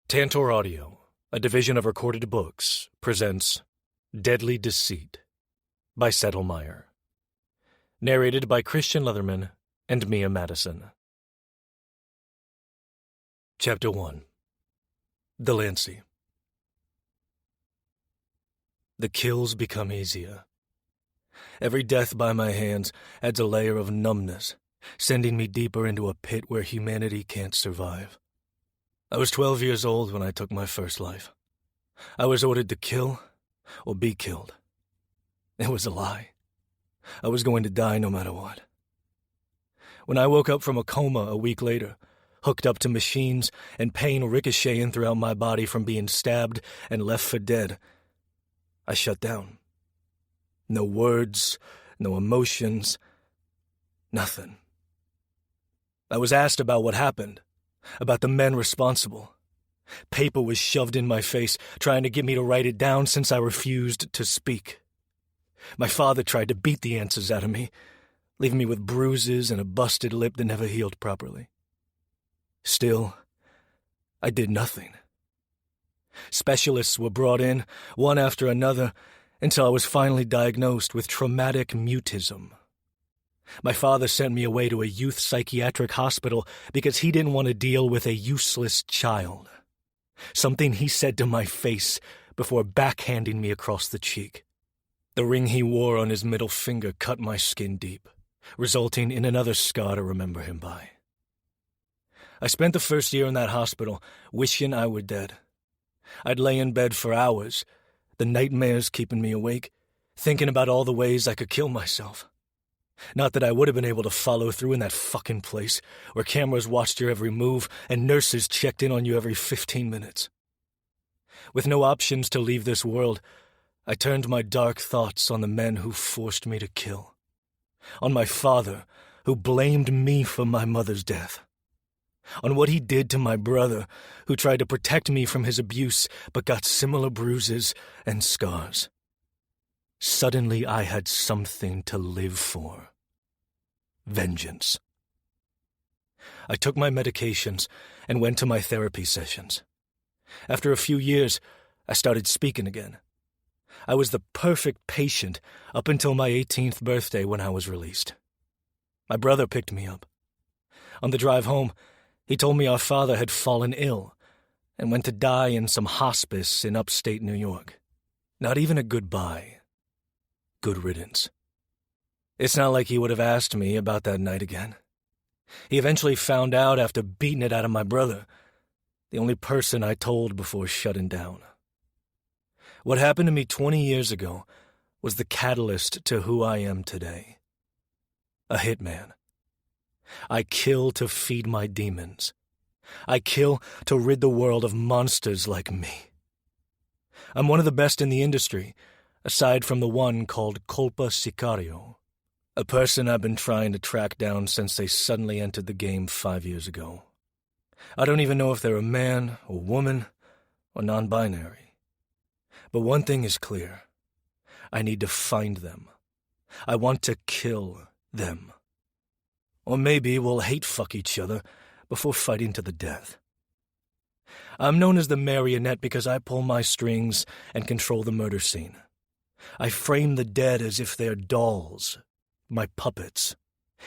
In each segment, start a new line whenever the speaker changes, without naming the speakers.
Tantor Audio, a division of Recorded Books, presents Deadly Deceit by Myer. Narrated by Christian Leatherman and Mia Madison. Chapter 1. Delancey. The kills become easier. Every death by my hands adds a layer of numbness, sending me deeper into a pit where humanity can't survive. I was 12 years old when I took my first life. I was ordered to kill or be killed. It was a lie. I was going to die no matter what. When I woke up from a coma a week later, hooked up to machines and pain ricocheting throughout my body from being stabbed and left for dead, I shut down. No words, no emotions, nothing. I was asked about what happened, about the men responsible. Paper was shoved in my face, trying to get me to write it down since I refused to speak. My father tried to beat the answers out of me, leaving me with bruises and a busted lip that never healed properly. Still, I did nothing. Specialists were brought in, one after another, until I was finally diagnosed with traumatic mutism. My father sent me away to a youth psychiatric hospital because he didn't want to deal with a useless child. Something he said to my face before backhanding me across the cheek. The ring he wore on his middle finger cut my skin deep, resulting in another scar to remember him by. I spent the first year in that hospital wishing I were dead. I'd lay in bed for hours, the nightmares keeping me awake, thinking about all the ways I could kill myself. Not that I would have been able to follow through in that fucking place, where cameras watched your every move and nurses checked in on you every 15 minutes. With no options to leave this world, I turned my dark thoughts on the men who forced me to kill. On my father, who blamed me for my mother's death. On what he did to my brother, who tried to protect me from his abuse but got similar bruises and scars. Suddenly I had something to live for. Vengeance. I took my medications and went to my therapy sessions. After a few years, I started speaking again. I was the perfect patient up until my 18th birthday when I was released. My brother picked me up. On the drive home, he told me our father had fallen ill and went to die in some hospice in upstate New York. Not even a goodbye. Good riddance. It's not like he would have asked me about that night again. He eventually found out after beating it out of my brother, the only person I told before shutting down. What happened to me 20 years ago was the catalyst to who I am today. A hitman. I kill to feed my demons. I kill to rid the world of monsters like me. I'm one of the best in the industry, aside from the one called Colpa Sicario, a person I've been trying to track down since they suddenly entered the game 5 years ago. I don't even know if they're a man or woman or non-binary. But one thing is clear. I need to find them. I want to kill them. Or maybe we'll hate fuck each other before fighting to the death. I'm known as the marionette because I pull my strings and control the murder scene. I frame the dead as if they're dolls, my puppets,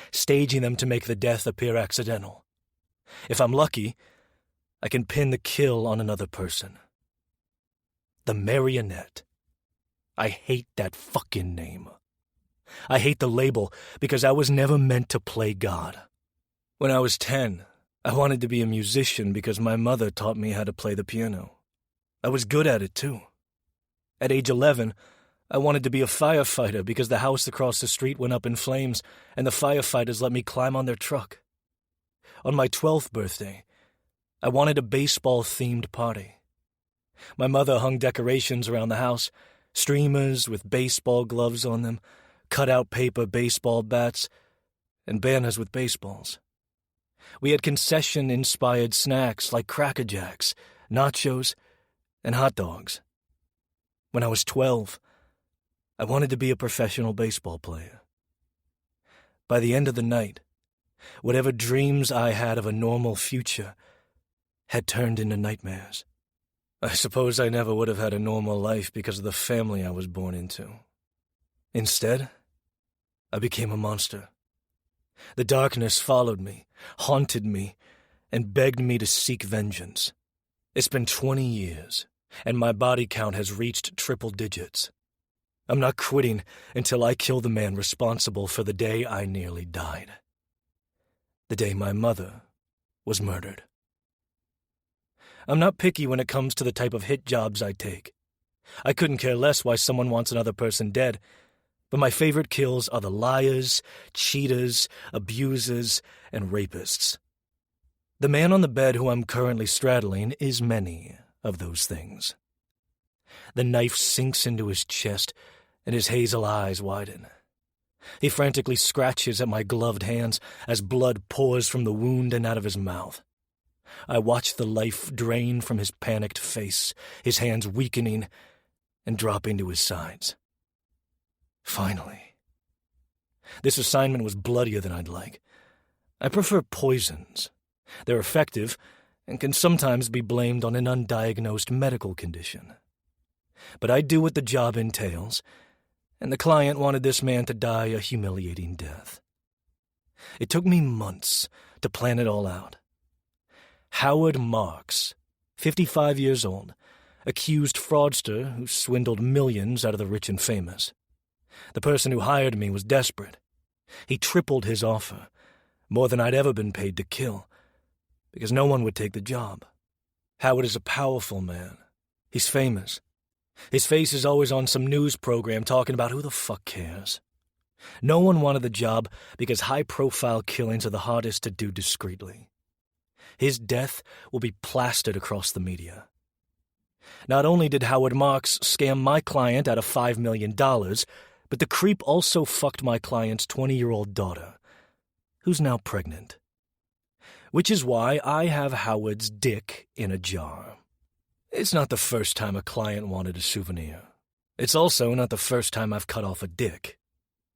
staging them to make the death appear accidental. If I'm lucky, I can pin the kill on another person. The marionette. I hate that fucking name. I hate the label because I was never meant to play God. When I was 10, I wanted to be a musician because my mother taught me how to play the piano. I was good at it too. At age 11, I wanted to be a firefighter because the house across the street went up in flames and the firefighters let me climb on their truck. On my 12th birthday, I wanted a baseball-themed party. My mother hung decorations around the house, streamers with baseball gloves on them, cut-out paper baseball bats, and banners with baseballs. We had concession-inspired snacks like Cracker Jacks, nachos, and hot dogs. When I was 12, I wanted to be a professional baseball player. By the end of the night, whatever dreams I had of a normal future had turned into nightmares. I suppose I never would have had a normal life because of the family I was born into. Instead, I became a monster. The darkness followed me, haunted me, and begged me to seek vengeance. It's been 20 years, and my body count has reached triple digits. I'm not quitting until I kill the man responsible for the day I nearly died. The day my mother was murdered. I'm not picky when it comes to the type of hit jobs I take. I couldn't care less why someone wants another person dead, but my favorite kills are the liars, cheaters, abusers, and rapists. The man on the bed who I'm currently straddling is many of those things. The knife sinks into his chest, and his hazel eyes widen. He frantically scratches at my gloved hands as blood pours from the wound and out of his mouth. I watch the life drain from his panicked face, his hands weakening and dropping to his sides. Finally. This assignment was bloodier than I'd like. I prefer poisons. They're effective and can sometimes be blamed on an undiagnosed medical condition. But I do what the job entails, and the client wanted this man to die a humiliating death. It took me months to plan it all out. Howard Marks, 55 years old, accused fraudster who swindled millions out of the rich and famous. The person who hired me was desperate. He tripled his offer, more than I'd ever been paid to kill, because no one would take the job. Howard is a powerful man. He's famous. His face is always on some news program talking about who the fuck cares. No one wanted the job because high-profile killings are the hardest to do discreetly. His death will be plastered across the media. Not only did Howard Marks scam my client out of $5 million, but the creep also fucked my client's 20-year-old daughter, who's now pregnant. Which is why I have Howard's dick in a jar. It's not the first time a client wanted a souvenir. It's also not the first time I've cut off a dick.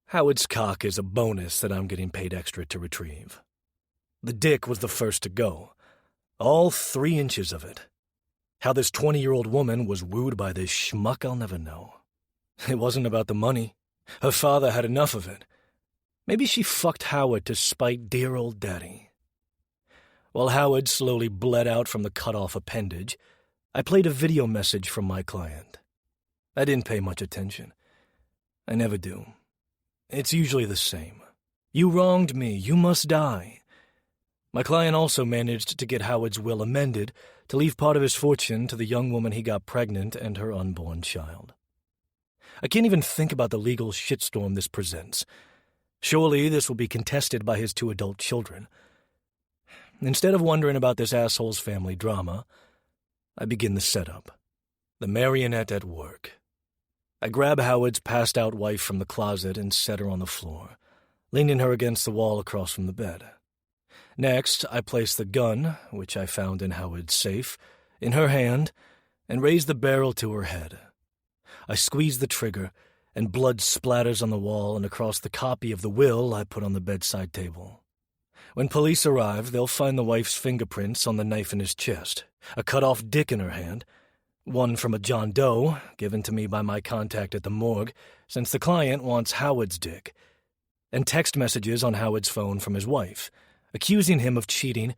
Howard's cock is a bonus that I'm getting paid extra to retrieve. The dick was the first to go. All 3 inches of it. How this 20-year-old woman was wooed by this schmuck, I'll never know. It wasn't about the money. Her father had enough of it. Maybe she fucked Howard to spite dear old daddy. While Howard slowly bled out from the cut-off appendage, I played a video message from my client. I didn't pay much attention. I never do. It's usually the same. You wronged me. You must die. My client also managed to get Howard's will amended to leave part of his fortune to the young woman he got pregnant and her unborn child. I can't even think about the legal shitstorm this presents. Surely this will be contested by his 2 adult children. Instead of wondering about this asshole's family drama, I begin the setup. The marionette at work. I grab Howard's passed-out wife from the closet and set her on the floor, leaning her against the wall across from the bed. Next, I place the gun, which I found in Howard's safe, in her hand and raise the barrel to her head. I squeeze the trigger, and blood splatters on the wall and across the copy of the will I put on the bedside table. When police arrive, they'll find the wife's fingerprints on the knife in his chest, a cut-off dick in her hand, one from a John Doe, given to me by my contact at the morgue, since the client wants Howard's dick, and text messages on Howard's phone from his wife, accusing him of cheating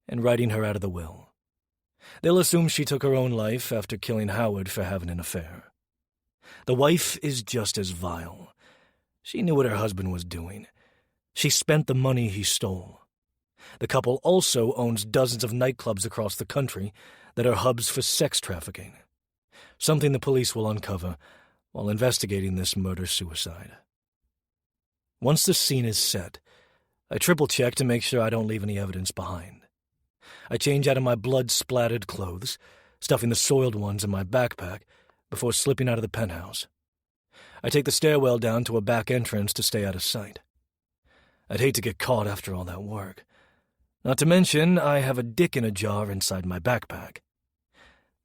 and writing her out of the will. They'll assume she took her own life after killing Howard for having an affair. The wife is just as vile. She knew what her husband was doing. She spent the money he stole. The couple also owns dozens of nightclubs across the country that are hubs for sex trafficking, something the police will uncover while investigating this murder-suicide. Once the scene is set, I triple-check to make sure I don't leave any evidence behind. I change out of my blood-splattered clothes, stuffing the soiled ones in my backpack, before slipping out of the penthouse. I take the stairwell down to a back entrance to stay out of sight. I'd hate to get caught after all that work. Not to mention, I have a dick in a jar inside my backpack.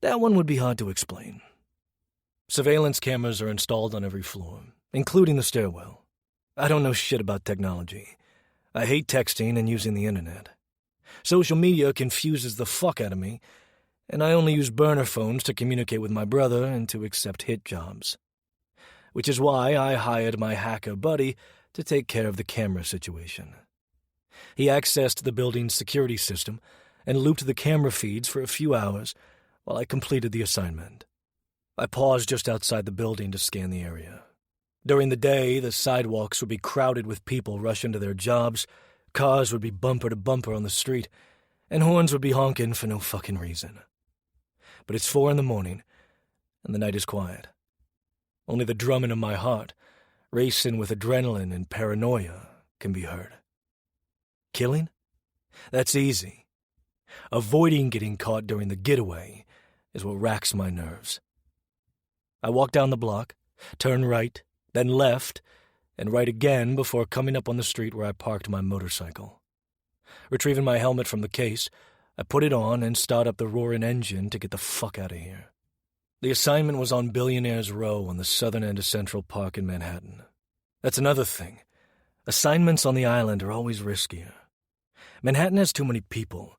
That one would be hard to explain. Surveillance cameras are installed on every floor, including the stairwell. I don't know shit about technology. I hate texting and using the internet. Social media confuses the fuck out of me, and I only use burner phones to communicate with my brother and to accept hit jobs. Which is why I hired my hacker buddy to take care of the camera situation. He accessed the building's security system and looped the camera feeds for a few hours while I completed the assignment. I paused just outside the building to scan the area. During the day, the sidewalks would be crowded with people rushing to their jobs, cars would be bumper to bumper on the street, and horns would be honking for no fucking reason. But it's 4 a.m, and the night is quiet. Only the drumming of my heart, racing with adrenaline and paranoia, can be heard. Killing? That's easy. Avoiding getting caught during the getaway is what racks my nerves. I walk down the block, turn right, then left, and right again before coming up on the street where I parked my motorcycle. Retrieving my helmet from the case, I put it on and start up the roaring engine to get the fuck out of here. The assignment was on Billionaire's Row on the southern end of Central Park in Manhattan. That's another thing. Assignments on the island are always riskier. Manhattan has too many people,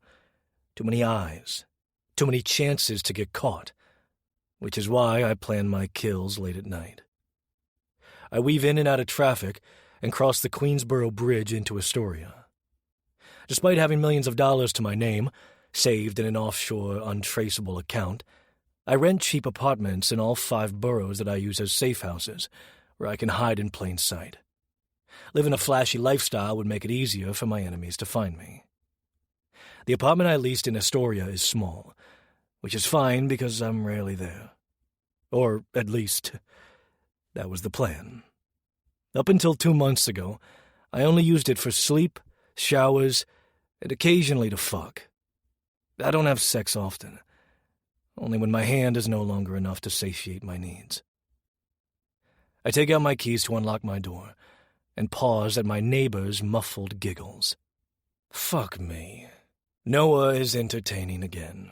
too many eyes, too many chances to get caught, which is why I plan my kills late at night. I weave in and out of traffic and cross the Queensboro Bridge into Astoria. Despite having millions of dollars to my name, saved in an offshore, untraceable account, I rent cheap apartments in all 5 boroughs that I use as safe houses, where I can hide in plain sight. Living a flashy lifestyle would make it easier for my enemies to find me. The apartment I leased in Astoria is small, which is fine because I'm rarely there. Or, at least, that was the plan. Up until 2 months ago, I only used it for sleep, showers, and occasionally to fuck. I don't have sex often, only when my hand is no longer enough to satiate my needs. I take out my keys to unlock my door, and pause at my neighbor's muffled giggles. Fuck me. Noah is entertaining again.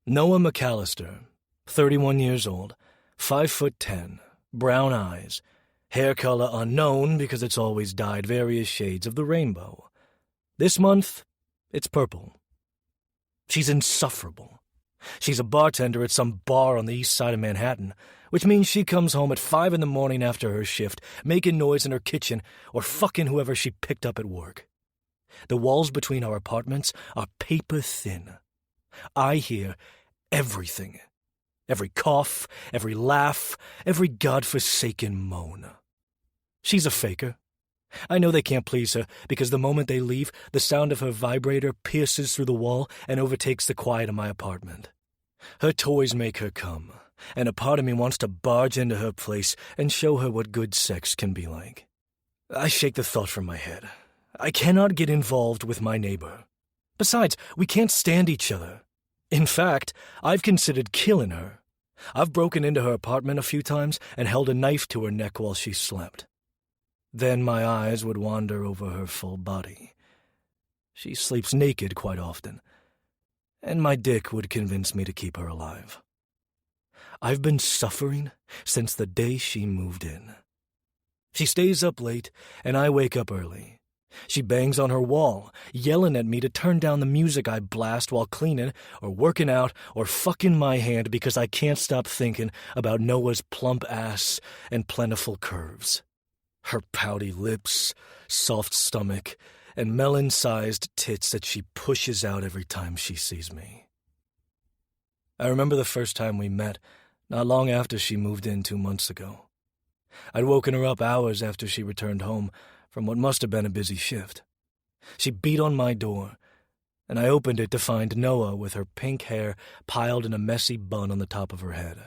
Noah McAllister, 31 years old, 5'10", brown eyes, hair color unknown because it's always dyed various shades of the rainbow. This month, it's purple. She's insufferable. She's a bartender at some bar on the east side of Manhattan, which means she comes home at 5 a.m. after her shift, making noise in her kitchen or fucking whoever she picked up at work. The walls between our apartments are paper thin. I hear everything. Every cough, every laugh, every godforsaken moan. She's a faker. I know they can't please her because the moment they leave, the sound of her vibrator pierces through the wall and overtakes the quiet of my apartment. Her toys make her come, and a part of me wants to barge into her place and show her what good sex can be like. I shake the thought from my head. I cannot get involved with my neighbor. Besides, we can't stand each other. In fact, I've considered killing her. I've broken into her apartment a few times and held a knife to her neck while she slept. Then my eyes would wander over her full body. She sleeps naked quite often, and my dick would convince me to keep her alive. I've been suffering since the day she moved in. She stays up late, and I wake up early. She bangs on her wall, yelling at me to turn down the music I blast while cleaning or working out or fucking my hand because I can't stop thinking about Noah's plump ass and plentiful curves. Her pouty lips, soft stomach, and melon-sized tits that she pushes out every time she sees me. I remember the first time we met, not long after she moved in 2 months ago. I'd woken her up hours after she returned home from what must have been a busy shift. She beat on my door, and I opened it to find Noah with her pink hair piled in a messy bun on the top of her head.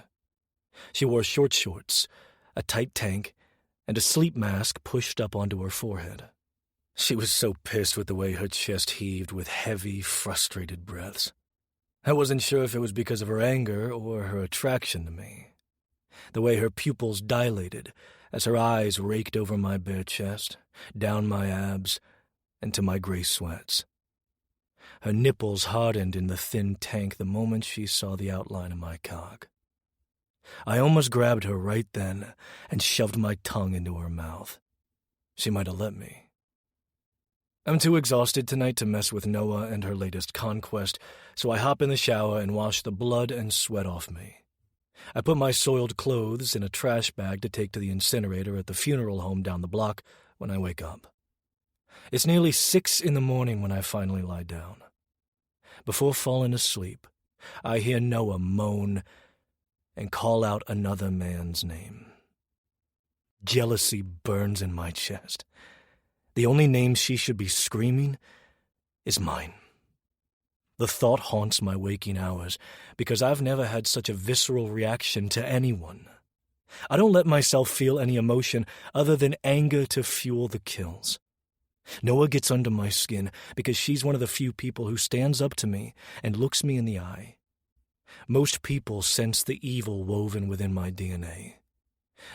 She wore short shorts, a tight tank, and a sleep mask pushed up onto her forehead. She was so pissed with the way her chest heaved with heavy, frustrated breaths. I wasn't sure if it was because of her anger or her attraction to me. The way her pupils dilated as her eyes raked over my bare chest, down my abs, and to my gray sweats. Her nipples hardened in the thin tank the moment she saw the outline of my cock. I almost grabbed her right then and shoved my tongue into her mouth. She might have let me. I'm too exhausted tonight to mess with Noah and her latest conquest, so I hop in the shower and wash the blood and sweat off me. I put my soiled clothes in a trash bag to take to the incinerator at the funeral home down the block when I wake up. It's nearly 6 in the morning when I finally lie down. Before falling asleep, I hear Noah moan and call out another man's name. Jealousy burns in my chest. The only name she should be screaming is mine. The thought haunts my waking hours because I've never had such a visceral reaction to anyone. I don't let myself feel any emotion other than anger to fuel the kills. Noah gets under my skin because she's one of the few people who stands up to me and looks me in the eye. Most people sense the evil woven within my DNA.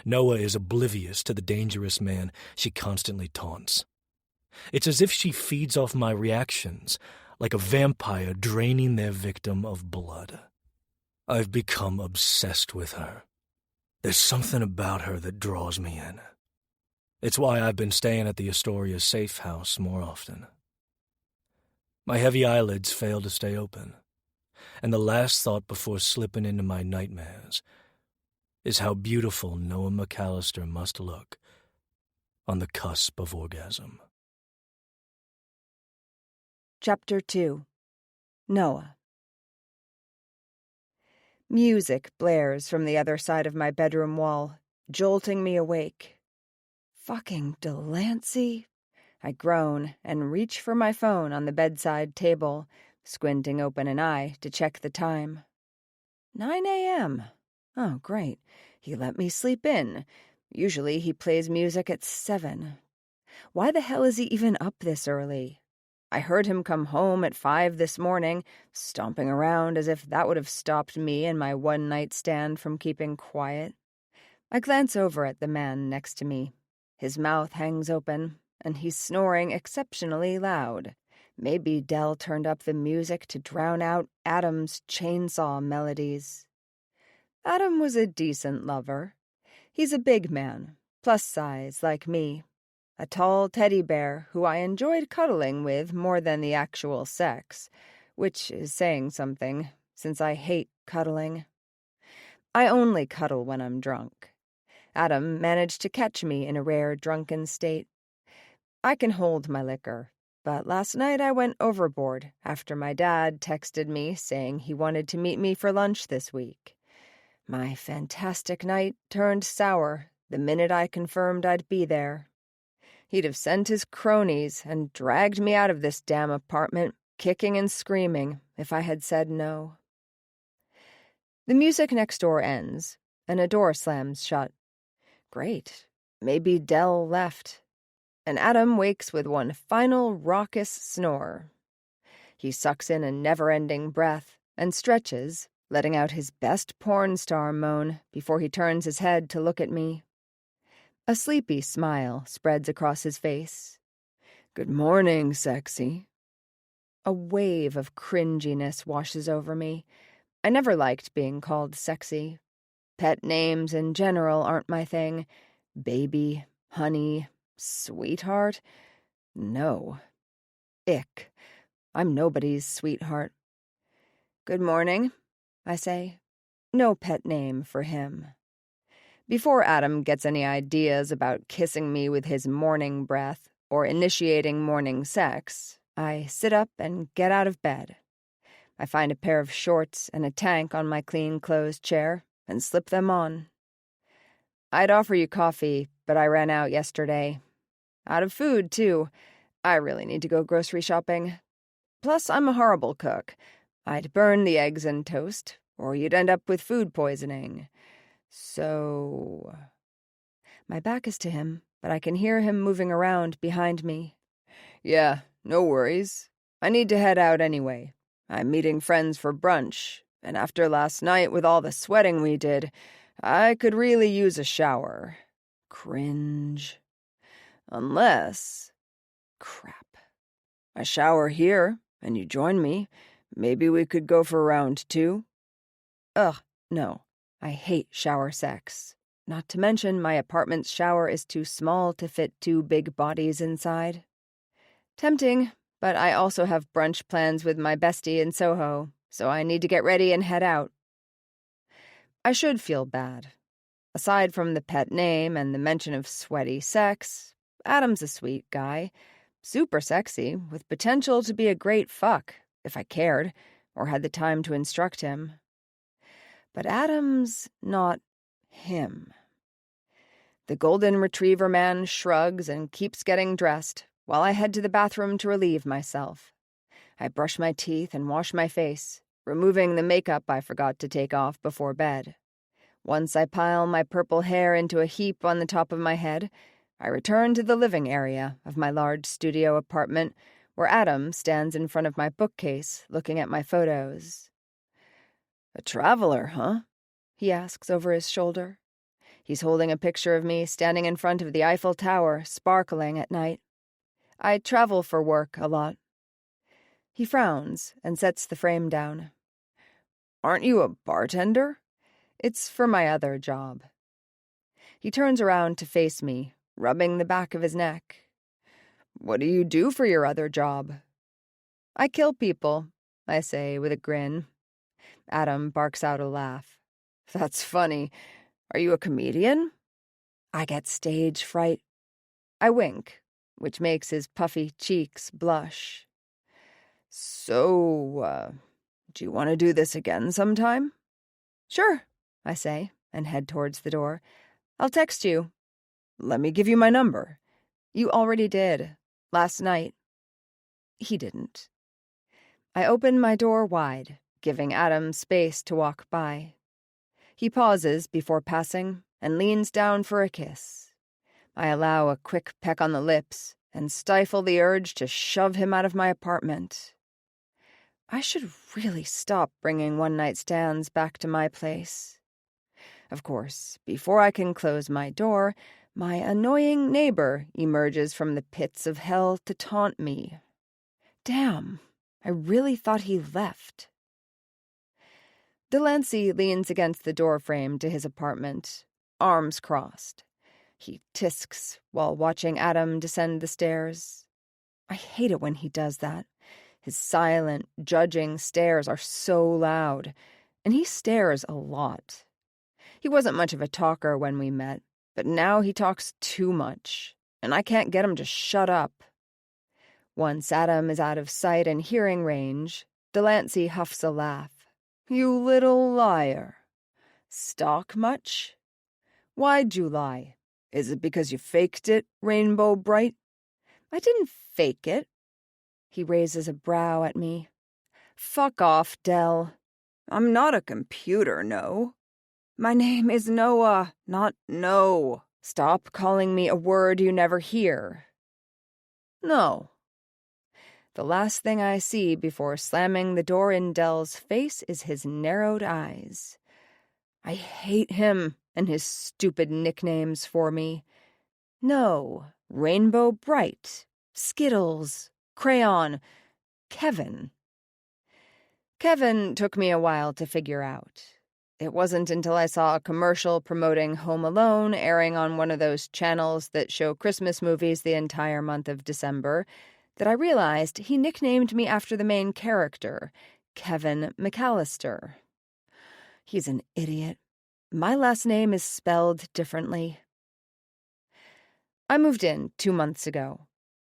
Noah is oblivious to the dangerous man she constantly taunts. It's as if she feeds off my reactions, like a vampire draining their victim of blood. I've become obsessed with her. There's something about her that draws me in. It's why I've been staying at the Astoria safe house more often. My heavy eyelids fail to stay open, and the last thought before slipping into my nightmares is how beautiful Noah McAllister must look on the cusp of orgasm.
Chapter 2. Noah. Music blares from the other side of my bedroom wall, jolting me awake. Fucking Delancey. I groan and reach for my phone on the bedside table, squinting open an eye to check the time. 9 a.m. Oh, great. He let me sleep in. Usually he plays music at 7. Why the hell is he even up this early? I heard him come home at 5 this morning, stomping around as if that would have stopped me and my one-night stand from keeping quiet. I glance over at the man next to me. His mouth hangs open, and he's snoring exceptionally loud. Maybe Dell turned up the music to drown out Adam's chainsaw melodies. Adam was a decent lover. He's a big man, plus size like me. A tall teddy bear who I enjoyed cuddling with more than the actual sex, which is saying something, since I hate cuddling. I only cuddle when I'm drunk. Adam managed to catch me in a rare drunken state. I can hold my liquor, but last night I went overboard after my dad texted me saying he wanted to meet me for lunch this week. My fantastic night turned sour the minute I confirmed I'd be there. He'd have sent his cronies and dragged me out of this damn apartment, kicking and screaming, if I had said no. The music next door ends, and a door slams shut. Great. Maybe Dell left. And Adam wakes with one final raucous snore. He sucks in a never-ending breath and stretches, letting out his best porn star moan before he turns his head to look at me. A sleepy smile spreads across his face. "Good morning, sexy." A wave of cringiness washes over me. I never liked being called sexy. Pet names in general aren't my thing. Baby, honey, sweetheart? No. Ick. I'm nobody's sweetheart. "Good morning," I say. No pet name for him. Before Adam gets any ideas about kissing me with his morning breath or initiating morning sex, I sit up and get out of bed. I find a pair of shorts and a tank on my clean-clothes chair and slip them on. "I'd offer you coffee, but I ran out yesterday. Out of food, too. I really need to go grocery shopping. Plus, I'm a horrible cook. I'd burn the eggs and toast, or you'd end up with food poisoning. So..." My back is to him, but I can hear him moving around behind me. "Yeah, no worries. I need to head out anyway. I'm meeting friends for brunch, and after last night with all the sweating we did, I could really use a shower. Cringe. Unless... Crap. I shower here, and you join me. Maybe we could go for round 2? Ugh, no. I hate shower sex. Not to mention my apartment's shower is too small to fit 2 big bodies inside. Tempting, but I also have brunch plans with my bestie in Soho, so I need to get ready and head out. I should feel bad. Aside from the pet name and the mention of sweaty sex, Adam's a sweet guy. Super sexy, with potential to be a great fuck, if I cared, or had the time to instruct him. But Adam's not him. The golden retriever man shrugs and keeps getting dressed, while I head to the bathroom to relieve myself. I brush my teeth and wash my face, removing the makeup I forgot to take off before bed. Once I pile my purple hair into a heap on the top of my head, I return to the living area of my large studio apartment, where Adam stands in front of my bookcase looking at my photos. "A traveler, huh?" he asks over his shoulder. He's holding a picture of me standing in front of the Eiffel Tower, sparkling at night. I travel for work a lot. He frowns and sets the frame down. "Aren't you a bartender?" "It's for my other job." He turns around to face me, rubbing the back of his neck. "What do you do for your other job?" "I kill people," I say with a grin. Adam barks out a laugh. "That's funny. Are you a comedian?" I get stage fright. I wink, which makes his puffy cheeks blush. "So, do you want to do this again sometime?" "Sure," I say, and head towards the door. "I'll text you." "Let me give you my number." "You already did. Last night." He didn't. I open my door wide, giving Adam space to walk by. He pauses before passing and leans down for a kiss. I allow a quick peck on the lips and stifle the urge to shove him out of my apartment. I should really stop bringing one-night stands back to my place. Of course, before I can close my door, my annoying neighbor emerges from the pits of hell to taunt me. Damn, I really thought he left. Delancey leans against the doorframe to his apartment, arms crossed. He tisks while watching Adam descend the stairs. I hate it when he does that. His silent, judging stares are so loud, and he stares a lot. He wasn't much of a talker when we met, but now he talks too much, and I can't get him to shut up. Once Adam is out of sight and hearing range, Delancey huffs a laugh. "You little liar. Stalk much? Why'd you lie? Is it because you faked it, Rainbow Bright?" "I didn't fake it." He raises a brow at me. "Fuck off, Del. I'm not a computer, no. My name is Noah, not No. Stop calling me a word you never hear." "No." The last thing I see before slamming the door in Del's face is his narrowed eyes. I hate him and his stupid nicknames for me. No, Rainbow Bright, Skittles, Crayon, Kevin. Kevin took me a while to figure out. It wasn't until I saw a commercial promoting Home Alone airing on one of those channels that show Christmas movies the entire month of December that I realized he nicknamed me after the main character, Kevin McAllister. He's an idiot. My last name is spelled differently. I moved in 2 months ago,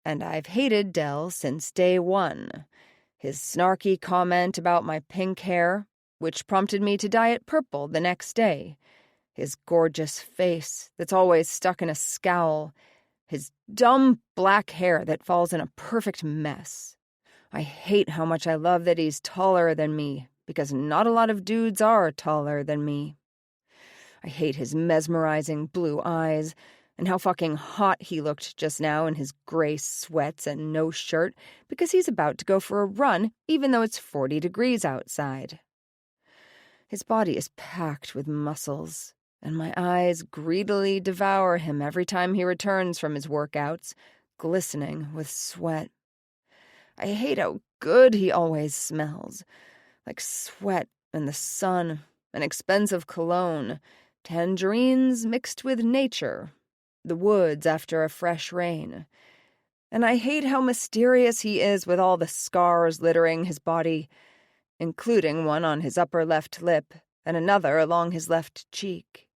and I've hated Del since day one. His snarky comment about my pink hair, which prompted me to dye it purple the next day. His gorgeous face that's always stuck in a scowl. His dumb black hair that falls in a perfect mess. I hate how much I love that he's taller than me, because not a lot of dudes are taller than me. I hate his mesmerizing blue eyes, and how fucking hot he looked just now in his gray sweats and no shirt, because he's about to go for a run, even though it's 40 degrees outside. His body is packed with muscles, and my eyes greedily devour him every time he returns from his workouts, glistening with sweat. I hate how good he always smells, like sweat and the sun, an expensive cologne, tangerines mixed with nature, the woods after a fresh rain. And I hate how mysterious he is with all the scars littering his body, including one on his upper left lip and another along his left cheek.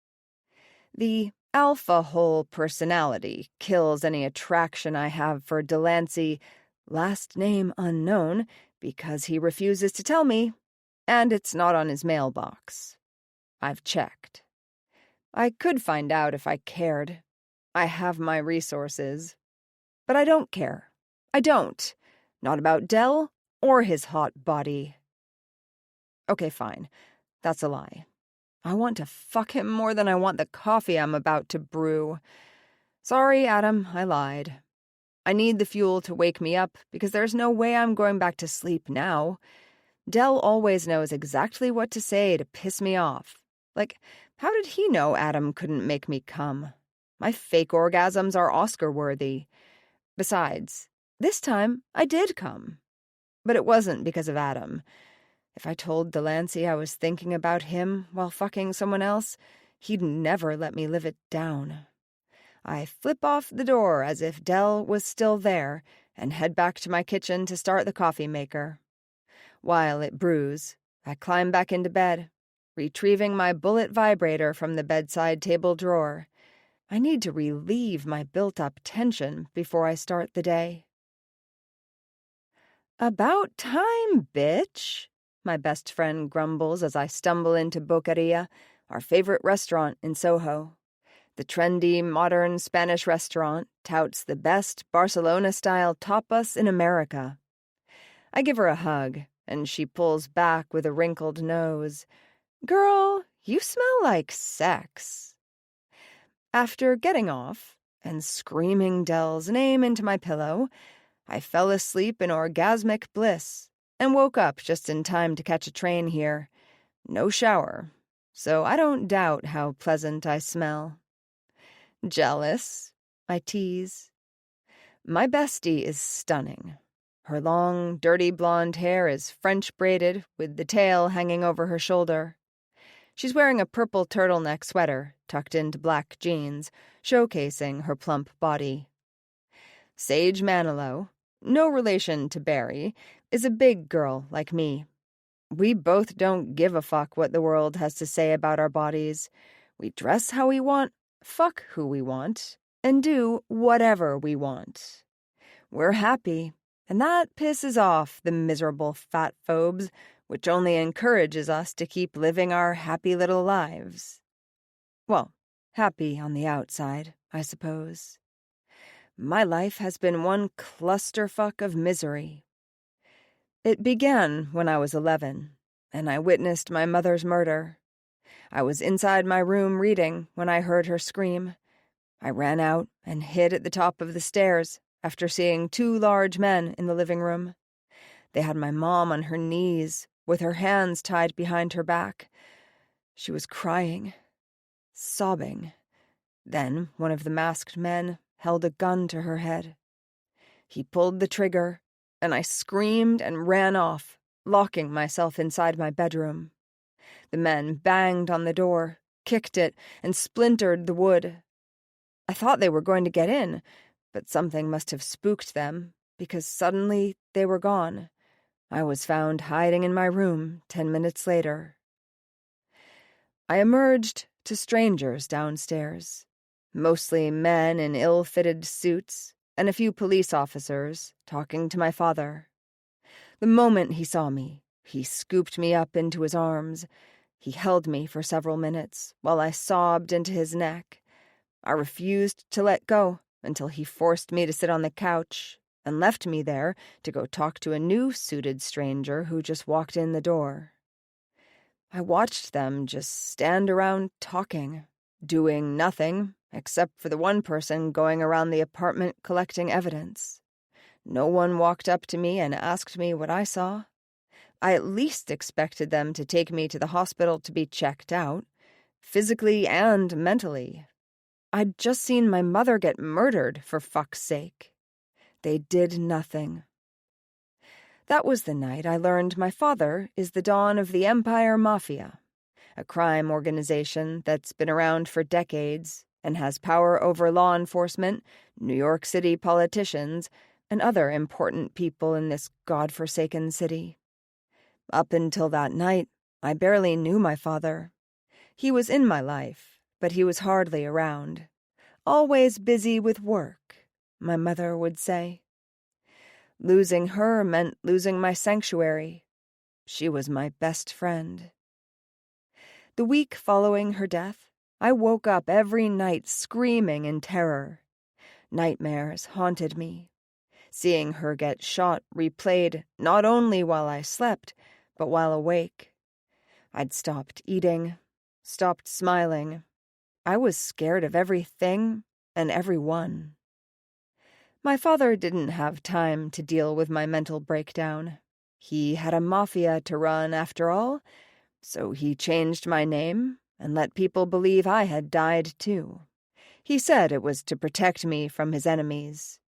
The alpha hole personality kills any attraction I have for Delancey, last name unknown, because he refuses to tell me, and it's not on his mailbox. I've checked. I could find out if I cared. I have my resources. But I don't care. I don't. Not about Del or his hot body. Okay, fine. That's a lie. I want to fuck him more than I want the coffee I'm about to brew. Sorry, Adam, I lied. I need the fuel to wake me up because there's no way I'm going back to sleep now. Del always knows exactly what to say to piss me off. Like, how did he know Adam couldn't make me come? My fake orgasms are Oscar-worthy. Besides, this time I did come. But it wasn't because of Adam. If I told Delancey I was thinking about him while fucking someone else, he'd never let me live it down. I flip off the door as if Del was still there and head back to my kitchen to start the coffee maker. While it brews, I climb back into bed, retrieving my bullet vibrator from the bedside table drawer. I need to relieve my built-up tension before I start the day. "About time, bitch," my best friend grumbles as I stumble into Boqueria, our favorite restaurant in Soho. The trendy, modern Spanish restaurant touts the best Barcelona-style tapas in America. I give her a hug, and she pulls back with a wrinkled nose. "Girl, you smell like sex." After getting off and screaming Del's name into my pillow, I fell asleep in orgasmic bliss and woke up just in time to catch a train here. No shower, so I don't doubt how pleasant I smell. "Jealous?" I tease. My bestie is stunning. Her long, dirty blonde hair is French braided with the tail hanging over her shoulder. She's wearing a purple turtleneck sweater tucked into black jeans, showcasing her plump body. Sage Manilow, no relation to Barry, is a big girl like me. We both don't give a fuck what the world has to say about our bodies. We dress how we want, fuck who we want, and do whatever we want. We're happy, and that pisses off the miserable fat phobes, which only encourages us to keep living our happy little lives. Well, happy on the outside, I suppose. My life has been one clusterfuck of misery. It began when I was 11, and I witnessed my mother's murder. I was inside my room reading when I heard her scream. I ran out and hid at the top of the stairs after seeing 2 large men in the living room. They had my mom on her knees, with her hands tied behind her back. She was crying, sobbing. Then one of the masked men held a gun to her head. He pulled the trigger, and I screamed and ran off, locking myself inside my bedroom. The men banged on the door, kicked it, and splintered the wood. I thought they were going to get in, but something must have spooked them, because suddenly they were gone. I was found hiding in my room 10 minutes later. I emerged to strangers downstairs, mostly men in ill-fitted suits and a few police officers talking to my father. The moment he saw me, he scooped me up into his arms. He held me for several minutes while I sobbed into his neck. I refused to let go until he forced me to sit on the couch and left me there to go talk to a new suited stranger who just walked in the door. I watched them just stand around talking, doing nothing except for the one person going around the apartment collecting evidence. No one walked up to me and asked me what I saw. I at least expected them to take me to the hospital to be checked out, physically and mentally. I'd just seen my mother get murdered, for fuck's sake. They did nothing. That was the night I learned my father is the Don of the Empire Mafia, a crime organization that's been around for decades and has power over law enforcement, New York City politicians, and other important people in this godforsaken city. Up until that night, I barely knew my father. He was in my life, but he was hardly around. Always busy with work, my mother would say. Losing her meant losing my sanctuary. She was my best friend. The week following her death, I woke up every night screaming in terror. Nightmares haunted me. Seeing her get shot replayed not only while I slept, but while awake. I'd stopped eating, stopped smiling. I was scared of everything and everyone. My father didn't have time to deal with my mental breakdown. He had a mafia to run, after all, so he changed my name and let people believe I had died too. He said it was to protect me from his enemies.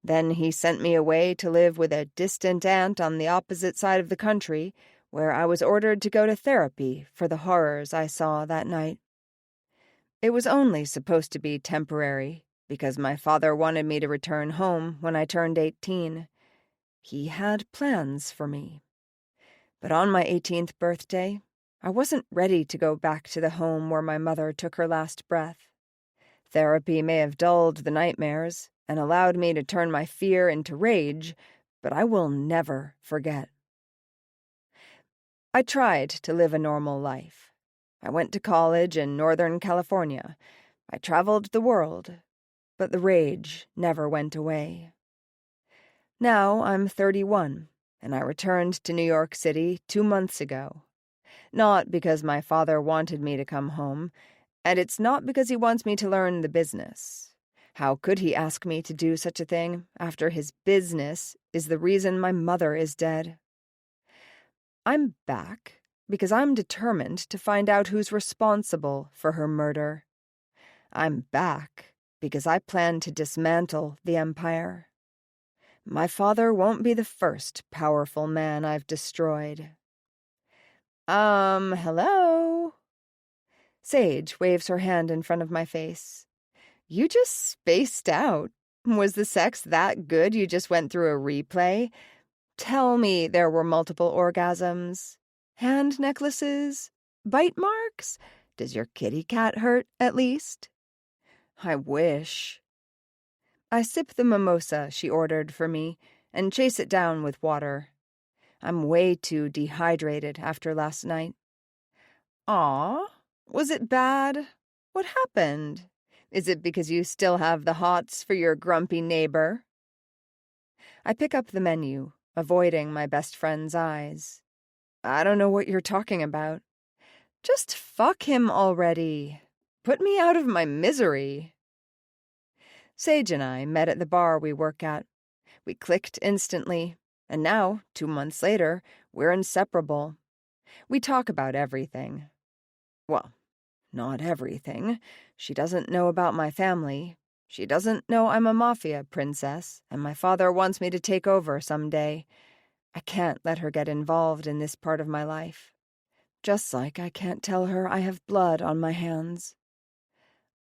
Then he sent me away to live with a distant aunt on the opposite side of the country, where I was ordered to go to therapy for the horrors I saw that night. It was only supposed to be temporary, because my father wanted me to return home when I turned 18. He had plans for me. But on my 18th birthday, I wasn't ready to go back to the home where my mother took her last breath. Therapy may have dulled the nightmares and allowed me to turn my fear into rage, but I will never forget. I tried to live a normal life. I went to college in Northern California. I traveled the world, but the rage never went away. Now I'm 31, and I returned to New York City 2 months ago. Not because my father wanted me to come home, and it's not because he wants me to learn the business. How could he ask me to do such a thing after his business is the reason my mother is dead? I'm back because I'm determined to find out who's responsible for her murder. I'm back because I plan to dismantle the Empire. My father won't be the first powerful man I've destroyed. Hello? Sage waves her hand in front of my face. You just spaced out. Was the sex that good you just went through a replay? Tell me there were multiple orgasms. Hand necklaces? Bite marks? Does your kitty cat hurt, at least? I wish. I sip the mimosa she ordered for me and chase it down with water. I'm way too dehydrated after last night. Aw, was it bad? What happened? Is it because you still have the hots for your grumpy neighbor? I pick up the menu, avoiding my best friend's eyes. I don't know what you're talking about. Just fuck him already. Put me out of my misery. Sage and I met at the bar we work at. We clicked instantly, and now, 2 months later, we're inseparable. We talk about everything. Well, not everything. She doesn't know about my family. She doesn't know I'm a Mafia princess, and my father wants me to take over someday. I can't let her get involved in this part of my life. Just like I can't tell her I have blood on my hands.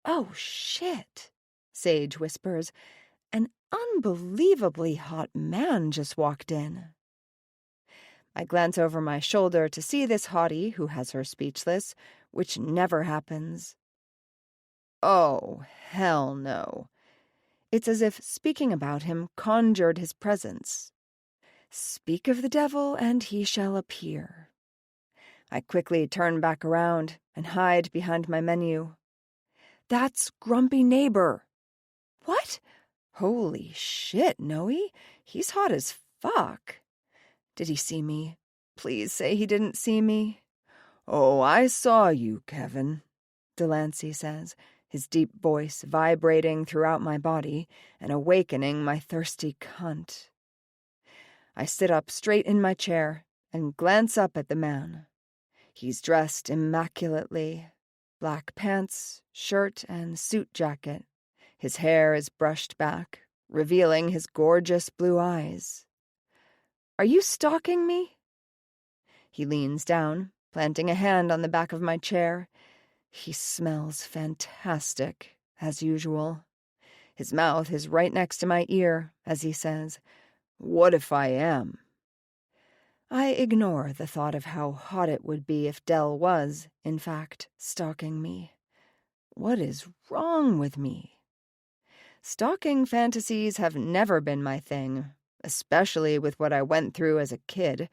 Oh, shit, Sage whispers. An unbelievably hot man just walked in. I glance over my shoulder to see this hottie who has her speechless, which never happens. Oh, hell no. It's as if speaking about him conjured his presence. Speak of the devil, and he shall appear. I quickly turn back around and hide behind my menu. That's Grumpy Neighbor. What? Holy shit, Noe. He's hot as fuck. Did he see me? Please say he didn't see me. Oh, I saw you, Kevin, Delancey says, his deep voice vibrating throughout my body and awakening my thirsty cunt. I sit up straight in my chair and glance up at the man. He's dressed immaculately. Black pants, shirt, and suit jacket. His hair is brushed back, revealing his gorgeous blue eyes. Are you stalking me? He leans down, planting a hand on the back of my chair. He smells fantastic, as usual. His mouth is right next to my ear as he says, "What if I am?" I ignore the thought of how hot it would be if Dell was, in fact, stalking me. What is wrong with me? Stalking fantasies have never been my thing, especially with what I went through as a kid.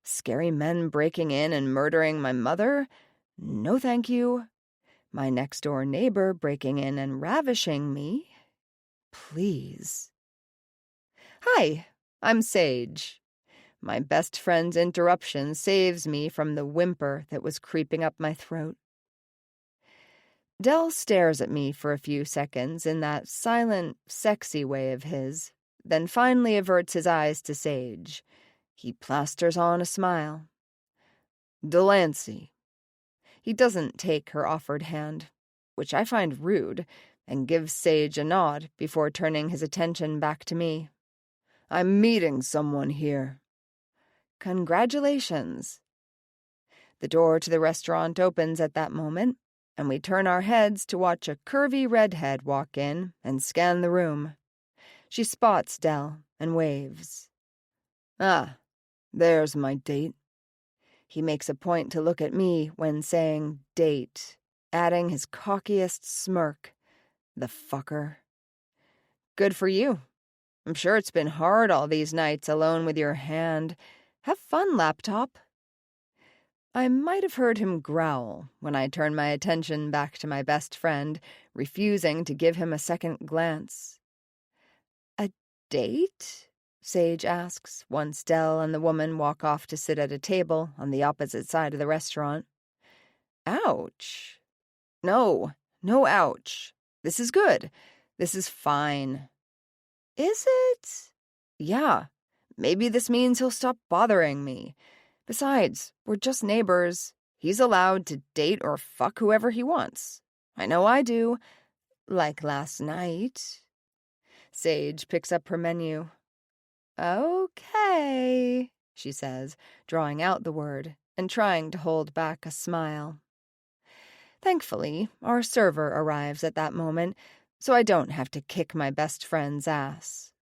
Scary men breaking in and murdering my mother? No thank you. My next-door neighbor breaking in and ravishing me? Please. Hi, I'm Sage. My best friend's interruption saves me from the whimper that was creeping up my throat. Dell stares at me for a few seconds in that silent, sexy way of his, then finally averts his eyes to Sage. He plasters on a smile. "Delancey." He doesn't take her offered hand, which I find rude, and gives Sage a nod before turning his attention back to me. "I'm meeting someone here." "Congratulations." The door to the restaurant opens at that moment, and we turn our heads to watch a curvy redhead walk in and scan the room. She spots Dell and waves. "Ah, there's my date." He makes a point to look at me when saying date, adding his cockiest smirk. The fucker. "Good for you. I'm sure it's been hard all these nights alone with your hand. Have fun, laptop." I might have heard him growl when I turned my attention back to my best friend, refusing to give him a second glance. "A date?" Sage asks, once Dell and the woman walk off to sit at a table on the opposite side of the restaurant. Ouch. No ouch. This is good. This is fine. Is it? Yeah. Maybe this means he'll stop bothering me. Besides, we're just neighbors. He's allowed to date or fuck whoever he wants. I know I do. Like last night. Sage picks up her menu. "Okay," she says, drawing out the word and trying to hold back a smile. Thankfully, our server arrives at that moment, so I don't have to kick my best friend's ass.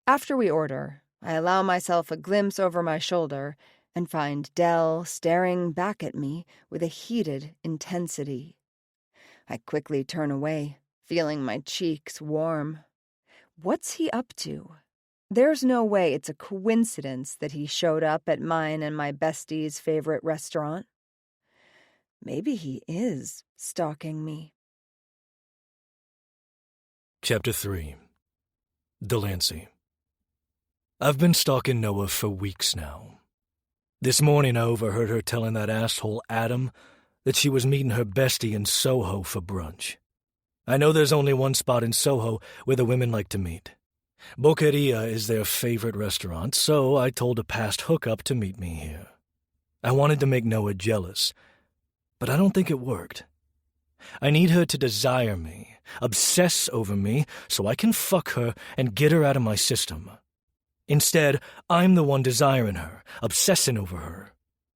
After we order, I allow myself a glimpse over my shoulder and find Dell staring back at me with a heated intensity. I quickly turn away, feeling my cheeks warm. What's he up to? There's no way it's a coincidence that he showed up at mine and my bestie's favorite restaurant. Maybe he is stalking me.
Chapter 3. Delancey. I've been stalking Noah for weeks now. This morning I overheard her telling that asshole Adam that she was meeting her bestie in Soho for brunch. I know there's only one spot in Soho where the women like to meet. Boqueria is their favorite restaurant, so I told a past hookup to meet me here. I wanted to make Noah jealous, but I don't think it worked. I need her to desire me, obsess over me, so I can fuck her and get her out of my system. Instead, I'm the one desiring her, obsessing over her.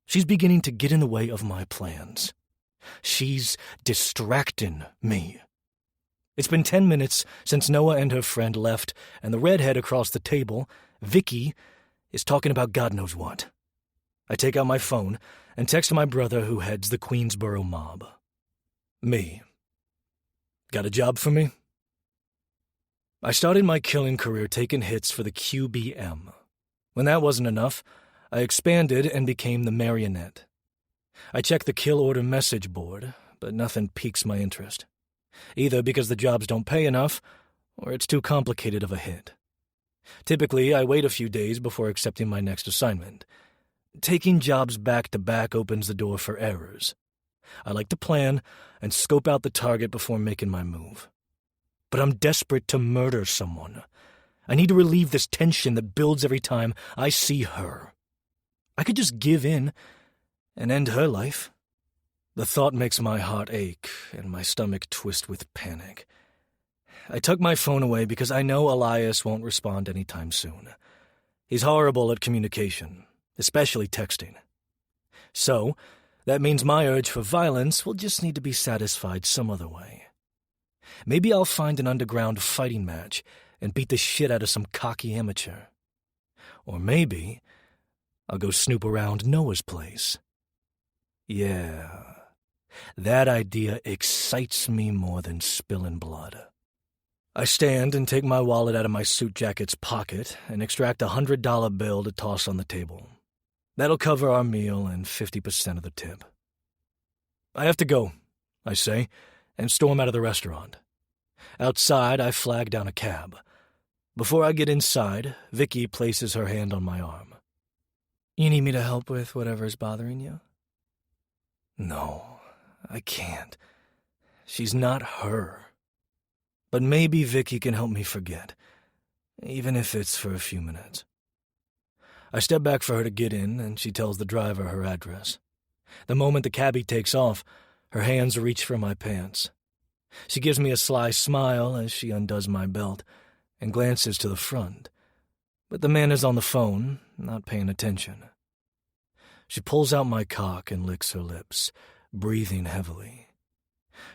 She's beginning to get in the way of my plans. She's distracting me. It's been 10 minutes since Noah and her friend left, and the redhead across the table, Vicky, is talking about God knows what. I take out my phone and text my brother who heads the Queensboro mob. Me. Got a job for me? I started my killing career taking hits for the QBM. When that wasn't enough, I expanded and became the Marionette. I check the kill order message board, but nothing piques my interest. Either because the jobs don't pay enough, or it's too complicated of a hit. Typically, I wait a few days before accepting my next assignment. Taking jobs back-to-back opens the door for errors. I like to plan and scope out the target before making my move. But I'm desperate to murder someone. I need to relieve this tension that builds every time I see her. I could just give in and end her life. The thought makes my heart ache and my stomach twist with panic. I tuck my phone away because I know Elias won't respond anytime soon. He's horrible at communication, especially texting. So, that means my urge for violence will just need to be satisfied some other way. Maybe I'll find an underground fighting match and beat the shit out of some cocky amateur. Or maybe I'll go snoop around Noah's place. Yeah, that idea excites me more than spilling blood. I stand and take my wallet out of my suit jacket's pocket and extract $100 bill to toss on the table. That'll cover our meal and 50% of the tip. I have to go, I say, and storm out of the restaurant. Outside, I flag down a cab. Before I get inside, Vicky places her hand on my arm. You need me to help with whatever's bothering you? No, I can't. She's not her. But maybe Vicky can help me forget, even if it's for a few minutes. I step back for her to get in, and she tells the driver her address. The moment the cabbie takes off, her hands reach for my pants. She gives me a sly smile as she undoes my belt and glances to the front, but the man is on the phone, not paying attention. She pulls out my cock and licks her lips, breathing heavily.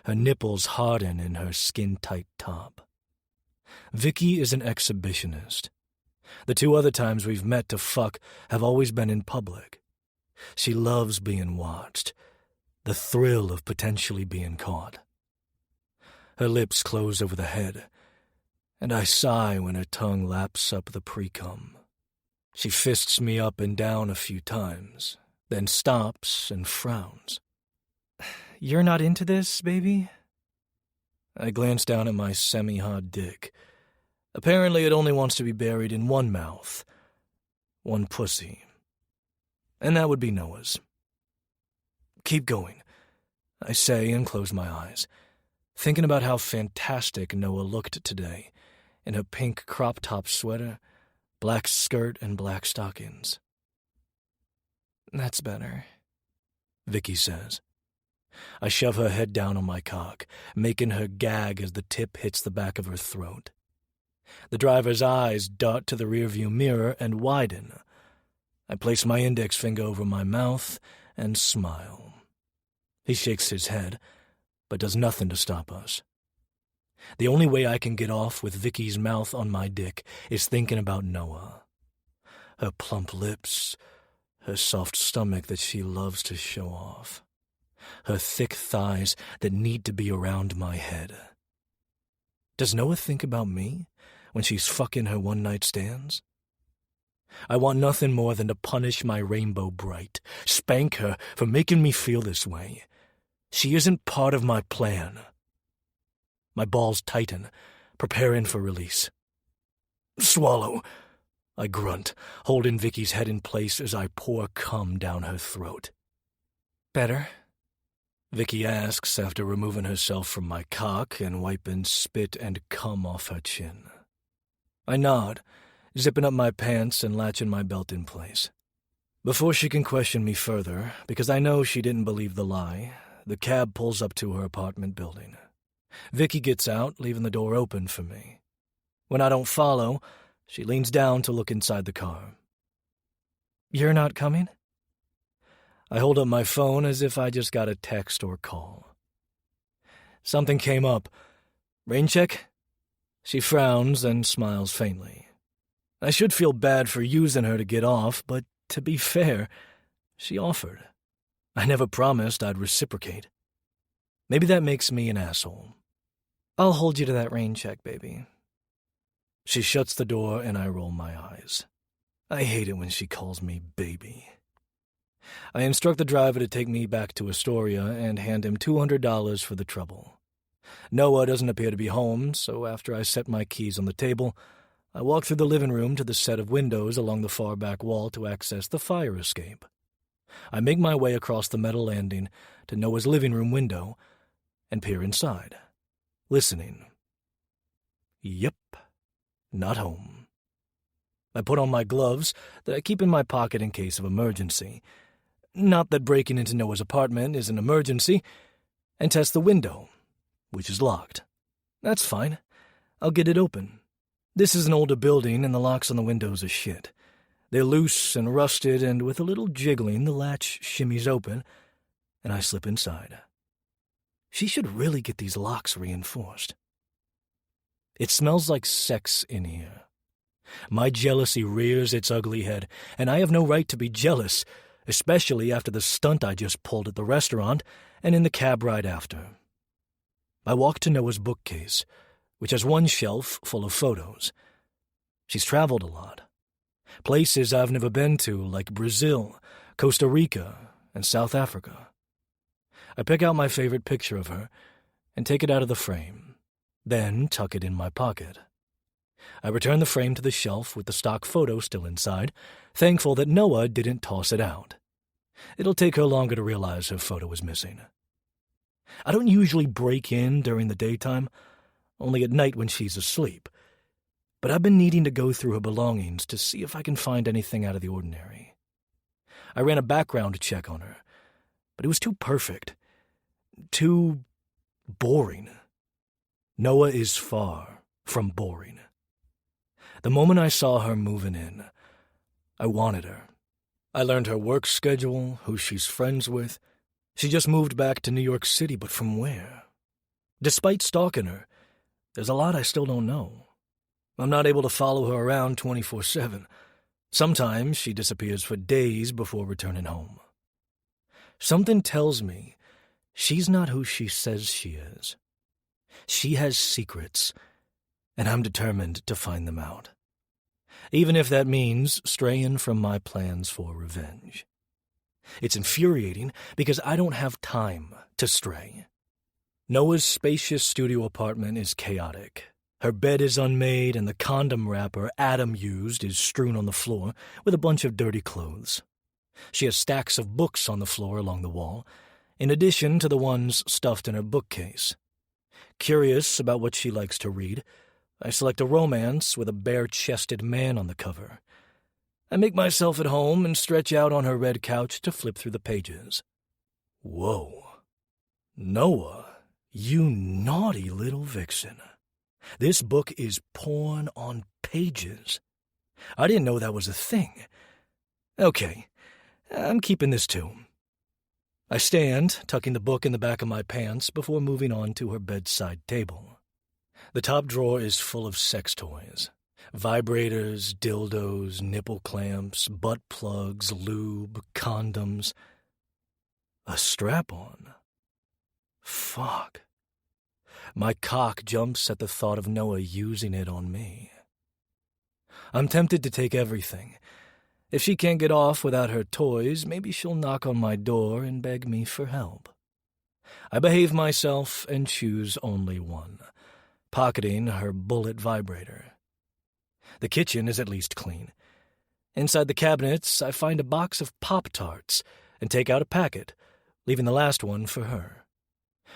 Her nipples harden in her skin-tight top. Vicky is an exhibitionist. The 2 other times we've met to fuck have always been in public. She loves being watched, the thrill of potentially being caught. Her lips close over the head, and I sigh when her tongue laps up the pre-cum. She fists me up and down a few times, then stops and frowns. You're not into this, baby? I glance down at my semi-hard dick. Apparently it only wants to be buried in one mouth, one pussy. And that would be Noah's. Keep going, I say and close my eyes, thinking about how fantastic Noah looked today in her pink crop-top sweater, black skirt, and black stockings. That's better, Vicky says. I shove her head down on my cock, making her gag as the tip hits the back of her throat. The driver's eyes dart to the rearview mirror and widen. I place my index finger over my mouth and smile. He shakes his head, but does nothing to stop us. The only way I can get off with Vicky's mouth on my dick is thinking about Noah. Her plump lips, her soft stomach that she loves to show off, her thick thighs that need to be around my head. Does Noah think about me when she's fucking her one-night stands? I want nothing more than to punish my rainbow bright, spank her for making me feel this way. She isn't part of my plan. My balls tighten, preparing for release. Swallow, I grunt, holding Vicky's head in place as I pour cum down her throat. Better? Vicky asks after removing herself from my cock and wiping spit and cum off her chin. I nod, zipping up my pants and latching my belt in place. Before she can question me further, because I know she didn't believe the lie, the cab pulls up to her apartment building. Vicky gets out, leaving the door open for me. When I don't follow, she leans down to look inside the car. You're not coming? I hold up my phone as if I just got a text or call. Something came up. Rain check? She frowns and smiles faintly. I should feel bad for using her to get off, but to be fair, she offered. I never promised I'd reciprocate. Maybe that makes me an asshole. I'll hold you to that rain check, baby. She shuts the door and I roll my eyes. I hate it when she calls me baby. I instruct the driver to take me back to Astoria and hand him $200 for the trouble. Noah doesn't appear to be home, so after I set my keys on the table, I walk through the living room to the set of windows along the far back wall to access the fire escape. I make my way across the metal landing to Noah's living room window and peer inside, listening. Yep, not home. I put on my gloves that I keep in my pocket in case of emergency. Not that breaking into Noah's apartment is an emergency, and test the window, which is locked. That's fine. I'll get it open. This is an older building, and the locks on the windows are shit. They're loose and rusted, and with a little jiggling, the latch shimmies open, and I slip inside. She should really get these locks reinforced. It smells like sex in here. My jealousy rears its ugly head, and I have no right to be jealous, especially after the stunt I just pulled at the restaurant and in the cab ride after. I walk to Noah's bookcase, which has one shelf full of photos. She's traveled a lot. Places I've never been to, like Brazil, Costa Rica, and South Africa. I pick out my favorite picture of her and take it out of the frame, then tuck it in my pocket. I return the frame to the shelf with the stock photo still inside, thankful that Noah didn't toss it out. It'll take her longer to realize her photo is missing. I don't usually break in during the daytime, only at night when she's asleep, but I've been needing to go through her belongings to see if I can find anything out of the ordinary. I ran a background check on her, but it was too perfect, too boring. Noah is far from boring. The moment I saw her moving in, I wanted her. I learned her work schedule, who she's friends with. She just moved back to New York City, but from where? Despite stalking her, there's a lot I still don't know. I'm not able to follow her around 24/7. Sometimes she disappears for days before returning home. Something tells me she's not who she says she is. She has secrets, and I'm determined to find them out. Even if that means straying from my plans for revenge. It's infuriating because I don't have time to stray. Noah's spacious studio apartment is chaotic. Her bed is unmade, and the condom wrapper Adam used is strewn on the floor with a bunch of dirty clothes. She has stacks of books on the floor along the wall, in addition to the ones stuffed in her bookcase. Curious about what she likes to read, I select a romance with a bare-chested man on the cover. I make myself at home and stretch out on her red couch to flip through the pages. Whoa. Noah, you naughty little vixen. This book is porn on pages. I didn't know that was a thing. Okay, I'm keeping this too. I stand, tucking the book in the back of my pants before moving on to her bedside table. The top drawer is full of sex toys. Vibrators, dildos, nipple clamps, butt plugs, lube, condoms. A strap-on. Fuck. My cock jumps at the thought of Noah using it on me. I'm tempted to take everything. If she can't get off without her toys, maybe she'll knock on my door and beg me for help. I behave myself and choose only one, pocketing her bullet vibrator. The kitchen is at least clean. Inside the cabinets, I find a box of Pop-Tarts and take out a packet, leaving the last one for her.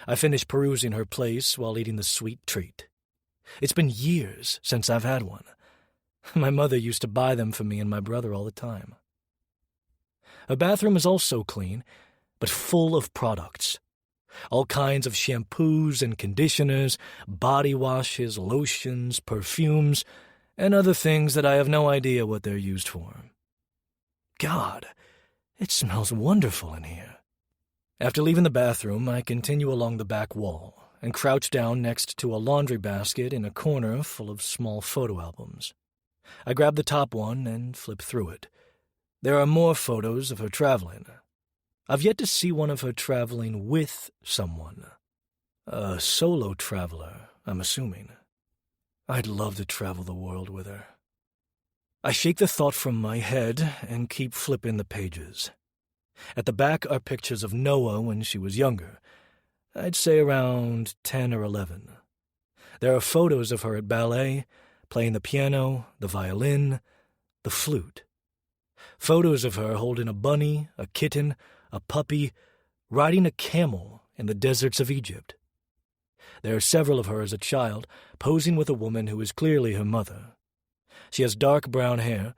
I finish perusing her place while eating the sweet treat. It's been years since I've had one. My mother used to buy them for me and my brother all the time. Her bathroom is also clean, but full of products. All kinds of shampoos and conditioners, body washes, lotions, perfumes, and other things that I have no idea what they're used for. God, it smells wonderful in here. After leaving the bathroom, I continue along the back wall and crouch down next to a laundry basket in a corner full of small photo albums. I grab the top one and flip through it. There are more photos of her traveling. I've yet to see one of her traveling with someone. A solo traveler, I'm assuming. I'd love to travel the world with her. I shake the thought from my head and keep flipping the pages. At the back are pictures of Noah when she was younger. I'd say around 10 or 11. There are photos of her at ballet, playing the piano, the violin, the flute. Photos of her holding a bunny, a kitten, a puppy, riding a camel in the deserts of Egypt. There are several of her as a child, posing with a woman who is clearly her mother. She has dark brown hair,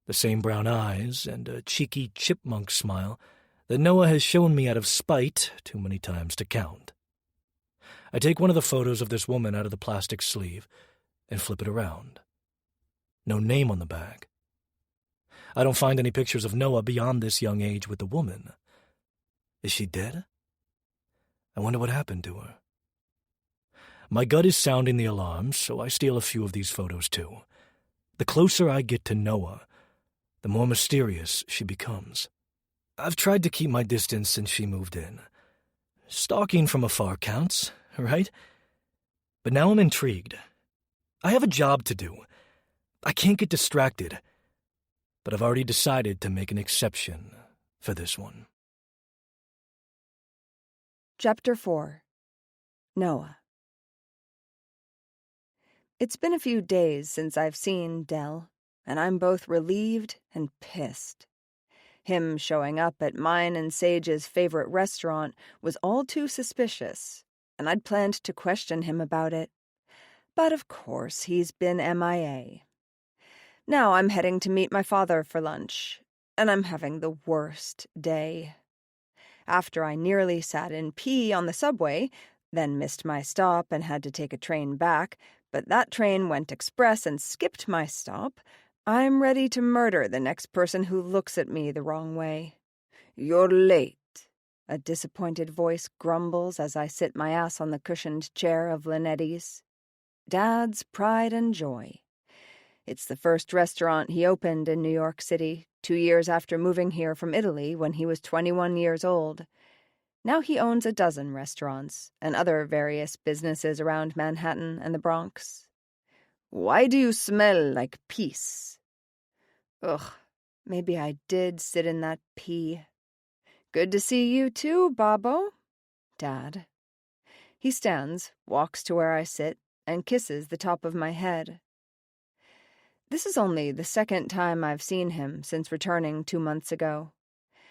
the same brown eyes, and a cheeky chipmunk smile that Noah has shown me out of spite too many times to count. I take one of the photos of this woman out of the plastic sleeve and flip it around. No name on the back. I don't find any pictures of Noah beyond this young age with the woman. Is she dead? I wonder what happened to her. My gut is sounding the alarms, so I steal a few of these photos too. The closer I get to Noah, the more mysterious she becomes. I've tried to keep my distance since she moved in. Stalking from afar counts, right? But now I'm intrigued. I have a job to do. I can't get distracted. But I've already decided to make an exception for this one.
Chapter 4. Noah. It's been a few days since I've seen Del, and I'm both relieved and pissed. Him showing up at mine and Sage's favorite restaurant was all too suspicious, and I'd planned to question him about it. But of course he's been MIA. Now I'm heading to meet my father for lunch, and I'm having the worst day. After I nearly sat in pee on the subway, then missed my stop and had to take a train back, but that train went express and skipped my stop, I'm ready to murder the next person who looks at me the wrong way. "You're late," a disappointed voice grumbles as I sit my ass on the cushioned chair of Linetti's. Dad's pride and joy. It's the first restaurant he opened in New York City, 2 years after moving here from Italy when he was 21 years old. Now he owns a dozen restaurants and other various businesses around Manhattan and the Bronx. "Why do you smell like piss?" Ugh, maybe I did sit in that pee. "Good to see you too, Babbo." Dad. He stands, walks to where I sit, and kisses the top of my head. This is only the second time I've seen him since returning 2 months ago.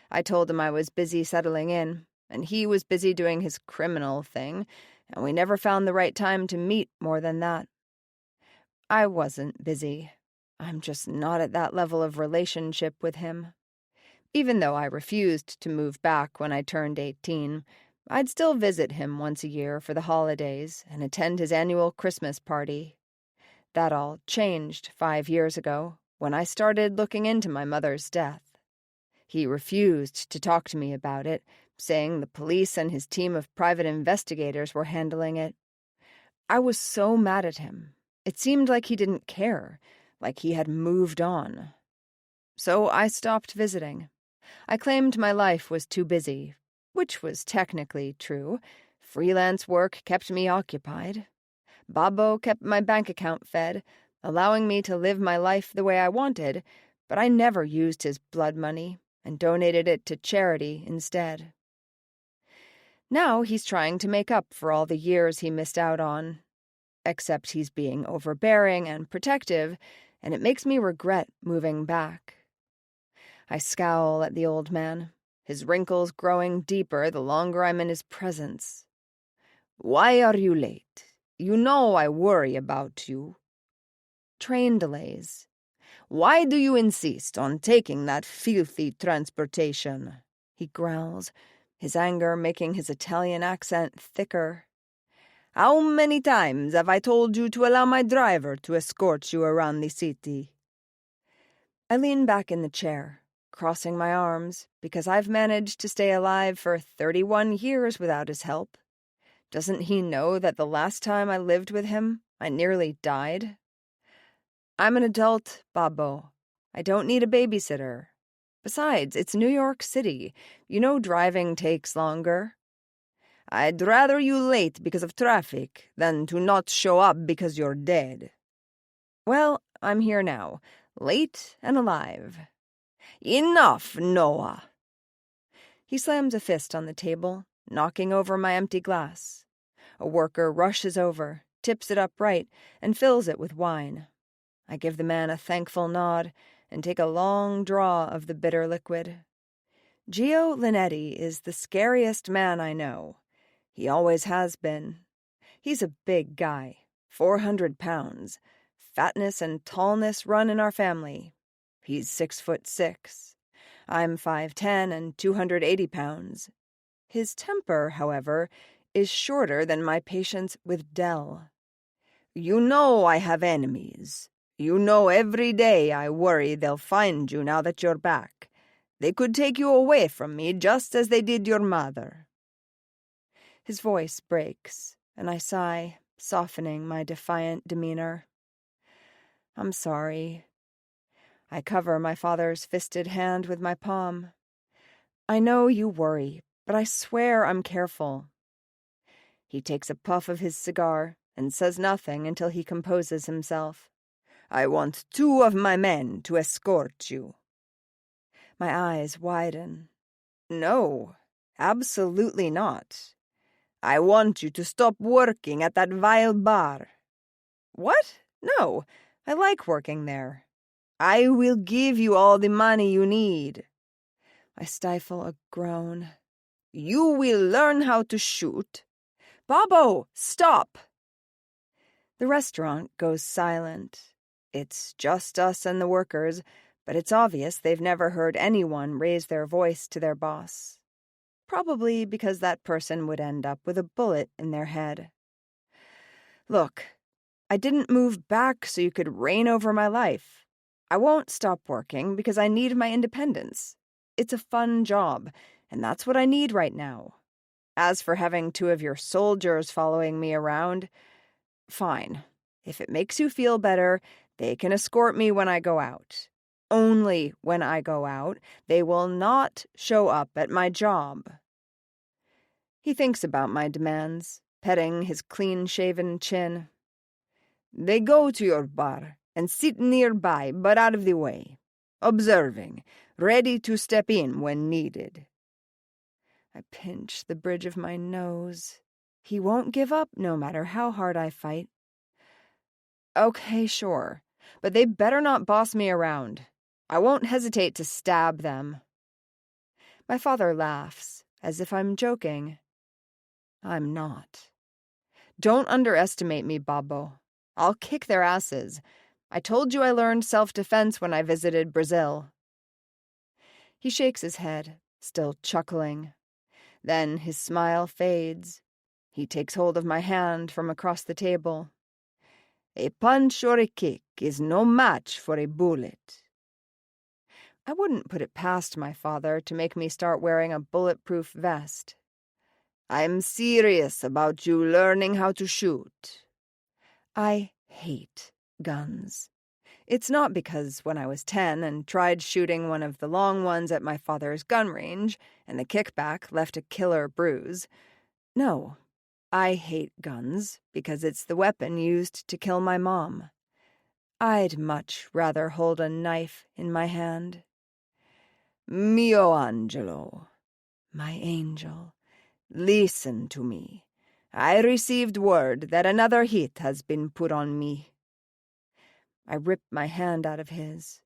I told him I was busy settling in, and he was busy doing his criminal thing, and we never found the right time to meet more than that. I wasn't busy. I'm just not at that level of relationship with him. Even though I refused to move back when I turned 18, I'd still visit him once a year for the holidays and attend his annual Christmas party. That all changed 5 years ago, when I started looking into my mother's death. He refused to talk to me about it, saying the police and his team of private investigators were handling it. I was so mad at him. It seemed like he didn't care, like he had moved on. So I stopped visiting. I claimed my life was too busy, which was technically true. Freelance work kept me occupied. Babbo kept my bank account fed, allowing me to live my life the way I wanted, but I never used his blood money and donated it to charity instead. Now he's trying to make up for all the years he missed out on. Except he's being overbearing and protective, and it makes me regret moving back. I scowl at the old man, his wrinkles growing deeper the longer I'm in his presence. "Why are you late? You know I worry about you." "Train delays." "Why do you insist on taking that filthy transportation?" he growls, his anger making his Italian accent thicker. "How many times have I told you to allow my driver to escort you around the city?" I lean back in the chair, crossing my arms, because I've managed to stay alive for 31 years without his help. Doesn't he know that the last time I lived with him, I nearly died? "I'm an adult, Babbo. I don't need a babysitter. Besides, it's New York City. You know driving takes longer." "I'd rather you late because of traffic than to not show up because you're dead." "Well, I'm here now, late and alive." "Enough, Noah." He slams a fist on the table, knocking over my empty glass. A worker rushes over, tips it upright, and fills it with wine. I give the man a thankful nod and take a long draw of the bitter liquid. Gio Linetti is the scariest man I know. He always has been. He's a big guy, 400 pounds. Fatness and tallness run in our family. He's 6'6". I'm 5'10" and 280 pounds. His temper, however, is shorter than my patience with Del. "You know I have enemies. You know every day I worry they'll find you now that you're back. They could take you away from me just as they did your mother." His voice breaks, and I sigh, softening my defiant demeanor. I'm sorry. I cover my father's fisted hand with my palm. I know you worry, but I swear I'm careful. He takes a puff of his cigar and says nothing until he composes himself. I want 2 of my men to escort you. My eyes widen. No, absolutely not. I want you to stop working at that vile bar. What? No, I like working there. I will give you all the money you need. I stifle a groan. You will learn how to shoot. Bobo, stop! The restaurant goes silent. It's just us and the workers, but it's obvious they've never heard anyone raise their voice to their boss. Probably because that person would end up with a bullet in their head. Look, I didn't move back so you could reign over my life. I won't stop working because I need my independence. It's a fun job, and that's what I need right now. As for having 2 of your soldiers following me around, fine. If it makes you feel better, they can escort me when I go out. Only when I go out. They will not show up at my job. He thinks about my demands, petting his clean-shaven chin. They go to your bar and sit nearby, but out of the way, observing, ready to step in when needed. I pinch the bridge of my nose. He won't give up no matter how hard I fight. Okay, sure, but they better not boss me around. I won't hesitate to stab them. My father laughs, as if I'm joking. I'm not. Don't underestimate me, Babbo. I'll kick their asses. I told you I learned self-defense when I visited Brazil. He shakes his head, still chuckling. Then his smile fades. He takes hold of my hand from across the table. A punch or a kick is no match for a bullet. I wouldn't put it past my father to make me start wearing a bulletproof vest. I'm serious about you learning how to shoot. I hate guns. It's not because when I was 10 and tried shooting one of the long ones at my father's gun range and the kickback left a killer bruise. No, I hate guns because it's the weapon used to kill my mom. I'd much rather hold a knife in my hand. Mio angelo, my angel, listen to me. I received word that another hit has been put on me. I rip my hand out of his.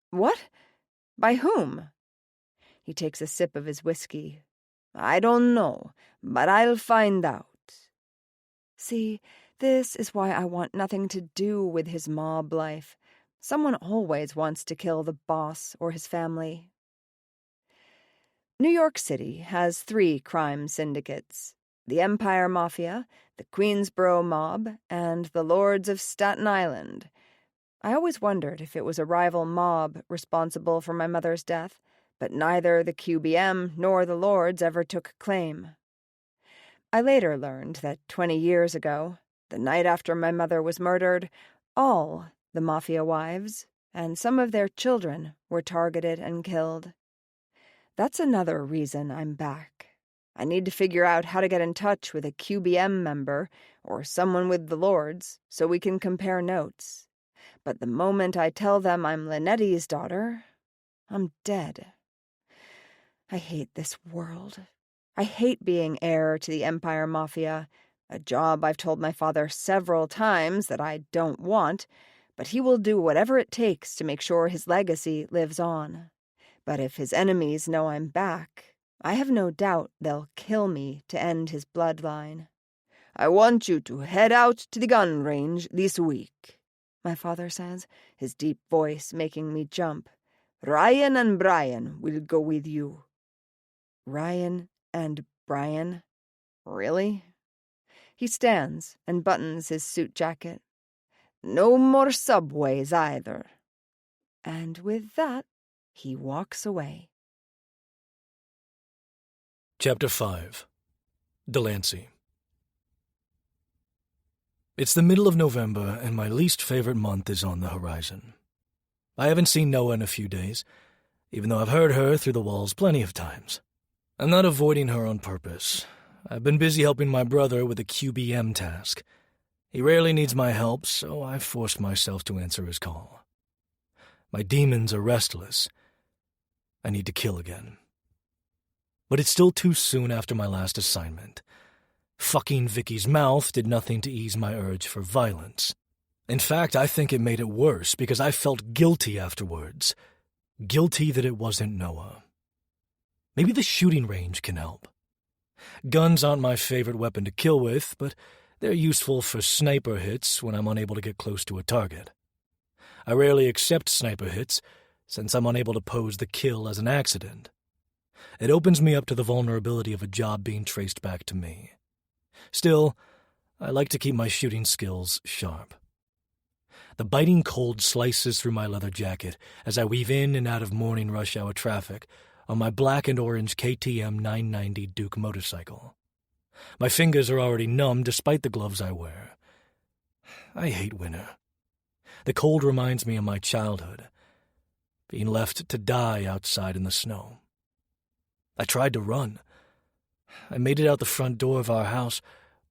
What? By whom? He takes a sip of his whiskey. I don't know, but I'll find out. See, this is why I want nothing to do with his mob life. Someone always wants to kill the boss or his family. New York City has 3 crime syndicates: the Empire Mafia, the Queensboro Mob, and the Lords of Staten Island. I always wondered if it was a rival mob responsible for my mother's death, but neither the QBM nor the Lords ever took claim. I later learned that 20 years ago, the night after my mother was murdered, all the Mafia wives and some of their children were targeted and killed. That's another reason I'm back. I need to figure out how to get in touch with a QBM member or someone with the Lords so we can compare notes. But the moment I tell them I'm Lynette's daughter, I'm dead. I hate this world. I hate being heir to the Empire Mafia, a job I've told my father several times that I don't want, but he will do whatever it takes to make sure his legacy lives on. But if his enemies know I'm back, I have no doubt they'll kill me to end his bloodline. I want you to head out to the gun range this week, my father says, his deep voice making me jump. Ryan and Brian will go with you. Ryan and Brian? Really? He stands and buttons his suit jacket. No more subways either. And with that, he walks away.
Chapter 5. Delancey. It's the middle of November, and my least favorite month is on the horizon. I haven't seen Noah in a few days, even though I've heard her through the walls plenty of times. I'm not avoiding her on purpose. I've been busy helping my brother with a QBM task. He rarely needs my help, so I've forced myself to answer his call. My demons are restless. I need to kill again. But it's still too soon after my last assignment. Fucking Vicky's mouth did nothing to ease my urge for violence. In fact, I think it made it worse because I felt guilty afterwards. Guilty that it wasn't Noah. Maybe the shooting range can help. Guns aren't my favorite weapon to kill with, but they're useful for sniper hits when I'm unable to get close to a target. I rarely accept sniper hits, since I'm unable to pose the kill as an accident. It opens me up to the vulnerability of a job being traced back to me. Still, I like to keep my shooting skills sharp. The biting cold slices through my leather jacket as I weave in and out of morning rush hour traffic on my black and orange KTM 990 Duke motorcycle. My fingers are already numb despite the gloves I wear. I hate winter. The cold reminds me of my childhood, being left to die outside in the snow. I tried to run. I made it out the front door of our house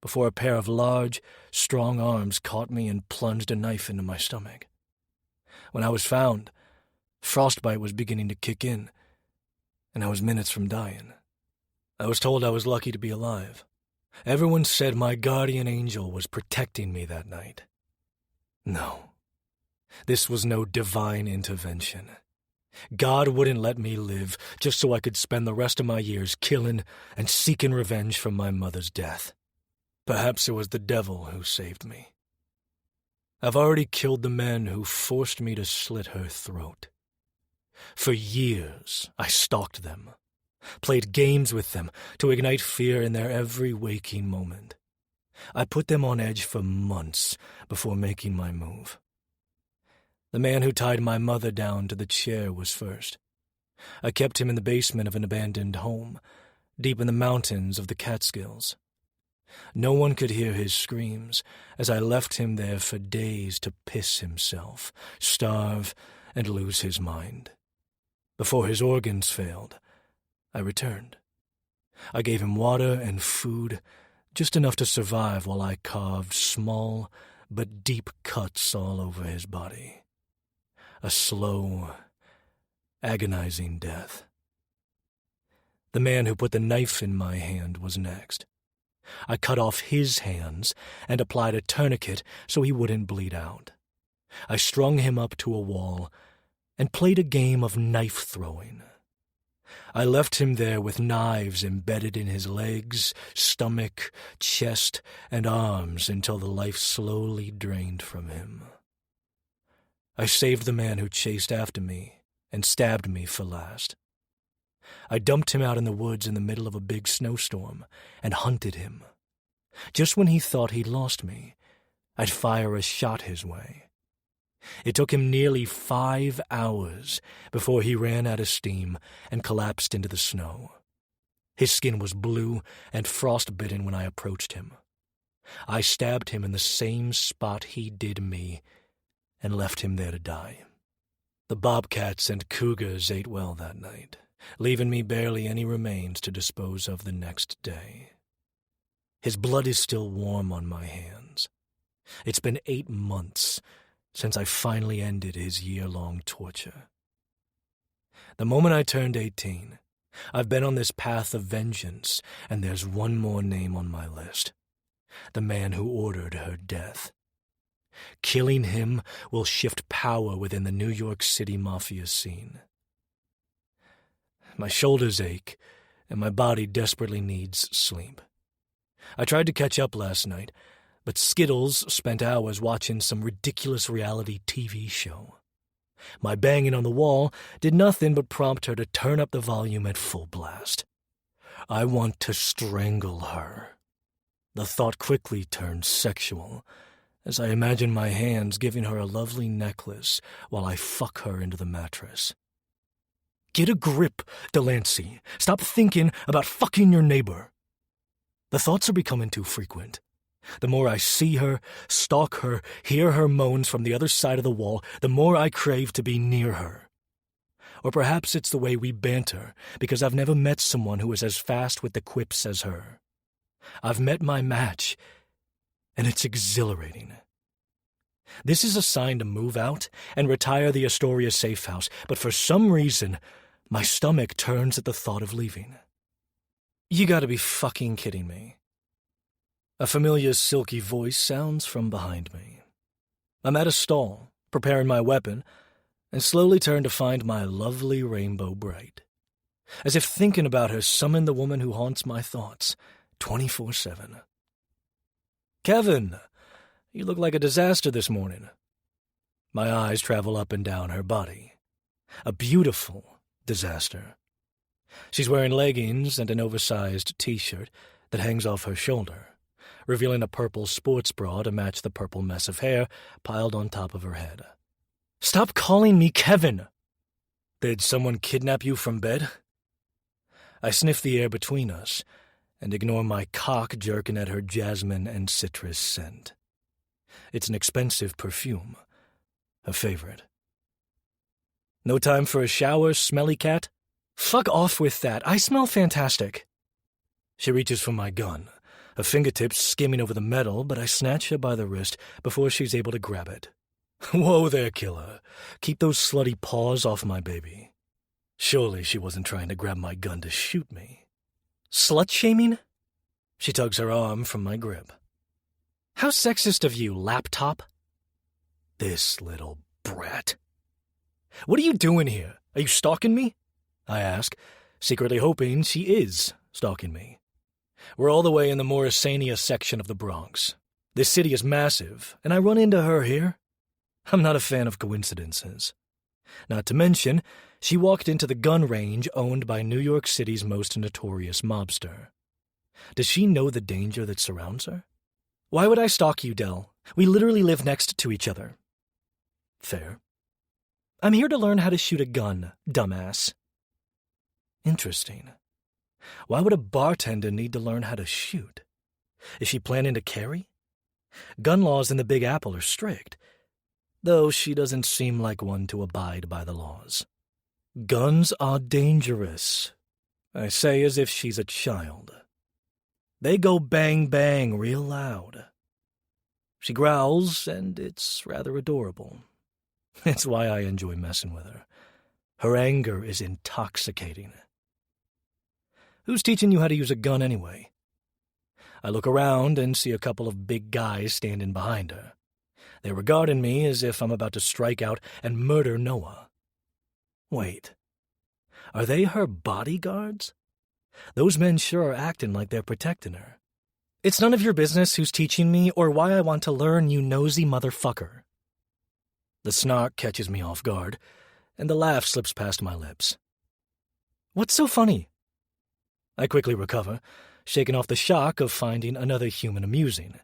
before a pair of large, strong arms caught me and plunged a knife into my stomach. When I was found, frostbite was beginning to kick in, and I was minutes from dying. I was told I was lucky to be alive. Everyone said my guardian angel was protecting me that night. No. This was no divine intervention. God wouldn't let me live just so I could spend the rest of my years killing and seeking revenge for my mother's death. Perhaps it was the devil who saved me. I've already killed the men who forced me to slit her throat. For years, I stalked them, played games with them to ignite fear in their every waking moment. I put them on edge for months before making my move. The man who tied my mother down to the chair was first. I kept him in the basement of an abandoned home, deep in the mountains of the Catskills. No one could hear his screams as I left him there for days to piss himself, starve, and lose his mind. Before his organs failed, I returned. I gave him water and food, just enough to survive while I carved small but deep cuts all over his body. A slow, agonizing death. The man who put the knife in my hand was next. I cut off his hands and applied a tourniquet so he wouldn't bleed out. I strung him up to a wall and played a game of knife throwing. I left him there with knives embedded in his legs, stomach, chest, and arms until the life slowly drained from him. I saved the man who chased after me and stabbed me for last. I dumped him out in the woods in the middle of a big snowstorm and hunted him. Just when he thought he'd lost me, I'd fire a shot his way. It took him nearly 5 hours before he ran out of steam and collapsed into the snow. His skin was blue and frostbitten when I approached him. I stabbed him in the same spot he did me and left him there to die. The bobcats and cougars ate well that night, leaving me barely any remains to dispose of the next day. His blood is still warm on my hands. It's been 8 months since I finally ended his year-long torture. The moment I turned 18, I've been on this path of vengeance, and there's one more name on my list. The man who ordered her death. Killing him will shift power within the New York City Mafia scene. My shoulders ache, and my body desperately needs sleep. I tried to catch up last night, but Skittles spent hours watching some ridiculous reality TV show. My banging on the wall did nothing but prompt her to turn up the volume at full blast. I want to strangle her. The thought quickly turned sexual, as I imagine my hands giving her a lovely necklace while I fuck her into the mattress. Get a grip, Delancey. Stop thinking about fucking your neighbor. The thoughts are becoming too frequent. The more I see her, stalk her, hear her moans from the other side of the wall, the more I crave to be near her. Or perhaps it's the way we banter, because I've never met someone who is as fast with the quips as her. I've met my match, and it's exhilarating. This is a sign to move out and retire the Astoria safe house, but for some reason, my stomach turns at the thought of leaving. You gotta be fucking kidding me. A familiar silky voice sounds from behind me. I'm at a stall, preparing my weapon, and slowly turn to find my lovely Rainbow Bright. As if thinking about her summoned the woman who haunts my thoughts 24/7. Kevin, you look like a disaster this morning. My eyes travel up and down her body. A beautiful disaster. She's wearing leggings and an oversized t-shirt that hangs off her shoulder, revealing a purple sports bra to match the purple mess of hair piled on top of her head. Stop calling me Kevin! Did someone kidnap you from bed? I sniff the air between us and ignore my cock jerking at her jasmine and citrus scent. It's an expensive perfume, her favorite. No time for a shower, smelly cat? Fuck off with that. I smell fantastic. She reaches for my gun, her fingertips skimming over the metal, but I snatch her by the wrist before she's able to grab it. Whoa there, killer. Keep those slutty paws off my baby. Surely she wasn't trying to grab my gun to shoot me. Slut-shaming? She tugs her arm from my grip. How sexist of you, laptop. This little brat. What are you doing here? Are you stalking me? I ask, secretly hoping she is stalking me. We're all the way in the Morrisania section of the Bronx. This city is massive, and I run into her here. I'm not a fan of coincidences. Not to mention, she walked into the gun range owned by New York City's most notorious mobster. Does she know the danger that surrounds her? Why would I stalk you, Del? We literally live next to each other. Fair. I'm here to learn how to shoot a gun, dumbass. Interesting. Why would a bartender need to learn how to shoot? Is she planning to carry? Gun laws in the Big Apple are strict, though she doesn't seem like one to abide by the laws. Guns are dangerous, I say as if she's a child. They go bang bang real loud. She growls, and it's rather adorable. It's why I enjoy messing with her. Her anger is intoxicating. Who's teaching you how to use a gun anyway? I look around and see a couple of big guys standing behind her. They're regarding me as if I'm about to strike out and murder Noah. Wait, are they her bodyguards? Those men sure are acting like they're protecting her. It's none of your business who's teaching me or why I want to learn, you nosy motherfucker. The snark catches me off guard, and the laugh slips past my lips. What's so funny? I quickly recover, shaken off the shock of finding another human amusing,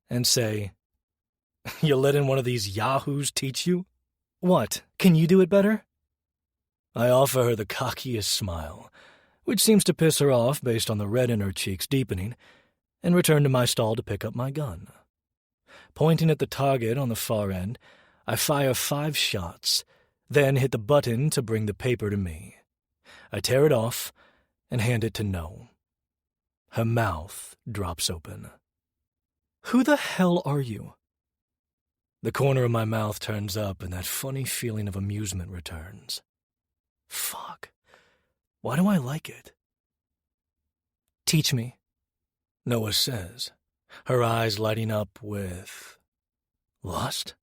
and say, You're letting one of these yahoos teach you? What, can you do it better? I offer her the cockiest smile, which seems to piss her off based on the red in her cheeks deepening, and return to my stall to pick up my gun. Pointing at the target on the far end, I fire 5 shots, then hit the button to bring the paper to me. I tear it off and hand it to No. Her mouth drops open. Who the hell are you? The corner of my mouth turns up and that funny feeling of amusement returns. Fuck. Why do I like it? Teach me, Noah says, her eyes lighting up with lust.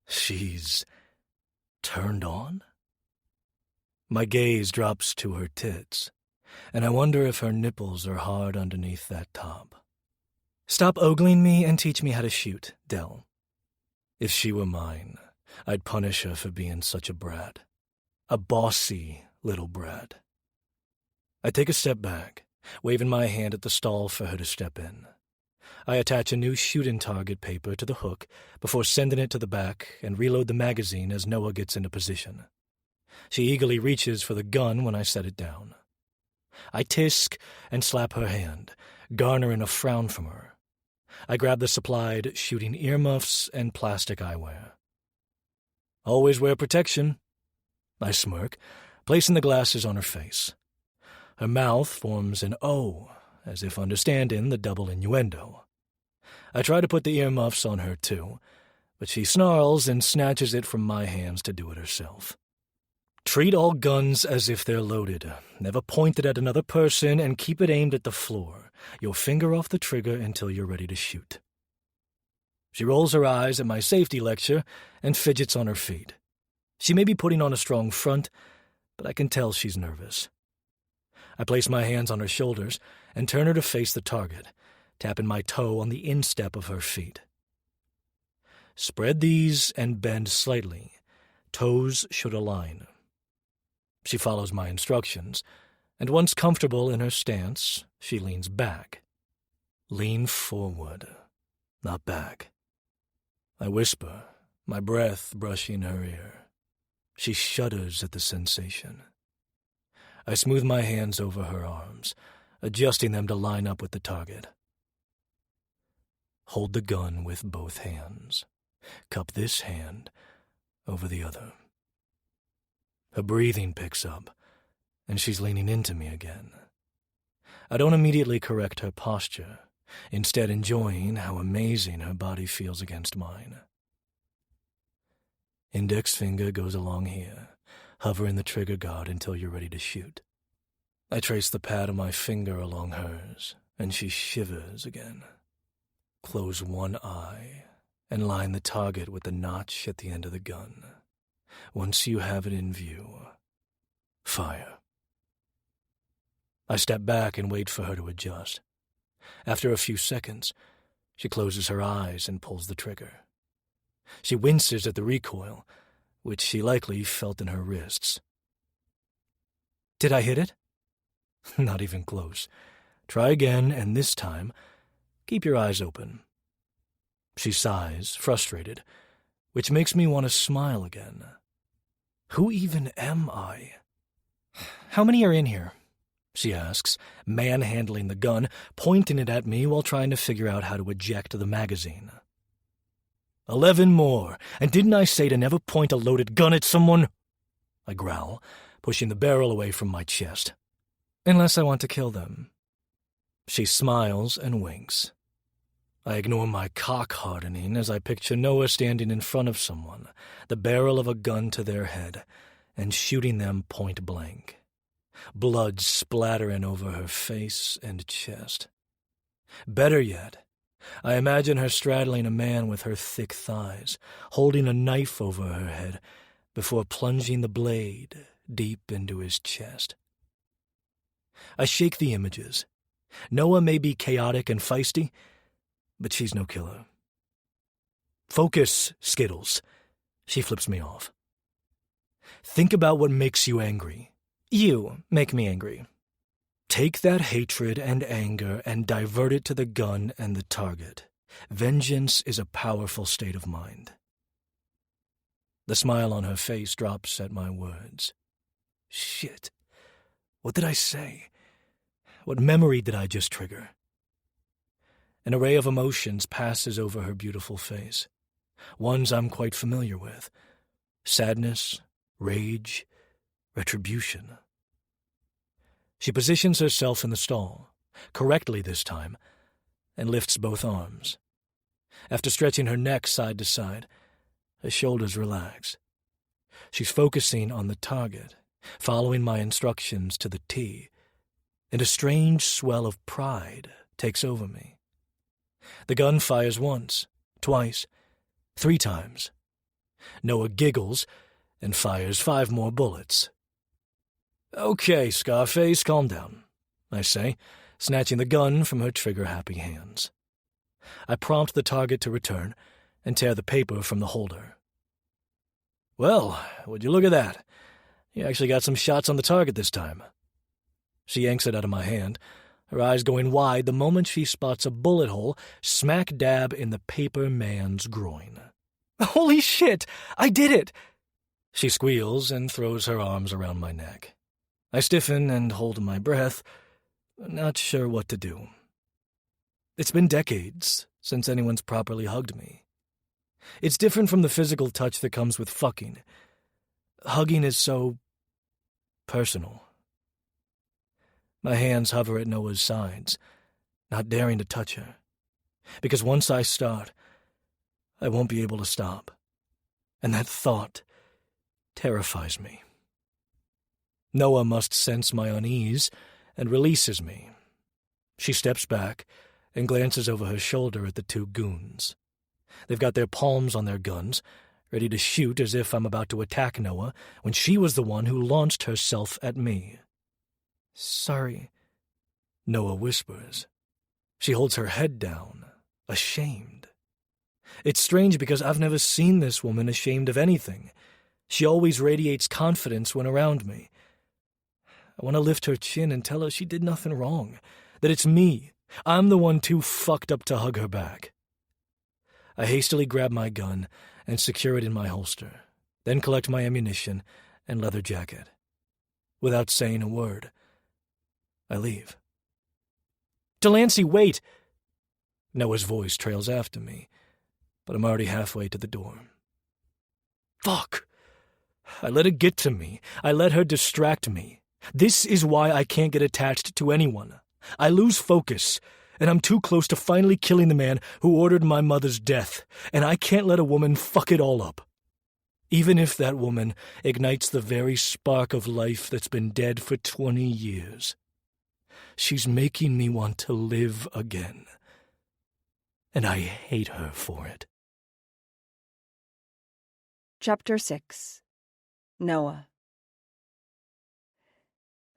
She's turned on? My gaze drops to her tits, and I wonder if her nipples are hard underneath that top. Stop ogling me and teach me how to shoot, Del. If she were mine, I'd punish her for being such a brat. A bossy little brat. I take a step back, waving my hand at the stall for her to step in. I attach a new shooting target paper to the hook before sending it to the back and reload the magazine as Noah gets into position. She eagerly reaches for the gun when I set it down. I tisk and slap her hand, garnering a frown from her. I grab the supplied shooting earmuffs and plastic eyewear. Always wear protection. I smirk, placing the glasses on her face. Her mouth forms an O, as if understanding the double innuendo. I try to put the earmuffs on her too, but she snarls and snatches it from my hands to do it herself. Treat all guns as if they're loaded. Never point it at another person and keep it aimed at the floor. Your finger off the trigger until you're ready to shoot. She rolls her eyes at my safety lecture and fidgets on her feet. She may be putting on a strong front, but I can tell she's nervous. I place my hands on her shoulders and turn her to face the target, tapping my toe on the instep of her feet. Spread these and bend slightly. Toes should align. She follows my instructions, and once comfortable in her stance, she leans back. Lean forward, not back. I whisper, my breath brushing her ear. She shudders at the sensation. I smooth my hands over her arms, adjusting them to line up with the target. Hold the gun with both hands. Cup this hand over the other. Her breathing picks up, and she's leaning into me again. I don't immediately correct her posture, instead enjoying how amazing her body feels against mine. Index finger goes along here, hovering the trigger guard until you're ready to shoot. I trace the pad of my finger along hers, and she shivers again. Close one eye and line the target with the notch at the end of the gun. Once you have it in view, fire. I step back and wait for her to adjust. After a few seconds, she closes her eyes and pulls the trigger. She winces at the recoil, which she likely felt in her wrists. Did I hit it? Not even close. Try again, and this time, keep your eyes open. She sighs, frustrated, which makes me want to smile again. Who even am I? How many are in here? She asks, manhandling the gun, pointing it at me while trying to figure out how to eject the magazine. 11 more, and didn't I say to never point a loaded gun at someone? I growl, pushing the barrel away from my chest. Unless I want to kill them. She smiles and winks. I ignore my cock-hardening as I picture Noah standing in front of someone, the barrel of a gun to their head, and shooting them point blank. Blood splattering over her face and chest. Better yet, I imagine her straddling a man with her thick thighs, holding a knife over her head before plunging the blade deep into his chest. I shake the images. Noah may be chaotic and feisty, but she's no killer. Focus, Skittles. She flips me off. Think about what makes you angry. You make me angry. Take that hatred and anger and divert it to the gun and the target. Vengeance is a powerful state of mind. The smile on her face drops at my words. Shit. What did I say? What memory did I just trigger? An array of emotions passes over her beautiful face. Ones I'm quite familiar with. Sadness, rage, retribution. She positions herself in the stall, correctly this time, and lifts both arms. After stretching her neck side to side, her shoulders relax. She's focusing on the target, following my instructions to the T, and a strange swell of pride takes over me. The gun fires once, twice, 3 times. Noah giggles and fires 5 more bullets. Okay, Scarface, calm down, I say, snatching the gun from her trigger-happy hands. I prompt the target to return and tear the paper from the holder. Well, would you look at that? You actually got some shots on the target this time. She yanks it out of my hand, her eyes going wide the moment she spots a bullet hole smack dab in the paper man's groin. Holy shit! I did it! She squeals and throws her arms around my neck. I stiffen and hold my breath, not sure what to do. It's been decades since anyone's properly hugged me. It's different from the physical touch that comes with fucking. Hugging is so personal. My hands hover at Noah's sides, not daring to touch her, because once I start, I won't be able to stop, and that thought terrifies me. Noah must sense my unease and releases me. She steps back and glances over her shoulder at the two goons. They've got their palms on their guns, ready to shoot as if I'm about to attack Noah, when she was the one who launched herself at me. "Sorry," Noah whispers. She holds her head down, ashamed. It's strange because I've never seen this woman ashamed of anything. She always radiates confidence when around me. I want to lift her chin and tell her she did nothing wrong, that it's me. I'm the one too fucked up to hug her back. I hastily grab my gun and secure it in my holster, then collect my ammunition and leather jacket. Without saying a word, I leave. "Delancey, wait!" Noah's voice trails after me, but I'm already halfway to the door. Fuck! I let it get to me. I let her distract me. This is why I can't get attached to anyone. I lose focus, and I'm too close to finally killing the man who ordered my mother's death, and I can't let a woman fuck it all up. Even if that woman ignites the very spark of life that's been dead for 20 years. She's making me want to live again. And I hate her for it.
Chapter 6. Noah.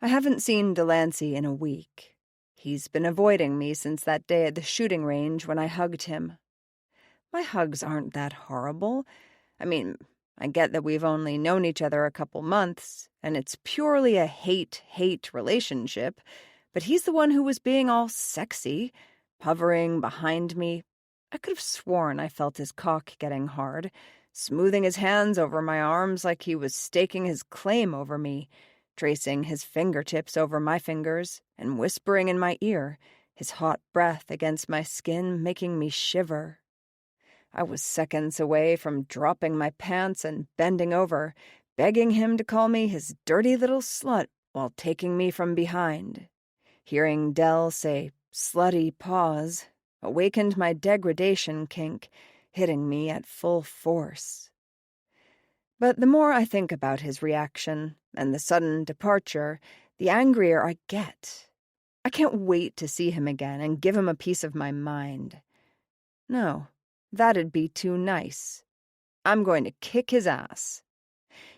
I haven't seen Delancey in a week. He's been avoiding me since that day at the shooting range when I hugged him. My hugs aren't that horrible. I mean, I get that we've only known each other a couple months, and it's purely a hate-hate relationship, but he's the one who was being all sexy, hovering behind me. I could have sworn I felt his cock getting hard, smoothing his hands over my arms like he was staking his claim over me, tracing his fingertips over my fingers and whispering in my ear, his hot breath against my skin making me shiver. I was seconds away from dropping my pants and bending over, begging him to call me his dirty little slut while taking me from behind. Hearing Dell say, "slutty pause," awakened my degradation kink, hitting me at full force. But the more I think about his reaction and the sudden departure, the angrier I get. I can't wait to see him again and give him a piece of my mind. No, that'd be too nice. I'm going to kick his ass.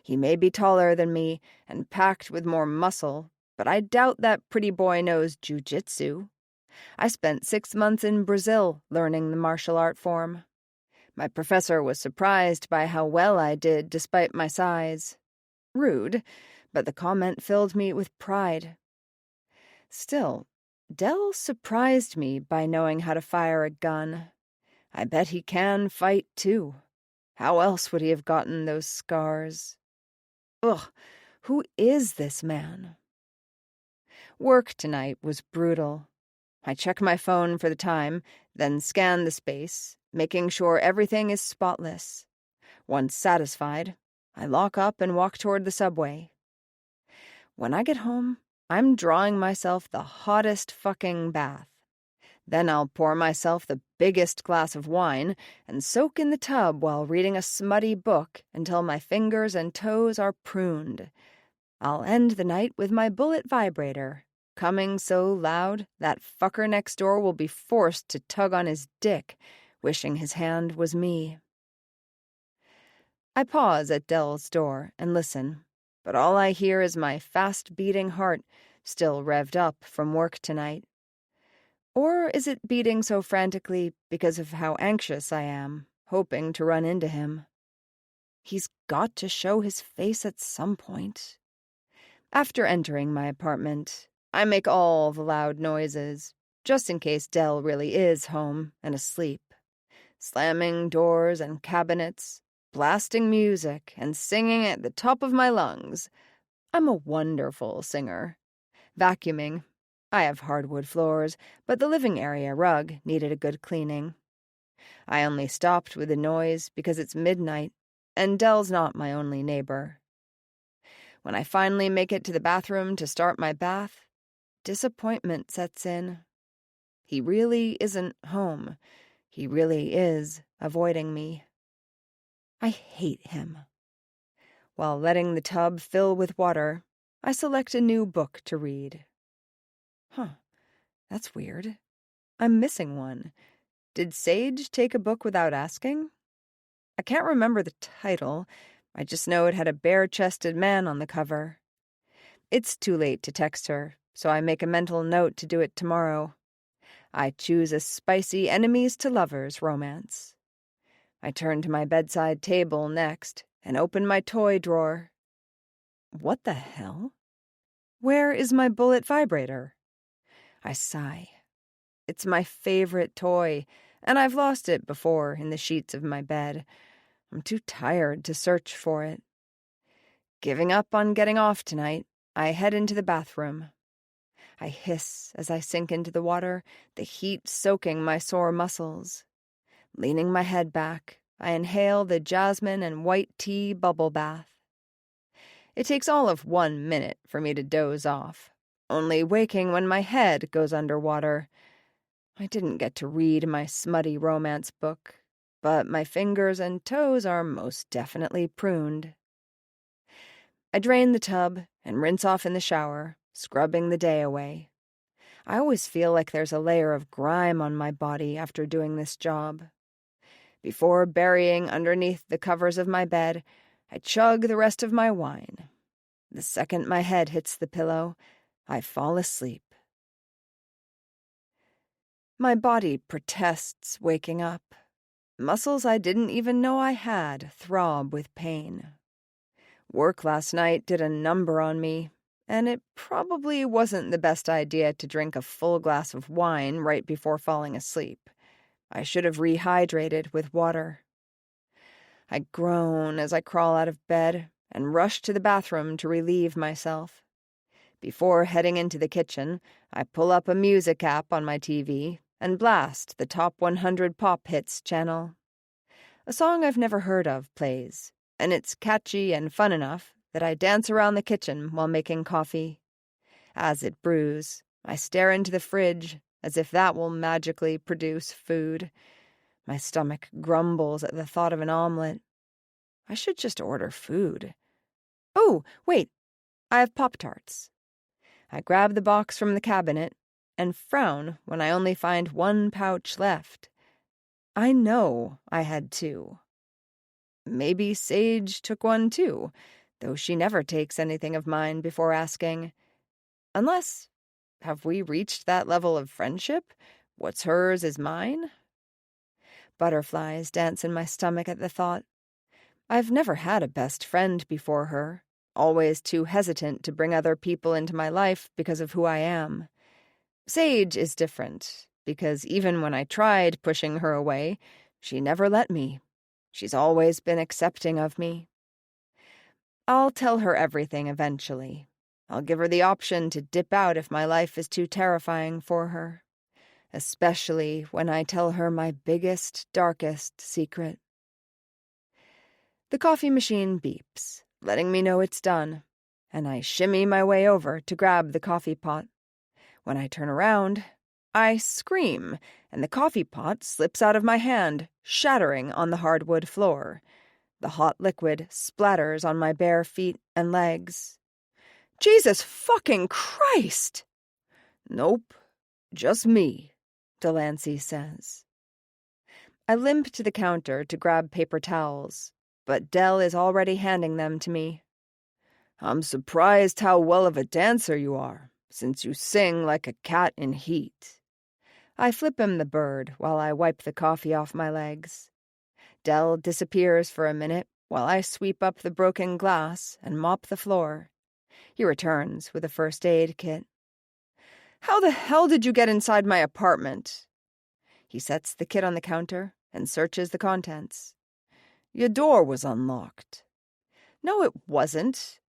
He may be taller than me and packed with more muscle, but I doubt that pretty boy knows jujitsu. I spent 6 months in Brazil learning the martial art form. My professor was surprised by how well I did despite my size. Rude, but the comment filled me with pride. Still, Dell surprised me by knowing how to fire a gun. I bet he can fight, too. How else would he have gotten those scars? Ugh, who is this man? Work tonight was brutal. I check my phone for the time, then scan the space, making sure everything is spotless. Once satisfied, I lock up and walk toward the subway. When I get home, I'm drawing myself the hottest fucking bath. Then I'll pour myself the biggest glass of wine and soak in the tub while reading a smutty book until my fingers and toes are pruned. I'll end the night with my bullet vibrator, coming so loud that fucker next door will be forced to tug on his dick, wishing his hand was me. I pause at Dell's door and listen, but all I hear is my fast-beating heart, still revved up from work tonight. Or is it beating so frantically because of how anxious I am, hoping to run into him? He's got to show his face at some point. After entering my apartment, I make all the loud noises, just in case Dell really is home and asleep. Slamming doors and cabinets, blasting music, and singing at the top of my lungs. I'm a wonderful singer. Vacuuming. I have hardwood floors, but the living area rug needed a good cleaning. I only stopped with the noise because it's midnight, and Dell's not my only neighbor. When I finally make it to the bathroom to start my bath, disappointment sets in. He really isn't home. He really is avoiding me. I hate him. While letting the tub fill with water, I select a new book to read. That's weird. I'm missing one. Did Sage take a book without asking? I can't remember the title. I just know it had a bare-chested man on the cover. It's too late to text her, so I make a mental note to do it tomorrow. I choose a spicy enemies-to-lovers romance. I turn to my bedside table next and open my toy drawer. What the hell? Where is my bullet vibrator? I sigh. It's my favorite toy, and I've lost it before in the sheets of my bed. I'm too tired to search for it. Giving up on getting off tonight, I head into the bathroom. I hiss as I sink into the water, the heat soaking my sore muscles. Leaning my head back, I inhale the jasmine and white tea bubble bath. It takes all of 1 minute for me to doze off, only waking when my head goes underwater. I didn't get to read my smutty romance book, but my fingers and toes are most definitely pruned. I drain the tub and rinse off in the shower, scrubbing the day away. I always feel like there's a layer of grime on my body after doing this job. Before burying underneath the covers of my bed, I chug the rest of my wine. The second my head hits the pillow, I fall asleep. My body protests waking up. Muscles I didn't even know I had throb with pain. Work last night did a number on me, and it probably wasn't the best idea to drink a full glass of wine right before falling asleep. I should have rehydrated with water. I groan as I crawl out of bed and rush to the bathroom to relieve myself. Before heading into the kitchen, I pull up a music app on my TV and blast the Top 100 Pop Hits channel. A song I've never heard of plays, and it's catchy and fun enough that I dance around the kitchen while making coffee. As it brews, I stare into the fridge as if that will magically produce food. My stomach grumbles at the thought of an omelet. I should just order food. Oh, wait, I have Pop-Tarts. I grab the box from the cabinet and frown when I only find 1 pouch left. I know I had 2. Maybe Sage took 1 too, though she never takes anything of mine before asking. Unless, have we reached that level of friendship? What's hers is mine? Butterflies dance in my stomach at the thought. I've never had a best friend before her, always too hesitant to bring other people into my life because of who I am. Sage is different, because even when I tried pushing her away, she never let me. She's always been accepting of me. I'll tell her everything eventually. I'll give her the option to dip out if my life is too terrifying for her. Especially when I tell her my biggest, darkest secret. The coffee machine beeps, letting me know it's done, and I shimmy my way over to grab the coffee pot. When I turn around, I scream, and the coffee pot slips out of my hand, shattering on the hardwood floor. The hot liquid splatters on my bare feet and legs. Jesus fucking Christ! Nope, just me, Delancey says. I limp to the counter to grab paper towels, but Dell is already handing them to me. I'm surprised how well of a dancer you are, since you sing like a cat in heat. I flip him the bird while I wipe the coffee off my legs. Dell disappears for a minute while I sweep up the broken glass and mop the floor. He returns with a first aid kit. How the hell did you get inside my apartment? He sets the kit on the counter and searches the contents. Your door was unlocked. No, it wasn't.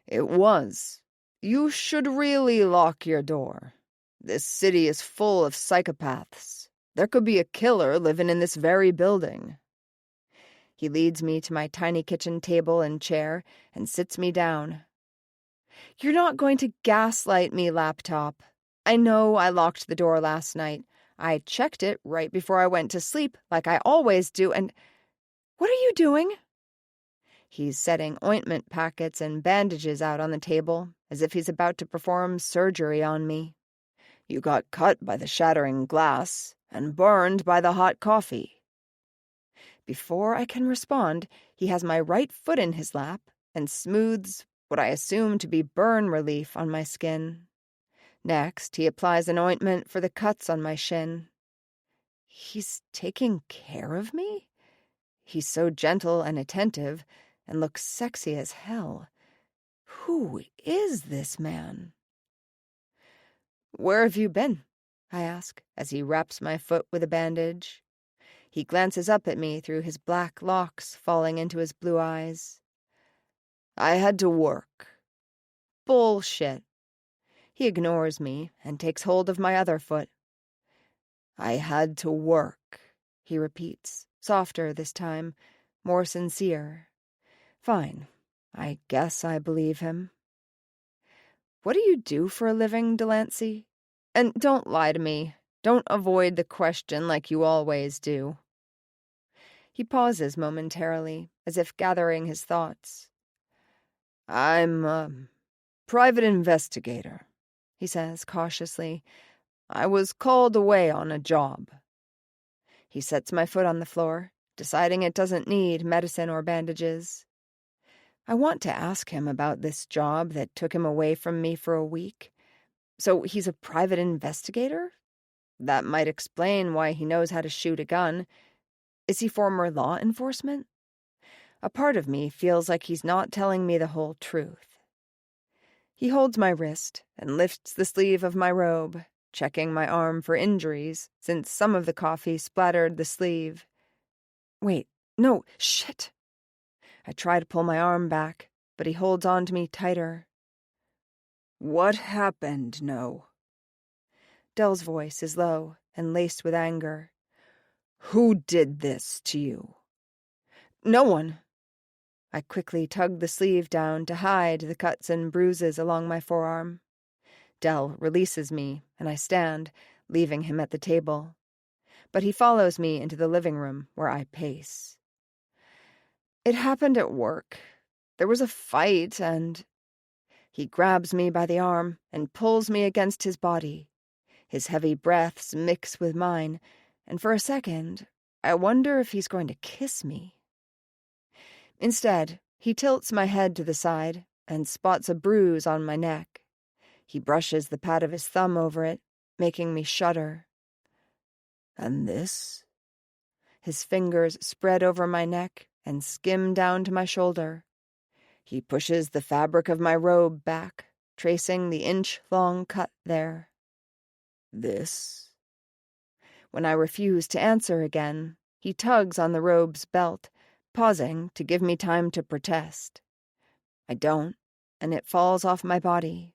It was. You should really lock your door. This city is full of psychopaths. There could be a killer living in this very building. He leads me to my tiny kitchen table and chair and sits me down. You're not going to gaslight me, laptop. I know I locked the door last night. I checked it right before I went to sleep, like I always do, and... What are you doing? He's setting ointment packets and bandages out on the table, as if he's about to perform surgery on me. You got cut by the shattering glass and burned by the hot coffee. Before I can respond, he has my right foot in his lap and smooths what I assume to be burn relief on my skin. Next, he applies an ointment for the cuts on my shin. He's taking care of me? He's so gentle and attentive and looks sexy as hell. Who is this man? Where have you been? I ask, as he wraps my foot with a bandage. He glances up at me through his black locks falling into his blue eyes. I had to work. Bullshit. He ignores me and takes hold of my other foot. I had to work, he repeats, softer this time, more sincere. Fine, I guess I believe him. What do you do for a living, Delancey? And don't lie to me. Don't avoid the question like you always do. He pauses momentarily, as if gathering his thoughts. I'm a private investigator, he says cautiously. I was called away on a job. He sets my foot on the floor, deciding it doesn't need medicine or bandages. I want to ask him about this job that took him away from me for a week. So he's a private investigator? That might explain why he knows how to shoot a gun. Is he former law enforcement? A part of me feels like he's not telling me the whole truth. He holds my wrist and lifts the sleeve of my robe, checking my arm for injuries, since some of the coffee splattered the sleeve. Wait, no, shit! I try to pull my arm back, but he holds on to me tighter. What happened, No? Dell's voice is low and laced with anger. Who did this to you? No one. I quickly tug the sleeve down to hide the cuts and bruises along my forearm. Dell releases me, and I stand, leaving him at the table. But he follows me into the living room, where I pace. It happened at work. There was a fight, and... He grabs me by the arm and pulls me against his body. His heavy breaths mix with mine, and for a second, I wonder if he's going to kiss me. Instead, he tilts my head to the side and spots a bruise on my neck. He brushes the pad of his thumb over it, making me shudder. And this? His fingers spread over my neck and skim down to my shoulder. He pushes the fabric of my robe back, tracing the inch-long cut there. This? When I refuse to answer again, he tugs on the robe's belt, pausing to give me time to protest. I don't, and it falls off my body.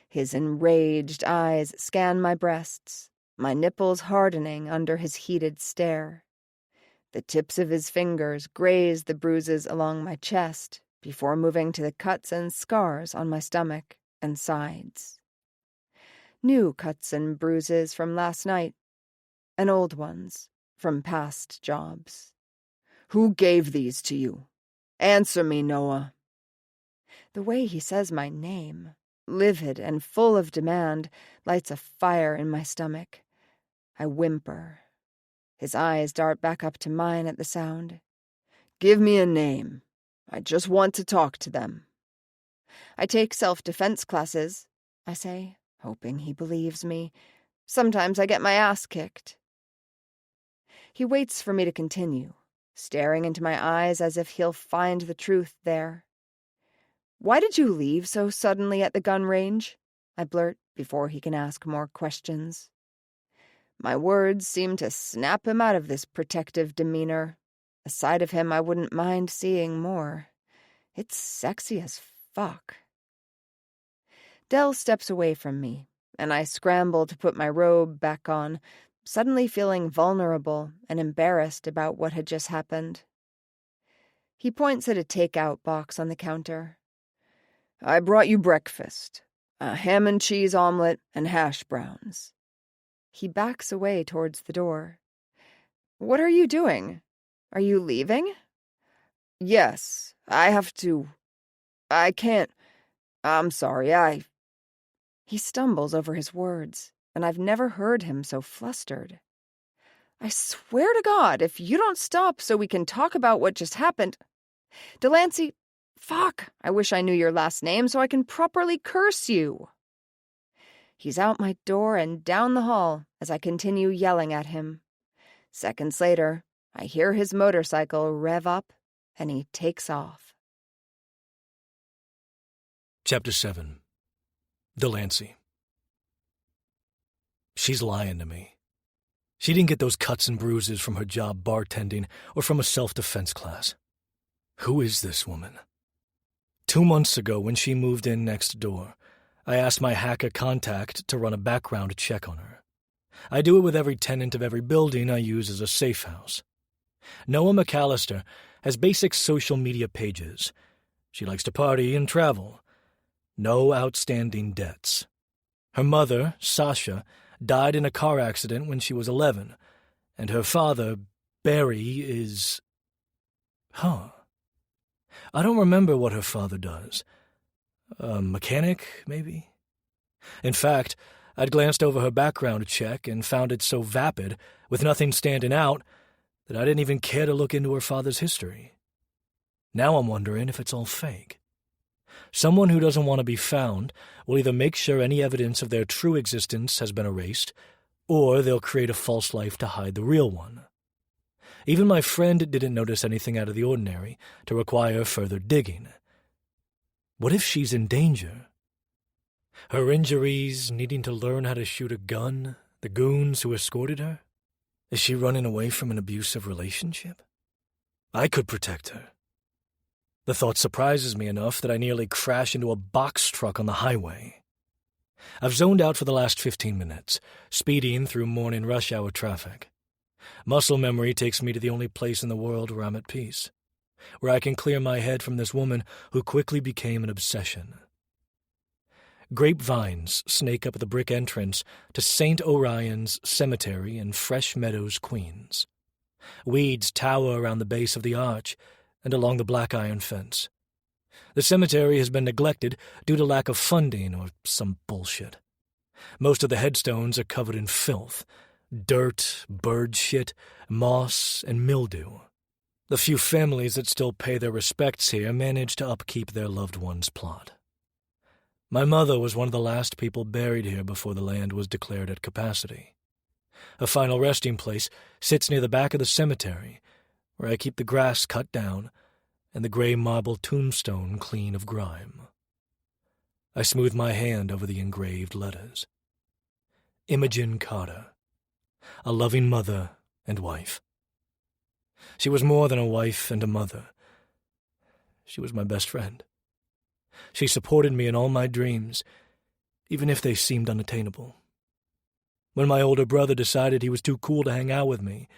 His enraged eyes scan my breasts, my nipples hardening under his heated stare. The tips of his fingers graze the bruises along my chest before moving to the cuts and scars on my stomach and sides. New cuts and bruises from last night, and old ones from past jobs. Who gave these to you? Answer me, Noah. The way he says my name, livid and full of demand, lights a fire in my stomach. I whimper. His eyes dart back up to mine at the sound. Give me a name. I just want to talk to them. I take self-defense classes, I say, hoping he believes me. Sometimes I get my ass kicked. He waits for me to continue, staring into my eyes as if he'll find the truth there. Why did you leave so suddenly at the gun range? I blurt before he can ask more questions. My words seem to snap him out of this protective demeanor, a side of him I wouldn't mind seeing more. It's sexy as fuck. Dell steps away from me, and I scramble to put my robe back on, suddenly feeling vulnerable and embarrassed about what had just happened. He points at a takeout box on the counter. "I brought you breakfast. A ham and cheese omelet and hash browns." He backs away towards the door. "What are you doing? Are you leaving?" "Yes, I have to. I can't. I'm sorry, He stumbles over his words, and I've never heard him so flustered. "I swear to God, if you don't stop so we can talk about what just happened. Delancey, fuck, I wish I knew your last name so I can properly curse you." He's out my door and down the hall as I continue yelling at him. Seconds later, I hear his motorcycle rev up, and he takes off.
Chapter 7. Delancey. She's lying to me. She didn't get those cuts and bruises from her job bartending or from a self-defense class. Who is this woman? 2 months ago, when she moved in next door, I asked my hacker contact to run a background check on her. I do it with every tenant of every building I use as a safe house. Noah McAllister has basic social media pages. She likes to party and travel. No outstanding debts. Her mother, Sasha, died in a car accident when she was 11, and her father, Barry, is... I don't remember what her father does. A mechanic, maybe? In fact, I'd glanced over her background check and found it so vapid, with nothing standing out, that I didn't even care to look into her father's history. Now I'm wondering if it's all fake. Someone who doesn't want to be found will either make sure any evidence of their true existence has been erased, or they'll create a false life to hide the real one. Even my friend didn't notice anything out of the ordinary to require further digging. What if she's in danger? Her injuries, needing to learn how to shoot a gun, the goons who escorted her? Is she running away from an abusive relationship? I could protect her. The thought surprises me enough that I nearly crash into a box truck on the highway. I've zoned out for the last 15 minutes, speeding through morning rush hour traffic. Muscle memory takes me to the only place in the world where I'm at peace, where I can clear my head from this woman who quickly became an obsession. Grapevines snake up the brick entrance to St. Orion's Cemetery in Fresh Meadows, Queens. Weeds tower around the base of the arch and along the black iron fence. The cemetery has been neglected due to lack of funding or some bullshit. Most of the headstones are covered in filth, dirt, bird shit, moss, and mildew. The few families that still pay their respects here manage to upkeep their loved one's plot. My mother was one of the last people buried here before the land was declared at capacity. Her final resting place sits near the back of the cemetery, where I keep the grass cut down and the gray marble tombstone clean of grime. I smooth my hand over the engraved letters. Imogen Carter, a loving mother and wife. She was more than a wife and a mother. She was my best friend. She supported me in all my dreams, even if they seemed unattainable. When my older brother decided he was too cool to hang out with me,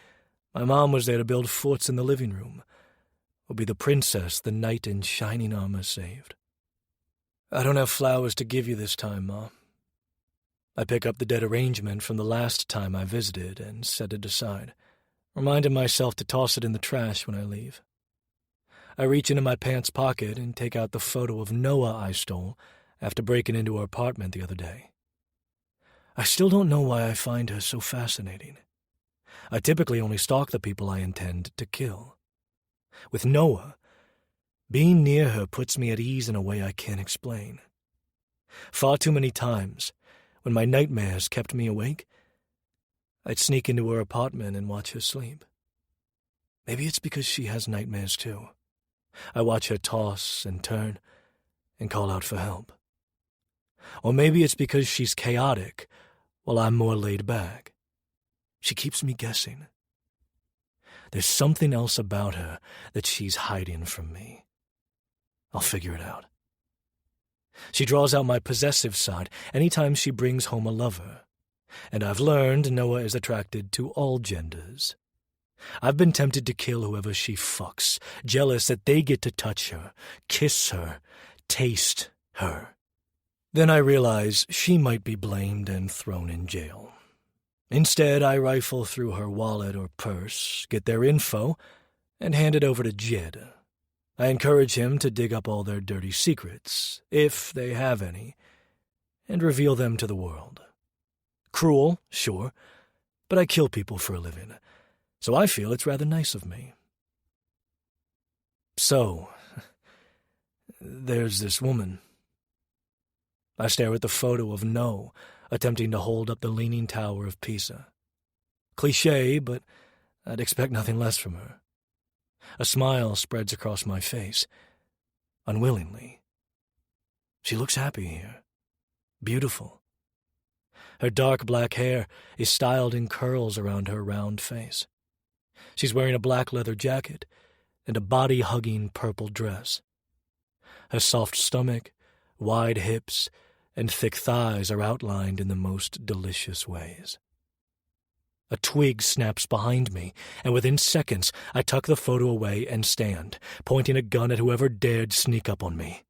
my mom was there to build forts in the living room, or be the princess the knight in shining armor saved. I don't have flowers to give you this time, Ma. I pick up the dead arrangement from the last time I visited and set it aside, reminding myself to toss it in the trash when I leave. I reach into my pants pocket and take out the photo of Noah I stole after breaking into her apartment the other day. I still don't know why I find her so fascinating. I typically only stalk the people I intend to kill. With Noah, being near her puts me at ease in a way I can't explain. Far too many times, when my nightmares kept me awake, I'd sneak into her apartment and watch her sleep. Maybe it's because she has nightmares too. I watch her toss and turn and call out for help. Or maybe it's because she's chaotic while I'm more laid back. She keeps me guessing. There's something else about her that she's hiding from me. I'll figure it out. She draws out my possessive side anytime she brings home a lover. And I've learned Noah is attracted to all genders. I've been tempted to kill whoever she fucks, jealous that they get to touch her, kiss her, taste her. Then I realize she might be blamed and thrown in jail. Instead, I rifle through her wallet or purse, get their info, and hand it over to Jed. I encourage him to dig up all their dirty secrets, if they have any, and reveal them to the world. Cruel, sure, but I kill people for a living, so I feel it's rather nice of me. So, there's this woman. I stare at the photo of No, attempting to hold up the Leaning Tower of Pisa. Cliché, but I'd expect nothing less from her. A smile spreads across my face, unwillingly. She looks happy here, beautiful. Her dark black hair is styled in curls around her round face. She's wearing a black leather jacket and a body-hugging purple dress. Her soft stomach, wide hips, and thick thighs are outlined in the most delicious ways. A twig snaps behind me, and within seconds I tuck the photo away and stand, pointing a gun at whoever dared sneak up on me.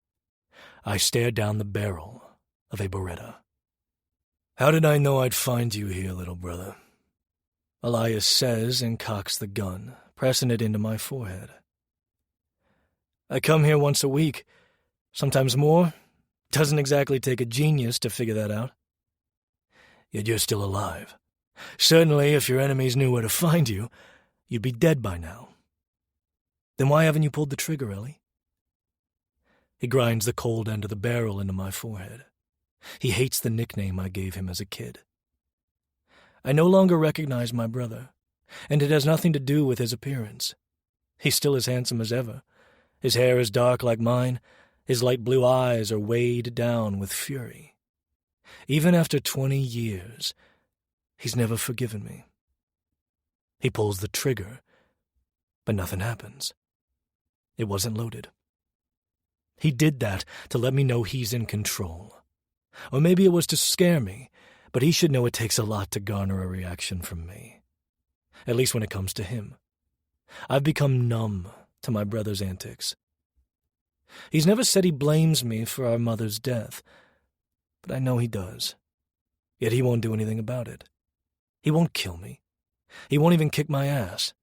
I stare down the barrel of a Beretta. "How did I know I'd find you here, little brother?" Elias says and cocks the gun, pressing it into my forehead. "I come here once a week, sometimes more. Doesn't exactly take a genius to figure that out. Yet you're still alive. Certainly, if your enemies knew where to find you, you'd be dead by now. Then why haven't you pulled the trigger, Ellie?" He grinds the cold end of the barrel into my forehead. He hates the nickname I gave him as a kid. I no longer recognize my brother, and it has nothing to do with his appearance. He's still as handsome as ever. His hair is dark like mine. His light blue eyes are weighed down with fury. Even after 20 years, he's never forgiven me. He pulls the trigger, but nothing happens. It wasn't loaded. He did that to let me know he's in control. Or maybe it was to scare me, but he should know it takes a lot to garner a reaction from me. At least when it comes to him. I've become numb to my brother's antics. He's never said he blames me for our mother's death, but I know he does. Yet he won't do anything about it. He won't kill me. He won't even kick my ass.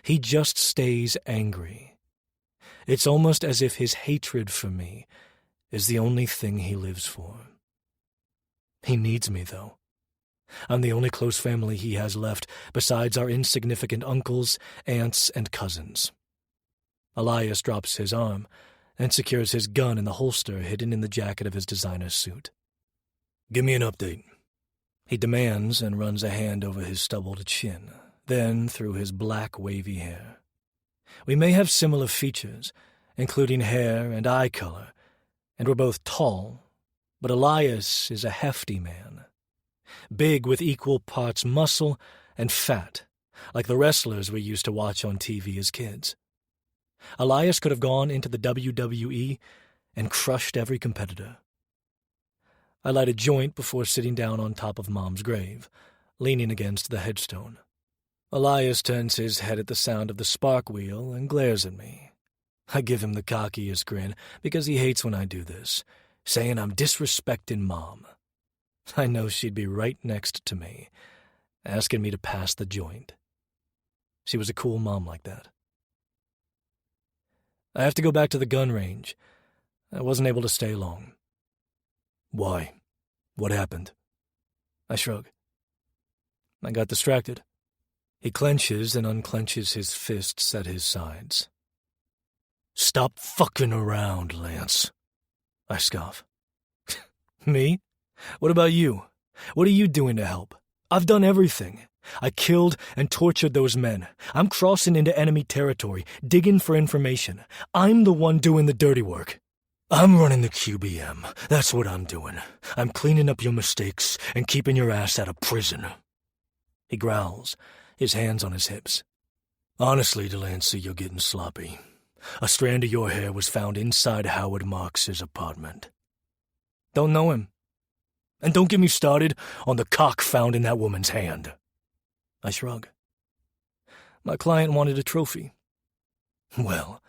He just stays angry. It's almost as if his hatred for me is the only thing he lives for. He needs me, though. I'm the only close family he has left, besides our insignificant uncles, aunts, and cousins. Elias drops his arm and secures his gun in the holster hidden in the jacket of his designer suit. "Give me an update," he demands and runs a hand over his stubbled chin, then through his black wavy hair. We may have similar features, including hair and eye color, and we're both tall, but Elias is a hefty man. Big with equal parts muscle and fat, like the wrestlers we used to watch on TV as kids. Elias could have gone into the WWE and crushed every competitor. I light a joint before sitting down on top of Mom's grave, leaning against the headstone. Elias turns his head at the sound of the spark wheel and glares at me. I give him the cockiest grin because he hates when I do this, saying I'm disrespecting Mom. I know she'd be right next to me, asking me to pass the joint. She was a cool mom like that. I have to go back to the gun range. I wasn't able to stay long. "Why? What happened?" I shrug. "I got distracted." He clenches and unclenches his fists at his sides. "Stop fucking around, Lance," I scoff. "Me? What about you? What are you doing to help? I've done everything. I killed and tortured those men. I'm crossing into enemy territory, digging for information. I'm the one doing the dirty work. I'm running the QBM. That's what I'm doing. I'm cleaning up your mistakes and keeping your ass out of prison." He growls, his hands on his hips. "Honestly, Delancey, you're getting sloppy. A strand of your hair was found inside Howard Marks's apartment." "Don't know him." And don't get me started on the cock found in that woman's hand. I shrug. My client wanted a trophy. Well,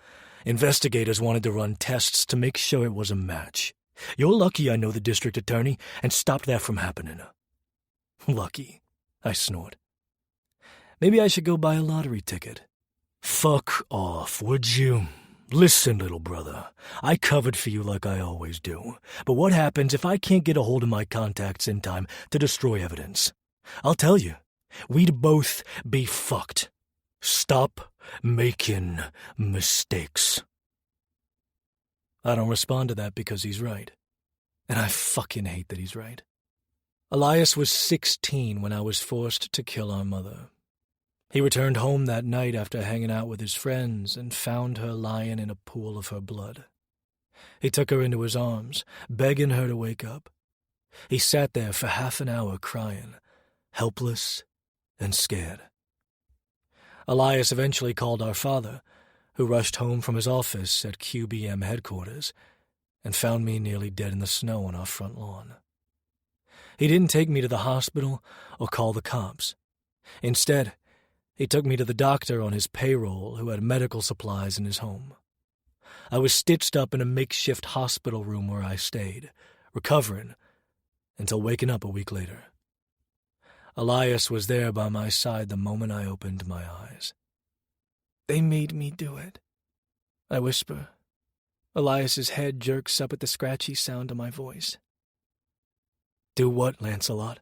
investigators wanted to run tests to make sure it was a match. You're lucky I know the district attorney and stopped that from happening. Lucky, I snort. Maybe I should go buy a lottery ticket. Fuck off, would you? Listen, little brother, I covered for you like I always do. But what happens if I can't get a hold of my contacts in time to destroy evidence? I'll tell you, we'd both be fucked. Stop making mistakes. I don't respond to that because he's right. And I fucking hate that he's right. Elias was 16 when I was forced to kill our mother. He returned home that night after hanging out with his friends and found her lying in a pool of her blood. He took her into his arms, begging her to wake up. He sat there for half an hour crying, helpless and scared. Elias eventually called our father, who rushed home from his office at QBM headquarters and found me nearly dead in the snow on our front lawn. He didn't take me to the hospital or call the cops. Instead, he took me to the doctor on his payroll who had medical supplies in his home. I was stitched up in a makeshift hospital room where I stayed, recovering, until waking up a week later. Elias was there by my side the moment I opened my eyes. They made me do it, I whisper. Elias's head jerks up at the scratchy sound of my voice. Do what, Lancelot?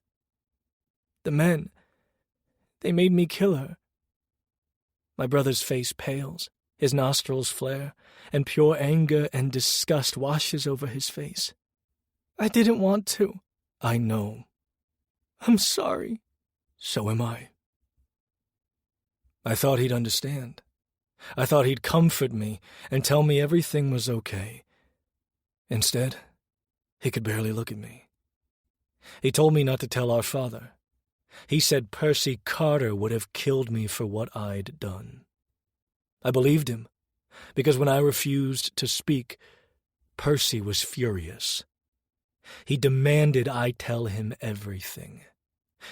The men. They made me kill her. My brother's face pales, his nostrils flare, and pure anger and disgust washes over his face. I didn't want to. I know. I'm sorry. So am I. I thought he'd understand. I thought he'd comfort me and tell me everything was okay. Instead, he could barely look at me. He told me not to tell our father. He said Percy Carter would have killed me for what I'd done. I believed him, because when I refused to speak, Percy was furious. He demanded I tell him everything.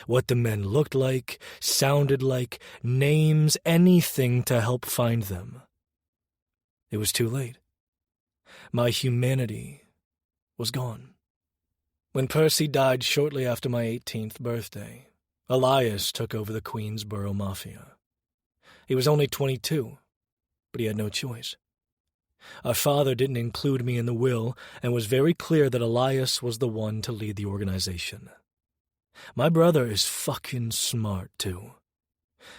What the men looked like, sounded like, names, anything to help find them. It was too late. My humanity was gone. When Percy died shortly after my 18th birthday, Elias took over the Queensboro Mafia. He was only 22, but he had no choice. Our father didn't include me in the will and was very clear that Elias was the one to lead the organization. My brother is fucking smart, too.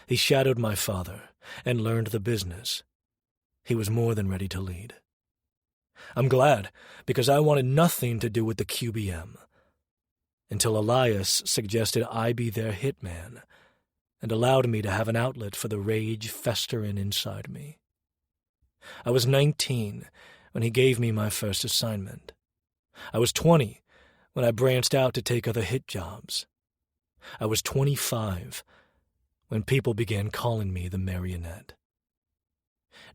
He shadowed my father and learned the business. He was more than ready to lead. I'm glad, because I wanted nothing to do with the QBM. Until Elias suggested I be their hitman and allowed me to have an outlet for the rage festering inside me. I was 19 when he gave me my first assignment. I was 20 when I branched out to take other hit jobs. I was 25 when people began calling me the Marionette.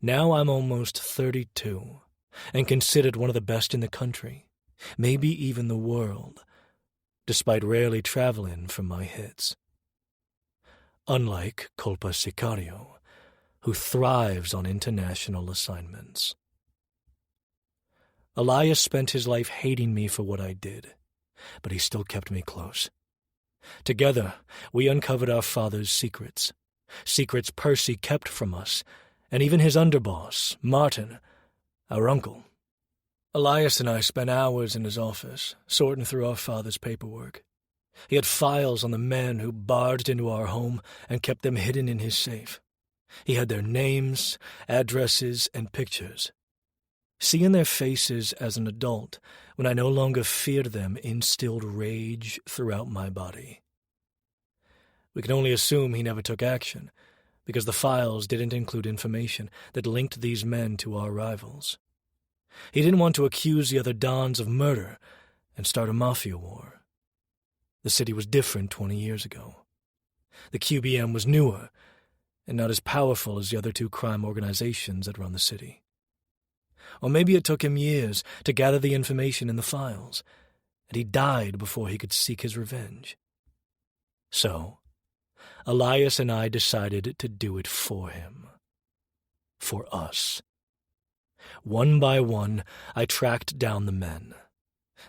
Now I'm almost 32 and considered one of the best in the country, maybe even the world, despite rarely traveling for my hits. Unlike Colpa Sicario, who thrives on international assignments. Elias spent his life hating me for what I did, but he still kept me close. Together, we uncovered our father's secrets, secrets Percy kept from us, and even his underboss, Martin, our uncle. Elias and I spent hours in his office, sorting through our father's paperwork. He had files on the men who barged into our home and kept them hidden in his safe. He had their names, addresses, and pictures. Seeing their faces as an adult, when I no longer feared them, instilled rage throughout my body. We can only assume he never took action, because the files didn't include information that linked these men to our rivals. He didn't want to accuse the other Dons of murder and start a Mafia war. The city was different 20 years ago. The QBM was newer and not as powerful as the other two crime organizations that run the city. Or maybe it took him years to gather the information in the files, and he died before he could seek his revenge. So, Elias and I decided to do it for him. For us. One by one, I tracked down the men.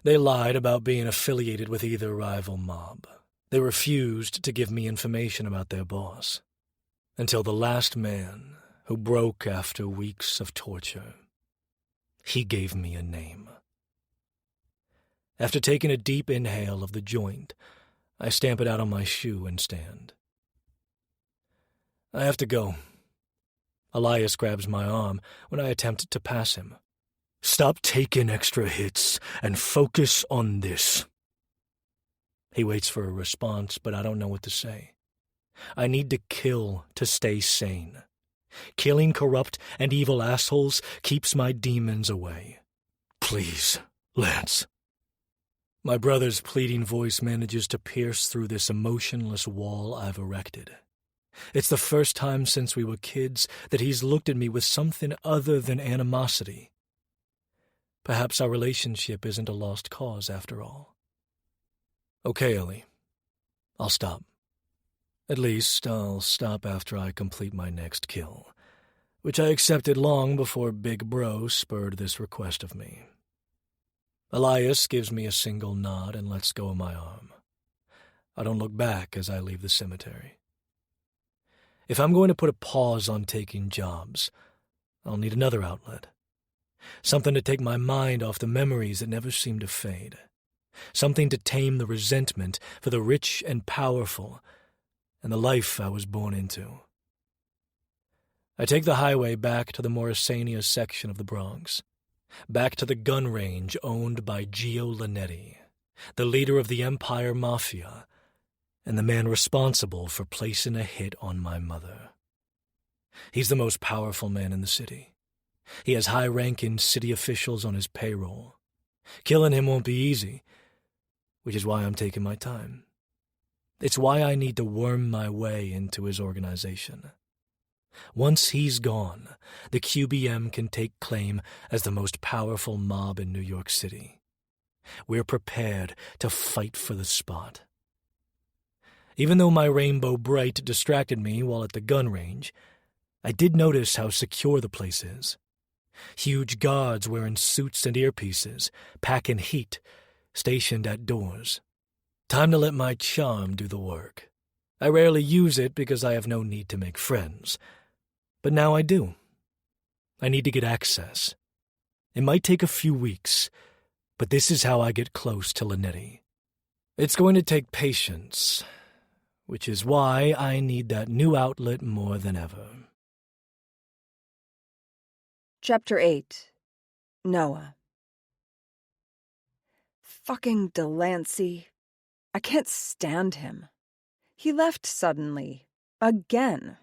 They lied about being affiliated with either rival mob. They refused to give me information about their boss. Until the last man, who broke after weeks of torture. He gave me a name. After taking a deep inhale of the joint, I stamp it out on my shoe and stand. I have to go. Elias grabs my arm when I attempt to pass him. Stop taking extra hits and focus on this. He waits for a response, but I don't know what to say. I need to kill to stay sane. Killing corrupt and evil assholes keeps my demons away. Please, Lance. My brother's pleading voice manages to pierce through this emotionless wall I've erected. It's the first time since we were kids that he's looked at me with something other than animosity. Perhaps our relationship isn't a lost cause after all. Okay, Ellie. I'll stop. At least, I'll stop after I complete my next kill, which I accepted long before Big Bro spurred this request of me. Elias gives me a single nod and lets go of my arm. I don't look back as I leave the cemetery. If I'm going to put a pause on taking jobs, I'll need another outlet. Something to take my mind off the memories that never seem to fade. Something to tame the resentment for the rich and powerful and the life I was born into. I take the highway back to the Morrisania section of the Bronx, back to the gun range owned by Gio Linetti, the leader of the Empire Mafia, and the man responsible for placing a hit on my mother. He's the most powerful man in the city. He has high-ranking city officials on his payroll. Killing him won't be easy, which is why I'm taking my time. It's why I need to worm my way into his organization. Once he's gone, the QBM can take claim as the most powerful mob in New York City. We're prepared to fight for the spot. Even though my Rainbow Bright distracted me while at the gun range, I did notice how secure the place is. Huge guards wearing suits and earpieces, packing heat, stationed at doors. Time to let my charm do the work. I rarely use it because I have no need to make friends. But now I do. I need to get access. It might take a few weeks, but this is how I get close to Linetti. It's going to take patience, which is why I need that new outlet more than ever.
Chapter 8. Noah. Fucking Delancey. I can't stand him. He left suddenly. Again.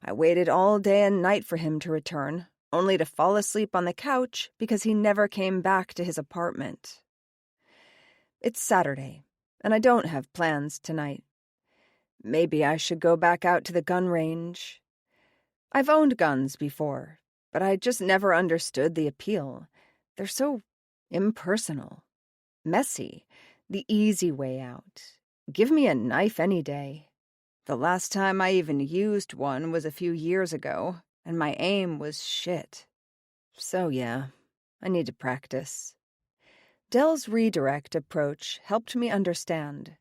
I waited all day and night for him to return, only to fall asleep on the couch because he never came back to his apartment. It's Saturday, and I don't have plans tonight. Maybe I should go back out to the gun range. I've owned guns before, but I just never understood the appeal. They're so impersonal, messy, the easy way out. Give me a knife any day. The last time I even used one was a few years ago, and my aim was shit. So yeah, I need to practice. Dell's redirect approach helped me understand.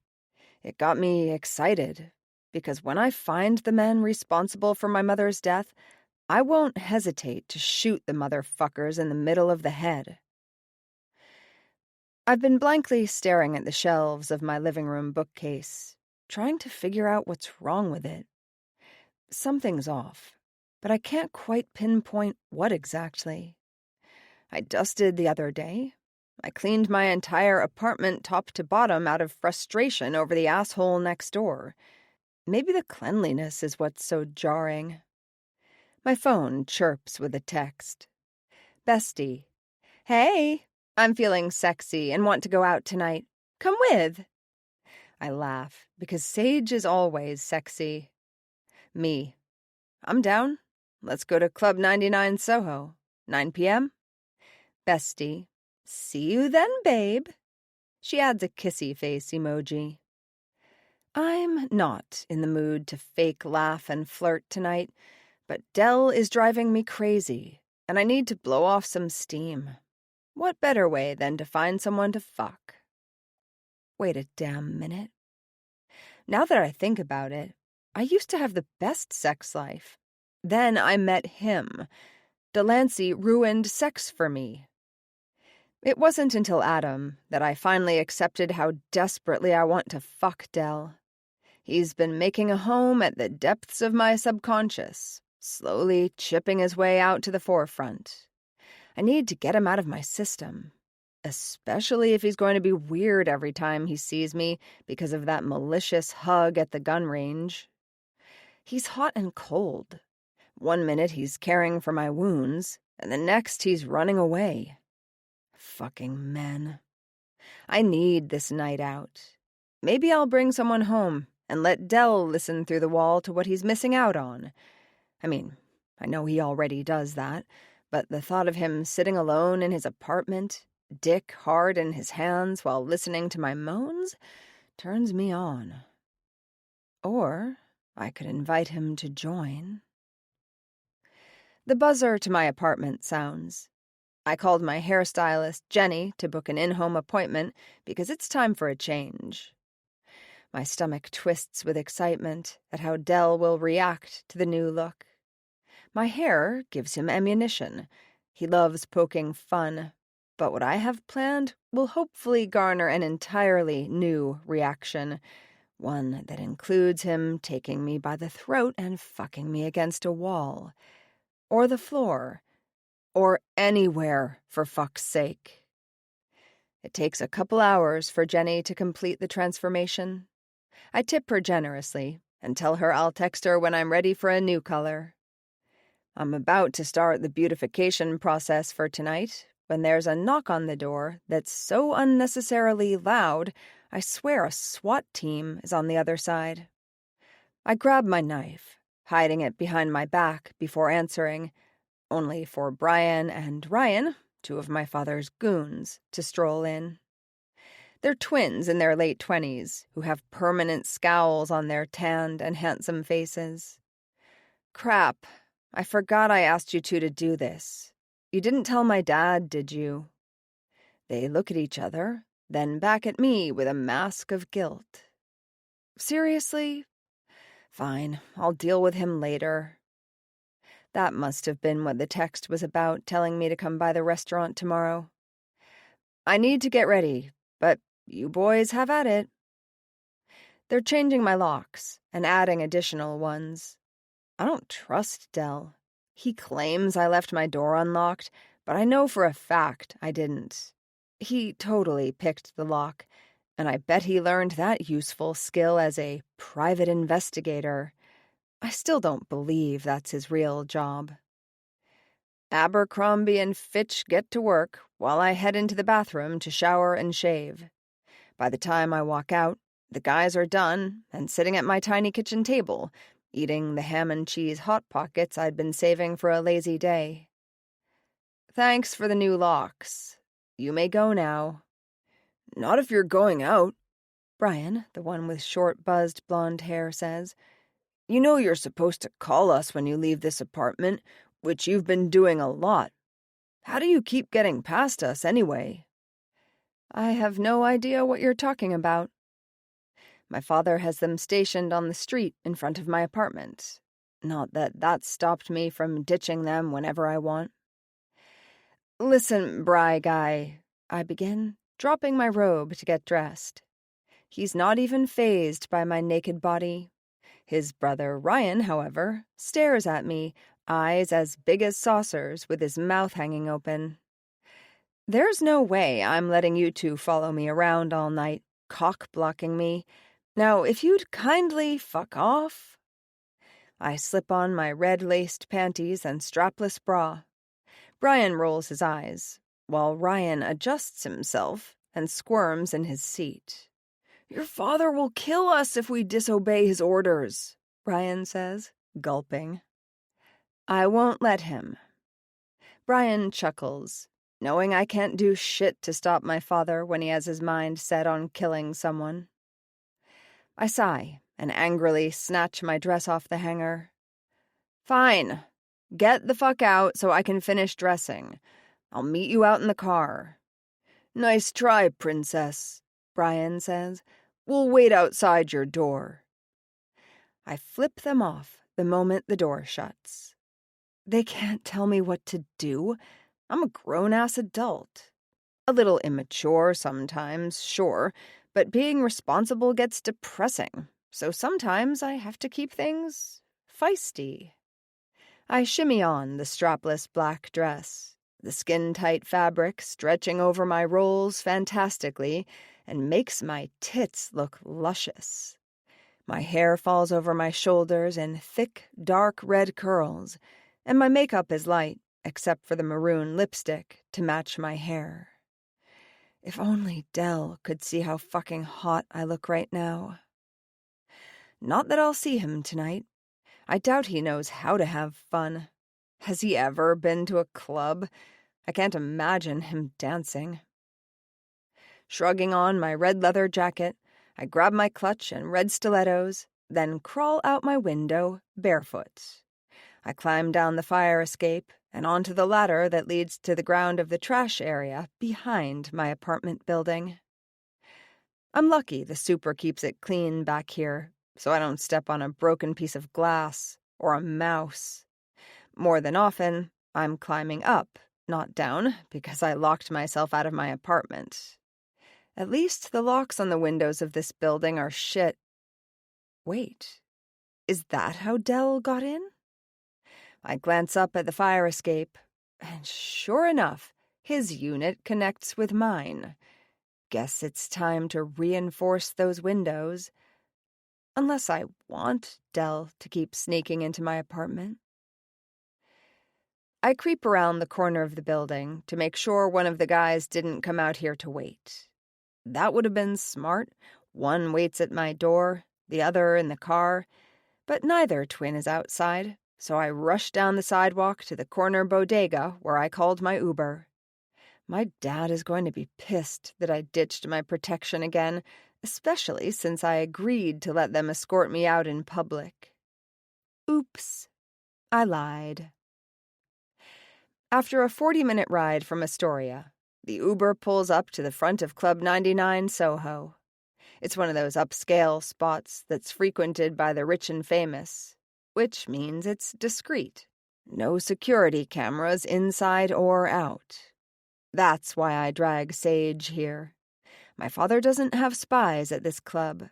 It got me excited, because when I find the man responsible for my mother's death, I won't hesitate to shoot the motherfuckers in the middle of the head. I've been blankly staring at the shelves of my living room bookcase, trying to figure out what's wrong with it. Something's off, but I can't quite pinpoint what exactly. I dusted the other day. I cleaned my entire apartment top to bottom out of frustration over the asshole next door. Maybe the cleanliness is what's so jarring. My phone chirps with a text. Bestie. Hey, I'm feeling sexy and want to go out tonight. Come with. I laugh because Sage is always sexy. Me. I'm down. Let's go to Club 99 Soho. 9 p.m. Bestie. See you then, babe. She adds a kissy face emoji. I'm not in the mood to fake laugh and flirt tonight, but Dell is driving me crazy, and I need to blow off some steam. What better way than to find someone to fuck? Wait a damn minute. Now that I think about it, I used to have the best sex life. Then I met him. Delancey ruined sex for me. It wasn't until Adam that I finally accepted how desperately I want to fuck Dell. He's been making a home at the depths of my subconscious, slowly chipping his way out to the forefront. I need to get him out of my system, especially if he's going to be weird every time he sees me because of that malicious hug at the gun range. He's hot and cold. One minute he's caring for my wounds, and the next he's running away. Fucking men. I need this night out. Maybe I'll bring someone home and let Dell listen through the wall to what he's missing out on. I mean, I know he already does that, but the thought of him sitting alone in his apartment, dick hard in his hands while listening to my moans, turns me on. Or I could invite him to join. The buzzer to my apartment sounds. I called my hairstylist, Jenny, to book an in-home appointment because it's time for a change. My stomach twists with excitement at how Dell will react to the new look. My hair gives him ammunition. He loves poking fun, but what I have planned will hopefully garner an entirely new reaction, one that includes him taking me by the throat and fucking me against a wall, or the floor, or anywhere, for fuck's sake. It takes a couple hours for Jenny to complete the transformation. I tip her generously and tell her I'll text her when I'm ready for a new color. I'm about to start the beautification process for tonight when there's a knock on the door that's so unnecessarily loud, I swear a SWAT team is on the other side. I grab my knife, hiding it behind my back before answering, only for Brian and Ryan, two of my father's goons, to stroll in. They're twins in their late 20s who have permanent scowls on their tanned and handsome faces. Crap, I forgot I asked you two to do this. You didn't tell my dad, did you? They look at each other, then back at me with a mask of guilt. Seriously? Fine, I'll deal with him later. That must have been what the text was about, telling me to come by the restaurant tomorrow. I need to get ready, but you boys have at it. They're changing my locks and adding additional ones. I don't trust Dell. He claims I left my door unlocked, but I know for a fact I didn't. He totally picked the lock, and I bet he learned that useful skill as a private investigator. I still don't believe that's his real job. Abercrombie and Fitch get to work while I head into the bathroom to shower and shave. By the time I walk out, the guys are done and sitting at my tiny kitchen table, eating the ham and cheese Hot Pockets I'd been saving for a lazy day. Thanks for the new locks. You may go now. Not if you're going out, Brian, the one with short, buzzed blonde hair, says. You know you're supposed to call us when you leave this apartment, which you've been doing a lot. How do you keep getting past us, anyway? I have no idea what you're talking about. My father has them stationed on the street in front of my apartment. Not that that's stopped me from ditching them whenever I want. Listen, Bry guy, I begin, dropping my robe to get dressed. He's not even fazed by my naked body. His brother Ryan, however, stares at me, eyes as big as saucers, with his mouth hanging open. There's no way I'm letting you two follow me around all night, cock-blocking me. Now, if you'd kindly fuck off. I slip on my red-laced panties and strapless bra. Brian rolls his eyes, while Ryan adjusts himself and squirms in his seat. Your father will kill us if we disobey his orders, Brian says, gulping. I won't let him. Brian chuckles. knowing I can't do shit to stop my father when he has his mind set on killing someone. I sigh and angrily snatch my dress off the hanger. Fine. Get the fuck out so I can finish dressing. I'll meet you out in the car. Nice try, princess, Brian says. We'll wait outside your door. I flip them off the moment the door shuts. They can't tell me what to do. I'm a grown-ass adult. A little immature sometimes, sure, but being responsible gets depressing, so sometimes I have to keep things feisty. I shimmy on the strapless black dress, the skin-tight fabric stretching over my rolls fantastically and makes my tits look luscious. My hair falls over my shoulders in thick, dark red curls, and my makeup is light, except for the maroon lipstick to match my hair. If only Del could see how fucking hot I look right now. Not that I'll see him tonight. I doubt he knows how to have fun. Has he ever been to a club? I can't imagine him dancing. Shrugging on my red leather jacket, I grab my clutch and red stilettos, then crawl out my window barefoot. I climb down the fire escape and onto the ladder that leads to the ground of the trash area behind my apartment building. I'm lucky the super keeps it clean back here, so I don't step on a broken piece of glass or a mouse. More than often, I'm climbing up, not down, because I locked myself out of my apartment. At least the locks on the windows of this building are shit. Wait, is that how Del got in? I glance up at the fire escape, and sure enough, his unit connects with mine. Guess it's time to reinforce those windows. Unless I want Del to keep sneaking into my apartment. I creep around the corner of the building to make sure one of the guys didn't come out here to wait. That would have been smart. One waits at my door, the other in the car, but neither twin is outside, so I rush down the sidewalk to the corner bodega where I called my Uber. My dad is going to be pissed that I ditched my protection again, especially since I agreed to let them escort me out in public. Oops, I lied. After a 40-minute ride from Astoria, the Uber pulls up to the front of Club 99 Soho. It's one of those upscale spots that's frequented by the rich and famous, which means it's discreet. No security cameras inside or out. That's why I drag Sage here. My father doesn't have spies at this club.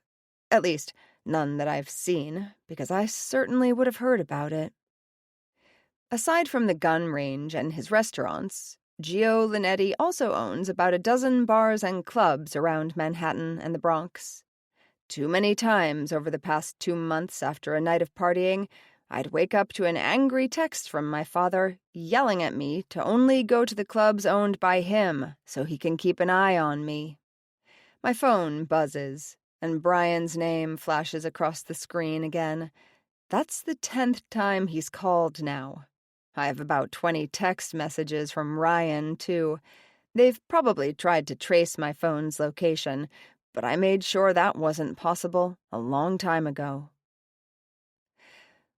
At least, none that I've seen, because I certainly would have heard about it. Aside from the gun range and his restaurants, Gio Linetti also owns about a dozen bars and clubs around Manhattan and the Bronx. Too many times over the past 2 months after a night of partying, I'd wake up to an angry text from my father yelling at me to only go to the clubs owned by him so he can keep an eye on me. My phone buzzes, and Brian's name flashes across the screen again. That's the 10th time he's called now. I have about 20 text messages from Ryan, too. They've probably tried to trace my phone's location, but I made sure that wasn't possible a long time ago.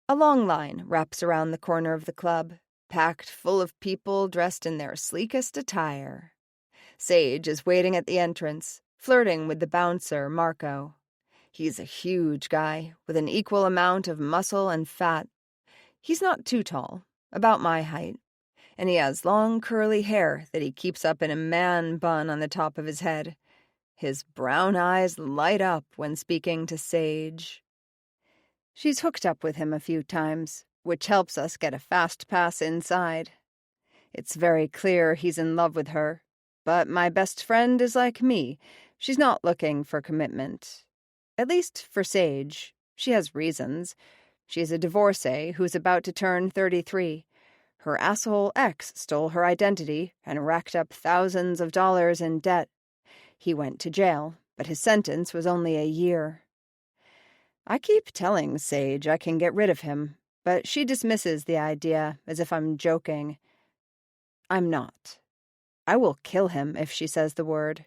A long line wraps around the corner of the club, packed full of people dressed in their sleekest attire. Sage is waiting at the entrance, flirting with the bouncer, Marco. He's a huge guy with an equal amount of muscle and fat. He's not too tall, about my height, and he has long curly hair that he keeps up in a man bun on the top of his head. His brown eyes light up when speaking to Sage. She's hooked up with him a few times, which helps us get a fast pass inside. It's very clear he's in love with her, but my best friend is like me. She's not looking for commitment. At least for Sage. She has reasons. She's a divorcee who's about to turn 33. Her asshole ex stole her identity and racked up thousands of dollars in debt. He went to jail, but his sentence was only a year. I keep telling Sage I can get rid of him, but she dismisses the idea as if I'm joking. I'm not. I will kill him if she says the word.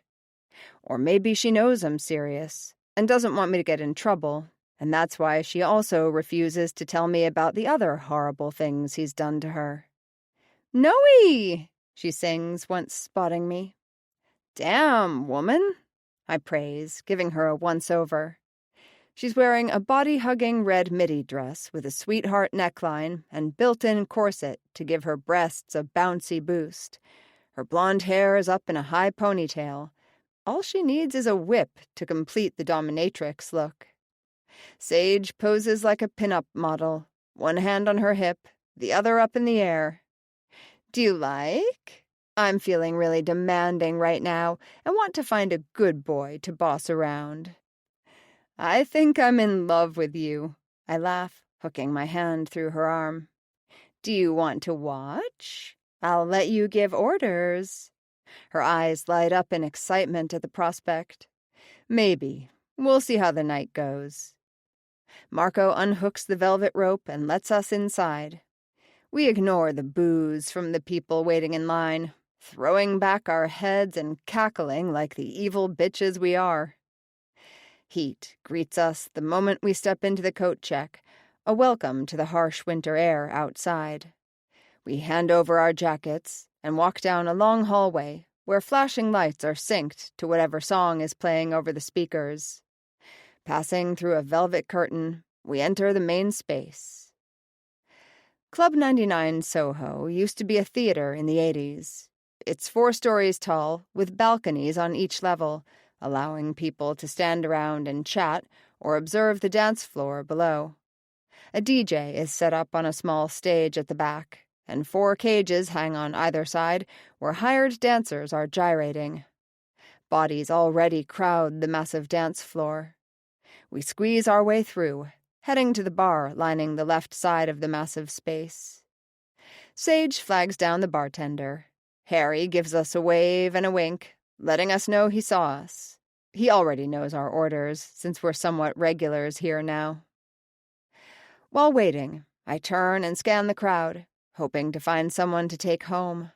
Or maybe she knows I'm serious and doesn't want me to get in trouble, and that's why she also refuses to tell me about the other horrible things he's done to her. "Noe!" she sings, once spotting me. "Damn, woman," I praise, giving her a once-over. She's wearing a body-hugging red midi dress with a sweetheart neckline and built-in corset to give her breasts a bouncy boost. Her blonde hair is up in a high ponytail. All she needs is a whip to complete the dominatrix look. Sage poses like a pin-up model, one hand on her hip, the other up in the air. "Do you like? I'm feeling really demanding right now and want to find a good boy to boss around." "I think I'm in love with you," I laugh, hooking my hand through her arm. "Do you want to watch? I'll let you give orders." Her eyes light up in excitement at the prospect. "Maybe. We'll see how the night goes." Marco unhooks the velvet rope and lets us inside. We ignore the boos from the people waiting in line, throwing back our heads and cackling like the evil bitches we are. Heat greets us the moment we step into the coat check, a welcome to the harsh winter air outside. We hand over our jackets and walk down a long hallway where flashing lights are synced to whatever song is playing over the speakers. Passing through a velvet curtain, we enter the main space. Club 99 Soho used to be a theater in the 80s. It's 4 stories tall, with balconies on each level, allowing people to stand around and chat or observe the dance floor below. A DJ is set up on a small stage at the back, and 4 cages hang on either side where hired dancers are gyrating. Bodies already crowd the massive dance floor. We squeeze our way through, heading to the bar lining the left side of the massive space. Sage flags down the bartender. Harry gives us a wave and a wink, letting us know he saw us. He already knows our orders, since we're somewhat regulars here now. While waiting, I turn and scan the crowd, hoping to find someone to take home.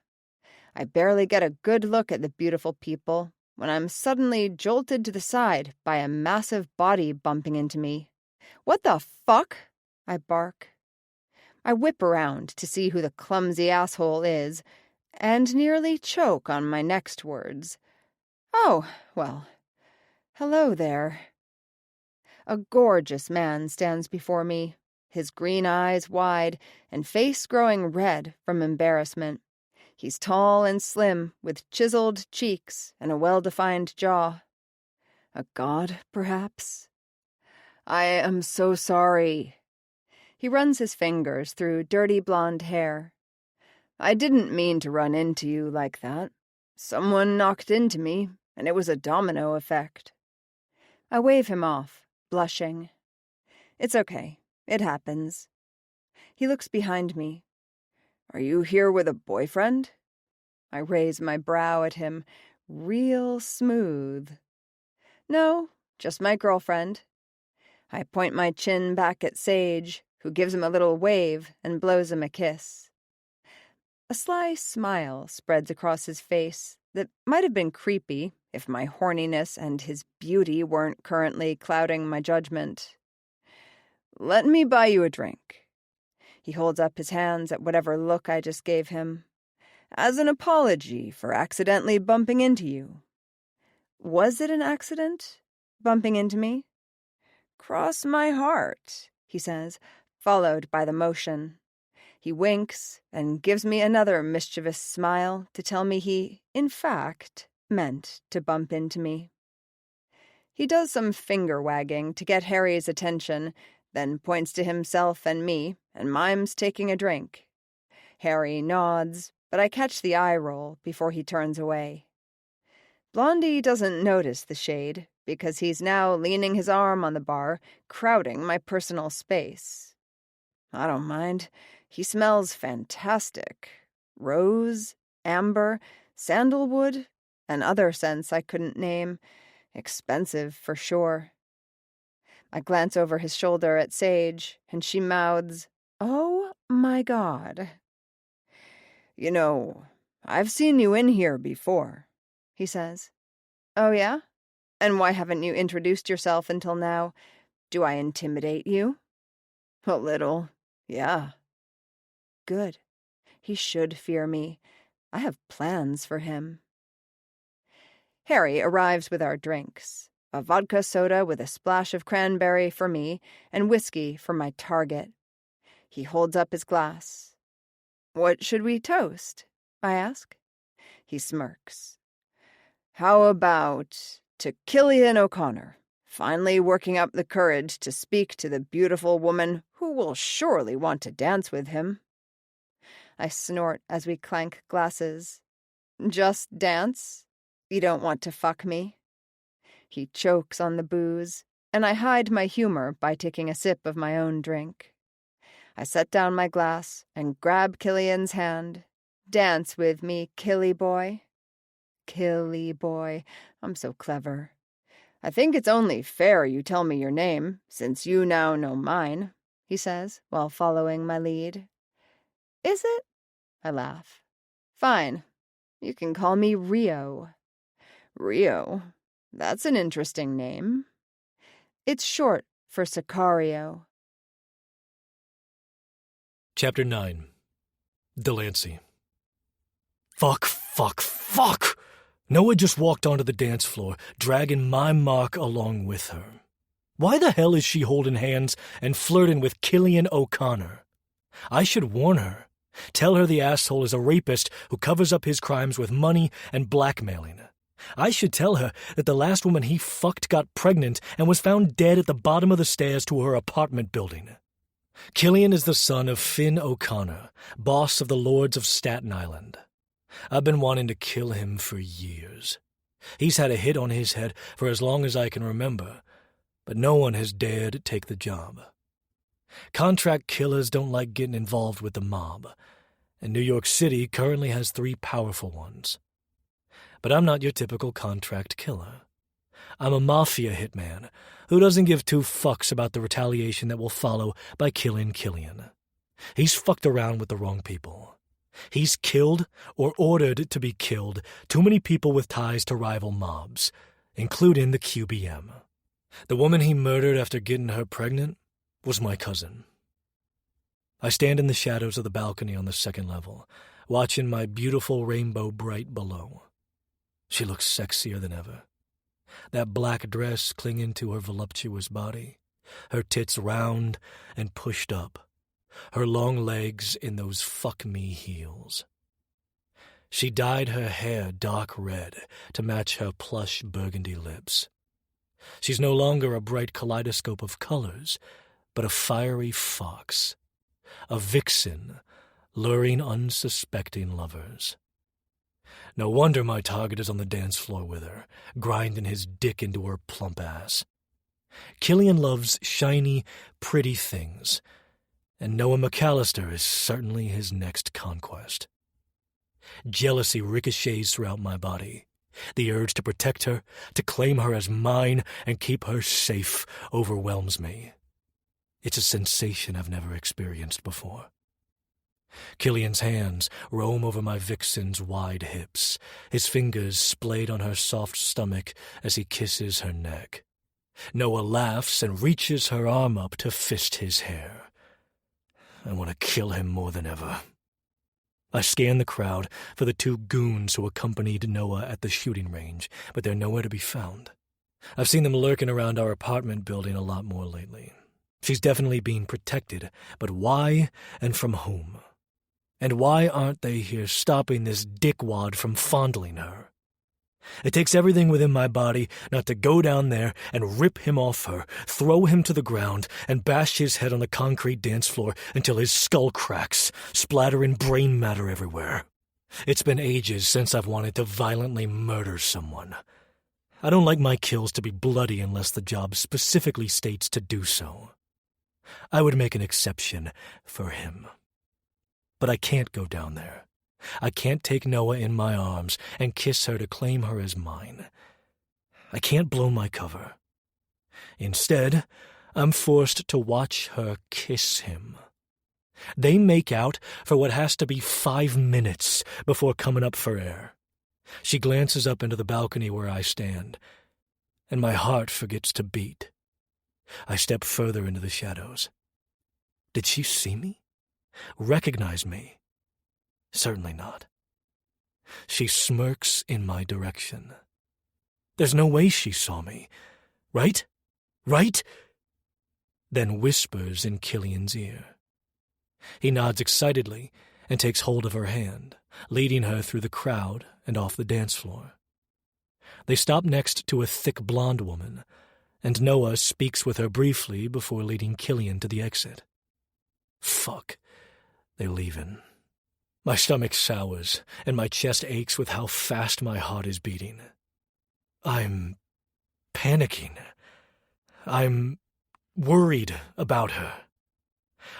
I barely get a good look at the beautiful people when I'm suddenly jolted to the side by a massive body bumping into me. "What the fuck?" I bark. I whip around to see who the clumsy asshole is, and nearly choke on my next words. "Oh, well, hello there." A gorgeous man stands before me, his green eyes wide and face growing red from embarrassment. He's tall and slim, with chiseled cheeks and a well-defined jaw. A god, perhaps? "I am so sorry." He runs his fingers through dirty blonde hair. "I didn't mean to run into you like that. Someone knocked into me, and it was a domino effect." I wave him off, blushing. "It's okay. It happens." He looks behind me. "Are you here with a boyfriend?" I raise my brow at him, real smooth. "No, just my girlfriend." I point my chin back at Sage, who gives him a little wave and blows him a kiss. A sly smile spreads across his face that might have been creepy if my horniness and his beauty weren't currently clouding my judgment. "Let me buy you a drink." He holds up his hands at whatever look I just gave him. "As an apology for accidentally bumping into you." Was it an accident, bumping into me? "Cross my heart," he says, followed by the motion. He winks and gives me another mischievous smile to tell me he, in fact, meant to bump into me. He does some finger-wagging to get Harry's attention, then points to himself and me and mimes taking a drink. Harry nods, but I catch the eye roll before he turns away. Blondie doesn't notice the shade, because he's now leaning his arm on the bar, crowding my personal space. I don't mind. He smells fantastic. Rose, amber, sandalwood, and other scents I couldn't name. Expensive, for sure. I glance over his shoulder at Sage, and she mouths, "Oh my God." "You know, "I've seen you in here before," he says. "Oh, yeah? And why haven't you introduced yourself until now? Do I intimidate you?" "A little, yeah." Good. He should fear me. I have plans for him. Harry arrives with our drinks. A vodka soda with a splash of cranberry for me, and whiskey for my target. He holds up his glass. "What should we toast?" I ask. He smirks. "How about to Killian O'Connor, finally working up the courage to speak to the beautiful woman who will surely want to dance with him." I snort as we clank glasses. "Just dance? You don't want to fuck me?" He chokes on the booze, and I hide my humor by taking a sip of my own drink. I set down my glass and grab Killian's hand. "Dance with me, Killy boy." Killy boy. I'm so clever. "I think it's only fair you tell me your name, since you now know mine," he says, while following my lead. "Is it?" I laugh. "Fine. You can call me Rio." "Rio? That's an interesting name." "It's short for Sicario."
Chapter 9. Delancey. Fuck. Noah just walked onto the dance floor, dragging my mark along with her. Why the hell is she holding hands and flirting with Killian O'Connor? I should warn her. Tell her the asshole is a rapist who covers up his crimes with money and blackmailing. I should tell her that the last woman he fucked got pregnant and was found dead at the bottom of the stairs to her apartment building. Killian is the son of Finn O'Connor, boss of the Lords of Staten Island. I've been wanting to kill him for years. He's had a hit on his head for as long as I can remember, but no one has dared take the job. Contract killers don't like getting involved with the mob, and New York City currently has 3 powerful ones. But I'm not your typical contract killer. I'm a Mafia hitman who doesn't give 2 fucks about the retaliation that will follow by killing Killian. He's fucked around with the wrong people. He's killed or ordered to be killed too many people with ties to rival mobs, including the QBM. The woman he murdered after getting her pregnant was my cousin. I stand in the shadows of the balcony on the 2nd level, watching my beautiful rainbow bright below. She looks sexier than ever. That black dress clinging to her voluptuous body, her tits round and pushed up, her long legs in those fuck-me heels. She dyed her hair dark red to match her plush burgundy lips. She's no longer a bright kaleidoscope of colors, but a fiery fox, a vixen luring unsuspecting lovers. No wonder my target is on the dance floor with her, grinding his dick into her plump ass. Killian loves shiny, pretty things, and Noah McAllister is certainly his next conquest. Jealousy ricochets throughout my body. The urge to protect her, to claim her as mine and keep her safe, overwhelms me. It's a sensation I've never experienced before. Killian's hands roam over my vixen's wide hips, his fingers splayed on her soft stomach as he kisses her neck. Noah laughs and reaches her arm up to fist his hair. I want to kill him more than ever. I scan the crowd for the 2 goons who accompanied Noah at the shooting range, but they're nowhere to be found. I've seen them lurking around our apartment building a lot more lately. She's definitely being protected, but why and from whom? And why aren't they here stopping this dickwad from fondling her? It takes everything within my body not to go down there and rip him off her, throw him to the ground, and bash his head on the concrete dance floor until his skull cracks, splattering brain matter everywhere. It's been ages since I've wanted to violently murder someone. I don't like my kills to be bloody unless the job specifically states to do so. I would make an exception for him. But I can't go down there. I can't take Noah in my arms and kiss her to claim her as mine. I can't blow my cover. Instead, I'm forced to watch her kiss him. They make out for what has to be 5 minutes before coming up for air. She glances up into the balcony where I stand, and my heart forgets to beat. I step further into the shadows. Did she see me? Recognize me? Certainly not. She smirks in my direction. There's no way she saw me. Right? Right? Then whispers in Killian's ear. He nods excitedly and takes hold of her hand, leading her through the crowd and off the dance floor. They stop next to a thick blonde woman, and Noah speaks with her briefly before leading Killian to the exit. Fuck. They're leaving. My stomach sours, and my chest aches with how fast my heart is beating. I'm panicking. I'm worried about her.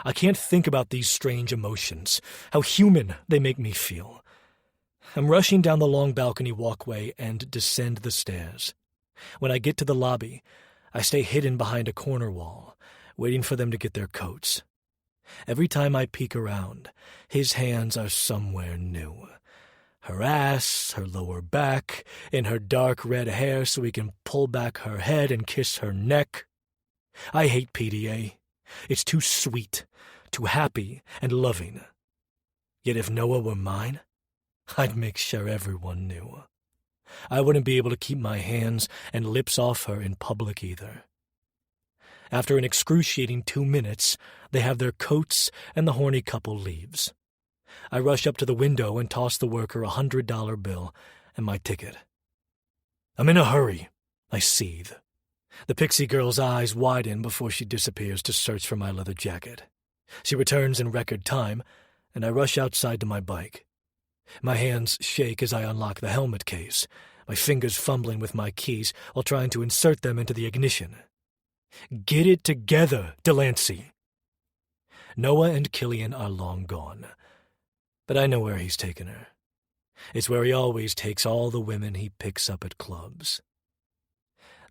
I can't think about these strange emotions, how human they make me feel. I'm rushing down the long balcony walkway and descend the stairs. When I get to the lobby, I stay hidden behind a corner wall, waiting for them to get their coats. Every time I peek around, his hands are somewhere new. Her ass, her lower back, in her dark red hair so he can pull back her head and kiss her neck. I hate PDA. It's too sweet, too happy and loving. Yet if Noah were mine, I'd make sure everyone knew. I wouldn't be able to keep my hands and lips off her in public either. After an excruciating 2 minutes, they have their coats and the horny couple leaves. I rush up to the window and toss the worker a $100 bill and my ticket. I'm in a hurry, I seethe. The pixie girl's eyes widen before she disappears to search for my leather jacket. She returns in record time, and I rush outside to my bike. My hands shake as I unlock the helmet case, my fingers fumbling with my keys while trying to insert them into the ignition. Get it together, Delancey. Noah and Killian are long gone, but I know where he's taken her. It's where he always takes all the women he picks up at clubs.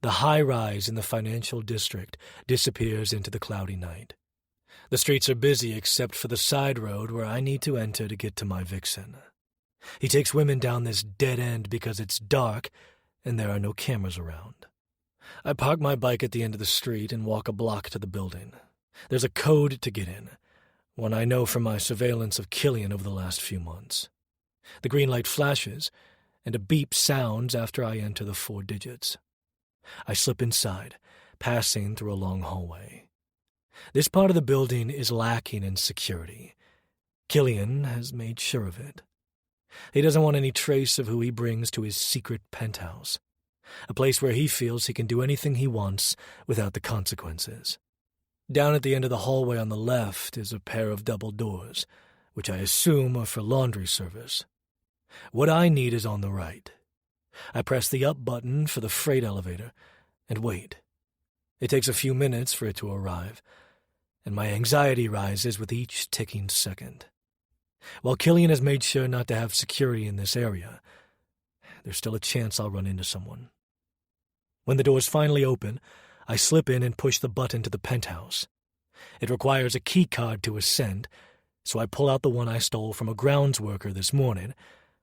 The high-rise in the financial district disappears into the cloudy night. The streets are busy except for the side road where I need to enter to get to my vixen. He takes women down this dead end because it's dark and there are no cameras around. I park my bike at the end of the street and walk a block to the building. There's a code to get in, one I know from my surveillance of Killian over the last few months. The green light flashes, and a beep sounds after I enter the 4 digits. I slip inside, passing through a long hallway. This part of the building is lacking in security. Killian has made sure of it. He doesn't want any trace of who he brings to his secret penthouse, a place where he feels he can do anything he wants without the consequences. Down at the end of the hallway on the left is a pair of double doors, which I assume are for laundry service. What I need is on the right. I press the up button for the freight elevator and wait. It takes a few minutes for it to arrive, and my anxiety rises with each ticking second. While Killian has made sure not to have security in this area, there's still a chance I'll run into someone. When the doors finally open, I slip in and push the button to the penthouse. It requires a key card to ascend, so I pull out the one I stole from a grounds worker this morning,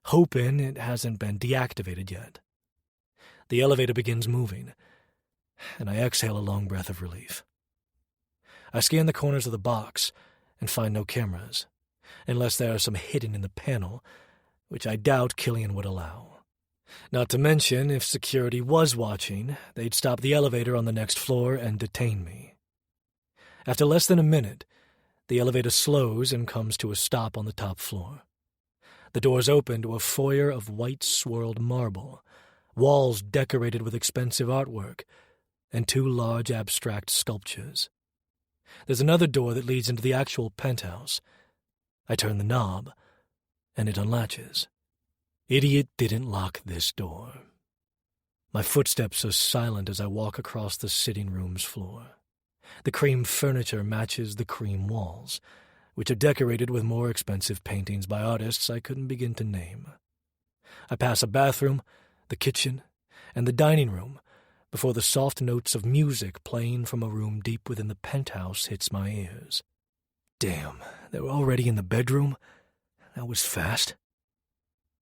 hoping it hasn't been deactivated yet. The elevator begins moving, and I exhale a long breath of relief. I scan the corners of the box and find no cameras, unless there are some hidden in the panel, which I doubt Killian would allow. Not to mention, if security was watching, they'd stop the elevator on the next floor and detain me. After less than a minute, the elevator slows and comes to a stop on the top floor. The doors open to a foyer of white swirled marble, walls decorated with expensive artwork, and 2 large abstract sculptures. There's another door that leads into the actual penthouse. I turn the knob, and it unlatches. Idiot didn't lock this door. My footsteps are silent as I walk across the sitting room's floor. The cream furniture matches the cream walls, which are decorated with more expensive paintings by artists I couldn't begin to name. I pass a bathroom, the kitchen, and the dining room before the soft notes of music playing from a room deep within the penthouse hits my ears. Damn, They were already in the bedroom? That was fast.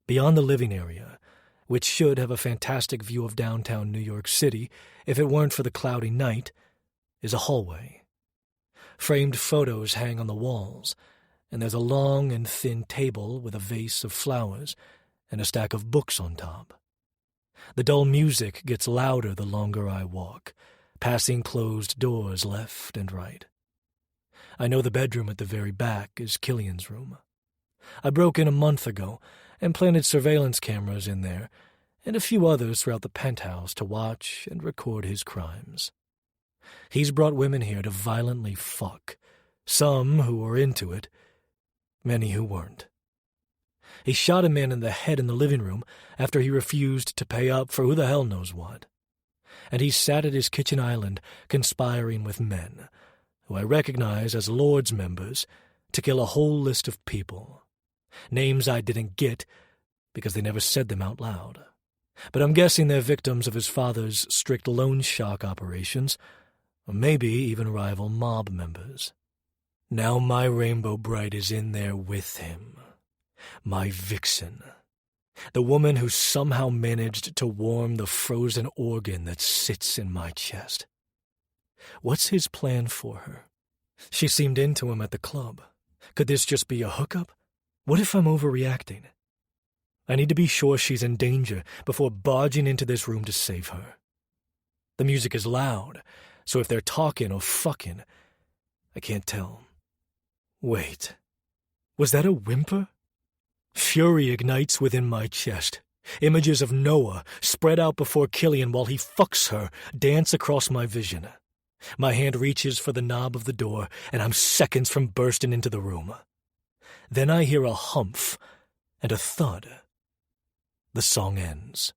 Beyond the living area, which should have a fantastic view of downtown New York City if it weren't for the cloudy night, is a hallway. Framed photos hang on the walls, and there's a long and thin table with a vase of flowers and a stack of books on top. The dull music gets louder the longer I walk, passing closed doors left and right. I know the bedroom at the very back is Killian's room. I broke in a month ago and planted surveillance cameras in there and a few others throughout the penthouse to watch and record his crimes. He's brought women here to violently fuck, some who were into it, many who weren't. He shot a man in the head in the living room after he refused to pay up for who the hell knows what. And he sat at his kitchen island conspiring with men, who I recognize as Lords members, to kill a whole list of people. Names I didn't get because they never said them out loud. But I'm guessing they're victims of his father's strict loan shark operations, or maybe even rival mob members. Now my Rainbow Bright is in there with him. My vixen. The woman who somehow managed to warm the frozen organ that sits in my chest. What's his plan for her? She seemed into him at the club. Could this just be a hookup? What if I'm overreacting? I need to be sure she's in danger before barging into this room to save her. The music is loud, so if they're talking or fucking, I can't tell. Wait, was that a whimper? Fury ignites within my chest. Images of Noah spread out before Killian while he fucks her dance across my vision. My hand reaches for the knob of the door, and I'm seconds from bursting into the room. Then I hear a humph and a thud. The song ends.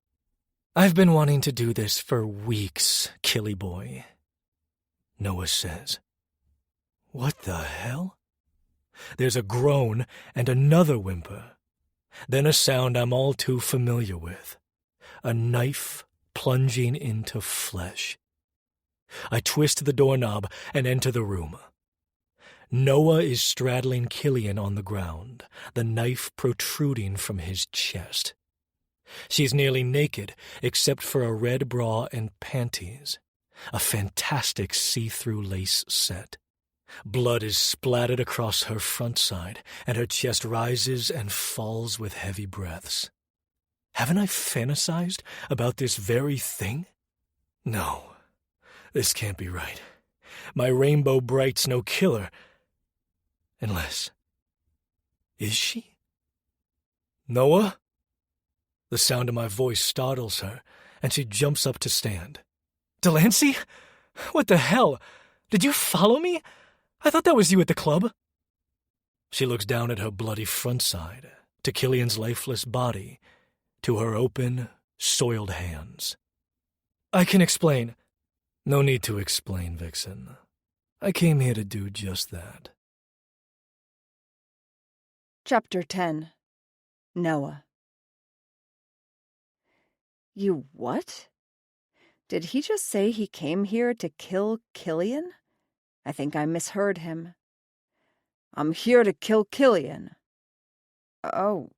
I've been wanting to do this for weeks, Killy boy, Noah says. What the hell? There's a groan and another whimper. Then a sound I'm all too familiar with. A knife plunging into flesh. I twist the doorknob and enter the room. Noah is straddling Killian on the ground, the knife protruding from his chest. She's nearly naked, except for a red bra and panties. A fantastic see-through lace set. Blood is splattered across her front side, and her chest rises and falls with heavy breaths. Haven't I fantasized about this very thing? No, this can't be right. My Rainbow Bright's no killer. Unless... Is she? Noah? The sound of my voice startles her, and she jumps up to stand. Delancey? What the hell? Did you follow me? I thought that was you at the club. She looks down at her bloody front side, to Killian's lifeless body, to her open, soiled hands. I can explain. No need to explain, Vixen. I came here to do just that.
Chapter 10. Noah. You what? Did he just say he came here to kill Killian? I think I misheard him. I'm here to kill Killian. Oh,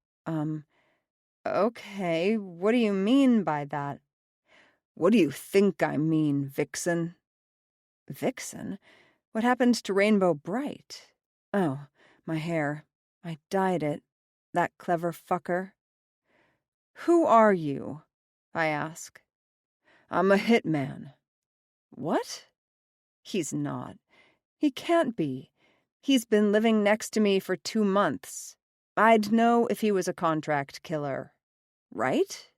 okay, what do you mean by that? What do you think I mean, Vixen? Vixen? What happened to Rainbow Bright? Oh, my hair. I dyed it. That clever fucker. Who are you? I ask. I'm a hitman. What? He's not. He can't be. He's been living next to me for 2 months. I'd know if he was a contract killer. Right?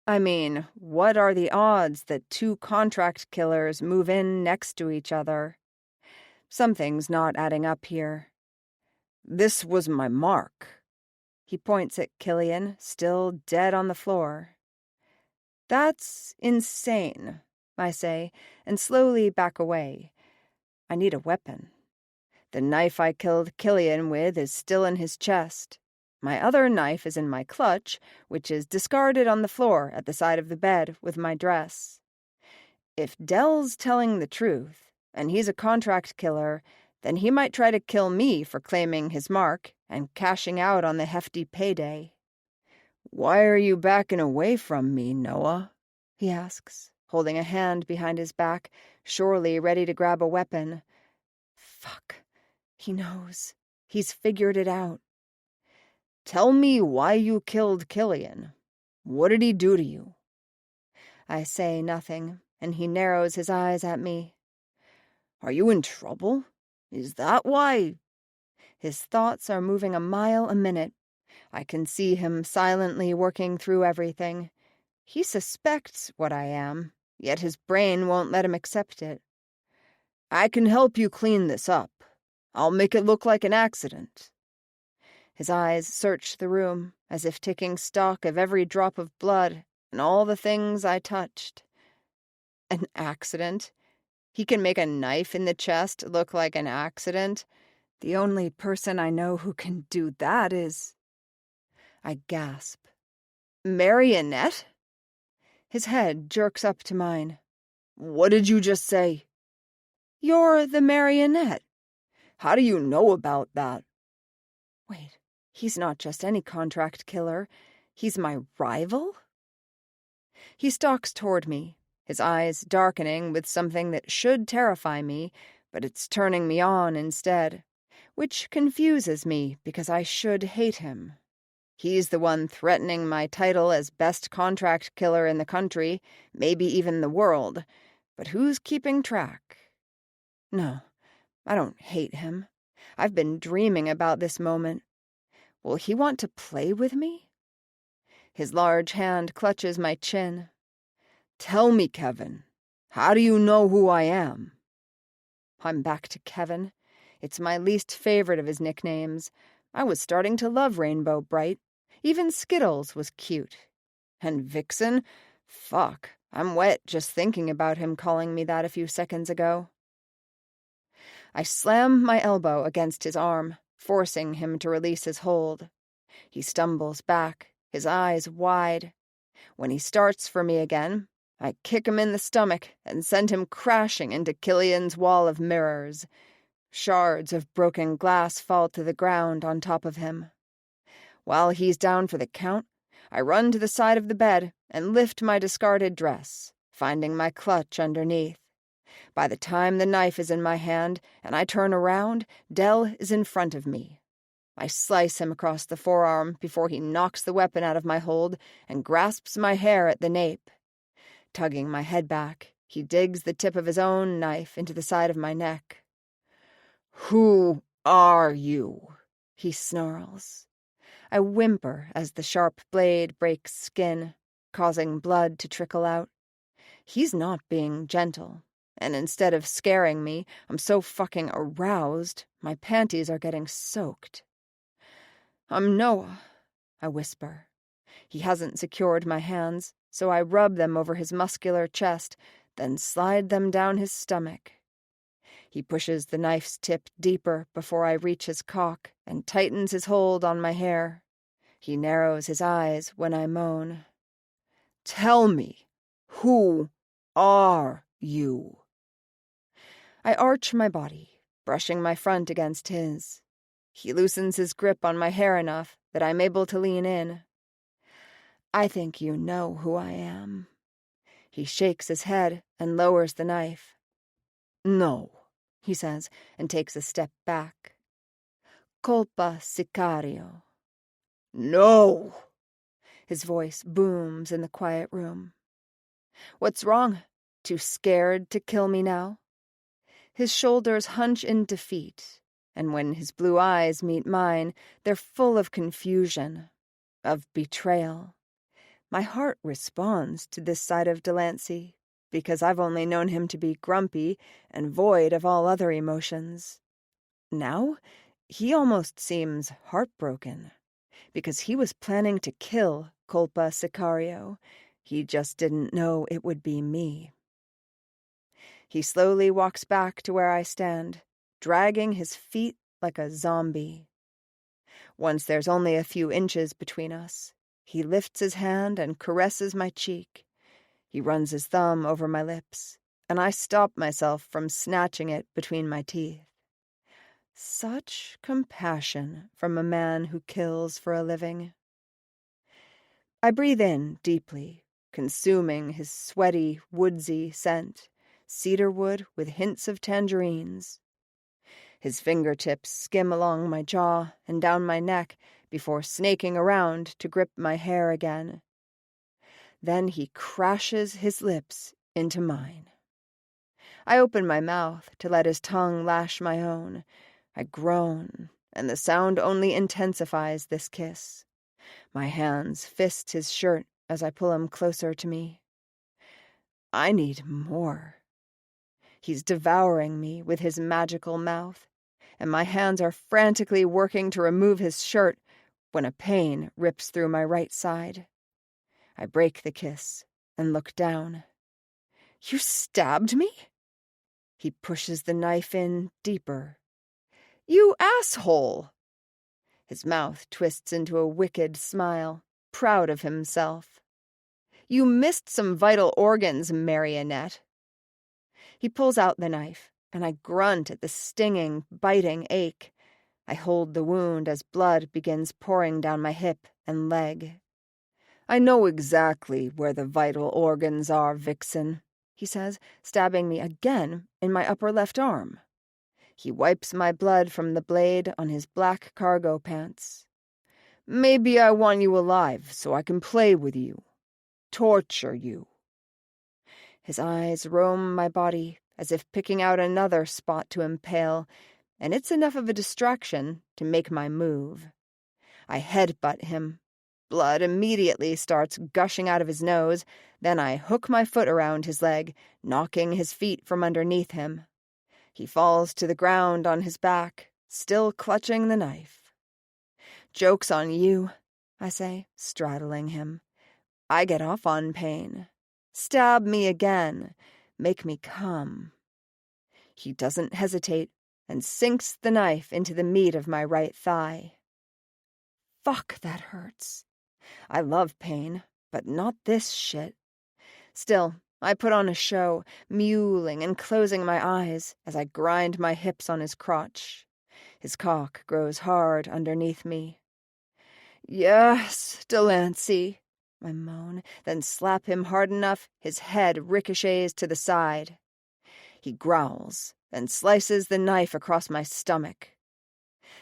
I mean, what are the odds that 2 contract killers move in next to each other? Something's not adding up here. This was my mark. He points at Killian, still dead on the floor. That's insane, I say, and slowly back away. I need a weapon. The knife I killed Killian with is still in his chest. My other knife is in my clutch, which is discarded on the floor at the side of the bed with my dress. If Dell's telling the truth, and he's a contract killer, Then he might try to kill me for claiming his mark and cashing out on the hefty payday. "Why are you backing away from me, Noah?" he asks, holding a hand behind his back, surely ready to grab a weapon. Fuck. He knows. He's figured it out. "Tell me why you killed Killian. What did he do to you?" I say nothing, and he narrows his eyes at me. "Are you in trouble? Is that why?" His thoughts are moving a mile a minute. I can see him silently working through everything. He suspects what I am, yet his brain won't let him accept it. "I can help you clean this up. I'll make it look like an accident." His eyes search the room, as if taking stock of every drop of blood and all the things I touched. An accident? He can make a knife in the chest look like an accident? The only person I know who can do that is... I gasp. "Marionette?" His head jerks up to mine. "What did you just say?" "You're the marionette." "How do you know about that?" Wait, he's not just any contract killer. He's my rival? He stalks toward me, his eyes darkening with something that should terrify me, but it's turning me on instead, which confuses me because I should hate him. He's the one threatening my title as best contract killer in the country, maybe even the world, but who's keeping track? No, I don't hate him. I've been dreaming about this moment. Will he want to play with me? His large hand clutches my chin. "Tell me, Kevin, how do you know who I am?" I'm back to Kevin. It's my least favorite of his nicknames. I was starting to love Rainbow Bright. Even Skittles was cute. And Vixen? Fuck, I'm wet just thinking about him calling me that a few seconds ago. I slam my elbow against his arm, forcing him to release his hold. He stumbles back, his eyes wide. When he starts for me again, I kick him in the stomach and send him crashing into Killian's wall of mirrors. Shards of broken glass fall to the ground on top of him. While he's down for the count, I run to the side of the bed and lift my discarded dress, finding my clutch underneath. By the time the knife is in my hand and I turn around, Dell is in front of me. I slice him across the forearm before he knocks the weapon out of my hold and grasps my hair at the nape. Tugging my head back, he digs the tip of his own knife into the side of my neck. "Who are you?" he snarls. I whimper as the sharp blade breaks skin, causing blood to trickle out. He's not being gentle, and instead of scaring me, I'm so fucking aroused, my panties are getting soaked. "I'm Noah," I whisper. He hasn't secured my hands, so I rub them over his muscular chest, then slide them down his stomach. He pushes the knife's tip deeper before I reach his cock and tightens his hold on my hair. He narrows his eyes when I moan. "Tell me, who are you?" I arch my body, brushing my front against his. He loosens his grip on my hair enough that I'm able to lean in. "I think you know who I am." He shakes his head and lowers the knife. "No," he says, and takes a step back. "Colpa sicario." "No!" His voice booms in the quiet room. What's wrong? Too scared to kill me now? His shoulders hunch in defeat, and when his blue eyes meet mine, they're full of confusion, of betrayal. My heart responds to this side of Delancey, because I've only known him to be grumpy and void of all other emotions. Now, he almost seems heartbroken, because he was planning to kill Colpa Sicario. He just didn't know it would be me. He slowly walks back to where I stand, dragging his feet like a zombie. Once there's only a few inches between us, he lifts his hand and caresses my cheek. He runs his thumb over my lips, and I stop myself from snatching it between my teeth. Such compassion from a man who kills for a living. I breathe in deeply, consuming his sweaty, woodsy scent, cedar wood with hints of tangerines. His fingertips skim along my jaw and down my neck before snaking around to grip my hair again. Then he crashes his lips into mine. I open my mouth to let his tongue lash my own. I groan, and the sound only intensifies this kiss. My hands fist his shirt as I pull him closer to me. I need more. He's devouring me with his magical mouth, and my hands are frantically working to remove his shirt when a pain rips through my right side. I break the kiss and look down. You stabbed me? He pushes the knife in deeper. You asshole! His mouth twists into a wicked smile, proud of himself. You missed some vital organs, marionette. He pulls out the knife, and I grunt at the stinging, biting ache. I hold the wound as blood begins pouring down my hip and leg. I know exactly where the vital organs are, Vixen, he says, stabbing me again in my upper left arm. He wipes my blood from the blade on his black cargo pants. Maybe I want you alive so I can play with you. Torture you. His eyes roam my body as if picking out another spot to impale, and it's enough of a distraction to make my move. I headbutt him. Blood immediately starts gushing out of his nose, then I hook my foot around his leg, knocking his feet from underneath him. He falls to the ground on his back, still clutching the knife. Joke's on you, I say, straddling him. I get off on pain. Stab me again. Make me come. He doesn't hesitate and sinks the knife into the meat of my right thigh. Fuck, that hurts. I love pain, but not this shit. Still, I put on a show, mewling and closing my eyes as I grind my hips on his crotch. His cock grows hard underneath me. Yes, Delancey, I moan, then slap him hard enough his head ricochets to the side. He growls and slices the knife across my stomach.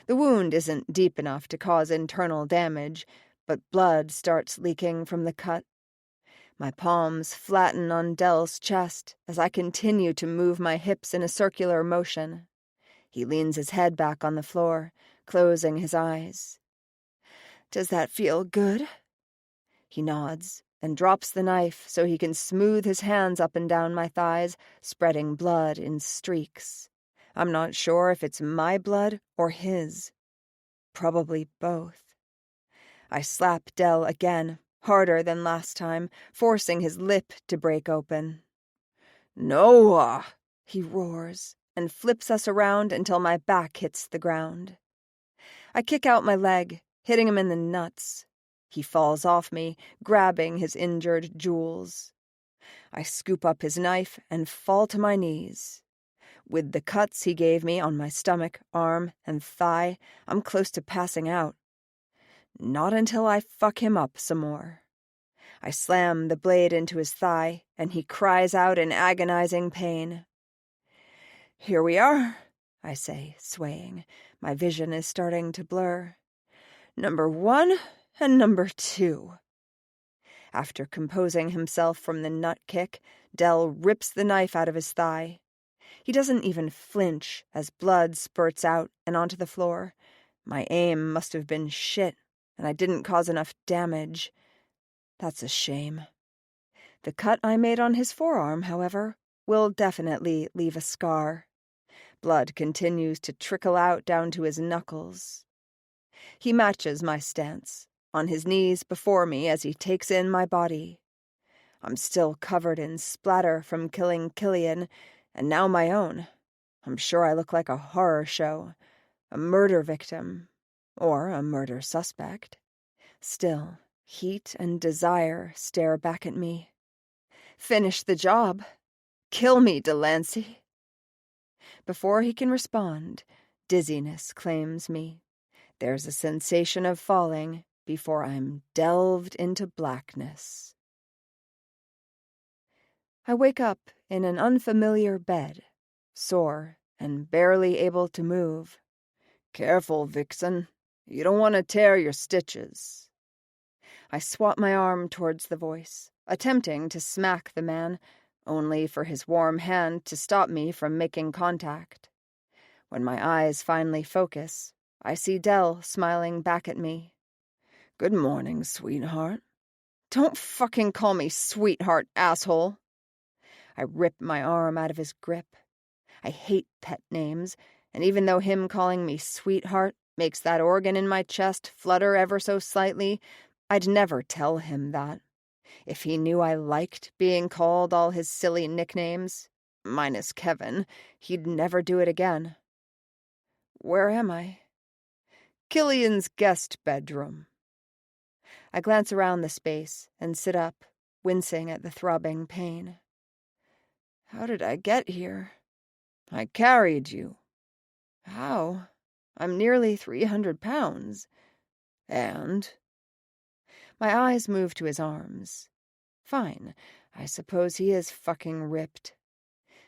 The wound isn't deep enough to cause internal damage, but blood starts leaking from the cut. My palms flatten on Dell's chest as I continue to move my hips in a circular motion. He leans his head back on the floor, closing his eyes. Does that feel good? He nods and drops the knife so he can smooth his hands up and down my thighs, spreading blood in streaks. I'm not sure if it's my blood or his. Probably both. I slap Dell again, harder than last time, forcing his lip to break open. Noah! He roars and flips us around until my back hits the ground. I kick out my leg, hitting him in the nuts. He falls off me, grabbing his injured jewels. I scoop up his knife and fall to my knees. With the cuts he gave me on my stomach, arm, and thigh, I'm close to passing out. Not until I fuck him up some more. I slam the blade into his thigh, and he cries out in agonizing pain. Here we are, I say, swaying. My vision is starting to blur. Number 1 and number 2. After composing himself from the nut kick, Dell rips the knife out of his thigh. He doesn't even flinch as blood spurts out and onto the floor. My aim must have been shit, and I didn't cause enough damage. That's a shame. The cut I made on his forearm, however, will definitely leave a scar. Blood continues to trickle out down to his knuckles. He matches my stance, on his knees before me as he takes in my body. I'm still covered in splatter from killing Killian, and now my own. I'm sure I look like a horror show, a murder victim, or a murder suspect. Still, heat and desire stare back at me. Finish the job. Kill me, Delancey. Before he can respond, Dizziness claims me. There's a sensation of falling before I'm delved into blackness. I wake up in an unfamiliar bed, sore and barely able to move. "Careful, Vixen. You don't want to tear your stitches." I swat my arm towards the voice, attempting to smack the man, only for his warm hand to stop me from making contact. When my eyes finally focus, I see Dell smiling back at me. "Good morning, sweetheart." "Don't fucking call me sweetheart, asshole." I rip my arm out of his grip. I hate pet names, and even though him calling me sweetheart makes that organ in my chest flutter ever so slightly, I'd never tell him that. If he knew I liked being called all his silly nicknames, minus Kevin, he'd never do it again. Where am I? Killian's guest bedroom. I glance around the space and sit up, wincing at the throbbing pain. How did I get here? I carried you. How? I'm nearly 300 pounds. And? My eyes move to his arms. Fine, I suppose he is fucking ripped.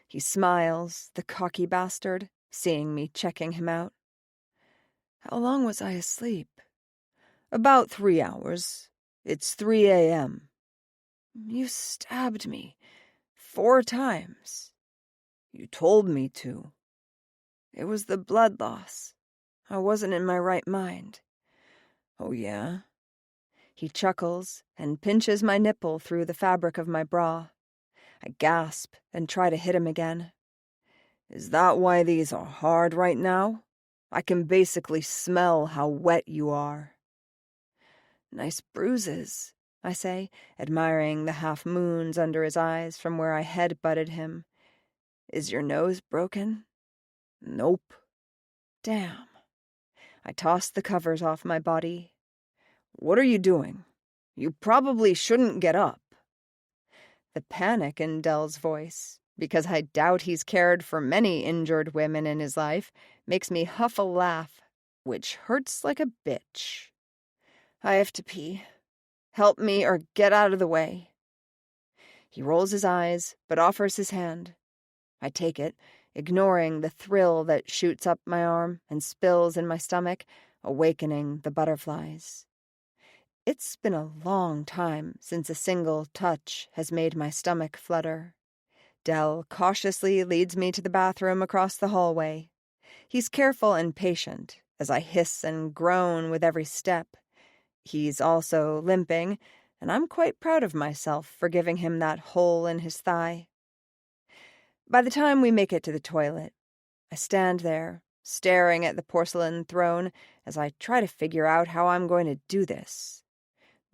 He smiles, the cocky bastard, seeing me checking him out. How long was I asleep? About 3 hours. It's 3 a.m. You stabbed me 4 times. You told me to. It was the blood loss. I wasn't in my right mind. Oh, yeah? He chuckles and pinches my nipple through the fabric of my bra. I gasp and try to hit him again. Is that why these are hard right now? I can basically smell how wet you are. Nice bruises, I say, admiring the half moons under his eyes from where I head-butted him. Is your nose broken? Nope. Damn. I toss the covers off my body. What are you doing? You probably shouldn't get up. The panic in Dell's voice, because I doubt he's cared for many injured women in his life, makes me huff a laugh, which hurts like a bitch. I have to pee. Help me or get out of the way. He rolls his eyes, but offers his hand. I take it, ignoring the thrill that shoots up my arm and spills in my stomach, awakening the butterflies. It's been a long time since a single touch has made my stomach flutter. Dell cautiously leads me to the bathroom across the hallway. He's careful and patient as I hiss and groan with every step. He's also limping, and I'm quite proud of myself for giving him that hole in his thigh. By the time we make it to the toilet, I stand there, staring at the porcelain throne as I try to figure out how I'm going to do this.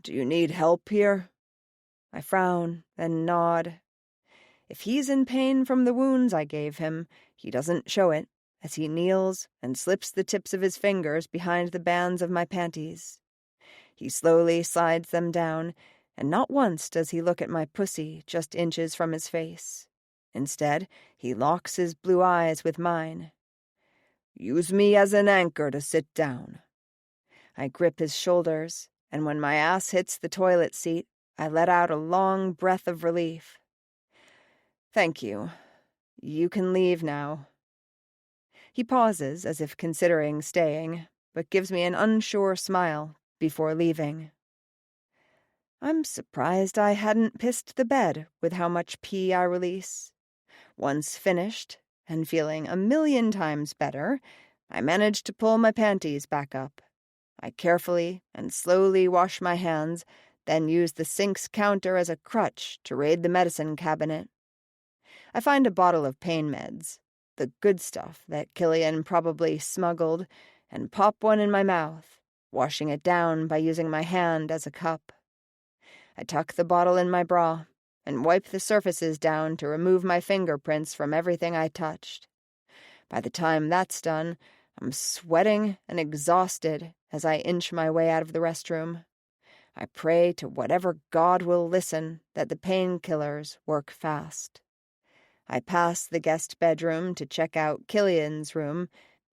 Do you need help here? I frown, then nod. If he's in pain from the wounds I gave him, he doesn't show it, as he kneels and slips the tips of his fingers behind the bands of my panties. He slowly slides them down, and not once does he look at my pussy just inches from his face. Instead, he locks his blue eyes with mine. Use me as an anchor to sit down. I grip his shoulders, and when my ass hits the toilet seat, I let out a long breath of relief. Thank you. You can leave now. He pauses as if considering staying, but gives me an unsure smile before leaving. I'm surprised I hadn't pissed the bed with how much pee I release. Once finished, and feeling 1,000,000 times better, I manage to pull my panties back up. I carefully and slowly wash my hands, then use the sink's counter as a crutch to raid the medicine cabinet. I find a bottle of pain meds, the good stuff that Killian probably smuggled, and pop one in my mouth, washing it down by using my hand as a cup. I tuck the bottle in my bra and wipe the surfaces down to remove my fingerprints from everything I touched. By the time that's done, I'm sweating and exhausted as I inch my way out of the restroom. I pray to whatever God will listen that the painkillers work fast. I pass the guest bedroom to check out Killian's room,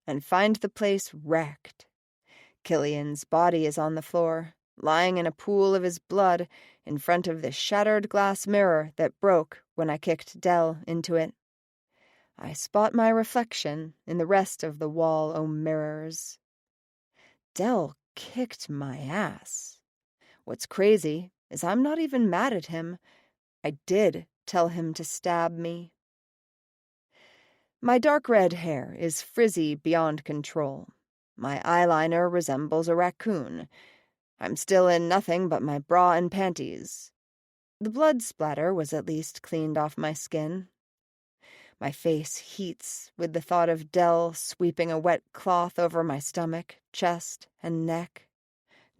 and find the place wrecked. Killian's body is on the floor, lying in a pool of his blood in front of the shattered glass mirror that broke when I kicked Dell into it. I spot my reflection in the rest of the wall o' mirrors. Dell kicked my ass. What's crazy is I'm not even mad at him. I did tell him to stab me. My dark red hair is frizzy beyond control. My eyeliner resembles a raccoon. I'm still in nothing but my bra and panties. The blood splatter was at least cleaned off my skin. My face heats with the thought of Dell sweeping a wet cloth over my stomach, chest, and neck.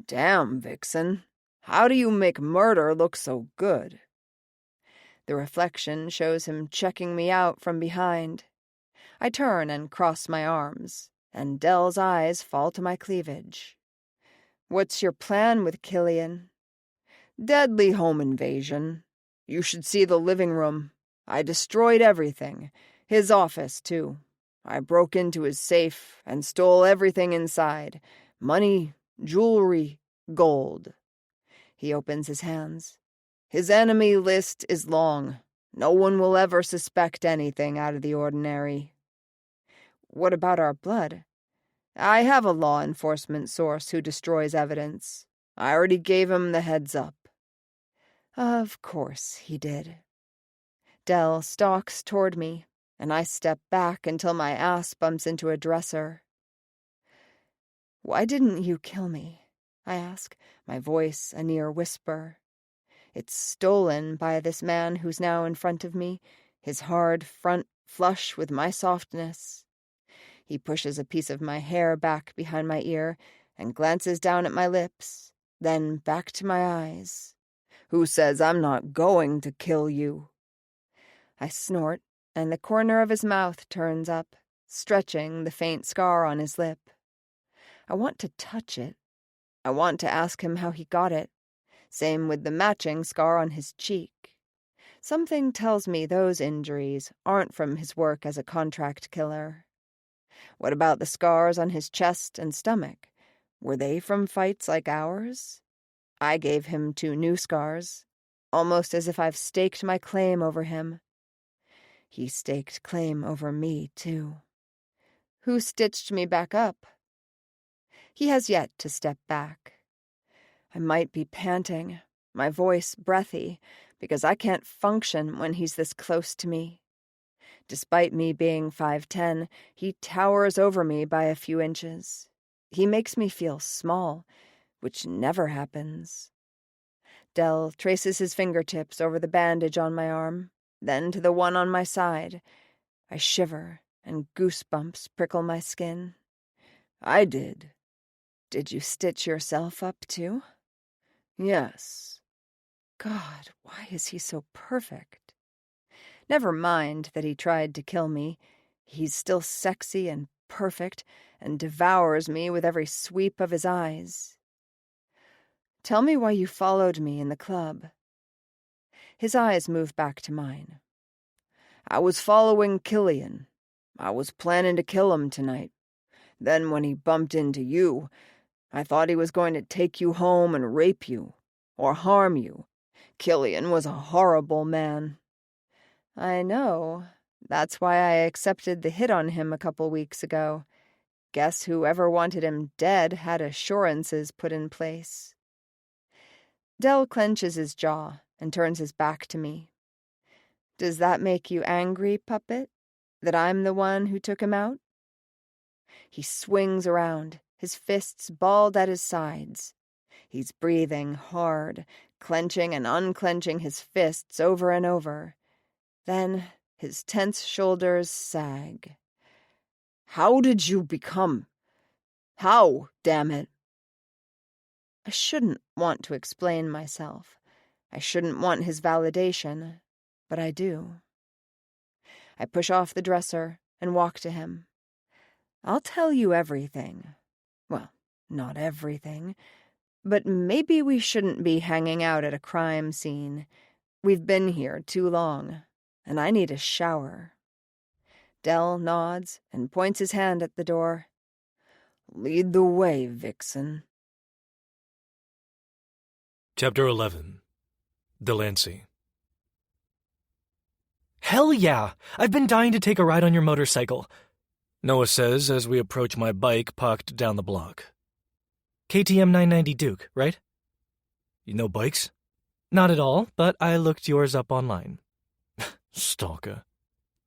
Damn, Vixen. How do you make murder look so good? The reflection shows him checking me out from behind. I turn and cross my arms, and Dell's eyes fall to my cleavage. What's your plan with Killian? Deadly home invasion. You should see the living room. I destroyed everything. His office, too. I broke into his safe and stole everything inside. Money, jewelry, gold. He opens his hands. His enemy list is long. No one will ever suspect anything out of the ordinary. What about our blood? I have a law enforcement source who destroys evidence. I already gave him the heads up. Of course he did. Dell stalks toward me, and I step back until my ass bumps into a dresser. Why didn't you kill me? I ask, my voice a near whisper. It's stolen by this man who's now in front of me, his hard front flush with my softness. He pushes a piece of my hair back behind my ear and glances down at my lips, then back to my eyes. Who says I'm not going to kill you? I snort, and the corner of his mouth turns up, stretching the faint scar on his lip. I want to touch it. I want to ask him how he got it. Same with the matching scar on his cheek. Something tells me those injuries aren't from his work as a contract killer. What about the scars on his chest and stomach? Were they from fights like ours? I gave him 2 new scars, almost as if I've staked my claim over him. He staked claim over me, too. Who stitched me back up? He has yet to step back. I might be panting, my voice breathy, because I can't function when he's this close to me. Despite me being 5'10", he towers over me by a few inches. He makes me feel small, which never happens. Dell traces his fingertips over the bandage on my arm, then to the one on my side. I shiver, and goosebumps prickle my skin. I did. Did you stitch yourself up, too? Yes. God, why is he so perfect? Never mind that he tried to kill me. He's still sexy and perfect, and devours me with every sweep of his eyes. Tell me why you followed me in the club. His eyes move back to mine. I was following Killian. I was planning to kill him tonight. Then when he bumped into you, I thought he was going to take you home and rape you, or harm you. Killian was a horrible man. I know. That's why I accepted the hit on him a couple weeks ago. Guess whoever wanted him dead had assurances put in place. Dell clenches his jaw and turns his back to me. Does that make you angry, puppet? That I'm the one who took him out? He swings around, his fists balled at his sides. He's breathing hard, clenching and unclenching his fists over and over. Then his tense shoulders sag. How did you become? How, damn it? I shouldn't want to explain myself. I shouldn't want his validation, but I do. I push off the dresser and walk to him. I'll tell you everything. Well, not everything, but maybe we shouldn't be hanging out at a crime scene. We've been here too long, and I need a shower. Dell nods and points his hand at the door. "Lead the way, Vixen."
Chapter 11. Delancey. "Hell yeah! I've been dying to take a ride on your motorcycle," Noah says as we approach my bike parked down the block. KTM 990 Duke, right? You know bikes? Not at all, but I looked yours up online. Stalker,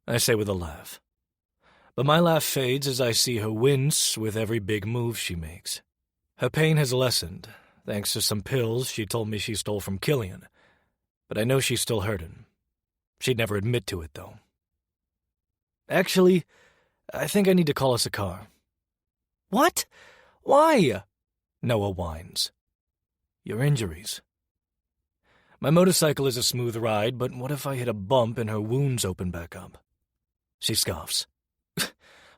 I say with a laugh. But my laugh fades as I see her wince with every big move she makes. Her pain has lessened, thanks to some pills she told me she stole from Killian, but I know she's still hurting. She'd never admit to it, though. Actually, I think I need to call us a car. What? Why? Noah whines. Your injuries. My motorcycle is a smooth ride, but what if I hit a bump and her wounds open back up? She scoffs.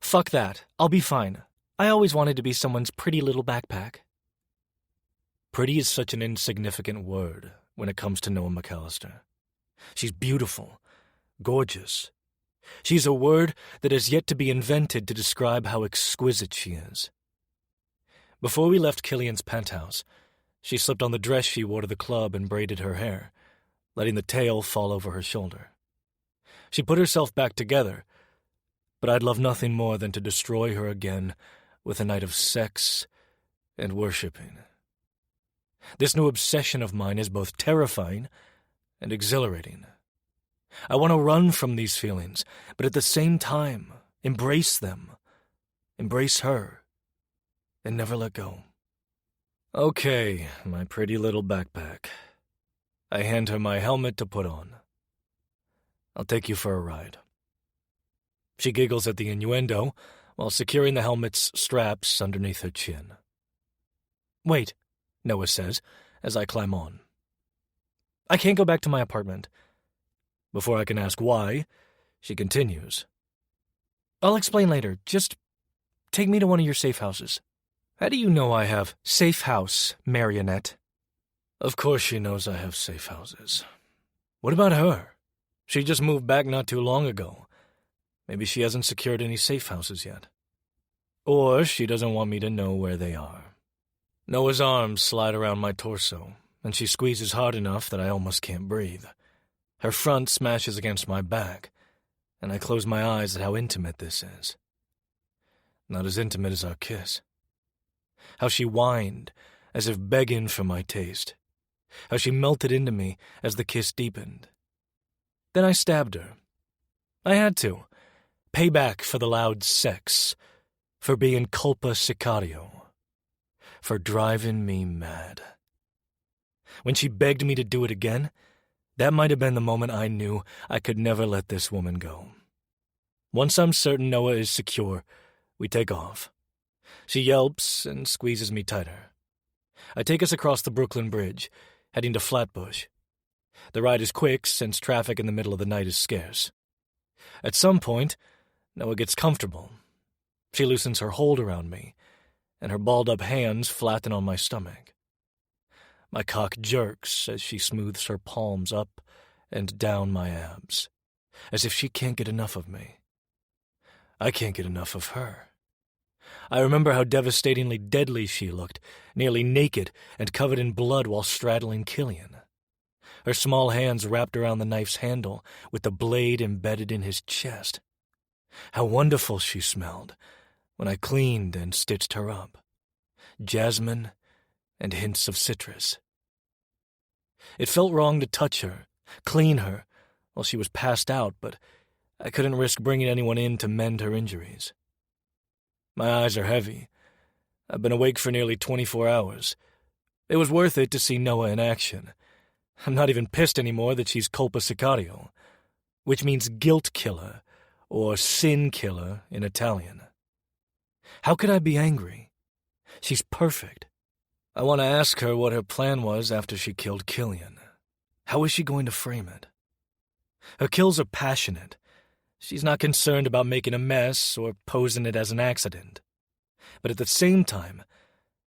Fuck that. I'll be fine. I always wanted to be someone's pretty little backpack. Pretty is such an insignificant word when it comes to Noah McAllister. She's beautiful, gorgeous. She's a word that has yet to be invented to describe how exquisite she is. Before we left Killian's penthouse, she slipped on the dress she wore to the club and braided her hair, letting the tail fall over her shoulder. She put herself back together, but I'd love nothing more than to destroy her again with a night of sex and worshipping. This new obsession of mine is both terrifying and exhilarating. I want to run from these feelings, but at the same time, embrace them. Embrace her, and never let go. Okay, my pretty little backpack. I hand her my helmet to put on. I'll take you for a ride. She giggles at the innuendo while securing the helmet's straps underneath her chin. Wait, Noah says as I climb on. I can't go back to my apartment. Before I can ask why, she continues. I'll explain later. Just take me to one of your safe houses. How do you know I have safe house, Marionette? Of course she knows I have safe houses. What about her? She just moved back not too long ago. Maybe she hasn't secured any safe houses yet. Or she doesn't want me to know where they are. Noah's arms slide around my torso, and she squeezes hard enough that I almost can't breathe. Her front smashes against my back, and I close my eyes at how intimate this is. Not as intimate as our kiss. How she whined, as if begging for my taste. How she melted into me as the kiss deepened. Then I stabbed her. I had to. Pay back for the loud sex. For being culpa sicario. For driving me mad. When she begged me to do it again, that might have been the moment I knew I could never let this woman go. Once I'm certain Noah is secure, we take off. She yelps and squeezes me tighter. I take us across the Brooklyn Bridge, heading to Flatbush. The ride is quick since traffic in the middle of the night is scarce. At some point, Noah gets comfortable. She loosens her hold around me, and her balled-up hands flatten on my stomach. My cock jerks as she smooths her palms up and down my abs, as if she can't get enough of me. I can't get enough of her. I remember how devastatingly deadly she looked, nearly naked and covered in blood while straddling Killian. Her small hands wrapped around the knife's handle with the blade embedded in his chest. How wonderful she smelled when I cleaned and stitched her up. Jasmine and hints of citrus. It felt wrong to touch her, clean her, while she was passed out, but I couldn't risk bringing anyone in to mend her injuries. My eyes are heavy. I've been awake for nearly 24 hours. It was worth it to see Noah in action. I'm not even pissed anymore that she's culpa sicario, which means guilt killer, or sin killer in Italian. How could I be angry? She's perfect. I want to ask her what her plan was after she killed Killian. How is she going to frame it? Her kills are passionate. She's not concerned about making a mess or posing it as an accident. But at the same time,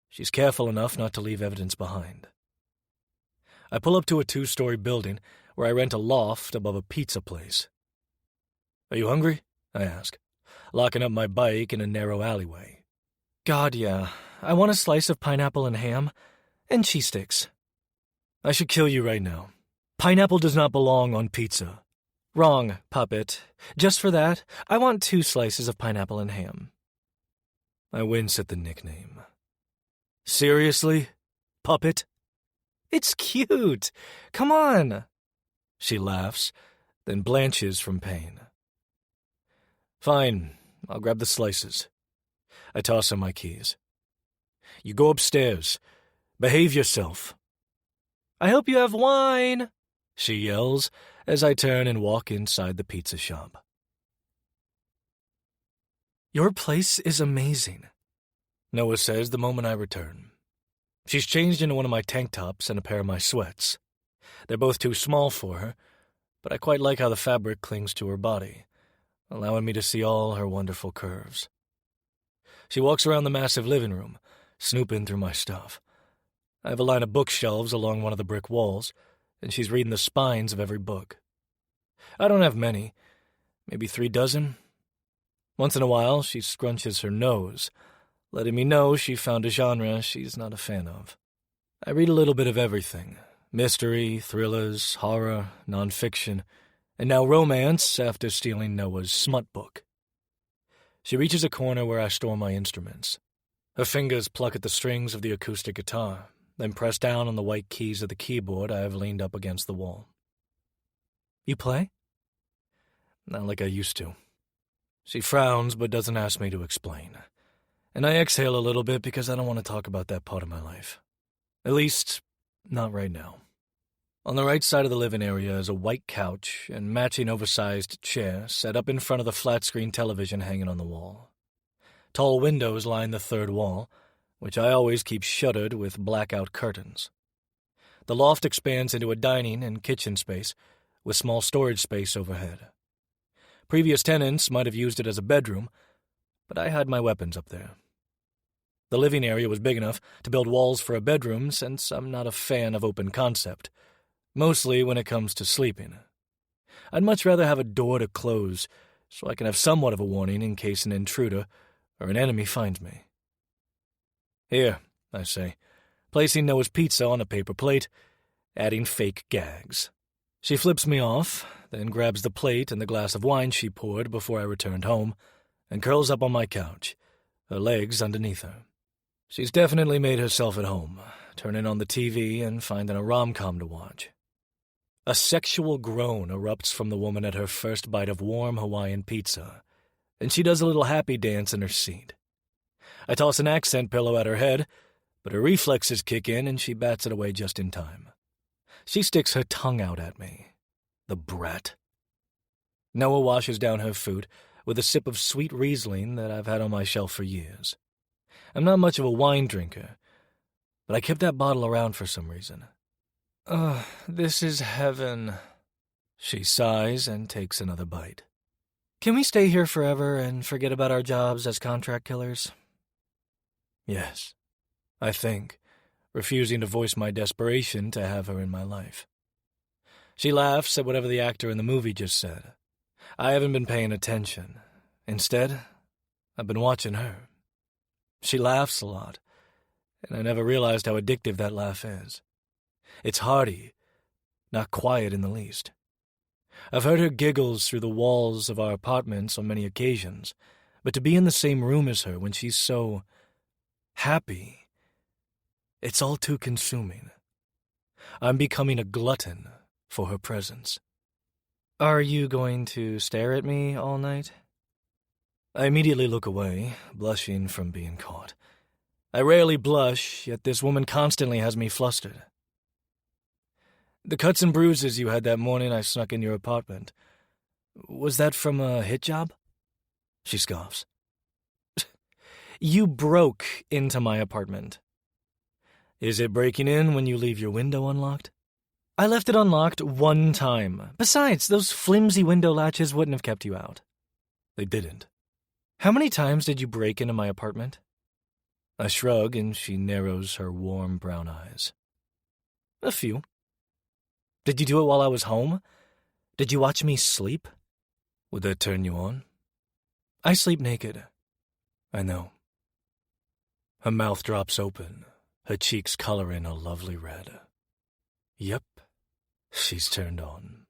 she's careful enough not to leave evidence behind. I pull up to a 2-story building where I rent a loft above a pizza place. Are you hungry? I ask, locking up my bike in a narrow alleyway. God, yeah. I want a slice of pineapple and ham, and cheese sticks. I should kill you right now. Pineapple does not belong on pizza. Wrong, puppet. Just for that, I want 2 slices of pineapple and ham. I wince at the nickname. Seriously? Puppet? It's cute. Come on. She laughs, then blanches from pain. Fine, I'll grab the slices. I toss her my keys. You go upstairs. Behave yourself. I hope you have wine, she yells as I turn and walk inside the pizza shop. Your place is amazing, Noah says the moment I return. She's changed into one of my tank tops and a pair of my sweats. They're both too small for her, but I quite like how the fabric clings to her body, allowing me to see all her wonderful curves. She walks around the massive living room, snooping through my stuff. I have a line of bookshelves along one of the brick walls, and she's reading the spines of every book. I don't have many, maybe 3 dozen. Once in a while, she scrunches her nose, letting me know she found a genre she's not a fan of. I read a little bit of everything: mystery, thrillers, horror, nonfiction, and now romance after stealing Noah's smut book. She reaches a corner where I store my instruments. Her fingers pluck at the strings of the acoustic guitar, then press down on the white keys of the keyboard I have leaned up against the wall. You play? Not like I used to. She frowns but doesn't ask me to explain, and I exhale a little bit because I don't want to talk about that part of my life. At least, not right now. On the right side of the living area is a white couch and matching oversized chair set up in front of the flat-screen television hanging on the wall. Tall windows line the third wall, which I always keep shuttered with blackout curtains. The loft expands into a dining and kitchen space with small storage space overhead. Previous tenants might have used it as a bedroom, but I hide my weapons up there. The living area was big enough to build walls for a bedroom since I'm not a fan of open concept, mostly when it comes to sleeping. I'd much rather have a door to close so I can have somewhat of a warning in case an intruder or an enemy finds me. Here, I say, placing Noah's pizza on a paper plate, adding fake gags. She flips me off, then grabs the plate and the glass of wine she poured before I returned home, and curls up on my couch, her legs underneath her. She's definitely made herself at home, turning on the TV and finding a rom-com to watch. A sexual groan erupts from the woman at her first bite of warm Hawaiian pizza, and she does a little happy dance in her seat. I toss an accent pillow at her head, but her reflexes kick in and she bats it away just in time. She sticks her tongue out at me. The brat. Noah washes down her food with a sip of sweet Riesling that I've had on my shelf for years. I'm not much of a wine drinker, but I kept that bottle around for some reason. This is heaven. She sighs and takes another bite. Can we stay here forever and forget about our jobs as contract killers? Yes, I think, refusing to voice my desperation to have her in my life. She laughs at whatever the actor in the movie just said. I haven't been paying attention. Instead, I've been watching her. She laughs a lot, and I never realized how addictive that laugh is. It's hearty, not quiet in the least. I've heard her giggles through the walls of our apartments on many occasions, but to be in the same room as her when she's so happy, it's all too consuming. I'm becoming a glutton for her presence. Are you going to stare at me all night? I immediately look away, blushing from being caught. I rarely blush, yet this woman constantly has me flustered. The cuts and bruises you had that morning I snuck in your apartment, was that from a hit job? She scoffs. You broke into my apartment. Is it breaking in when you leave your window unlocked? I left it unlocked one time. Besides, those flimsy window latches wouldn't have kept you out. They didn't. How many times did you break into my apartment? I shrug, and she narrows her warm brown eyes. A few. Did you do it while I was home? Did you watch me sleep? Would that turn you on? I sleep naked. I know. Her mouth drops open, her cheeks coloring a lovely red. Yep, she's turned on.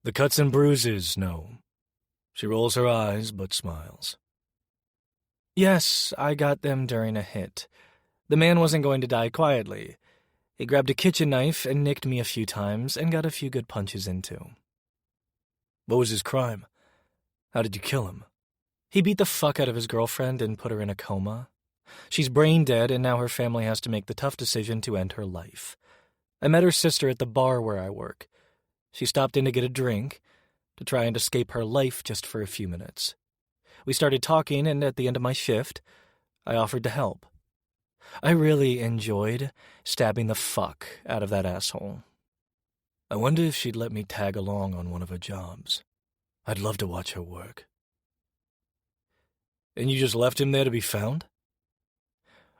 The cuts and bruises, no. She rolls her eyes, but smiles. Yes, I got them during a hit. The man wasn't going to die quietly. He grabbed a kitchen knife and nicked me a few times and got a few good punches in too. What was his crime? How did you kill him? He beat the fuck out of his girlfriend and put her in a coma. She's brain dead, and now her family has to make the tough decision to end her life. I met her sister at the bar where I work. She stopped in to get a drink, to try and escape her life just for a few minutes. We started talking, and at the end of my shift, I offered to help. I really enjoyed stabbing the fuck out of that asshole. I wonder if she'd let me tag along on one of her jobs. I'd love to watch her work. And you just left him there to be found?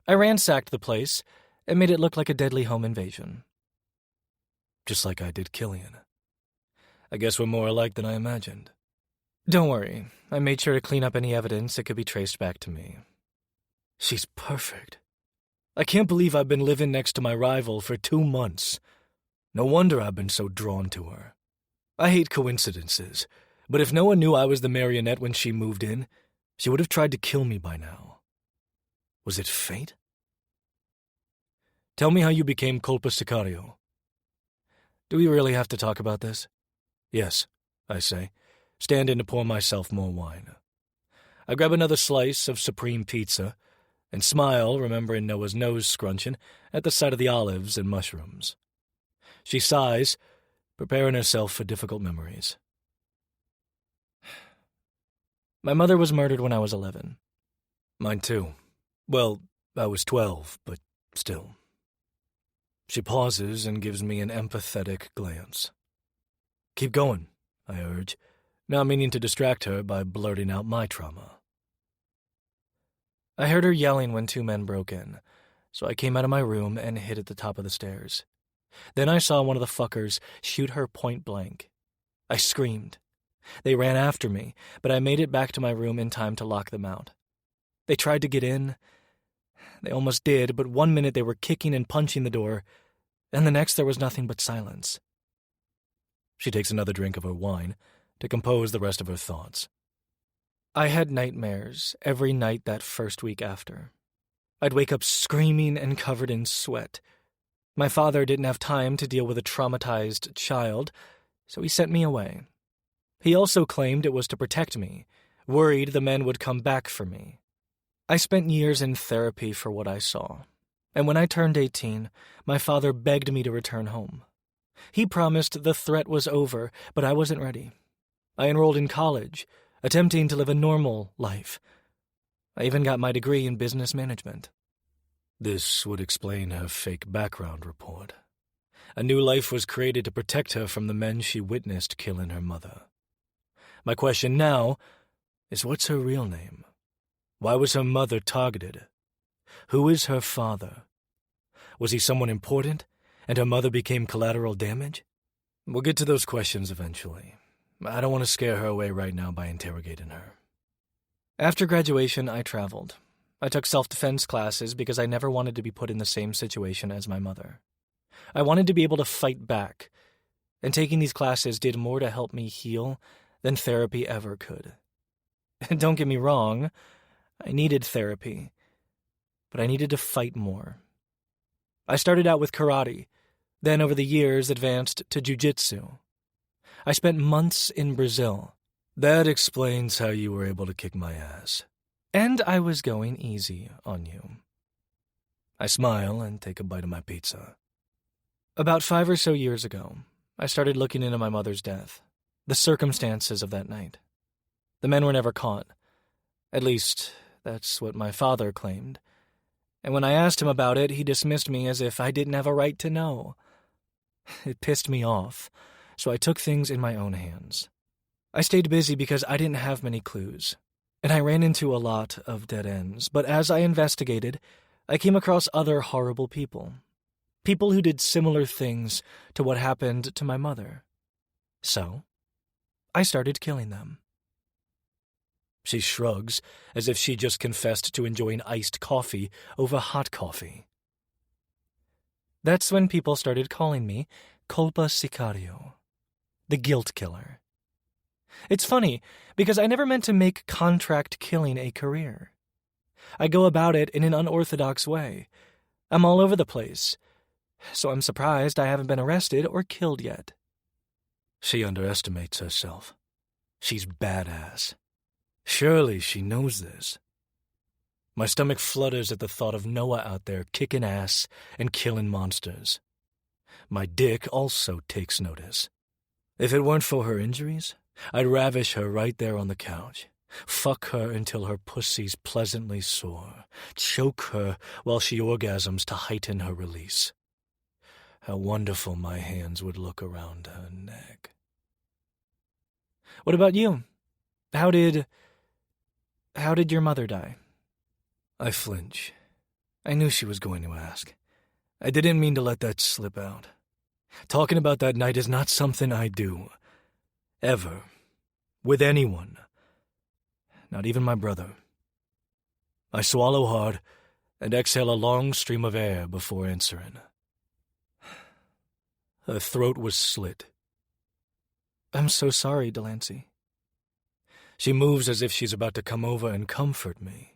I ransacked the place and made it look like a deadly home invasion. Just like I did Killian. I guess we're more alike than I imagined. Don't worry, I made sure to clean up any evidence that could be traced back to me. She's perfect. I can't believe I've been living next to my rival for 2 months. No wonder I've been so drawn to her. I hate coincidences, but if no one knew I was the marionette when she moved in, she would have tried to kill me by now. Was it fate? Tell me how you became Colpa Sicario. Do we really have to talk about this? Yes, I say, standing to pour myself more wine. I grab another slice of supreme pizza and smile, remembering Noah's nose scrunching at the sight of the olives and mushrooms. She sighs, preparing herself for difficult memories. My mother was murdered when I was 11. Mine too. Well, I was 12, but still. She pauses and gives me an empathetic glance. Keep going, I urge, not meaning to distract her by blurting out my trauma. I heard her yelling when 2 men broke in, so I came out of my room and hid at the top of the stairs. Then I saw one of the fuckers shoot her point blank. I screamed. They ran after me, but I made it back to my room in time to lock them out. They tried to get in. They almost did, but 1 minute they were kicking and punching the door, and the next there was nothing but silence. She takes another drink of her wine to compose the rest of her thoughts. I had nightmares every night that first week after. I'd wake up screaming and covered in sweat. My father didn't have time to deal with a traumatized child, so he sent me away. He also claimed it was to protect me, worried the men would come back for me. I spent years in therapy for what I saw, and when I turned 18, my father begged me to return home. He promised the threat was over, but I wasn't ready. I enrolled in college, attempting to live a normal life. I even got my degree in business management. This would explain her fake background report. A new life was created to protect her from the men she witnessed killing her mother. My question now is, what's her real name? Why was her mother targeted? Who is her father? Was he someone important, and her mother became collateral damage? We'll get to those questions eventually. I don't want to scare her away right now by interrogating her. After graduation, I traveled. I took self-defense classes because I never wanted to be put in the same situation as my mother. I wanted to be able to fight back, and taking these classes did more to help me heal than therapy ever could. Don't get me wrong, I needed therapy, but I needed to fight more. I started out with karate, then over the years advanced to jiu-jitsu. I spent months in Brazil. That explains how you were able to kick my ass. And I was going easy on you. I smile and take a bite of my pizza. About 5 or so years ago, I started looking into my mother's death, the circumstances of that night. The men were never caught. At least, that's what my father claimed. And when I asked him about it, he dismissed me as if I didn't have a right to know. It pissed me off, so I took things in my own hands. I stayed busy because I didn't have many clues, and I ran into a lot of dead ends. But as I investigated, I came across other horrible people. People who did similar things to what happened to my mother. So, I started killing them. She shrugs, as if she just confessed to enjoying iced coffee over hot coffee. That's when people started calling me Colpa Sicario, the guilt killer. It's funny, because I never meant to make contract killing a career. I go about it in an unorthodox way. I'm all over the place, so I'm surprised I haven't been arrested or killed yet. She underestimates herself. She's badass. Surely she knows this. My stomach flutters at the thought of Noah out there kicking ass and killing monsters. My dick also takes notice. If it weren't for her injuries, I'd ravish her right there on the couch. Fuck her until her pussy's pleasantly sore. Choke her while she orgasms to heighten her release. How wonderful my hands would look around her neck. What about you? How did your mother die? I flinch. I knew she was going to ask. I didn't mean to let that slip out. Talking about that night is not something I do. Ever. With anyone. Not even my brother. I swallow hard and exhale a long stream of air before answering. Her throat was slit. I'm so sorry, Delancey. She moves as if she's about to come over and comfort me.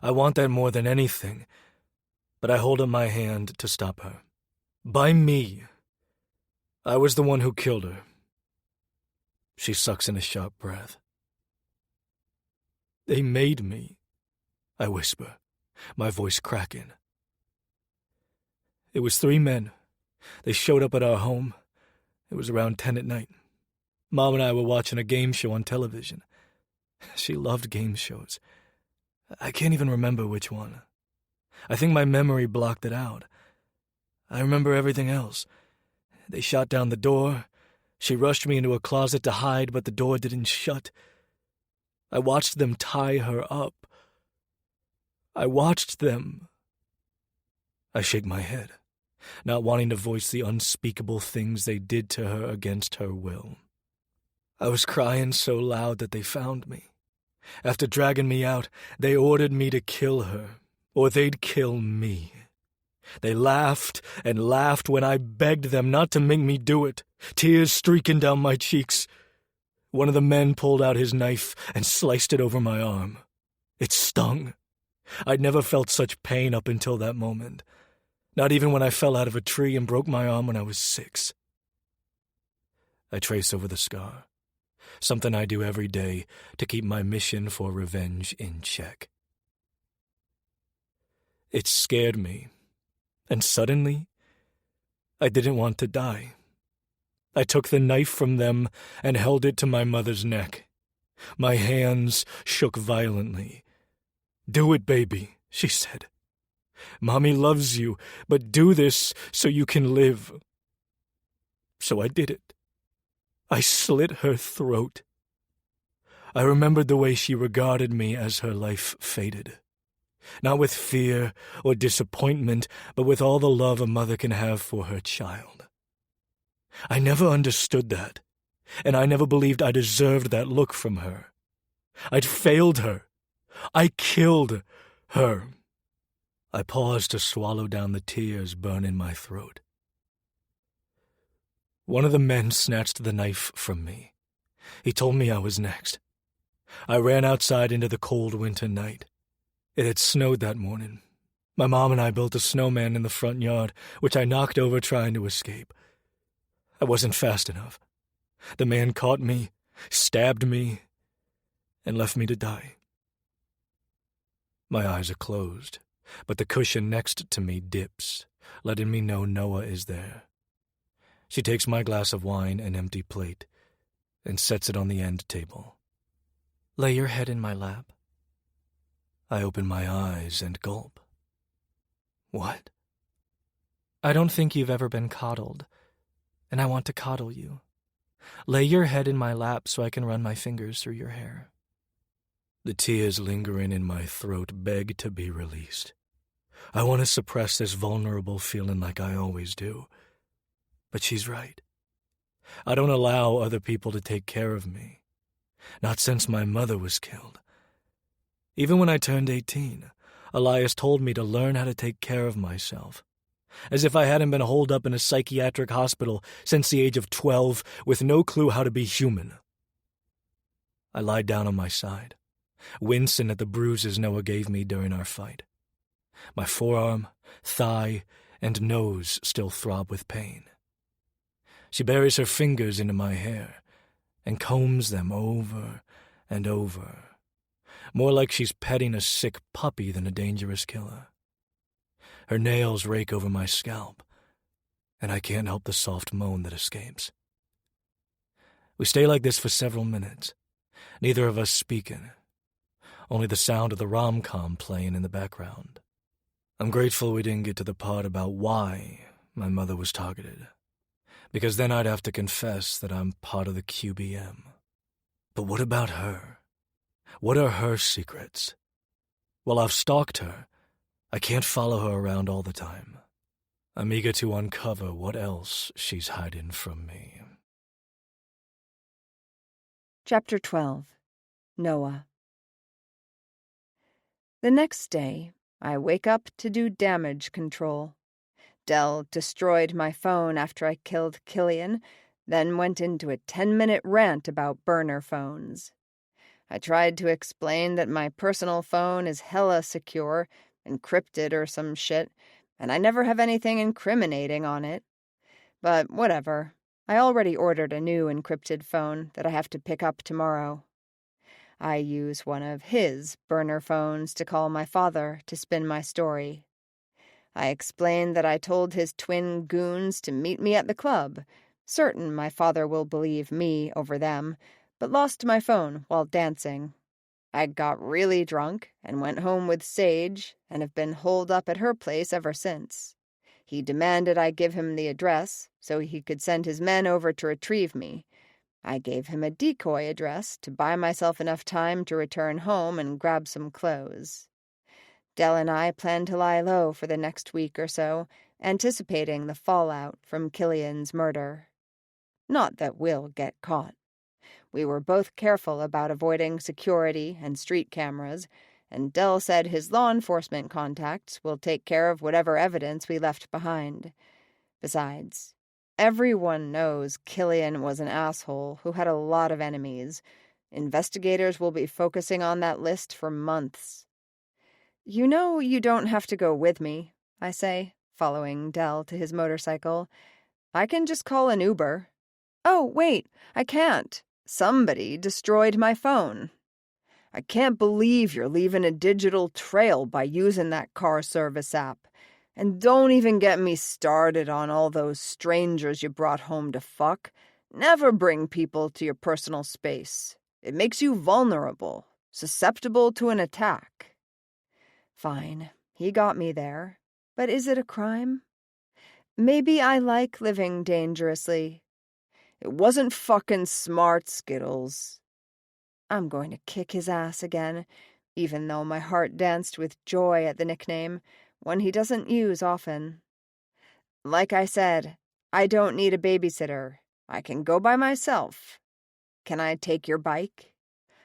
I want that more than anything, but I hold up my hand to stop her. By me. I was the one who killed her. She sucks in a sharp breath. They made me, I whisper, my voice cracking. It was 3 men. They showed up at our home. It was around 10 at night. Mom and I were watching a game show on television. She loved game shows. I can't even remember which one. I think my memory blocked it out. I remember everything else. They shot down the door. She rushed me into a closet to hide, but the door didn't shut. I watched them tie her up. I watched them. I shake my head, not wanting to voice the unspeakable things they did to her against her will. I was crying so loud that they found me. After dragging me out, they ordered me to kill her, or they'd kill me. They laughed and laughed when I begged them not to make me do it, tears streaking down my cheeks. One of the men pulled out his knife and sliced it over my arm. It stung. I'd never felt such pain up until that moment, not even when I fell out of a tree and broke my arm when I was 6. I trace over the scar, something I do every day to keep my mission for revenge in check. It scared me, and suddenly, I didn't want to die. I took the knife from them and held it to my mother's neck. My hands shook violently. "Do it, baby," she said. "Mommy loves you, but do this so you can live." So I did it. I slit her throat. I remembered the way she regarded me as her life faded. Not with fear or disappointment, but with all the love a mother can have for her child. I never understood that, and I never believed I deserved that look from her. I'd failed her. I killed her. I paused to swallow down the tears burning my throat. One of the men snatched the knife from me. He told me I was next. I ran outside into the cold winter night. It had snowed that morning. My mom and I built a snowman in the front yard, which I knocked over trying to escape. I wasn't fast enough. The man caught me, stabbed me, and left me to die. My eyes are closed, but the cushion next to me dips, letting me know Noah is there. She takes my glass of wine and empty plate and sets it on the end table. "Lay your head in my lap." I open my eyes and gulp. "What?" "I don't think you've ever been coddled, and I want to coddle you. Lay your head in my lap so I can run my fingers through your hair." The tears lingering in my throat beg to be released. I want to suppress this vulnerable feeling like I always do. But she's right. I don't allow other people to take care of me. Not since my mother was killed. Even when I turned 18, Elias told me to learn how to take care of myself, as if I hadn't been holed up in a psychiatric hospital since the age of 12 with no clue how to be human. I lied down on my side, wincing at the bruises Noah gave me during our fight. My forearm, thigh, and nose still throb with pain. She buries her fingers into my hair and combs them over and over, more like she's petting a sick puppy than a dangerous killer. Her nails rake over my scalp, and I can't help the soft moan that escapes. We stay like this for several minutes, neither of us speaking, only the sound of the rom-com playing in the background. I'm grateful we didn't get to the part about why my mother was targeted, because then I'd have to confess that I'm part of the QBM. But what about her? What are her secrets? While I've stalked her, I can't follow her around all the time. I'm eager to uncover what else she's hiding from me.
Chapter 12. Noah. The next day, I wake up to do damage control. Dell destroyed my phone after I killed Killian, then went into a 10-minute rant about burner phones. I tried to explain that my personal phone is hella secure, encrypted or some shit, and I never have anything incriminating on it. But whatever. I already ordered a new encrypted phone that I have to pick up tomorrow. I use one of his burner phones to call my father to spin my story. I explained that I told his twin goons to meet me at the club, certain my father will believe me over them, but lost my phone while dancing. I got really drunk and went home with Sage and have been holed up at her place ever since. He demanded I give him the address so he could send his men over to retrieve me. I gave him a decoy address to buy myself enough time to return home and grab some clothes. Dell and I plan to lie low for the next week or so, anticipating the fallout from Killian's murder. Not that we'll get caught. We were both careful about avoiding security and street cameras, and Dell said his law enforcement contacts will take care of whatever evidence we left behind. Besides, everyone knows Killian was an asshole who had a lot of enemies. Investigators will be focusing on that list for months. You know you don't have to go with me, I say, following Dell to his motorcycle. I can just call an Uber. Oh, wait, I can't. Somebody destroyed my phone. I can't believe you're leaving a digital trail by using that car service app. And don't even get me started on all those strangers you brought home to fuck. Never bring people to your personal space. It makes you vulnerable, susceptible to an attack. Fine, he got me there. But is it a crime? Maybe I like living dangerously. It wasn't fucking smart, Skittles. I'm going to kick his ass again, even though my heart danced with joy at the nickname, one he doesn't use often. Like I said, I don't need a babysitter. I can go by myself. Can I take your bike?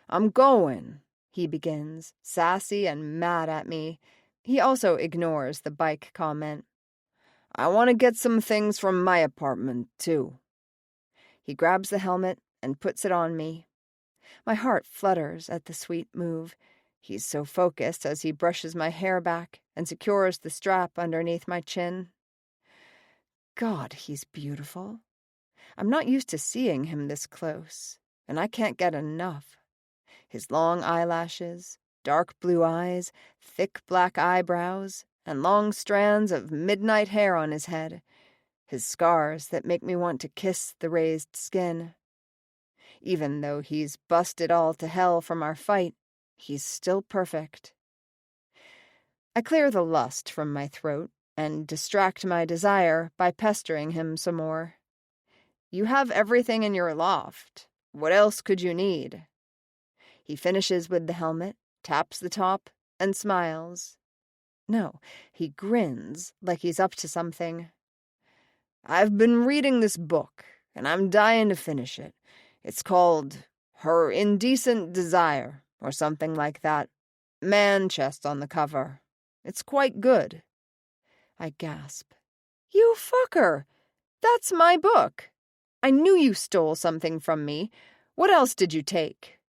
I'm going, he begins, sassy and mad at me. He also ignores the bike comment. I want to get some things from my apartment, too. He grabs the helmet and puts it on me. My heart flutters at the sweet move. He's so focused as he brushes my hair back and secures the strap underneath my chin. God, he's beautiful. I'm not used to seeing him this close, and I can't get enough. His long eyelashes, dark blue eyes, thick black eyebrows, and long strands of midnight hair on his head. His scars that make me want to kiss the raised skin. Even though he's busted all to hell from our fight, he's still perfect. I clear the lust from my throat and distract my desire by pestering him some more. You have everything in your loft. What else could you need? He finishes with the helmet, taps the top, and smiles. No, he grins like he's up to something. I've been reading this book, and I'm dying to finish it. It's called Her Indecent Desire, or something like that. Man chest on the cover. It's quite good. I gasp. You fucker! That's my book! I knew you stole something from me. What else did you take?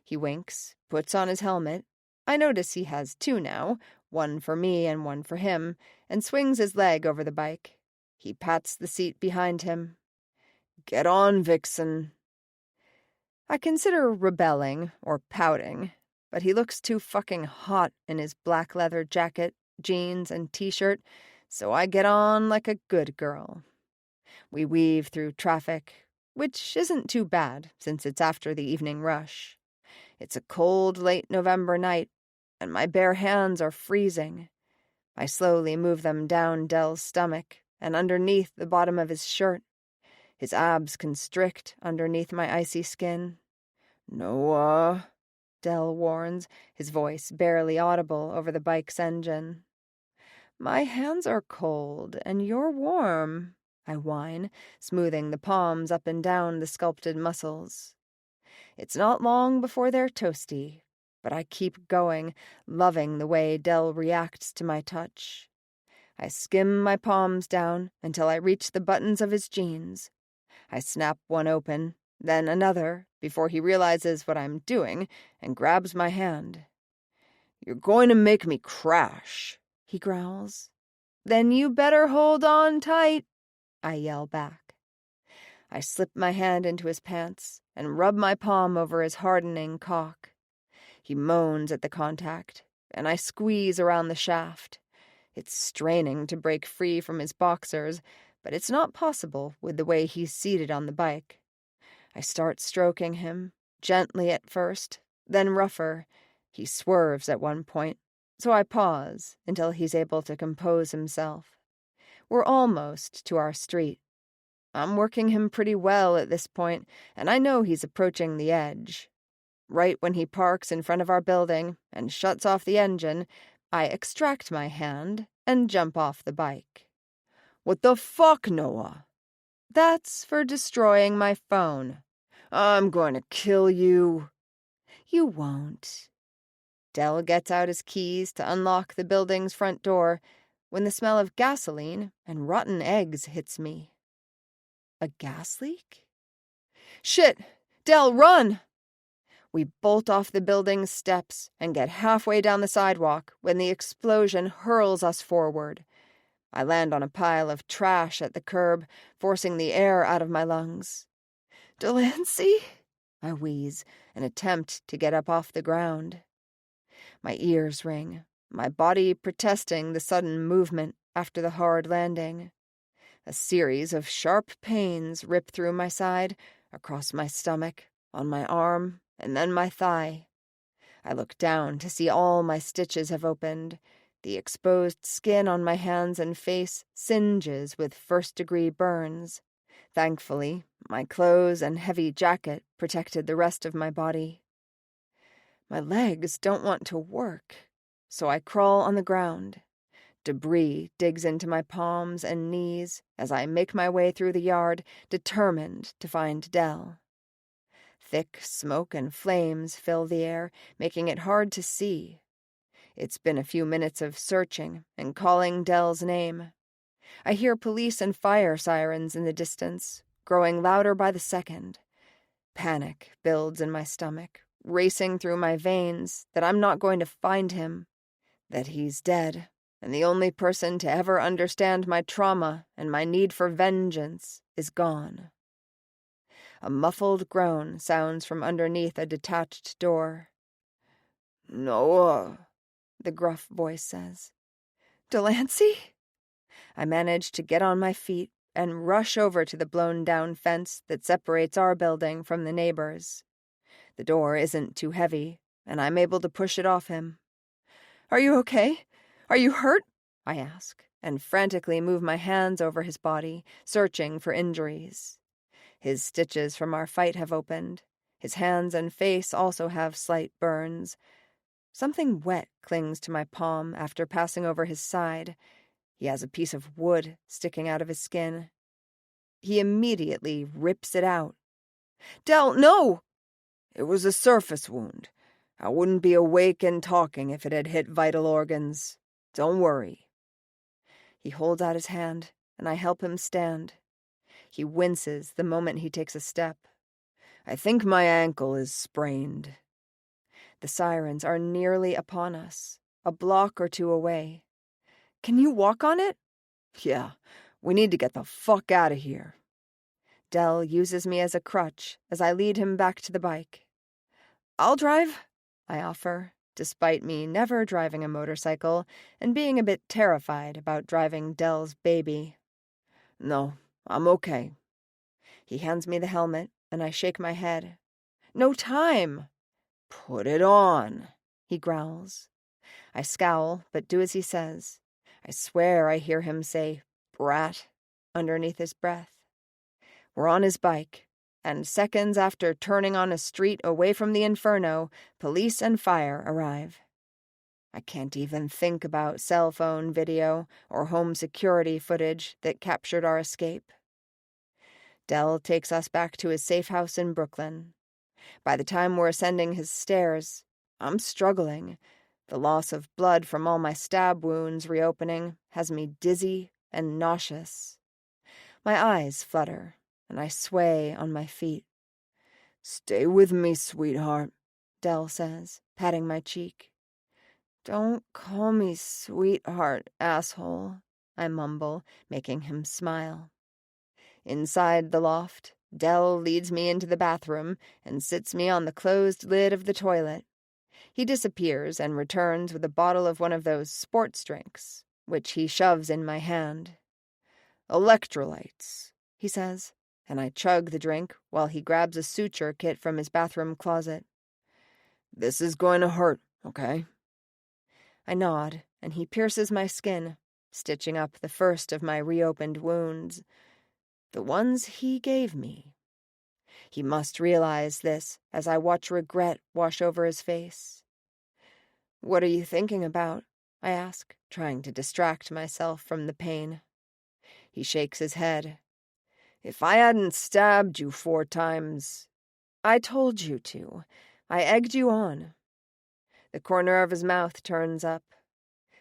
He winks, puts on his helmet. I notice he has two now, one for me and one for him, and swings his leg over the bike. He pats the seat behind him. Get on, Vixen. I consider rebelling or pouting, but he looks too fucking hot in his black leather jacket, jeans, and t-shirt, so I get on like a good girl. We weave through traffic, which isn't too bad since it's after the evening rush. It's a cold, late November night, and my bare hands are freezing. I slowly move them down Dell's stomach and underneath the bottom of his shirt. His abs constrict underneath my icy skin. Noah, Dell warns, his voice barely audible over the bike's engine. My hands are cold, and you're warm, I whine, smoothing the palms up and down the sculpted muscles. It's not long before they're toasty, but I keep going, loving the way Dell reacts to my touch. I skim my palms down until I reach the buttons of his jeans. I snap one open, then another, before he realizes what I'm doing and grabs my hand. You're going to make me crash, he growls. Then you better hold on tight, I yell back. I slip my hand into his pants and rub my palm over his hardening cock. He moans at the contact, and I squeeze around the shaft. It's straining to break free from his boxers, but it's not possible with the way he's seated on the bike. I start stroking him, gently at first, then rougher. He swerves at one point, so I pause until he's able to compose himself. We're almost to our street. I'm working him pretty well at this point, and I know he's approaching the edge. Right when he parks in front of our building and shuts off the engine, I extract my hand and jump off the bike. What the fuck, Noah? That's for destroying my phone. I'm going to kill you. You won't. Dell gets out his keys to unlock the building's front door when the smell of gasoline and rotten eggs hits me. A gas leak? Shit! Dell, run! We bolt off the building's steps and get halfway down the sidewalk when the explosion hurls us forward. I land on a pile of trash at the curb, forcing the air out of my lungs. Delancey? I wheeze, and attempt to get up off the ground. My ears ring, my body protesting the sudden movement after the hard landing. A series of sharp pains rip through my side, across my stomach, on my arm, and then my thigh. I look down to see all my stitches have opened. The exposed skin on my hands and face singes with first-degree burns. Thankfully, my clothes and heavy jacket protected the rest of my body. My legs don't want to work, so I crawl on the ground. Debris digs into my palms and knees as I make my way through the yard, determined to find Dell. Thick smoke and flames fill the air, making it hard to see. It's been a few minutes of searching and calling Dell's name. I hear police and fire sirens in the distance, growing louder by the second. Panic builds in my stomach, racing through my veins that I'm not going to find him, that he's dead, and the only person to ever understand my trauma and my need for vengeance is gone. A muffled groan sounds from underneath a detached door. Noah, the gruff voice says. Delancey? I manage to get on my feet and rush over to the blown-down fence that separates our building from the neighbors. The door isn't too heavy, and I'm able to push it off him. Are you okay? Are you hurt? I ask, and frantically move my hands over his body, searching for injuries. His stitches from our fight have opened. His hands and face also have slight burns. Something wet clings to my palm after passing over his side. He has a piece of wood sticking out of his skin. He immediately rips it out. Dell, no! It was a surface wound. I wouldn't be awake and talking if it had hit vital organs. Don't worry." He holds out his hand, and I help him stand. He winces the moment he takes a step. "I think my ankle is sprained." The sirens are nearly upon us, a block or two away. "Can you walk on it?" "Yeah, we need to get the fuck out of here." Dell uses me as a crutch as I lead him back to the bike. "I'll drive," I offer, despite me never driving a motorcycle and being a bit terrified about driving Dell's baby. "No, I'm okay." He hands me the helmet, and I shake my head. "No time." "Put it on," he growls. I scowl, but do as he says. I swear I hear him say, "Brat," underneath his breath. We're on his bike, and seconds after turning on a street away from the inferno, police and fire arrive. I can't even think about cell phone video or home security footage that captured our escape. Dell takes us back to his safe house in Brooklyn. By the time we're ascending his stairs, I'm struggling. The loss of blood from all my stab wounds reopening has me dizzy and nauseous. My eyes flutter, and I sway on my feet. "Stay with me, sweetheart," Dell says, patting my cheek. "Don't call me sweetheart, asshole," I mumble, making him smile. Inside the loft, Dell leads me into the bathroom and sits me on the closed lid of the toilet. He disappears and returns with a bottle of one of those sports drinks, which he shoves in my hand. "Electrolytes," he says, and I chug the drink while he grabs a suture kit from his bathroom closet. "This is going to hurt, okay?" I nod, and he pierces my skin, stitching up the first of my reopened wounds. The ones he gave me. He must realize this as I watch regret wash over his face. "What are you thinking about?" I ask, trying to distract myself from the pain. He shakes his head. "If I hadn't stabbed you 4 times... I told you to. I egged you on." The corner of his mouth turns up.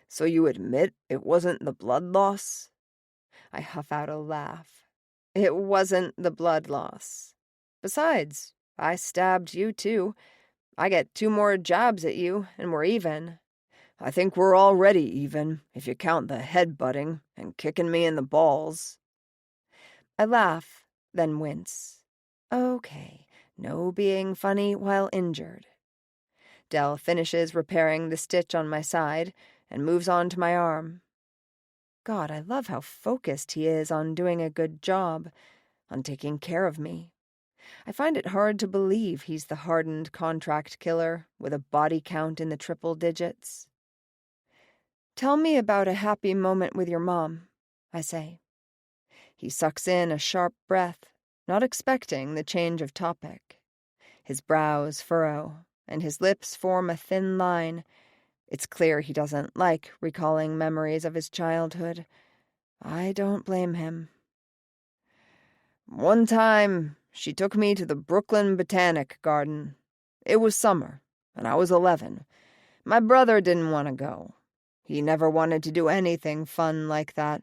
"So you admit it wasn't the blood loss?" I huff out a laugh. "It wasn't the blood loss. Besides, I stabbed you too. I get 2 more jabs at you, and we're even." "I think we're already even, if you count the headbutting and kicking me in the balls." I laugh, then wince. Okay, no being funny while injured. Dell finishes repairing the stitch on my side and moves on to my arm. God, I love how focused he is on doing a good job, on taking care of me. I find it hard to believe he's the hardened contract killer with a body count in the triple digits. "Tell me about a happy moment with your mom," I say. He sucks in a sharp breath, not expecting the change of topic. His brows furrow, and his lips form a thin line. It's clear he doesn't like recalling memories of his childhood. I don't blame him. "One time, she took me to the Brooklyn Botanic Garden. It was summer, and I was 11. My brother didn't want to go. He never wanted to do anything fun like that.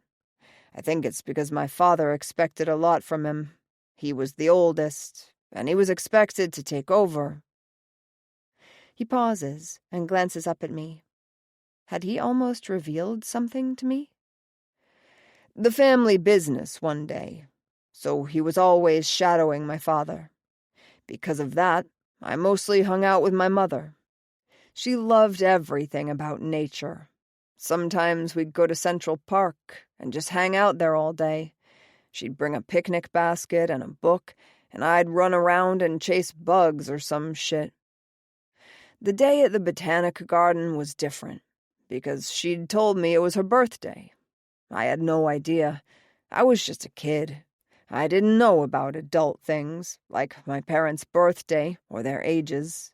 I think it's because my father expected a lot from him. He was the oldest, and he was expected to take over." He pauses and glances up at me. Had he almost revealed something to me? "The family business one day, so he was always shadowing my father. Because of that, I mostly hung out with my mother. She loved everything about nature. Sometimes we'd go to Central Park and just hang out there all day. She'd bring a picnic basket and a book, and I'd run around and chase bugs or some shit. The day at the Botanic Garden was different, because she'd told me it was her birthday. I had no idea. I was just a kid. I didn't know about adult things, like my parents' birthday or their ages.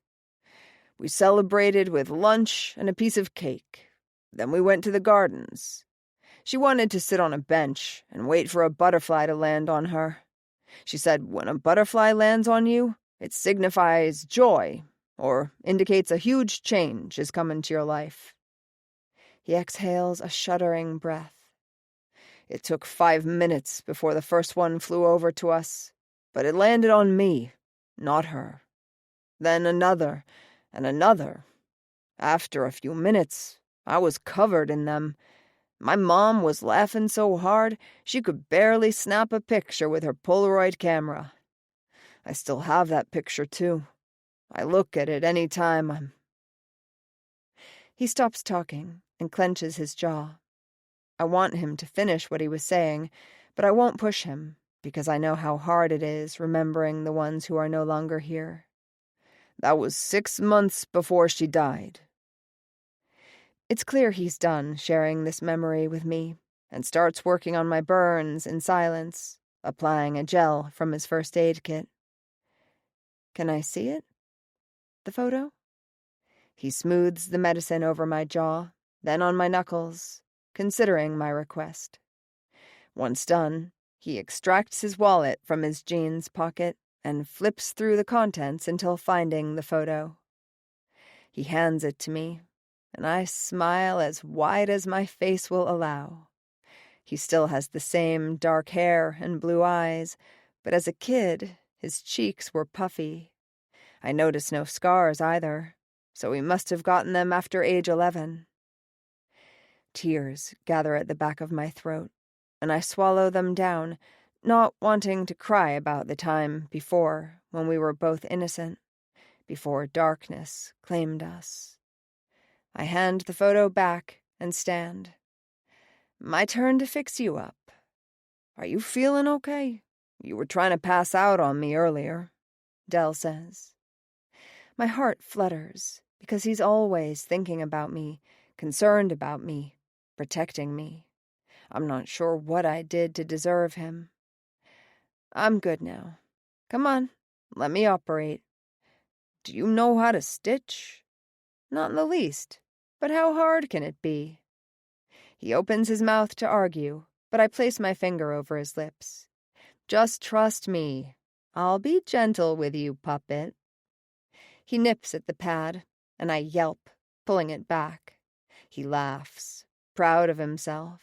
We celebrated with lunch and a piece of cake. Then we went to the gardens. She wanted to sit on a bench and wait for a butterfly to land on her. She said when a butterfly lands on you, it signifies joy or indicates a huge change is coming to your life. He exhales a shuddering breath. It took 5 minutes before the first one flew over to us, but it landed on me, not her. Then another, and another. After a few minutes, I was covered in them. My mom was laughing so hard she could barely snap a picture with her Polaroid camera. I still have that picture, too. I look at it any time I'm... He stops talking and clenches his jaw. I want him to finish what he was saying, but I won't push him, because I know how hard it is remembering the ones who are no longer here. That was 6 months before she died. It's clear he's done sharing this memory with me, and starts working on my burns in silence, applying a gel from his first aid kit. Can I see it? The photo? He smooths the medicine over my jaw, then on my knuckles, considering my request. Once done, he extracts his wallet from his jeans pocket and flips through the contents until finding the photo. He hands it to me, and I smile as wide as my face will allow. He still has the same dark hair and blue eyes, but as a kid, his cheeks were puffy. I notice no scars either, so he must have gotten them after age 11. Tears gather at the back of my throat, and I swallow them down, not wanting to cry about the time before when we were both innocent, before darkness claimed us. I hand the photo back and stand. My turn to fix you up. Are you feeling okay? You were trying to pass out on me earlier, Dell says. My heart flutters because he's always thinking about me, concerned about me, protecting me. I'm not sure what I did to deserve him. I'm good now. Come on, let me operate. Do you know how to stitch? Not in the least, but how hard can it be? He opens his mouth to argue, but I place my finger over his lips. Just trust me. I'll be gentle with you, puppet. He nips at the pad, and I yelp, pulling it back. He laughs, proud of himself.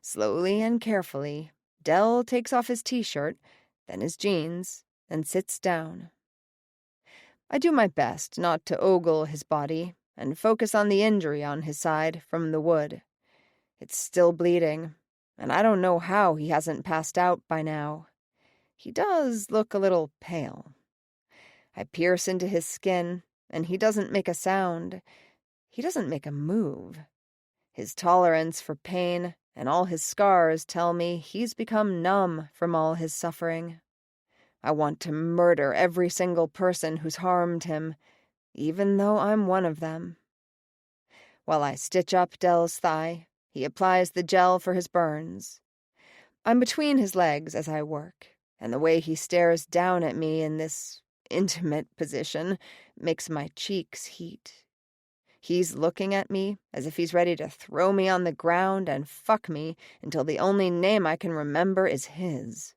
Slowly and carefully, Dell takes off his t-shirt, then his jeans, and sits down. I do my best not to ogle his body and focus on the injury on his side from the wood. It's still bleeding, and I don't know how he hasn't passed out by now. He does look a little pale. I pierce into his skin, and he doesn't make a sound. He doesn't make a move. His tolerance for pain and all his scars tell me he's become numb from all his suffering. I want to murder every single person who's harmed him, even though I'm one of them. While I stitch up Dell's thigh, he applies the gel for his burns. I'm between his legs as I work, and the way he stares down at me in this intimate position makes my cheeks heat. He's looking at me as if he's ready to throw me on the ground and fuck me until the only name I can remember is his.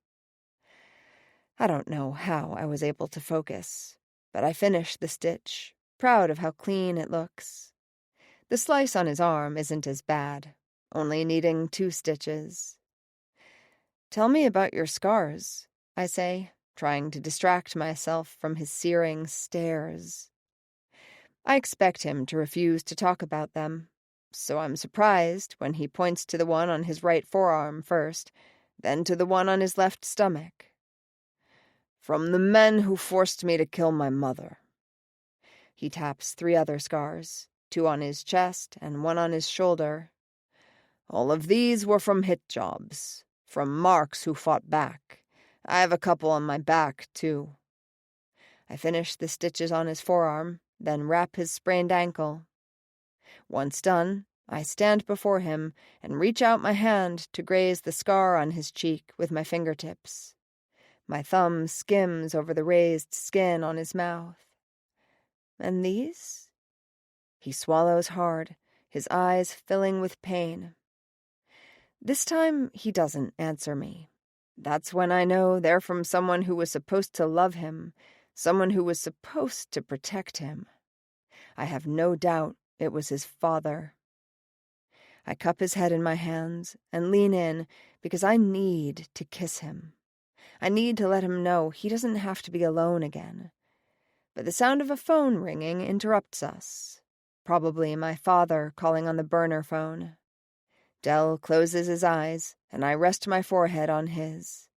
I don't know how I was able to focus, but I finish the stitch, proud of how clean it looks. The slice on his arm isn't as bad, only needing 2 stitches. Tell me about your scars, I say, trying to distract myself from his searing stares. I expect him to refuse to talk about them, so I'm surprised when he points to the one on his right forearm first, then to the one on his left stomach. From the men who forced me to kill my mother. He taps 3 other scars, 2 on his chest and 1 on his shoulder. All of these were from hit jobs, from marks who fought back. I have a couple on my back, too. I finish the stitches on his forearm, then wrap his sprained ankle. Once done, I stand before him and reach out my hand to graze the scar on his cheek with my fingertips. My thumb skims over the raised skin on his mouth. And these? He swallows hard, his eyes filling with pain. This time, he doesn't answer me. That's when I know they're from someone who was supposed to love him, Someone who was supposed to protect him. I have no doubt it was his father. I cup his head in my hands and lean in because I need to kiss him. I need to let him know he doesn't have to be alone again. But the sound of a phone ringing interrupts us. Probably my father calling on the burner phone. Dell closes his eyes, and I rest my forehead on his.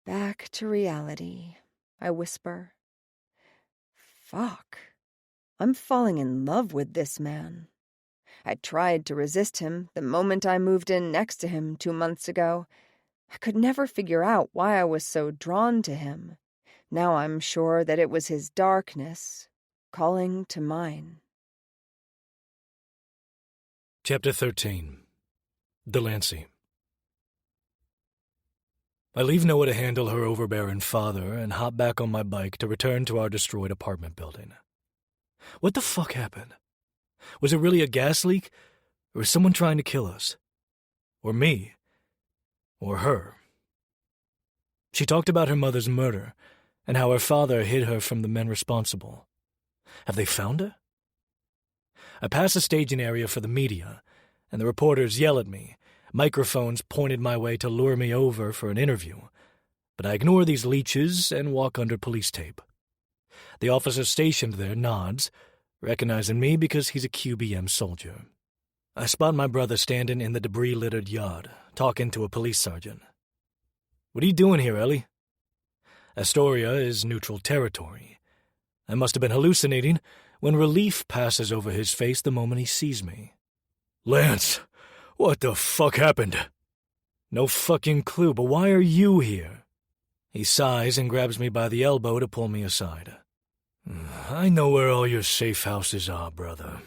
Back to reality, I whisper. Fuck. I'm falling in love with this man. I tried to resist him the moment I moved in next to him 2 months ago. I could never figure out why I was so drawn to him. Now I'm sure that it was his darkness calling to mine.
Chapter 13. Delancey. I leave Noah to handle her overbearing father and hop back on my bike to return to our destroyed apartment building. What the fuck happened? Was it really a gas leak? Or was someone trying to kill us? Or me? Or her? She talked about her mother's murder and how her father hid her from the men responsible. Have they found her? I pass a staging area for the media, and the reporters yell at me, microphones pointed my way to lure me over for an interview. But I ignore these leeches and walk under police tape. The officer stationed there nods, recognizing me because he's a QBM soldier. I spot my brother standing in the debris-littered yard, talking to a police sergeant. "What are you doing here, Ellie?" Astoria is neutral territory. I must have been hallucinating when relief passes over his face the moment he sees me. "Lance, what the fuck happened?" "No fucking clue, but why are you here?" He sighs and grabs me by the elbow to pull me aside. "I know where all your safe houses are, brother."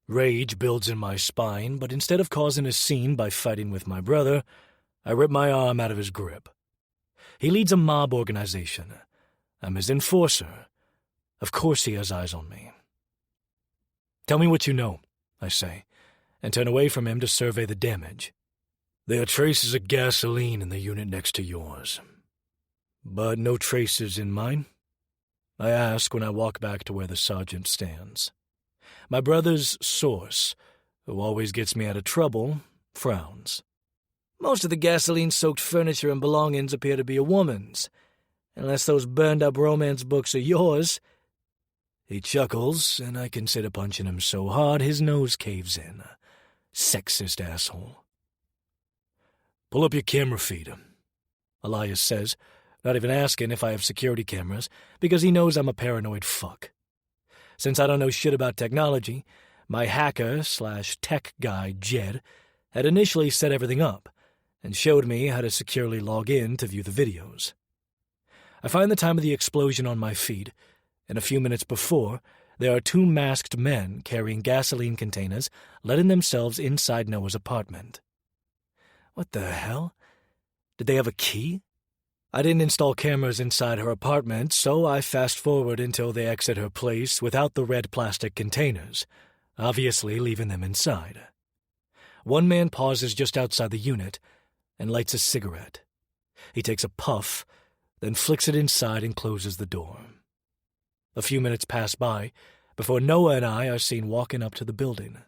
Rage builds in my spine, but instead of causing a scene by fighting with my brother, I rip my arm out of his grip. He leads a mob organization. I'm his enforcer. Of course he has eyes on me. "Tell me what you know," I say, and turn away from him to survey the damage. "There are traces of gasoline in the unit next to yours. But no traces in mine?" I ask when I walk back to where the sergeant stands. My brother's source, who always gets me out of trouble, frowns. "Most of the gasoline-soaked furniture and belongings appear to be a woman's, unless those burned-up romance books are yours." He chuckles, and I consider punching him so hard his nose caves in. Sexist asshole. "Pull up your camera feed," Elias says, not even asking if I have security cameras, because he knows I'm a paranoid fuck. Since I don't know shit about technology, my hacker/tech guy, Jed, had initially set everything up and showed me how to securely log in to view the videos. I find the time of the explosion on my feed, and a few minutes before, there are 2 masked men carrying gasoline containers letting themselves inside Noah's apartment. What the hell? Did they have a key? I didn't install cameras inside her apartment, so I fast-forward until they exit her place without the red plastic containers, obviously leaving them inside. One man pauses just outside the unit and lights a cigarette. He takes a puff, then flicks it inside and closes the door. A few minutes pass by before Noah and I are seen walking up to the building.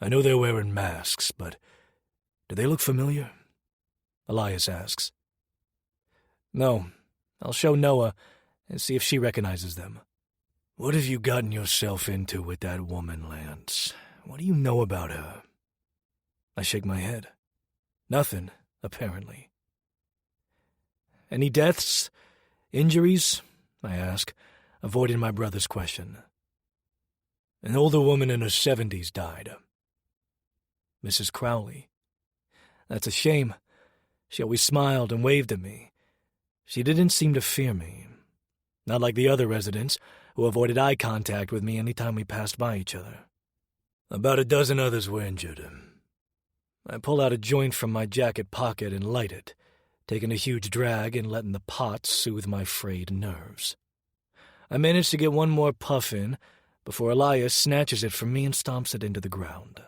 "I know they're wearing masks, but do they look familiar?" Elias asks. "No. I'll show Noah and see if she recognizes them." "What have you gotten yourself into with that woman, Lance? What do you know about her?" I shake my head. Nothing, apparently. "Any deaths? Injuries?" I ask, avoiding my brother's question. "An older woman in her 70s died. Mrs. Crowley. That's a shame. She always smiled and waved at me. She didn't seem to fear me. Not like the other residents, who avoided eye contact with me any time we passed by each other. About a dozen others were injured. I pull out a joint from my jacket pocket and light it, taking a huge drag and letting the pot soothe my frayed nerves. I manage to get one more puff in before Elias snatches it from me and stomps it into the ground.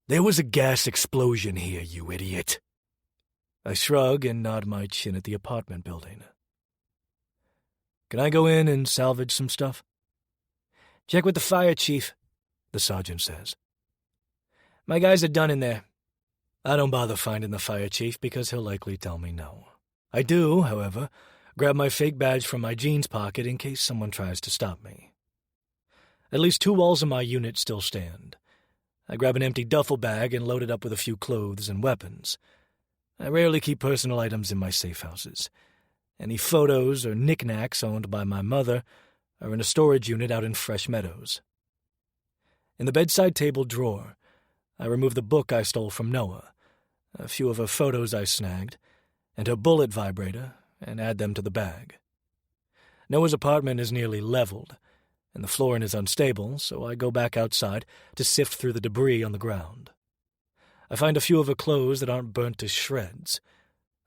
"There was a gas explosion here, you idiot." I shrug and nod my chin at the apartment building. Can I go in and salvage some stuff? Check with the fire chief, the sergeant says. My guys are done in there. I don't bother finding the fire chief because he'll likely tell me no. I do, however, grab my fake badge from my jeans pocket in case someone tries to stop me. At least 2 walls of my unit still stand. I grab an empty duffel bag and load it up with a few clothes and weapons. I rarely keep personal items in my safe houses. Any photos or knickknacks owned by my mother are in a storage unit out in Fresh Meadows. In the bedside table drawer, I remove the book I stole from Noah, a few of her photos I snagged, and her bullet vibrator, and add them to the bag. Noah's apartment is nearly leveled, and the flooring is unstable, so I go back outside to sift through the debris on the ground. I find a few of her clothes that aren't burnt to shreds.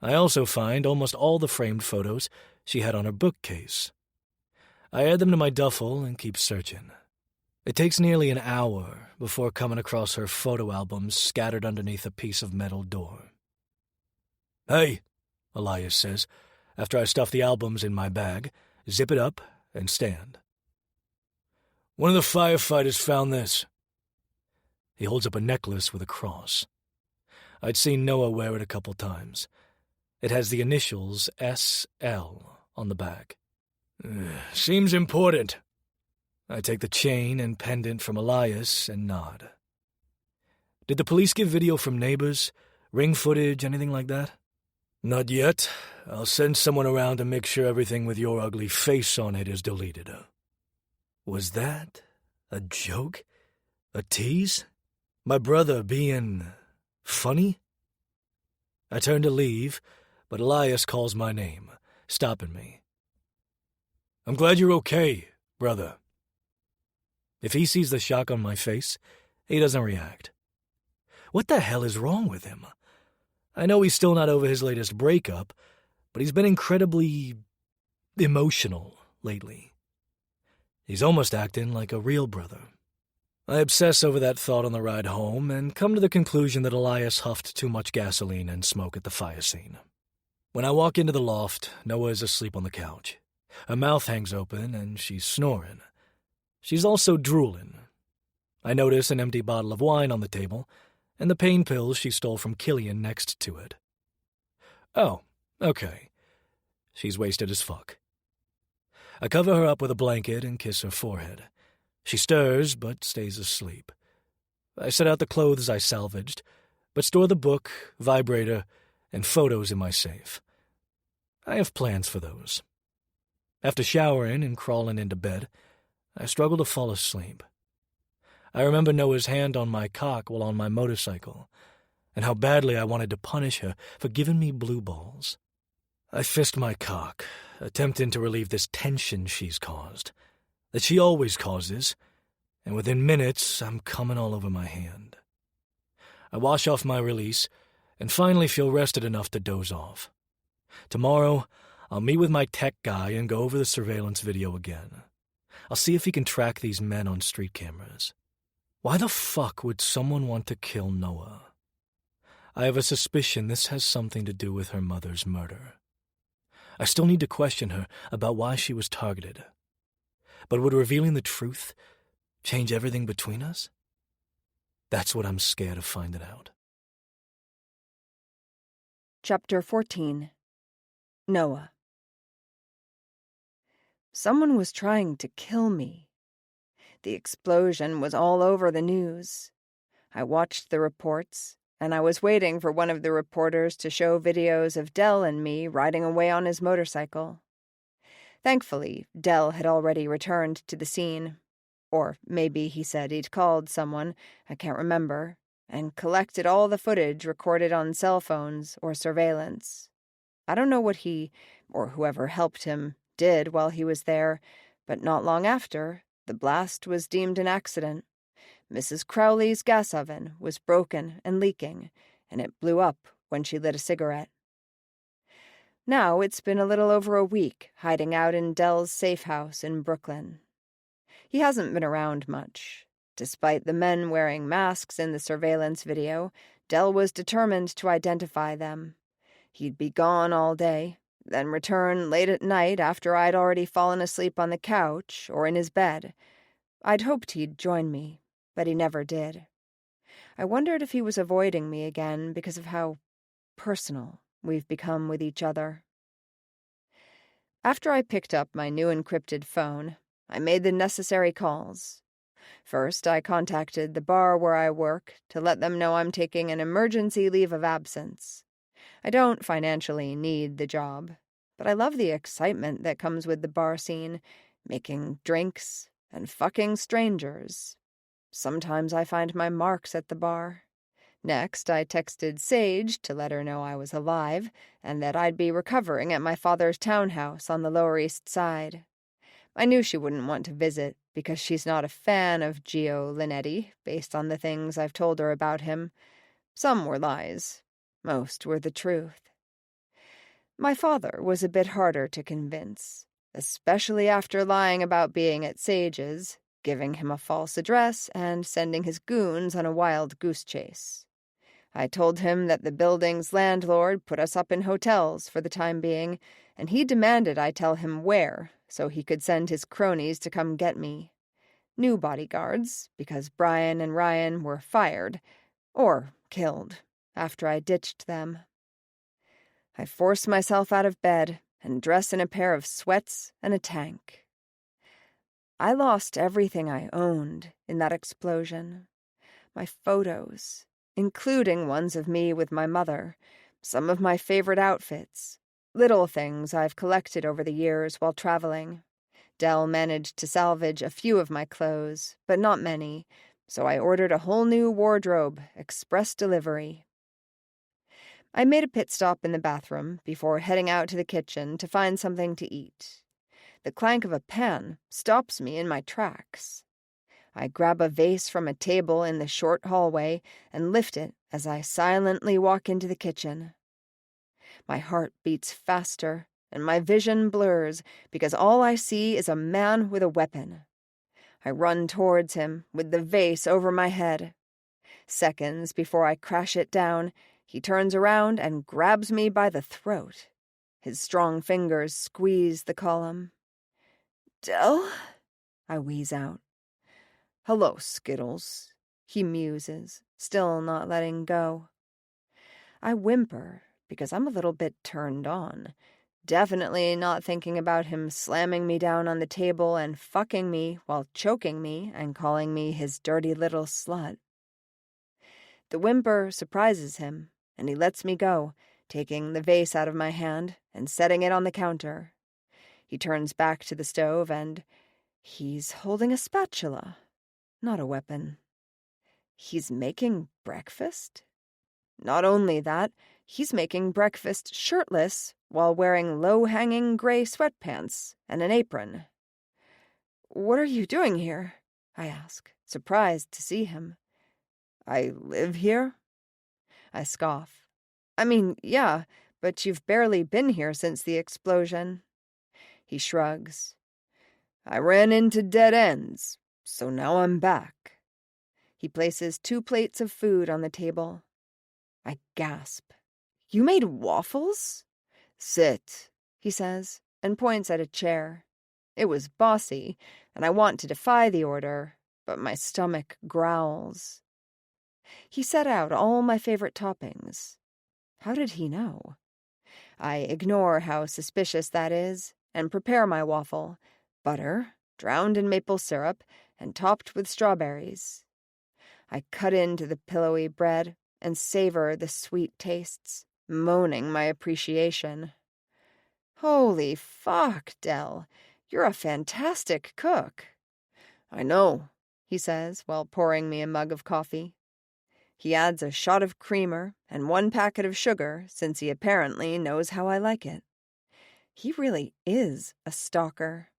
I also find almost all the framed photos she had on her bookcase. I add them to my duffel and keep searching. It takes nearly an hour before coming across her photo albums scattered underneath a piece of metal door. Hey, Elias says, after I stuff the albums in my bag, zip it up, and stand. One of the firefighters found this. He holds up a necklace with a cross. I'd seen Noah wear it a couple times. It has the initials S.L. on the back. Seems important. I take the chain and pendant from Elias and nod. Did the police give video from neighbors, ring footage, anything like that? Not yet. I'll send someone around to make sure everything with your ugly face on it is deleted. Was that a joke? A tease? My brother being funny? I turn to leave, but Elias calls my name, stopping me. I'm glad you're okay, brother. If he sees the shock on my face, he doesn't react. What the hell is wrong with him? I know he's still not over his latest breakup, but he's been incredibly emotional lately. He's almost acting like a real brother. I obsess over that thought on the ride home and come to the conclusion that Elias huffed too much gasoline and smoke at the fire scene. When I walk into the loft, Noah is asleep on the couch. Her mouth hangs open and she's snoring. She's also drooling. I notice an empty bottle of wine on the table and the pain pills she stole from Killian next to it. Oh, okay. She's wasted as fuck. I cover her up with a blanket and kiss her forehead. She stirs, but stays asleep. I set out the clothes I salvaged, but store the book, vibrator, and photos in my safe. I have plans for those. After showering and crawling into bed, I struggle to fall asleep. I remember Noah's hand on my cock while on my motorcycle, and how badly I wanted to punish her for giving me blue balls. I fist my cock, attempting to relieve this tension she's caused, that she always causes, and within minutes I'm coming all over my hand. I wash off my release and finally feel rested enough to doze off. Tomorrow, I'll meet with my tech guy and go over the surveillance video again. I'll see if he can track these men on street cameras. Why the fuck would someone want to kill Noah? I have a suspicion this has something to do with her mother's murder. I still need to question her about why she was targeted. But would revealing the truth change everything between us? That's what I'm scared of finding out.
Chapter 14. Noah. Someone was trying to kill me. The explosion was all over the news. I watched the reports, and I was waiting for one of the reporters to show videos of Dell and me riding away on his motorcycle. Thankfully, Dell had already returned to the scene. Or maybe he said he'd called someone, I can't remember, and collected all the footage recorded on cell phones or surveillance. I don't know what he, or whoever helped him, did while he was there, but not long after, the blast was deemed an accident. Mrs. Crowley's gas oven was broken and leaking, and it blew up when she lit a cigarette. Now it's been a little over a week hiding out in Dell's safe house in Brooklyn. He hasn't been around much. Despite the men wearing masks in the surveillance video, Dell was determined to identify them. He'd be gone all day, then return late at night after I'd already fallen asleep on the couch or in his bed. I'd hoped he'd join me, but he never did. I wondered if he was avoiding me again because of how personal we've become with each other. After I picked up my new encrypted phone, I made the necessary calls. First, I contacted the bar where I work to let them know I'm taking an emergency leave of absence. I don't financially need the job, but I love the excitement that comes with the bar scene, making drinks and fucking strangers. Sometimes I find my marks at the bar. Next, I texted Sage to let her know I was alive and that I'd be recovering at my father's townhouse on the Lower East Side. I knew she wouldn't want to visit because she's not a fan of Gio Linetti, based on the things I've told her about him. Some were lies. Most were the truth. My father was a bit harder to convince, especially after lying about being at Sage's, giving him a false address, and sending his goons on a wild goose chase. I told him that the building's landlord put us up in hotels for the time being, and he demanded I tell him where, so he could send his cronies to come get me. New bodyguards, because Brian and Ryan were fired, or killed, after I ditched them. I forced myself out of bed and dressed in a pair of sweats and a tank. I lost everything I owned in that explosion. My photos, including ones of me with my mother, some of my favorite outfits, little things I've collected over the years while traveling. Dell managed to salvage a few of my clothes, but not many, so I ordered a whole new wardrobe, express delivery. I made a pit stop in the bathroom before heading out to the kitchen to find something to eat. The clank of a pan stops me in my tracks. I grab a vase from a table in the short hallway and lift it as I silently walk into the kitchen. My heart beats faster, and my vision blurs because all I see is a man with a weapon. I run towards him with the vase over my head. Seconds before I crash it down, he turns around and grabs me by the throat. His strong fingers squeeze the column. "Dell?" I wheeze out. "Hello, Skittles," he muses, still not letting go. I whimper because I'm a little bit turned on, definitely not thinking about him slamming me down on the table and fucking me while choking me and calling me his dirty little slut. The whimper surprises him, and he lets me go, taking the vase out of my hand and setting it on the counter. He turns back to the stove and he's holding a spatula, not a weapon. He's making breakfast? Not only that, he's making breakfast shirtless while wearing low-hanging gray sweatpants and an apron. "What are you doing here?" I ask, surprised to see him. "I live here?" I scoff. "I mean, yeah, but you've barely been here since the explosion." He shrugs. "I ran into dead ends, so now I'm back." He places 2 plates of food on the table. I gasp. "You made waffles?" "Sit," he says, and points at a chair. It was bossy, and I want to defy the order, but my stomach growls. He set out all my favorite toppings. How did he know? I ignore how suspicious that is and prepare my waffle, butter, drowned in maple syrup, and topped with strawberries. I cut into the pillowy bread and savor the sweet tastes, moaning my appreciation. "Holy fuck, Dell. You're a fantastic cook." "I know," he says while pouring me a mug of coffee. He adds a shot of creamer and 1 packet of sugar since he apparently knows how I like it. He really is a stalker.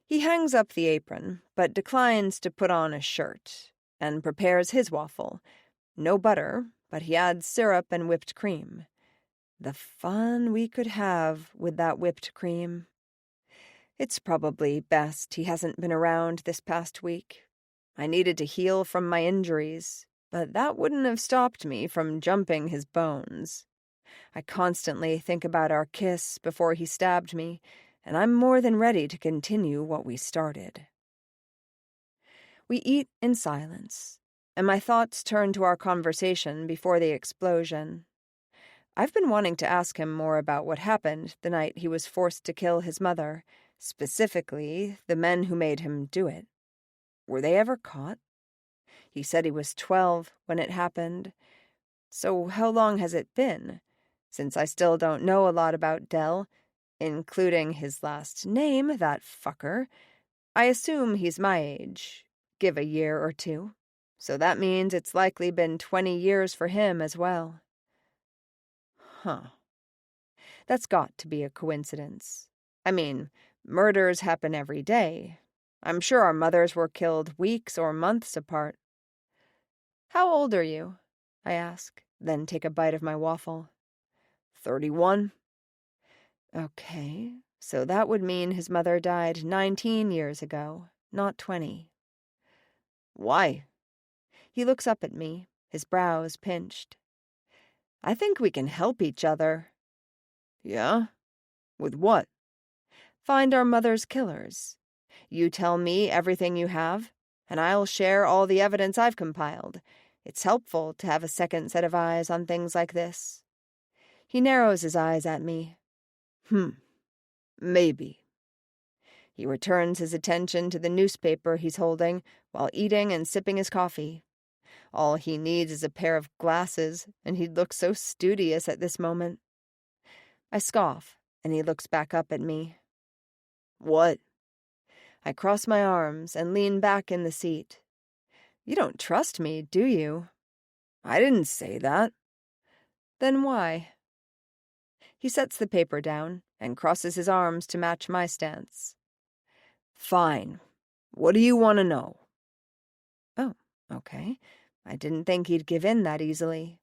He hangs up the apron, but declines to put on a shirt, and prepares his waffle. No butter, but he adds syrup and whipped cream. The fun we could have with that whipped cream. It's probably best he hasn't been around this past week. I needed to heal from my injuries, but that wouldn't have stopped me from jumping his bones. I constantly think about our kiss before he stabbed me, and I'm more than ready to continue what we started. We eat in silence, and my thoughts turn to our conversation before the explosion. I've been wanting to ask him more about what happened the night he was forced to kill his mother, specifically the men who made him do it. Were they ever caught? He said he was 12 when it happened. So how long has it been? Since I still don't know a lot about Dell, including his last name, that fucker, I assume he's my age, give a year or two. So that means it's likely been 20 years for him as well. Huh. That's got to be a coincidence. I mean, murders happen every day. I'm sure our mothers were killed weeks or months apart. How old are you? I ask, then take a bite of my waffle. 31. Okay, so that would mean his mother died 19 years ago, not 20. Why? He looks up at me, his brows pinched. I think we can help each other. Yeah? With what? Find our mother's killers. You tell me everything you have, and I'll share all the evidence I've compiled. It's helpful to have a second set of eyes on things like this. He narrows his eyes at me. Maybe. He returns his attention to the newspaper he's holding while eating and sipping his coffee. All he needs is a pair of glasses, and he'd look so studious at this moment. I scoff, and he looks back up at me. What? I cross my arms and lean back in the seat. You don't trust me, do you? I didn't say that. Then why? He sets the paper down and crosses his arms to match my stance. Fine. What do you want to know? Oh, okay. I didn't think he'd give in that easily.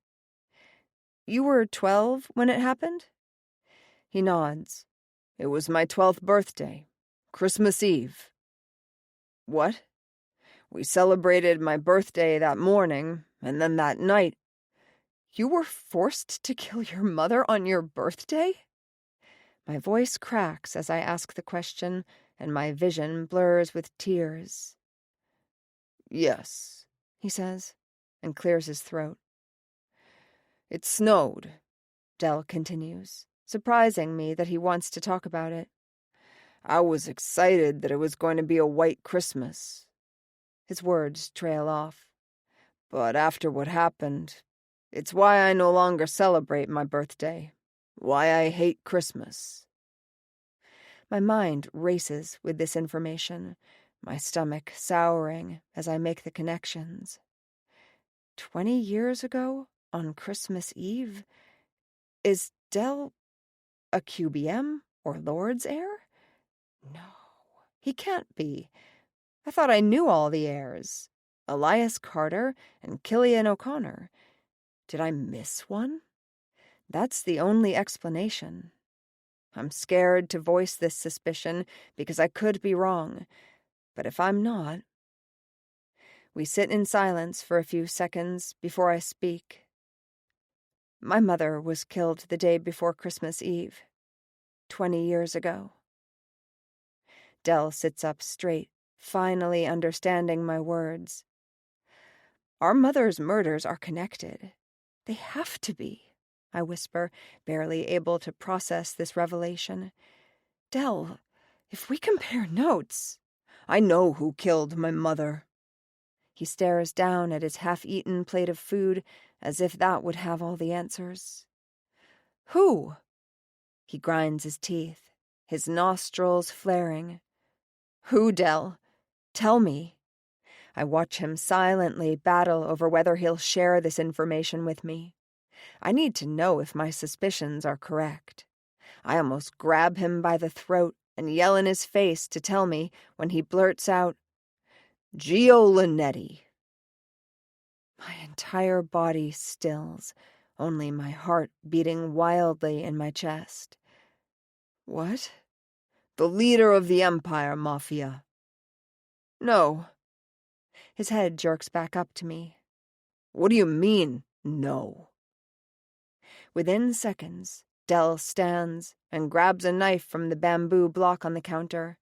You were 12 when it happened? He nods. It was my 12th birthday. Christmas Eve. What? We celebrated my birthday that morning, and then that night. You were forced to kill your mother on your birthday? My voice cracks as I ask the question, and my vision blurs with tears. Yes, he says, and clears his throat. It snowed, Dell continues, surprising me that he wants to talk about it. I was excited that it was going to be a white Christmas. His words trail off. But after what happened, it's why I no longer celebrate my birthday. Why I hate Christmas. My mind races with this information, my stomach souring as I make the connections. 20 years ago, on Christmas Eve? Is Dell a QBM or Lord's heir? No, he can't be. I thought I knew all the heirs. Elias Carter and Killian O'Connor. Did I miss one? That's the only explanation. I'm scared to voice this suspicion because I could be wrong. But if I'm not... We sit in silence for a few seconds before I speak. My mother was killed the day before Christmas Eve, 20 years ago. Dell sits up straight, finally understanding my words. Our mother's murders are connected. They have to be, I whisper, barely able to process this revelation. Dell, if we compare notes... I know who killed my mother. He stares down at his half-eaten plate of food as if that would have all the answers. Who? He grinds his teeth, his nostrils flaring. Who, Dell? Tell me. I watch him silently battle over whether he'll share this information with me. I need to know if my suspicions are correct. I almost grab him by the throat and yell in his face to tell me when he blurts out, Gio Linetti. My entire body stills, only my heart beating wildly in my chest. What? The leader of the Empire Mafia. No. His head jerks back up to me. What do you mean, no? Within seconds, Dell stands and grabs a knife from the bamboo block on the counter.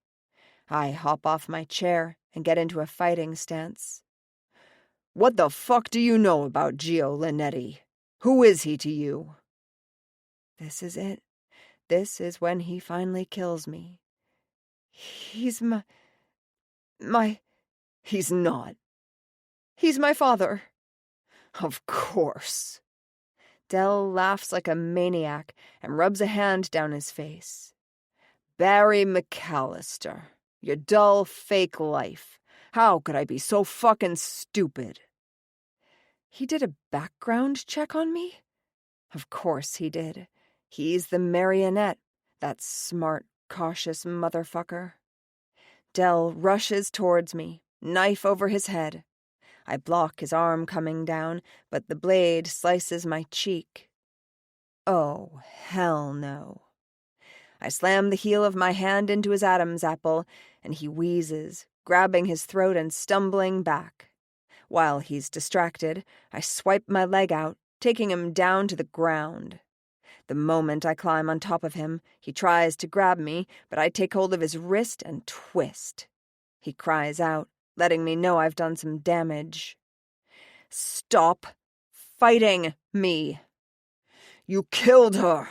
I hop off my chair and get into a fighting stance. "What the fuck do you know about Gio Linetti? Who is he to you?" This is it. This is when he finally kills me. He's He's not. He's my father. Of course. Dell laughs like a maniac and rubs a hand down his face. "Barry McAllister, your dull, fake life. How could I be so fucking stupid?" He did a background check on me? Of course he did. He's the marionette, that smart, cautious motherfucker. Dell rushes towards me, knife over his head. I block his arm coming down, but the blade slices my cheek. Oh, hell no. I slam the heel of my hand into his Adam's apple, and he wheezes, grabbing his throat and stumbling back. While he's distracted, I swipe my leg out, taking him down to the ground. The moment I climb on top of him, he tries to grab me, but I take hold of his wrist and twist. He cries out, letting me know I've done some damage. "Stop fighting me!" "You killed her!"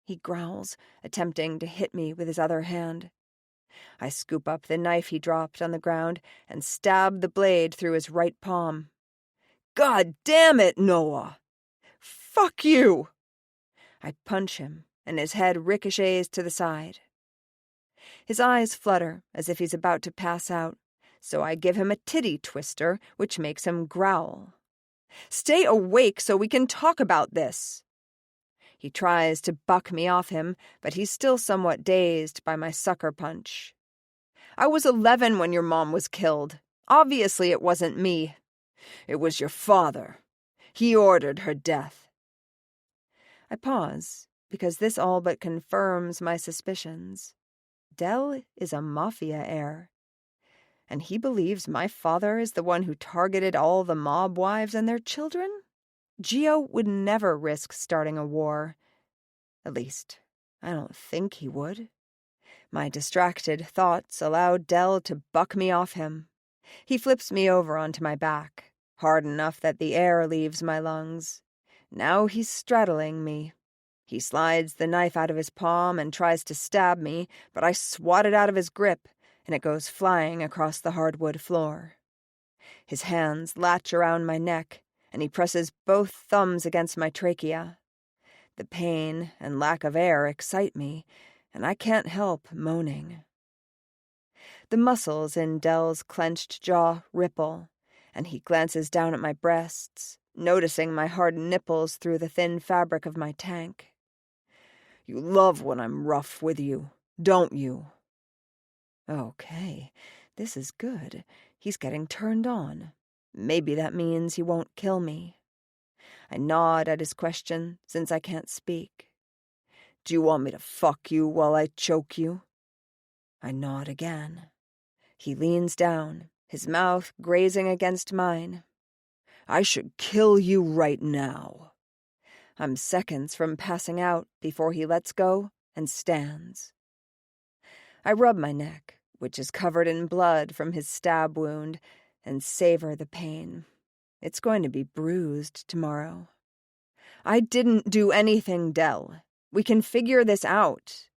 he growls, attempting to hit me with his other hand. I scoop up the knife he dropped on the ground and stab the blade through his right palm. "God damn it, Noah! Fuck you!" I punch him, and his head ricochets to the side. His eyes flutter as if he's about to pass out, so I give him a titty twister, which makes him growl. "Stay awake so we can talk about this." He tries to buck me off him, but he's still somewhat dazed by my sucker punch. "I was 11 when your mom was killed. Obviously it wasn't me. It was your father. He ordered her death." I pause, because this all but confirms my suspicions. Dell is a Mafia heir, and he believes my father is the one who targeted all the mob wives and their children? Gio would never risk starting a war. At least, I don't think he would. My distracted thoughts allowed Dell to buck me off him. He flips me over onto my back, hard enough that the air leaves my lungs. Now he's straddling me. He slides the knife out of his palm and tries to stab me, but I swat it out of his grip, and it goes flying across the hardwood floor. His hands latch around my neck, and he presses both thumbs against my trachea. The pain and lack of air excite me, and I can't help moaning. The muscles in Dell's clenched jaw ripple, and he glances down at my breasts, noticing my hard nipples through the thin fabric of my tank. "You love when I'm rough with you, don't you?" Okay, this is good. He's getting turned on. Maybe that means he won't kill me. I nod at his question, since I can't speak. "Do you want me to fuck you while I choke you?" I nod again. He leans down, his mouth grazing against mine. "I should kill you right now." I'm seconds from passing out before he lets go and stands. I rub my neck, which is covered in blood from his stab wound, and savor the pain. It's going to be bruised tomorrow. "I didn't do anything, Dell. We can figure this out."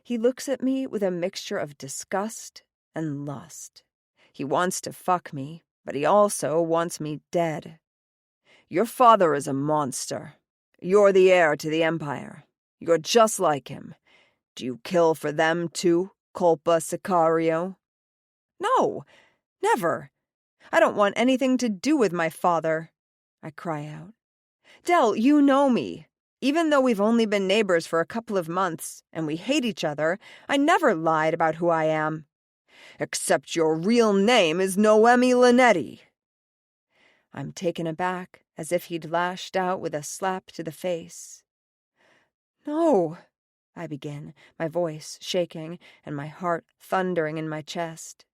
He looks at me with a mixture of disgust and lust. He wants to fuck me, but he also wants me dead. "Your father is a monster. You're the heir to the Empire. You're just like him. Do you kill for them too, culpa sicario?" "No, never. I don't want anything to do with my father," I cry out. "Dell, you know me. Even though we've only been neighbors for a couple of months, and we hate each other, I never lied about who I am." "Except your real name is Noemi Linetti." I'm taken aback, as if he'd lashed out with a slap to the face. "No," I begin, my voice shaking and my heart thundering in my chest.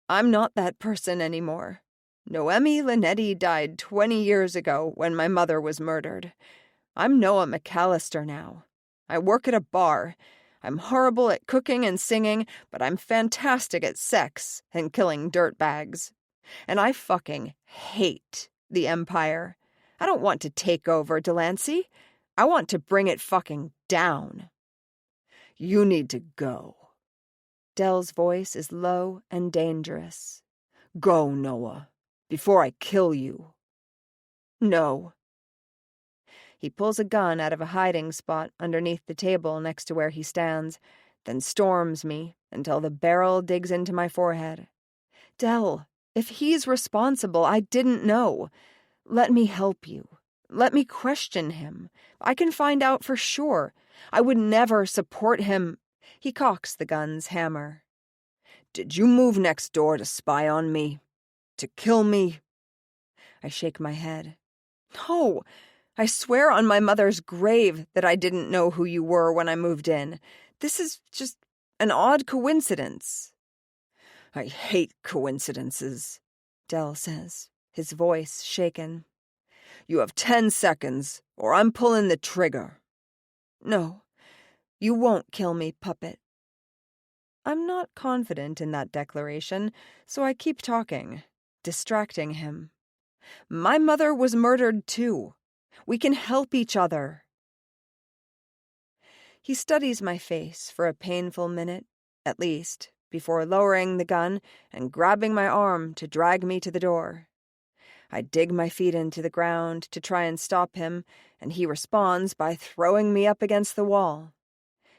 "I'm not that person anymore. Noemi Linetti died 20 years ago when my mother was murdered. I'm Noah McAllister now. I work at a bar. I'm horrible at cooking and singing, but I'm fantastic at sex and killing dirtbags. And I fucking hate the Empire. I don't want to take over, Delancey. I want to bring it fucking down. You need to go. Dell's voice is low and dangerous. Go, Noah, before I kill you. No. He pulls a gun out of a hiding spot underneath the table next to where he stands, then storms me until the barrel digs into my forehead. Dell, if he's responsible, I didn't know. Let me help you. Let me question him. I can find out for sure. I would never support him. He cocks the gun's hammer. Did you move next door to spy on me? To kill me? I shake my head. No, I swear on my mother's grave that I didn't know who you were when I moved in. This is just an odd coincidence. I hate coincidences, Dell says, his voice shaken. You have 10 seconds, or I'm pulling the trigger. No, you won't kill me, puppet. I'm not confident in that declaration, so I keep talking, distracting him. My mother was murdered too. We can help each other. He studies my face for a painful minute, at least, before lowering the gun and grabbing my arm to drag me to the door. I dig my feet into the ground to try and stop him, and he responds by throwing me up against the wall.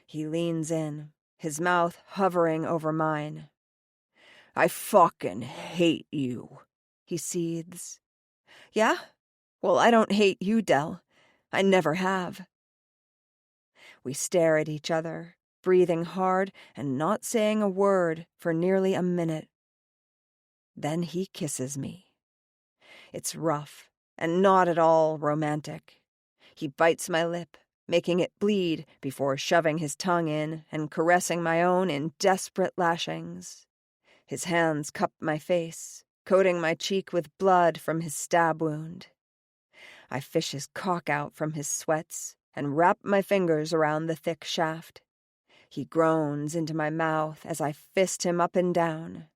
He leans in, his mouth hovering over mine. I fucking hate you, he seethes. Yeah? Well, I don't hate you, Dell. I never have. We stare at each other, breathing hard and not saying a word for nearly a minute. Then he kisses me. It's rough and not at all romantic. He bites my lip, making it bleed before shoving his tongue in and caressing my own in desperate lashings. His hands cup my face, coating my cheek with blood from his stab wound. I fish his cock out from his sweats and wrap my fingers around the thick shaft. He groans into my mouth as I fist him up and down.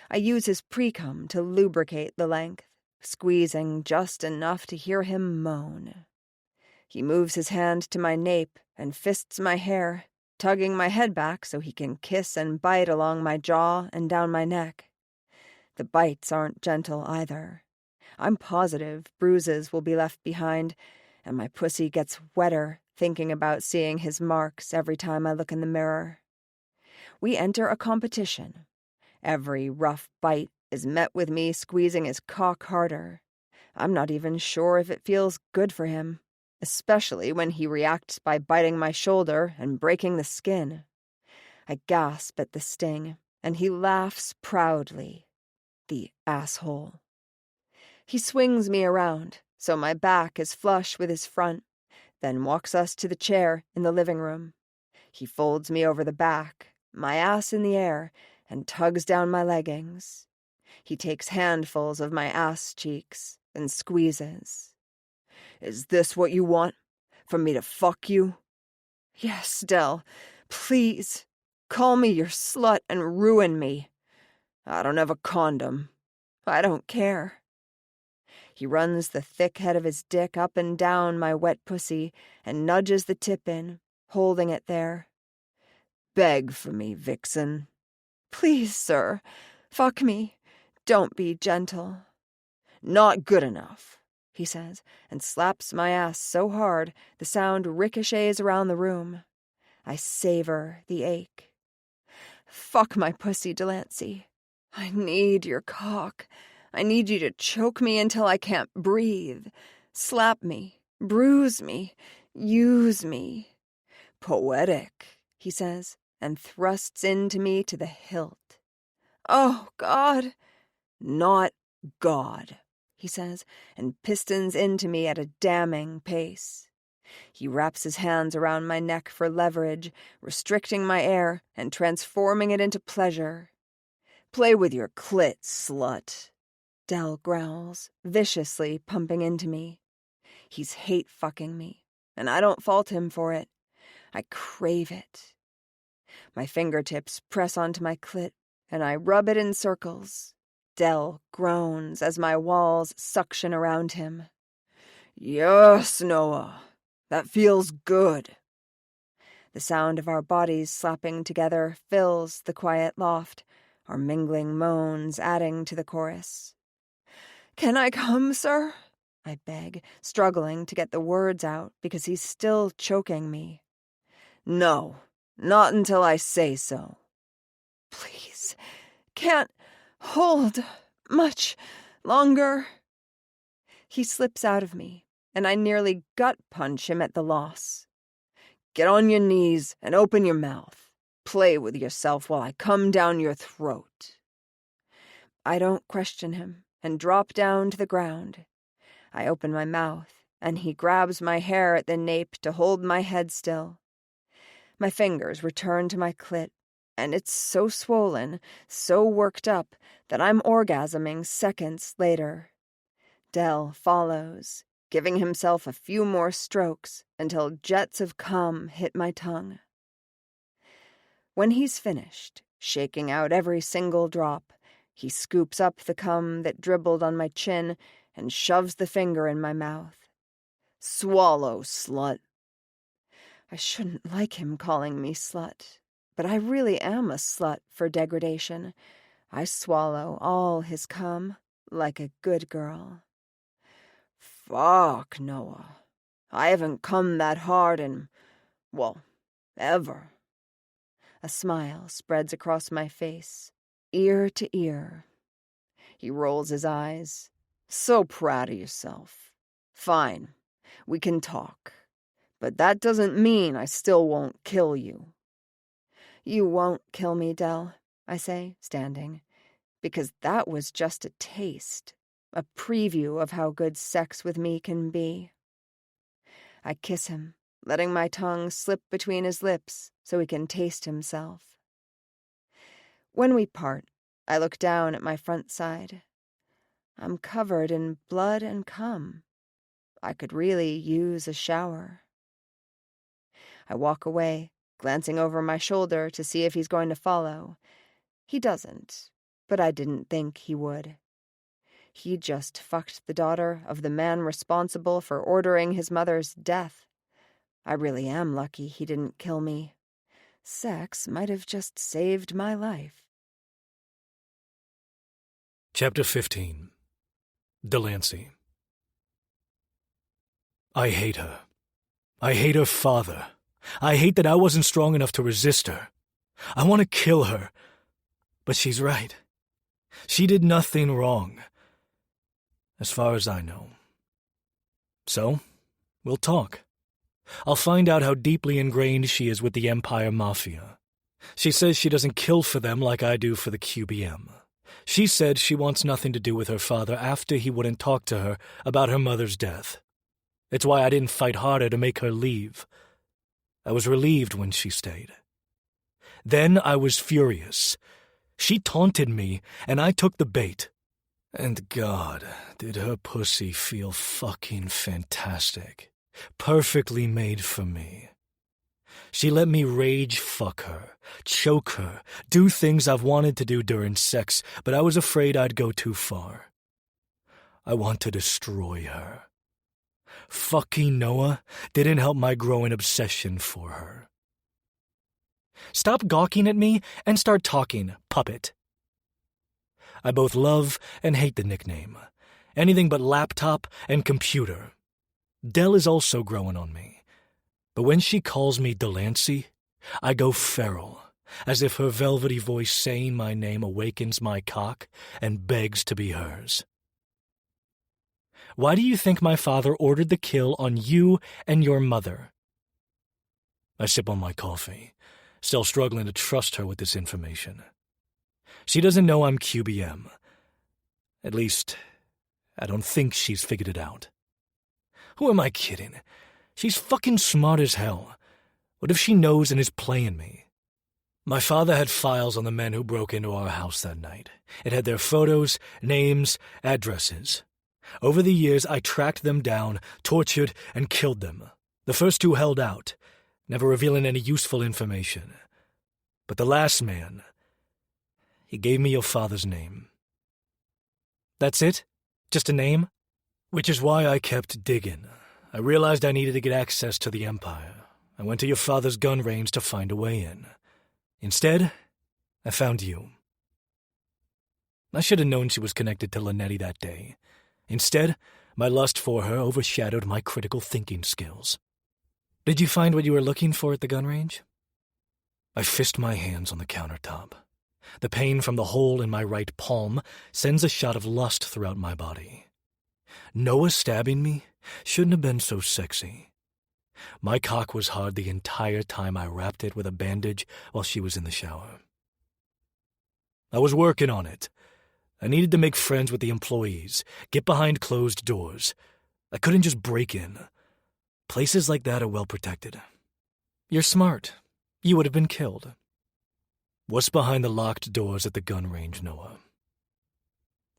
I use his pre-cum to lubricate the length, squeezing just enough to hear him moan. He moves his hand to my nape and fists my hair, tugging my head back so he can kiss and bite along my jaw and down my neck. The bites aren't gentle either. I'm positive bruises will be left behind, and my pussy gets wetter thinking about seeing his marks every time I look in the mirror. We enter a competition. Every rough bite is met with me squeezing his cock harder. I'm not even sure if it feels good for him, especially when he reacts by biting my shoulder and breaking the skin. I gasp at the sting, and he laughs proudly. The asshole. He swings me around, so my back is flush with his front, then walks us to the chair in the living room. He folds me over the back, my ass in the air, and tugs down my leggings. He takes handfuls of my ass cheeks and squeezes. Is this what you want? For me to fuck you? Yes, Dell. Please. Call me your slut and ruin me. I don't have a condom. I don't care. He runs the thick head of his dick up and down my wet pussy and nudges the tip in, holding it there. Beg for me, vixen. Please, sir. Fuck me. Don't be gentle. Not good enough, he says, and slaps my ass so hard the sound ricochets around the room. I savor the ache. Fuck my pussy, Delancey. I need your cock. I need you to choke me until I can't breathe. Slap me, bruise me, use me. Poetic, he says, and thrusts into me to the hilt. Oh, God. Not God, he says, and pistons into me at a damning pace. He wraps his hands around my neck for leverage, restricting my air and transforming it into pleasure. Play with your clit, slut, Dell growls, viciously pumping into me. He's hate-fucking me, and I don't fault him for it. I crave it. My fingertips press onto my clit, and I rub it in circles. Del groans as my walls suction around him. Yes, Noah, that feels good. The sound of our bodies slapping together fills the quiet loft, our mingling moans adding to the chorus. Can I come, sir? I beg, struggling to get the words out because he's still choking me. No, not until I say so. Please, can't hold much longer. He slips out of me, and I nearly gut punch him at the loss. Get on your knees and open your mouth. Play with yourself while I come down your throat. I don't question him and drop down to the ground. I open my mouth, and he grabs my hair at the nape to hold my head still. My fingers return to my clit, and it's so swollen, so worked up, that I'm orgasming seconds later. Del follows, giving himself a few more strokes until jets of cum hit my tongue. When he's finished, shaking out every single drop, he scoops up the cum that dribbled on my chin and shoves the finger in my mouth. Swallow, slut. I shouldn't like him calling me slut, but I really am a slut for degradation. I swallow all his cum like a good girl. Fuck, Noah. I haven't come that hard in, well, ever. A smile spreads across my face, ear to ear. He rolls his eyes. So proud of yourself. Fine, we can talk. But that doesn't mean I still won't kill you. You won't kill me, Del, I say, standing, because that was just a taste, a preview of how good sex with me can be. I kiss him, letting my tongue slip between his lips so he can taste himself. When we part, I look down at my front side. I'm covered in blood and cum. I could really use a shower. I walk away, glancing over my shoulder to see if he's going to follow. He doesn't, but I didn't think he would. He just fucked the daughter of the man responsible for ordering his mother's death. I really am lucky he didn't kill me. Sex might have just saved my life.
Chapter 15. Delancey. I hate her. I hate her father. I hate that I wasn't strong enough to resist her. I want to kill her. But she's right. She did nothing wrong, as far as I know. So, we'll talk. I'll find out how deeply ingrained she is with the Empire Mafia. She says she doesn't kill for them like I do for the QBM. She said she wants nothing to do with her father after he wouldn't talk to her about her mother's death. It's why I didn't fight harder to make her leave. I was relieved when she stayed. Then I was furious. She taunted me, and I took the bait. And God, did her pussy feel fucking fantastic. Perfectly made for me. She let me rage fuck her, choke her, do things I've wanted to do during sex, but I was afraid I'd go too far. I want to destroy her. Fucking Noah didn't help my growing obsession for her. Stop gawking at me and start talking, puppet. I both love and hate the nickname. Anything but laptop and computer. Del is also growing on me. But when she calls me Delancey, I go feral, as if her velvety voice saying my name awakens my cock and begs to be hers. Why do you think my father ordered the kill on you and your mother? I sip on my coffee, still struggling to trust her with this information. She doesn't know I'm QBM. At least, I don't think she's figured it out. Who am I kidding? She's fucking smart as hell. What if she knows and is playing me? My father had files on the men who broke into our house that night. It had their photos, names, addresses. Over the years, I tracked them down, tortured, and killed them. The first two held out, never revealing any useful information. But the last man, he gave me your father's name. That's it? Just a name? Which is why I kept digging. I realized I needed to get access to the Empire. I went to your father's gun range to find a way in. Instead, I found you. I should have known she was connected to Linetti that day. Instead, my lust for her overshadowed my critical thinking skills. Did you find what you were looking for at the gun range? I fist my hands on the countertop. The pain from the hole in my right palm sends a shot of lust throughout my body. Noah stabbing me shouldn't have been so sexy. My cock was hard the entire time I wrapped it with a bandage while she was in the shower. I was working on it. I needed to make friends with the employees, get behind closed doors. I couldn't just break in. Places like that are well protected. You're smart. You would have been killed. What's behind the locked doors at the gun range, Noah?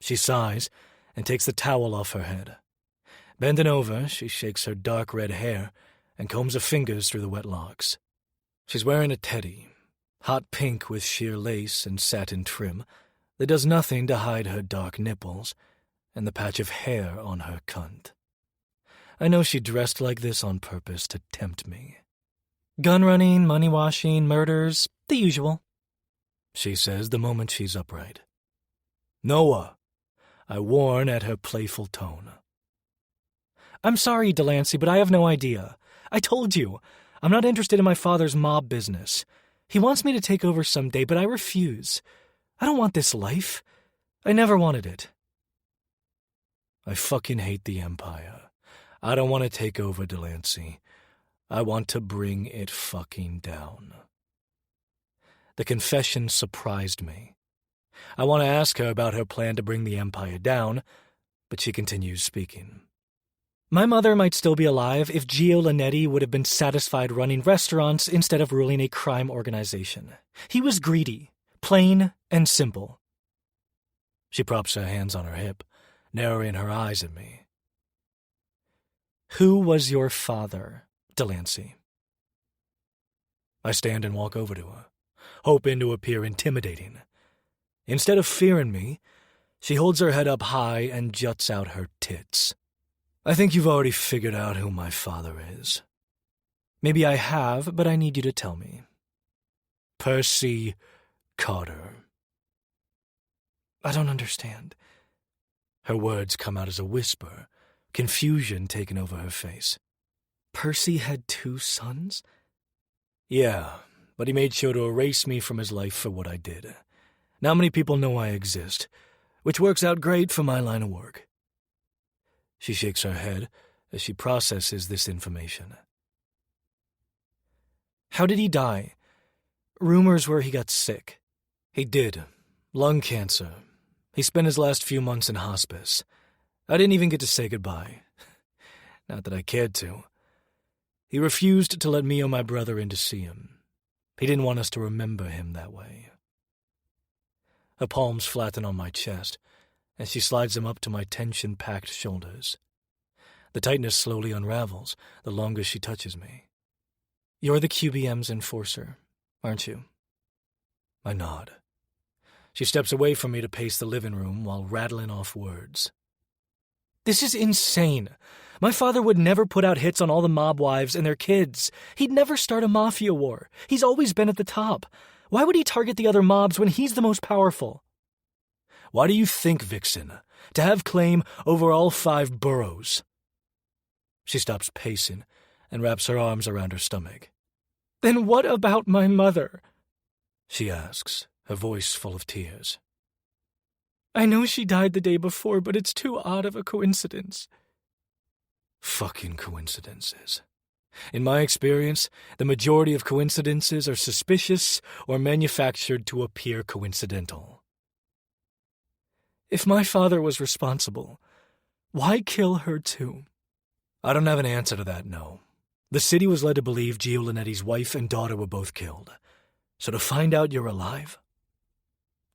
She sighs and takes the towel off her head. Bending over, she shakes her dark red hair and combs her fingers through the wet locks. She's wearing a teddy, hot pink with sheer lace and satin trim that does nothing to hide her dark nipples and the patch of hair on her cunt. I know she dressed like this on purpose to tempt me. Gun running, money washing, murders, the usual, she says the moment she's upright. Noah, I warn at her playful tone. I'm sorry, Delancey, but I have no idea. I told you, I'm not interested in my father's mob business. He wants me to take over someday, but I refuse. I don't want this life. I never wanted it. I fucking hate the Empire. I don't want to take over Delancey. I want to bring it fucking down. The confession surprised me. I want to ask her about her plan to bring the Empire down, but she continues speaking. My mother might still be alive if Gio Linetti would have been satisfied running restaurants instead of ruling a crime organization. He was greedy, plain and simple. She props her hands on her hip, narrowing her eyes at me. Who was your father, Delancey? I stand and walk over to her, hoping to appear intimidating. Instead of fearing me, she holds her head up high and juts out her tits. I think you've already figured out who my father is. Maybe I have, but I need you to tell me. Percy Carter. I don't understand. Her words come out as a whisper, confusion taking over her face. Percy had 2 sons? Yeah, but he made sure to erase me from his life for what I did. Not many people know I exist, which works out great for my line of work. She shakes her head as she processes this information. How did he die? Rumors were he got sick. He did. Lung cancer. He spent his last few months in hospice. I didn't even get to say goodbye. Not that I cared to. He refused to let me or my brother in to see him. He didn't want us to remember him that way. Her palms flatten on my chest, and she slides them up to my tension-packed shoulders. The tightness slowly unravels the longer she touches me. You're the QBM's enforcer, aren't you? I nod. She steps away from me to pace the living room while rattling off words. This is insane. My father would never put out hits on all the mob wives and their kids. He'd never start a mafia war. He's always been at the top. Why would he target the other mobs when he's the most powerful? Why do you think, Vixen, to have claim over all 5 boroughs? She stops pacing and wraps her arms around her stomach. Then what about my mother? She asks, her voice full of tears. I know she died the day before, but it's too odd of a coincidence. Fucking coincidences. In my experience, the majority of coincidences are suspicious or manufactured to appear coincidental. If my father was responsible, why kill her too? I don't have an answer to that, no. The city was led to believe Gio Linetti's wife and daughter were both killed. So to find out you're alive?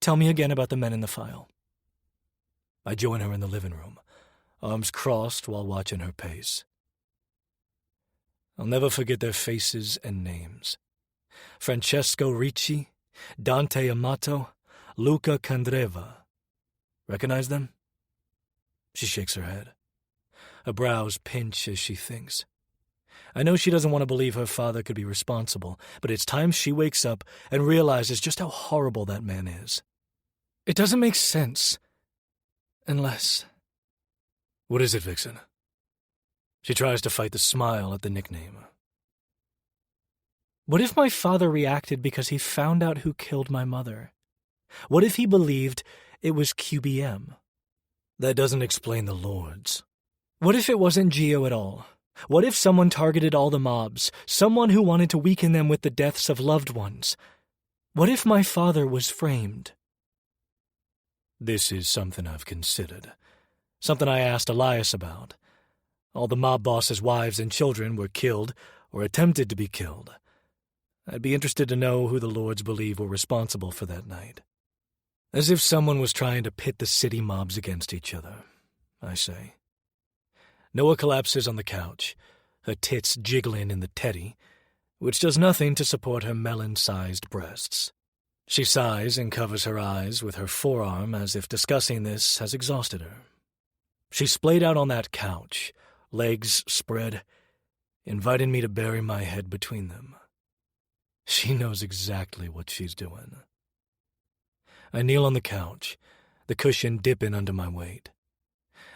Tell me again about the men in the file. I join her in the living room, arms crossed while watching her pace. I'll never forget their faces and names. Francesco Ricci, Dante Amato, Luca Candreva. Recognize them? She shakes her head. Her brows pinch as she thinks. I know she doesn't want to believe her father could be responsible, but it's time she wakes up and realizes just how horrible that man is. It doesn't make sense. Unless... What is it, Vixen? She tries to fight the smile at the nickname. What if my father reacted because he found out who killed my mother? What if he believed it was QBM? That doesn't explain the Lords. What if it wasn't Geo at all? What if someone targeted all the mobs, someone who wanted to weaken them with the deaths of loved ones? What if my father was framed? This is something I've considered. Something I asked Elias about. All the mob bosses' wives and children were killed or attempted to be killed. I'd be interested to know who the Lords believe were responsible for that night. As if someone was trying to pit the city mobs against each other, I say. Noah collapses on the couch, her tits jiggling in the teddy, which does nothing to support her melon-sized breasts. She sighs and covers her eyes with her forearm as if discussing this has exhausted her. She's splayed out on that couch, legs spread, inviting me to bury my head between them. She knows exactly what she's doing. I kneel on the couch, the cushion dipping under my weight.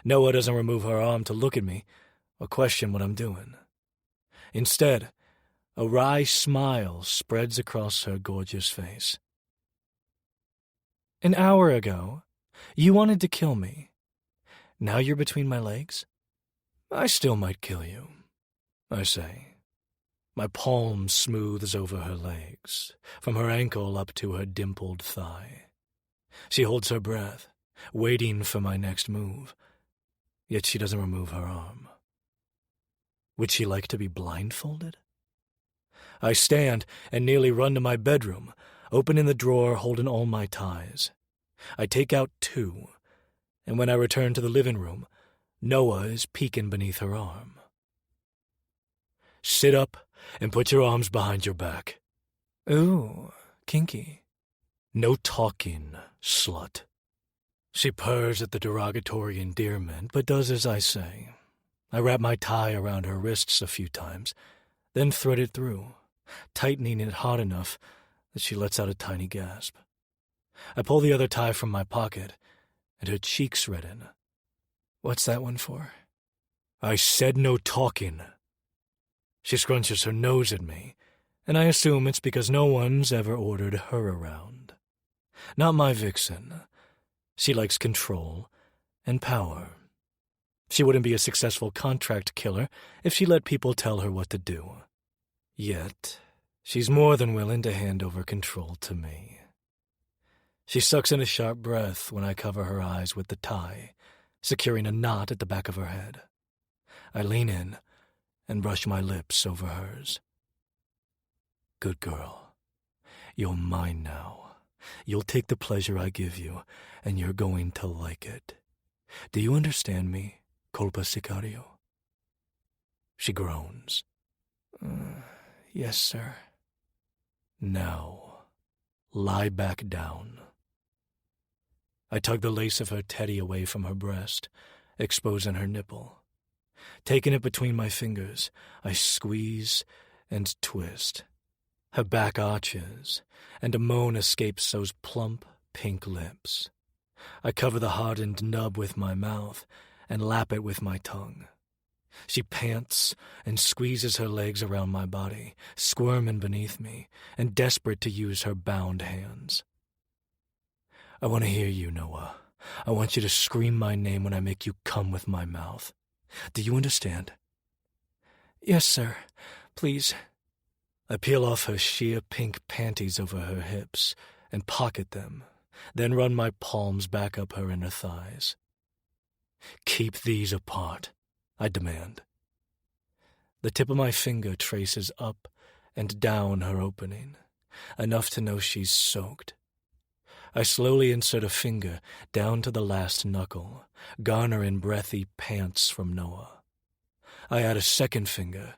Noah doesn't remove her arm to look at me or question what I'm doing. Instead, a wry smile spreads across her gorgeous face. An hour ago, you wanted to kill me. Now you're between my legs? I still might kill you, I say. My palm smooths over her legs, from her ankle up to her dimpled thigh. She holds her breath, waiting for my next move. Yet she doesn't remove her arm. Would she like to be blindfolded? I stand and nearly run to my bedroom, opening the drawer holding all my ties. I take out 2, and when I return to the living room, Noah is peeking beneath her arm. Sit up and put your arms behind your back. Ooh, kinky. No talking, slut. She purrs at the derogatory endearment, but does as I say. I wrap my tie around her wrists a few times, then thread it through, tightening it hard enough that she lets out a tiny gasp. I pull the other tie from my pocket, and her cheeks redden. What's that one for? I said no talking. She scrunches her nose at me, and I assume it's because no one's ever ordered her around. Not my Vixen. She likes control and power. She wouldn't be a successful contract killer if she let people tell her what to do. Yet, she's more than willing to hand over control to me. She sucks in a sharp breath when I cover her eyes with the tie, securing a knot at the back of her head. I lean in and brush my lips over hers. Good girl. You're mine now. You'll take the pleasure I give you, and you're going to like it. Do you understand me, Colpa Sicario? She groans. Yes, sir. Now, lie back down. I tug the lace of her teddy away from her breast, exposing her nipple. Taking it between my fingers, I squeeze and twist. Her back arches, and a moan escapes those plump, pink lips. I cover the hardened nub with my mouth and lap it with my tongue. She pants and squeezes her legs around my body, squirming beneath me, and desperate to use her bound hands. I want to hear you, Noah. I want you to scream my name when I make you come with my mouth. Do you understand? Yes, sir. Please. I peel off her sheer pink panties over her hips and pocket them, then run my palms back up her inner thighs. Keep these apart, I demand. The tip of my finger traces up and down her opening, enough to know she's soaked. I slowly insert a finger down to the last knuckle, garnering breathy pants from Noah. I add a second finger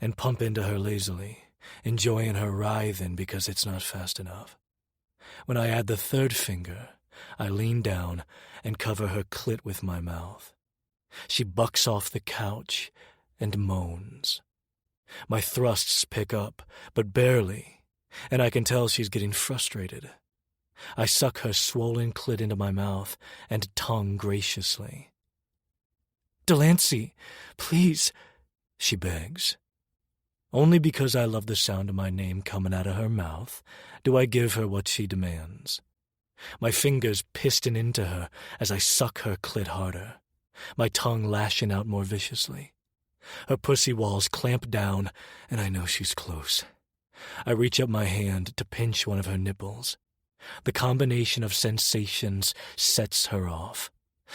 and pump into her lazily, enjoying her writhing because it's not fast enough. When I add the third finger, I lean down and cover her clit with my mouth. She bucks off the couch and moans. My thrusts pick up, but barely, and I can tell she's getting frustrated. I suck her swollen clit into my mouth and tongue graciously. "Delancey, please," she begs. Only because I love the sound of my name coming out of her mouth do I give her what she demands. My fingers piston into her as I suck her clit harder, my tongue lashing out more viciously. Her pussy walls clamp down, and I know she's close. I reach up my hand to pinch one of her nipples. The combination of sensations sets her off.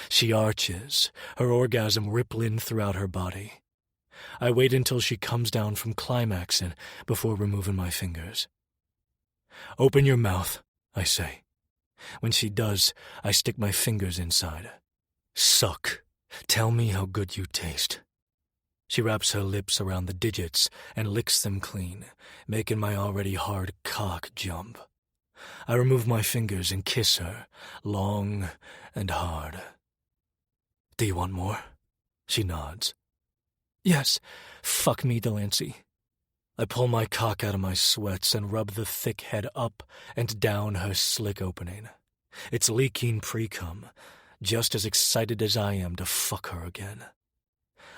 She arches, her orgasm rippling throughout her body. I wait until she comes down from climaxing before removing my fingers. "Open your mouth," I say. When she does, I stick my fingers inside. "Suck. Tell me how good you taste." She wraps her lips around the digits and licks them clean, making my already hard cock jump. I remove my fingers and kiss her, long and hard. "Do you want more?" She nods. "Yes, fuck me, Delancey." I pull my cock out of my sweats and rub the thick head up and down her slick opening. It's leaking pre-cum, just as excited as I am to fuck her again.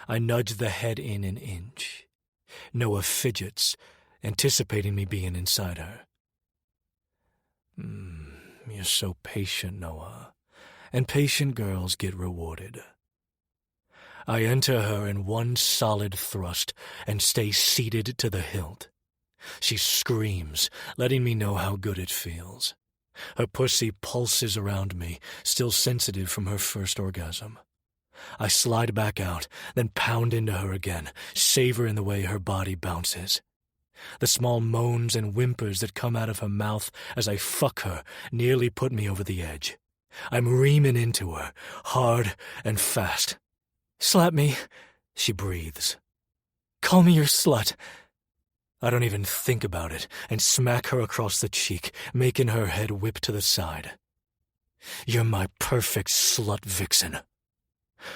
I nudge the head in an inch. Noah fidgets, anticipating me being inside her. You're so patient, Noah, and patient girls get rewarded." I enter her in one solid thrust and stay seated to the hilt. She screams, letting me know how good it feels. Her pussy pulses around me, still sensitive from her first orgasm. I slide back out, then pound into her again, savoring the way her body bounces. The small moans and whimpers that come out of her mouth as I fuck her nearly put me over the edge. I'm reaming into her, hard and fast. "Slap me," she breathes. "Call me your slut." I don't even think about it and smack her across the cheek, making her head whip to the side. "You're my perfect slut vixen."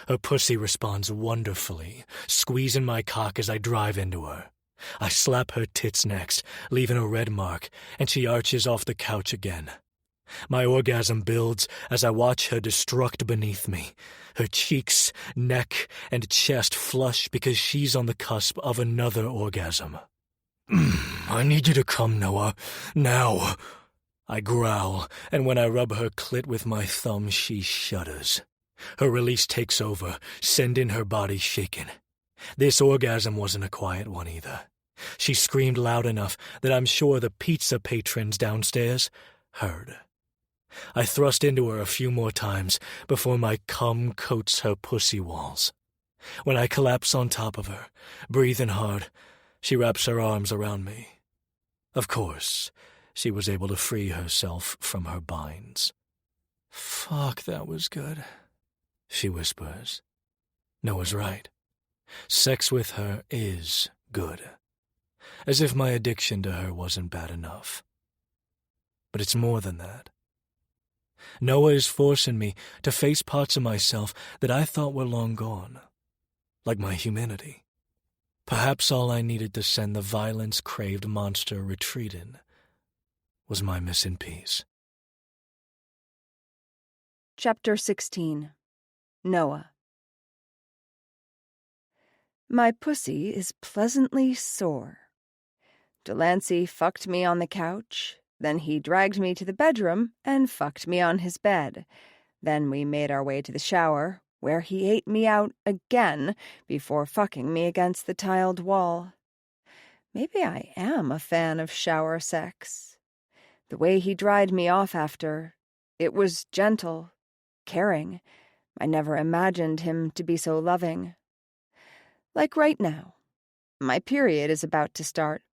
Her pussy responds wonderfully, squeezing my cock as I drive into her. I slap her tits next, leaving a red mark, and she arches off the couch again. My orgasm builds as I watch her destruct beneath me. Her cheeks, neck, and chest flush because she's on the cusp of another orgasm. "I need you to come, Noah. Now." I growl, and when I rub her clit with my thumb, she shudders. Her release takes over, sending her body shaking. This orgasm wasn't a quiet one either. She screamed loud enough that I'm sure the pizza patrons downstairs heard. I thrust into her a few more times before my cum coats her pussy walls. When I collapse on top of her, breathing hard, she wraps her arms around me. Of course, she was able to free herself from her binds. "Fuck, that was good," she whispers. Noah's right. Sex with her is good. As if my addiction to her wasn't bad enough. But it's more than that. Noah is forcing me to face parts of myself that I thought were long gone, like my humanity. Perhaps all I needed to send the violence-craved monster retreating was my missing piece.
Chapter 16. Noah. My pussy is pleasantly sore. Delancey fucked me on the couch, then he dragged me to the bedroom and fucked me on his bed. Then we made our way to the shower, where he ate me out again before fucking me against the tiled wall. Maybe I am a fan of shower sex. The way he dried me off after, it was gentle, caring. I never imagined him to be so loving. Like right now. My period is about to start.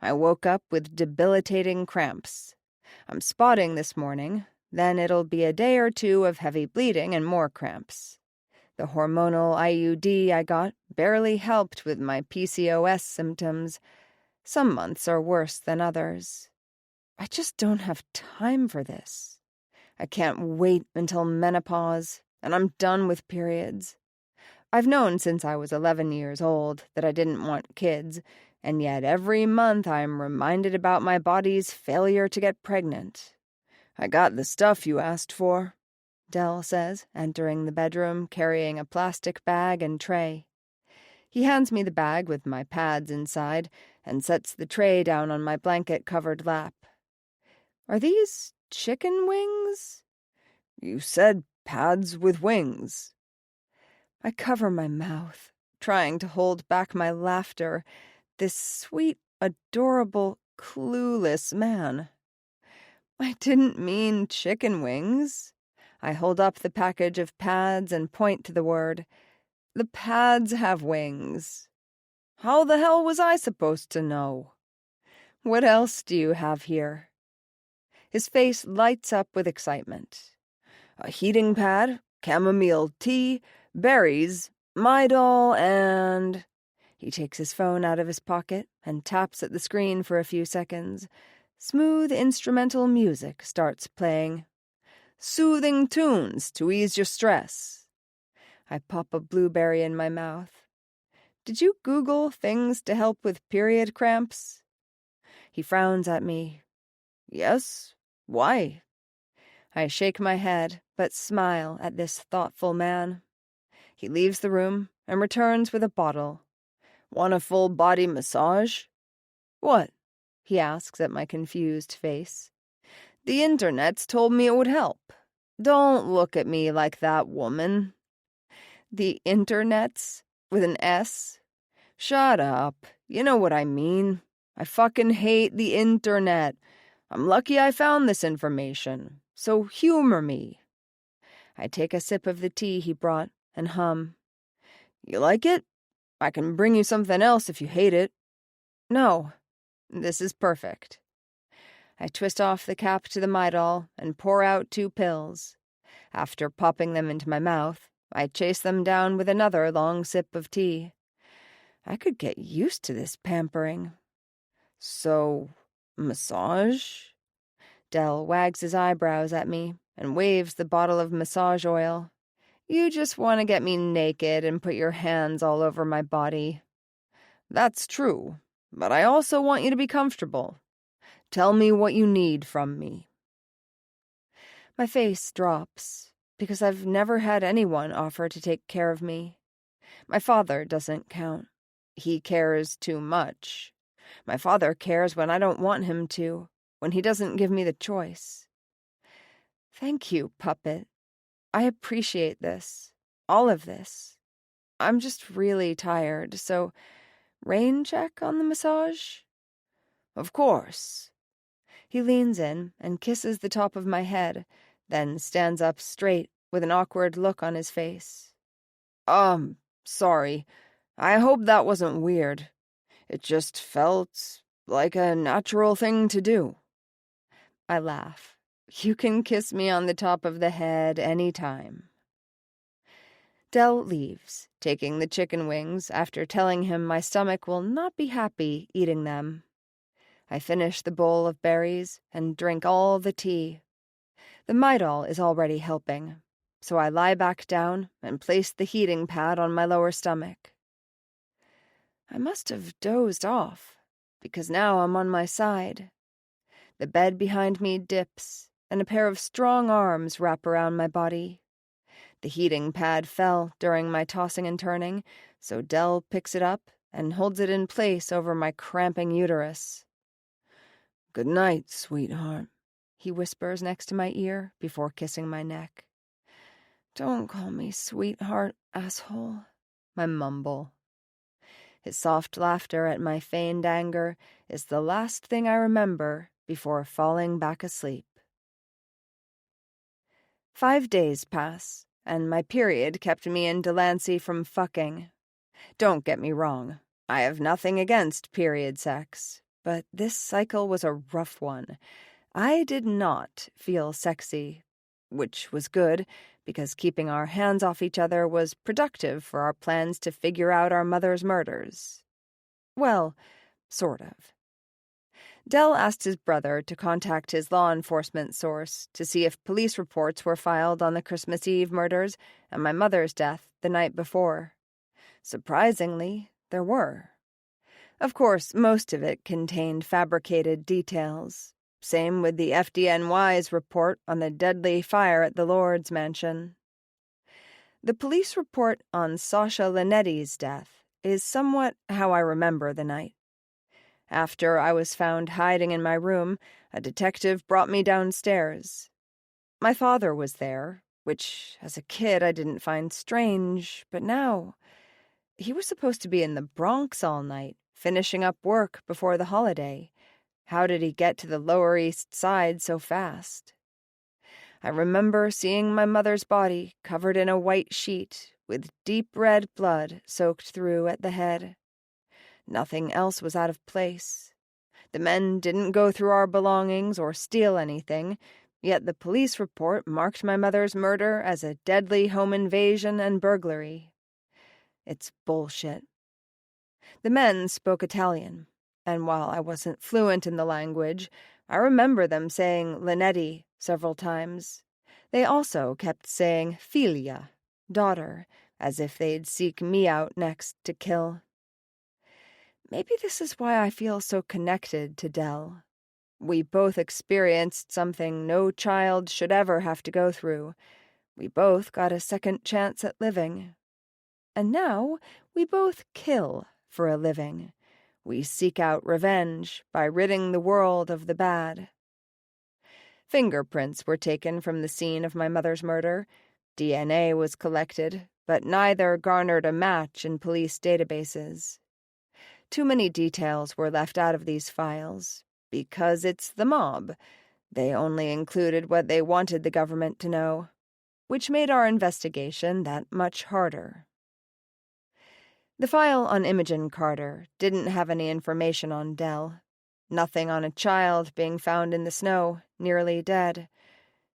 I woke up with debilitating cramps. I'm spotting this morning, then it'll be a day or two of heavy bleeding and more cramps. The hormonal IUD I got barely helped with my PCOS symptoms. Some months are worse than others. I just don't have time for this. I can't wait until menopause, and I'm done with periods. I've known since I was 11 years old that I didn't want kids, and yet every month I'm reminded about my body's failure to get pregnant. "I got the stuff you asked for," Dell says, entering the bedroom carrying a plastic bag and tray. He hands me the bag with my pads inside and sets the tray down on my blanket-covered lap. "Are these chicken wings?" "You said pads with wings." I cover my mouth, trying to hold back my laughter. This sweet, adorable, clueless man. "I didn't mean chicken wings." I hold up the package of pads and point to the word. "The pads have wings." "How the hell was I supposed to know?" "What else do you have here?" His face lights up with excitement. "A heating pad, chamomile tea, berries, Midol, and..." He takes his phone out of his pocket and taps at the screen for a few seconds. Smooth instrumental music starts playing. "Soothing tunes to ease your stress." I pop a blueberry in my mouth. "Did you Google things to help with period cramps?" He frowns at me. "Yes? Why?" I shake my head, but smile at this thoughtful man. He leaves the room and returns with a bottle. "Want a full-body massage?" "What?" he asks at my confused face. "The internet's told me it would help." "Don't look at me like that, woman." "The internet's? With an S?" "Shut up. You know what I mean. I fucking hate the internet. I'm lucky I found this information. So humor me." I take a sip of the tea he brought and hum. "You like it? I can bring you something else if you hate it." "No, this is perfect." I twist off the cap to the Midol and pour out 2 pills. After popping them into my mouth, I chase them down with another long sip of tea. I could get used to this pampering. "So, massage?" Dell wags his eyebrows at me and waves the bottle of massage oil. "You just want to get me naked and put your hands all over my body." "That's true, but I also want you to be comfortable. Tell me what you need from me." My face drops, because I've never had anyone offer to take care of me. My father doesn't count. He cares too much. My father cares when I don't want him to, when he doesn't give me the choice. Thank you, Puppet. I appreciate this, all of this. I'm just really tired, so rain check on the massage? "Of course." He leans in and kisses the top of my head, then stands up straight with an awkward look on his face. Sorry. I hope that wasn't weird. It just felt like a natural thing to do." I laugh. "You can kiss me on the top of the head any time." Dell leaves, taking the chicken wings after telling him my stomach will not be happy eating them. I finish the bowl of berries and drink all the tea. The Midol is already helping, so I lie back down and place the heating pad on my lower stomach. I must have dozed off, because now I'm on my side. The bed behind me dips, and a pair of strong arms wrap around my body. The heating pad fell during my tossing and turning, so Dell picks it up and holds it in place over my cramping uterus. "Good night, sweetheart," he whispers next to my ear before kissing my neck. "Don't call me sweetheart, asshole," I mumble. His soft laughter at my feigned anger is the last thing I remember before falling back asleep. 5 days pass, and my period kept me in Delancey from fucking. Don't get me wrong, I have nothing against period sex, but this cycle was a rough one. I did not feel sexy. which was good, because keeping our hands off each other was productive for our plans to figure out our mother's murders. Well, sort of. Dell asked his brother to contact his law enforcement source to see if police reports were filed on the Christmas Eve murders and my mother's death the night before. Surprisingly, there were. Of course, most of it contained fabricated details. Same with the FDNY's report on the deadly fire at the Lord's mansion. The police report on Sasha Linetti's death is somewhat how I remember the night. After I was found hiding in my room, a detective brought me downstairs. My father was there, which, as a kid, I didn't find strange, but now he was supposed to be in the Bronx all night, finishing up work before the holiday. How did he get to the Lower East Side so fast? I remember seeing my mother's body covered in a white sheet with deep red blood soaked through at the head. Nothing else was out of place. The men didn't go through our belongings or steal anything, yet the police report marked my mother's murder as a deadly home invasion and burglary. It's bullshit. The men spoke Italian, and while I wasn't fluent in the language, I remember them saying Linetti several times. They also kept saying figlia, daughter, as if they'd seek me out next to kill. Maybe this is why I feel so connected to Dell. We both experienced something no child should ever have to go through. We both got a second chance at living. And now we both kill for a living. We seek out revenge by ridding the world of the bad. Fingerprints were taken from the scene of my mother's murder. DNA was collected, but neither garnered a match in police databases. Too many details were left out of these files, because it's the mob. They only included what they wanted the government to know, which made our investigation that much harder. The file on Imogen Carter didn't have any information on Dell. Nothing on a child being found in the snow, nearly dead.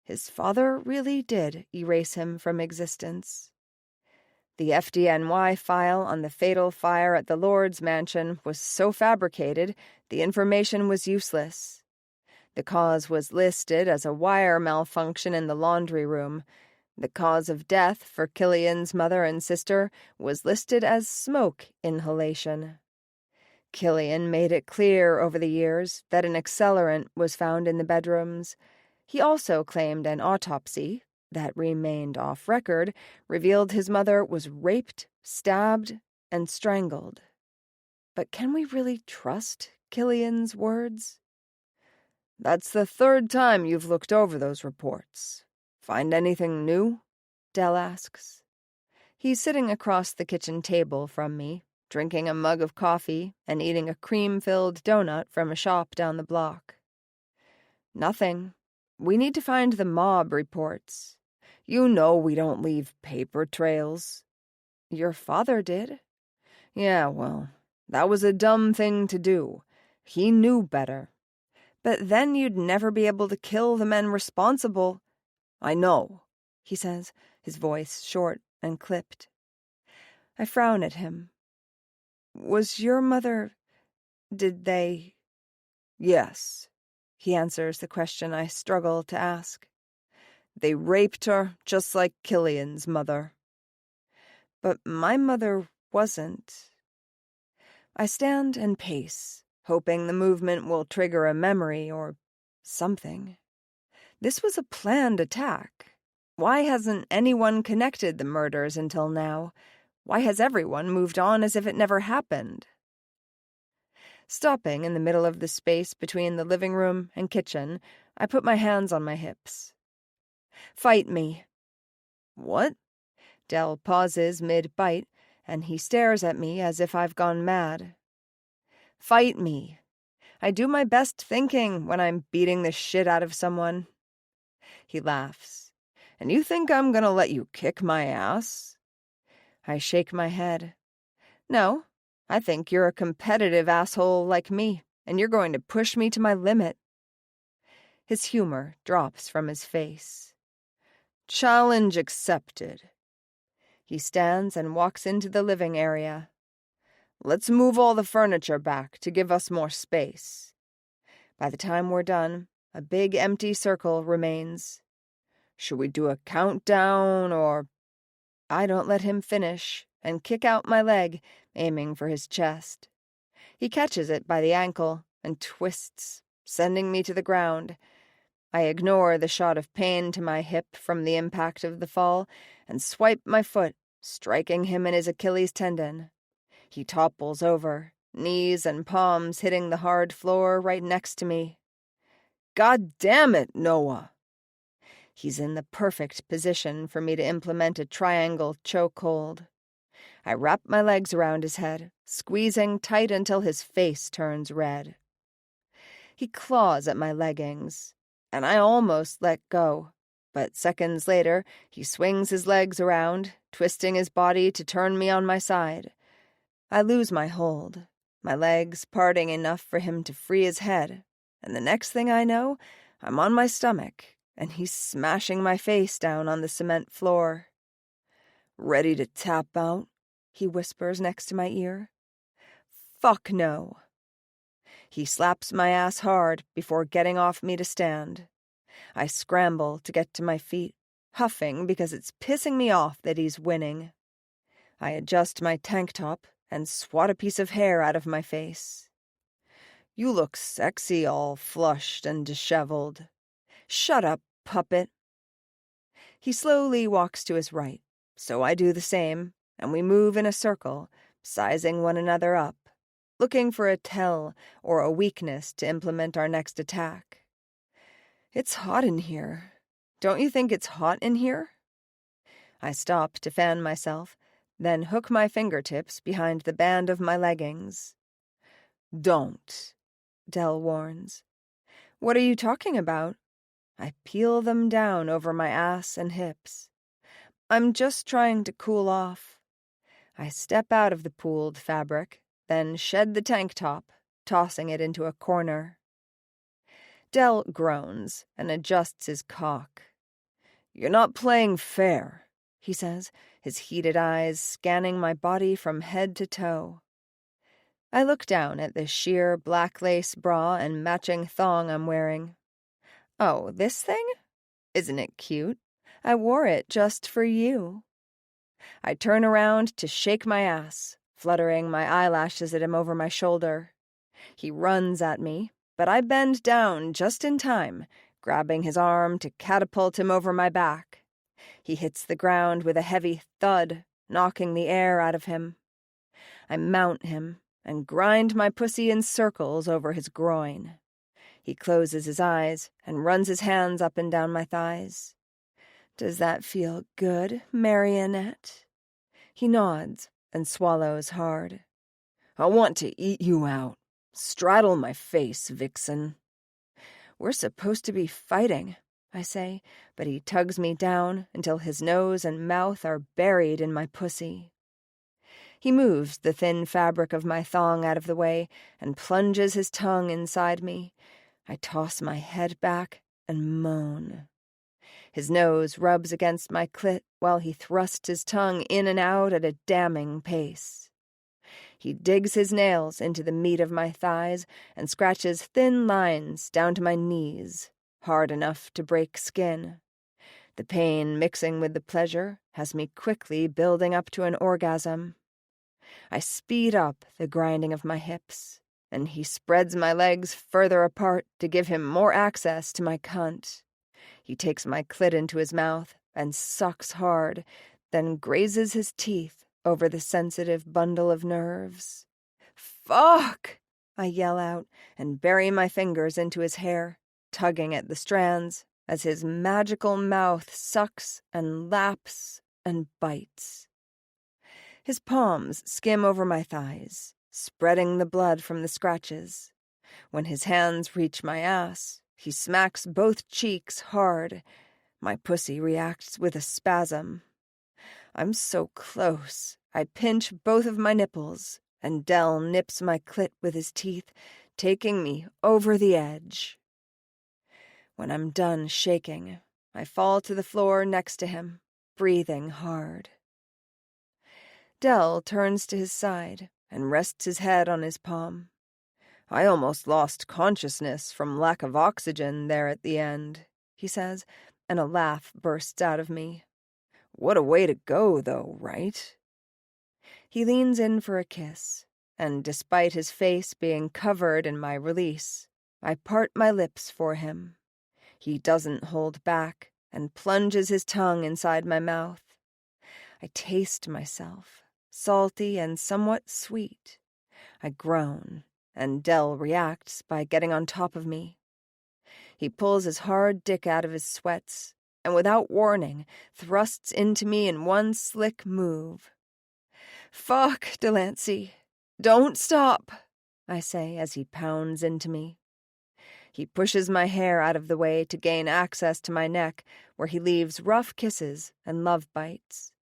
His father really did erase him from existence. The FDNY file on the fatal fire at the Lord's mansion was so fabricated, the information was useless. The cause was listed as a wire malfunction in the laundry room. The cause of death for Killian's mother and sister was listed as smoke inhalation. Killian made it clear over the years that an accelerant was found in the bedrooms. He also claimed an autopsy, that remained off record, revealed his mother was raped, stabbed, and strangled. But can we really trust Killian's words? "That's the third time you've looked over those reports. Find anything new?" Dell asks. He's sitting across the kitchen table from me, drinking a mug of coffee and eating a cream-filled donut from a shop down the block. "Nothing. We need to find the mob reports. You know we don't leave paper trails." "Your father did." "Yeah, well, that was a dumb thing to do. He knew better." "But then you'd never be able to kill the men responsible." "I know," he says, his voice short and clipped. I frown at him. "Was your mother... did they..." "Yes," he answers the question I struggle to ask. "They raped her just like Killian's mother." "But my mother wasn't." I stand and pace, hoping the movement will trigger a memory or something. This was a planned attack. Why hasn't anyone connected the murders until now? Why has everyone moved on as if it never happened? Stopping in the middle of the space between the living room and kitchen, I put my hands on my hips. "Fight me." "What?" Dell pauses mid-bite, and he stares at me as if I've gone mad. "Fight me. I do my best thinking when I'm beating the shit out of someone." He laughs. "And you think I'm gonna let you kick my ass?" I shake my head. "No, I think you're a competitive asshole like me, and you're going to push me to my limit." His humor drops from his face. Challenge accepted. He stands and walks into the living area. Let's move all the furniture back to give us more space. By the time we're done, a big empty circle remains. Should we do a countdown or... I don't let him finish and kick out my leg, aiming for his chest. He catches it by the ankle and twists, sending me to the ground. I ignore the shot of pain to my hip from the impact of the fall and swipe my foot, striking him in his Achilles tendon. He topples over, knees and palms hitting the hard floor right next to me. God damn it, Noah! He's in the perfect position for me to implement a triangle chokehold. I wrap my legs around his head, squeezing tight until his face turns red. He claws at my leggings, and I almost let go, but seconds later he swings his legs around, twisting his body to turn me on my side. I lose my hold, my legs parting enough for him to free his head, and the next thing I know, I'm on my stomach, and he's smashing my face down on the cement floor. Ready to tap out? He whispers next to my ear. Fuck no. He slaps my ass hard before getting off me to stand. I scramble to get to my feet, huffing because it's pissing me off that he's winning. I adjust my tank top and swat a piece of hair out of my face. You look sexy, all flushed and disheveled. Shut up, puppet. He slowly walks to his right, so I do the same, and we move in a circle, sizing one another up, looking for a tell or a weakness to implement our next attack. It's hot in here. Don't you think it's hot in here? I stop to fan myself, then hook my fingertips behind the band of my leggings. Don't, Dell warns. What are you talking about? I peel them down over my ass and hips. I'm just trying to cool off. I step out of the pooled fabric, then shed the tank top, tossing it into a corner. Dell groans and adjusts his cock. You're not playing fair, he says, his heated eyes scanning my body from head to toe. I look down at the sheer black lace bra and matching thong I'm wearing. Oh, this thing? Isn't it cute? I wore it just for you. I turn around to shake my ass, fluttering my eyelashes at him over my shoulder. He runs at me, but I bend down just in time, grabbing his arm to catapult him over my back. He hits the ground with a heavy thud, knocking the air out of him. I mount him and grind my pussy in circles over his groin. He closes his eyes and runs his hands up and down my thighs. Does that feel good, Marionette? He nods and swallows hard. I want to eat you out. Straddle my face, vixen. We're supposed to be fighting, I say, but he tugs me down until his nose and mouth are buried in my pussy. He moves the thin fabric of my thong out of the way and plunges his tongue inside me. I toss my head back and moan. His nose rubs against my clit while he thrusts his tongue in and out at a damning pace. He digs his nails into the meat of my thighs and scratches thin lines down to my knees, hard enough to break skin. The pain mixing with the pleasure has me quickly building up to an orgasm. I speed up the grinding of my hips, and he spreads my legs further apart to give him more access to my cunt. He takes my clit into his mouth and sucks hard, then grazes his teeth over the sensitive bundle of nerves. Fuck! I yell out and bury my fingers into his hair, tugging at the strands as his magical mouth sucks and laps and bites. His palms skim over my thighs, spreading the blood from the scratches. When his hands reach my ass, he smacks both cheeks hard. My pussy reacts with a spasm. I'm so close. I pinch both of my nipples, and Dell nips my clit with his teeth, taking me over the edge. When I'm done shaking, I fall to the floor next to him, breathing hard. Dell turns to his side and rests his head on his palm. I almost lost consciousness from lack of oxygen there at the end, he says, and a laugh bursts out of me. What a way to go, though, right? He leans in for a kiss, and despite his face being covered in my release, I part my lips for him. He doesn't hold back and plunges his tongue inside my mouth. I taste myself, salty and somewhat sweet. I groan, and Dell reacts by getting on top of me. He pulls his hard dick out of his sweats, and without warning, thrusts into me in one slick move. Fuck, Delancey. Don't stop, I say as he pounds into me. He pushes my hair out of the way to gain access to my neck, where he leaves rough kisses and love bites.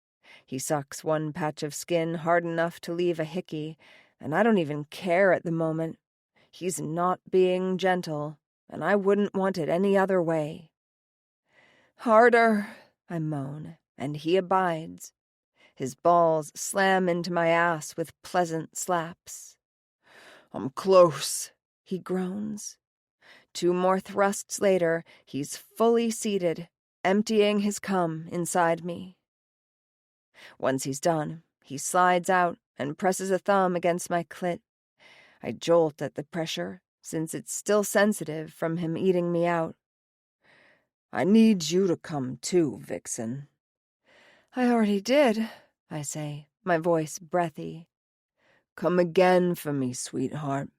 He sucks one patch of skin hard enough to leave a hickey, and I don't even care at the moment. He's not being gentle, and I wouldn't want it any other way. Harder, I moan, and he abides. His balls slam into my ass with pleasant slaps. I'm close, he groans. 2 more thrusts later, he's fully seated, emptying his cum inside me. Once he's done, he slides out and presses a thumb against my clit. I jolt at the pressure, since it's still sensitive from him eating me out. I need you to come too, Vixen. I already did, I say, my voice breathy. Come again for me, sweetheart.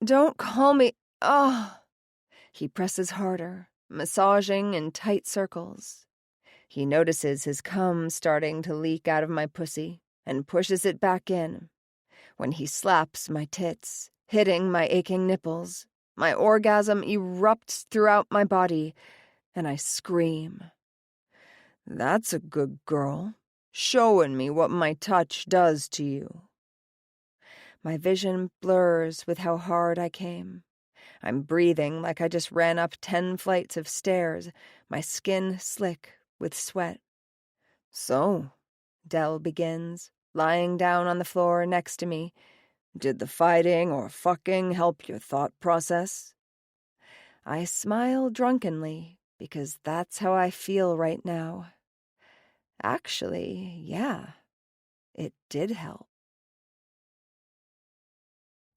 Don't call me... Oh! He presses harder, massaging in tight circles. He notices his cum starting to leak out of my pussy and pushes it back in. When he slaps my tits, hitting my aching nipples, my orgasm erupts throughout my body, and I scream. That's a good girl, showing me what my touch does to you. My vision blurs with how hard I came. I'm breathing like I just ran up 10 flights of stairs, my skin slick with sweat. So, Dell begins, lying down on the floor next to me. Did the fighting or fucking help your thought process? I smile drunkenly, because that's how I feel right now. Actually, yeah, it did help.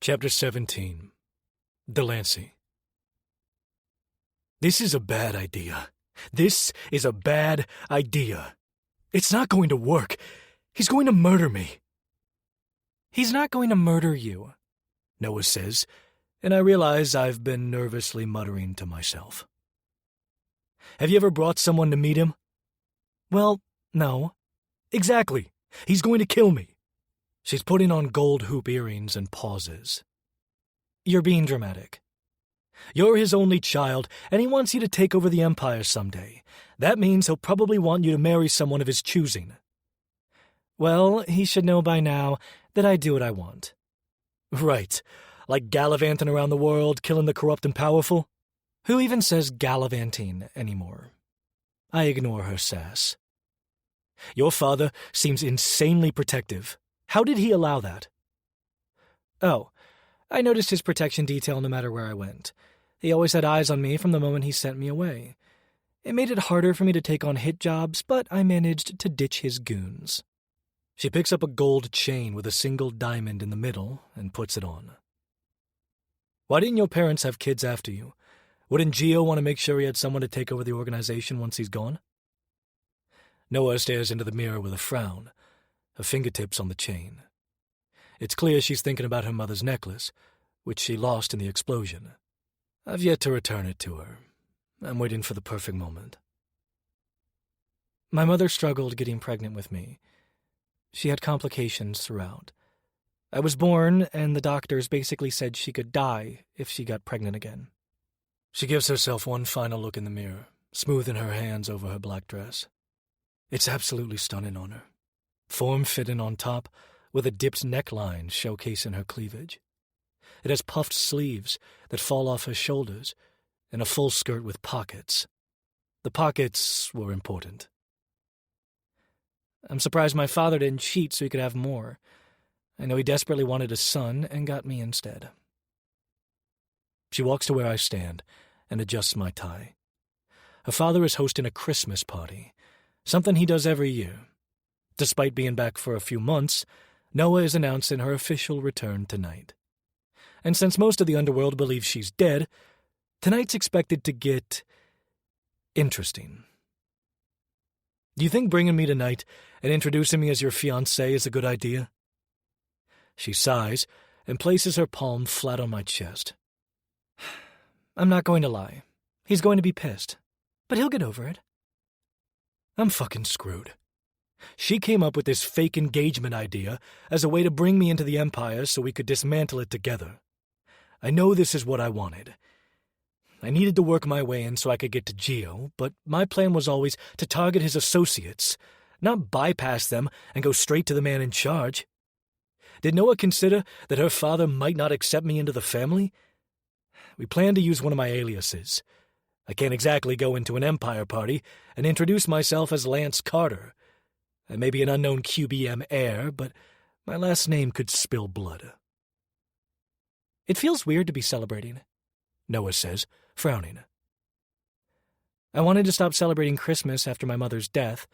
Chapter 17. Delancey. This is a bad idea. This is a bad idea. It's not going to work. He's going to murder me. He's not going to murder you, Noah says, and I realize I've been nervously muttering to myself. Have you ever brought someone to meet him? Well, no. Exactly. He's going to kill me. She's putting on gold hoop earrings and pauses. You're being dramatic. You're his only child, and he wants you to take over the empire someday. That means he'll probably want you to marry someone of his choosing. Well, he should know by now that I do what I want. Right, like gallivanting around the world, killing the corrupt and powerful? Who even says gallivanting anymore? I ignore her sass. Your father seems insanely protective. How did he allow that? Oh, I noticed his protection detail no matter where I went. He always had eyes on me from the moment he sent me away. It made it harder for me to take on hit jobs, but I managed to ditch his goons. She picks up a gold chain with a single diamond in the middle and puts it on. Why didn't your parents have kids after you? Wouldn't Gio want to make sure he had someone to take over the organization once he's gone? Noah stares into the mirror with a frown, her fingertips on the chain. It's clear she's thinking about her mother's necklace, which she lost in the explosion. I've yet to return it to her. I'm waiting for the perfect moment. My mother struggled getting pregnant with me. She had complications throughout. I was born, and the doctors basically said she could die if she got pregnant again. She gives herself one final look in the mirror, smoothing her hands over her black dress. It's absolutely stunning on her. Form-fitting on top, with a dipped neckline showcasing her cleavage. It has puffed sleeves that fall off her shoulders, and a full skirt with pockets. The pockets were important. I'm surprised my father didn't cheat so he could have more. I know he desperately wanted a son and got me instead. She walks to where I stand and adjusts my tie. Her father is hosting a Christmas party, something he does every year. Despite being back for a few months, Noah is announcing her official return tonight. And since most of the underworld believes she's dead, tonight's expected to get interesting. Do you think bringing me tonight and introducing me as your fiancé is a good idea? She sighs and places her palm flat on my chest. I'm not going to lie. He's going to be pissed, but he'll get over it. I'm fucking screwed. She came up with this fake engagement idea as a way to bring me into the Empire so we could dismantle it together. I know this is what I wanted. I needed to work my way in so I could get to Geo, but my plan was always to target his associates, not bypass them and go straight to the man in charge. Did Noah consider that her father might not accept me into the family? We planned to use one of my aliases. I can't exactly go into an Empire party and introduce myself as Lance Carter. I may be an unknown QBM heir, but my last name could spill blood. It feels weird to be celebrating, Noah says, frowning. I wanted to stop celebrating Christmas after my mother's death,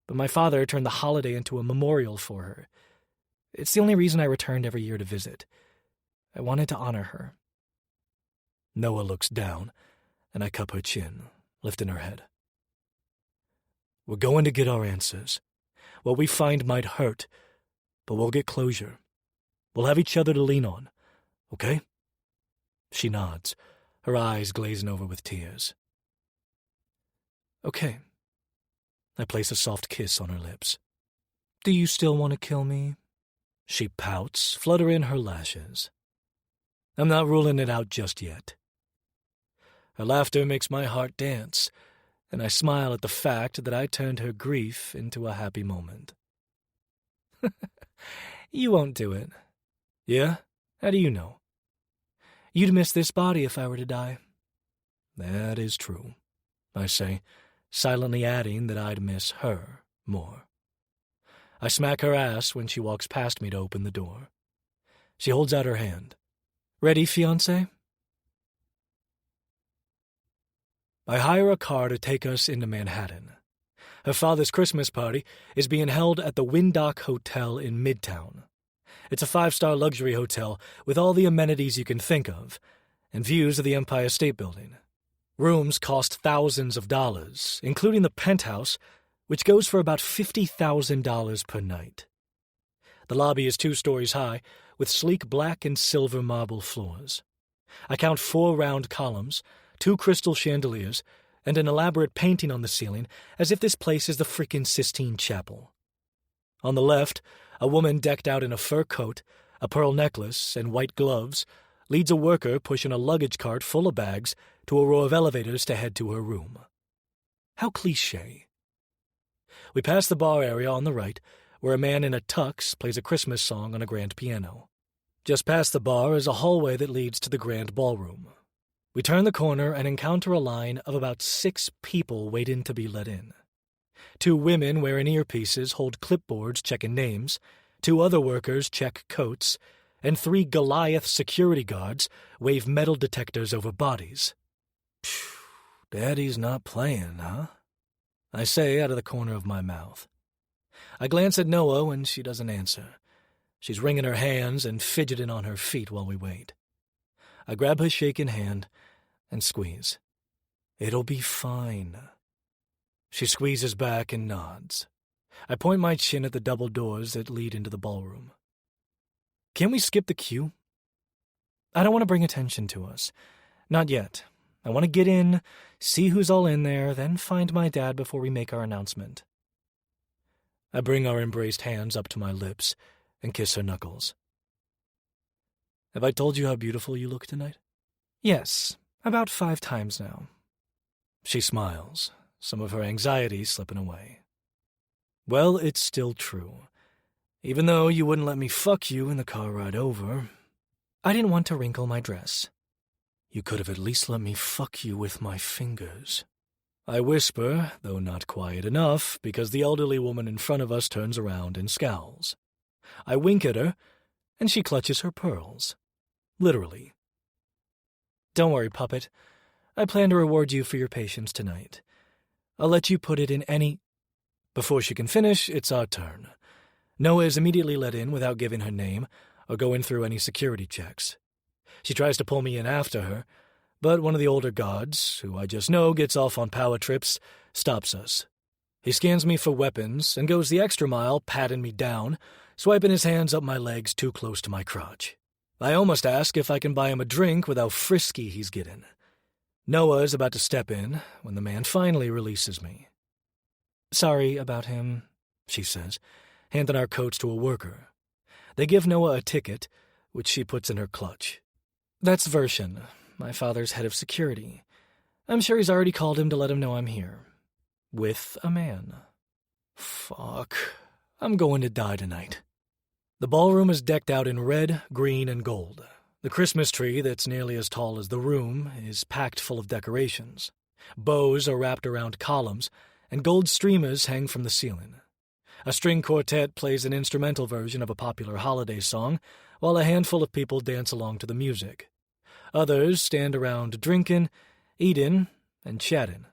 but my father turned the holiday into a memorial for her. It's the only reason I returned every year to visit. I wanted to honor her. Noah looks down, and I cup her chin, lifting her head. We're going to get our answers. What we find might hurt, but we'll get closure. We'll have each other to lean on, okay? She nods, her eyes glazing over with tears. Okay. I place a soft kiss on her lips. Do you still want to kill me? She pouts, fluttering her lashes. I'm not ruling it out just yet. Her laughter makes my heart dance, and I smile at the fact that I turned her grief into a happy moment. You won't do it. Yeah? How do you know? You'd miss this body if I were to die. That is true, I say, silently adding that I'd miss her more. I smack her ass when she walks past me to open the door. She holds out her hand. Ready, fiancé? I hire a car to take us into Manhattan. Her father's Christmas party is being held at the Winddock Hotel in Midtown. It's a 5-star luxury hotel with all the amenities you can think of, and views of the Empire State Building. Rooms cost thousands of dollars, including the penthouse, which goes for about $50,000 per night. The lobby is 2 stories high, with sleek black and silver marble floors. I count 4 round columns, 2 crystal chandeliers, and an elaborate painting on the ceiling, as if this place is the frickin' Sistine Chapel. On the left, a woman decked out in a fur coat, a pearl necklace, and white gloves leads a worker pushing a luggage cart full of bags to a row of elevators to head to her room. How cliché. We pass the bar area on the right, where a man in a tux plays a Christmas song on a grand piano. Just past the bar is a hallway that leads to the grand ballroom. We turn the corner and encounter a line of about 6 people waiting to be let in. 2 women wearing earpieces hold clipboards checking names, 2 other workers check coats, and 3 Goliath security guards wave metal detectors over bodies. Phew, Daddy's not playing, huh? I say out of the corner of my mouth. I glance at Noah when she doesn't answer. She's wringing her hands and fidgeting on her feet while we wait. I grab her shaking hand and squeeze. It'll be fine. She squeezes back and nods. I point my chin at the double doors that lead into the ballroom. Can we skip the queue? I don't want to bring attention to us. Not yet. I want to get in, see who's all in there, then find my dad before we make our announcement. I bring our embraced hands up to my lips and kiss her knuckles. Have I told you how beautiful you look tonight? Yes, about 5 times now. She smiles, some of her anxiety slipping away. Well, it's still true. Even though you wouldn't let me fuck you in the car ride over. I didn't want to wrinkle my dress. You could have at least let me fuck you with my fingers. I whisper, though not quiet enough, because the elderly woman in front of us turns around and scowls. I wink at her, and she clutches her pearls. Literally. Don't worry, puppet. I plan to reward you for your patience tonight. I'll let you put it in any... Before she can finish, it's our turn. Noah is immediately let in without giving her name or going through any security checks. She tries to pull me in after her, but one of the older guards, who I just know gets off on power trips, stops us. He scans me for weapons and goes the extra mile, patting me down, swiping his hands up my legs too close to my crotch. I almost ask if I can buy him a drink with how frisky he's getting. Noah is about to step in when the man finally releases me. Sorry about him, she says, handing our coats to a worker. They give Noah a ticket, which she puts in her clutch. That's Vershin, my father's head of security. I'm sure he's already called him to let him know I'm here. With a man. Fuck. I'm going to die tonight. The ballroom is decked out in red, green, and gold. The Christmas tree that's nearly as tall as the room is packed full of decorations. Bows are wrapped around columns, and gold streamers hang from the ceiling. A string quartet plays an instrumental version of a popular holiday song, while a handful of people dance along to the music. Others stand around drinking, eating, and chatting.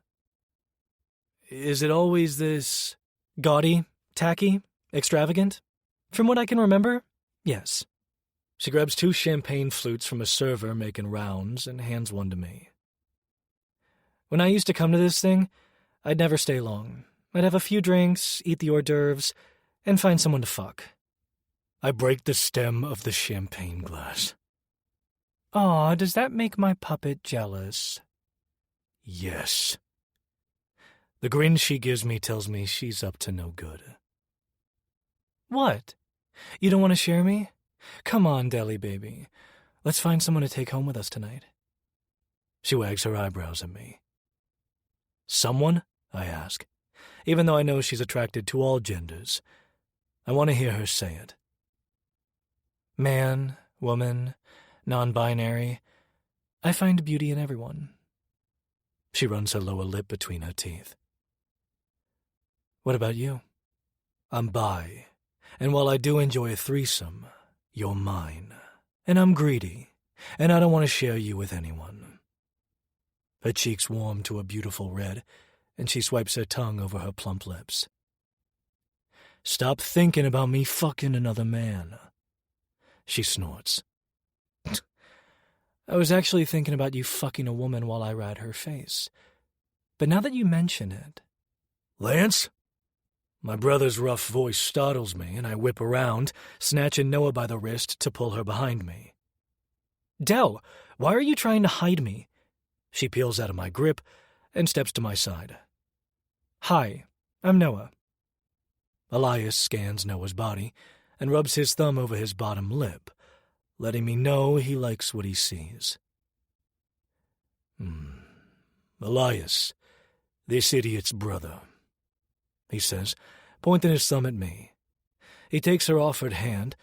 Is it always this gaudy, tacky, extravagant? From what I can remember, yes. She grabs 2 champagne flutes from a server making rounds and hands one to me. When I used to come to this thing, I'd never stay long. I'd have a few drinks, eat the hors d'oeuvres, and find someone to fuck. I break the stem of the champagne glass. Aw, does that make my puppet jealous? Yes. The grin she gives me tells me she's up to no good. What? You don't want to share me? Come on, Deli baby. Let's find someone to take home with us tonight. She wags her eyebrows at me. Someone? I ask, even though I know she's attracted to all genders. I want to hear her say it. Man, woman, non-binary. I find beauty in everyone. She runs her lower lip between her teeth. What about you? I'm bi, and while I do enjoy a threesome, you're mine. And I'm greedy, and I don't want to share you with anyone. Her cheeks warm to a beautiful red, and she swipes her tongue over her plump lips. Stop thinking about me fucking another man. She snorts. I was actually thinking about you fucking a woman while I ride her face. But now that you mention it... Lance? My brother's rough voice startles me, and I whip around, snatching Noah by the wrist to pull her behind me. Del, why are you trying to hide me? She peels out of my grip and steps to my side. Hi, I'm Noah. Elias scans Noah's body and rubs his thumb over his bottom lip, letting me know he likes what he sees. Elias, this idiot's brother, he says, pointing his thumb at me. He takes her offered hand,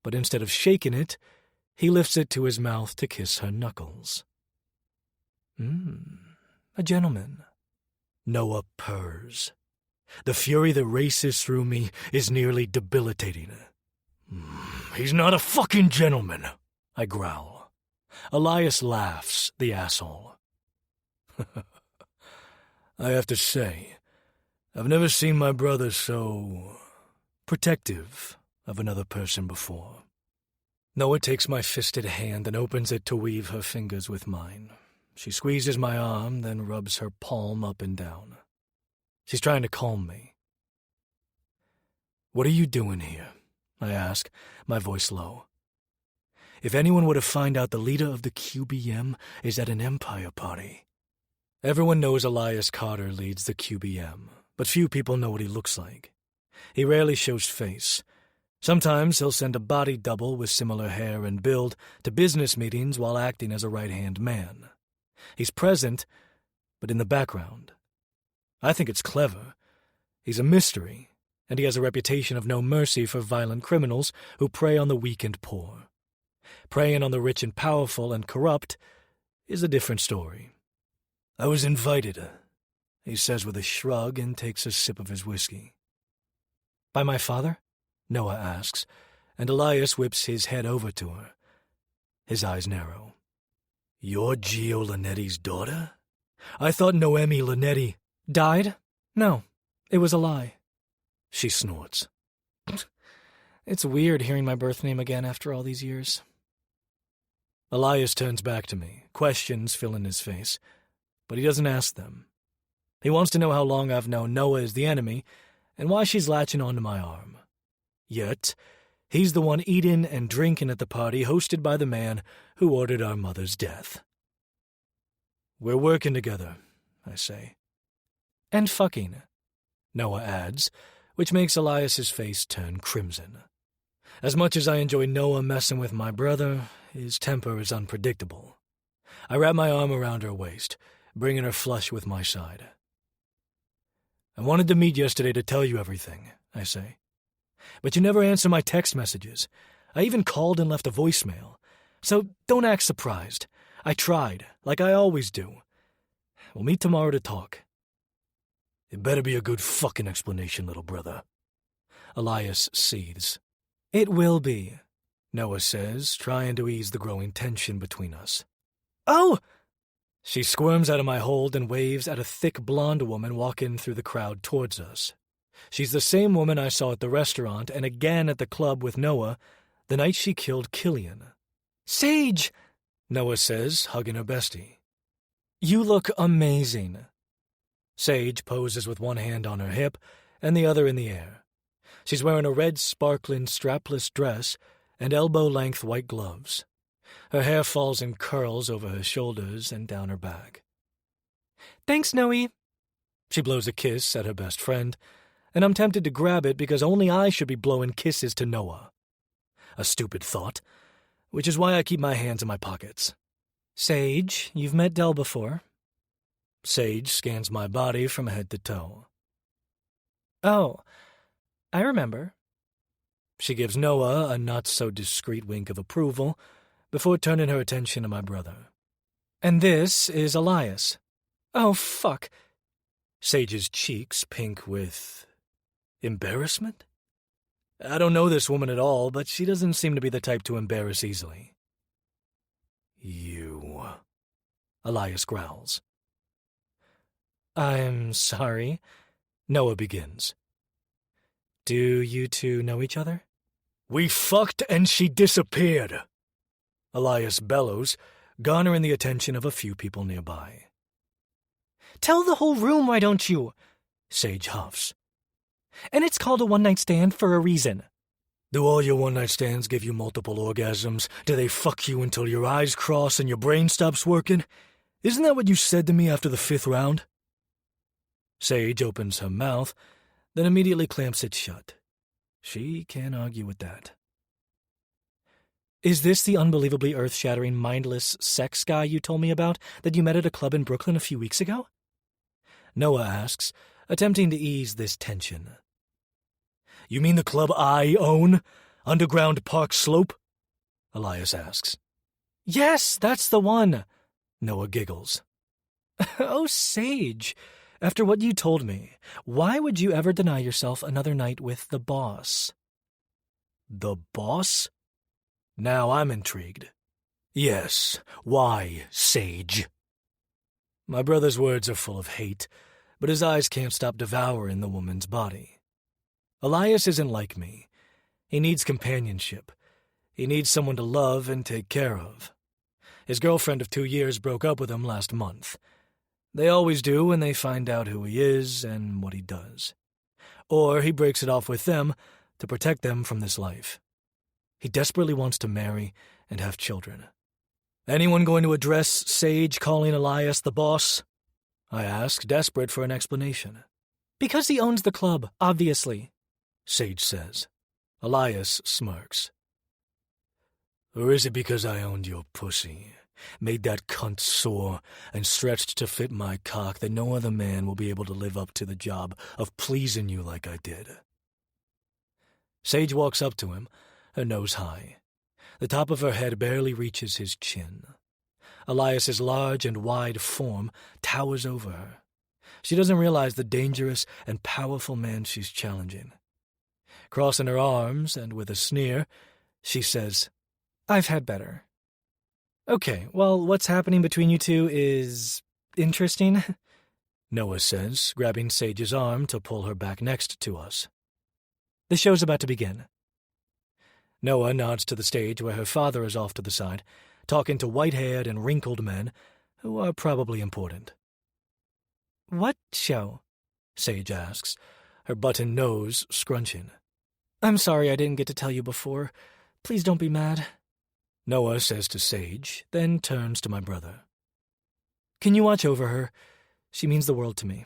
but instead of shaking it, he lifts it to his mouth to kiss her knuckles. A gentleman. Noah purrs. The fury that races through me is nearly debilitating. He's not a fucking gentleman, I growl. Elias laughs, the asshole. I have to say, I've never seen my brother so protective of another person before. Noah takes my fisted hand and opens it to weave her fingers with mine. She squeezes my arm, then rubs her palm up and down. She's trying to calm me. What are you doing here? I ask, my voice low. If anyone were to find out the leader of the QBM is at an Empire party. Everyone knows Elias Carter leads the QBM, but few people know what he looks like. He rarely shows face. Sometimes he'll send a body double with similar hair and build to business meetings while acting as a right-hand man. He's present, but in the background. I think it's clever. He's a mystery, and he has a reputation of no mercy for violent criminals who prey on the weak and poor. Preying on the rich and powerful and corrupt is a different story. I was invited. he says with a shrug and takes a sip of his whiskey. By my father? Noah asks, and Elias whips his head over to her. His eyes narrow. You're Gio Linetti's daughter? I thought Noemi Linetti died? No, it was a lie. She snorts. It's weird hearing my birth name again after all these years. Elias turns back to me, questions fill in his face, but he doesn't ask them. He wants to know how long I've known Noah is the enemy and why she's latching onto my arm. Yet, he's the one eating and drinking at the party hosted by the man who ordered our mother's death. We're working together, I say. And fucking, Noah adds, which makes Elias's face turn crimson. As much as I enjoy Noah messing with my brother, his temper is unpredictable. I wrap my arm around her waist, bringing her flush with my side. I wanted to meet yesterday to tell you everything, I say. But you never answer my text messages. I even called and left a voicemail. So don't act surprised. I tried, like I always do. We'll meet tomorrow to talk. It better be a good fucking explanation, little brother. Elias seethes. It will be, Noah says, trying to ease the growing tension between us. Oh! She squirms out of my hold and waves at a thick blonde woman walking through the crowd towards us. She's the same woman I saw at the restaurant and again at the club with Noah the night she killed Killian. Sage! Noah says, hugging her bestie. You look amazing. Sage poses with one hand on her hip and the other in the air. She's wearing a red sparkling strapless dress and elbow-length white gloves. Her hair falls in curls over her shoulders and down her back. Thanks, Noe. She blows a kiss at her best friend, and I'm tempted to grab it because only I should be blowing kisses to Noah. A stupid thought, which is why I keep my hands in my pockets. Sage, you've met Del before. Sage scans my body from head to toe. Oh, I remember. She gives Noah a not-so-discreet wink of approval before turning her attention to my brother. And this is Elias. Oh, fuck. Sage's cheeks pink with embarrassment? I don't know this woman at all, but she doesn't seem to be the type to embarrass easily. You... Elias growls. I'm sorry. Noah begins. Do you two know each other? We fucked and she disappeared. Elias bellows, garnering the attention of a few people nearby. Tell the whole room, why don't you? Sage huffs. And it's called a one-night stand for a reason. Do all your one-night stands give you multiple orgasms? Do they fuck you until your eyes cross and your brain stops working? Isn't that what you said to me after the 5th round? Sage opens her mouth, then immediately clamps it shut. She can't argue with that. Is this the unbelievably earth-shattering, mindless sex guy you told me about that you met at a club in Brooklyn a few weeks ago? Noah asks, attempting to ease this tension. You mean the club I own? Underground Park Slope? Elias asks. Yes, that's the one. Noah giggles. Oh, Sage, after what you told me, why would you ever deny yourself another night with the boss? The boss? Now I'm intrigued. Yes, why, Sage? My brother's words are full of hate, but his eyes can't stop devouring the woman's body. Elias isn't like me. He needs companionship. He needs someone to love and take care of. His girlfriend of 2 years broke up with him last month. They always do when they find out who he is and what he does. Or he breaks it off with them to protect them from this life. He desperately wants to marry and have children. Anyone going to address Sage calling Elias the boss? I ask, desperate for an explanation. Because he owns the club, obviously, Sage says. Elias smirks. Or is it because I owned your pussy, made that cunt sore, and stretched to fit my cock that no other man will be able to live up to the job of pleasing you like I did? Sage walks up to him, her nose high. The top of her head barely reaches his chin. Elias's large and wide form towers over her. She doesn't realize the dangerous and powerful man she's challenging. Crossing her arms and with a sneer, she says, "I've had better." "Okay, well, what's happening between you two is interesting," Noah says, grabbing Sage's arm to pull her back next to us. "The show's about to begin." Noah nods to the stage where her father is off to the side, talking to white-haired and wrinkled men who are probably important. "What show?" Sage asks, her button nose scrunching. "I'm sorry I didn't get to tell you before. Please don't be mad," Noah says to Sage, then turns to my brother. "Can you watch over her? She means the world to me."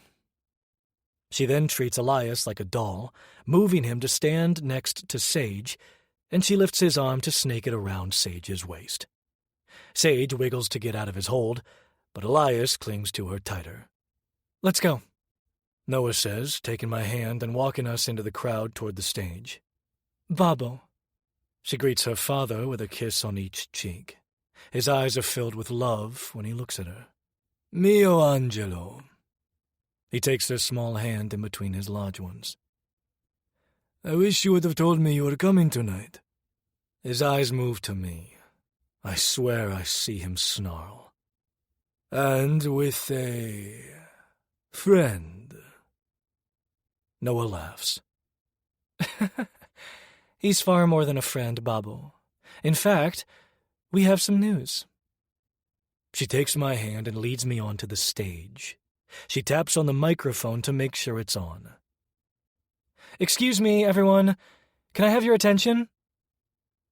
She then treats Elias like a doll, moving him to stand next to Sage, and she lifts his arm to snake it around Sage's waist. Sage wiggles to get out of his hold, but Elias clings to her tighter. "Let's go," Noah says, taking my hand and walking us into the crowd toward the stage. "Babo." She greets her father with a kiss on each cheek. His eyes are filled with love when he looks at her. "Mio Angelo." He takes her small hand in between his large ones. "I wish you would have told me you were coming tonight." His eyes move to me. I swear I see him snarl. "And with a friend." Noah laughs. "He's far more than a friend, Babo. In fact, we have some news." She takes my hand and leads me onto the stage. She taps on the microphone to make sure it's on. "Excuse me, everyone. Can I have your attention?"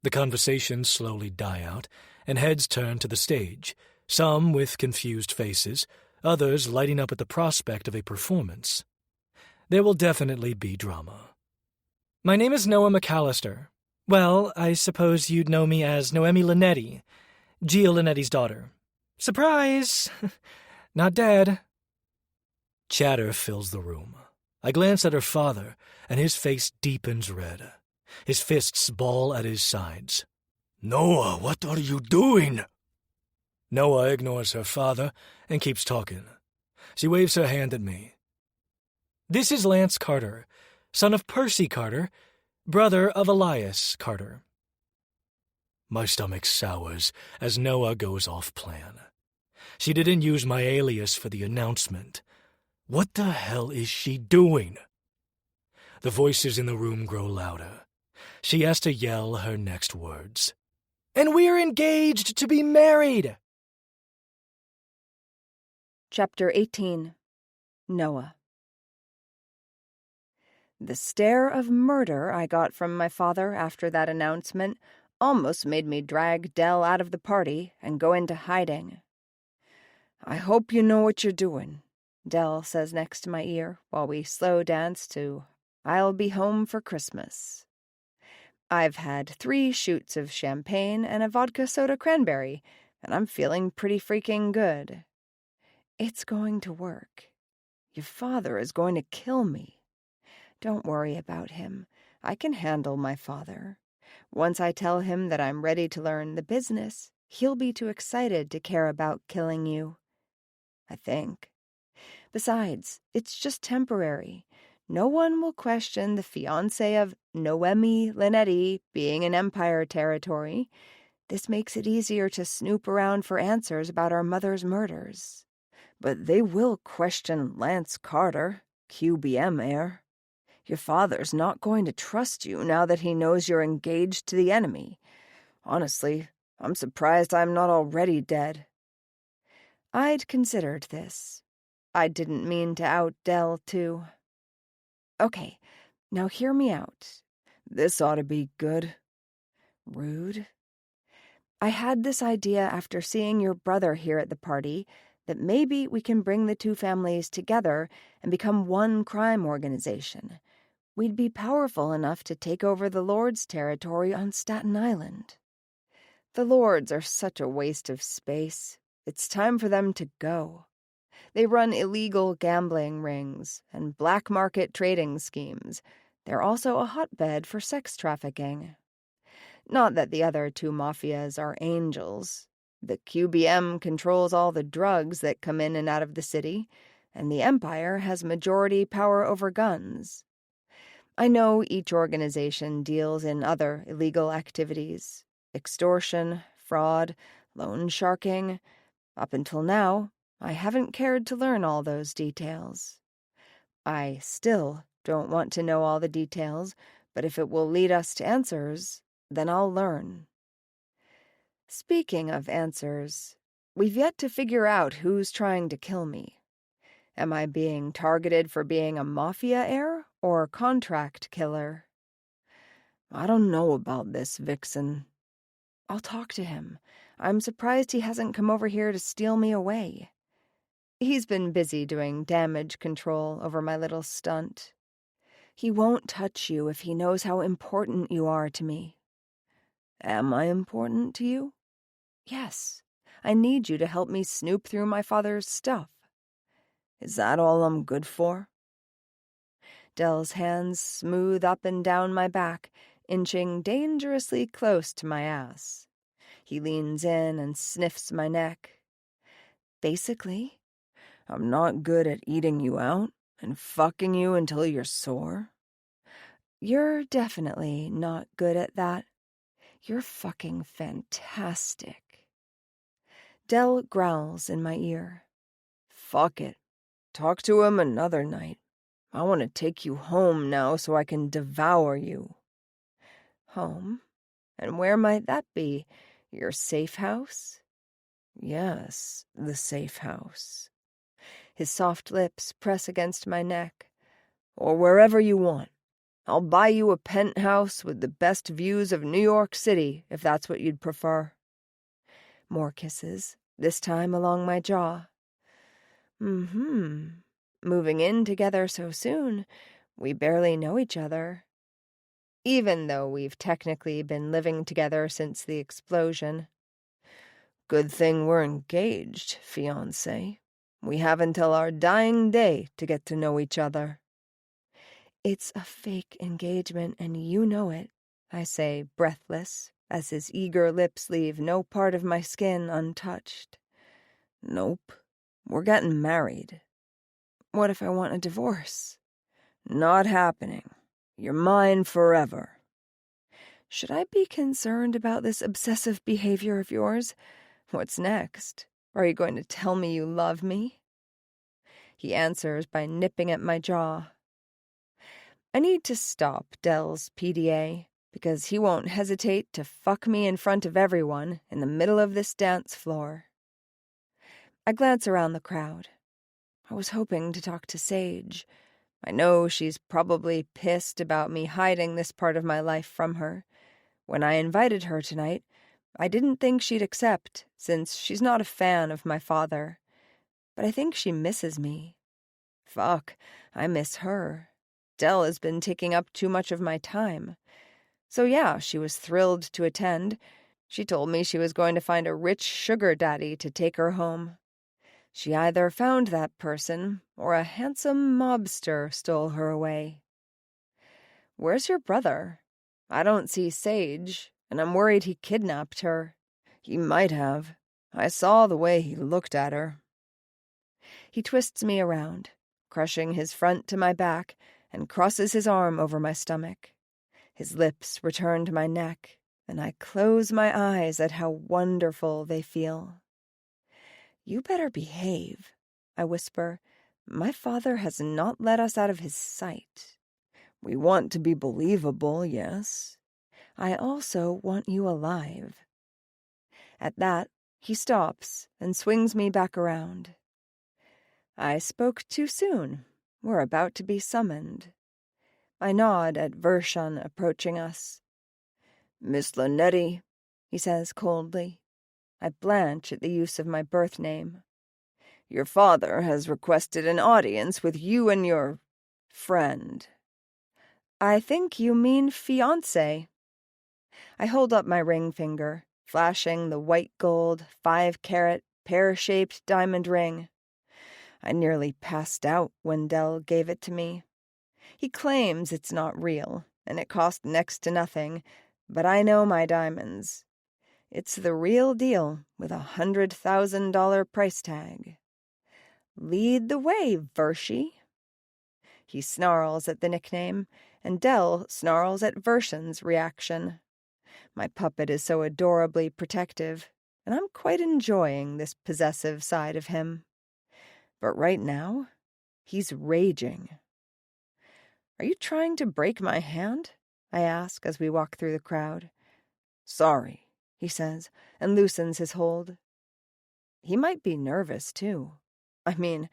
The conversations slowly die out, and heads turn to the stage, some with confused faces, others lighting up at the prospect of a performance. There will definitely be drama. "My name is Noah McAllister. Well, I suppose you'd know me as Noemi Linetti, Gio Linetti's daughter. Surprise! Not dead." Chatter fills the room. I glance at her father, and his face deepens red. His fists ball at his sides. "Noah, what are you doing?" Noah ignores her father and keeps talking. She waves her hand at me. "This is Lance Carter, son of Percy Carter, brother of Elias Carter." My stomach sours as Noah goes off plan. She didn't use my alias for the announcement. What the hell is she doing? The voices in the room grow louder. She has to yell her next words. "And we're engaged to be married!"
Chapter 18. Noah. The stare of murder I got from my father after that announcement almost made me drag Dell out of the party and go into hiding. "I hope you know what you're doing," Dell says next to my ear while we slow dance to "I'll Be Home for Christmas." I've had 3 shoots of champagne and a vodka soda cranberry, and I'm feeling pretty freaking good. It's going to work. Your father is going to kill me. Don't worry about him. I can handle my father. Once I tell him that I'm ready to learn the business, he'll be too excited to care about killing you. I think. Besides, it's just temporary. No one will question the fiancé of Noemi Linetti being in Empire territory. This makes it easier to snoop around for answers about our mother's murders. But they will question Lance Carter, QBM heir. Your father's not going to trust you now that he knows you're engaged to the enemy. Honestly, I'm surprised I'm not already dead. I'd considered this. I didn't mean to out Dell, too. Okay, now hear me out. This ought to be good. Rude. I had this idea after seeing your brother here at the party that maybe we can bring the 2 families together and become one crime organization. We'd be powerful enough to take over the Lords' territory on Staten Island. The Lords are such a waste of space. It's time for them to go. They run illegal gambling rings and black market trading schemes. They're also a hotbed for sex trafficking. Not that the other 2 mafias are angels. The QBM controls all the drugs that come in and out of the city. and the Empire has majority power over guns. I know each organization deals in other illegal activities: extortion, fraud, loan sharking. Up until now, I haven't cared to learn all those details. I still don't want to know all the details, but if it will lead us to answers, then I'll learn. Speaking of answers, we've yet to figure out who's trying to kill me. Am I being targeted for being a Mafia heir or contract killer? I don't know about this, Vixen. I'll talk to him. I'm surprised he hasn't come over here to steal me away. He's been busy doing damage control over my little stunt. He won't touch you if he knows how important you are to me. Am I important to you? Yes. I need you to help me snoop through my father's stuff. Is that all I'm good for? Dell's hands smooth up and down my back, inching dangerously close to my ass. He leans in and sniffs my neck. Basically, I'm not good at eating you out and fucking you until you're sore. You're definitely not good at that. You're fucking fantastic. Dell growls in my ear. Fuck it. Talk to him another night. I want to take you home now so I can devour you. Home? And where might that be? Your safe house? Yes, the safe house. His soft lips press against my neck. Or wherever you want. I'll buy you a penthouse with the best views of New York City, if that's what you'd prefer. More kisses, this time along my jaw. Moving in together so soon, we barely know each other. Even though we've technically been living together since the explosion. Good thing we're engaged, fiancé. We have until our dying day to get to know each other. It's a fake engagement, and you know it, I say, breathless, as his eager lips leave no part of my skin untouched. Nope. We're getting married. What if I want a divorce? Not happening. You're mine forever. Should I be concerned about this obsessive behavior of yours? What's next? Are you going to tell me you love me? He answers by nipping at my jaw. I need to stop Dell's PDA, because he won't hesitate to fuck me in front of everyone in the middle of this dance floor. I glance around the crowd. I was hoping to talk to Sage. I know she's probably pissed about me hiding this part of my life from her. When I invited her tonight, I didn't think she'd accept, since she's not a fan of my father. But I think she misses me. Fuck, I miss her. Dell has been taking up too much of my time. So yeah, she was thrilled to attend. She told me she was going to find a rich sugar daddy to take her home. She either found that person, or a handsome mobster stole her away. Where's your brother? I don't see Sage, and I'm worried he kidnapped her. He might have. I saw the way he looked at her. He twists me around, crushing his front to my back, and crosses his arm over my stomach. His lips return to my neck, and I close my eyes at how wonderful they feel. You better behave, I whisper. My father has not let us out of his sight. We want to be believable, yes. I also want you alive. At that, he stops and swings me back around. I spoke too soon. We're about to be summoned. I nod at Vershan approaching us. Miss Linetti, he says coldly. I blanch at the use of my birth name. Your father has requested an audience with you and your friend. I think you mean fiancé. I hold up my ring finger, flashing the white gold, 5-carat, pear-shaped diamond ring. I nearly passed out when Dell gave it to me. He claims it's not real, and it cost next to nothing, but I know my diamonds. It's the real deal with $100,000 price tag. Lead the way, Vershi. He snarls at the nickname, and Del snarls at Vershan's reaction. My puppet is so adorably protective, and I'm quite enjoying this possessive side of him. But right now, he's raging. "Are you trying to break my hand?" I ask as we walk through the crowd. "Sorry," he says, and loosens his hold. He might be nervous, too. I mean,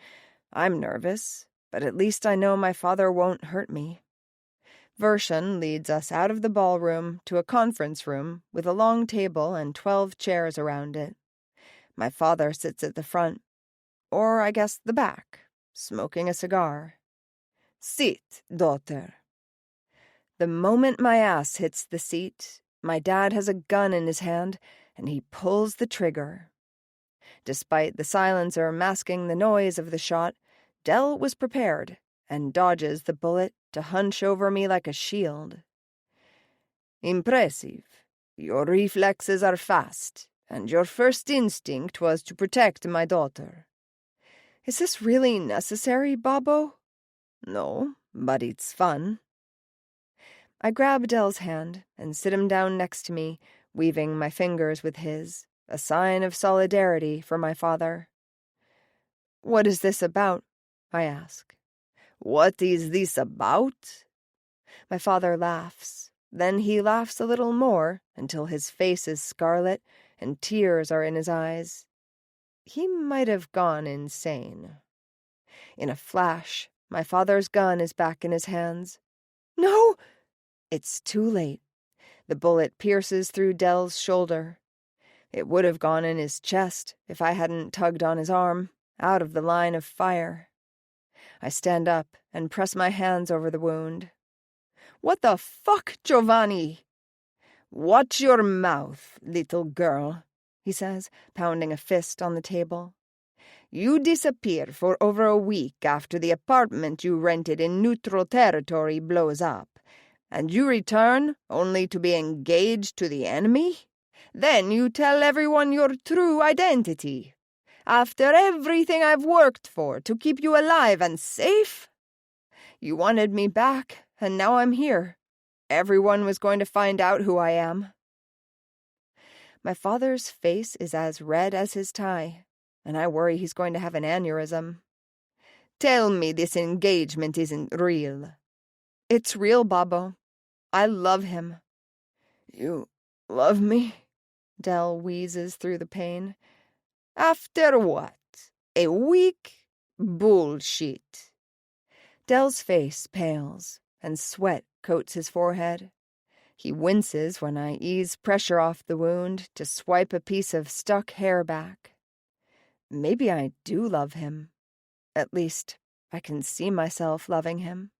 I'm nervous, but at least I know my father won't hurt me. Vershan leads us out of the ballroom to a conference room with a long table and 12 chairs around it. My father sits at the front, or I guess the back, smoking a cigar. "Sit, daughter." The moment my ass hits the seat, my dad has a gun in his hand, and he pulls the trigger. Despite the silencer masking the noise of the shot, Del was prepared and dodges the bullet to hunch over me like a shield. "Impressive. Your reflexes are fast, and your first instinct was to protect my daughter." "Is this really necessary, Babbo?" "No, but it's fun." I grab Del's hand and sit him down next to me, weaving my fingers with his, a sign of solidarity for my father. "What is this about?" I ask.
"What is this about?"
My father laughs. Then he laughs a little more until his face is scarlet and tears are in his eyes. He might have gone insane. In a flash, my father's gun is back in his hands. "No!" It's too late. The bullet pierces through Del's shoulder. It would have gone in his chest if I hadn't tugged on his arm, out of the line of fire. I stand up and press my hands over the wound. "What the fuck, Giovanni?"
"Watch your mouth, little girl,"
he says, pounding a fist on the table.
"You disappear for over a week after the apartment you rented in neutral territory blows up, and you return only to be engaged to the enemy? Then you tell everyone your true identity. After everything I've worked for to keep you alive and safe? You wanted me back, and now I'm here. Everyone was going to find out who I am." My father's face is as red as his tie, and I worry he's going to have an aneurysm. "Tell me this engagement isn't real."
"It's real, Babbo. I love him."
"You love me?"
Del wheezes through the pain.
"After what? A week? Bullshit."
Del's face pales, and sweat coats his forehead. He winces when I ease pressure off the wound to swipe a piece of stuck hair back. Maybe I do love him. At least, I can see myself loving him.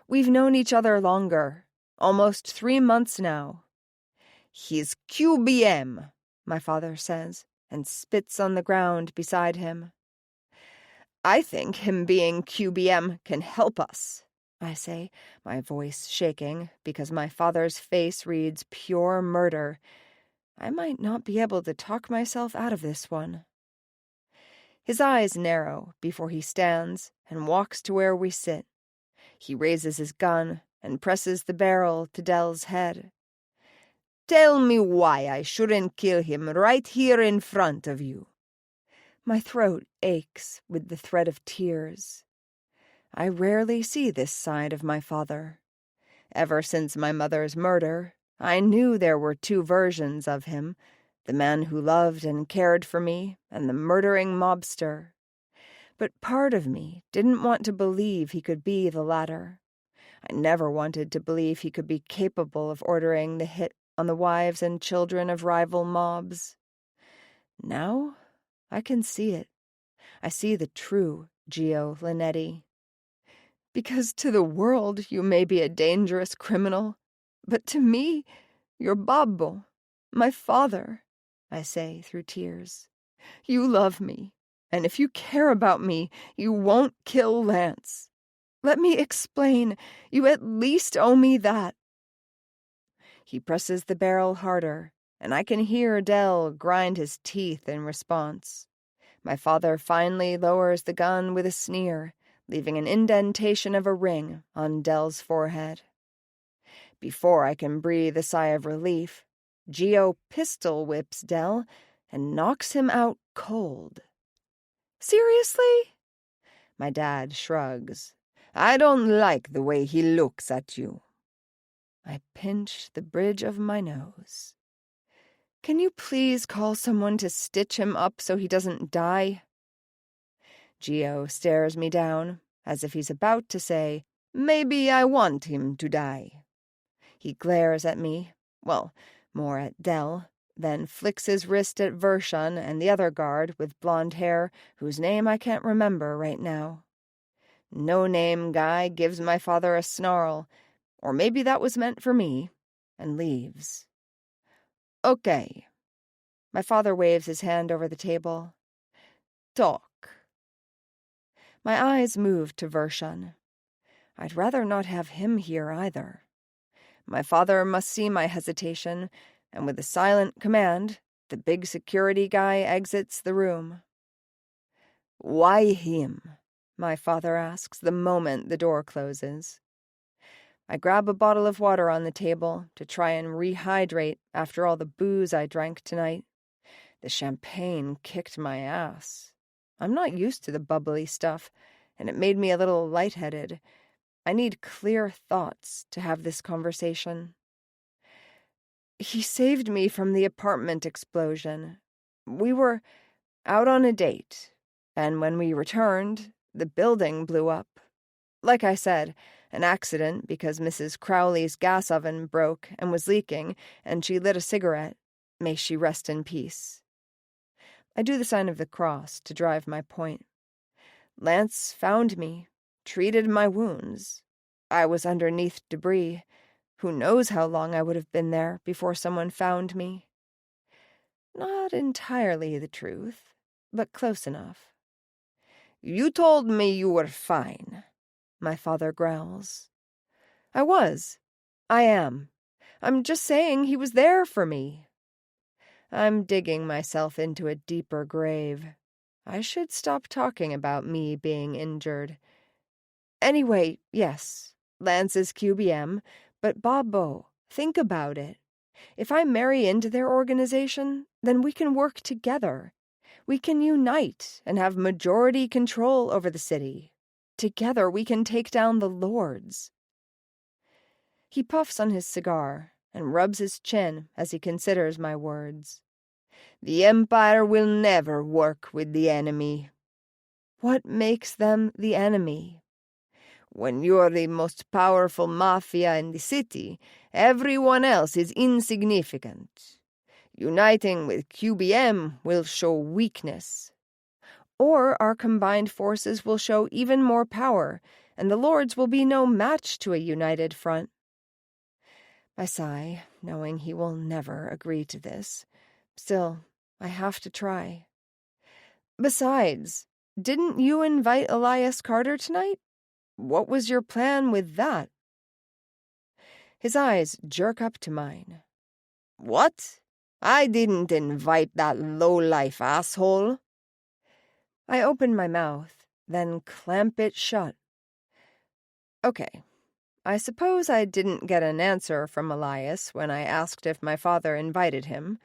We've known each other longer, almost 3 months now.
"He's QBM,"
my father says, and spits on the ground beside him.
"I think him being QBM can help us,"
I say, my voice shaking because my father's face reads pure murder. I might not be able to talk myself out of this one. His eyes narrow before he stands and walks to where we sit. He raises his gun and presses the barrel to Del's head.
"Tell me why I shouldn't kill him right here in front of you."
My throat aches with the threat of tears. I rarely see this side of my father. Ever since my mother's murder, I knew there were 2 versions of him, the man who loved and cared for me, and the murdering mobster. But part of me didn't want to believe he could be the latter. I never wanted to believe he could be capable of ordering the hit on the wives and children of rival mobs. Now, I can see it. I see the true Gio Linetti. Because to the world you may be a dangerous criminal, but to me, you're Babbo, my father, I say through tears. You love me, and if you care about me, you won't kill Lance. Let me explain. You at least owe me that. He presses the barrel harder, and I can hear Del grind his teeth in response. My father finally lowers the gun with a sneer, leaving an indentation of a ring on Dell's forehead. Before I can breathe a sigh of relief, Geo pistol whips Dell and knocks him out cold. Seriously? My dad shrugs.
I don't like the way he looks at you.
I pinch the bridge of my nose. Can you please call someone to stitch him up so he doesn't die? Geo stares me down, as if he's about to say,
Maybe I want him to die.
He glares at me, well, more at Dell, then flicks his wrist at Vershun and the other guard with blonde hair, whose name I can't remember right now. No-name guy gives my father a snarl, or maybe that was meant for me, and leaves.
Okay.
My father waves his hand over the table.
Talk.
My eyes move to Vershun. I'd rather not have him here either. My father must see my hesitation, and with a silent command, the big security guy exits the room.
Why him?
My father asks the moment the door closes. I grab a bottle of water on the table to try and rehydrate after all the booze I drank tonight. The champagne kicked my ass. I'm not used to the bubbly stuff, and it made me a little lightheaded. I need clear thoughts to have this conversation. He saved me from the apartment explosion. We were out on a date, and when we returned, the building blew up. Like I said, an accident because Mrs. Crowley's gas oven broke and was leaking, and she lit a cigarette. May she rest in peace. I do the sign of the cross to drive my point. Lance found me, treated my wounds. I was underneath debris. Who knows how long I would have been there before someone found me? Not entirely the truth, but close enough.
You told me you were fine,
my father growls. I was. I am. I'm just saying he was there for me. I'm digging myself into a deeper grave. I should stop talking about me being injured. Anyway, yes, Lance is QBM, but Bobo, think about it. If I marry into their organization, then we can work together. We can unite and have majority control over the city. Together we can take down the lords. He puffs on his cigar and rubs his chin as he considers my words.
The Empire will never work with the enemy.
What makes them the enemy?
When you're the most powerful mafia in the city, everyone else is insignificant. Uniting with QBM will show weakness.
Or our combined forces will show even more power, and the lords will be no match to a united front. I sigh, knowing he will never agree to this. Still, I have to try. Besides, didn't you invite Elias Carter tonight? What was your plan with that? His eyes jerk up to mine.
What? I didn't invite that low-life asshole.
I open my mouth, then clamp it shut. Okay, I suppose I didn't get an answer from Elias when I asked if my father invited him.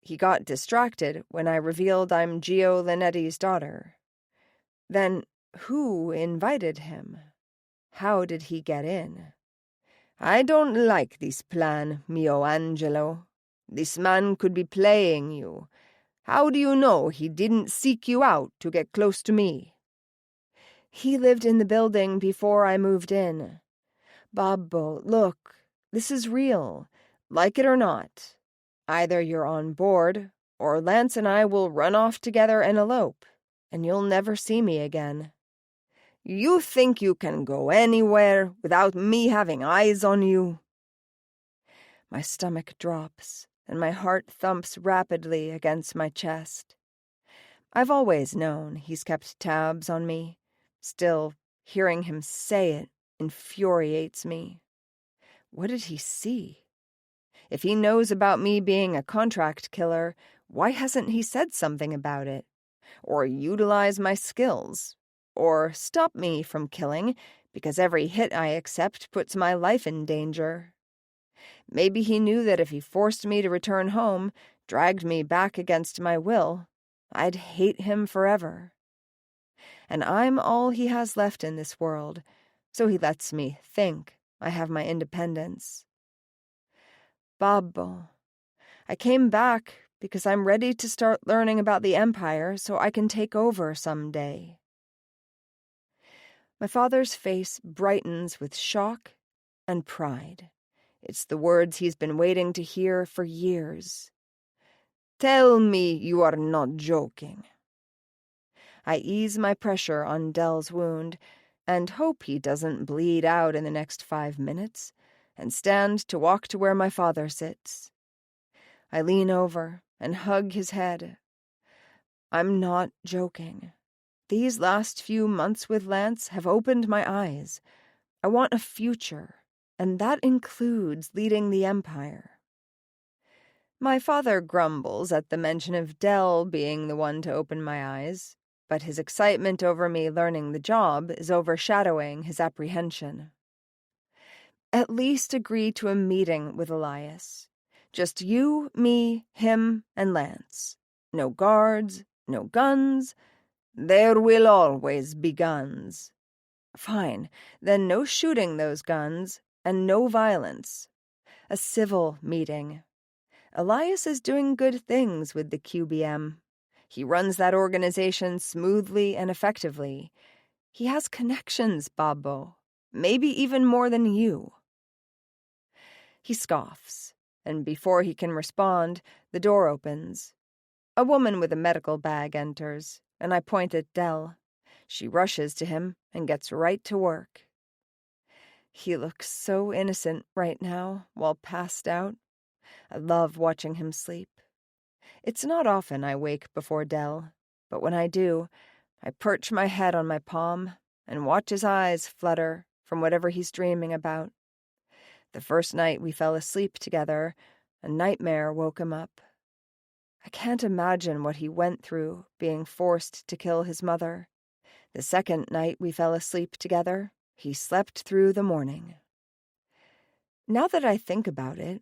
He got distracted when I revealed I'm Gio Linetti's daughter. Then who invited him? How did he get in?
I don't like this plan, mio Angelo. This man could be playing you. How do you know he didn't seek you out to get close to me?
He lived in the building before I moved in. Babbo, look, this is real. Like it or not. Either you're on board, or Lance and I will run off together and elope, and you'll never see me again.
You think you can go anywhere without me having eyes on you?
My stomach drops, and my heart thumps rapidly against my chest. I've always known he's kept tabs on me. Still, hearing him say it infuriates me. What did he see? If he knows about me being a contract killer, why hasn't he said something about it? or utilize my skills, or stop me from killing because every hit I accept puts my life in danger. Maybe he knew that if he forced me to return home, dragged me back against my will, I'd hate him forever. And I'm all he has left in this world, so he lets me think I have my independence. Babbo, I came back because I'm ready to start learning about the Empire so I can take over someday. My father's face brightens with shock and pride. It's the words he's been waiting to hear for years. Tell me you are not joking. I ease my pressure on Dell's wound and hope he doesn't bleed out in the next 5 minutes, and stand to walk to where my father sits. I lean over and hug his head. I'm not joking. These last few months with Lance have opened my eyes. I want a future, and that includes leading the Empire. My father grumbles at the mention of Dell being the one to open my eyes, but his excitement over me learning the job is overshadowing his apprehension. At least agree to a meeting with Elias. Just you, me, him, and Lance. No guards, no guns. There will always be guns. Fine, then no shooting those guns, and no violence. A civil meeting. Elias is doing good things with the QBM. He runs that organization smoothly and effectively. He has connections, Babbo. Maybe even more than you. He scoffs, and before he can respond, the door opens. A woman with a medical bag enters, and I point at Dell. She rushes to him and gets right to work. He looks so innocent right now, while passed out. I love watching him sleep. It's not often I wake before Dell, but when I do, I perch my head on my palm and watch his eyes flutter from whatever he's dreaming about. The first night we fell asleep together, a nightmare woke him up. I can't imagine what he went through being forced to kill his mother. The second night we fell asleep together, he slept through the morning. Now that I think about it,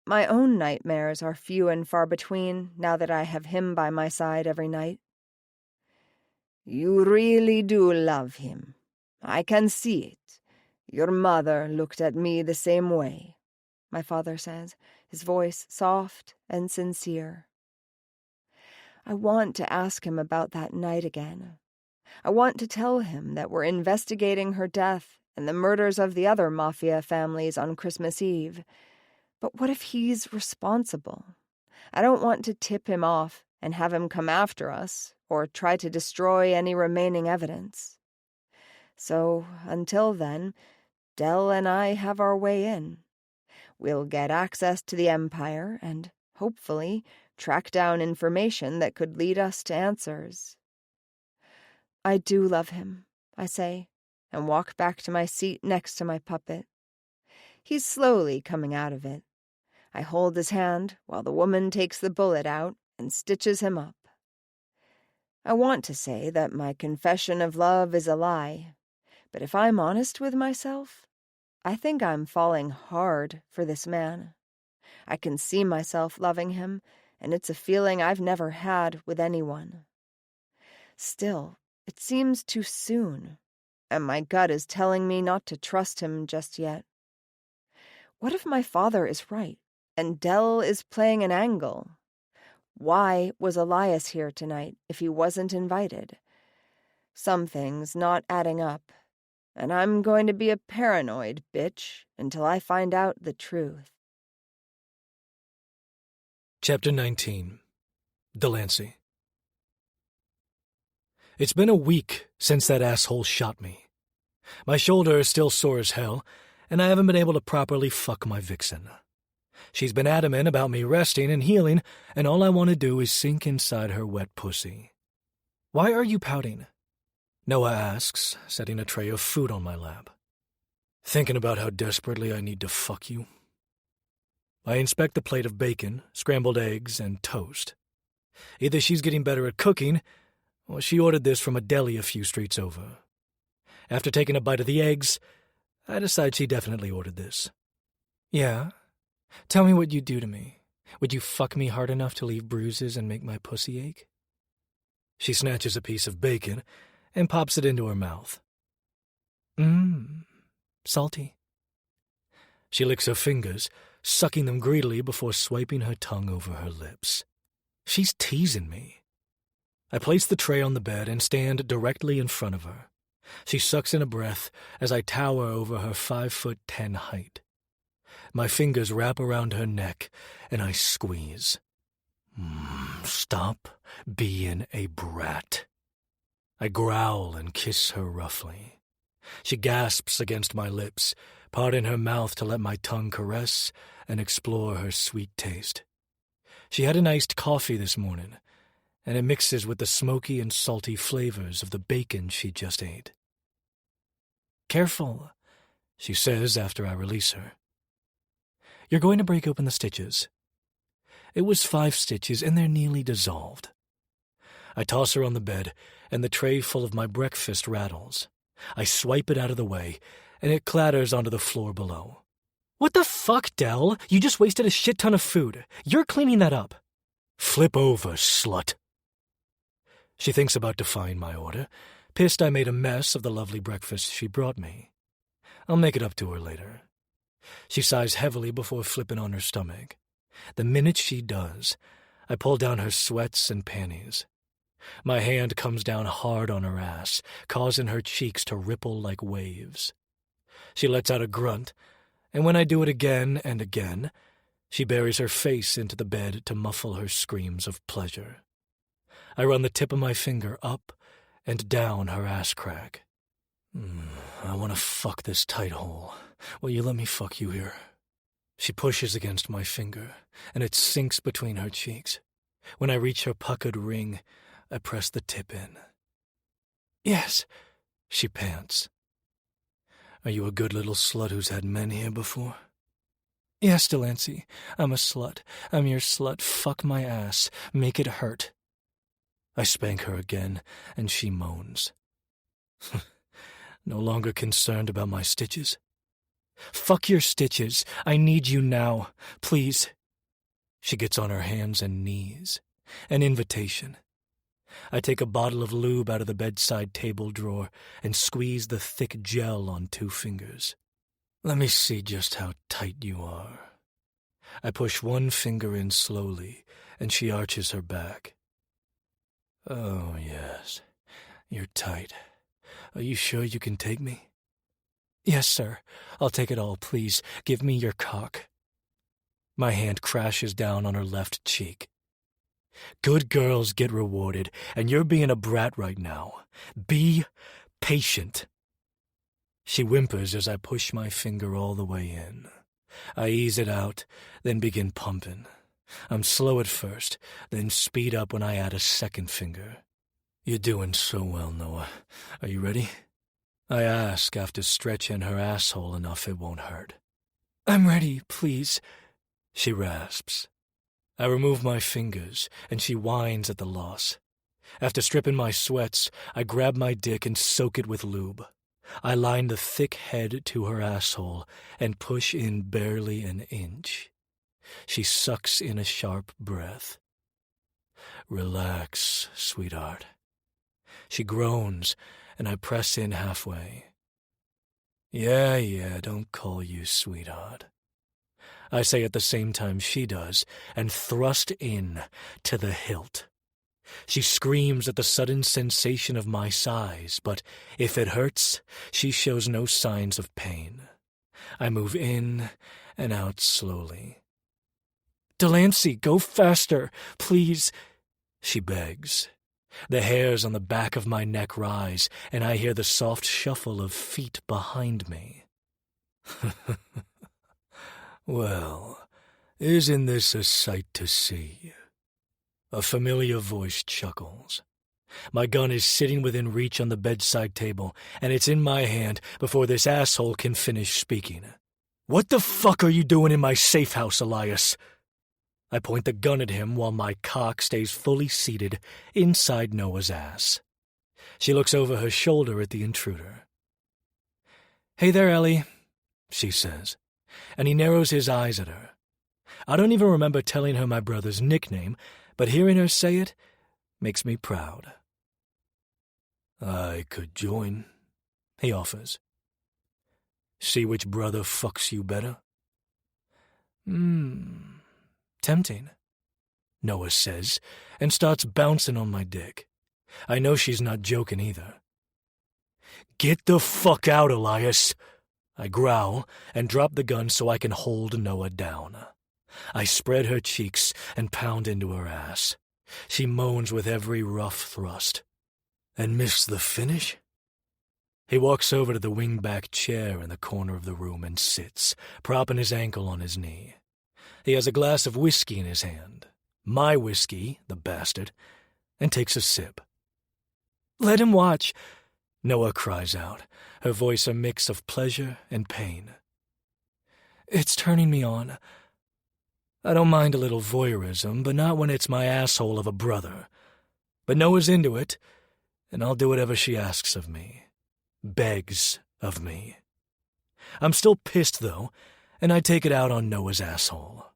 my own nightmares are few and far between now that I have him by my side every night. You really do love him. I can see it. Your mother looked at me the same way, my father says, his voice soft and sincere. I want to ask him about that night again. I want to tell him that we're investigating her death and the murders of the other Mafia families on Christmas Eve. But what if he's responsible? I don't want to tip him off and have him come after us or try to destroy any remaining evidence. So, until then, Dell and I have our way in. We'll get access to the Empire and, hopefully, track down information that could lead us to answers. I do love him, I say, and walk back to my seat next to my puppet. He's slowly coming out of it. I hold his hand while the woman takes the bullet out and stitches him up. I want to say that my confession of love is a lie, but if I'm honest with myself, I think I'm falling hard for this man. I can see myself loving him, and it's a feeling I've never had with anyone. Still, it seems too soon, and my gut is telling me not to trust him just yet. What if my father is right, and Dell is playing an angle? Why was Elias here tonight if he wasn't invited? Something's not adding up, and I'm going to be a paranoid bitch until I find out the truth.
Chapter 19. Delancey. It's been a week since that asshole shot me. My shoulder is still sore as hell, and I haven't been able to properly fuck my vixen. She's been adamant about me resting and healing, and all I want to do is sink inside her wet pussy. Why are you pouting? Noah asks, setting a tray of food on my lap. Thinking about how desperately I need to fuck you. I inspect the plate of bacon, scrambled eggs, and toast. Either she's getting better at cooking, Well, she ordered this from a deli a few streets over. After taking a bite of the eggs, I decide she definitely ordered this. Yeah? Tell me what you'd do to me. Would you fuck me hard enough to leave bruises and make my pussy ache? She snatches a piece of bacon and pops it into her mouth. Salty. She licks her fingers, sucking them greedily before swiping her tongue over her lips. She's teasing me. I place the tray on the bed and stand directly in front of her. She sucks in a breath as I tower over her 5'10" height. My fingers wrap around her neck and I squeeze. Stop being a brat. I growl and kiss her roughly. She gasps against my lips, parting her mouth to let my tongue caress and explore her sweet taste. She had an iced coffee this morning, and it mixes with the smoky and salty flavors of the bacon she just ate. Careful, she says after I release her. You're going to break open the stitches. It was 5 stitches, and they're nearly dissolved. I toss her on the bed, and the tray full of my breakfast rattles. I swipe it out of the way, and it clatters onto the floor below. What the fuck, Del? You just wasted a shit ton of food. You're cleaning that up. Flip over, slut. She thinks about defying my order, pissed I made a mess of the lovely breakfast she brought me. I'll make it up to her later. She sighs heavily before flipping on her stomach. The minute she does, I pull down her sweats and panties. My hand comes down hard on her ass, causing her cheeks to ripple like waves. She lets out a grunt, and when I do it again and again, she buries her face into the bed to muffle her screams of pleasure. I run the tip of my finger up and down her ass crack. I want to fuck this tight hole. Will you let me fuck you here? She pushes against my finger, and it sinks between her cheeks. When I reach her puckered ring, I press the tip in. Yes, she pants. Are you a good little slut who's had men here before? Yes, Delancey, I'm a slut. I'm your slut. Fuck my ass. Make it hurt. I spank her again, and she moans. No longer concerned about my stitches? Fuck your stitches. I need you now. Please. She gets on her hands and knees. An invitation. I take a bottle of lube out of the bedside table drawer and squeeze the thick gel on 2 fingers. Let me see just how tight you are. I push 1 finger in slowly, and she arches her back. Oh, yes. You're tight. Are you sure you can take me? Yes, sir. I'll take it all, please. Give me your cock. My hand crashes down on her left cheek. Good girls get rewarded, and you're being a brat right now. Be patient. She whimpers as I push my finger all the way in. I ease it out, then begin pumping. I'm slow at first, then speed up when I add a 2nd finger. You're doing so well, Noah. Are you ready? I ask after stretching her asshole enough it won't hurt. I'm ready, please, she rasps. I remove my fingers, and she whines at the loss. After stripping my sweats, I grab my dick and soak it with lube. I line the thick head to her asshole and push in barely an inch. She sucks in a sharp breath. Relax, sweetheart. She groans, and I press in halfway. Yeah, don't call you sweetheart. I say at the same time she does, and thrust in to the hilt. She screams at the sudden sensation of my size, but if it hurts, she shows no signs of pain. I move in and out slowly. Delancey, go faster, please, she begs. The hairs on the back of my neck rise, and I hear the soft shuffle of feet behind me. Well, isn't this a sight to see? A familiar voice chuckles. My gun is sitting within reach on the bedside table, and it's in my hand before this asshole can finish speaking. What the fuck are you doing in my safe house, Elias? I point the gun at him while my cock stays fully seated inside Noah's ass. She looks over her shoulder at the intruder. "Hey there, Ellie," she says, and he narrows his eyes at her. I don't even remember telling her my brother's nickname, but hearing her say it makes me proud. "I could join," he offers. "See which brother fucks you better?" Tempting, Noah says, and starts bouncing on my dick. I know she's not joking either. "Get the fuck out, Elias!" I growl and drop the gun so I can hold Noah down. I spread her cheeks and pound into her ass. She moans with every rough thrust. "And miss the finish?" He walks over to the wing-back chair in the corner of the room and sits, propping his ankle on his knee. He has a glass of whiskey in his hand, my whiskey, the bastard, and takes a sip. "Let him watch," Noah cries out, her voice a mix of pleasure and pain. "It's turning me on. I don't mind a little voyeurism, but not when it's my asshole of a brother. But Noah's into it, and I'll do whatever she asks of me. Begs of me. I'm still pissed, though, and I take it out on Noah's asshole.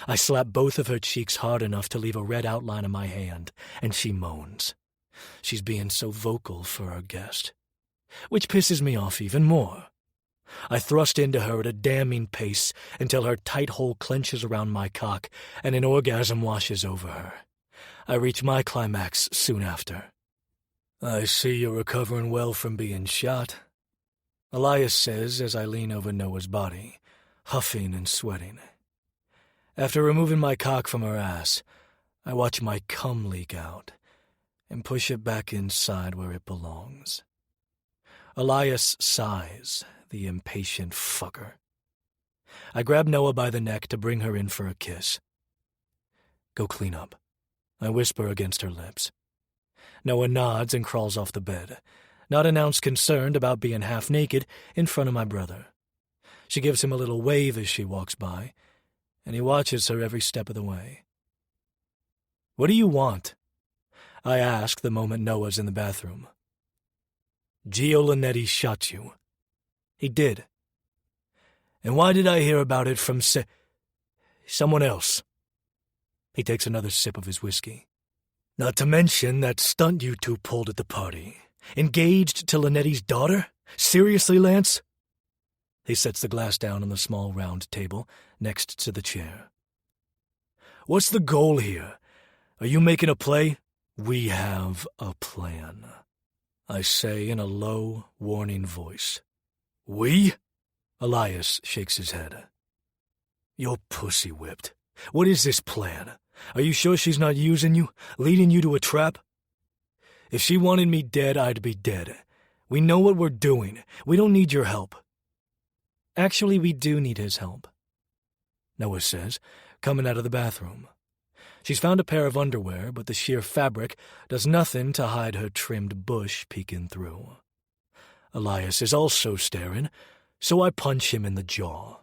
I slap both of her cheeks hard enough to leave a red outline on my hand, and she moans. She's being so vocal for her guest, which pisses me off even more. I thrust into her at a damning pace until her tight hole clenches around my cock and an orgasm washes over her. I reach my climax soon after. "I see you're recovering well from being shot," Elias says as I lean over Noah's body, huffing and sweating. After removing my cock from her ass, I watch my cum leak out and push it back inside where it belongs. Elias sighs, the impatient fucker. I grab Noah by the neck to bring her in for a kiss. "Go clean up," I whisper against her lips. Noah nods and crawls off the bed, not an ounce concerned about being half naked in front of my brother. She gives him a little wave as she walks by, and he watches her every step of the way. "What do you want?" I ask the moment Noah's in the bathroom. "Gio Linetti shot you." "He did." "And why did I hear about it from someone else?" He takes another sip of his whiskey. "Not to mention that stunt you two pulled at the party. Engaged to Linetti's daughter? Seriously, Lance?" He sets the glass down on the small round table next to the chair. "What's the goal here? Are you making a play?" "We have a plan," I say in a low, warning voice. "We?" Elias shakes his head. "You're pussy-whipped. What is this plan? Are you sure she's not using you, leading you to a trap? If she wanted me dead, I'd be dead. We know what we're doing. We don't need your help." "Actually, we do need his help," Noah says, coming out of the bathroom. She's found a pair of underwear, but the sheer fabric does nothing to hide her trimmed bush peeking through. Elias is also staring, so I punch him in the jaw.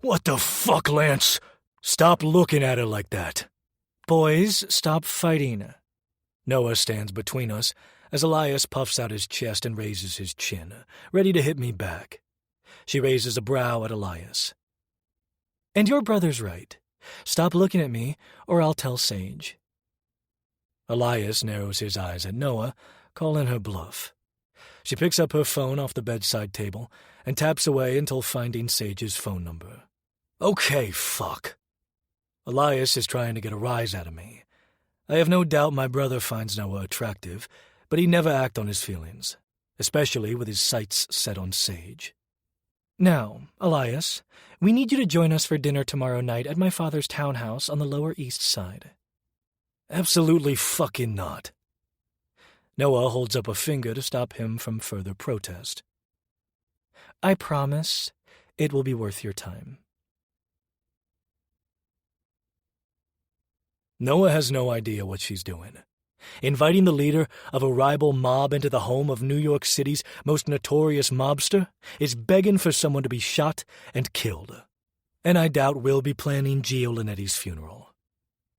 "What the fuck, Lance? Stop looking at her like that." "Boys, stop fighting." Noah stands between us as Elias puffs out his chest and raises his chin, ready to hit me back. She raises a brow at Elias. "And your brother's right. Stop looking at me, or I'll tell Sage." Elias narrows his eyes at Noah, calling her bluff. She picks up her phone off the bedside table and taps away until finding Sage's phone number. "Okay, fuck." Elias is trying to get a rise out of me. I have no doubt my brother finds Noah attractive, but he'd never act on his feelings, especially with his sights set on Sage. "Now, Elias, we need you to join us for dinner tomorrow night at my father's townhouse on the Lower East Side." "Absolutely fucking not." Noah holds up a finger to stop him from further protest. "I promise it will be worth your time." Noah has no idea what she's doing. Inviting the leader of a rival mob into the home of New York City's most notorious mobster is begging for someone to be shot and killed. And I doubt we'll be planning Gio Linetti's funeral.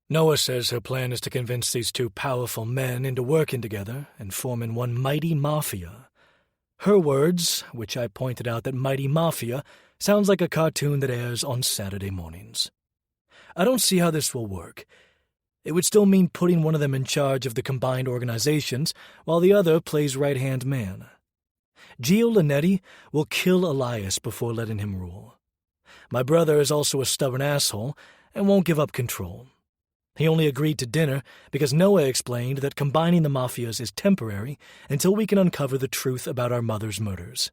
Noah says her plan is to convince these two powerful men into working together and forming one mighty mafia. Her words, which I pointed out that Mighty Mafia sounds like a cartoon that airs on Saturday mornings. I don't see how this will work. It would still mean putting one of them in charge of the combined organizations while the other plays right-hand man. Gio Linetti will kill Elias before letting him rule. My brother is also a stubborn asshole and won't give up control. He only agreed to dinner because Noah explained that combining the mafias is temporary until we can uncover the truth about our mother's murders.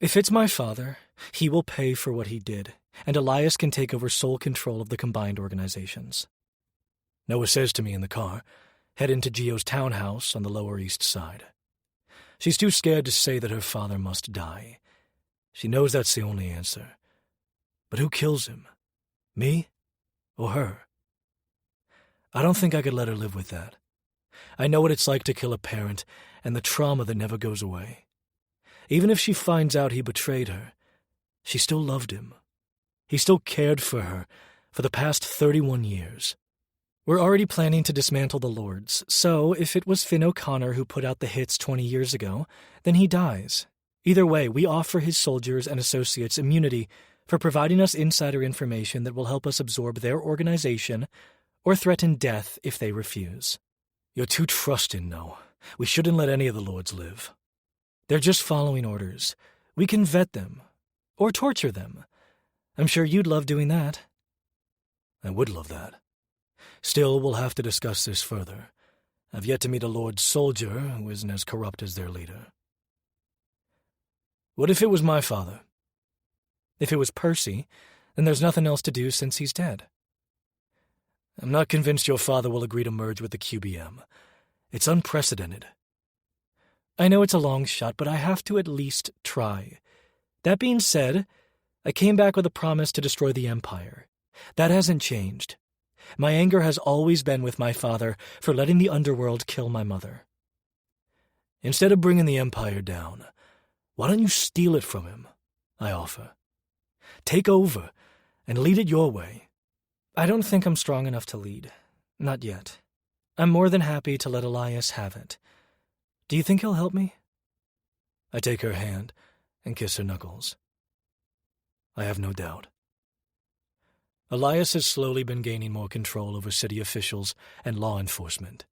If it's my father, he will pay for what he did, and Elias can take over sole control of the combined organizations. Noah says to me in the car, head into Gio's townhouse on the Lower East Side. She's too scared to say that her father must die. She knows that's the only answer. But who kills him? Me or her? I don't think I could let her live with that. I know what it's like to kill a parent and the trauma that never goes away. Even if she finds out he betrayed her, she still loved him. He still cared for her for the past 31 years. We're already planning to dismantle the Lords, so if it was Finn O'Connor who put out the hits 20 years ago, then he dies. Either way, we offer his soldiers and associates immunity for providing us insider information that will help us absorb their organization or threaten death if they refuse. You're too trusting, No. We shouldn't let any of the Lords live. They're just following orders. We can vet them. Or torture them. I'm sure you'd love doing that. I would love that. Still, we'll have to discuss this further. I've yet to meet a Lord soldier who isn't as corrupt as their leader. What if it was my father? If it was Percy, then there's nothing else to do since he's dead. I'm not convinced your father will agree to merge with the QBM. It's unprecedented. I know it's a long shot, but I have to at least try. That being said, I came back with a promise to destroy the Empire. That hasn't changed. My anger has always been with my father for letting the underworld kill my mother. Instead of bringing the Empire down, why don't you steal it from him? I offer. Take over and lead it your way. I don't think I'm strong enough to lead. Not yet. I'm more than happy to let Elias have it. Do you think he'll help me? I take her hand and kiss her knuckles. I have no doubt. Elias has slowly been gaining more control over city officials and law enforcement.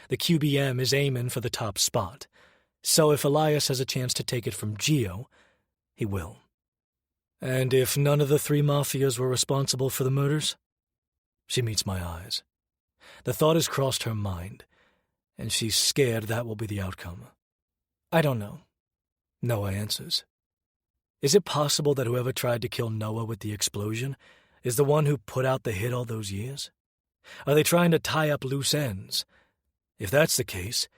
The QBM is aiming for the top spot, so if Elias has a chance to take it from Gio, he will. And if none of the three mafias were responsible for the murders? She meets my eyes. The thought has crossed her mind, and she's scared that will be the outcome. I don't know. Noah answers. Is it possible that whoever tried to kill Noah with the explosion is the one who put out the hit all those years? Are they trying to tie up loose ends? If that's the case,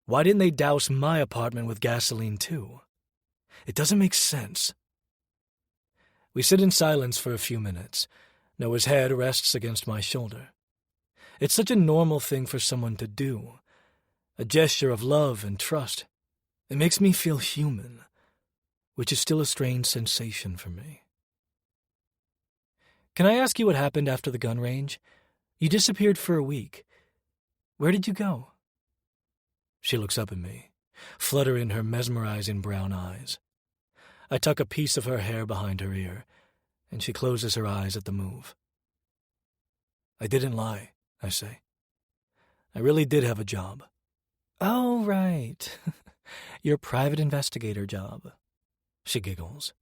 why didn't they douse my apartment with gasoline too? It doesn't make sense. We sit in silence for a few minutes. Noah's head rests against my shoulder. It's such a normal thing for someone to do. A gesture of love and trust. It makes me feel human, which is still a strange sensation for me. Can I ask you what happened after the gun range? You disappeared for a week. Where did you go? She looks up at me, flutter in her mesmerizing brown eyes. I tuck a piece of her hair behind her ear, and she closes her eyes at the move. I didn't lie, I say. I really did have a job. Oh, right. Your private investigator job. She giggles.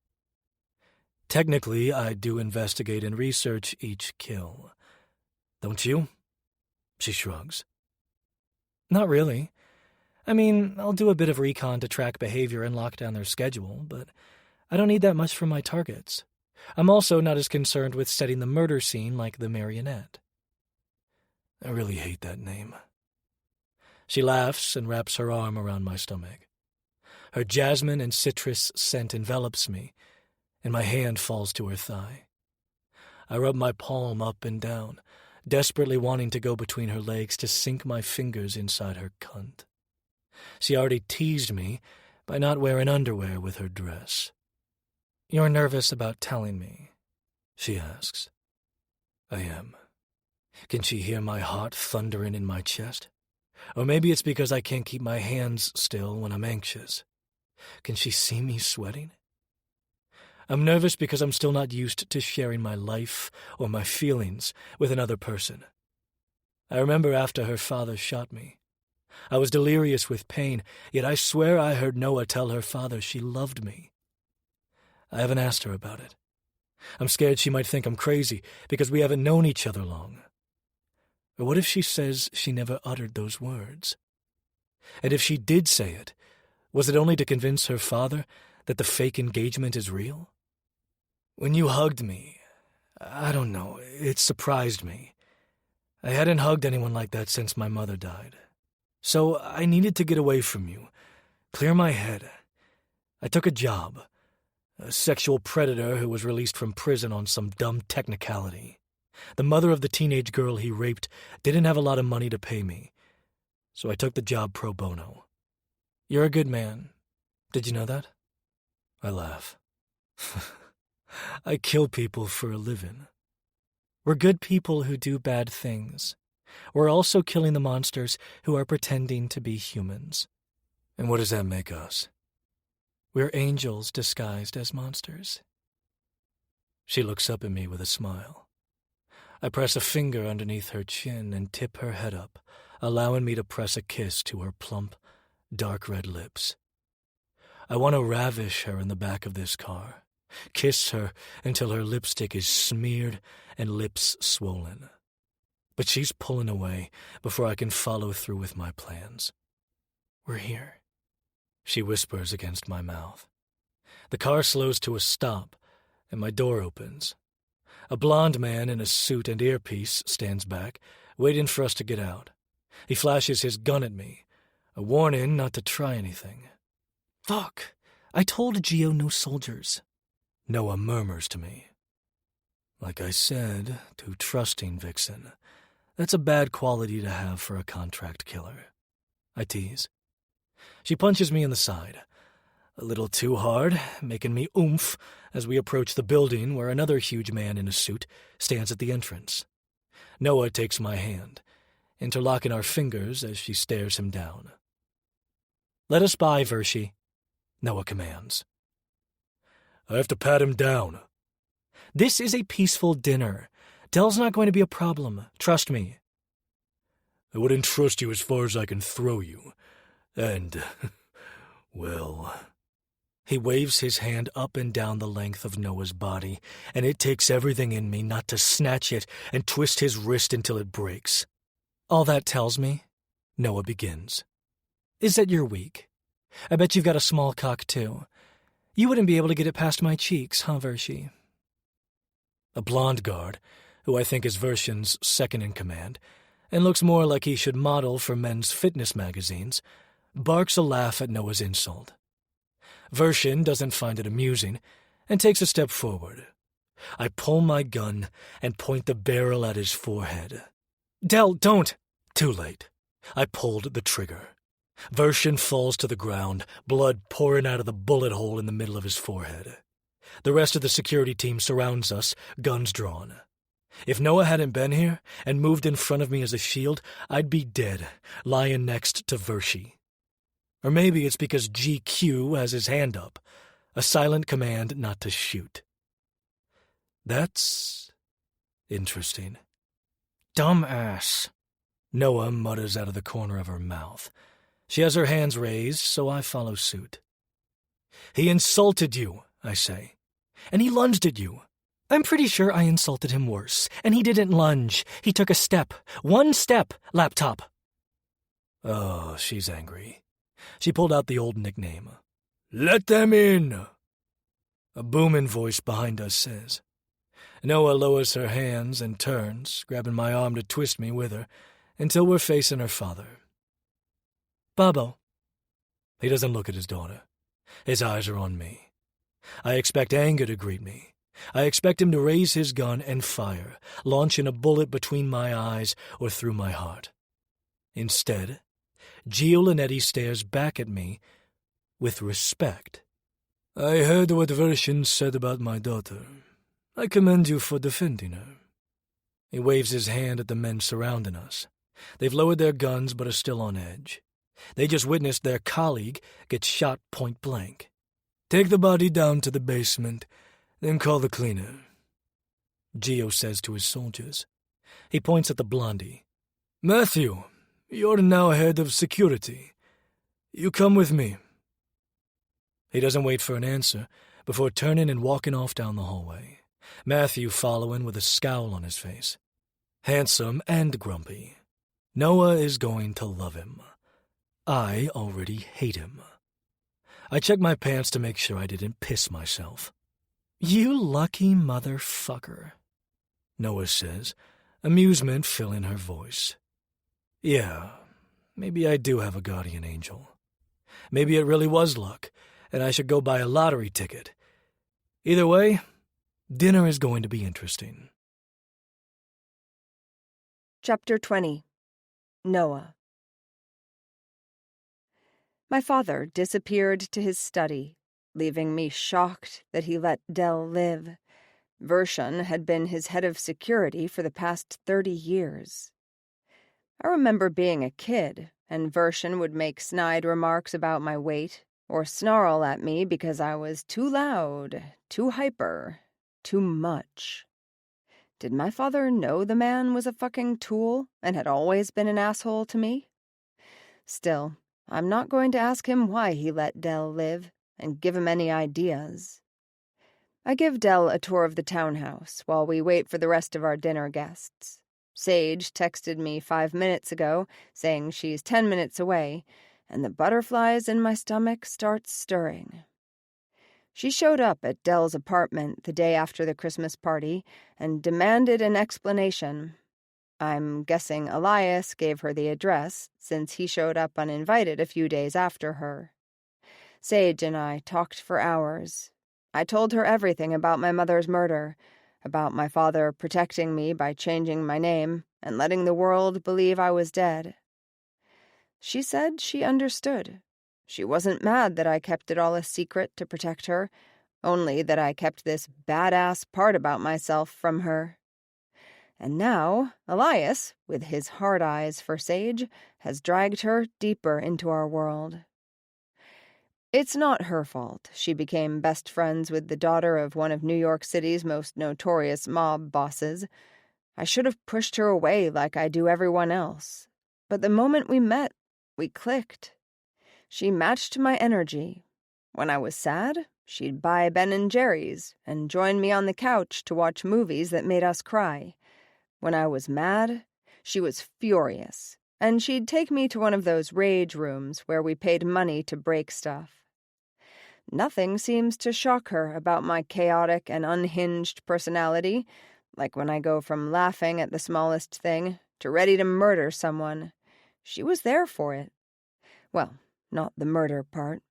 Technically, I do investigate and research each kill. Don't you? She shrugs. Not really. I mean, I'll do a bit of recon to track behavior and lock down their schedule, but I don't need that much from my targets. I'm also not as concerned with setting the murder scene like the marionette. I really hate that name. She laughs and wraps her arm around my stomach. Her jasmine and citrus scent envelops me, and my hand falls to her thigh. I rub my palm up and down, desperately wanting to go between her legs to sink my fingers inside her cunt. She already teased me by not wearing underwear with her dress. You're nervous about telling me. she asks. I am. Can she hear my heart thundering in my chest? Or maybe it's because I can't keep my hands still when I'm anxious. Can she see me sweating? I'm nervous because I'm still not used to sharing my life or my feelings with another person. I remember after her father shot me. I was delirious with pain, yet I swear I heard Noah tell her father she loved me. I haven't asked her about it. I'm scared she might think I'm crazy because we haven't known each other long. Or what if she says she never uttered those words? And if she did say it, was it only to convince her father that the fake engagement is real? When you hugged me, I don't know, it surprised me. I hadn't hugged anyone like that since my mother died. So I needed to get away from you, clear my head. I took a job, a sexual predator who was released from prison on some dumb technicality. The mother of the teenage girl he raped didn't have a lot of money to pay me, so I took the job pro bono. You're a good man. Did you know that? I laugh. I kill people for a living. We're good people who do bad things. We're also killing the monsters who are pretending to be humans. And what does that make us? We're angels disguised as monsters. She looks up at me with a smile. I press a finger underneath her chin and tip her head up, allowing me to press a kiss to her plump, dark red lips. I want to ravish her in the back of this car, kiss her until her lipstick is smeared and lips swollen. But she's pulling away before I can follow through with my plans. We're here, she whispers against my mouth. The car slows to a stop, and my door opens. A blond man in a suit and earpiece stands back, waiting for us to get out. He flashes his gun at me, a warning not to try anything. Fuck, I told Geo no soldiers. Noah murmurs to me. Like I said, too trusting, Vixen. That's a bad quality to have for a contract killer. I tease. She punches me in the side. A little too hard, making me oomph as we approach the building where another huge man in a suit stands at the entrance. Noah takes my hand, interlocking our fingers as she stares him down. Let us by, Vershi, Noah commands. I have to pat him down. This is a peaceful dinner. Dell's not going to be a problem. Trust me. I wouldn't trust you as far as I can throw you. And, well... He waves his hand up and down the length of Noah's body, and it takes everything in me not to snatch it and twist his wrist until it breaks. All that tells me, Noah begins, is that you're weak. I bet you've got a small cock, too. You wouldn't be able to get it past my cheeks, huh, Vershi? A blonde guard, who I think is Vershin's second-in-command, and looks more like he should model for men's fitness magazines, barks a laugh at Noah's insult. Vershin doesn't find it amusing and takes a step forward. I pull my gun and point the barrel at his forehead. Dell, don't! Too late. I pulled the trigger. Vershin falls to the ground, blood pouring out of the bullet hole in the middle of his forehead. The rest of the security team surrounds us, guns drawn. If Noah hadn't been here and moved in front of me as a shield, I'd be dead, lying next to Vershi. Or maybe it's because GQ has his hand up, a silent command not to shoot. That's interesting. Dumbass, Noah mutters out of the corner of her mouth. She has her hands raised, so I follow suit. He insulted you, I say, and he lunged at you. I'm pretty sure I insulted him worse, and he didn't lunge. He took a step. One step, laptop. Oh, she's angry. She pulled out the old nickname. Let them in! A booming voice behind us says. Noah lowers her hands and turns, grabbing my arm to twist me with her, until we're facing her father. Babo. He doesn't look at his daughter. His eyes are on me. I expect anger to greet me. I expect him to raise his gun and fire, launching a bullet between my eyes or through my heart. Instead, Gio Linetti stares back at me with respect. I heard what Vershin said about my daughter. I commend you for defending her. He waves his hand at the men surrounding us. They've lowered their guns but are still on edge. They just witnessed their colleague get shot point blank. Take the body down to the basement, then call the cleaner, Gio says to his soldiers. He points at the blondie. Matthew, you're now head of security. You come with me. He doesn't wait for an answer before turning and walking off down the hallway, Matthew following with a scowl on his face. Handsome and grumpy. Noah is going to love him. I already hate him. I check my pants to make sure I didn't piss myself. You lucky motherfucker, Noah says, amusement filling her voice. Yeah, maybe I do have a guardian angel. Maybe it really was luck, and I should go buy a lottery ticket. Either way, dinner is going to be interesting.
Chapter 20. Noah. My father disappeared to his study, leaving me shocked that he let Dell live. Vershon had been his head of security for the past 30 years. I remember being a kid, and Vershon would make snide remarks about my weight, or snarl at me because I was too loud, too hyper, too much. Did my father know the man was a fucking tool and had always been an asshole to me? Still, I'm not going to ask him why he let Dell live and give him any ideas. I give Dell a tour of the townhouse while we wait for the rest of our dinner guests. Sage texted me 5 minutes ago saying she's 10 minutes away, and the butterflies in my stomach start stirring. She showed up at Dell's apartment the day after the Christmas party and demanded an explanation. I'm guessing Elias gave her the address, since he showed up uninvited a few days after her. Sage and I talked for hours. I told her everything about my mother's murder, about my father protecting me by changing my name and letting the world believe I was dead. She said she understood. She wasn't mad that I kept it all a secret to protect her, only that I kept this badass part about myself from her. And now, Elias, with his hard eyes for Sage, has dragged her deeper into our world. It's not her fault she became best friends with the daughter of one of New York City's most notorious mob bosses. I should have pushed her away like I do everyone else. But the moment we met, we clicked. She matched my energy. When I was sad, she'd buy Ben & Jerry's and join me on the couch to watch movies that made us cry. When I was mad, she was furious, and she'd take me to one of those rage rooms where we paid money to break stuff. Nothing seems to shock her about my chaotic and unhinged personality, like when I go from laughing at the smallest thing to ready to murder someone. She was there for it. Well, not the murder part.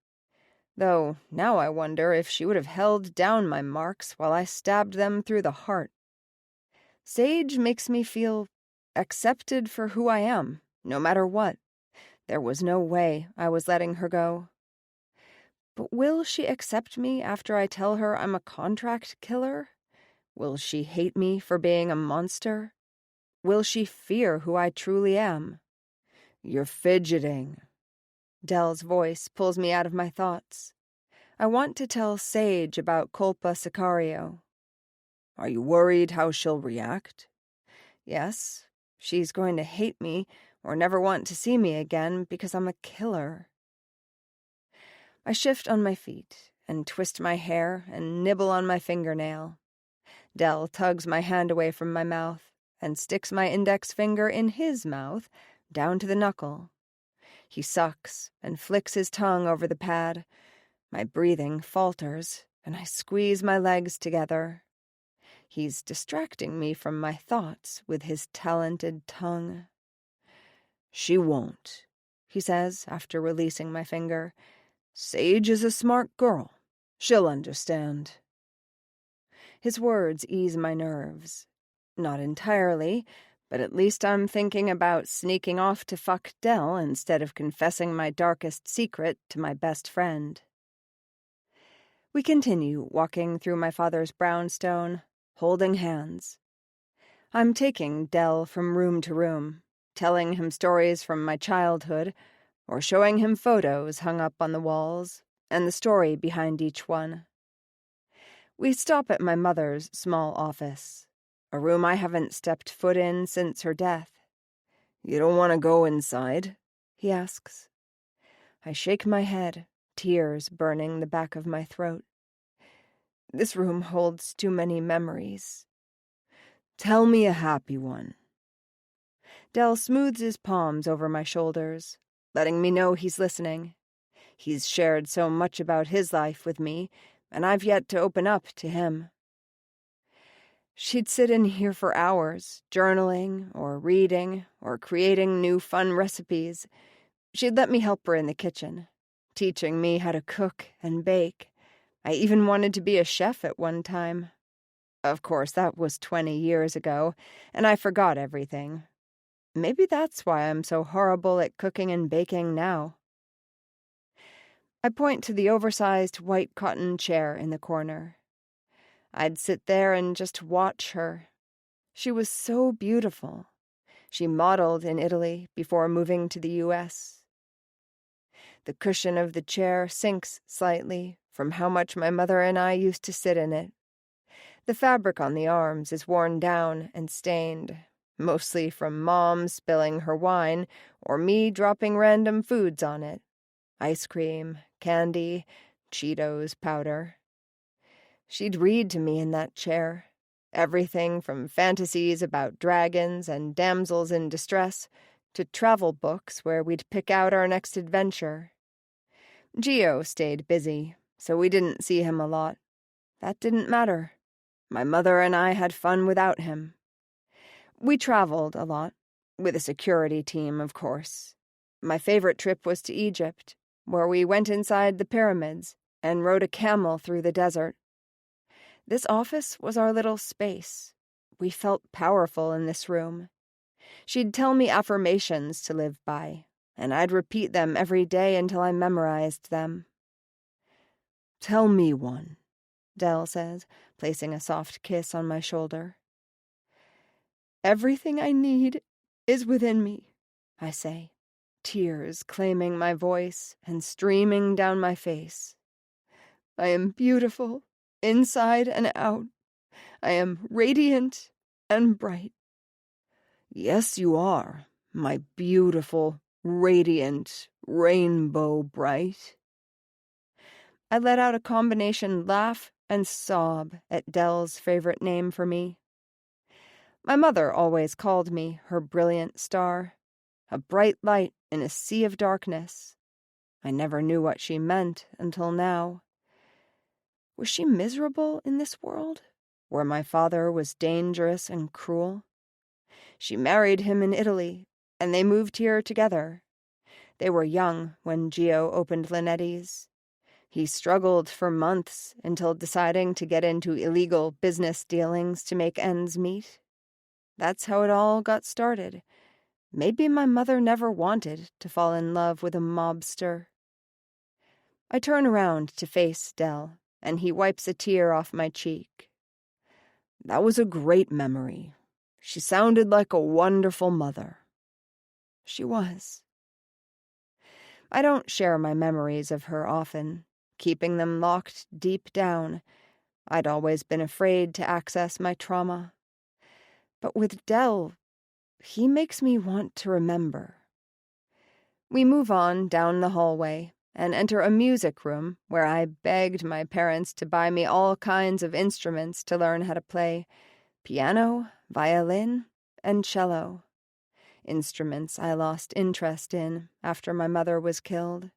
Though now I wonder if she would have held down my marks while I stabbed them through the heart. Sage makes me feel accepted for who I am, no matter what. There was no way I was letting her go. But will she accept me after I tell her I'm a contract killer? Will she hate me for being a monster? Will she fear who I truly am? You're fidgeting. Dell's voice pulls me out of my thoughts. I want to tell Sage about Colpa Sicario. Are you worried how she'll react? Yes. She's going to hate me or never want to see me again because I'm a killer. I shift on my feet and twist my hair and nibble on my fingernail. Dell tugs my hand away from my mouth and sticks my index finger in his mouth down to the knuckle. He sucks and flicks his tongue over the pad. My breathing falters, and I squeeze my legs together. He's distracting me from my thoughts with his talented tongue. She won't, he says after releasing my finger. Sage is a smart girl. She'll understand. His words ease my nerves. Not entirely, but at least I'm thinking about sneaking off to fuck Dell instead of confessing my darkest secret to my best friend. We continue walking through my father's brownstone. holding hands. I'm taking Del from room to room, telling him stories from my childhood, or showing him photos hung up on the walls, and the story behind each one. We stop at my mother's small office, a room I haven't stepped foot in since her death.
"You don't want to go inside?"
he asks. I shake my head, tears burning the back of my throat. This room holds too many memories.
"Tell me a happy one."
Del smooths his palms over my shoulders, letting me know he's listening. He's shared so much about his life with me, and I've yet to open up to him. She'd sit in here for hours, journaling, or reading, or creating new fun recipes. She'd let me help her in the kitchen, teaching me how to cook and bake. I even wanted to be a chef at one time. Of course, that was 20 years ago, and I forgot everything. Maybe that's why I'm so horrible at cooking and baking now. I point to the oversized white cotton chair in the corner. I'd sit there and just watch her. She was so beautiful. She modeled in Italy before moving to the U.S. The cushion of the chair sinks slightly from how much my mother and I used to sit in it. The fabric on the arms is worn down and stained, mostly from Mom spilling her wine or me dropping random foods on it. Ice cream, candy, Cheetos powder. She'd read to me in that chair, everything from fantasies about dragons and damsels in distress to travel books where we'd pick out our next adventure. Gio stayed busy, so we didn't see him a lot. That didn't matter. My mother and I had fun without him. We traveled a lot, with a security team, of course. My favorite trip was to Egypt, where we went inside the pyramids and rode a camel through the desert. This office was our little space. We felt powerful in this room. She'd tell me affirmations to live by, and I'd repeat them every day until I memorized them.
"Tell me one,"
Del says, placing a soft kiss on my shoulder. "Everything I need is within me," I say, tears claiming my voice and streaming down my face. "I am beautiful, inside and out. I am radiant and bright."
"Yes, you are, my beautiful, radiant, rainbow bright."
I let out a combination laugh and sob at Del's favorite name for me. My mother always called me her brilliant star, a bright light in a sea of darkness. I never knew what she meant until now. Was she miserable in this world, where my father was dangerous and cruel? She married him in Italy, and they moved here together. They were young when Gio opened Linetti's. He struggled for months until deciding to get into illegal business dealings to make ends meet. That's how it all got started. Maybe my mother never wanted to fall in love with a mobster. I turn around to face Del, and he wipes a tear off my cheek.
"That was a great memory. She sounded like a wonderful mother."
She was. I don't share my memories of her often, keeping them locked deep down. I'd always been afraid to access my trauma. But with Del, he makes me want to remember. We move on down the hallway and enter a music room where I begged my parents to buy me all kinds of instruments to learn how to play: piano, violin, and cello. Instruments I lost interest in after my mother was killed.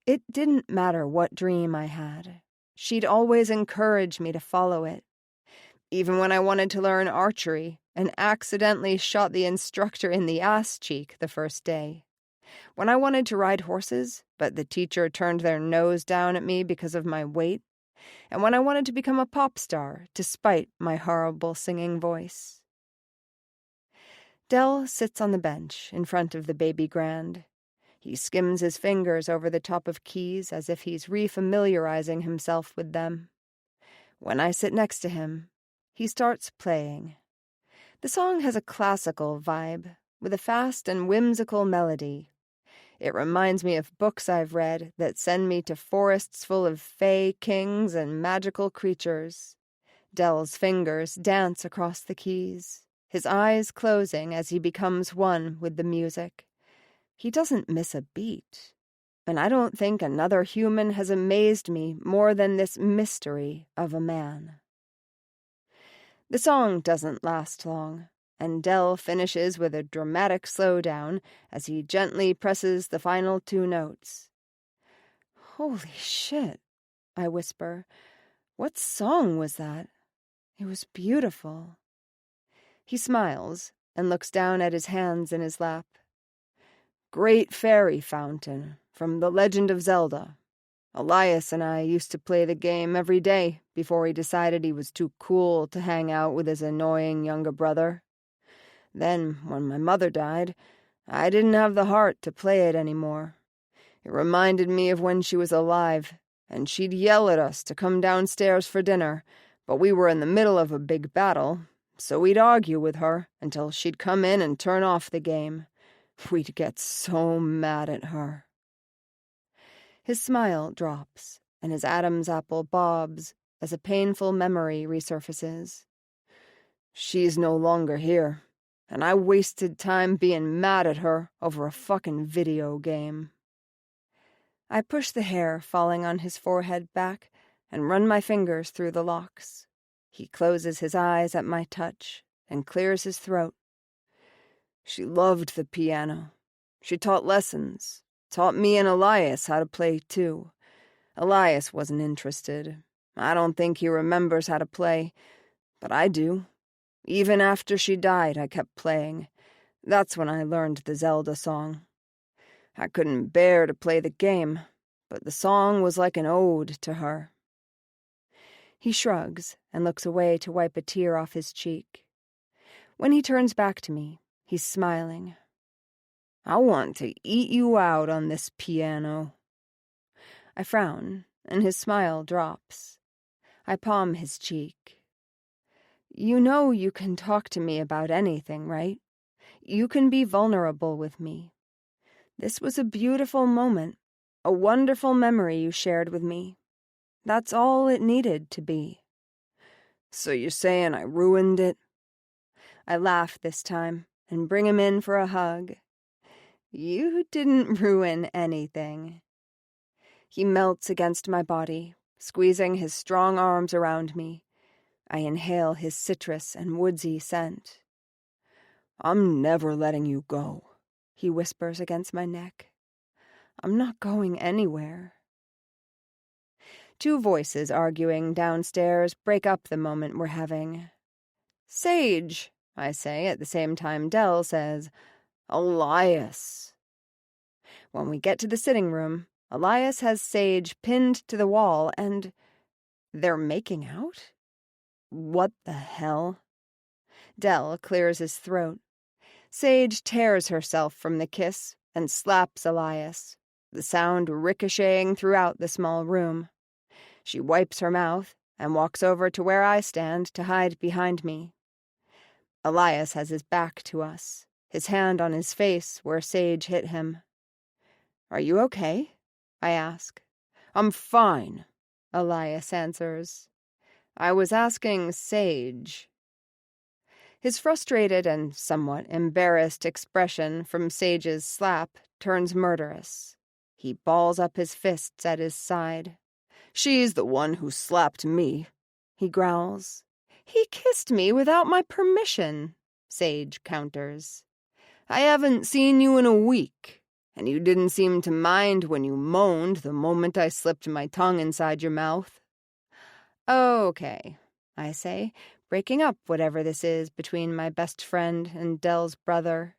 It didn't matter what dream I had. She'd always encourage me to follow it. Even when I wanted to learn archery and accidentally shot the instructor in the ass cheek the first day. When I wanted to ride horses, but the teacher turned their nose down at me because of my weight. And when I wanted to become a pop star, despite my horrible singing voice. Del sits on the bench in front of the baby grand. He skims his fingers over the top of keys as if he's refamiliarizing himself with them. When I sit next to him, he starts playing. The song has a classical vibe, with a fast and whimsical melody. It reminds me of books I've read that send me to forests full of fey kings and magical creatures. Dell's fingers dance across the keys, his eyes closing as he becomes one with the music. He doesn't miss a beat, and I don't think another human has amazed me more than this mystery of a man. The song doesn't last long, and Dell finishes with a dramatic slowdown as he gently presses the final 2 notes. "Holy shit," I whisper. "What song was that? It was beautiful." He smiles and looks down at his hands in his lap. "Great Fairy Fountain, from The Legend of Zelda. Elias and I used to play the game every day before he decided he was too cool to hang out with his annoying younger brother. Then, when my mother died, I didn't have the heart to play it anymore. It reminded me of when she was alive, and she'd yell at us to come downstairs for dinner, but we were in the middle of a big battle, so we'd argue with her until she'd come in and turn off the game. We'd get so mad at her." His smile drops, and his Adam's apple bobs as a painful memory resurfaces. "She's no longer here, and I wasted time being mad at her over a fucking video game." I push the hair falling on his forehead back and run my fingers through the locks. He closes his eyes at my touch and clears his throat. "She loved the piano. She taught lessons, taught me and Elias how to play too. Elias wasn't interested. I don't think he remembers how to play, but I do. Even after she died, I kept playing. That's when I learned the Zelda song. I couldn't bear to play the game, but the song was like an ode to her." He shrugs and looks away to wipe a tear off his cheek. When he turns back to me, he's smiling. "I want to eat you out on this piano." I frown, and his smile drops. I palm his cheek. "You know you can talk to me about anything, right? You can be vulnerable with me. This was a beautiful moment, a wonderful memory you shared with me. That's all it needed to be." "So you're saying I ruined it?" I laugh this time and bring him in for a hug. "You didn't ruin anything." He melts against my body, squeezing his strong arms around me. I inhale his citrus and woodsy scent. "I'm never letting you go," he whispers against my neck. "I'm not going anywhere." 2 voices arguing downstairs break up the moment we're having. "Sage," I say at the same time Dell says, "Elias." When we get to the sitting room, Elias has Sage pinned to the wall and they're making out? What the hell? Dell clears his throat. Sage tears herself from the kiss and slaps Elias, the sound ricocheting throughout the small room. She wipes her mouth and walks over to where I stand to hide behind me. Elias has his back to us, his hand on his face where Sage hit him. "Are you okay?" I ask. "I'm fine," Elias answers. "I was asking Sage." His frustrated and somewhat embarrassed expression from Sage's slap turns murderous. He balls up his fists at his side. "She's the one who slapped me," he growls. "He kissed me without my permission," Sage counters. "I haven't seen you in a week, and you didn't seem to mind when you moaned the moment I slipped my tongue inside your mouth." "Okay," I say, breaking up whatever this is between my best friend and Dell's brother.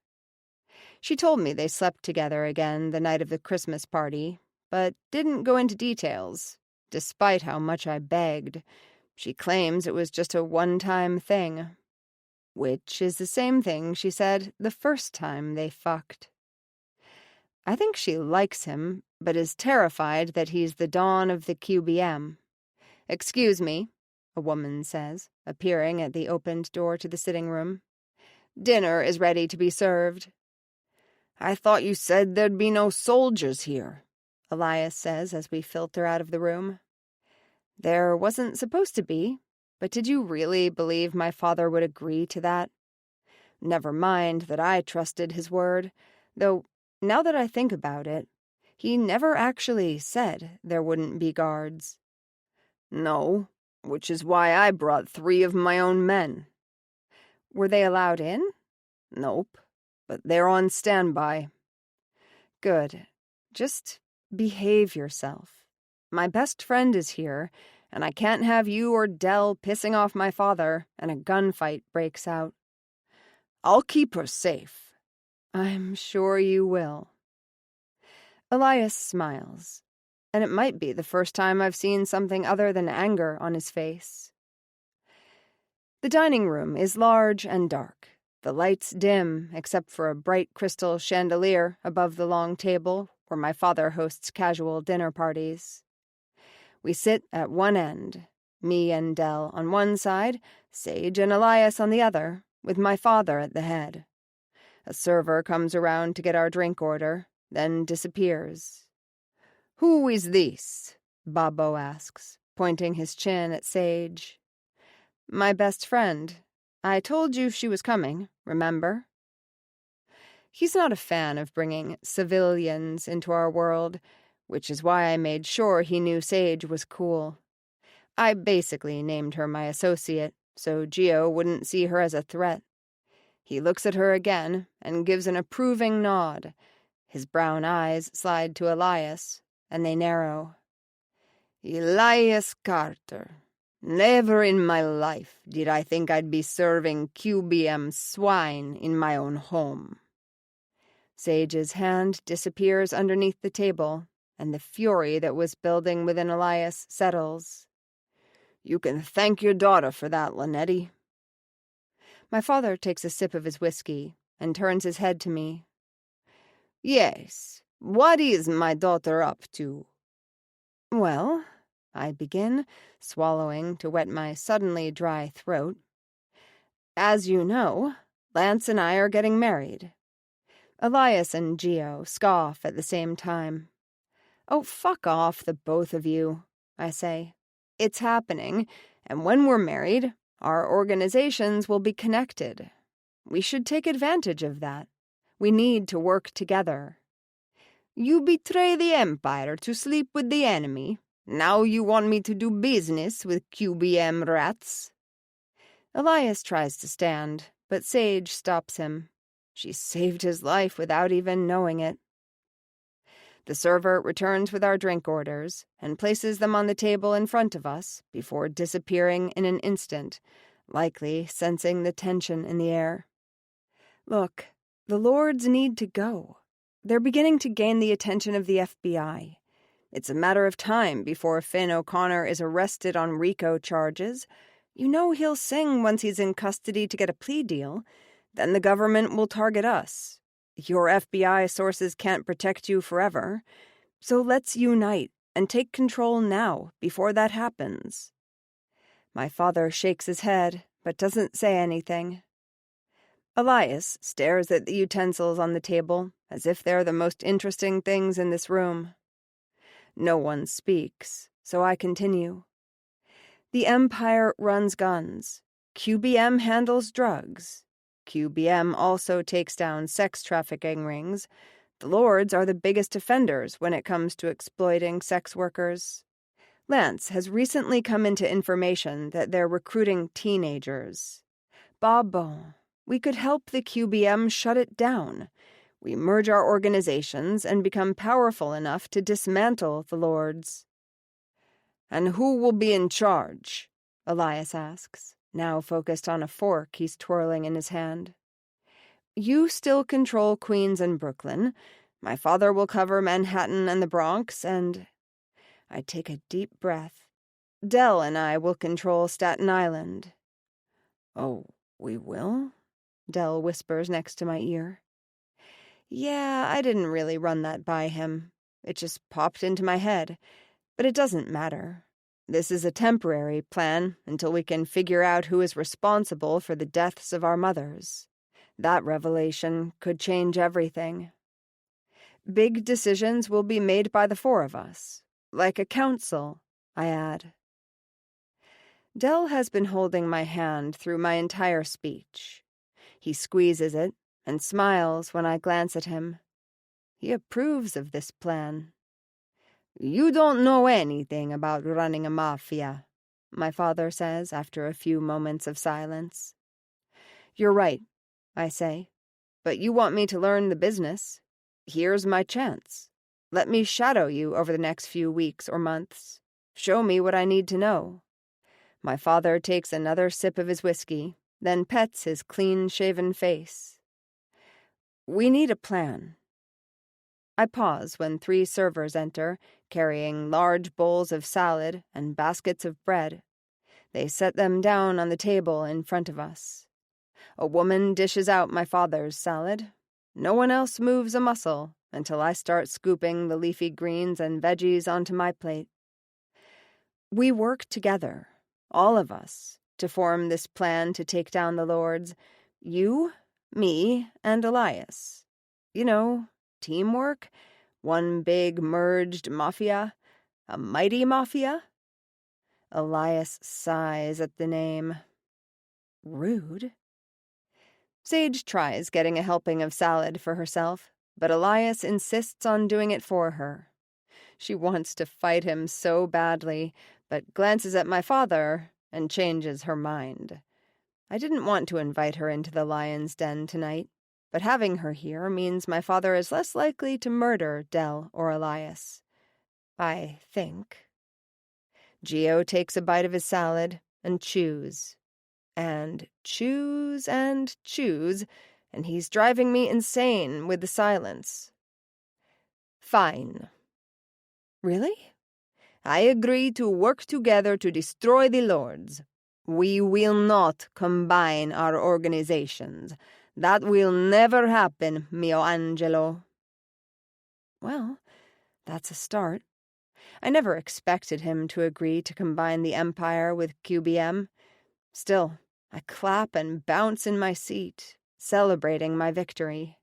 She told me they slept together again the night of the Christmas party, but didn't go into details, despite how much I begged. She claims it was just a one-time thing, which is the same thing she said the first time they fucked. I think she likes him, but is terrified that he's the Dawn of the QBM. "Excuse me," a woman says, appearing at the opened door to the sitting room. "Dinner is ready to be served."
"I thought you said there'd be no soldiers here,"
Elias says as we filter out of the room. "There wasn't supposed to be, but did you really believe my father would agree to that? Never mind that I trusted his word, though now that I think about it, he never actually said there wouldn't be guards."
"No, which is why I brought 3 of my own men."
"Were they allowed in?"
"Nope, but they're on standby."
"Good. Just behave yourself. My best friend is here, and I can't have you or Dell pissing off my father and a gunfight breaks out."
"I'll keep her safe."
"I'm sure you will." Elias smiles, and it might be the first time I've seen something other than anger on his face. The dining room is large and dark, the lights dim except for a bright crystal chandelier above the long table where my father hosts casual dinner parties. We sit at one end, me and Dell on one side, Sage and Elias on the other, with my father at the head. A server comes around to get our drink order, then disappears.
"Who is this?"
Babbo asks, pointing his chin at Sage. "My best friend. I told you she was coming, remember?" He's not a fan of bringing civilians into our world, which is why I made sure he knew Sage was cool. I basically named her my associate, so Gio wouldn't see her as a threat. He looks at her again and gives an approving nod. His brown eyes slide to Elias, and they narrow.
"Elias Carter. Never in my life did I think I'd be serving QBM swine in my own home."
Sage's hand disappears underneath the table, and the fury that was building within Elias settles.
"You can thank your daughter for that, Linetti."
My father takes a sip of his whiskey and turns his head to me.
"Yes, what is my daughter up to?"
"Well," I begin, swallowing to wet my suddenly dry throat. "As you know, Lance and I are getting married." Elias and Gio scoff at the same time. "Oh, fuck off, the both of you," I say. "It's happening, and when we're married, our organizations will be connected. We should take advantage of that. We need to work together."
"You betray the Empire to sleep with the enemy. Now you want me to do business with QBM rats?"
Elias tries to stand, but Sage stops him. She saved his life without even knowing it. The server returns with our drink orders and places them on the table in front of us before disappearing in an instant, likely sensing the tension in the air. Look, the Lords need to go. They're beginning to gain the attention of the FBI. It's a matter of time before Finn O'Connor is arrested on RICO charges. You know he'll sing once he's in custody to get a plea deal. Then the government will target us. Your FBI sources can't protect you forever. So let's unite and take control now, before that happens." My father shakes his head, but doesn't say anything. Elias stares at the utensils on the table, as if they're the most interesting things in this room. No one speaks, so I continue. The Empire runs guns. QBM handles drugs. QBM also takes down sex trafficking rings. The Lords are the biggest offenders when it comes to exploiting sex workers. Lance has recently come into information that they're recruiting teenagers. Babbo, we could help the QBM shut it down. We merge our organizations and become powerful enough to dismantle the Lords.
"And who will be in charge?"
Elias asks, now focused on a fork he's twirling in his hand. "You still control Queens and Brooklyn. My father will cover Manhattan and the Bronx, and..." I take a deep breath. "Dell and I will control Staten Island."
"Oh, we will?"
Dell whispers next to my ear. Yeah, I didn't really run that by him. It just popped into my head. But it doesn't matter. This is a temporary plan until we can figure out who is responsible for the deaths of our mothers. That revelation could change everything. Big decisions will be made by the four of us, like a council, I add. Dell has been holding my hand through my entire speech. He squeezes it and smiles when I glance at him. He approves of this plan.
You don't know anything about running a mafia, my father says after a few moments of silence.
You're right, I say, but you want me to learn the business. Here's my chance. Let me shadow you over the next few weeks or months. Show me what I need to know. My father takes another sip of his whiskey, then pets his clean-shaven face. We need a plan. I pause when 3 servers enter, carrying large bowls of salad and baskets of bread. They set them down on the table in front of us. A woman dishes out my father's salad. No one else moves a muscle until I start scooping the leafy greens and veggies onto my plate. We work together, all of us, to form this plan to take down the lords. You, me, and Elias. You know, teamwork, one big merged mafia, a mighty mafia. Elias sighs at the name. Rude. Sage tries getting a helping of salad for herself, but Elias insists on doing it for her. She wants to fight him so badly, but glances at my father and changes her mind. I didn't want to invite her into the lion's den tonight, but having her here means my father is less likely to murder Dell or Elias. I think. Gio takes a bite of his salad and chews. And chews, and he's driving me insane with the silence. Fine. Really? I agree to work together to destroy the lords. We will not combine our organizations. That will never happen, mio Angelo. Well, that's a start. I never expected him to agree to combine the Empire with QBM. Still, I clap and bounce in my seat, celebrating my victory.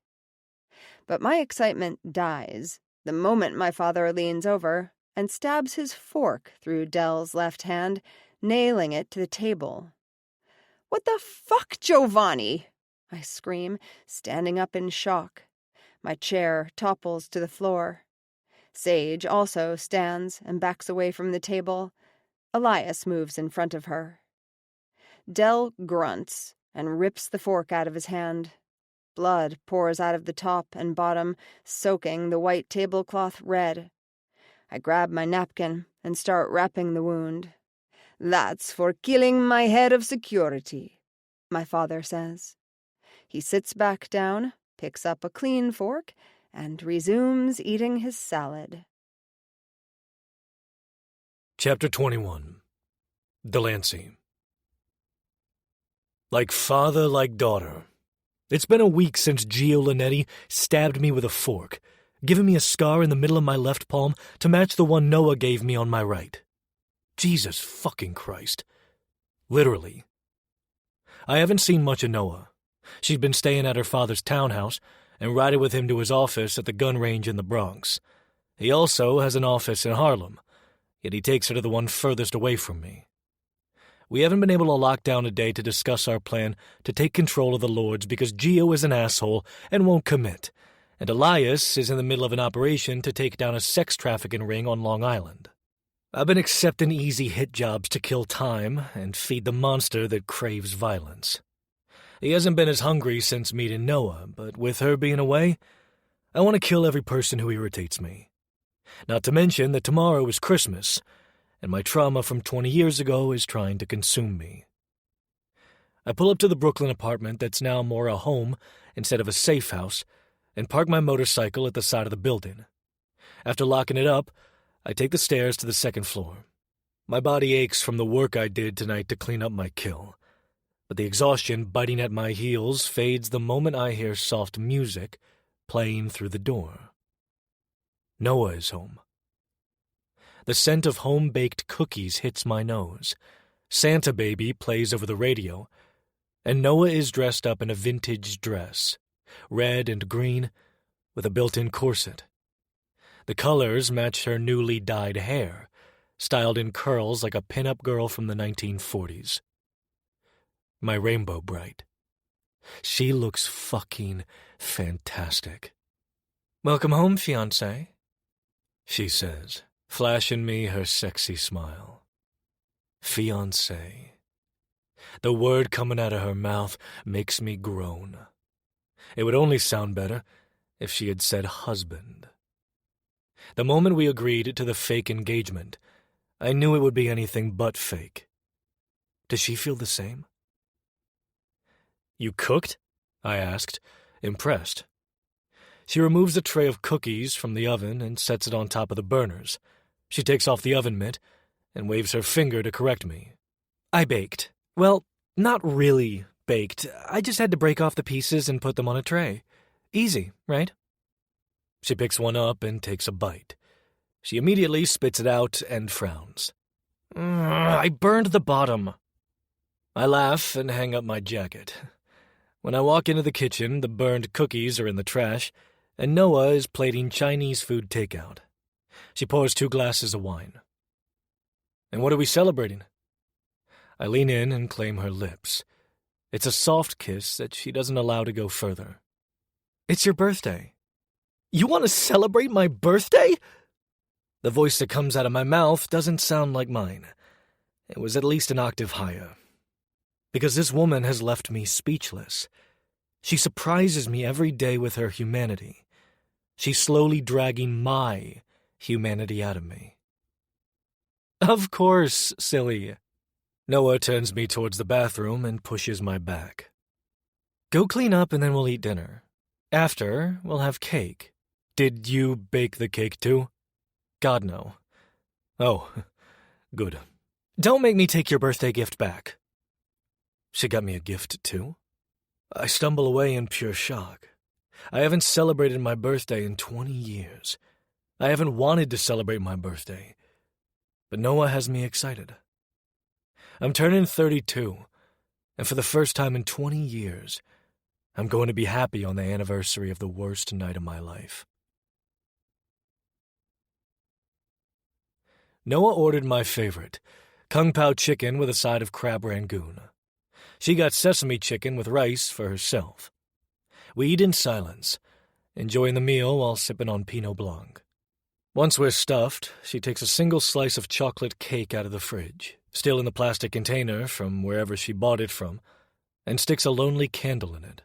But my excitement dies the moment my father leans over and stabs his fork through Dell's left hand, nailing it to the table. "What the fuck, Giovanni?" I scream, standing up in shock. My chair topples to the floor. Sage also stands and backs away from the table. Elias moves in front of her. Dell grunts and rips the fork out of his hand. Blood pours out of the top and bottom, soaking the white tablecloth red. I grab my napkin and start wrapping the wound. "That's for killing my head of security," my father says. He sits back down, picks up a clean fork, and resumes eating his salad.
Chapter 21. Delancey. Like father, like daughter. It's been a week since Gio Linetti stabbed me with a fork, giving me a scar in the middle of my left palm to match the one Noah gave me on my right. Jesus fucking Christ. Literally. I haven't seen much of Noah. She'd been staying at her father's townhouse and riding with him to his office at the gun range in the Bronx. He also has an office in Harlem, yet he takes her to the one furthest away from me. We haven't been able to lock down a day to discuss our plan to take control of the lords because Gio is an asshole and won't commit, and Elias is in the middle of an operation to take down a sex trafficking ring on Long Island. I've been accepting easy hit jobs to kill time and feed the monster that craves violence. He hasn't been as hungry since meeting Noah, but with her being away, I want to kill every person who irritates me. Not to mention that tomorrow is Christmas, and my trauma from 20 years ago is trying to consume me. I pull up to the Brooklyn apartment that's now more a home instead of a safe house, and park my motorcycle at the side of the building. After locking it up, I take the stairs to the second floor. My body aches from the work I did tonight to clean up my kill, but the exhaustion biting at my heels fades the moment I hear soft music playing through the door. Noah is home. The scent of home-baked cookies hits my nose. Santa Baby plays over the radio, and Noah is dressed up in a vintage dress, red and green, with a built-in corset. The colors match her newly dyed hair, styled in curls like a pin-up girl from the 1940s. My Rainbow Bright. She looks fucking fantastic. "Welcome home, fiancé," she says, flashing me her sexy smile. Fiancé. The word coming out of her mouth makes me groan. It would only sound better if she had said husband. The moment we agreed to the fake engagement, I knew it would be anything but fake. Does she feel the same? "You cooked?" I asked, impressed. She removes a tray of cookies from the oven and sets it on top of the burners. She takes off the oven mitt and waves her finger to correct me. "I baked. Well, not really baked. I just had to break off the pieces and put them on a tray. Easy, right?" She picks one up and takes a bite. She immediately spits it out and frowns. "I burned the bottom." I laugh and hang up my jacket. When I walk into the kitchen, the burned cookies are in the trash, and Noah is plating Chinese food takeout. She pours 2 glasses of wine. "And what are we celebrating?" I lean in and claim her lips. It's a soft kiss that she doesn't allow to go further. "It's your birthday." "You want to celebrate my birthday?" The voice that comes out of my mouth doesn't sound like mine. It was at least an octave higher. Because this woman has left me speechless. She surprises me every day with her humanity. She's slowly dragging my humanity out of me. "Of course, silly." Noah turns me towards the bathroom and pushes my back. "Go clean up and then we'll eat dinner. After, we'll have cake. Did you bake the cake too?" "God, no." "Oh, good. Don't make me take your birthday gift back." She got me a gift too? I stumble away in pure shock. I haven't celebrated my birthday in 20 years. I haven't wanted to celebrate my birthday. But Noah has me excited. I'm turning 32, and for the first time in 20 years, I'm going to be happy on the anniversary of the worst night of my life. Noah ordered my favorite, Kung Pao chicken with a side of crab rangoon. She got sesame chicken with rice for herself. We eat in silence, enjoying the meal while sipping on Pinot Blanc. Once we're stuffed, she takes a single slice of chocolate cake out of the fridge, still in the plastic container from wherever she bought it from, and sticks a lonely candle in it.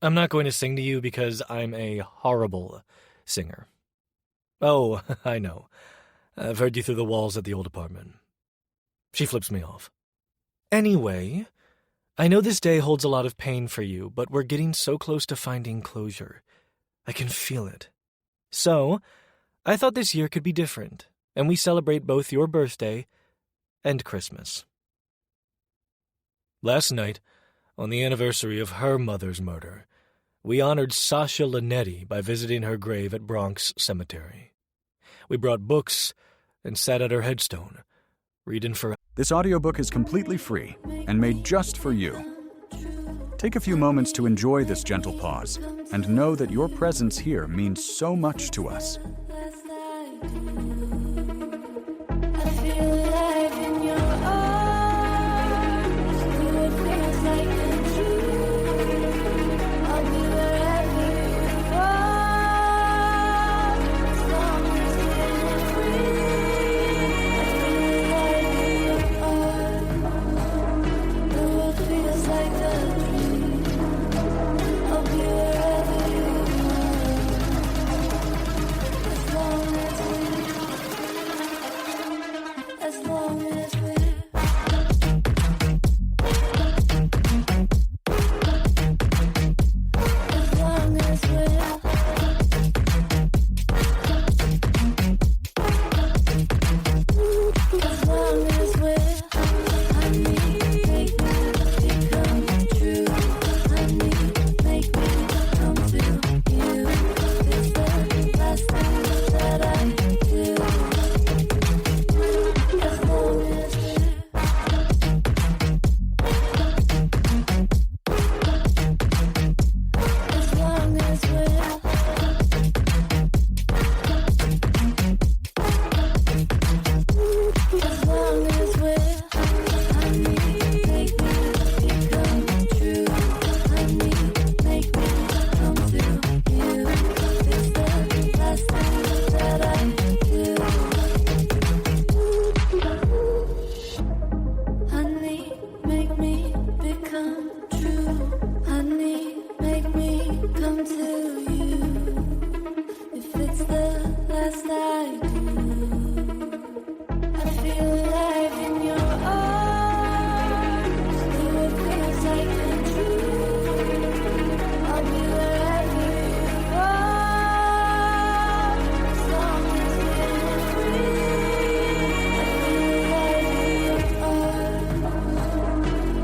"I'm not going to sing to you because I'm a horrible singer." "Oh, I know. I've heard you through the walls at the old apartment." She flips me off. "Anyway, I know this day holds a lot of pain for you, but we're getting so close to finding closure. I can feel it. So, I thought this year could be different, and we celebrate both your birthday and Christmas." Last night, on the anniversary of her mother's murder, we honored Sasha Linetti by visiting her grave at Bronx Cemetery. We brought books and sat at her headstone, reading for.
This audiobook is completely free and made just for you. Take a few moments to enjoy this gentle pause and know that your presence here means so much to us.
last I do. I feel alive in your arms, though it feels like a dream. I'll be wherever you are, as long as we're free. I feel alive in your arms,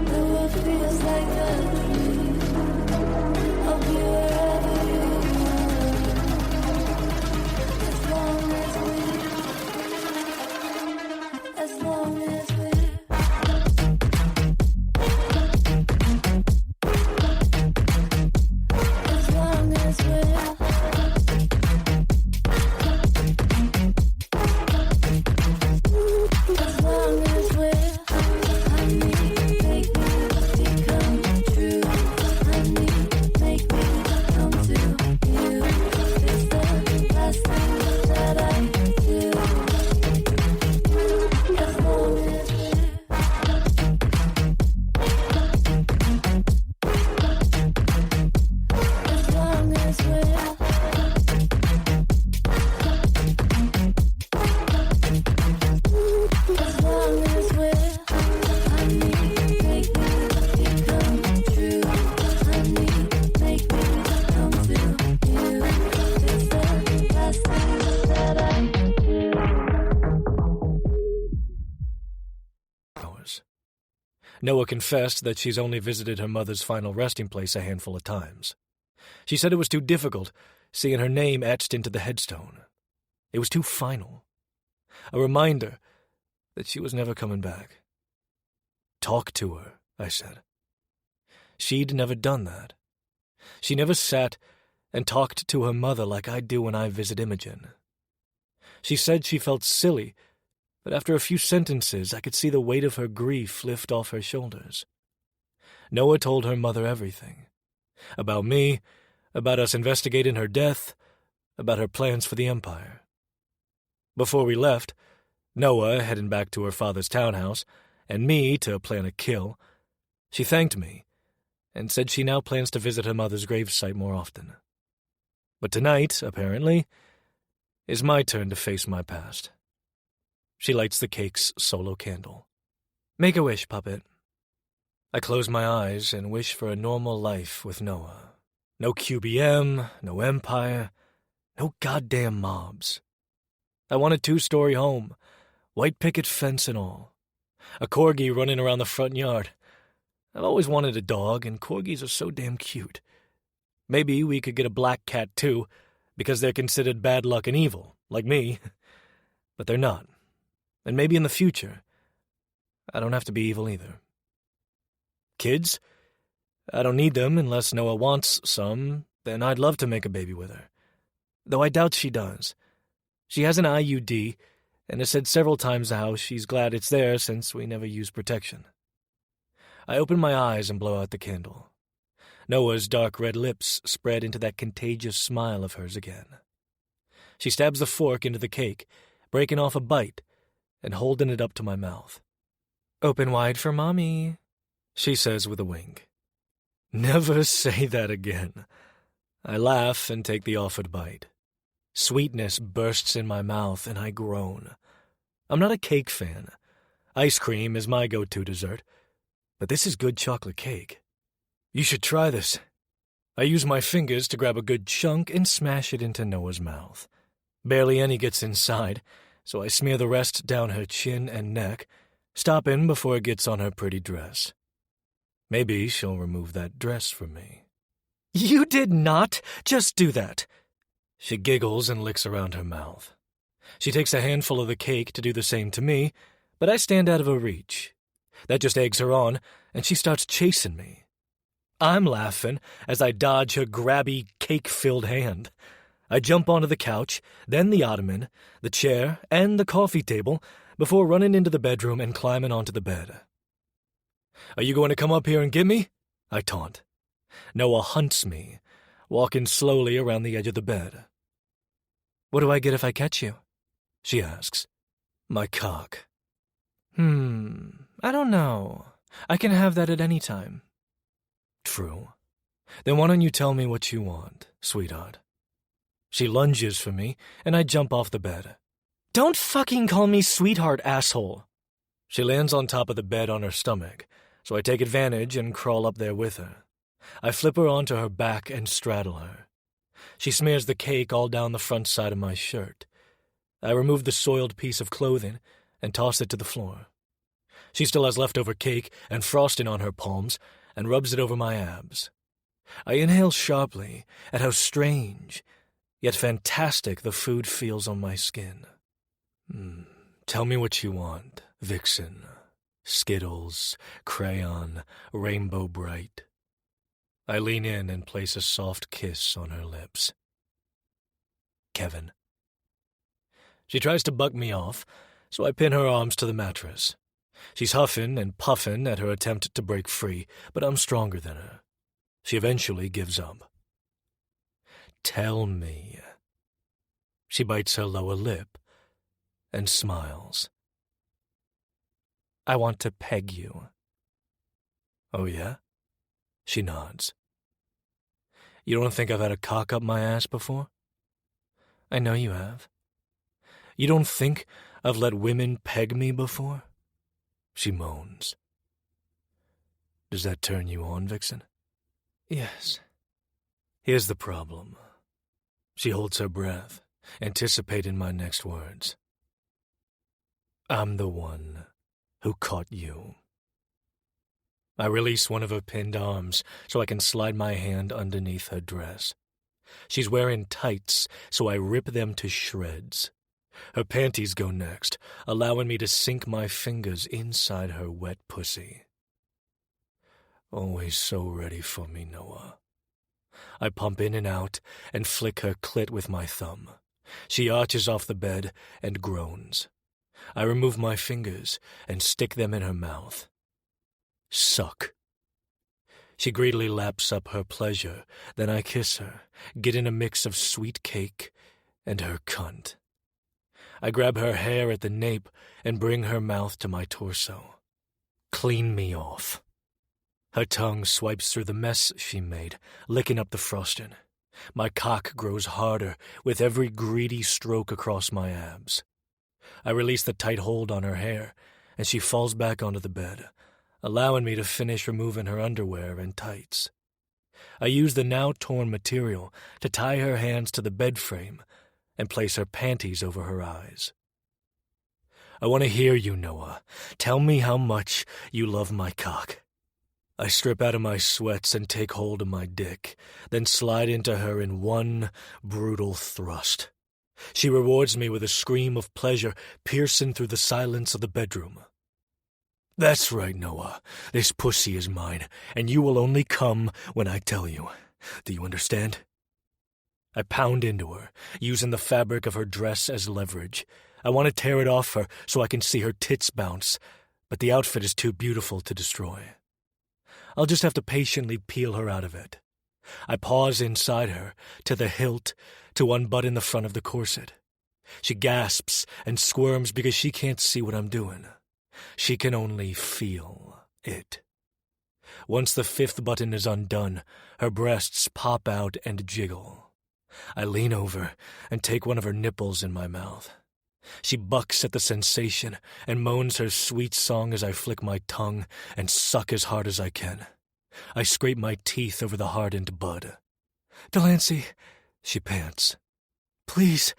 though it feels like a dream. I'll be wherever you are, as long as we're, as long as we're. As long as we're, as long as we're, honey, make me become true. Honey, make me come to you. It's the last thing that I do. As long as we're, as long as we're, as long as we're, honey, make me become true. Honey, make me come to you. It's the last thing that I do.
Hours. Noah confessed that she's only visited her mother's final resting place a handful of times. She said it was too difficult, seeing her name etched into the headstone. It was too final. A reminder that she was never coming back. Talk to her, I said. She'd never done that. She never sat and talked to her mother like I do when I visit Imogen. She said she felt silly, but after a few sentences I could see the weight of her grief lift off her shoulders. Noah told her mother everything. About me, about us investigating her death, about her plans for the Empire. Before we left, Noah heading back to her father's townhouse, and me to plan a kill, she thanked me and said she now plans to visit her mother's gravesite more often. But tonight, apparently, is my turn to face my past. She lights the cake's solo candle. Make a wish, puppet. I close my eyes and wish for a normal life with Noah. No QBM, no Empire, no goddamn mobs. I want a 2-story home, white picket fence and all. A corgi running around the front yard. I've always wanted a dog, and corgis are so damn cute. Maybe we could get a black cat too, because they're considered bad luck and evil, like me. But they're not. And maybe in the future, I don't have to be evil either. Kids? I don't need them unless Noah wants some, then I'd love to make a baby with her. Though I doubt she does. She has an IUD, and has said several times how she's glad it's there since we never use protection. I open my eyes and blow out the candle. Noah's dark red lips spread into that contagious smile of hers again. She stabs the fork into the cake, breaking off a bite, and holding it up to my mouth. Open wide for Mommy, she says with a wink. Never say that again. I laugh and take the offered bite. Sweetness bursts in my mouth, and I groan. I'm not a cake fan. Ice cream is my go-to dessert, but this is good chocolate cake. You should try this. I use my fingers to grab a good chunk and smash it into Noah's mouth. Barely any gets inside, so I smear the rest down her chin and neck, stopping before it gets on her pretty dress. Maybe she'll remove that dress for me. You did not just do that. She giggles and licks around her mouth. She takes a handful of the cake to do the same to me, but I stand out of her reach. That just eggs her on, and she starts chasing me. I'm laughing as I dodge her grabby, cake-filled hand. I jump onto the couch, then the ottoman, the chair, and the coffee table before running into the bedroom and climbing onto the bed. Are you going to come up here and get me? I taunt. Noah hunts me, walking slowly around the edge of the bed. What do I get if I catch you? She asks. My cock. I don't know. I can have that at any time. True. Then why don't you tell me what you want, sweetheart? She lunges for me, and I jump off the bed. "Don't fucking call me sweetheart, asshole!" She lands on top of the bed on her stomach, so I take advantage and crawl up there with her. I flip her onto her back and straddle her. She smears the cake all down the front side of my shirt. I remove the soiled piece of clothing and toss it to the floor. She still has leftover cake and frosting on her palms and rubs it over my abs. I inhale sharply at how strange, yet fantastic the food feels on my skin. Tell me what you want, Vixen. Skittles, crayon, rainbow bright. I lean in and place a soft kiss on her lips. Kevin. She tries to buck me off, so I pin her arms to the mattress. She's huffing and puffing at her attempt to break free, but I'm stronger than her. She eventually gives up. Tell me. She bites her lower lip and smiles. I want to peg you. Oh, yeah? She nods. You don't think I've had a cock up my ass before? I know you have. You don't think I've let women peg me before? She moans. Does that turn you on, Vixen? Yes. Here's the problem. She holds her breath, anticipating my next words. I'm the one who caught you. I release one of her pinned arms so I can slide my hand underneath her dress. She's wearing tights, so I rip them to shreds. Her panties go next, allowing me to sink my fingers inside her wet pussy. Always so ready for me, Noah. I pump in and out and flick her clit with my thumb. She arches off the bed and groans. I remove my fingers and stick them in her mouth. Suck. She greedily laps up her pleasure, then I kiss her, getting a mix of sweet cake and her cunt. I grab her hair at the nape and bring her mouth to my torso. Clean me off. Her tongue swipes through the mess she made, licking up the frosting. My cock grows harder with every greedy stroke across my abs. I release the tight hold on her hair, and she falls back onto the bed, allowing me to finish removing her underwear and tights. I use the now torn material to tie her hands to the bed frame and place her panties over her eyes. I want to hear you, Noah. Tell me how much you love my cock. I strip out of my sweats and take hold of my dick, then slide into her in one brutal thrust. She rewards me with a scream of pleasure piercing through the silence of the bedroom. That's right, Noah. This pussy is mine, and you will only come when I tell you. Do you understand? I pound into her, using the fabric of her dress as leverage. I want to tear it off her so I can see her tits bounce, but the outfit is too beautiful to destroy. I'll just have to patiently peel her out of it. I pause inside her, to the hilt, to unbutton the front of the corset. She gasps and squirms because she can't see what I'm doing. She can only feel it. Once the fifth button is undone, her breasts pop out and jiggle. I lean over and take one of her nipples in my mouth. She bucks at the sensation and moans her sweet song as I flick my tongue and suck as hard as I can. I scrape my teeth over the hardened bud. "Delancey," she pants. "Please."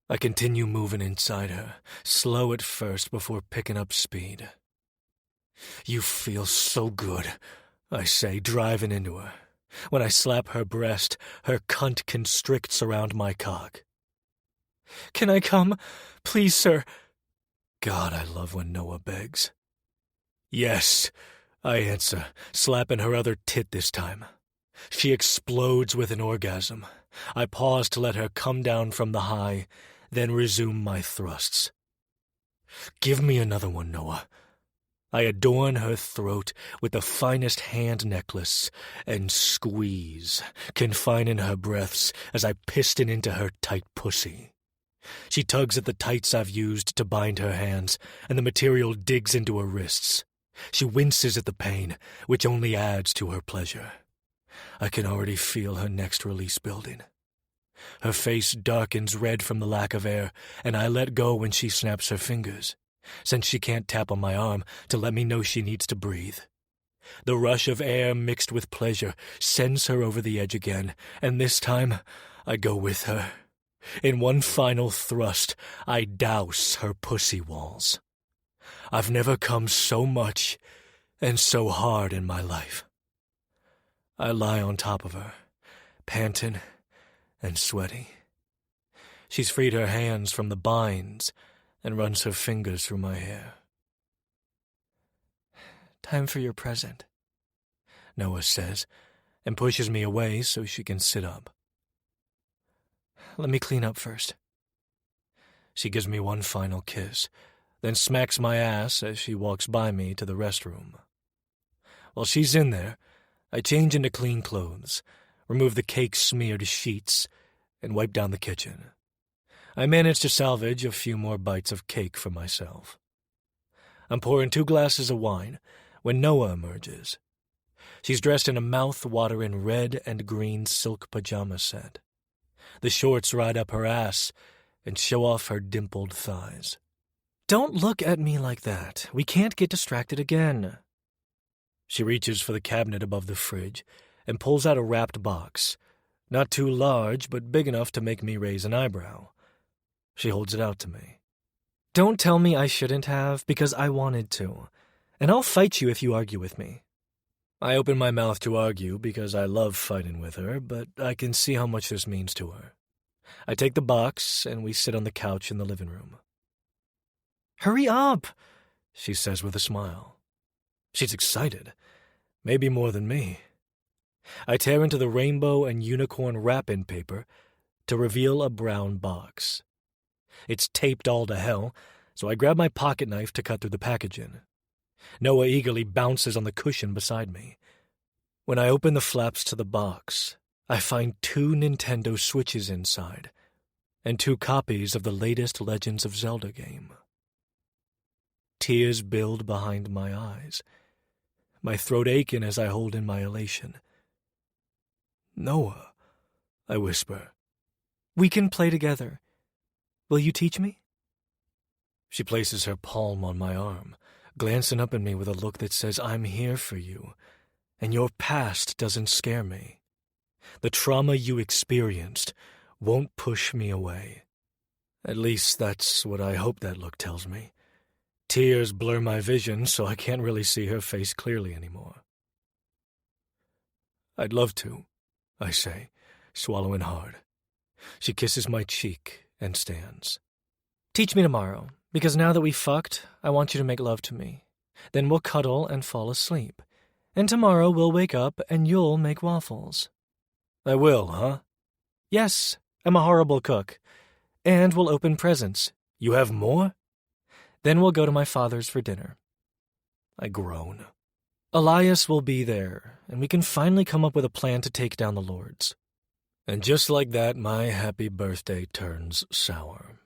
I continue moving inside her, slow at first before picking up speed. "You feel so good," I say, driving into her. When I slap her breast, her cunt constricts around my cock. "Can I come? Please, sir." God, I love when Noah begs. "Yes," I answer, slapping her other tit this time. She explodes with an orgasm. I pause to let her come down from the high, then resume my thrusts. "Give me another one, Noah." I adorn her throat with the finest hand necklace and squeeze, confining her breaths as I piston into her tight pussy. She tugs at the tights I've used to bind her hands, and the material digs into her wrists. She winces at the pain, which only adds to her pleasure. I can already feel her next release building. Her face darkens red from the lack of air, and I let go when she snaps her fingers, since she can't tap on my arm to let me know she needs to breathe. The rush of air mixed with pleasure sends her over the edge again, and this time I go with her. In one final thrust, I douse her pussy walls. I've never come so much and so hard in my life. I lie on top of her, panting and sweaty. She's freed her hands from the binds and runs her fingers through my hair. "Time for your present," Noah says, and pushes me away so she can sit up. "Let me clean up first." She gives me one final kiss, then smacks my ass as she walks by me to the restroom. While she's in there, I change into clean clothes, remove the cake-smeared sheets, and wipe down the kitchen. I manage to salvage a few more bites of cake for myself. I'm pouring 2 glasses of wine when Noah emerges. She's dressed in a mouth-watering red and green silk pajama set. The shorts ride up her ass and show off her dimpled thighs. "Don't look at me like that. We can't get distracted again." She reaches for the cabinet above the fridge and pulls out a wrapped box, not too large but big enough to make me raise an eyebrow. She holds it out to me. "Don't tell me I shouldn't have, because I wanted to, and I'll fight you if you argue with me." I open my mouth to argue because I love fighting with her, but I can see how much this means to her. I take the box and we sit on the couch in the living room. "Hurry up," she says with a smile. She's excited, maybe more than me. I tear into the rainbow and unicorn wrap-in paper to reveal a brown box. It's taped all to hell, so I grab my pocket knife to cut through the packaging. Noah eagerly bounces on the cushion beside me. When I open the flaps to the box, I find 2 Nintendo Switches inside, and 2 copies of the latest Legends of Zelda game. Tears build behind my eyes, my throat aching as I hold in my elation. "Noah," I whisper. "We can play together. Will you teach me?" She places her palm on my arm, glancing up at me with a look that says, "I'm here for you, and your past doesn't scare me. The trauma you experienced won't push me away." At least that's what I hope that look tells me. Tears blur my vision, so I can't really see her face clearly anymore. "I'd love to," I say, swallowing hard. She kisses my cheek and stands. "Teach me tomorrow, because now that we fucked, I want you to make love to me. Then we'll cuddle and fall asleep. And tomorrow we'll wake up and you'll make waffles." "I will, huh?" "Yes, I'm a horrible cook. And we'll open presents." "You have more?" "Then we'll go to my father's for dinner." I groan. "Elias will be there, and we can finally come up with a plan to take down the lords." And just like that, my happy birthday turns sour.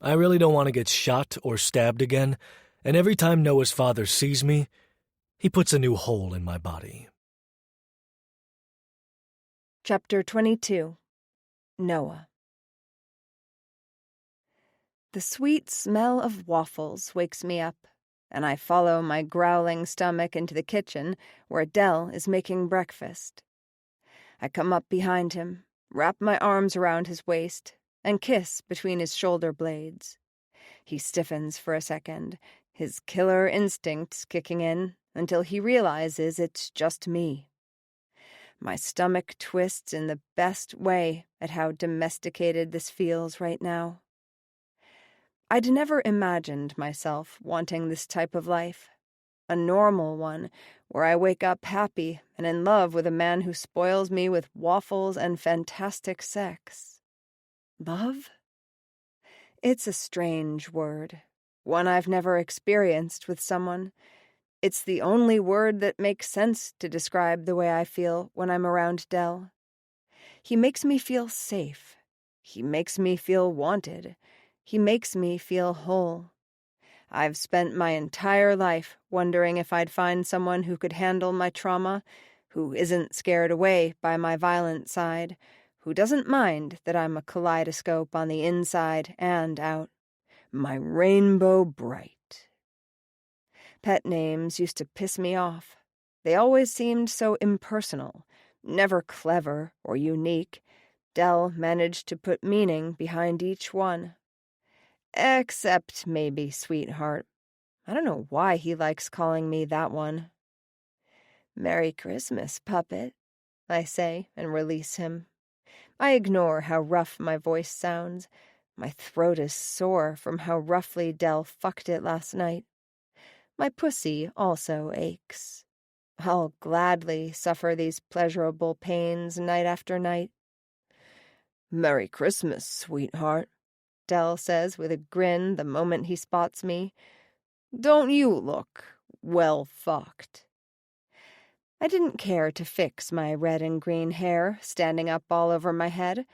I really don't want to get shot or stabbed again, and every time Noah's father sees me, he puts a new hole in my body.
Chapter 22. Noah. The sweet smell of waffles wakes me up, and I follow my growling stomach into the kitchen where Dell is making breakfast. I come up behind him, wrap my arms around his waist, and kiss between his shoulder blades. He stiffens for a second, his killer instincts kicking in until he realizes it's just me. My stomach twists in the best way at how domesticated this feels right now. I'd never imagined myself wanting this type of life, a normal one where I wake up happy and in love with a man who spoils me with waffles and fantastic sex. Love? It's a strange word, one I've never experienced with someone. It's the only word that makes sense to describe the way I feel when I'm around Dell. He makes me feel safe. He makes me feel wanted. He makes me feel whole. I've spent my entire life wondering if I'd find someone who could handle my trauma, who isn't scared away by my violent side, who doesn't mind that I'm a kaleidoscope on the inside and out. My rainbow bright. Pet names used to piss me off. They always seemed so impersonal, never clever or unique. Dell managed to put meaning behind each one. Except maybe Sweetheart. I don't know why he likes calling me that one. Merry Christmas, puppet, I say and release him. I ignore how rough my voice sounds. My throat is sore from how roughly Dell fucked it last night. My pussy also aches. I'll gladly suffer these pleasurable pains night after night. Merry Christmas, sweetheart, Dell says with a grin the moment he spots me. Don't you look well fucked? I didn't care to fix my red and green hair standing up all over my head.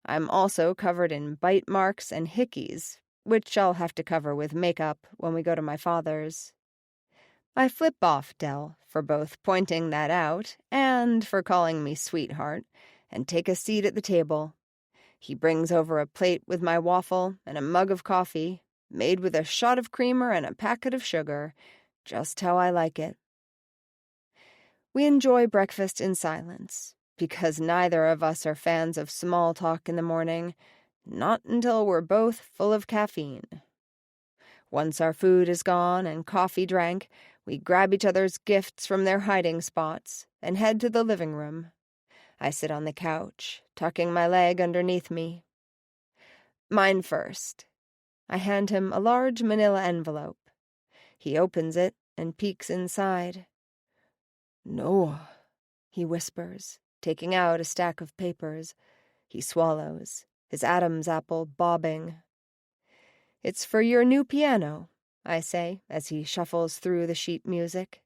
I'm also covered in bite marks and hickeys, which I'll have to cover with makeup when we go to my father's. I flip off Dell for both pointing that out and for calling me sweetheart, and take a seat at the table. He brings over a plate with my waffle and a mug of coffee, made with a shot of creamer and a packet of sugar, just how I like it. We enjoy breakfast in silence, because neither of us are fans of small talk in the morning, not until we're both full of caffeine. Once our food is gone and coffee drank, we grab each other's gifts from their hiding spots and head to the living room. I sit on the couch, tucking my leg underneath me. Mine first. I hand him a large manila envelope. He opens it and peeks inside. Noah, he whispers, taking out a stack of papers. He swallows, his Adam's apple bobbing. It's for your new piano, I say, as he shuffles through the sheet music.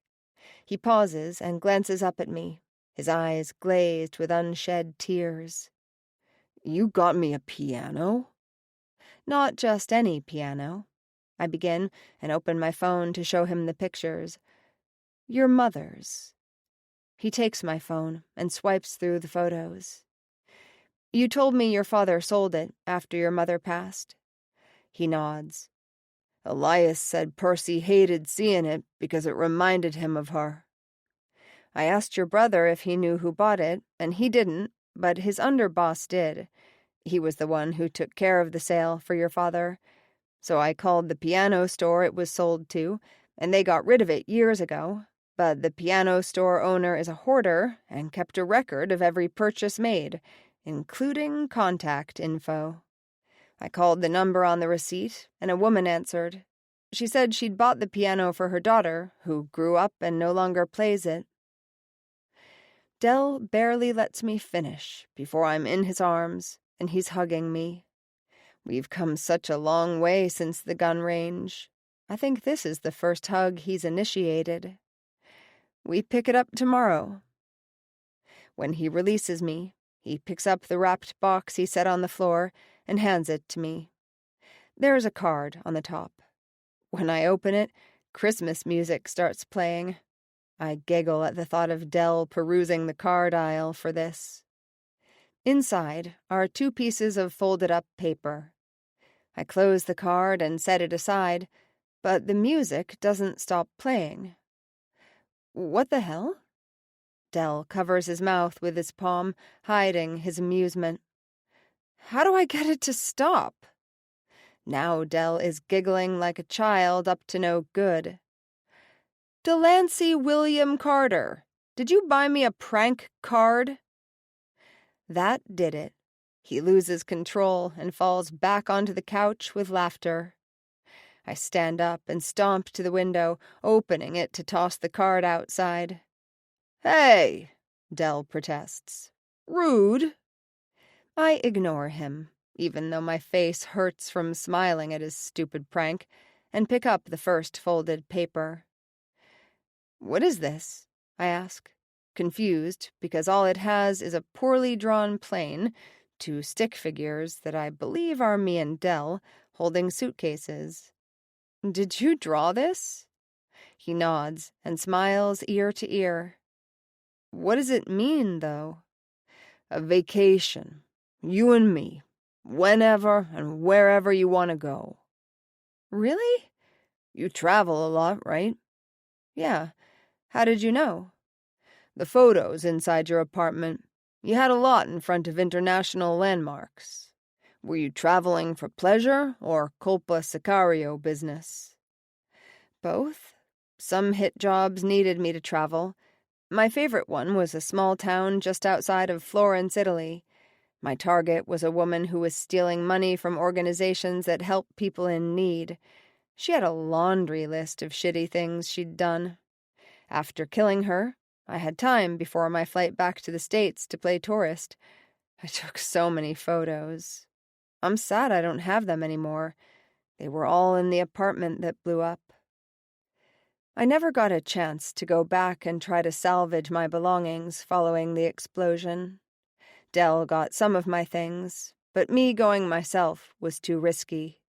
He pauses and glances up at me, his eyes glazed with unshed tears. You got me a piano? Not just any piano. I begin and open my phone to show him the pictures. Your mother's. He takes my phone and swipes through the photos. You told me your father sold it after your mother passed. He nods. Elias said Percy hated seeing it because it reminded him of her. I asked your brother if he knew who bought it, and he didn't, but his underboss did. He was the one who took care of the sale for your father. So I called the piano store it was sold to, and they got rid of it years ago. But the piano store owner is a hoarder and kept a record of every purchase made, including contact info. I called the number on the receipt, and a woman answered. She said she'd bought the piano for her daughter, who grew up and no longer plays it. Dell barely lets me finish before I'm in his arms, and he's hugging me. We've come such a long way since the gun range. I think this is the first hug he's initiated. We pick it up tomorrow. When he releases me, he picks up the wrapped box he set on the floor and hands it to me. There's a card on the top. When I open it, Christmas music starts playing. I giggle at the thought of Dell perusing the card aisle for this. Inside are 2 pieces of folded-up paper. I close the card and set it aside, but the music doesn't stop playing. What the hell? Dell covers his mouth with his palm, hiding his amusement. How do I get it to stop? Now Dell is giggling like a child up to no good. Delancey William Carter, did you buy me a prank card? That did it. He loses control and falls back onto the couch with laughter. I stand up and stomp to the window, opening it to toss the card outside. Hey, Dell protests. Rude. I ignore him, even though my face hurts from smiling at his stupid prank, and pick up the first folded paper. What is this? I ask, confused because all it has is a poorly drawn plane, 2 stick figures that I believe are me and Dell, holding suitcases. Did you draw this? He nods and smiles ear to ear. What does it mean, though? A vacation,
You and me. Whenever and wherever you want to go.
Really?
You travel a lot, right?
Yeah. How did you know?
The photos inside your apartment. You had a lot in front of international landmarks. Were you traveling for pleasure or colpa sicario business?
Both. Some hit jobs needed me to travel. My favorite one was a small town just outside of Florence, Italy. My target was a woman who was stealing money from organizations that help people in need. She had a laundry list of shitty things she'd done. After killing her, I had time before my flight back to the States to play tourist. I took so many photos. I'm sad I don't have them anymore. They were all in the apartment that blew up. I never got a chance to go back and try to salvage my belongings following the explosion. Dell got some of my things, but me going myself was too risky.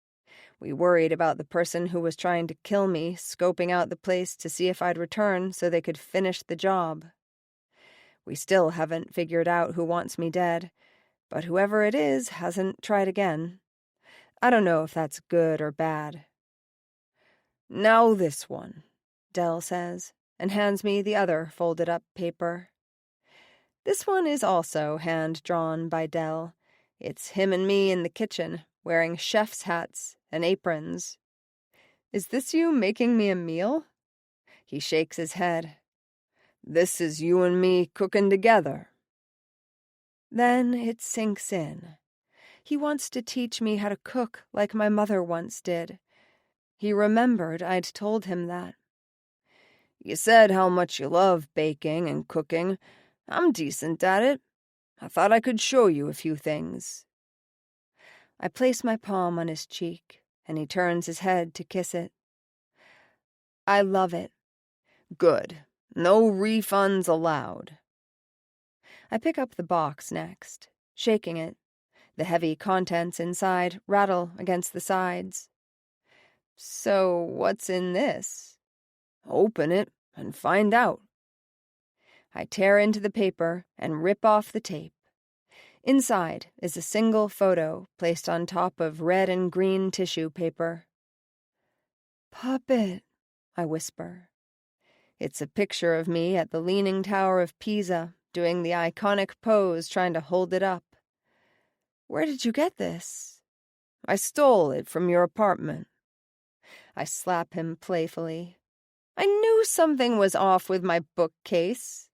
We worried about the person who was trying to kill me scoping out the place to see if I'd return so they could finish the job. We still haven't figured out who wants me dead, but whoever it is hasn't tried again. I don't know if that's good or bad.
Now this one,
Dell says, and hands me the other folded-up paper. This one is also hand-drawn by Dell. It's him and me in the kitchen, wearing chef's hats and aprons. Is this you making me a meal? He shakes his head.
This is you and me cooking together.
Then it sinks in. He wants to teach me how to cook like my mother once did. He remembered I'd told him that.
You said how much you love baking and cooking. I'm decent at it. I thought I could show you a few things.
I place my palm on his cheek, and he turns his head to kiss it. I love it.
Good. No refunds allowed.
I pick up the box next, shaking it. The heavy contents inside rattle against the sides. So what's in this?
Open it and find out.
I tear into the paper and rip off the tape. Inside is a single photo placed on top of red and green tissue paper. Puppet, I whisper. It's a picture of me at the Leaning Tower of Pisa, doing the iconic pose trying to hold it up. Where did you get this?
I stole it from your apartment.
I slap him playfully. I knew something was off with my bookcase.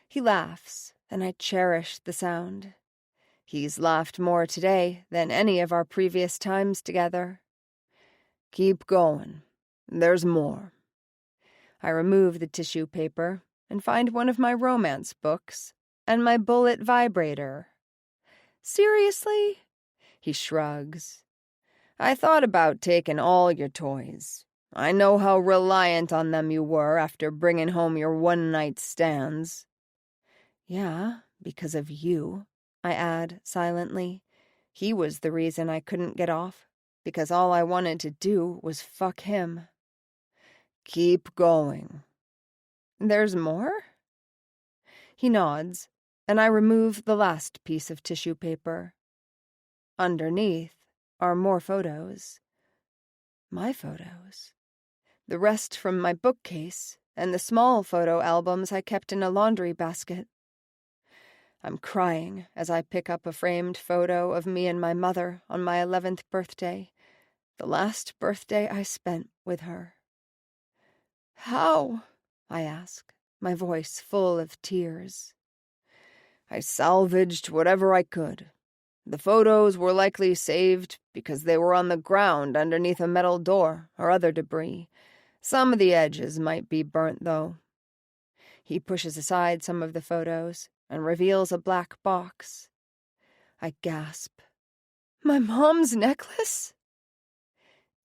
He laughs, and I cherish the sound. He's laughed more today than any of our previous times together.
Keep going. There's more.
I remove the tissue paper and find one of my romance books and my bullet vibrator. Seriously? He shrugs.
I thought about taking all your toys. I know how reliant on them you were after bringing home your one-night stands.
Yeah, because of you, I add silently. He was the reason I couldn't get off, because all I wanted to do was fuck him.
Keep going.
There's more? He nods, and I remove the last piece of tissue paper. Underneath are more photos. My photos. The rest from my bookcase and the small photo albums I kept in a laundry basket. I'm crying as I pick up a framed photo of me and my mother on my 11th birthday, the last birthday I spent with her. How? I ask, my voice full of tears.
I salvaged whatever I could. The photos were likely saved because they were on the ground underneath a metal door or other debris. Some of the edges might be burnt, though.
He pushes aside some of the photos and reveals a black box. I gasp. My mom's necklace?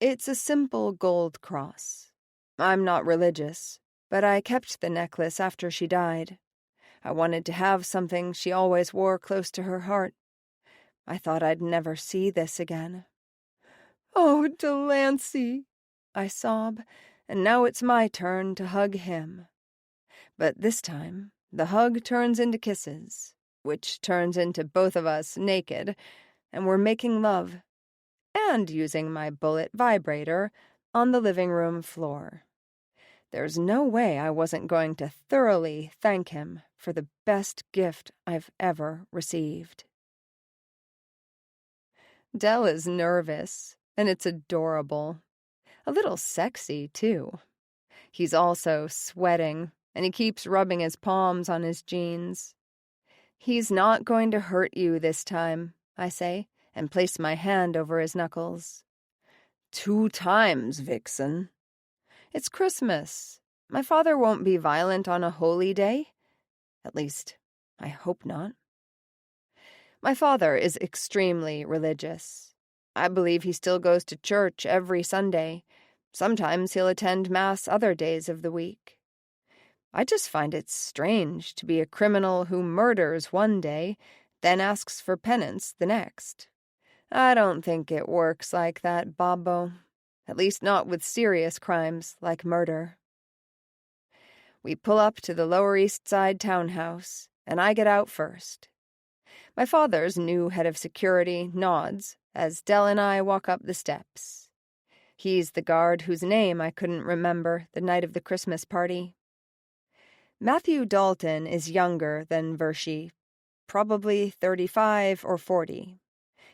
It's a simple gold cross. I'm not religious, but I kept the necklace after she died. I wanted to have something she always wore close to her heart. I thought I'd never see this again. Oh, Delancey, I sob, and now it's my turn to hug him. But this time, the hug turns into kisses. which turns into both of us naked, and we're making love, and using my bullet vibrator on the living room floor. There's no way I wasn't going to thoroughly thank him for the best gift I've ever received. Del is nervous, and it's adorable. A little sexy, too. He's also sweating, and he keeps rubbing his palms on his jeans. "He's not going to hurt you this time," I say, and place my hand over his knuckles.
2 times, Vixen.
It's Christmas. My father won't be violent on a holy day. At least, I hope not. My father is extremely religious. I believe he still goes to church every Sunday. Sometimes he'll attend Mass other days of the week. I just find it strange to be a criminal who murders one day, then asks for penance the next. I don't think it works like that, Babbo. At least not with serious crimes like murder. We pull up to the Lower East Side townhouse, and I get out first. My father's new head of security nods as Del and I walk up the steps. He's the guard whose name I couldn't remember the night of the Christmas party. Matthew Dalton is younger than Vershi, probably 35 or 40.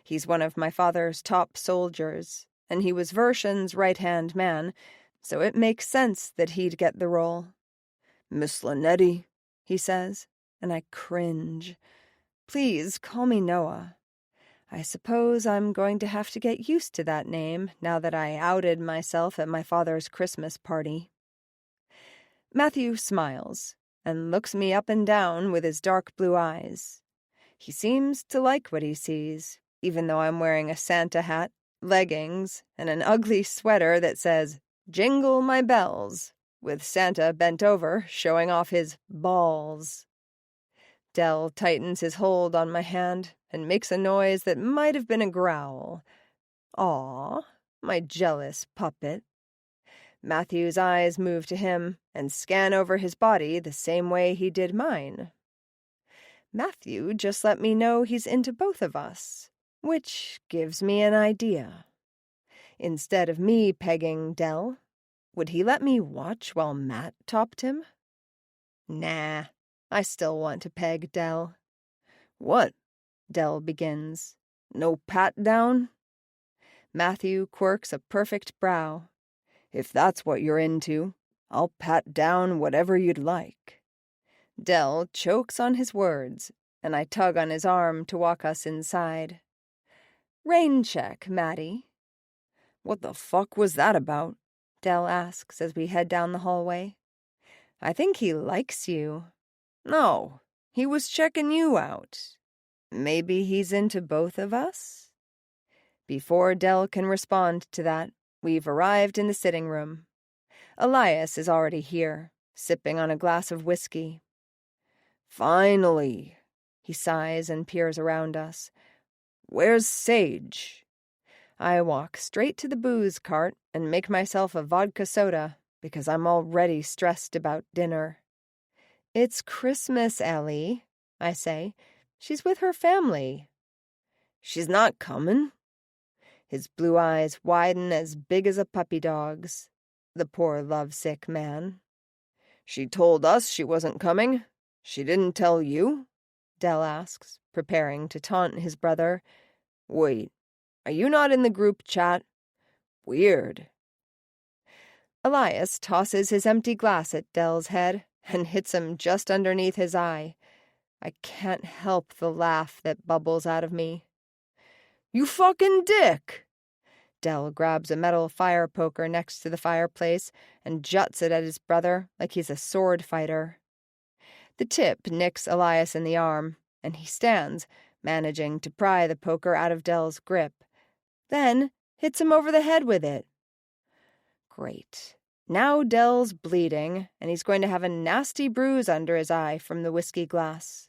He's one of my father's top soldiers, and he was Vershin's right-hand man, so it makes sense that he'd get the role.
"Miss Linetti,"
he says, and I cringe. Please call me Noah. I suppose I'm going to have to get used to that name now that I outed myself at my father's Christmas party. Matthew smiles and looks me up and down with his dark blue eyes. He seems to like what he sees, even though I'm wearing a Santa hat, leggings, and an ugly sweater that says, "Jingle my bells," with Santa bent over, showing off his balls. Del tightens his hold on my hand and makes a noise that might have been a growl. Aw, my jealous puppet. Matthew's eyes move to him and scan over his body the same way he did mine. Matthew just let me know he's into both of us, which gives me an idea. Instead of me pegging Del, would he let me watch while Matt topped him? Nah, I still want to peg Del.
"What?"
Del begins.
"No pat down?"
Matthew quirks a perfect brow.
"If that's what you're into, I'll pat down whatever you'd like."
Del chokes on his words, and I tug on his arm to walk us inside. "Rain check, Matty."
"What the fuck was that about?"
Del asks as we head down the hallway. "I think he likes you."
"No, he was checking you out."
"Maybe he's into both of us?" Before Del can respond to that, we've arrived in the sitting room. Elias is already here, sipping on a glass of whiskey.
"Finally,"
he sighs and peers around us.
"Where's Sage?"
I walk straight to the booze cart and make myself a vodka soda because I'm already stressed about dinner. "It's Christmas, Ellie," I say. "She's with her family."
"She's not coming?"
His blue eyes widen as big as a puppy dog's. The poor lovesick man.
"She told us she wasn't coming. She didn't tell you?"
Del asks, preparing to taunt his brother.
"Wait, are you not in the group chat? Weird."
Elias tosses his empty glass at Del's head and hits him just underneath his eye. I can't help the laugh that bubbles out of me.
"You fucking dick!"
Del grabs a metal fire poker next to the fireplace and juts it at his brother like he's a sword fighter. The tip nicks Elias in the arm, and he stands, managing to pry the poker out of Del's grip, then hits him over the head with it. Great. Now Del's bleeding, and he's going to have a nasty bruise under his eye from the whiskey glass.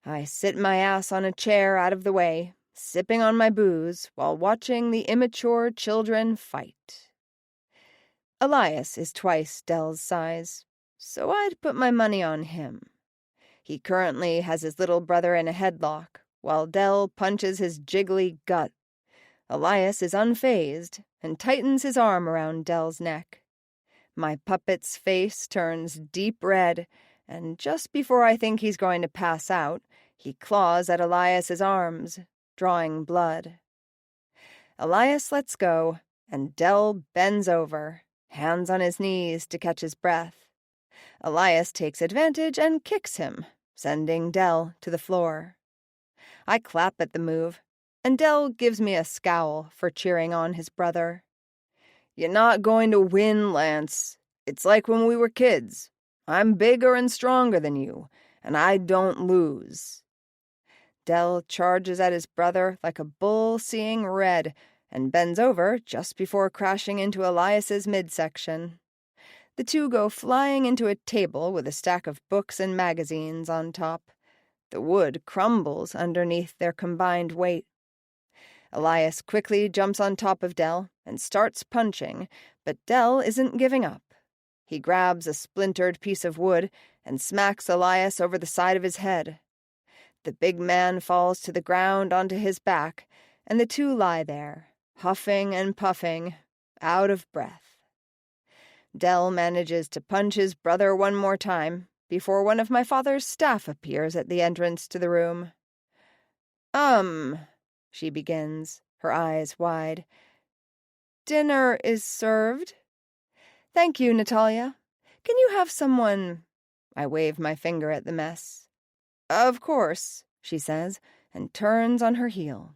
I sit my ass on a chair out of the way, sipping on my booze while watching the immature children fight. Elias is twice Del's size, so I'd put my money on him. He currently has his little brother in a headlock, while Del punches his jiggly gut. Elias is unfazed and tightens his arm around Del's neck. My puppet's face turns deep red, and just before I think he's going to pass out, he claws at Elias's arms, drawing blood. Elias lets go, and Del bends over, hands on his knees to catch his breath. Elias takes advantage and kicks him, sending Del to the floor. I clap at the move, and Del gives me a scowl for cheering on his brother. "You're not going to win, Lance. It's like when we were kids. I'm bigger and stronger than you, and I don't lose." Del charges at his brother like a bull seeing red and bends over just before crashing into Elias's midsection. The two go flying into a table with a stack of books and magazines on top. The wood crumbles underneath their combined weight. Elias quickly jumps on top of Del and starts punching, but Del isn't giving up. He grabs a splintered piece of wood and smacks Elias over the side of his head. The big man falls to the ground onto his back, and the two lie there, huffing and puffing, out of breath. Del manages to punch his brother one more time before one of my father's staff appears at the entrance to the room. She begins, her eyes wide. "Dinner is served." "Thank you, Natalia. Can you have someone—" I wave my finger at the mess. "Of course," she says, and turns on her heel.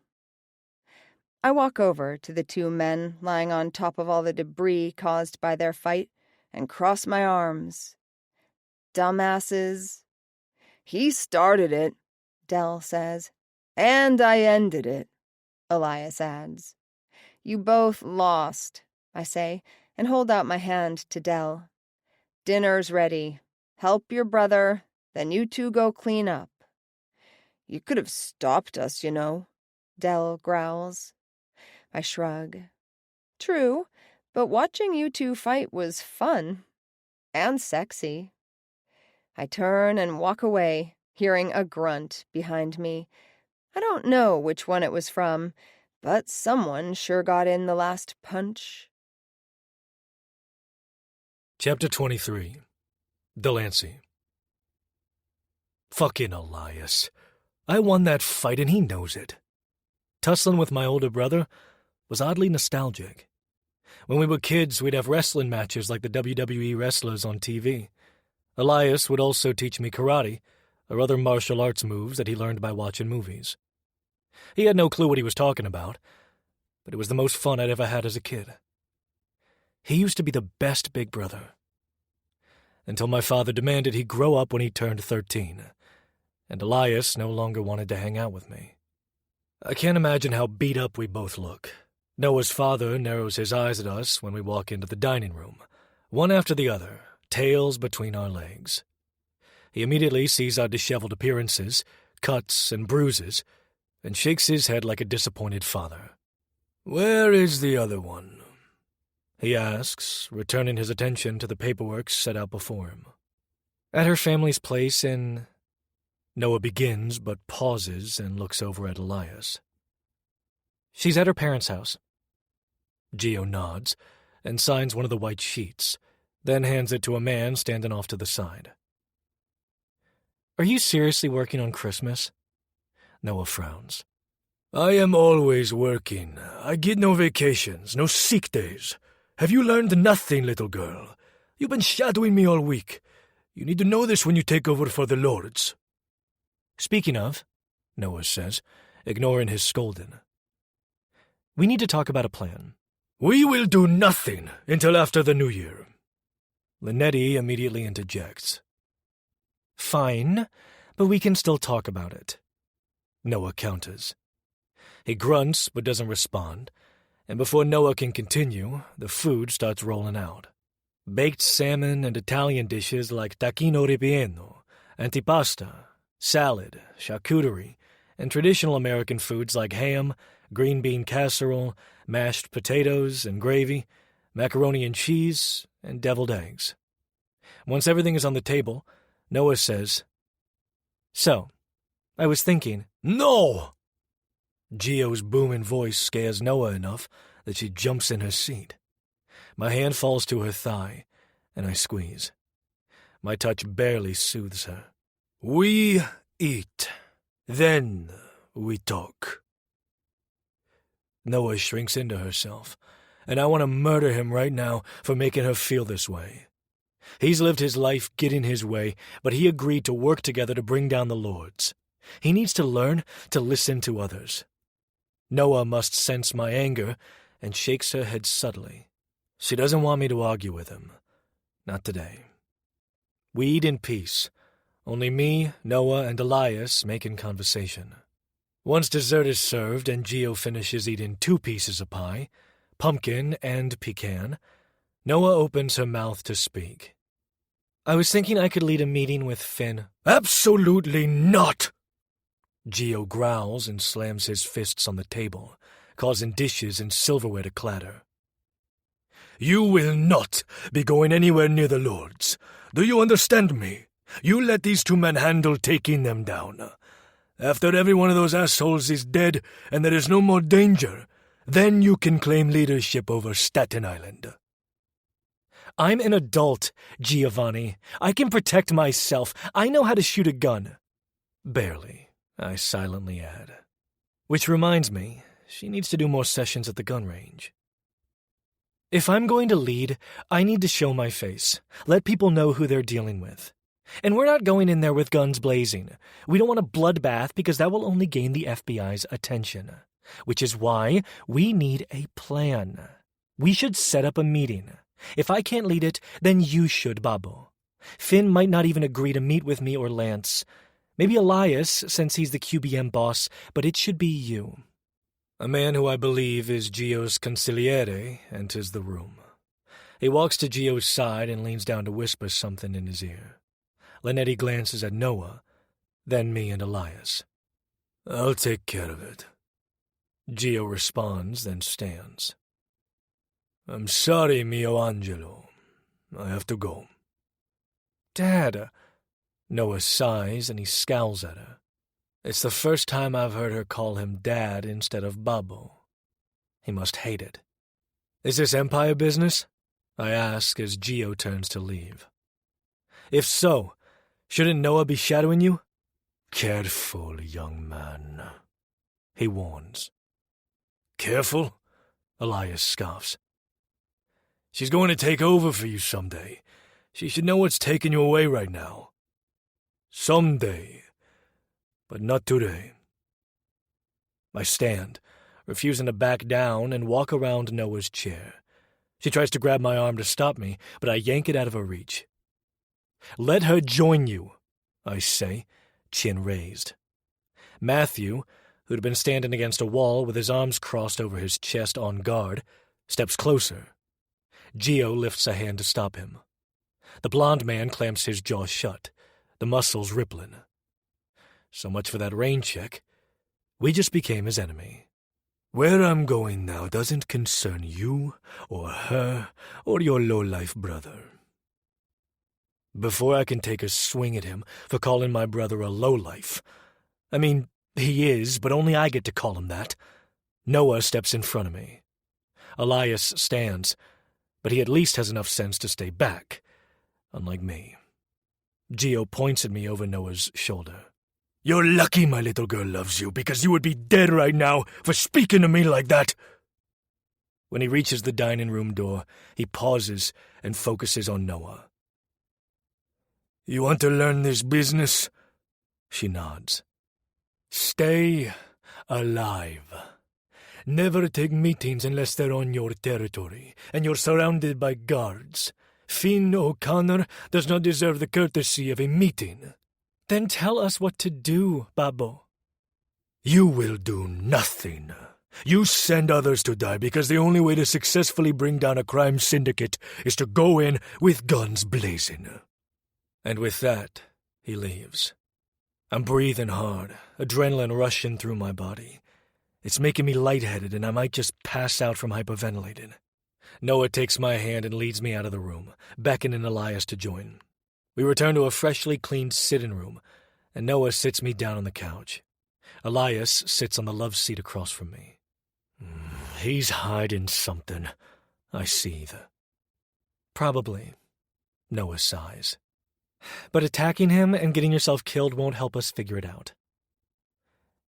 I walk over to the two men lying on top of all the debris caused by their fight and cross my arms. "Dumbasses." "He started it," Del says. "And I ended it," Elias adds. "You both lost," I say, and hold out my hand to Del. "Dinner's ready. Help your brother, then you two go clean up." "You could have stopped us, you know," Del growls. I shrug. "True, but watching you two fight was fun. And sexy." I turn and walk away, hearing a grunt behind me. I don't know which one it was from, but someone sure got in the last punch.
Chapter 23. Delancey. Fucking Elias. I won that fight and he knows it. Tussling with my older brother was oddly nostalgic. When we were kids, we'd have wrestling matches like the WWE wrestlers on TV. Elias would also teach me karate, or other martial arts moves that he learned by watching movies. He had no clue what he was talking about, but it was the most fun I'd ever had as a kid. He used to be the best big brother. Until my father demanded he grow up when he turned 13, and Elias no longer wanted to hang out with me. I can't imagine how beat up we both look. Noah's father narrows his eyes at us when we walk into the dining room, one after the other, tails between our legs. He immediately sees our disheveled appearances, cuts and bruises, and shakes his head like a disappointed father. "Where is the other one?" he asks, returning his attention to the paperwork set out before him. "At her family's place in—" Noah begins but pauses and looks over at Elias. "She's at her parents' house." Gio nods and signs one of the white sheets, then hands it to a man standing off to the side. "Are you seriously working on Christmas?" Noah frowns. "I am always working. I get no vacations, no sick days. Have you learned nothing, little girl? You've been shadowing me all week. You need to know this when you take over for the lords." "Speaking of," Noah says, ignoring his scolding, "we need to talk about a plan." "We will do nothing until after the New Year." Linetti immediately interjects. "Fine, but we can still talk about it," Noah counters. He grunts but doesn't respond, and before Noah can continue, the food starts rolling out. Baked salmon and Italian dishes like tacchino ripieno, antipasta, salad, charcuterie, and traditional American foods like ham, green bean casserole, mashed potatoes and gravy, macaroni and cheese, and deviled eggs. Once everything is on the table, Noah says, So, I was thinking, no! Gio's booming voice scares Noah enough that she jumps in her seat. My hand falls to her thigh, and I squeeze. My touch barely soothes her. We eat. Then we talk. Noah shrinks into herself, and I want to murder him right now for making her feel this way. He's lived his life getting his way, but he agreed to work together to bring down the lords. He needs to learn to listen to others. Noah must sense my anger and shakes her head subtly. She doesn't want me to argue with him. Not today. We eat in peace. Only me, Noah, and Elias making conversation. Once dessert is served and Gio finishes eating 2 pieces of pie, pumpkin and pecan, Noah opens her mouth to speak. I was thinking I could lead a meeting with Finn. Absolutely not! Gio growls and slams his fists on the table, causing dishes and silverware to clatter. You will not be going anywhere near the lords. Do you understand me? You let these 2 men handle taking them down. After every one of those assholes is dead and there is no more danger, then you can claim leadership over Staten Island. I'm an adult, Giovanni. I can protect myself. I know how to shoot a gun. Barely, I silently add. Which reminds me, she needs to do more sessions at the gun range. If I'm going to lead, I need to show my face. Let people know who they're dealing with. And we're not going in there with guns blazing. We don't want a bloodbath because that will only gain the FBI's attention. Which is why we need a plan. We should set up a meeting. If I can't lead it, then you should, Babbo. Finn might not even agree to meet with me or Lance. Maybe Elias, since he's the QBM boss, but it should be you. A man who I believe is Gio's consigliere enters the room. He walks to Gio's side and leans down to whisper something in his ear. Linetti glances at Noah, then me and Elias. I'll take care of it. Gio responds, then stands. I'm sorry, mio Angelo. I have to go. Dad. Noah sighs and he scowls at her. It's the first time I've heard her call him Dad instead of Babbo. He must hate it. Is this Empire business? I ask as Gio turns to leave. If so, shouldn't Noah be shadowing you? Careful, young man, he warns. Careful? Elias scoffs. She's going to take over for you someday. She should know what's taking you away right now. Someday. But not today. I stand, refusing to back down, and walk around Noah's chair. She tries to grab my arm to stop me, but I yank it out of her reach. Let her join you, I say, chin raised. Matthew, who'd been standing against a wall with his arms crossed over his chest on guard, steps closer. Gio lifts a hand to stop him. The blond man clamps his jaw shut, the muscles rippling. So much for that rain check. We just became his enemy. Where I'm going now doesn't concern you, or her, or your low-life brother. Before I can take a swing at him for calling my brother a lowlife, I mean, he is, but only I get to call him that, Noah steps in front of me. Elias stands, but he at least has enough sense to stay back, unlike me. Gio points at me over Noah's shoulder. You're lucky my little girl loves you, because you would be dead right now for speaking to me like that. When he reaches the dining room door, he pauses and focuses on Noah. You want to learn this business? She nods. Stay alive. Never take meetings unless they're on your territory, and you're surrounded by guards. Finn O'Connor does not deserve the courtesy of a meeting. Then tell us what to do, Babbo. You will do nothing. You send others to die because the only way to successfully bring down a crime syndicate is to go in with guns blazing. And with that, he leaves. I'm breathing hard, adrenaline rushing through my body. It's making me lightheaded and I might just pass out from hyperventilating. Noah takes my hand and leads me out of the room, beckoning Elias to join. We return to a freshly cleaned sitting room, and Noah sits me down on the couch. Elias sits on the love seat across from me. He's hiding something, I seethe. Probably, Noah sighs. But attacking him and getting yourself killed won't help us figure it out.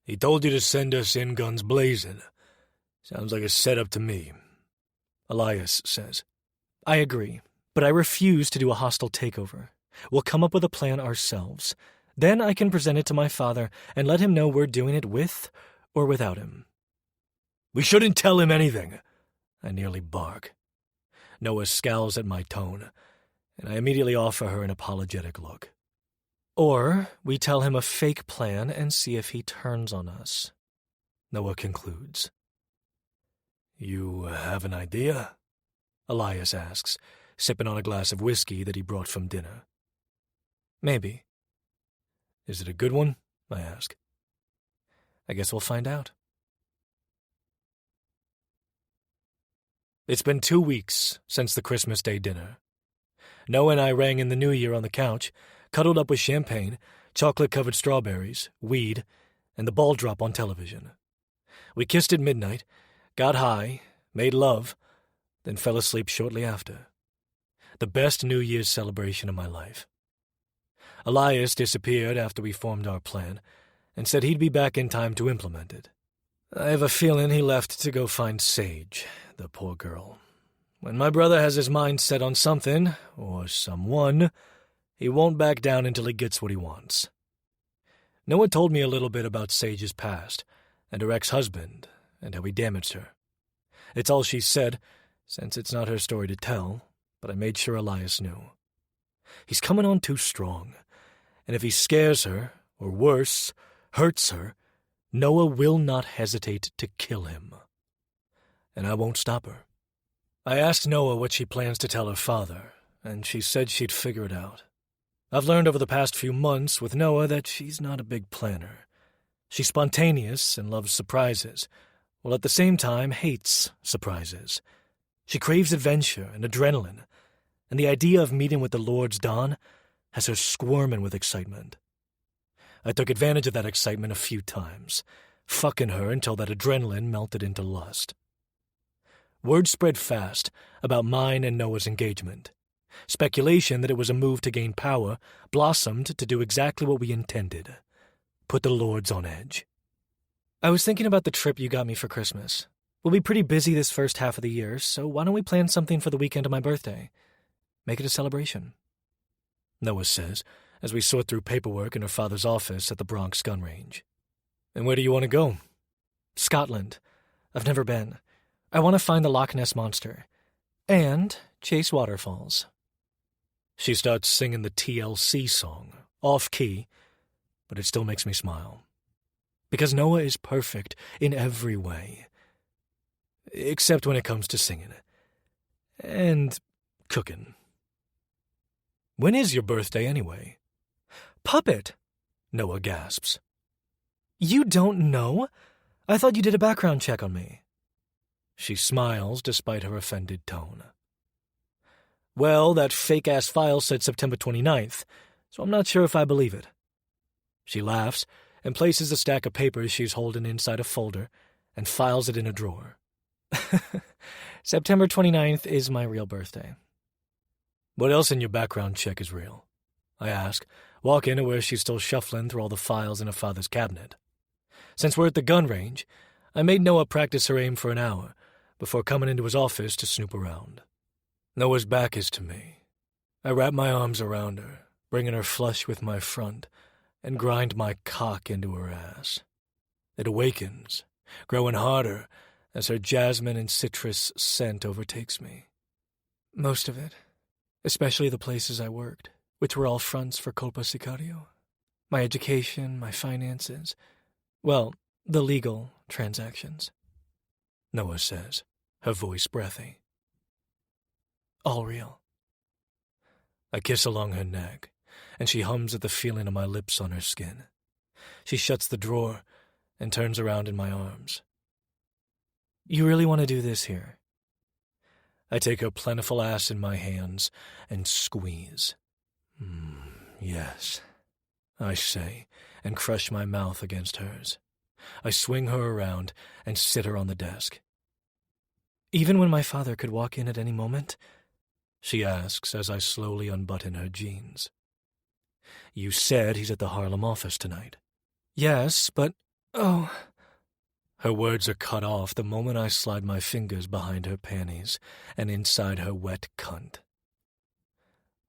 He told you to send us in guns blazing. Sounds like a setup to me, Elias says. I agree, but I refuse to do a hostile takeover. We'll come up with a plan ourselves. Then I can present it to my father and let him know we're doing it with or without him. We shouldn't tell him anything, I nearly bark. Noah scowls at my tone, and I immediately offer her an apologetic look. Or we tell him a fake plan and see if he turns on us, Noah concludes. You have an idea? Elias asks, sipping on a glass of whiskey that he brought from dinner. Maybe. Is it a good one? I ask. I guess we'll find out. It's been 2 weeks since the Christmas Day dinner. Noah and I rang in the New Year on the couch, cuddled up with champagne, chocolate-covered strawberries, weed, and the ball drop on television. We kissed at midnight, got high, made love, then fell asleep shortly after. The best New Year's celebration of my life. Elias disappeared after we formed our plan and said he'd be back in time to implement it. I have a feeling he left to go find Sage, the poor girl. When my brother has his mind set on something, or someone, he won't back down until he gets what he wants. Noah told me a little bit about Sage's past, and her ex-husband, and how he damaged her. It's all she said, since it's not her story to tell, but I made sure Elias knew. He's coming on too strong, and if he scares her, or worse, hurts her, Noah will not hesitate to kill him. And I won't stop her. I asked Noah what she plans to tell her father, and she said she'd figure it out. I've learned over the past few months with Noah that she's not a big planner. She's spontaneous and loves surprises, while at the same time hates surprises. She craves adventure and adrenaline, and the idea of meeting with the Lord's Dawn has her squirming with excitement. I took advantage of that excitement a few times, fucking her until that adrenaline melted into lust. Word spread fast about mine and Noah's engagement. Speculation that it was a move to gain power blossomed to do exactly what we intended. Put the Lords on edge. I was thinking about the trip you got me for Christmas. We'll be pretty busy this first half of the year, so why don't we plan something for the weekend of my birthday? Make it a celebration. Noah says, as we sort through paperwork in her father's office at the Bronx gun range. And where do you want to go? Scotland. I've never been. I want to find the Loch Ness Monster. And chase waterfalls. She starts singing the TLC song, off-key, but it still makes me smile. Because Noah is perfect in every way. Except when it comes to singing. And cooking. When is your birthday, anyway? Puppet! Noah gasps. You don't know? I thought you did a background check on me. She smiles despite her offended tone. Well, that fake-ass file said September 29th, so I'm not sure if I believe it. She laughs and places a stack of papers she's holding inside a folder and files it in a drawer. September 29th is my real birthday. What else in your background check is real? I ask, walking to where she's still shuffling through all the files in her father's cabinet. Since we're at the gun range, I made Noah practice her aim for an hour before coming into his office to snoop around. Noah's back is to me. I wrap my arms around her, bringing her flush with my front, and grind my cock into her ass. It awakens, growing harder as her jasmine and citrus scent overtakes me. Most of it, especially the places I worked, which were all fronts for colpa sicario. My education, my finances, well, the legal transactions. Noah says, her voice breathy. All real. I kiss along her neck, and she hums at the feeling of my lips on her skin. She shuts the drawer and turns around in my arms. You really want to do this here? I take her plentiful ass in my hands and squeeze. Yes, I say, and crush my mouth against hers. I swing her around and sit her on the desk. Even when my father could walk in at any moment? She asks as I slowly unbutton her jeans. You said he's at the Harlem office tonight. Yes, but... oh... Her words are cut off the moment I slide my fingers behind her panties and inside her wet cunt.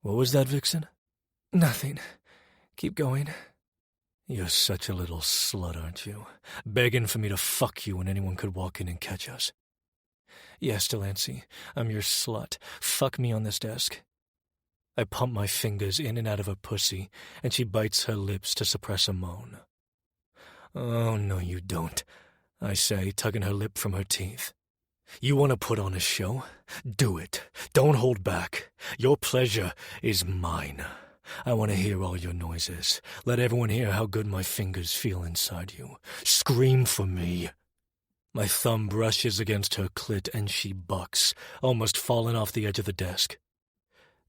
What was that, Vixen? Nothing. Keep going. You're such a little slut, aren't you? Begging for me to fuck you when anyone could walk in and catch us. Yes, Delancey, I'm your slut. Fuck me on this desk. I pump my fingers in and out of her pussy, and she bites her lips to suppress a moan. Oh, no, you don't, I say, tugging her lip from her teeth. You want to put on a show? Do it. Don't hold back. Your pleasure is mine. I want to hear all your noises. Let everyone hear how good my fingers feel inside you. Scream for me. My thumb brushes against her clit and she bucks, almost falling off the edge of the desk.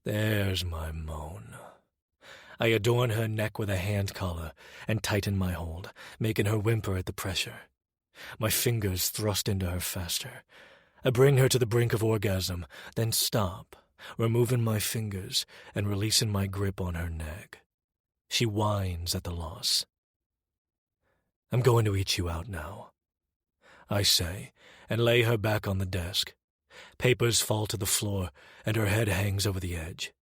There's my moan. I adorn her neck with a hand collar and tighten my hold, making her whimper at the pressure. My fingers thrust into her faster. I bring her to the brink of orgasm, then stop, removing my fingers and releasing my grip on her neck. She whines at the loss. I'm going to eat you out now, I say, and lay her back on the desk. Papers fall to the floor, and her head hangs over the edge.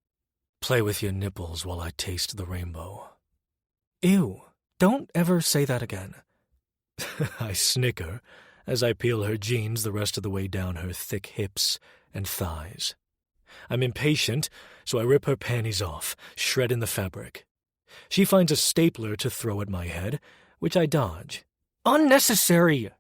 Play with your nipples while I taste the rainbow. Ew, don't ever say that again. I snicker as I peel her jeans the rest of the way down her thick hips and thighs. I'm impatient, so I rip her panties off, shredding the fabric. She finds a stapler to throw at my head, which I dodge. Unnecessary!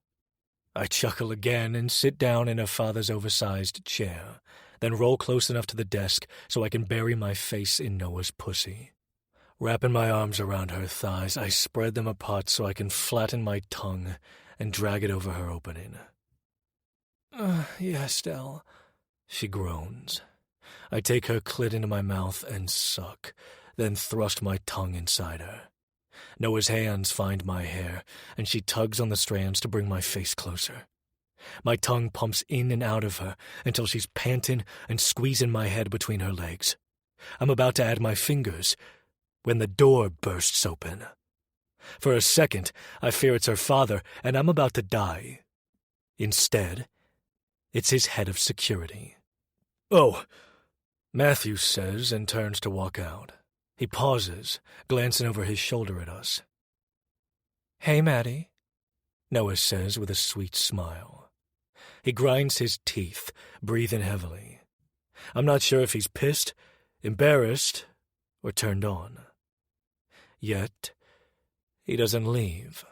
I chuckle again and sit down in her father's oversized chair, then roll close enough to the desk so I can bury my face in Noah's pussy. Wrapping my arms around her thighs, I spread them apart so I can flatten my tongue and drag it over her opening. Yes, Del, she groans. I take her clit into my mouth and suck, then thrust my tongue inside her. Noah's hands find my hair, and she tugs on the strands to bring my face closer. My tongue pumps in and out of her until she's panting and squeezing my head between her legs. I'm about to add my fingers when the door bursts open. For a second, I fear it's her father, and I'm about to die. Instead, it's his head of security. Oh, Matthew says and turns to walk out. He pauses, glancing over his shoulder at us. Hey, Maddie, Noah says with a sweet smile. He grinds his teeth, breathing heavily. I'm not sure if he's pissed, embarrassed, or turned on. Yet, he doesn't leave.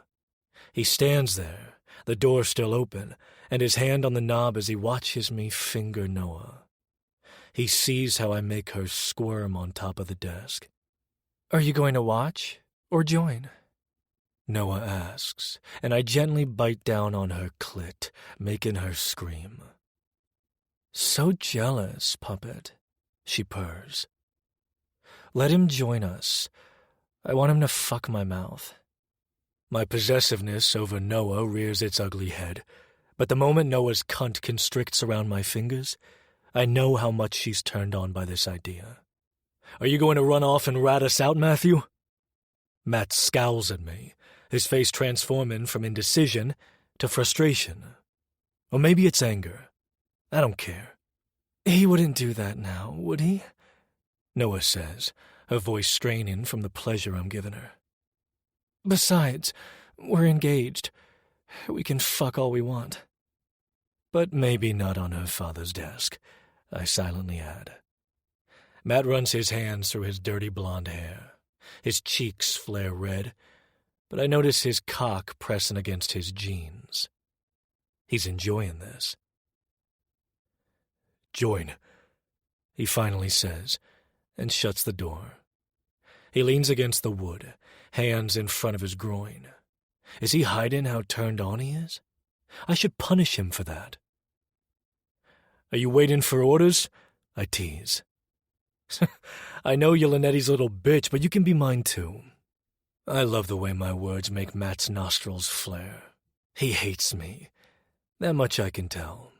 He stands there, the door still open, and his hand on the knob as he watches me finger Noah. He sees how I make her squirm on top of the desk. Are you going to watch or join? Noah asks, and I gently bite down on her clit, making her scream. So jealous, puppet, she purrs. Let him join us. I want him to fuck my mouth. My possessiveness over Noah rears its ugly head, but the moment Noah's cunt constricts around my fingers, I know how much she's turned on by this idea. Are you going to run off and rat us out, Matthew? Matt scowls at me, his face transforming from indecision to frustration. Or maybe it's anger. I don't care. He wouldn't do that now, would he? Noah says, her voice straining from the pleasure I'm giving her. Besides, we're engaged. We can fuck all we want. But maybe not on her father's desk, I silently add. Matt runs his hands through his dirty blonde hair. His cheeks flare red, but I notice his cock pressing against his jeans. He's enjoying this. Join, he finally says, and shuts the door. He leans against the wood, hands in front of his groin. Is he hiding how turned on he is? I should punish him for that. Are you waiting for orders? I tease. I know you're Lynette's little bitch, but you can be mine too. I love the way my words make Matt's nostrils flare. He hates me. That much I can tell.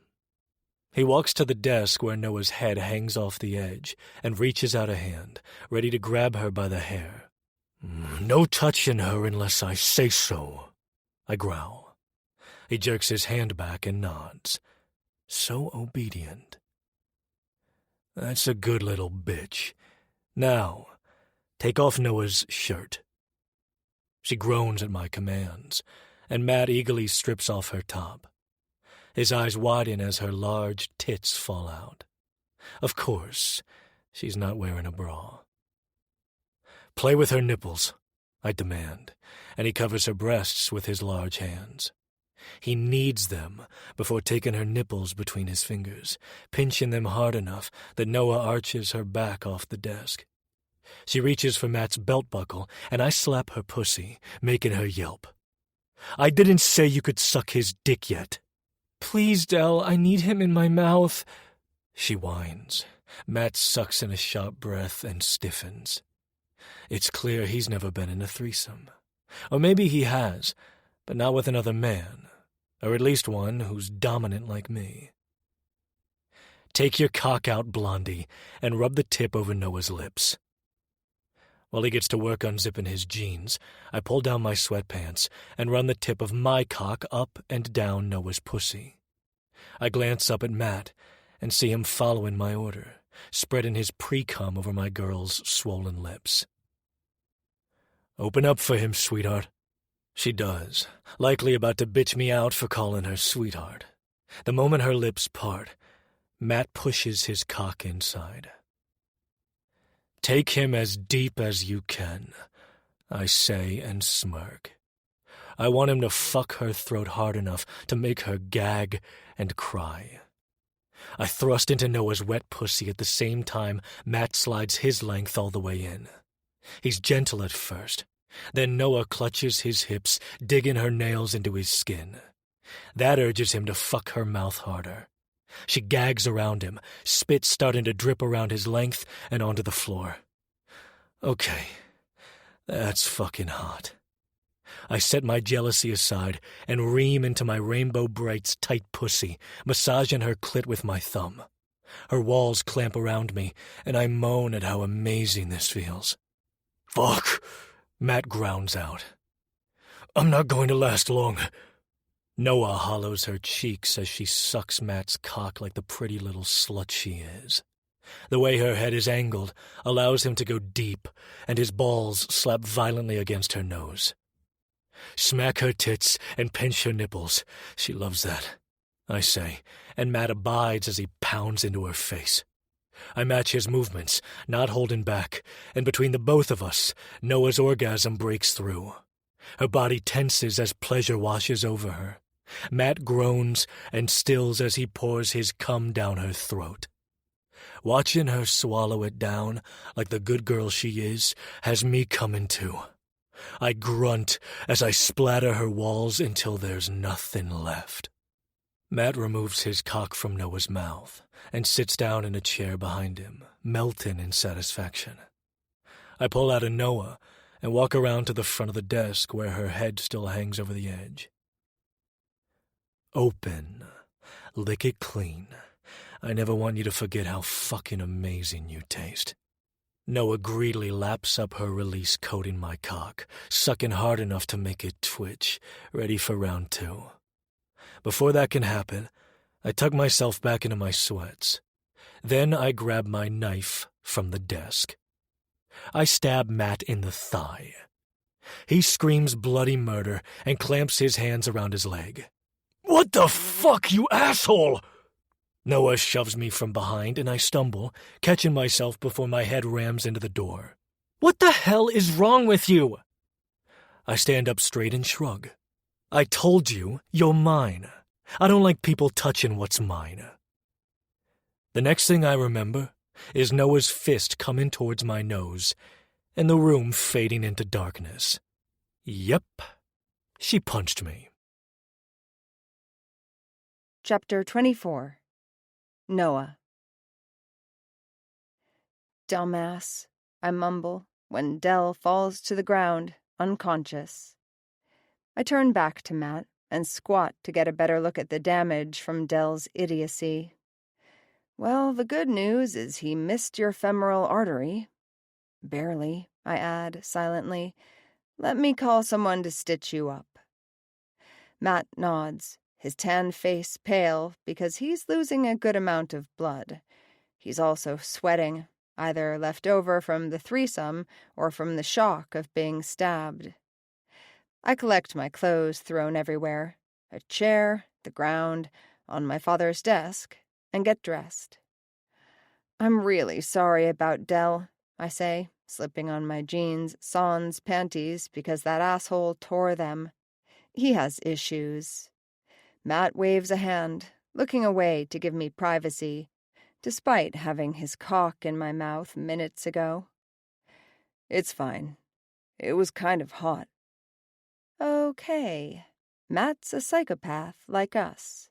He walks to the desk where Noah's head hangs off the edge and reaches out a hand, ready to grab her by the hair. No touching her unless I say so, I growl. He jerks his hand back and nods. So obedient. That's a good little bitch. Now, take off Noah's shirt. She groans at my commands, and Matt eagerly strips off her top. His eyes widen as her large tits fall out. Of course, she's not wearing a bra. Play with her nipples, I demand, and he covers her breasts with his large hands. He kneads them before taking her nipples between his fingers, pinching them hard enough that Noah arches her back off the desk. She reaches for Matt's belt buckle, and I slap her pussy, making her yelp. I didn't say you could suck his dick yet. Please, Del, I need him in my mouth, she whines. Matt sucks in a sharp breath and stiffens. It's clear he's never been in a threesome. Or maybe he has, but not with another man, or at least one who's dominant like me. Take your cock out, Blondie, and rub the tip over Noah's lips. While he gets to work unzipping his jeans, I pull down my sweatpants and run the tip of my cock up and down Noah's pussy. I glance up at Matt and see him following my order, spreading his pre-cum over my girl's swollen lips. Open up for him, sweetheart. She does, likely about to bitch me out for calling her sweetheart. The moment her lips part, Matt pushes his cock inside. Take him as deep as you can, I say and smirk. I want him to fuck her throat hard enough to make her gag and cry. I thrust into Noah's wet pussy at the same time Matt slides his length all the way in. He's gentle at first. Then Noah clutches his hips, digging her nails into his skin. That urges him to fuck her mouth harder. She gags around him, spit starting to drip around his length and onto the floor. Okay, that's fucking hot. I set my jealousy aside and ream into my Rainbow Bright's tight pussy, massaging her clit with my thumb. Her walls clamp around me, and I moan at how amazing this feels. Fuck, Matt grounds out. I'm not going to last long. Noah hollows her cheeks as she sucks Matt's cock like the pretty little slut she is. The way her head is angled allows him to go deep, and his balls slap violently against her nose. Smack her tits and pinch her nipples. She loves that, I say, and Matt abides as he pounds into her face. I match his movements, not holding back, and between the both of us, Noah's orgasm breaks through. Her body tenses as pleasure washes over her. Matt groans and stills as he pours his cum down her throat. Watching her swallow it down, like the good girl she is, has me coming too. I grunt as I splatter her walls until there's nothing left. Matt removes his cock from Noah's mouth and sits down in a chair behind him, melting in satisfaction. I pull out a Noah and walk around to the front of the desk where her head still hangs over the edge. Open. Lick it clean. I never want you to forget how fucking amazing you taste. Noah greedily laps up her release coat in my cock, sucking hard enough to make it twitch, ready for round 2. Before that can happen, I tuck myself back into my sweats. Then I grab my knife from the desk. I stab Matt in the thigh. He screams bloody murder and clamps his hands around his leg. What the fuck, you asshole! Noah shoves me from behind and I stumble, catching myself before my head rams into the door. What the hell is wrong with you? I stand up straight and shrug. I told you, you're mine. I don't like people touching what's mine. The next thing I remember is Noah's fist coming towards my nose and the room fading into darkness. Yep, she punched me.
Chapter 24. Noah. Dumbass, I mumble when Dell falls to the ground unconscious. I turn back to Matt and squat to get a better look at the damage from Dell's idiocy. Well, the good news is he missed your femoral artery. Barely, I add silently. Let me call someone to stitch you up. Matt nods, his tan face pale because he's losing a good amount of blood. He's also sweating, either left over from the threesome or from the shock of being stabbed. I collect my clothes thrown everywhere, a chair, the ground, on my father's desk, and get dressed. I'm really sorry about Dell, I say, slipping on my jeans, sans panties because that asshole tore them. He has issues. Matt waves a hand, looking away to give me privacy, despite having his cock in my mouth minutes ago. It's fine. It was kind of hot. Okay. Matt's a psychopath like us.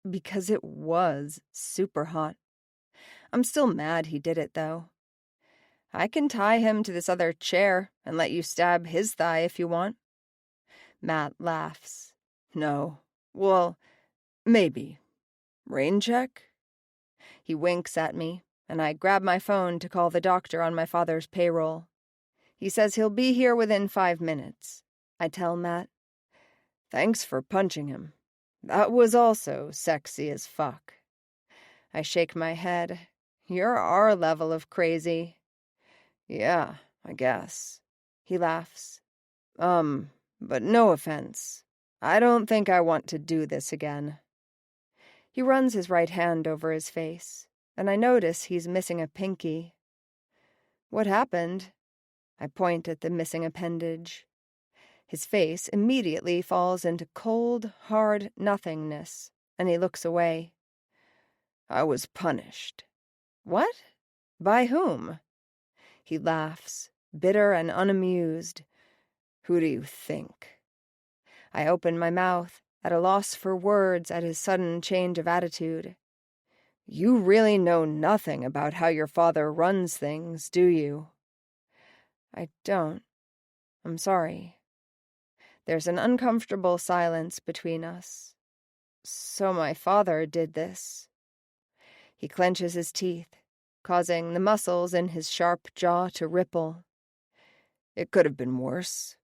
Because it was super hot. I'm still mad he did it, though. I can tie him to this other chair and let you stab his thigh if you want. Matt laughs. No. Well, maybe. Rain check? He winks at me, and I grab my phone to call the doctor on my father's payroll. He says he'll be here within 5 minutes. I tell Matt. Thanks for punching him. That was also sexy as fuck. I shake my head. You're our level of crazy. Yeah, I guess. He laughs. But no offense. I don't think I want to do this again. He runs his right hand over his face, and I notice he's missing a pinky. What happened? I point at the missing appendage. His face immediately falls into cold, hard nothingness, and he looks away. I was punished. What? By whom? He laughs, bitter and unamused. Who do you think? I open my mouth, at a loss for words at his sudden change of attitude. You really know nothing about how your father runs things, do you? I don't. I'm sorry. There's an uncomfortable silence between us. So my father did this. He clenches his teeth, causing the muscles in his sharp jaw to ripple. It could have been worse.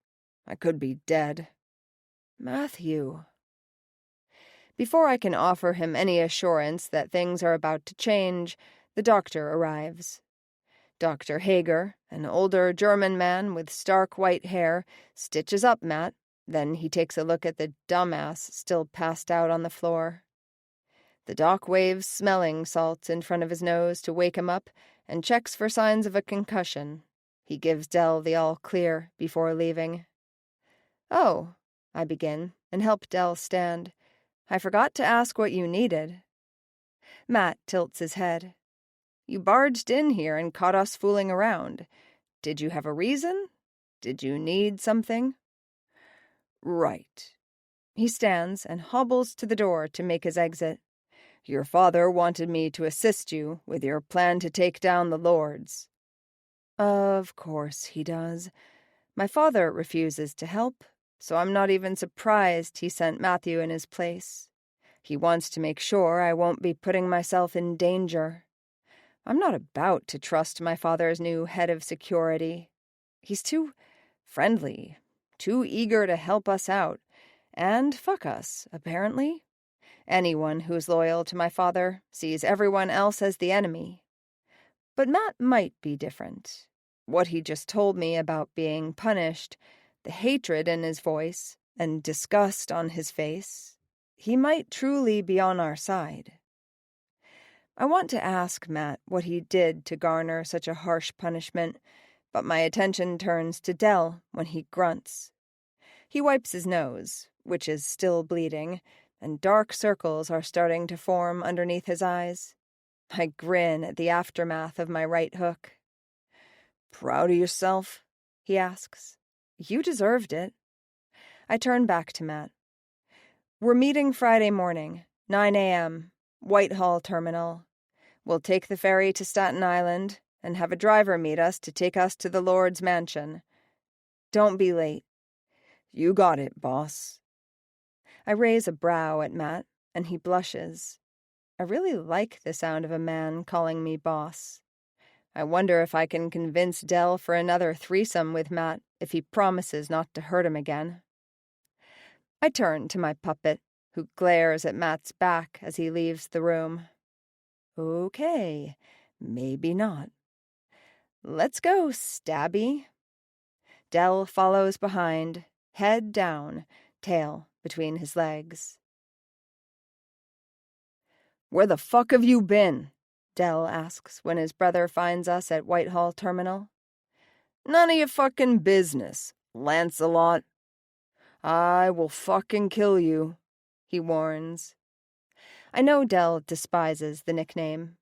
I could be dead. Matthew. Before I can offer him any assurance that things are about to change, the doctor arrives. Dr. Hager, an older German man with stark white hair, stitches up Matt. Then he takes a look at the dumbass still passed out on the floor. The doc waves smelling salts in front of his nose to wake him up and checks for signs of a concussion. He gives Dell the all-clear before leaving. Oh, I begin, and help Dell stand. I forgot to ask what you needed. Matt tilts his head. You barged in here and caught us fooling around. Did you have a reason? Did you need something? Right. He stands and hobbles to the door to make his exit. Your father wanted me to assist you with your plan to take down the lords. Of course he does. My father refuses to help, so I'm not even surprised he sent Matthew in his place. He wants to make sure I won't be putting myself in danger. I'm not about to trust my father's new head of security. He's too friendly, too eager to help us out, and fuck us, apparently. Anyone who's loyal to my father sees everyone else as the enemy. But Matt might be different. What he just told me about being punished, the hatred in his voice, and disgust on his face, he might truly be on our side. I want to ask Matt what he did to garner such a harsh punishment, but my attention turns to Dell when he grunts. He wipes his nose, which is still bleeding, and dark circles are starting to form underneath his eyes. I grin at the aftermath of my right hook. Proud of yourself? He asks. You deserved it. I turn back to Matt. We're meeting Friday morning, 9 a.m., Whitehall Terminal. We'll take the ferry to Staten Island and have a driver meet us to take us to the Lord's mansion. Don't be late.
You got it, boss.
I raise a brow at Matt, and he blushes. I really like the sound of a man calling me boss. I wonder if I can convince Dell for another threesome with Matt if he promises not to hurt him again. I turn to my puppet, who glares at Matt's back as he leaves the room. Okay, maybe not. Let's go, Stabby. Dell follows behind, head down, tail between his legs.
Where the fuck have you been?
Dell asks when his brother finds us at Whitehall Terminal.
None of your fucking business, Lancelot. I will fucking kill you, he warns.
I know Dell despises the nickname.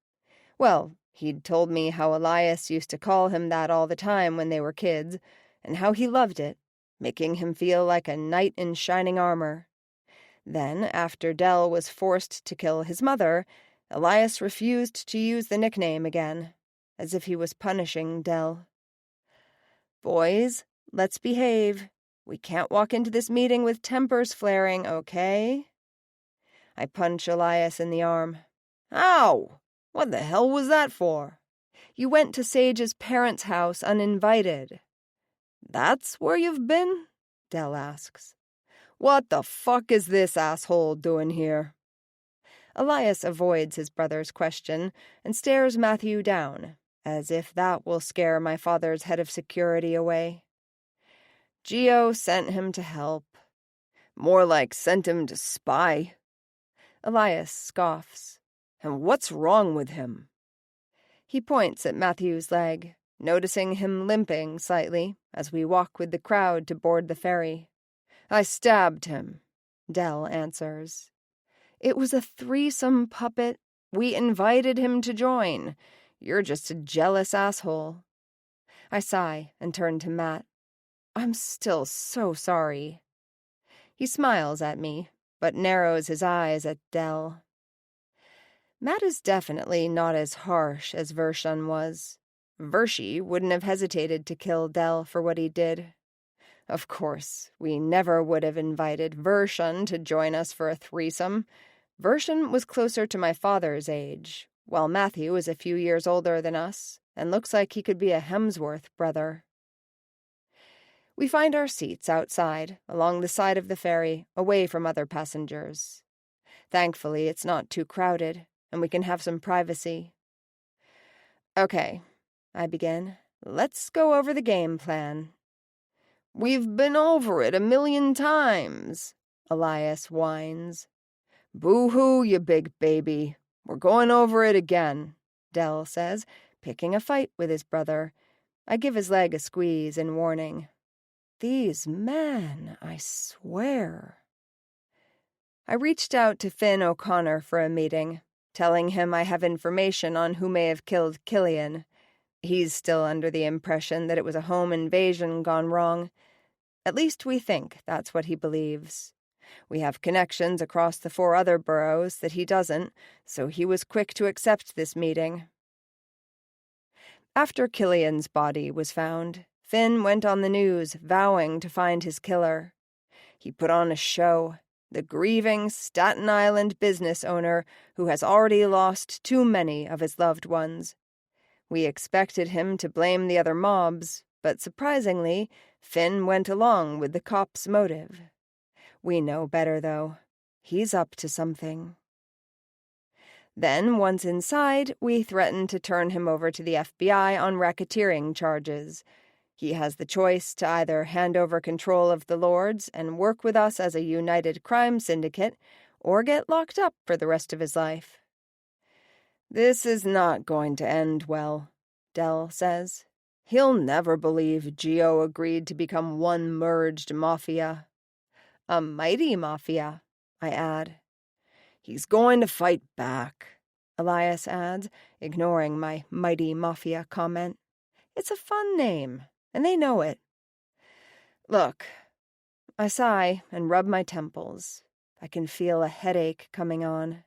Well, he'd told me how Elias used to call him that all the time when they were kids, and how he loved it, making him feel like a knight in shining armor. Then, after Dell was forced to kill his mother, Elias refused to use the nickname again, as if he was punishing Dell. Boys, let's behave. We can't walk into this meeting with tempers flaring, okay? I punch Elias in the arm.
Ow! What the hell was that for?
You went to Sage's parents' house uninvited.
That's where you've been?
Dell asks.
What the fuck is this asshole doing here?
Elias avoids his brother's question and stares Matthew down, as if that will scare my father's head of security away.
Gio sent him to help. More like sent him to spy.
Elias scoffs.
And what's wrong with him?
He points at Matthew's leg, noticing him limping slightly as we walk with the crowd to board the ferry.
I stabbed him,
Dell answers. It was a threesome, puppet. We invited him to join. You're just a jealous asshole. I sigh and turn to Matt. I'm still so sorry. He smiles at me, but narrows his eyes at Dell. Matt is definitely not as harsh as Vershun was. Vershi wouldn't have hesitated to kill Dell for what he did. Of course, we never would have invited Vershun to join us for a threesome. Vershun was closer to my father's age, while Matthew is a few years older than us, and looks like he could be a Hemsworth brother. We find our seats outside, along the side of the ferry, away from other passengers. Thankfully, it's not too crowded, and we can have some privacy. Okay, I begin. Let's go over the game plan.
We've been over it 1,000,000 times, Elias whines. Boo-hoo, you big baby. We're going over it again,
Dell says, picking a fight with his brother. I give his leg a squeeze in warning. These men, I swear. I reached out to Finn O'Connor for a meeting, telling him I have information on who may have killed Killian. He's still under the impression that it was a home invasion gone wrong. At least we think that's what he believes. We have connections across the 4 other boroughs that he doesn't, so he was quick to accept this meeting. After Killian's body was found, Finn went on the news vowing to find his killer. He put on a show, the grieving Staten Island business owner who has already lost too many of his loved ones. We expected him to blame the other mobs, but surprisingly, Finn went along with the cops' motive. We know better, though. He's up to something. Then, once inside, we threatened to turn him over to the FBI on racketeering charges. He has the choice to either hand over control of the Lords and work with us as a united crime syndicate, or get locked up for the rest of his life.
This is not going to end well, Dell says. He'll never believe Gio agreed to become one merged Mafia.
A mighty Mafia, I add.
He's going to fight back,
Elias adds, ignoring my mighty Mafia comment. It's a fun name, and they know it. Look, I sigh and rub my temples. I can feel a headache coming on.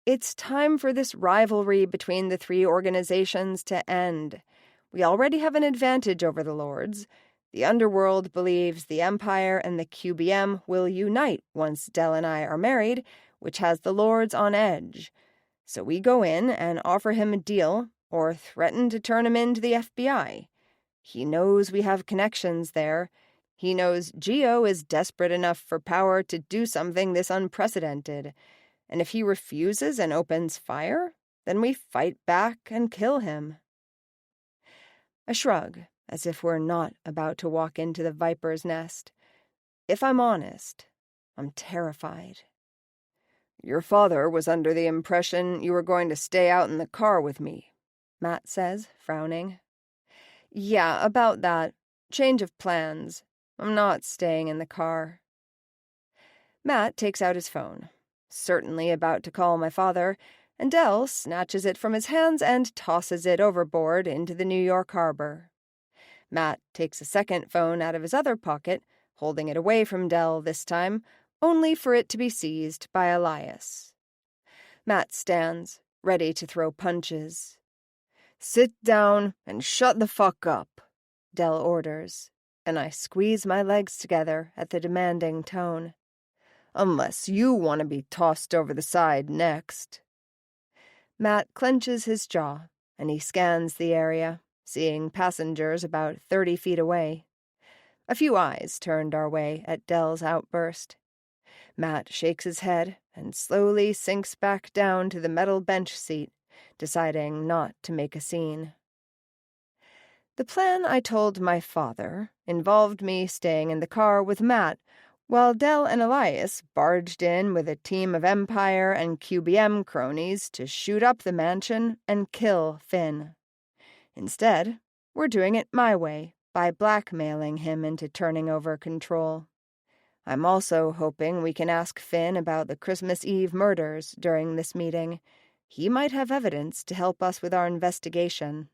It's time for this rivalry between the 3 organizations to end. We already have an advantage over the Lords. The underworld believes the Empire and the QBM will unite once Del and I are married, which has the Lords on edge. So we go in and offer him a deal, or threaten to turn him in to the FBI. He knows we have connections there. He knows Geo is desperate enough for power to do something this unprecedented. And if he refuses and opens fire, then we fight back and kill him. I shrug, as if we're not about to walk into the viper's nest. If I'm honest, I'm terrified. Your father was under the impression you were going to stay out in the car with me, Matt says, frowning. Yeah, about that. Change of plans. I'm not staying in the car. Matt takes out his phone, certainly about to call my father, and Del snatches it from his hands and tosses it overboard into the New York harbor. Matt takes a second phone out of his other pocket, holding it away from Del this time, only for it to be seized by Elias. Matt stands, ready to throw punches. Sit down and shut the fuck up, Del orders, and I squeeze my legs together at the demanding tone. Unless you want to be tossed over the side next. Matt clenches his jaw, and he scans the area, seeing passengers about 30 feet away. A few eyes turned our way at Del's outburst. Matt shakes his head and slowly sinks back down to the metal bench seat, deciding not to make a scene. The plan I told my father involved me staying in the car with Matt, while Del and Elias barged in with a team of Empire and QBM cronies to shoot up the mansion and kill Finn. Instead, we're doing it my way, by blackmailing him into turning over control. I'm also hoping we can ask Finn about the Christmas Eve murders during this meeting. He might have evidence to help us with our investigation.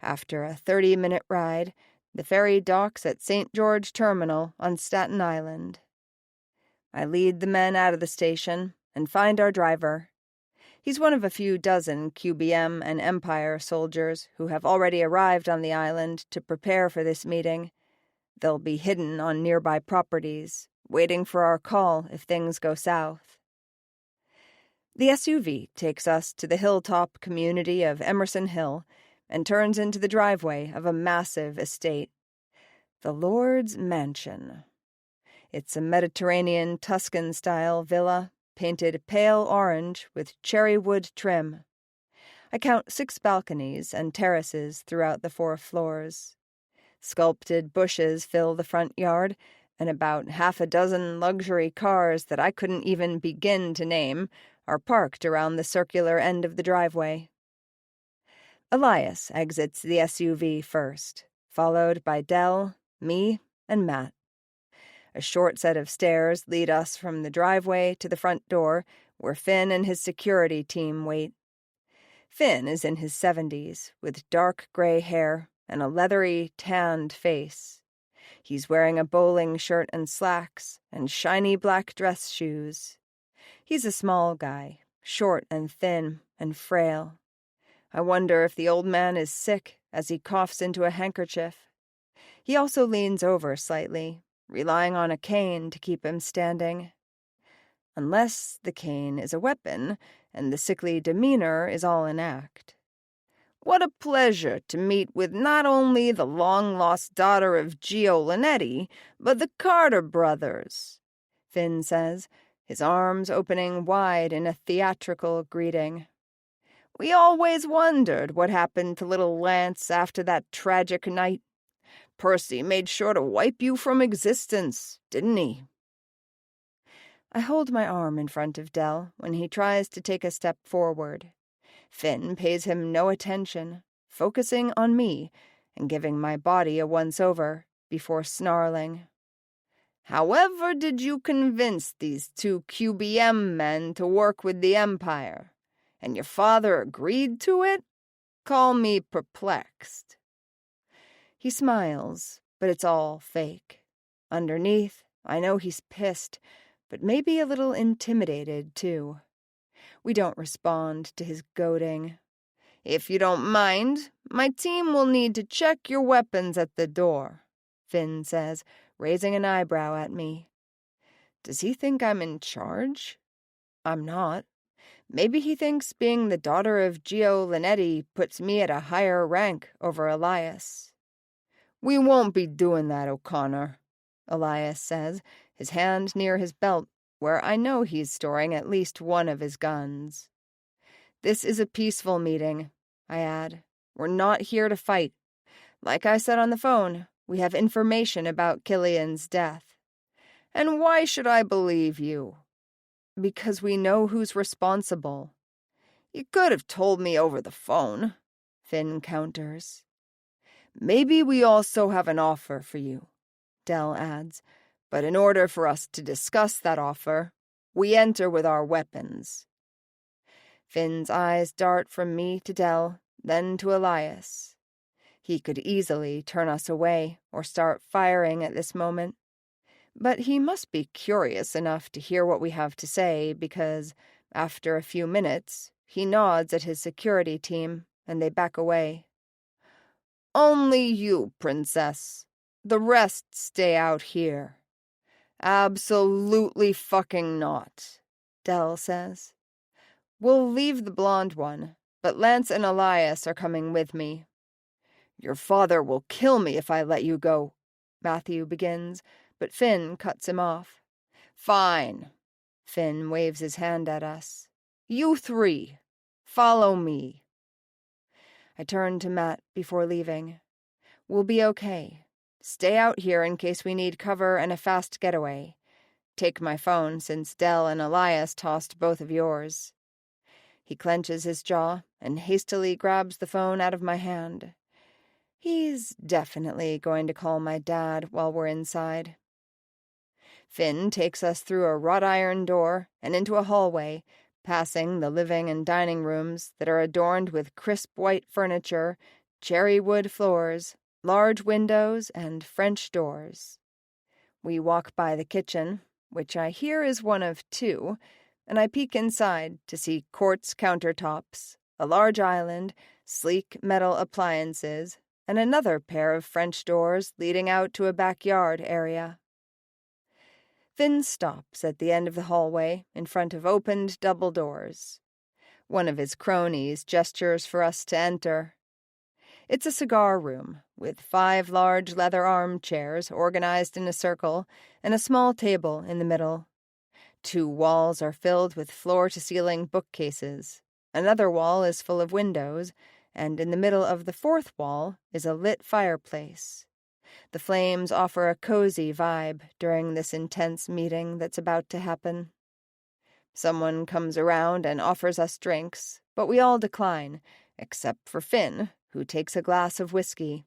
After a 30-minute ride, the ferry docks at St. George Terminal on Staten Island. I lead the men out of the station and find our driver. He's one of a few dozen QBM and Empire soldiers who have already arrived on the island to prepare for this meeting. They'll be hidden on nearby properties, waiting for our call if things go south. The SUV takes us to the hilltop community of Emerson Hill and turns into the driveway of a massive estate. The Lord's Mansion. It's a Mediterranean Tuscan-style villa, painted pale orange with cherry wood trim. I count 6 balconies and terraces throughout the 4 floors. Sculpted bushes fill the front yard, and about half a dozen luxury cars that I couldn't even begin to name are parked around the circular end of the driveway. Elias exits the SUV first, followed by Del, me, and Matt. A short set of stairs lead us from the driveway to the front door, where Finn and his security team wait. Finn is in his 70s, with dark gray hair and a leathery, tanned face. He's wearing a bowling shirt and slacks, and shiny black dress shoes. He's a small guy, short and thin and frail. I wonder if the old man is sick as he coughs into a handkerchief. He also leans over slightly, relying on a cane to keep him standing. Unless the cane is a weapon, and the sickly demeanor is all an act. What a pleasure to meet with not only the long-lost daughter of Gio Linetti, but the Carter brothers, Finn says, his arms opening wide in a theatrical greeting. We always wondered what happened to little Lance after that tragic night. Percy made sure to wipe you from existence, didn't he? I hold my arm in front of Del when he tries to take a step forward. Finn pays him no attention, focusing on me and giving my body a once-over before snarling. However did you convince these 2 QBM men to work with the Empire? And your father agreed to it? Call me perplexed. He smiles, but it's all fake. Underneath, I know he's pissed, but maybe a little intimidated, too. We don't respond to his goading. If you don't mind, my team will need to check your weapons at the door. Finn says, raising an eyebrow at me. Does he think I'm in charge? I'm not. Maybe he thinks being the daughter of Gio Linetti puts me at a higher rank over Elias.
We won't be doing that, O'Connor, Elias says, his hand near his belt, where I know he's storing at least one of his guns.
This is a peaceful meeting, I add. We're not here to fight. Like I said on the phone, we have information about Killian's death.
And why should I believe you?
Because we know who's responsible.
You could have told me over the phone,
Finn counters.
Maybe we also have an offer for you, Dell adds, but in order for us to discuss that offer, we enter with our weapons.
Finn's eyes dart from me to Dell, then to Elias. He could easily turn us away or start firing at this moment. But he must be curious enough to hear what we have to say because, after a few minutes, he nods at his security team and they back away.
Only you, Princess. The rest stay out here. Absolutely fucking not,
Dell says.
We'll leave the blonde one, but Lance and Elias are coming with me. Your father will kill me if I let you go,
Matthew begins, but Finn cuts him off.
Fine.
Finn waves his hand at us.
You three, follow me.
I turn to Matt before leaving. We'll be okay. Stay out here in case we need cover and a fast getaway. Take my phone since Dell and Elias tossed both of yours. He clenches his jaw and hastily grabs the phone out of my hand. He's definitely going to call my dad while we're inside. Finn takes us through a wrought iron door and into a hallway, passing the living and dining rooms that are adorned with crisp white furniture, cherry wood floors, large windows, and French doors. We walk by the kitchen, which I hear is one of two, and I peek inside to see quartz countertops, a large island, sleek metal appliances, and another pair of French doors leading out to a backyard area. Finn stops at the end of the hallway in front of opened double doors. One of his cronies gestures for us to enter. It's a cigar room, with 5 large leather armchairs organized in a circle and a small table in the middle. 2 walls are filled with floor-to-ceiling bookcases. Another wall is full of windows, and in the middle of the 4th wall is a lit fireplace. The flames offer a cozy vibe during this intense meeting that's about to happen. Someone comes around and offers us drinks, but we all decline, except for Finn, who takes a glass of whiskey.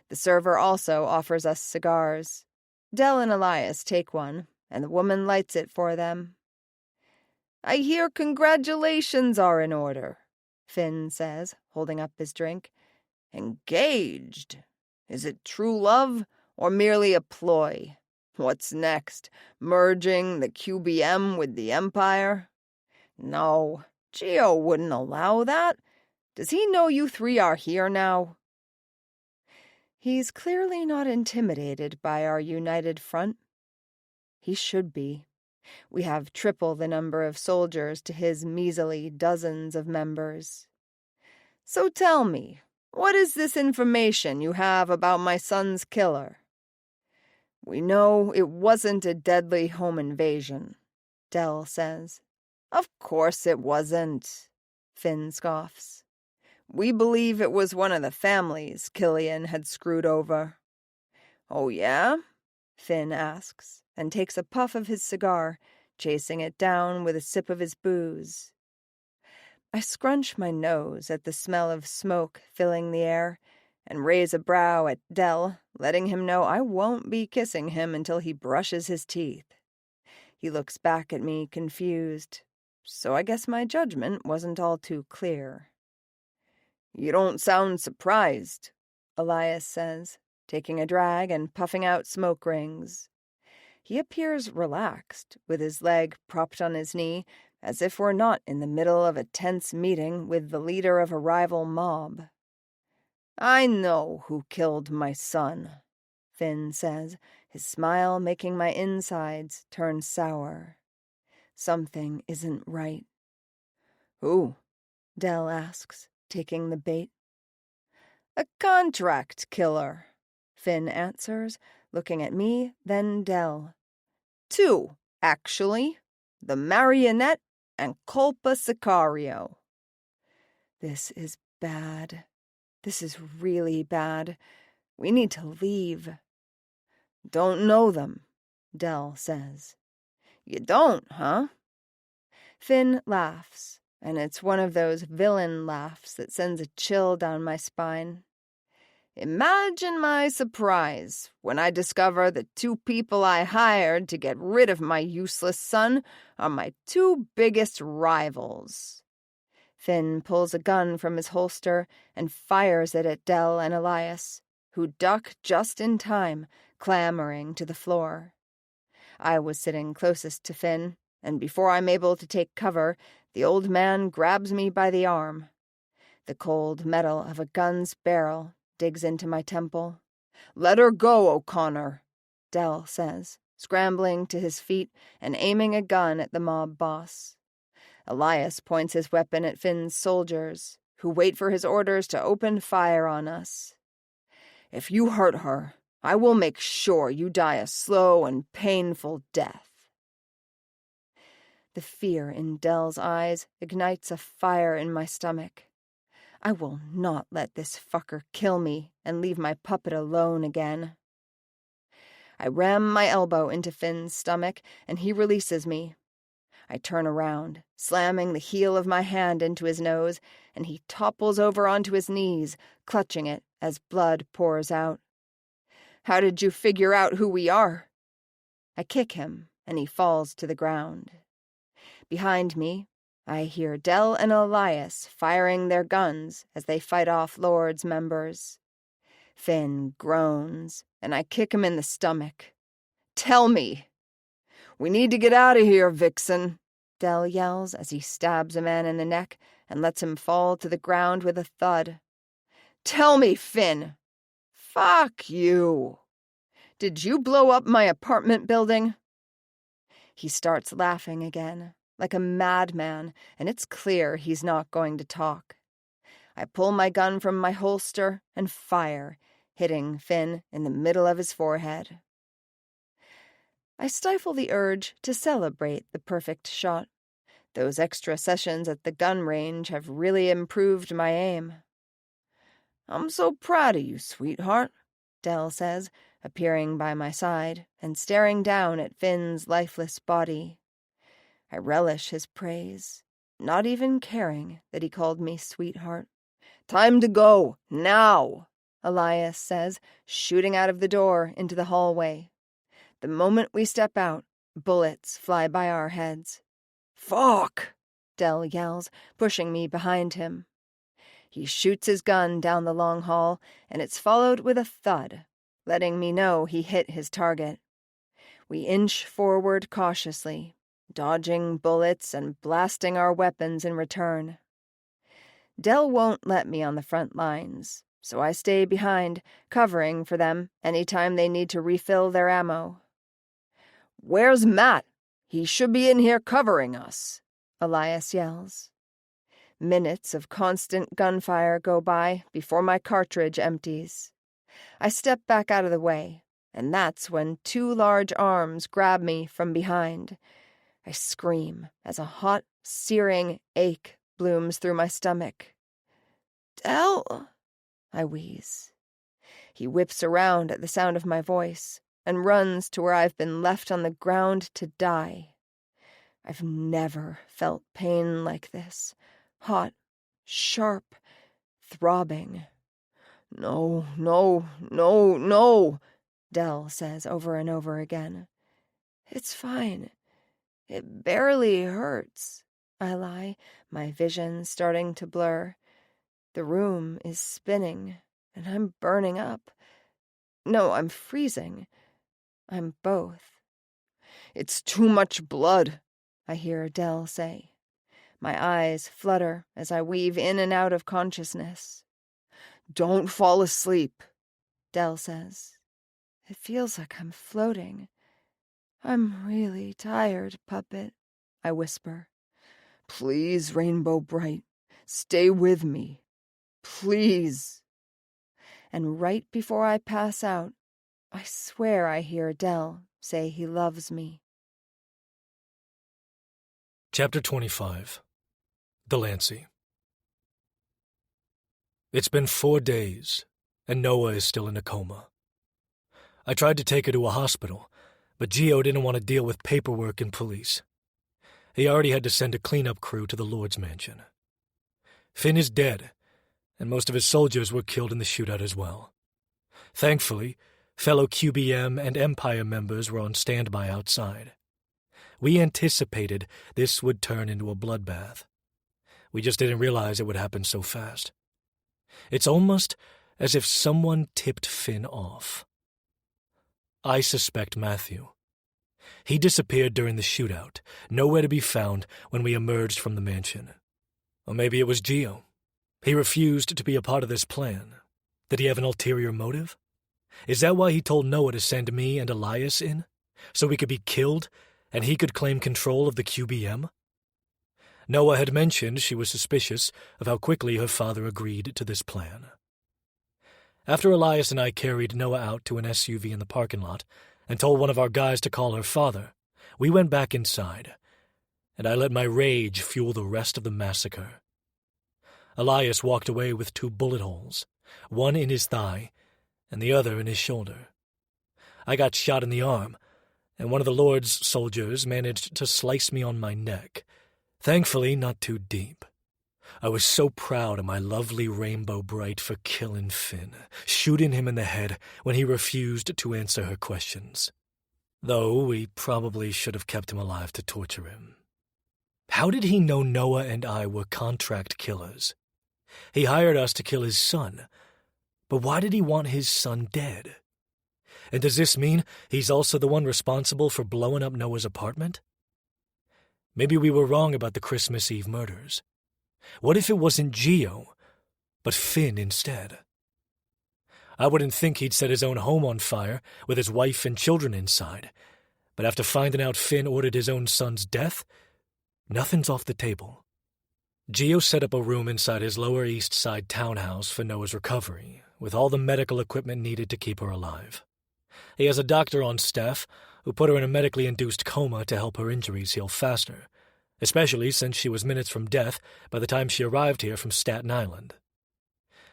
The server also offers us cigars. Dell and Elias take one, and the woman lights it for them.
I hear congratulations are in order,
Finn says, holding up his drink.
Engaged. Is it true love or merely a ploy? What's next? Merging the QBM with the Empire? No, Gio wouldn't allow that. Does he know you 3 are here now?
He's clearly not intimidated by our united front. He should be. We have triple the number of soldiers to his measly dozens of members.
So tell me, what is this information you have about my son's killer?
We know it wasn't a deadly home invasion, Dell says.
Of course it wasn't,
Finn scoffs.
We believe it was one of the families Killian had screwed over.
Oh, yeah? Finn asks, and takes a puff of his cigar, chasing it down with a sip of his booze. I scrunch my nose at the smell of smoke filling the air, and raise a brow at Dell, letting him know I won't be kissing him until he brushes his teeth. He looks back at me confused, so I guess my judgment wasn't all too clear.
You don't sound surprised,
Elias says, taking a drag and puffing out smoke rings. He appears relaxed, with his leg propped on his knee, as if we're not in the middle of a tense meeting with the leader of a rival mob.
I know who killed my son,
Finn says, his smile making my insides turn sour. Something isn't right.
Who?
Dell asks, taking the bait.
A contract killer.
Finn answers, looking at me, then Dell.
2, actually. The Marionette and Colpa Sicario.
This is bad. This is really bad. We need to leave.
Don't know them,
Dell says.
You don't, huh?
Finn laughs, and it's one of those villain laughs that sends a chill down my spine.
Imagine my surprise when I discover the 2 people I hired to get rid of my useless son are my 2 biggest rivals.
Finn pulls a gun from his holster and fires it at Dell and Elias, who duck just in time, clambering to the floor. I was sitting closest to Finn, and before I'm able to take cover, the old man grabs me by the arm. The cold metal of a gun's barrel digs into my temple.
Let her go, O'Connor,
Dell says, scrambling to his feet and aiming a gun at the mob boss. Elias points his weapon at Finn's soldiers, who wait for his orders to open fire on us.
If you hurt her, I will make sure you die a slow and painful death.
The fear in Dell's eyes ignites a fire in my stomach. I will not let this fucker kill me and leave my puppet alone again. I ram my elbow into Finn's stomach, and he releases me. I turn around, slamming the heel of my hand into his nose, and he topples over onto his knees, clutching it as blood pours out.
How did you figure out who we are?
I kick him, and he falls to the ground. Behind me, I hear Dell and Elias firing their guns as they fight off Lord's members. Finn groans, and I kick him in the stomach.
Tell me. We need to get out of here, Vixen,
Dell yells as he stabs a man in the neck and lets him fall to the ground with a thud.
Tell me, Finn. Fuck you. Did you blow up my apartment building?
He starts laughing again, like a madman, and it's clear he's not going to talk. I pull my gun from my holster and fire, hitting Finn in the middle of his forehead. I stifle the urge to celebrate the perfect shot. Those extra sessions at the gun range have really improved my aim.
I'm so proud of you, sweetheart,
Dell says, appearing by my side and staring down at Finn's lifeless body. I relish his praise, not even caring that he called me sweetheart.
Time to go, now,
Elias says, shooting out of the door into the hallway. The moment we step out, bullets fly by our heads.
Fuck,
Dell yells, pushing me behind him. He shoots his gun down the long hall, and it's followed with a thud, letting me know he hit his target. We inch forward cautiously, dodging bullets and blasting our weapons in return. Dell won't let me on the front lines, so I stay behind, covering for them any time they need to refill their ammo.
Where's Matt? He should be in here covering us,
Elias yells. Minutes of constant gunfire go by before my cartridge empties. I step back out of the way, and that's when 2 large arms grab me from behind. I scream as a hot, searing ache blooms through my stomach.
Dell,
I wheeze. He whips around at the sound of my voice and runs to where I've been left on the ground to die. I've never felt pain like this. Hot, sharp, throbbing.
No, no, no, no,
Dell says over and over again. It's fine. It barely hurts, I lie, my vision starting to blur. The room is spinning, and I'm burning up. No, I'm freezing. I'm both.
It's too much blood,
I hear Dell say. My eyes flutter as I weave in and out of consciousness.
Don't fall asleep,
Dell says. It feels like I'm floating. I'm really tired, Puppet, I whisper.
Please, Rainbow Bright, stay with me. Please.
And right before I pass out, I swear I hear Dell say he loves me.
Chapter 25. Delancey. It's been 4 days, and Noah is still in a coma. I tried to take her to a hospital, but Gio didn't want to deal with paperwork and police. He already had to send a cleanup crew to the Lord's mansion. Finn is dead, and most of his soldiers were killed in the shootout as well. Thankfully, fellow QBM and Empire members were on standby outside. We anticipated this would turn into a bloodbath. We just didn't realize it would happen so fast. It's almost as if someone tipped Finn off. I suspect Matthew. He disappeared during the shootout, nowhere to be found when we emerged from the mansion. Or maybe it was Gio. He refused to be a part of this plan. Did he have an ulterior motive? Is that why he told Noah to send me and Elias in? So we could be killed, and he could claim control of the QBM? Noah had mentioned she was suspicious of how quickly her father agreed to this plan. After Elias and I carried Noah out to an SUV in the parking lot and told one of our guys to call her father, we went back inside, and I let my rage fuel the rest of the massacre. Elias walked away with 2 bullet holes, one in his thigh and the other in his shoulder. I got shot in the arm, and one of the Lord's soldiers managed to slice me on my neck, thankfully not too deep. I was so proud of my lovely Rainbow Bright for killing Finn, shooting him in the head when he refused to answer her questions. Though we probably should have kept him alive to torture him. How did he know Noah and I were contract killers? He hired us to kill his son, but why did he want his son dead? And does this mean he's also the one responsible for blowing up Noah's apartment? Maybe we were wrong about the Christmas Eve murders. What if it wasn't Gio, but Finn instead? I wouldn't think he'd set his own home on fire with his wife and children inside, but after finding out Finn ordered his own son's death, nothing's off the table. Gio set up a room inside his Lower East Side townhouse for Noah's recovery, with all the medical equipment needed to keep her alive. He has a doctor on staff who put her in a medically induced coma to help her injuries heal faster, especially since she was minutes from death by the time she arrived here from Staten Island.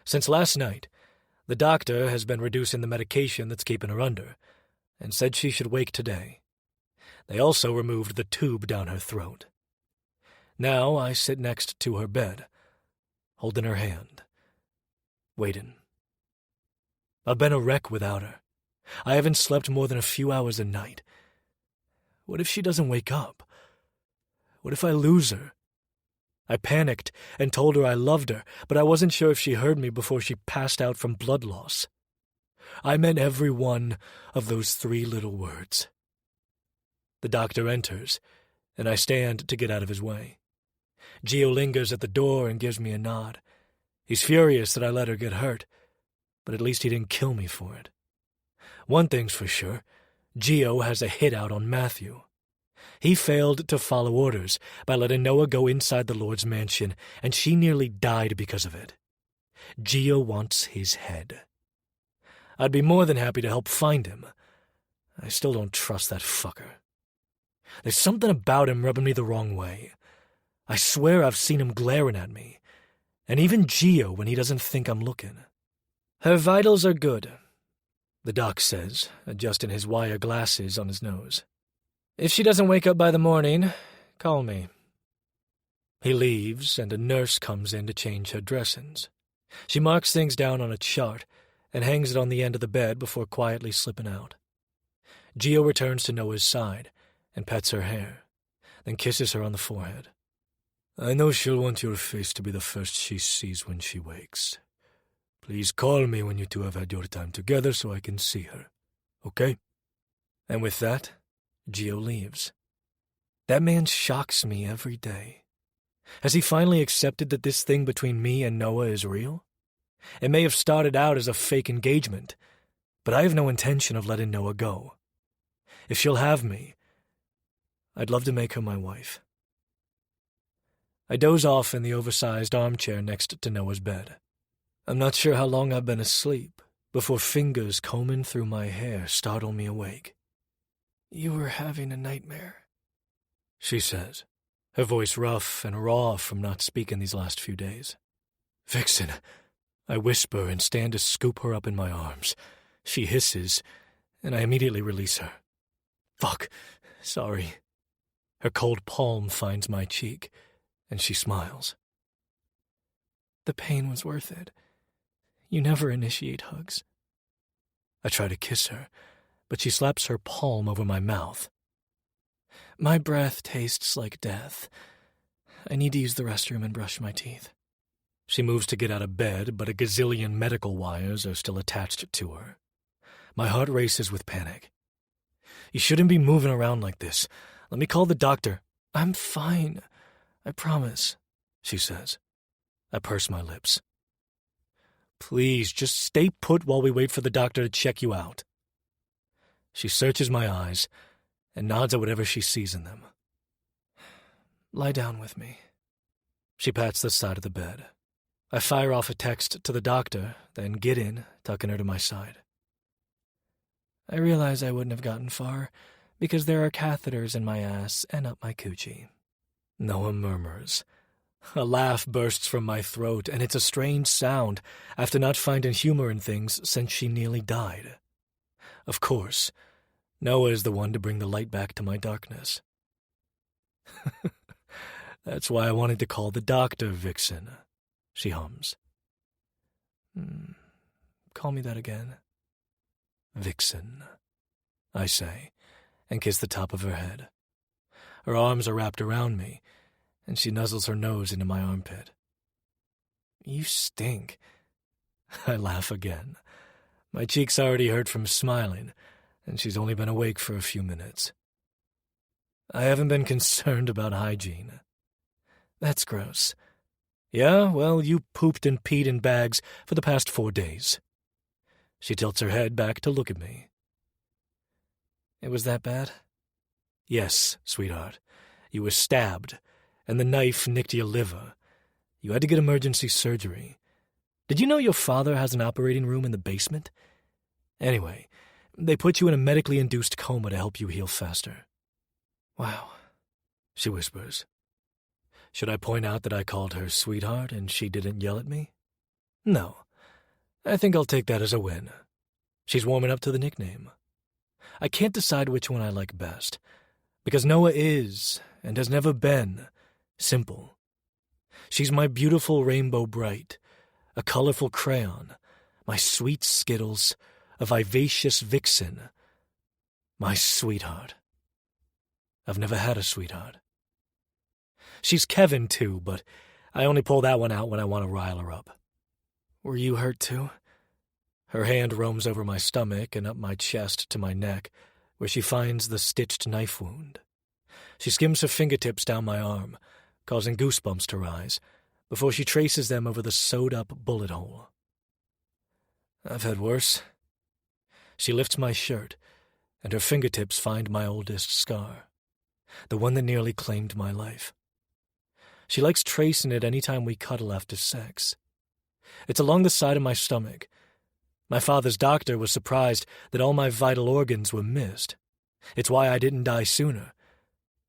Since last night, the doctor has been reducing the medication that's keeping her under, and said she should wake today. They also removed the tube down her throat. Now I sit next to her bed, holding her hand, waiting. I've been a wreck without her. I haven't slept more than a few hours a night. What if she doesn't wake up? What if I lose her? I panicked and told her I loved her, but I wasn't sure if she heard me before she passed out from blood loss. I meant every one of those 3 little words. The doctor enters, and I stand to get out of his way. Gio lingers at the door and gives me a nod. He's furious that I let her get hurt, but at least he didn't kill me for it. One thing's for sure, Gio has a hit out on Matthew. He failed to follow orders by letting Noah go inside the Lord's mansion, and she nearly died because of it. Gio wants his head. I'd be more than happy to help find him. I still don't trust that fucker. There's something about him rubbing me the wrong way. I swear I've seen him glaring at me, and even Gio when he doesn't think I'm looking. Her vitals are good, the doc says, adjusting his wire glasses on his nose. If she doesn't wake up by the morning, call me. He leaves, and a nurse comes in to change her dressings. She marks things down on a chart and hangs it on the end of the bed before quietly slipping out. Gio returns to Noah's side and pets her hair, then kisses her on the forehead. I know she'll want your face to be the first she sees when she wakes. Please call me when you two have had your time together so I can see her, okay? And with that, Gio leaves. That man shocks me every day. Has he finally accepted that this thing between me and Noah is real? It may have started out as a fake engagement, but I have no intention of letting Noah go. If she'll have me, I'd love to make her my wife. I doze off in the oversized armchair next to Noah's bed. I'm not sure how long I've been asleep before fingers combing through my hair startle me awake. "You were having a nightmare," she says, her voice rough and raw from not speaking these last few days. "Vixen," I whisper and stand to scoop her up in my arms. She hisses, and I immediately release her. "Fuck, sorry." Her cold palm finds my cheek, and she smiles. "The pain was worth it. You never initiate hugs." I try to kiss her, but she slaps her palm over my mouth. "My breath tastes like death. I need to use the restroom and brush my teeth." She moves to get out of bed, but a gazillion medical wires are still attached to her. My heart races with panic. "You shouldn't be moving around like this. Let me call the doctor." "I'm fine. I promise," she says. I purse my lips. "Please, just stay put while we wait for the doctor to check you out." She searches my eyes and nods at whatever she sees in them. "Lie down with me." She pats the side of the bed. I fire off a text to the doctor, then get in, tucking her to my side. "I realize I wouldn't have gotten far, because there are catheters in my ass and up my coochie." Noah murmurs. A laugh bursts from my throat, and it's a strange sound after not finding humor in things since she nearly died. Of course, Noah is the one to bring the light back to my darkness. "That's why I wanted to call the doctor, Vixen," she hums. Call me that again." "Vixen," I say, and kiss the top of her head. Her arms are wrapped around me, and she nuzzles her nose into my armpit. "You stink." I laugh again. My cheeks already hurt from smiling, and she's only been awake for a few minutes. "I haven't been concerned about hygiene." "That's gross." "Yeah, well, you pooped and peed in bags for the past 4 days. She tilts her head back to look at me. "It was that bad?" "Yes, sweetheart. You were stabbed, and the knife nicked your liver. You had to get emergency surgery. Did you know your father has an operating room in the basement? Anyway, they put you in a medically induced coma to help you heal faster." "Wow," she whispers. Should I point out that I called her sweetheart and she didn't yell at me? No. I think I'll take that as a win. She's warming up to the nickname. I can't decide which one I like best, because Noah is, and has never been, simple. She's my beautiful rainbow bright, a colorful crayon, my sweet Skittles, a vivacious vixen, my sweetheart. I've never had a sweetheart. She's Kevin, too, but I only pull that one out when I want to rile her up. Were you hurt, too? Her hand roams over my stomach and up my chest to my neck, where she finds the stitched knife wound. She skims her fingertips down my arm, causing goosebumps to rise, before she traces them over the sewed-up bullet hole. I've had worse. She lifts my shirt, and her fingertips find my oldest scar, the one that nearly claimed my life. She likes tracing it any time we cuddle after sex. It's along the side of my stomach. My father's doctor was surprised that all my vital organs were missed. It's why I didn't die sooner.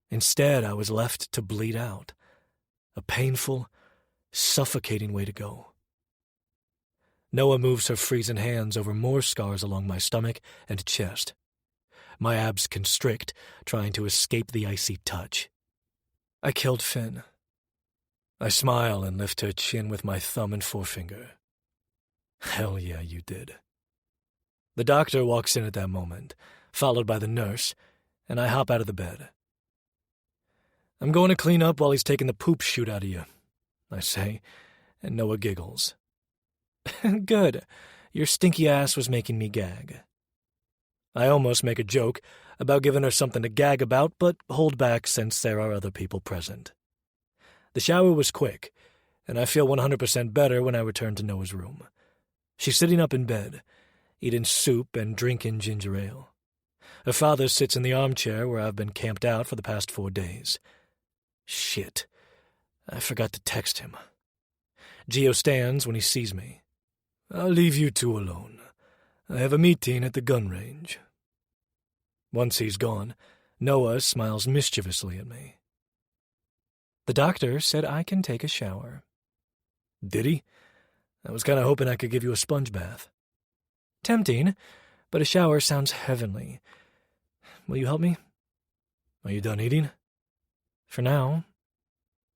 Instead, I was left to bleed out. A painful, suffocating way to go. Noah moves her freezing hands over more scars along my stomach and chest. My abs constrict, trying to escape the icy touch. I killed Finn. I smile and lift her chin with my thumb and forefinger. Hell yeah, you did. The doctor walks in at that moment, followed by the nurse, and I hop out of the bed. I'm going to clean up while he's taking the poop shoot out of you, I say, and Noah giggles. Good. Your stinky ass was making me gag. I almost make a joke about giving her something to gag about, but hold back since there are other people present. The shower was quick, and I feel 100% better when I return to Noah's room. She's sitting up in bed, eating soup and drinking ginger ale. Her father sits in the armchair where I've been camped out for the past 4 days. Shit. I forgot to text him. Gio stands when he sees me. I'll leave you two alone. I have a meeting at the gun range. Once he's gone, Noah smiles mischievously at me. The doctor said I can take a shower. Did he? I was kind of hoping I could give you a sponge bath. Tempting, but a shower sounds heavenly. Will you help me? Are you done eating? For now.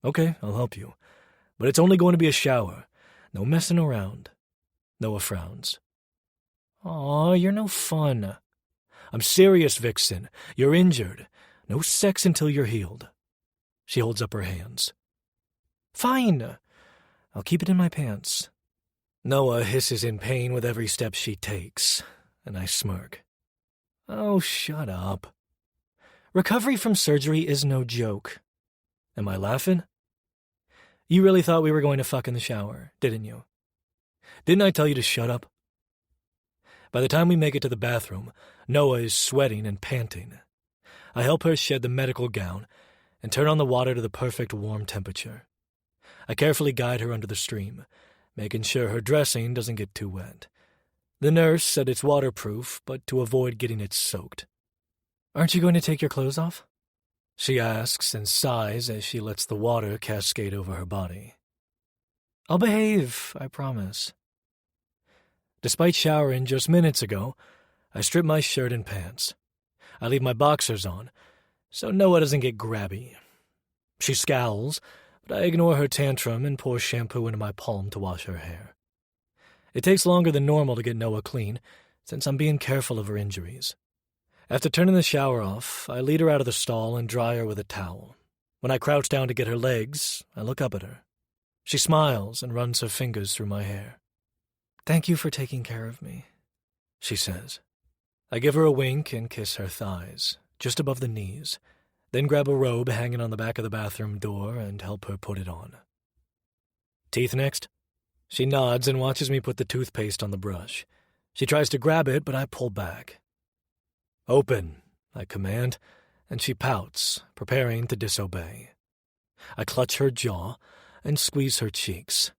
Okay, I'll help you. But it's only going to be a shower. No messing around. Noah frowns. Aw, you're no fun. I'm serious, Vixen. You're injured. No sex until you're healed. She holds up her hands. Fine. I'll keep it in my pants. Noah hisses in pain with every step she takes, and I smirk. Oh, shut up. Recovery from surgery is no joke. Am I laughing? You really thought we were going to fuck in the shower, didn't you? Didn't I tell you to shut up? By the time we make it to the bathroom, Noah is sweating and panting. I help her shed the medical gown and turn on the water to the perfect warm temperature. I carefully guide her under the stream, making sure her dressing doesn't get too wet. The nurse said it's waterproof, but to avoid getting it soaked. Aren't you going to take your clothes off? She asks and sighs as she lets the water cascade over her body. I'll behave, I promise. Despite showering just minutes ago, I strip my shirt and pants. I leave my boxers on, so Noah doesn't get grabby. She scowls, but I ignore her tantrum and pour shampoo into my palm to wash her hair. It takes longer than normal to get Noah clean, since I'm being careful of her injuries. After turning the shower off, I lead her out of the stall and dry her with a towel. When I crouch down to get her legs, I look up at her. She smiles and runs her fingers through my hair. Thank you for taking care of me, she says. I give her a wink and kiss her thighs, just above the knees, then grab a robe hanging on the back of the bathroom door and help her put it on. Teeth next? She nods and watches me put the toothpaste on the brush. She tries to grab it, but I pull back. Open, I command, and she pouts, preparing to disobey. I clutch her jaw and squeeze her cheeks.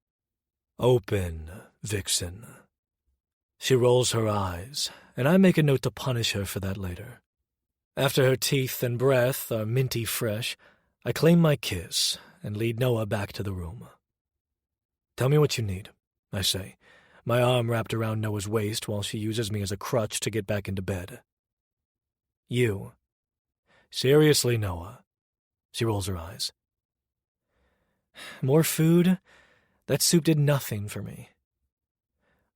Open, Vixen. She rolls her eyes, and I make a note to punish her for that later. After her teeth and breath are minty fresh, I claim my kiss and lead Noah back to the room. Tell me what you need, I say, my arm wrapped around Noah's waist while she uses me as a crutch to get back into bed. You. Seriously, Noah. She rolls her eyes. More food? That soup did nothing for me.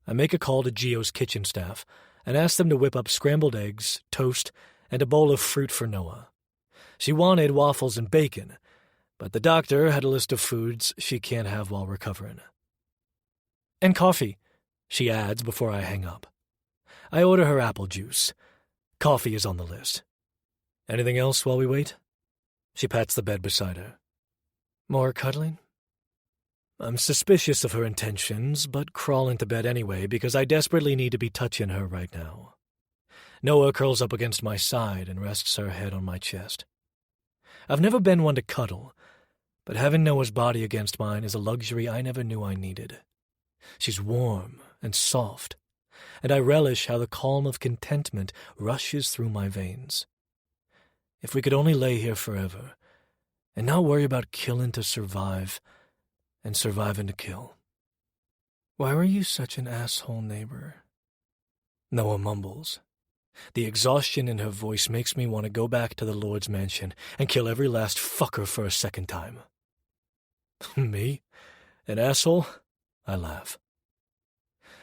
I make a call to Gio's kitchen staff and ask them to whip up scrambled eggs, toast, and a bowl of fruit for Noah. She wanted waffles and bacon, but the doctor had a list of foods she can't have while recovering. And coffee, she adds before I hang up. I order her apple juice. Coffee is on the list. Anything else while we wait? She pats the bed beside her. More cuddling? I'm suspicious of her intentions, but crawl into bed anyway because I desperately need to be touching her right now. Noah curls up against my side and rests her head on my chest. I've never been one to cuddle, but having Noah's body against mine is a luxury I never knew I needed. She's warm and soft, and I relish how the calm of contentment rushes through my veins. If we could only lay here forever, and not worry about killing to survive, and surviving to kill. Why were you such an asshole neighbor? Noah mumbles. The exhaustion in her voice makes me want to go back to the Lord's mansion and kill every last fucker for a second time. Me? An asshole? I laugh.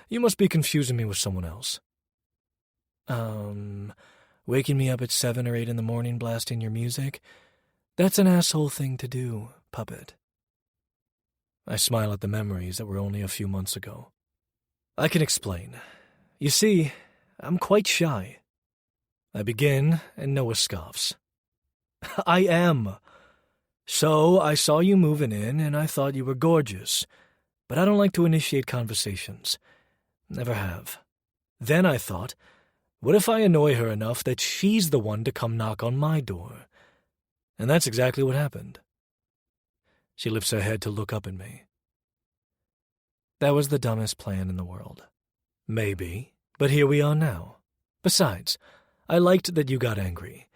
You must be confusing me with someone else. Waking me up at 7 or 8 in the morning blasting your music? That's an asshole thing to do, puppet. I smile at the memories that were only a few months ago. I can explain. You see, I'm quite shy. I begin, and Noah scoffs. I am. So I saw you moving in, and I thought you were gorgeous. But I don't like to initiate conversations. Never have. Then I thought, what if I annoy her enough that she's the one to come knock on my door? And that's exactly what happened. She lifts her head to look up at me. That was the dumbest plan in the world. Maybe, but here we are now. Besides, I liked that you got angry.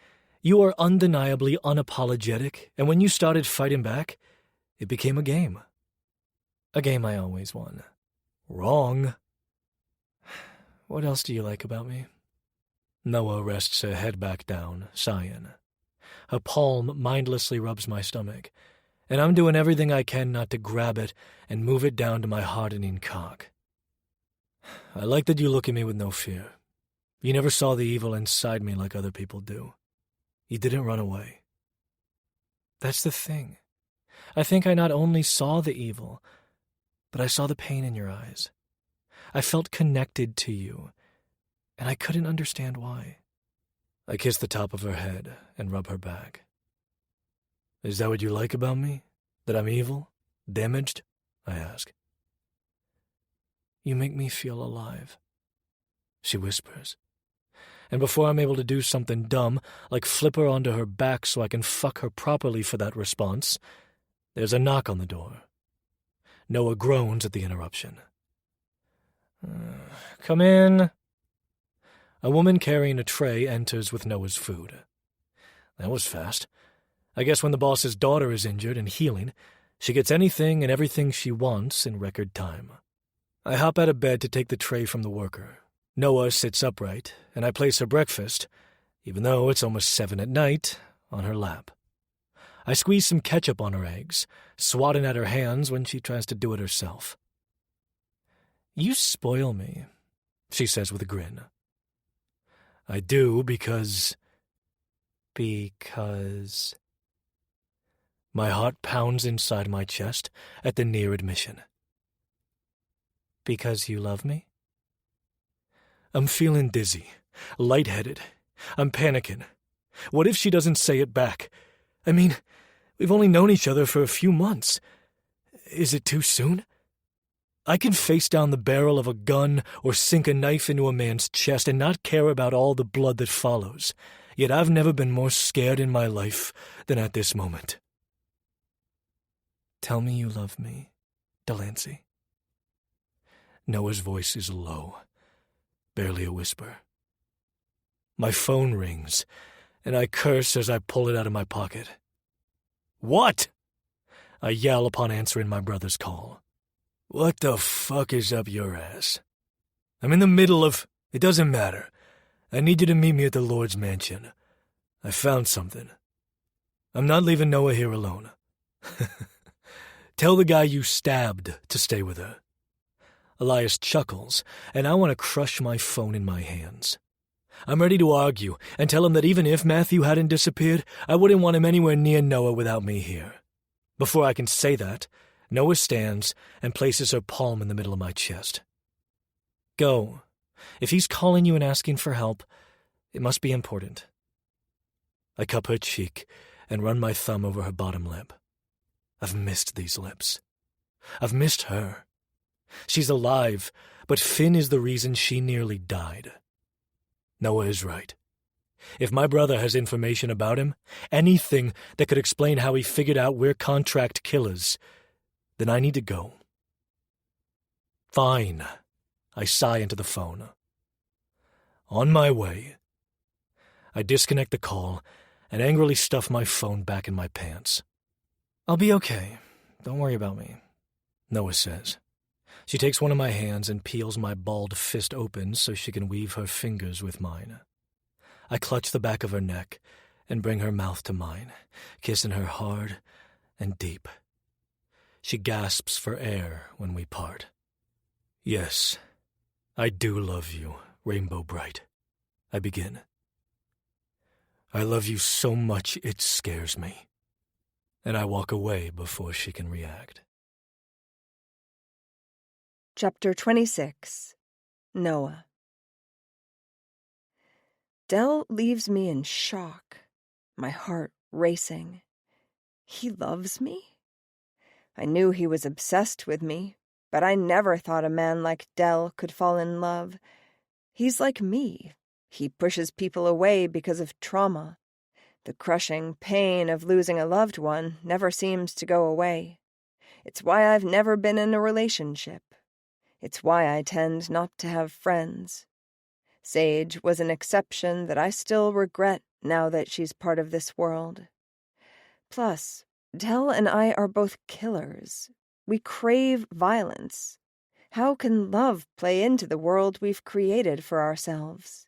You are undeniably unapologetic, and when you started fighting back, it became a game. A game I always won. Wrong. What else do you like about me? Noah rests her head back down, sighing. Her palm mindlessly rubs my stomach, and I'm doing everything I can not to grab it and move it down to my hardening cock. I like that you look at me with no fear. You never saw the evil inside me like other people do. You didn't run away. That's the thing. I think I not only saw the evil, but I saw the pain in your eyes. I felt connected to you, and I couldn't understand why. I kiss the top of her head and rub her back. Is that what you like about me? That I'm evil? Damaged? I ask. You make me feel alive, she whispers. And before I'm able to do something dumb, like flip her onto her back so I can fuck her properly for that response, there's a knock on the door. Noah groans at the interruption. Come in. A woman carrying a tray enters with Noah's food. That was fast. I guess when the boss's daughter is injured and healing, she gets anything and everything she wants in record time. I hop out of bed to take the tray from the worker. Noah sits upright, and I place her breakfast, even though it's almost 7 at night, on her lap. I squeeze some ketchup on her eggs, swatting at her hands when she tries to do it herself. You spoil me, she says with a grin. I do because... My heart pounds inside my chest at the near admission. Because you love me? I'm feeling dizzy, lightheaded. I'm panicking. What if she doesn't say it back? I mean, we've only known each other for a few months. Is it too soon? I can face down the barrel of a gun or sink a knife into a man's chest and not care about all the blood that follows. Yet I've never been more scared in my life than at this moment. Tell me you love me, Delancey. Noah's voice is low, barely a whisper. My phone rings, and I curse as I pull it out of my pocket. What? I yell upon answering my brother's call. What the fuck is up your ass? I'm in the middle of... It doesn't matter. I need you to meet me at the Lord's mansion. I found something. I'm not leaving Noah here alone. Tell the guy you stabbed to stay with her. Elias chuckles, and I want to crush my phone in my hands. I'm ready to argue and tell him that even if Matthew hadn't disappeared, I wouldn't want him anywhere near Noah without me here. Before I can say that, Noah stands and places her palm in the middle of my chest. Go. If he's calling you and asking for help, it must be important. I cup her cheek and run my thumb over her bottom lip. I've missed these lips. I've missed her. She's alive, but Finn is the reason she nearly died. Noah is right. If my brother has information about him, anything that could explain how he figured out we're contract killers, then I need to go. Fine. I sigh into the phone. On my way. I disconnect the call and angrily stuff my phone back in my pants. I'll be okay. Don't worry about me, Noah says. She takes one of my hands and peels my balled fist open so she can weave her fingers with mine. I clutch the back of her neck and bring her mouth to mine, kissing her hard and deep. She gasps for air when we part. Yes, I do love you, Rainbow Bright. I begin. I love you so much it scares me. And I walk away before she can react.
Chapter 26. Noah. Del leaves me in shock, my heart racing. He loves me? I knew he was obsessed with me, but I never thought a man like Del could fall in love. He's like me. He pushes people away because of trauma. The crushing pain of losing a loved one never seems to go away. It's why I've never been in a relationship. It's why I tend not to have friends. Sage was an exception that I still regret now that she's part of this world. Plus, Dell and I are both killers. We crave violence. How can love play into the world we've created for ourselves?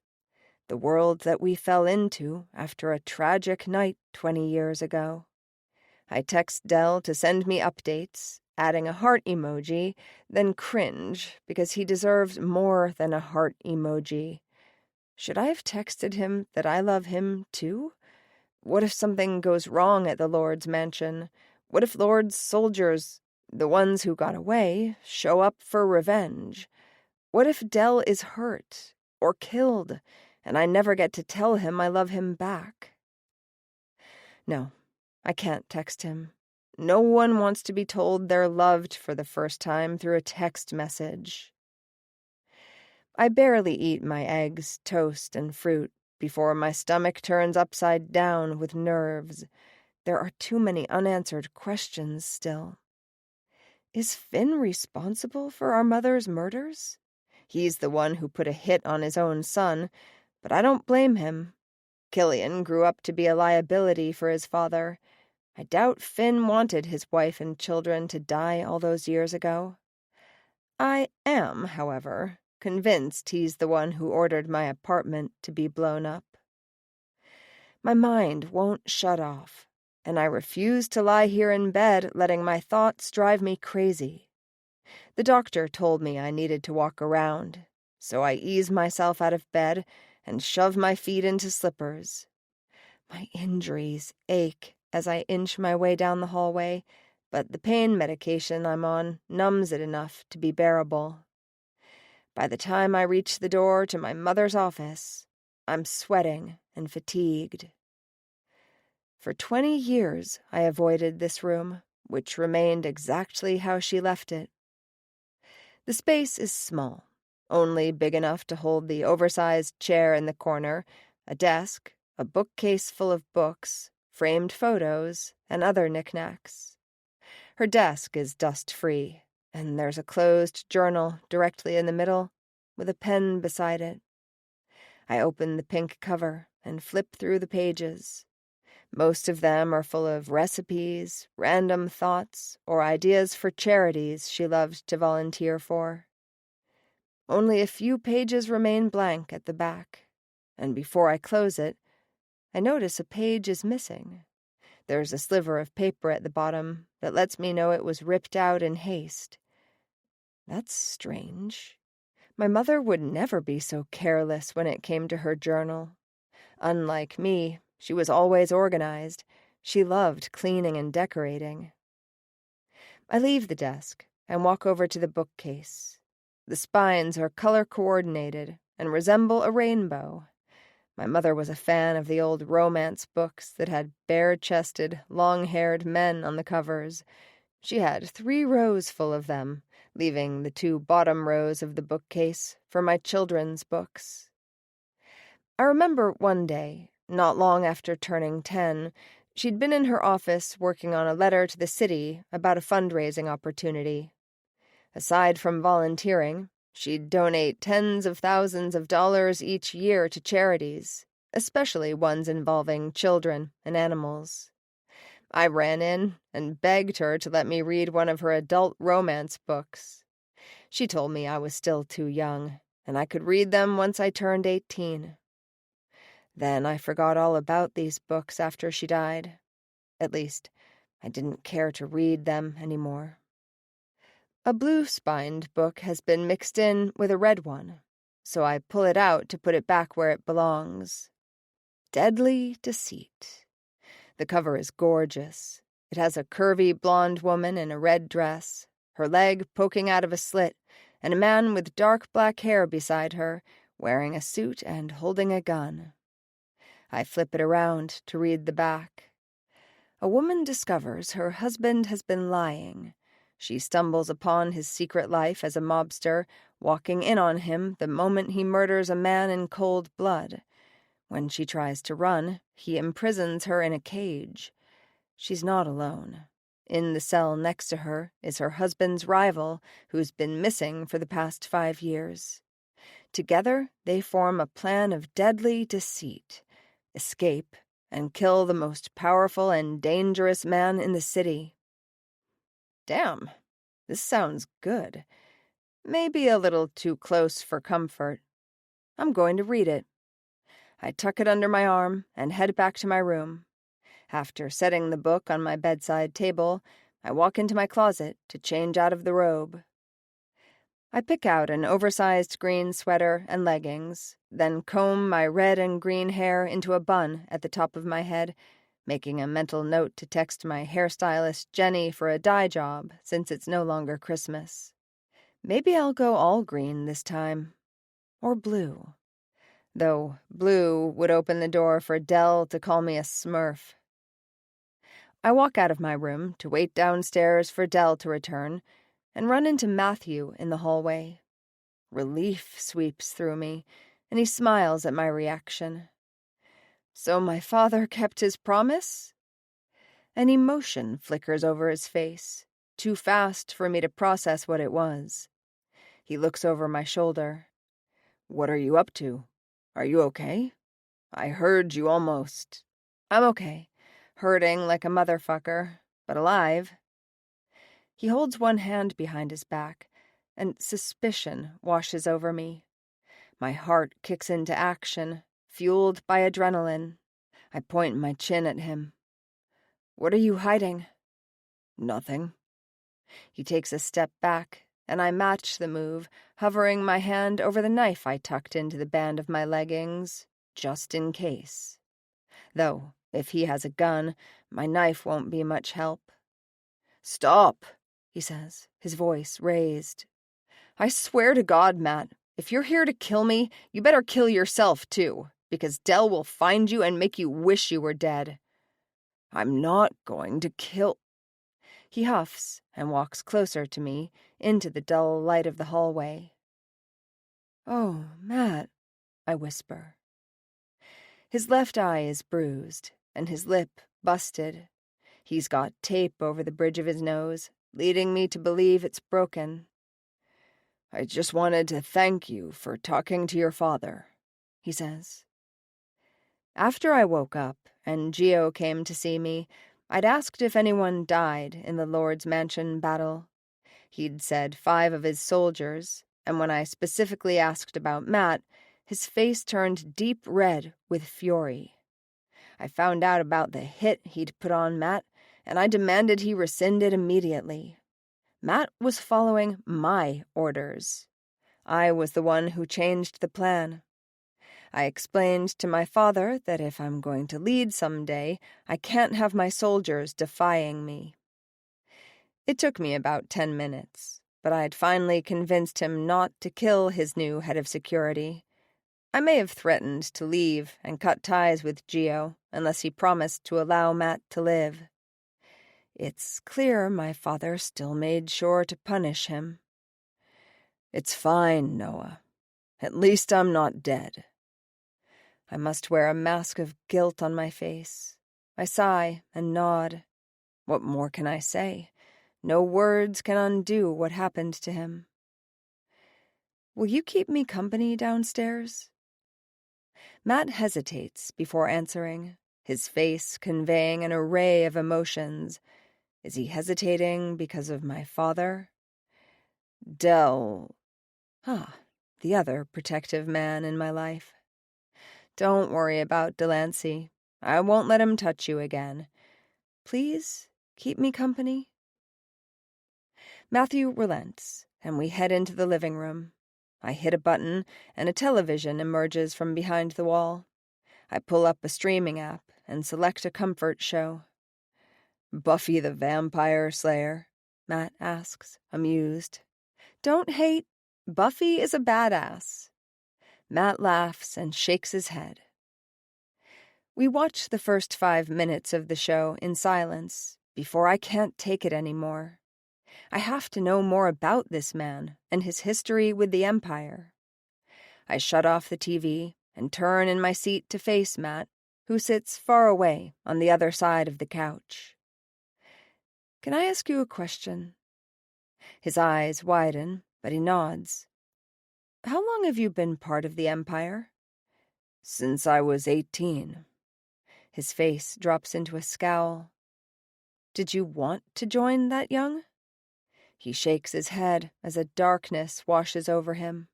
The world that we fell into after a tragic night 20 years ago. I text Dell to send me updates, adding a heart emoji, then cringe because he deserves more than a heart emoji. Should I have texted him that I love him too? What if something goes wrong at the Lord's mansion? What if Lord's soldiers, the ones who got away, show up for revenge? What if Dell is hurt or killed, and I never get to tell him I love him back? No, I can't text him. No one wants to be told they're loved for the first time through a text message. I barely eat my eggs, toast, and fruit before my stomach turns upside down with nerves. There are too many unanswered questions still. Is Finn responsible for our mother's murders? He's the one who put a hit on his own son, but I don't blame him. Killian grew up to be a liability for his father. I doubt Finn wanted his wife and children to die all those years ago. I am, however, convinced he's the one who ordered my apartment to be blown up. My mind won't shut off, and I refuse to lie here in bed letting my thoughts drive me crazy. The doctor told me I needed to walk around, so I ease myself out of bed and shove my feet into slippers. My injuries ache as I inch my way down the hallway, but the pain medication I'm on numbs it enough to be bearable. By the time I reach the door to my mother's office, I'm sweating and fatigued. For 20 years, I avoided this room, which remained exactly how she left it. The space is small, only big enough to hold the oversized chair in the corner, a desk, a bookcase full of books, framed photos, and other knickknacks. Her desk is dust-free, and there's a closed journal directly in the middle, with a pen beside it. I open the pink cover and flip through the pages. Most of them are full of recipes, random thoughts, or ideas for charities she loved to volunteer for. Only a few pages remain blank at the back, and before I close it, I notice a page is missing. There's a sliver of paper at the bottom that lets me know it was ripped out in haste. That's strange. My mother would never be so careless when it came to her journal. Unlike me, she was always organized. She loved cleaning and decorating. I leave the desk and walk over to the bookcase. The spines are color-coordinated and resemble a rainbow. My mother was a fan of the old romance books that had bare-chested, long-haired men on the covers. She had 3 rows full of them, leaving the 2 bottom rows of the bookcase for my children's books. I remember one day, not long after turning 10, she'd been in her office working on a letter to the city about a fundraising opportunity. Aside from volunteering, she'd donate tens of thousands of dollars each year to charities, especially ones involving children and animals. I ran in and begged her to let me read one of her adult romance books. She told me I was still too young, and I could read them once I turned 18. Then I forgot all about these books after she died. At least, I didn't care to read them anymore. A blue-spined book has been mixed in with a red one, so I pull it out to put it back where it belongs. Deadly Deceit. The cover is gorgeous. It has a curvy blonde woman in a red dress, her leg poking out of a slit, and a man with dark black hair beside her, wearing a suit and holding a gun. I flip it around to read the back. A woman discovers her husband has been lying. She stumbles upon his secret life as a mobster, walking in on him the moment he murders a man in cold blood. When she tries to run, he imprisons her in a cage. She's not alone. In the cell next to her is her husband's rival, who's been missing for the past 5 years. Together, they form a plan of deadly deceit, escape, and kill the most powerful and dangerous man in the city. Damn, this sounds good. Maybe a little too close for comfort. I'm going to read it. I tuck it under my arm and head back to my room. After setting the book on my bedside table, I walk into my closet to change out of the robe. I pick out an oversized green sweater and leggings, then comb my red and green hair into a bun at the top of my head, making a mental note to text my hairstylist Jenny for a dye job since it's no longer Christmas. Maybe I'll go all green this time. Or blue. Though blue would open the door for Dell to call me a smurf. I walk out of my room to wait downstairs for Dell to return and run into Matthew in the hallway. Relief sweeps through me, and he smiles at my reaction. So my father kept his promise? An emotion flickers over his face, too fast for me to process what it was. He looks over my shoulder. What are you up to? Are you okay? I heard you almost... I'm okay. Hurting like a motherfucker, but alive. He holds one hand behind his back, and suspicion washes over me. My heart kicks into action, fueled by adrenaline. I point my chin at him. What are you hiding? Nothing. He takes a step back, and I match the move, hovering my hand over the knife I tucked into the band of my leggings, just in case. Though, if he has a gun, my knife won't be much help. Stop, he says, his voice raised. I swear to God, Matt, if you're here to kill me, you better kill yourself, too, because Dell will find you and make you wish you were dead. I'm not going to kill... He huffs and walks closer to me, into the dull light of the hallway. Oh, Matt, I whisper. His left eye is bruised, and his lip busted. He's got tape over the bridge of his nose, leading me to believe it's broken. I just wanted to thank you for talking to your father, he says. After I woke up and Gio came to see me, I'd asked if anyone died in the Lord's Mansion battle. He'd said 5 of his soldiers, and when I specifically asked about Matt, his face turned deep red with fury. I found out about the hit he'd put on Matt, and I demanded he rescind it immediately. Matt was following my orders. I was the one who changed the plan. I explained to my father that if I'm going to lead someday, I can't have my soldiers defying me. It took me about 10 minutes, but I'd finally convinced him not to kill his new head of security. I may have threatened to leave and cut ties with Gio unless he promised to allow Matt to live. It's clear my father still made sure to punish him. It's fine, Noah. At least I'm not dead. I must wear a mask of guilt on my face. I sigh and nod. What more can I say? No words can undo what happened to him. Will you keep me company downstairs? Matt hesitates before answering, his face conveying an array of emotions. Is he hesitating because of my father? Dell. The other protective man in my life. Don't worry about Delancey. I won't let him touch you again. Please keep me company. Matthew relents, and we head into the living room. I hit a button, and a television emerges from behind the wall. I pull up a streaming app and select a comfort show. Buffy the Vampire Slayer? Matt asks, amused. Don't hate. Buffy is a badass. Matt laughs and shakes his head. We watch the first 5 minutes of the show in silence before I can't take it anymore. I have to know more about this man and his history with the Empire. I shut off the TV and turn in my seat to face Matt, who sits far away on the other side of the couch. "Can I ask you a question?" His eyes widen, but he nods. "How long have you been part of the Empire?" "Since I was 18. His face drops into a scowl. "Did you want to join that young?" He shakes his head as a darkness washes over him.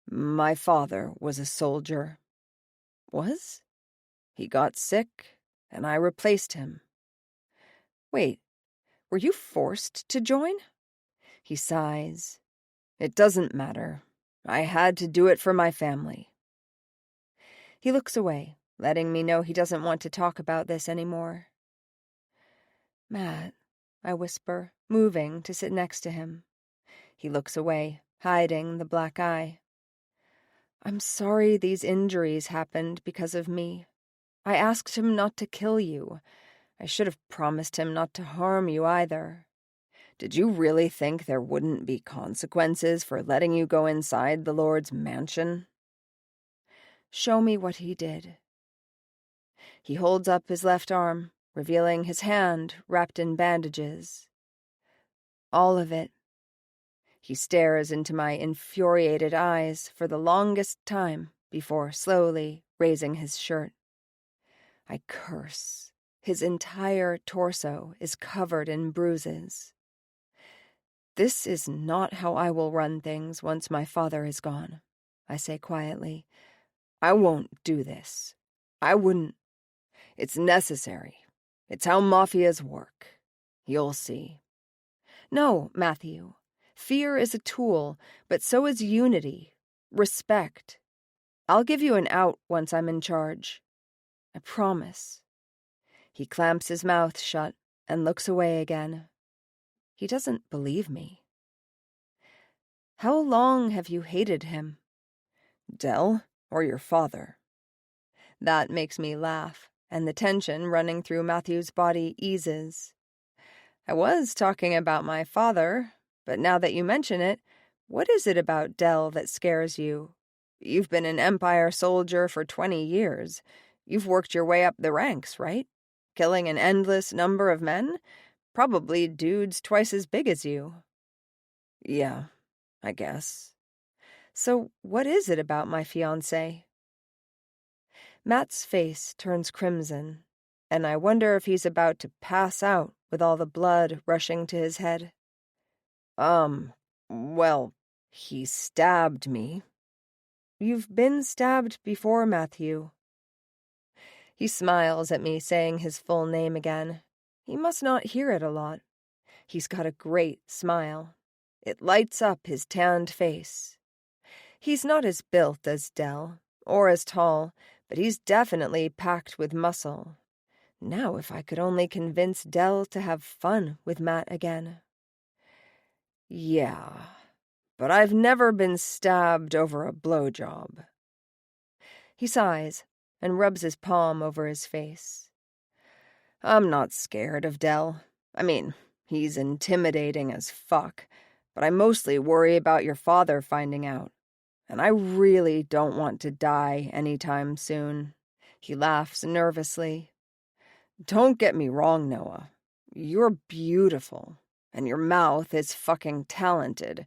"My father was a soldier." "Was?" "He got sick, and I replaced him." "Wait, were you forced to join?" He sighs. "It doesn't matter. I had to do it for my family." He looks away, letting me know he doesn't want to talk about this anymore. "Matt," I whisper, moving to sit next to him. He looks away, hiding the black eye. "I'm sorry these injuries happened because of me. I asked him not to kill you. I should have promised him not to harm you either." "Did you really think there wouldn't be consequences for letting you go inside the Lord's mansion?" "Show me what he did." He holds up his left arm, revealing his hand wrapped in bandages. "All of it." He stares into my infuriated eyes for the longest time before slowly raising his shirt. I curse. His entire torso is covered in bruises. "This is not how I will run things once my father is gone," I say quietly. "I won't do this. I wouldn't. It's necessary. It's how mafias work. You'll see." "No, Matthew. Fear is a tool, but so is unity. Respect. I'll give you an out once I'm in charge. I promise." He clamps his mouth shut and looks away again. He doesn't believe me. "How long have you hated him?" "Dell or your father?" That makes me laugh, and the tension running through Matthew's body eases. "I was talking about my father, but now that you mention it, what is it about Dell that scares you? You've been an Empire soldier for 20 years. You've worked your way up the ranks, right? Killing an endless number of men? Probably dudes twice as big as you." "Yeah, I guess." "So what is it about my fiancé?" Matt's face turns crimson, and I wonder if he's about to pass out with all the blood rushing to his head. Well, he stabbed me." "You've been stabbed before, Matthew." He smiles at me saying his full name again. He must not hear it a lot. He's got a great smile. It lights up his tanned face. He's not as built as Dell, or as tall, but he's definitely packed with muscle. Now if I could only convince Dell to have fun with Matt again. "Yeah, but I've never been stabbed over a blowjob." He sighs and rubs his palm over his face. "I'm not scared of Dell. I mean, he's intimidating as fuck, but I mostly worry about your father finding out. And I really don't want to die anytime soon." He laughs nervously. "Don't get me wrong, Noah. You're beautiful, and your mouth is fucking talented.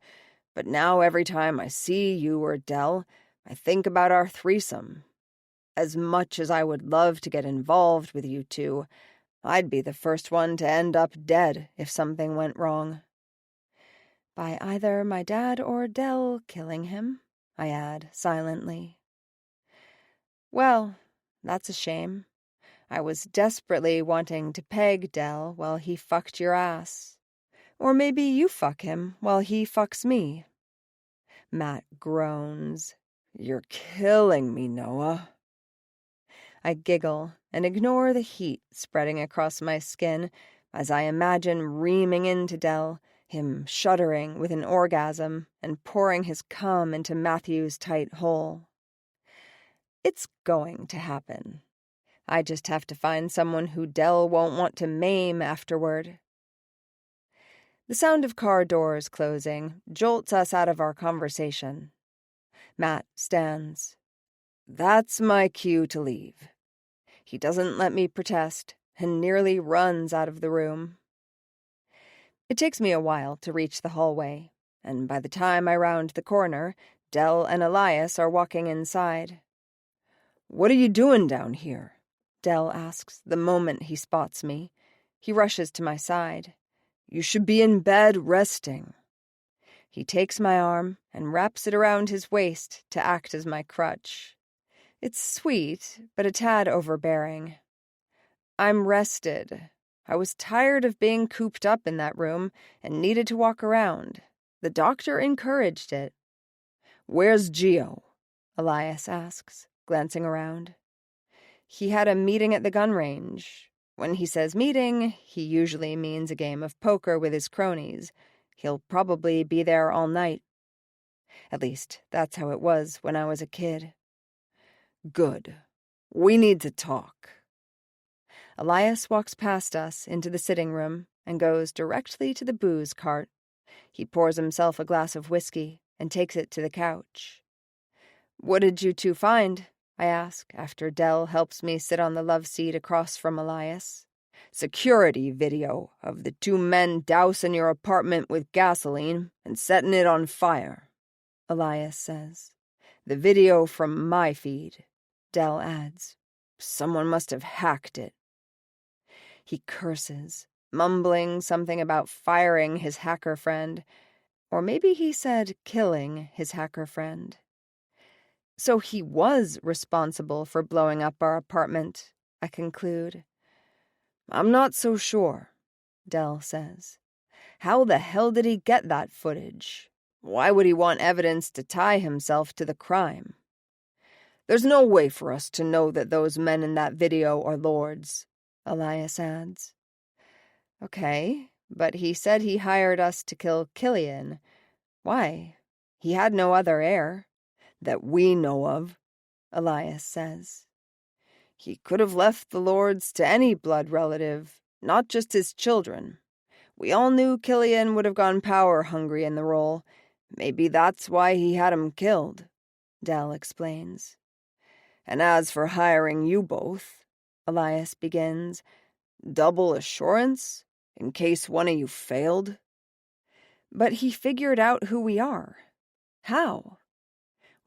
But now every time I see you or Dell, I think about our threesome. As much as I would love to get involved with you two, I'd be the first one to end up dead if something went wrong." "By either my dad or Dell killing him," I add silently. "Well, that's a shame. I was desperately wanting to peg Dell while he fucked your ass. Or maybe you fuck him while he fucks me." Matt groans. "You're killing me, Noah." I giggle and ignore the heat spreading across my skin as I imagine reaming into Dell, him shuddering with an orgasm and pouring his cum into Matthew's tight hole. It's going to happen. I just have to find someone who Dell won't want to maim afterward. The sound of car doors closing jolts us out of our conversation. Matt stands. That's my cue to leave. He doesn't let me protest and nearly runs out of the room. It takes me a while to reach the hallway, and by the time I round the corner, Del and Elias are walking inside.
"What are you doing down here?"
Del asks the moment he spots me. He rushes to my side.
"You should be in bed resting."
He takes my arm and wraps it around his waist to act as my crutch. It's sweet, but a tad overbearing. I'm rested. I was tired of being cooped up in that room and needed to walk around. The doctor encouraged it.
"Where's Gio?"
Elias asks, glancing around. He had a meeting at the gun range. When he says meeting, he usually means a game of poker with his cronies. He'll probably be there all night. At least, that's how it was when I was a kid.
"Good. We need to talk."
Elias walks past us into the sitting room and goes directly to the booze cart. He pours himself a glass of whiskey and takes it to the couch. "What did you two find?" I ask, after Del helps me sit on the love seat across from Elias.
"Security video of the 2 men dousing your apartment with gasoline and setting it on fire,"
Elias says.
"The video from my feed,"
Del adds.
"Someone must have hacked it."
He curses, mumbling something about firing his hacker friend. Or maybe he said killing his hacker friend. So he was responsible for blowing up our apartment, I conclude.
"I'm not so sure,"
Del says.
"How the hell did he get that footage? Why would he want evidence to tie himself to the crime? There's no way for us to know that those men in that video are lords,"
Elias adds. Okay, but he said he hired us to kill Killian. Why? He had no other heir.
"That we know of,"
Elias says.
"He could have left the lords to any blood relative, not just his children. We all knew Killian would have gone power-hungry in the role. Maybe that's why he had him killed,"
Del explains.
"And as for hiring you both,"
Elias begins,
"double assurance, in case one of you failed."
But he figured out who we are. How?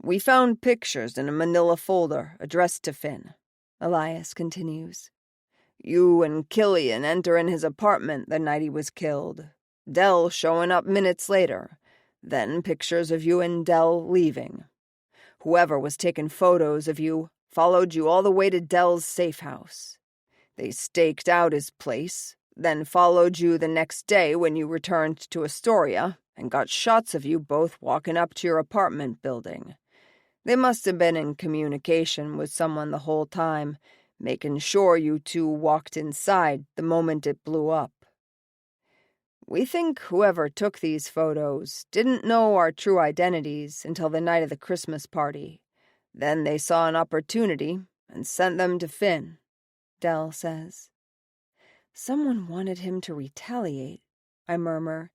"We found pictures in a manila folder addressed to Finn,"
Elias continues.
"You and Killian entering his apartment the night he was killed. Del showing up minutes later. Then pictures of you and Del leaving. Whoever was taking photos of you followed you all the way to Del's safe house. They staked out his place, then followed you the next day when you returned to Astoria and got shots of you both walking up to your apartment building. They must have been in communication with someone the whole time, making sure you two walked inside the moment it blew up. We think whoever took these photos didn't know our true identities until the night of the Christmas party. Then they saw an opportunity and sent them to Finn,"
Del says. Someone wanted him to retaliate, I murmur.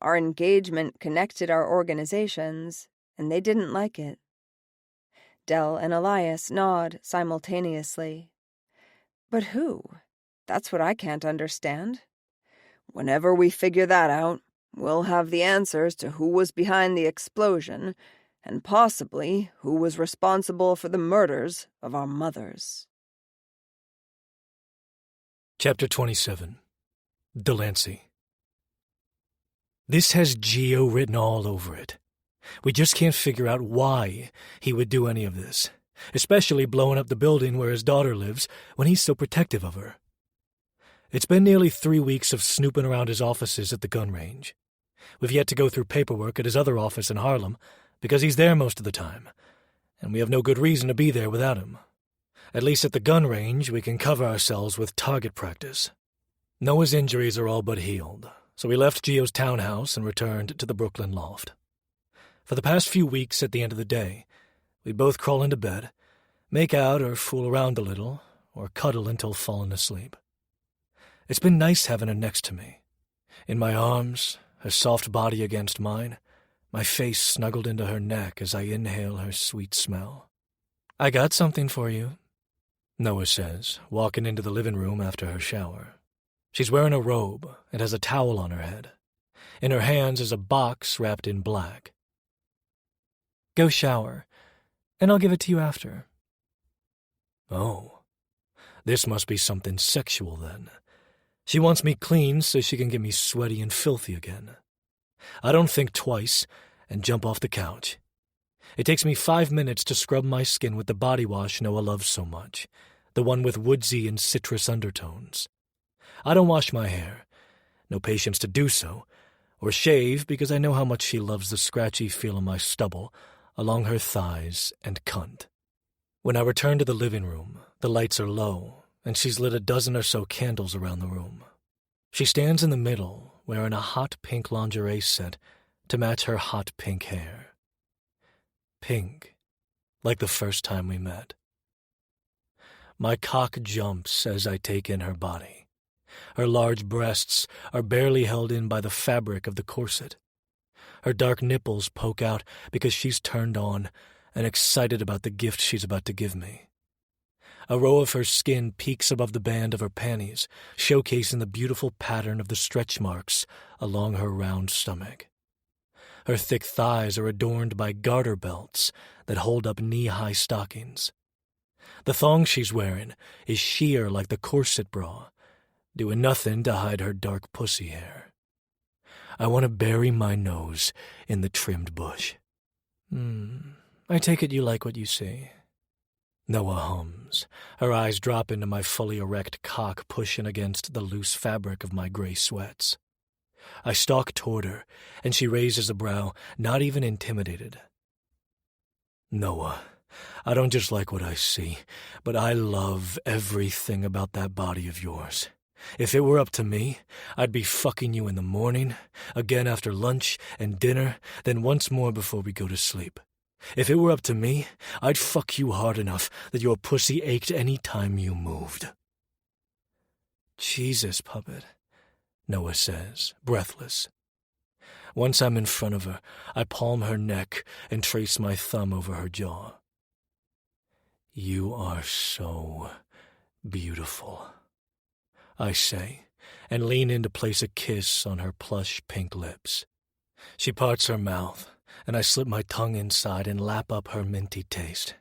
Our engagement connected our organizations, and they didn't like it. Del and Elias nod simultaneously. But who? That's what I can't understand.
"Whenever we figure that out, we'll have the answers to who was behind the explosion, and possibly who was responsible for the murders of our mothers."
Chapter 27. Delancey. This has Gio written all over it. We just can't figure out why he would do any of this, especially blowing up the building where his daughter lives when he's so protective of her. It's been nearly 3 weeks of snooping around his offices at the gun range. We've yet to go through paperwork at his other office in Harlem, because he's there most of the time, and we have no good reason to be there without him. At least at the gun range, we can cover ourselves with target practice. Noah's injuries are all but healed, so we left Gio's townhouse and returned to the Brooklyn loft. For the past few weeks at the end of the day, we'd both crawl into bed, make out or fool around a little, or cuddle until falling asleep. It's been nice having her next to me. In my arms, her soft body against mine, my face snuggled into her neck as I inhale her sweet smell. "I got something for you," Noah says, walking into the living room after her shower. She's wearing a robe and has a towel on her head. In her hands is a box wrapped in black. "Go shower, and I'll give it to you after." Oh, this must be something sexual then. She wants me clean so she can get me sweaty and filthy again. I don't think twice and jump off the couch. It takes me 5 minutes to scrub my skin with the body wash Noah loves so much, the one with woodsy and citrus undertones. I don't wash my hair, no patience to do so, or shave because I know how much she loves the scratchy feel of my stubble along her thighs and cunt. When I return to the living room, the lights are low, and she's lit a dozen or so candles around the room. She stands in the middle, wearing a hot pink lingerie set to match her hot pink hair. Pink, like the first time we met. My cock jumps as I take in her body. Her large breasts are barely held in by the fabric of the corset. Her dark nipples poke out because she's turned on and excited about the gift she's about to give me. A row of her skin peeks above the band of her panties, showcasing the beautiful pattern of the stretch marks along her round stomach. Her thick thighs are adorned by garter belts that hold up knee-high stockings. The thong she's wearing is sheer like the corset bra, doing nothing to hide her dark pussy hair. I want to bury my nose in the trimmed bush. I take it you like what you see." Noah hums, her eyes drop into my fully erect cock pushing against the loose fabric of my gray sweats. I stalk toward her, and she raises a brow, not even intimidated. "Noah, I don't just like what I see, but I love everything about that body of yours. If it were up to me, I'd be fucking you in the morning, again after lunch and dinner, then once more before we go to sleep. If it were up to me, I'd fuck you hard enough that your pussy ached any time you moved." "Jesus, puppet," Noah says, breathless. Once I'm in front of her, I palm her neck and trace my thumb over her jaw. "You are so beautiful," I say, and lean in to place a kiss on her plush pink lips. She parts her mouth, and I slip my tongue inside and lap up her minty taste.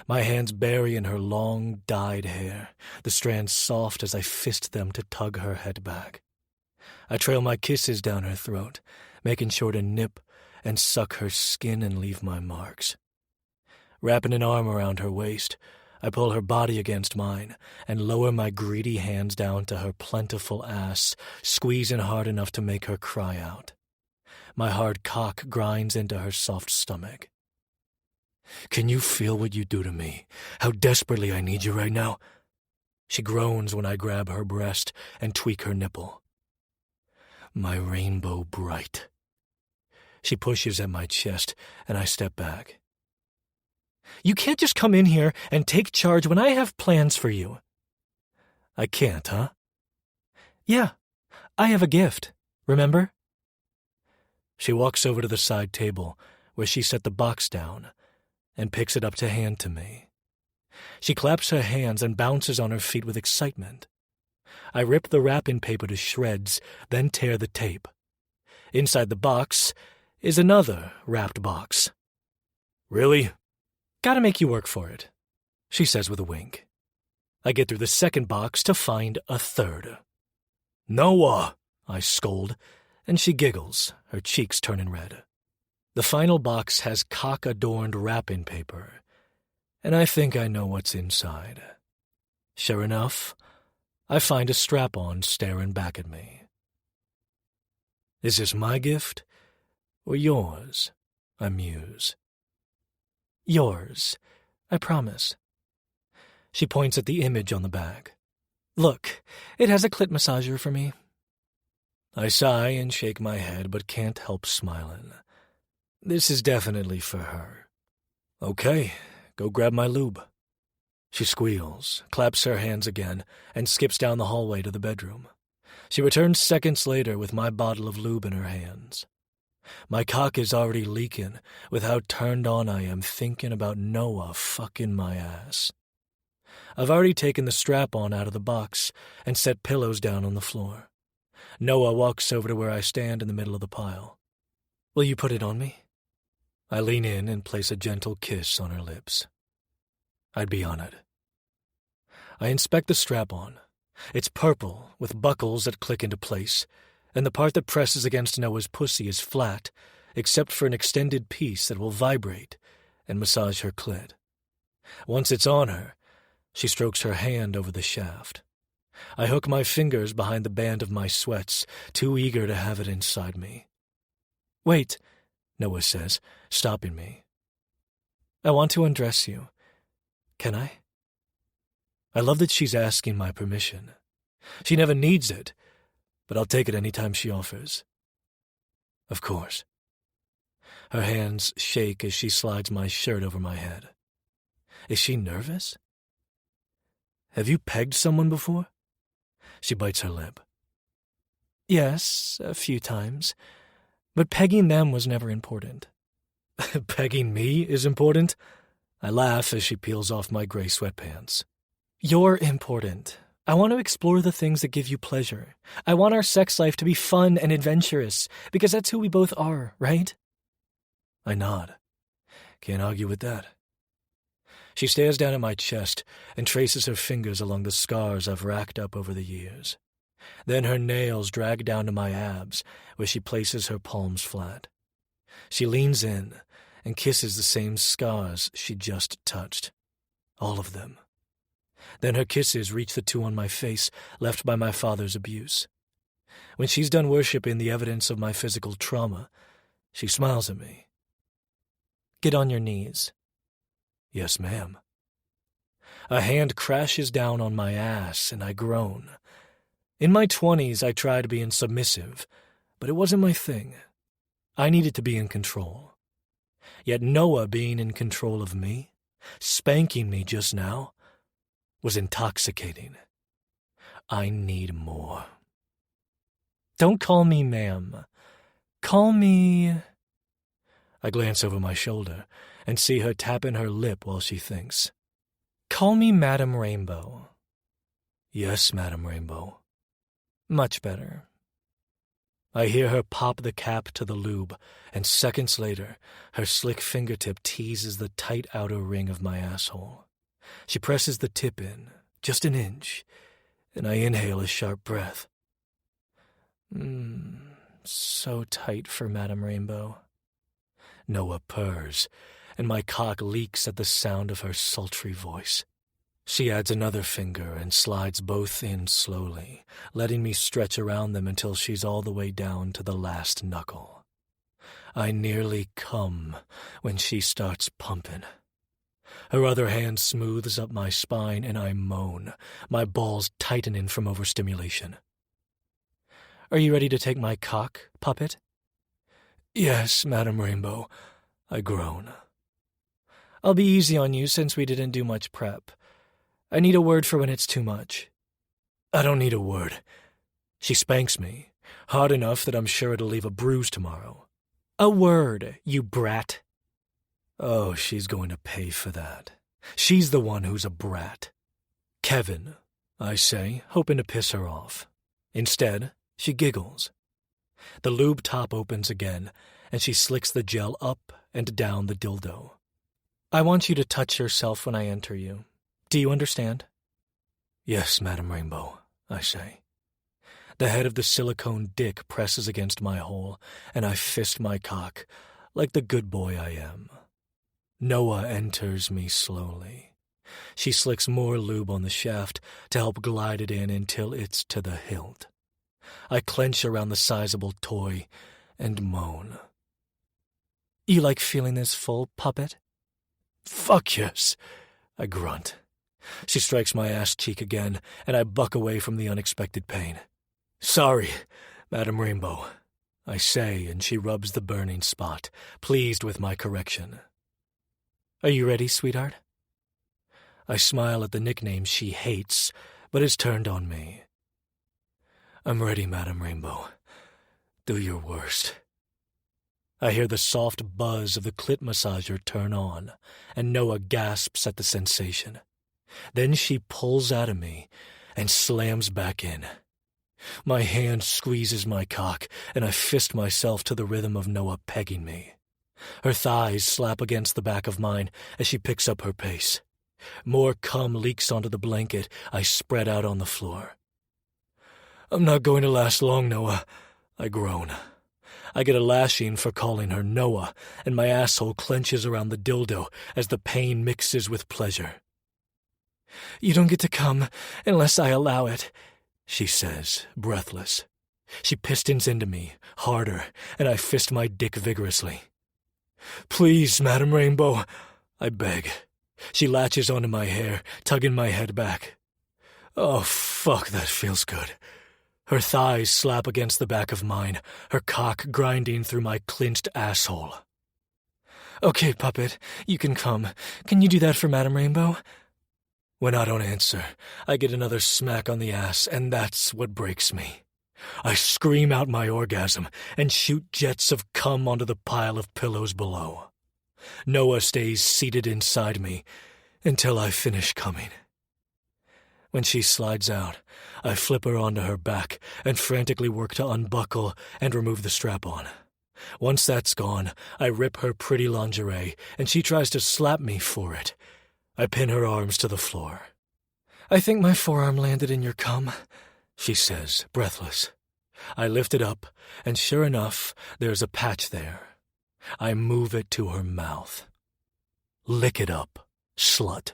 My hands bury in her long, dyed hair, the strands soft as I fist them to tug her head back. I trail my kisses down her throat, making sure to nip and suck her skin and leave my marks. Wrapping an arm around her waist, I pull her body against mine and lower my greedy hands down to her plentiful ass, squeezing hard enough to make her cry out. My hard cock grinds into her soft stomach. "Can you feel what you do to me? How desperately I need you right now?" She groans when I grab her breast and tweak her nipple. "My rainbow bright." She pushes at my chest, and I step back. "You can't just come in here and take charge when I have plans for you." "I can't, huh?" "Yeah, I have a gift, remember?" She walks over to the side table, where she set the box down, and picks it up to hand to me. She claps her hands and bounces on her feet with excitement. I rip the wrapping paper to shreds, then tear the tape. Inside the box is another wrapped box. "Really?" "Gotta make you work for it," she says with a wink. I get through the second box to find a third. "Noah!" I scold, and she giggles, her cheeks turning red. The final box has cock-adorned wrapping paper, and I think I know what's inside. Sure enough, I find a strap-on staring back at me. "Is this my gift or yours?" I muse. "Yours, I promise." She points at the image on the back. "Look, it has a clit massager for me." I sigh and shake my head, but can't help smiling. This is definitely for her. "Okay, go grab my lube." She squeals, claps her hands again, and skips down the hallway to the bedroom. She returns seconds later with my bottle of lube in her hands. My cock is already leaking with how turned on I am thinking about Noah fucking my ass. I've already taken the strap-on out of the box and set pillows down on the floor. Noah walks over to where I stand in the middle of the pile. Will you put it on me? I lean in and place a gentle kiss on her lips. I'd be honored. I inspect the strap-on. It's purple, with buckles that click into place, and the part that presses against Noah's pussy is flat, except for an extended piece that will vibrate and massage her clit. Once it's on her, she strokes her hand over the shaft. I hook my fingers behind the band of my sweats, too eager to have it inside me. Wait, Noah says, stopping me. I want to undress you. Can I? I love that she's asking my permission. She never needs it, but I'll take it any time she offers. Of course. Her hands shake as she slides my shirt over my head. Is she nervous? Have you pegged someone before? She bites her lip. Yes, a few times, but pegging them was never important. Pegging me is important? I laugh as she peels off my gray sweatpants. You're important. I want to explore the things that give you pleasure. I want our sex life to be fun and adventurous, because that's who we both are, right? I nod. Can't argue with that. She stares down at my chest and traces her fingers along the scars I've racked up over the years. Then her nails drag down to my abs, where she places her palms flat. She leans in and kisses the same scars she just touched. All of them. Then her kisses reach the two on my face left by my father's abuse. When she's done worshiping the evidence of my physical trauma, she smiles at me. Get on your knees. Yes, ma'am. A hand crashes down on my ass and I groan. In my 20s, I tried being submissive, but it wasn't my thing. I needed to be in control. Yet Noah being in control of me, spanking me just now, was intoxicating. I need more. Don't call me ma'am. Call me... I glance over my shoulder and see her tapping her lip while she thinks. Call me Madam Rainbow. Yes, Madam Rainbow. Much better. I hear her pop the cap to the lube, and seconds later, her slick fingertip teases the tight outer ring of my asshole. She presses the tip in, just an inch, and I inhale a sharp breath. So tight for Madam Rainbow. Noah purrs, and my cock leaks at the sound of her sultry voice. She adds another finger and slides both in slowly, letting me stretch around them until she's all the way down to the last knuckle. I nearly come when she starts pumping. Her other hand smooths up my spine and I moan, my balls tightening from overstimulation. Are you ready to take my cock, puppet? Yes, Madam Rainbow, I groan. I'll be easy on you since we didn't do much prep. I need a word for when it's too much. I don't need a word. She spanks me, hard enough that I'm sure it'll leave a bruise tomorrow. A word, you brat. Oh, she's going to pay for that. She's the one who's a brat. Kevin, I say, hoping to piss her off. Instead, she giggles. The lube top opens again, and she slicks the gel up and down the dildo. I want you to touch yourself when I enter you. Do you understand? Yes, Madam Rainbow, I say. The head of the silicone dick presses against my hole, and I fist my cock, like the good boy I am. Noah enters me slowly. She slicks more lube on the shaft to help glide it in until it's to the hilt. I clench around the sizable toy and moan. You like feeling this full, puppet? Fuck yes, I grunt. She strikes my ass cheek again, and I buck away from the unexpected pain. Sorry, Madam Rainbow, I say, and she rubs the burning spot, pleased with my correction. Are you ready, sweetheart? I smile at the nickname she hates, but is turned on me. I'm ready, Madam Rainbow. Do your worst. I hear the soft buzz of the clit massager turn on, and Noah gasps at the sensation. Then she pulls out of me and slams back in. My hand squeezes my cock, and I fist myself to the rhythm of Noah pegging me. Her thighs slap against the back of mine as she picks up her pace. More cum leaks onto the blanket I spread out on the floor. I'm not going to last long, Noah, I groan. I get a lashing for calling her Noah, and my asshole clenches around the dildo as the pain mixes with pleasure. You don't get to come unless I allow it, she says, breathless. She pistons into me, harder, and I fist my dick vigorously. Please, Madam Rainbow, I beg. She latches onto my hair, tugging my head back. Oh, fuck, that feels good. Her thighs slap against the back of mine, her cock grinding through my clenched asshole. Okay, puppet, you can come. Can you do that for Madam Rainbow? When I don't answer, I get another smack on the ass, and that's what breaks me. I scream out my orgasm and shoot jets of cum onto the pile of pillows below. Noah stays seated inside me until I finish coming. When she slides out, I flip her onto her back and frantically work to unbuckle and remove the strap-on. Once that's gone, I rip her pretty lingerie, and she tries to slap me for it. I pin her arms to the floor. I think my forearm landed in your cum, she says, breathless. I lift it up, and sure enough, there's a patch there. I move it to her mouth. Lick it up, slut.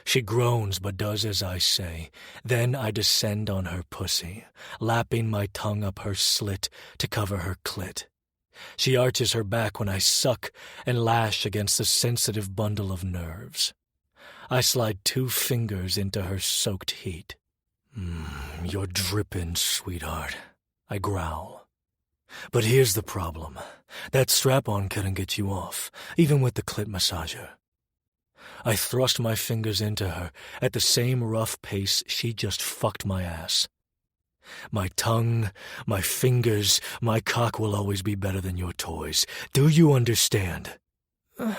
She groans but does as I say. Then I descend on her pussy, lapping my tongue up her slit to cover her clit. She arches her back when I suck and lash against the sensitive bundle of nerves. I slide 2 fingers into her soaked heat. You're dripping, sweetheart, I growl. But here's the problem. That strap-on couldn't get you off, even with the clit massager. I thrust my fingers into her at the same rough pace she just fucked my ass. My tongue, my fingers, my cock will always be better than your toys. Do you understand? I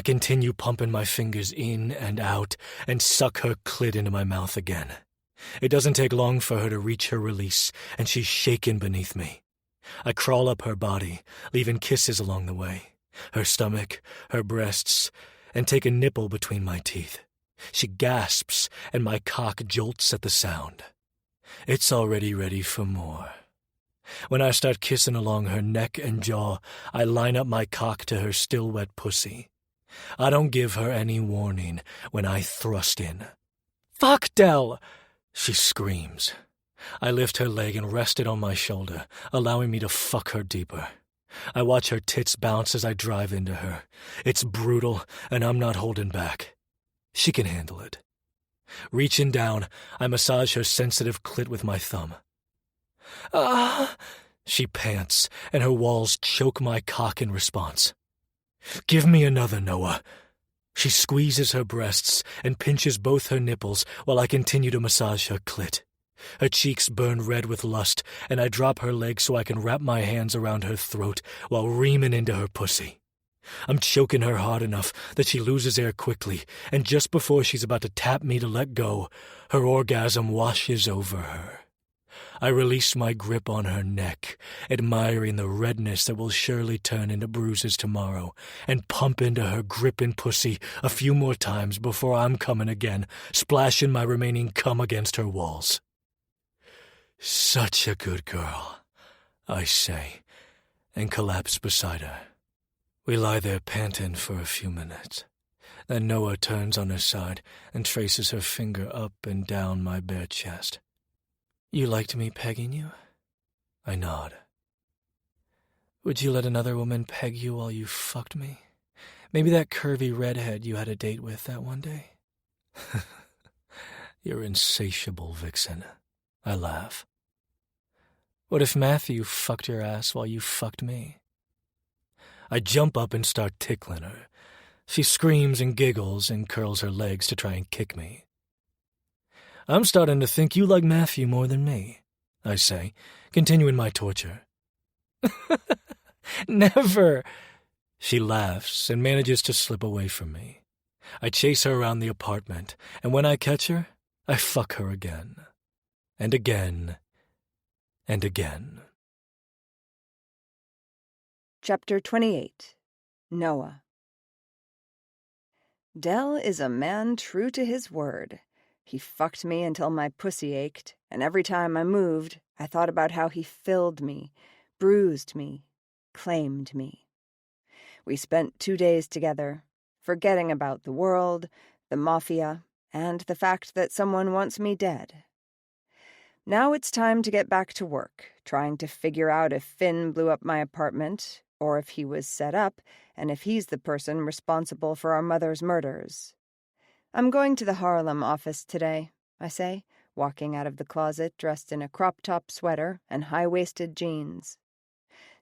continue pumping my fingers in and out and suck her clit into my mouth again. It doesn't take long for her to reach her release, and she's shaken beneath me. I crawl up her body, leaving kisses along the way. Her stomach, her breasts, and take a nipple between my teeth. She gasps, and my cock jolts at the sound. It's already ready for more. When I start kissing along her neck and jaw, I line up my cock to her still wet pussy. I don't give her any warning when I thrust in. Fuck, Dell! She screams. I lift her leg and rest it on my shoulder, allowing me to fuck her deeper. I watch her tits bounce as I drive into her. It's brutal, and I'm not holding back. She can handle it. Reaching down, I massage her sensitive clit with my thumb. Ah! She pants, and her walls choke my cock in response. Give me another, Noah. She squeezes her breasts and pinches both her nipples while I continue to massage her clit. Her cheeks burn red with lust, and I drop her leg so I can wrap my hands around her throat while reaming into her pussy. I'm choking her hard enough that she loses air quickly, and just before she's about to tap me to let go, her orgasm washes over her. I release my grip on her neck, admiring the redness that will surely turn into bruises tomorrow, and pump into her gripping pussy a few more times before I'm coming again, splashing my remaining cum against her walls. Such a good girl, I say, and collapse beside her. We lie there panting for a few minutes. Then Noah turns on her side and traces her finger up and down my bare chest. You liked me pegging you? I nod. Would you let another woman peg you while you fucked me? Maybe that curvy redhead you had a date with that one day? You're insatiable, Vixen. I laugh. What if Matthew fucked your ass while you fucked me? I jump up and start tickling her. She screams and giggles and curls her legs to try and kick me. I'm starting to think you like Mafia more than me, I say, continuing my torture. Never! She laughs and manages to slip away from me. I chase her around the apartment, and when I catch her, I fuck her again. And again. And again.
Chapter 28. Noah. Dell is a man true to his word. He fucked me until my pussy ached, and every time I moved, I thought about how he filled me, bruised me, claimed me. We spent 2 days together, forgetting about the world, the Mafia, and the fact that someone wants me dead. Now it's time to get back to work, trying to figure out if Finn blew up my apartment, or if he was set up, and if he's the person responsible for our mother's murders. I'm going to the Harlem office today, I say, walking out of the closet dressed in a crop-top sweater and high-waisted jeans.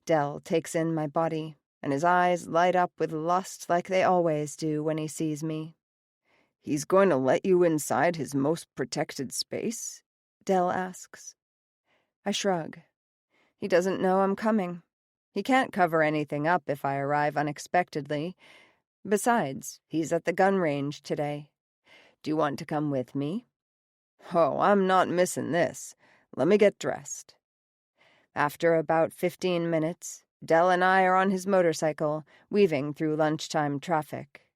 Dell takes in my body, and his eyes light up with lust like they always do when he sees me.
He's going to let you inside his most protected space?
Dell asks. I shrug. He doesn't know I'm coming. He can't cover anything up if I arrive unexpectedly. Besides, he's at the gun range today. Do you want to come with me?
Oh, I'm not missing this. Let me get dressed.
After about 15 minutes, Dell and I are on his motorcycle, weaving through lunchtime traffic.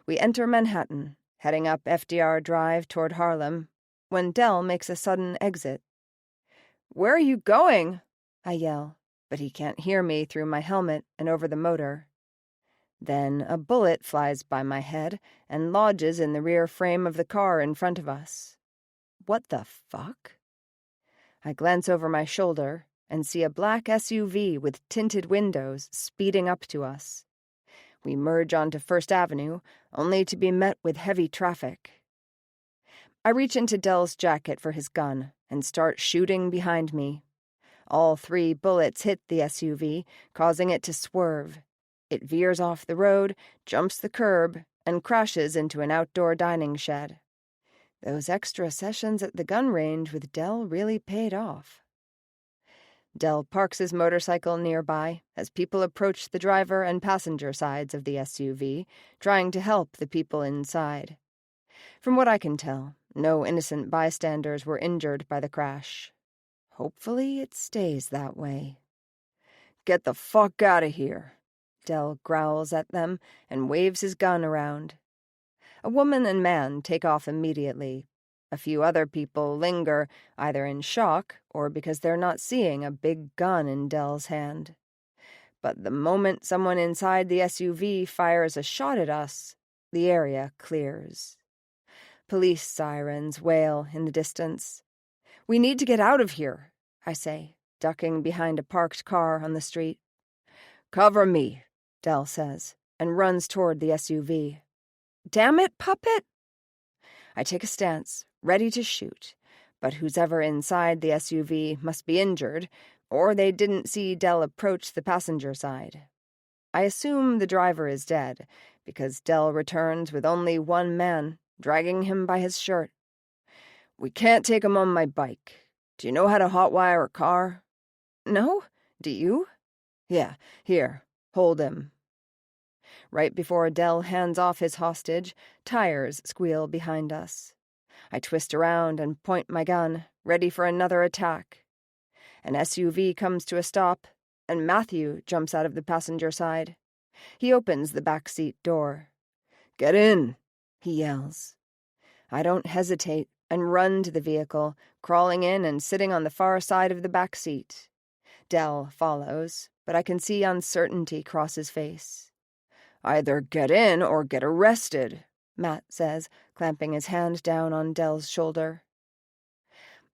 We enter Manhattan, heading up FDR Drive toward Harlem, when Dell makes a sudden exit.
Where are you going?
I yell, but he can't hear me through my helmet and over the motor. Then a bullet flies by my head and lodges in the rear frame of the car in front of us. What the fuck? I glance over my shoulder and see a black SUV with tinted windows speeding up to us. We merge onto First Avenue, only to be met with heavy traffic. I reach into Dell's jacket for his gun and start shooting behind me. All 3 bullets hit the SUV, causing it to swerve. It veers off the road, jumps the curb, and crashes into an outdoor dining shed. Those extra sessions at the gun range with Dell really paid off. Dell parks his motorcycle nearby as people approach the driver and passenger sides of the SUV, trying to help the people inside. From what I can tell, no innocent bystanders were injured by the crash. Hopefully it stays that way.
Get the fuck out of here.
Dell growls at them and waves his gun around. A woman and man take off immediately. A few other people linger, either in shock or because they're not seeing a big gun in Dell's hand. But the moment someone inside the SUV fires a shot at us, the area clears. Police sirens wail in the distance.
We need to get out of here,
I say, ducking behind a parked car on the street.
Cover me,
Dell says, and runs toward the SUV.
Damn it, puppet!
I take a stance, ready to shoot, but who's ever inside the SUV must be injured, or they didn't see Dell approach the passenger side. I assume the driver is dead, because Dell returns with only one man, dragging him by his shirt.
We can't take him on my bike. Do you know how to hotwire a car?
No? Do you?
Yeah, here, hold him.
Right before Dell hands off his hostage, tires squeal behind us. I twist around and point my gun, ready for another attack. An SUV comes to a stop, and Matthew jumps out of the passenger side. He opens the back seat door.
Get in,
he yells. I don't hesitate and run to the vehicle, crawling in and sitting on the far side of the back seat. Dell follows, but I can see uncertainty cross his face.
Either get in or get arrested,
Matt says, clamping his hand down on Dell's shoulder.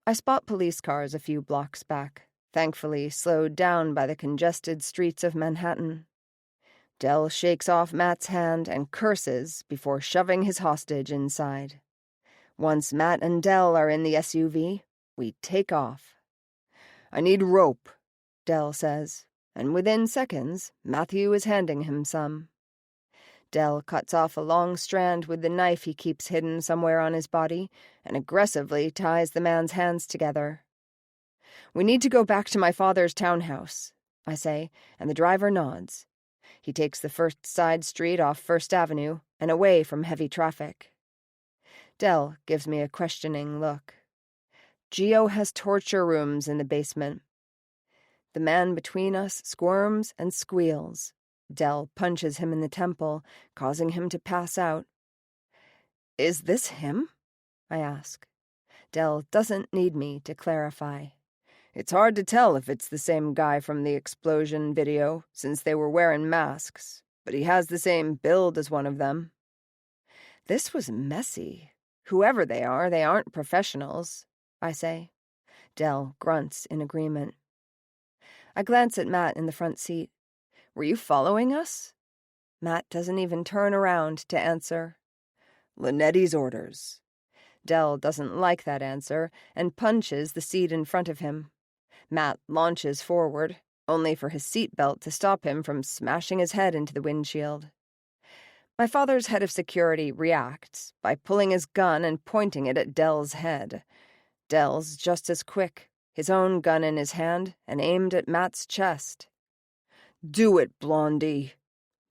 I spot police cars a few blocks back, thankfully slowed down by the congested streets of Manhattan. Dell shakes off Matt's hand and curses before shoving his hostage inside. Once Matt and Dell are in the SUV, we take off.
I need rope,
Dell says, and within seconds, Matthew is handing him some. Del cuts off a long strand with the knife he keeps hidden somewhere on his body and aggressively ties the man's hands together. "We need to go back to my father's townhouse," I say, and the driver nods. He takes the first side street off First Avenue and away from heavy traffic. Del gives me a questioning look. Gio has torture rooms in the basement. The man between us squirms and squeals. Del punches him in the temple, causing him to pass out. "Is this him?" I ask. Del doesn't need me to clarify. "It's hard to tell if it's the same guy from the explosion video, since they were wearing masks, but he has the same build as one of them." "This was messy. Whoever they aren't professionals," I say. Del grunts in agreement. I glance at Matt in the front seat. "Were you following us?" Matt doesn't even turn around to answer. "Linetti's orders." Del doesn't like that answer and punches the seat in front of him. Matt launches forward, only for his seatbelt to stop him from smashing his head into the windshield. My father's head of security reacts by pulling his gun and pointing it at Del's head. Del's just as quick, his own gun in his hand and aimed at Matt's chest. "Do it, Blondie,"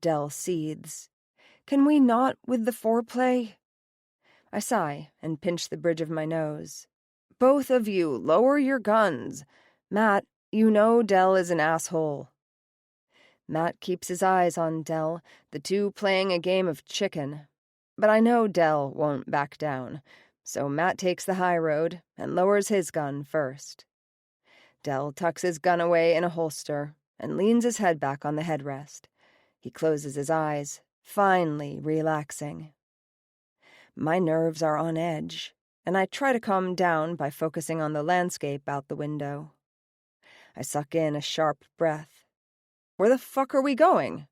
Del seethes. "Can we not with the foreplay?" I sigh and pinch the bridge of my nose. "Both of you, lower your guns. Matt, you know Del is an asshole." Matt keeps his eyes on Del, the two playing a game of chicken. But I know Del won't back down, so Matt takes the high road and lowers his gun first. Del tucks his gun away in a holster and leans his head back on the headrest. He closes his eyes, finally relaxing. My nerves are on edge, and I try to calm down by focusing on the landscape out the window. I suck in a sharp breath. "Where the fuck are we going?"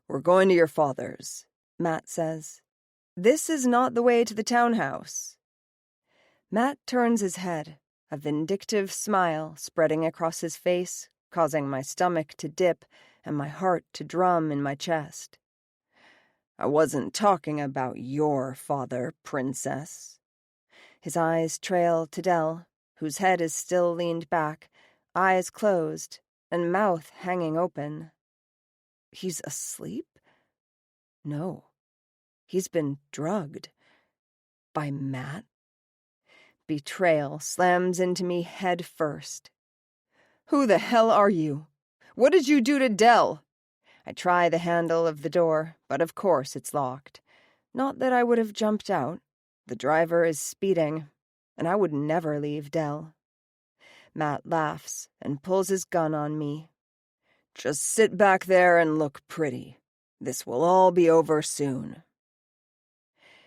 "We're going to your father's," Matt says. "This is not the way to the townhouse." Matt turns his head, a vindictive smile spreading across his face, causing my stomach to dip and my heart to drum in my chest. "I wasn't talking about your father, princess." His eyes trail to Del, whose head is still leaned back, eyes closed, and mouth hanging open. "He's asleep? No. He's been drugged. By Matt?" Betrayal slams into me head first. "Who the hell are you? What did you do to Del?" I try the handle of the door, but of course it's locked. Not that I would have jumped out. The driver is speeding, and I would never leave Del. Matt laughs and pulls his gun on me. "Just sit back there and look pretty. This will all be over soon."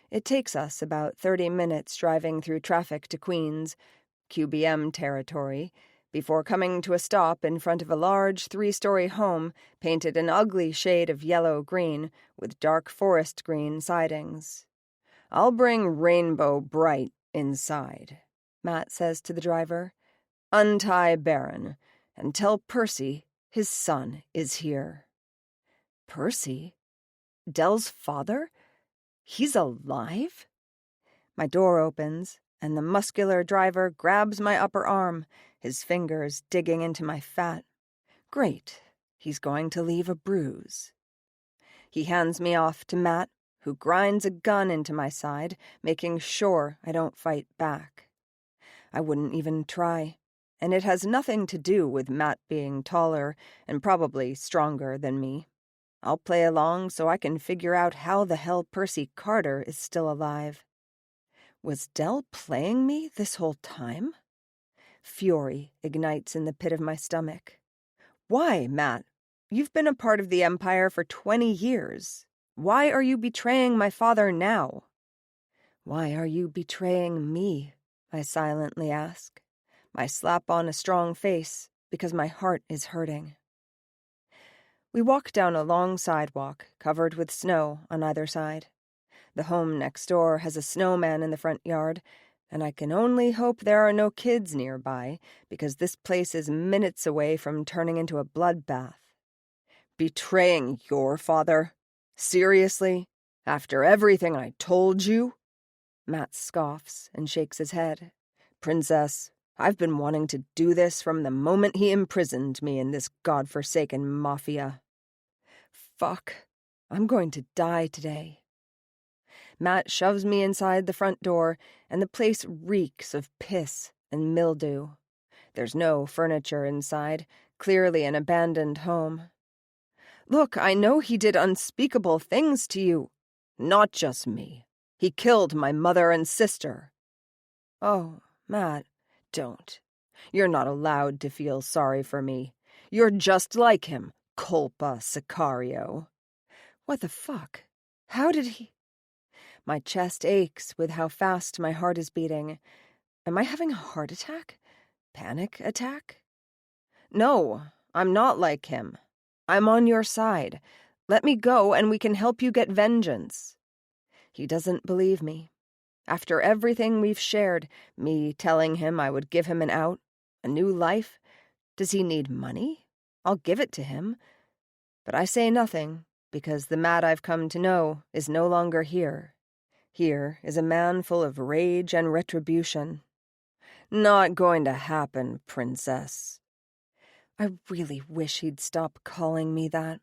It takes us about 30 minutes driving through traffic to Queens, QBM territory, before coming to a stop in front of a large 3-story home painted an ugly shade of yellow-green with dark forest green sidings. "I'll bring Rainbow Bright inside," Matt says to the driver. "Untie Baron, and tell Percy his son is here." "Percy? Del's father? He's alive?" My door opens, and the muscular driver grabs my upper arm, his fingers digging into my fat. Great, he's going to leave a bruise. He hands me off to Matt, who grinds a gun into my side, making sure I don't fight back. I wouldn't even try, and it has nothing to do with Matt being taller and probably stronger than me. I'll play along so I can figure out how the hell Percy Carter is still alive. Was Del playing me this whole time? Fury ignites in the pit of my stomach. "Why, Matt? You've been a part of the Empire for 20 years. Why are you betraying my father now?" "Why are you betraying me?" I silently ask. I slap on a strong face because my heart is hurting. We walk down a long sidewalk covered with snow on either side. The home next door has a snowman in the front yard, and I can only hope there are no kids nearby, because this place is minutes away from turning into a bloodbath. "Betraying your father?
Seriously? After everything I told you?
Matt scoffs and shakes his head. Princess, I've been wanting to do this from the moment he imprisoned me in this godforsaken Mafia. Fuck. I'm going to die today. Matt shoves me inside the front door, and the place reeks of piss and mildew. There's no furniture inside, clearly an abandoned home. Look, I know he did unspeakable things to you. Not just me. He killed my mother and sister. Oh, Matt, don't. You're not allowed to feel sorry for me. You're just like him, culpa sicario. What the fuck? How did he... My chest aches with how fast my heart is beating. Am I having a heart attack? Panic attack? No, I'm not like him. I'm on your side. Let me go and we can help you get vengeance. He doesn't believe me. After everything we've shared, me telling him I would give him an out, a new life, does he need money? I'll give it to him. But I say nothing, because the Matt I've come to know is no longer here. Here is a man full of rage and retribution. Not going to happen, princess. I really wish he'd stop calling me that.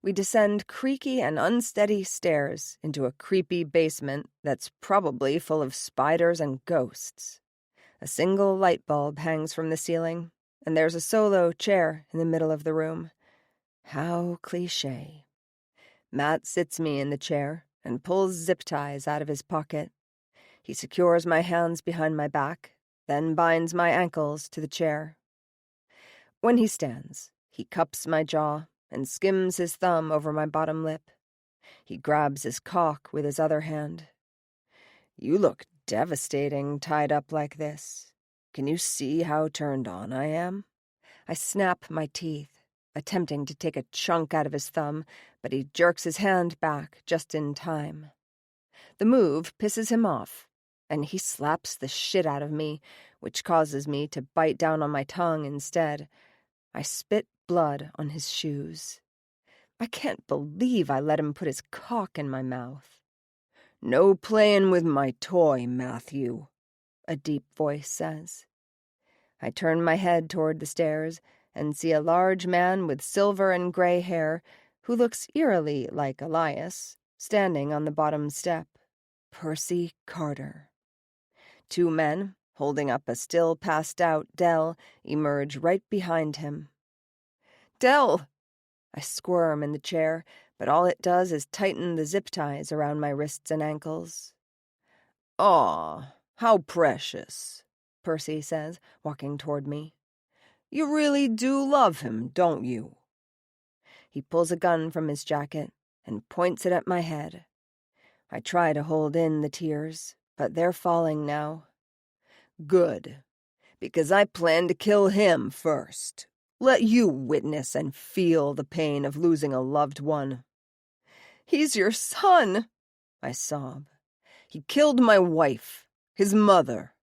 We descend creaky and unsteady stairs into a creepy basement that's probably full of spiders and ghosts. A single light bulb hangs from the ceiling, and there's a solo chair in the middle of the room. How cliché. Matt sits me in the chair and pulls zip ties out of his pocket. He secures my hands behind my back, then binds my ankles to the chair. When he stands, he cups my jaw and skims his thumb over my bottom lip. He grabs his cock with his other hand. You look devastating tied up like this. Can you see how turned on I am? I snap my teeth, attempting to take a chunk out of his thumb, but he jerks his hand back just in time. The move pisses him off, and he slaps the shit out of me, which causes me to bite down on my tongue instead. I spit blood on his shoes. I can't believe I let him put his cock in my mouth. No playing with my toy, Matthew, a deep voice says. I turn my head toward the stairs and see a large man with silver and gray hair who looks eerily like Elias, standing on the bottom step. Percy Carter. Two men, holding up a still passed-out Dell, emerge right behind him. Dell! I squirm in the chair, but all it does is tighten the zip ties around my wrists and ankles. Aw, how precious, Percy says, walking toward me. You really do love him, don't you? He pulls a gun from his jacket and points it at my head. I try to hold in the tears, but they're falling now. Good, because I plan to kill him first. Let you witness and feel the pain of losing a loved one. He's your son, I sob. He killed my wife, his mother.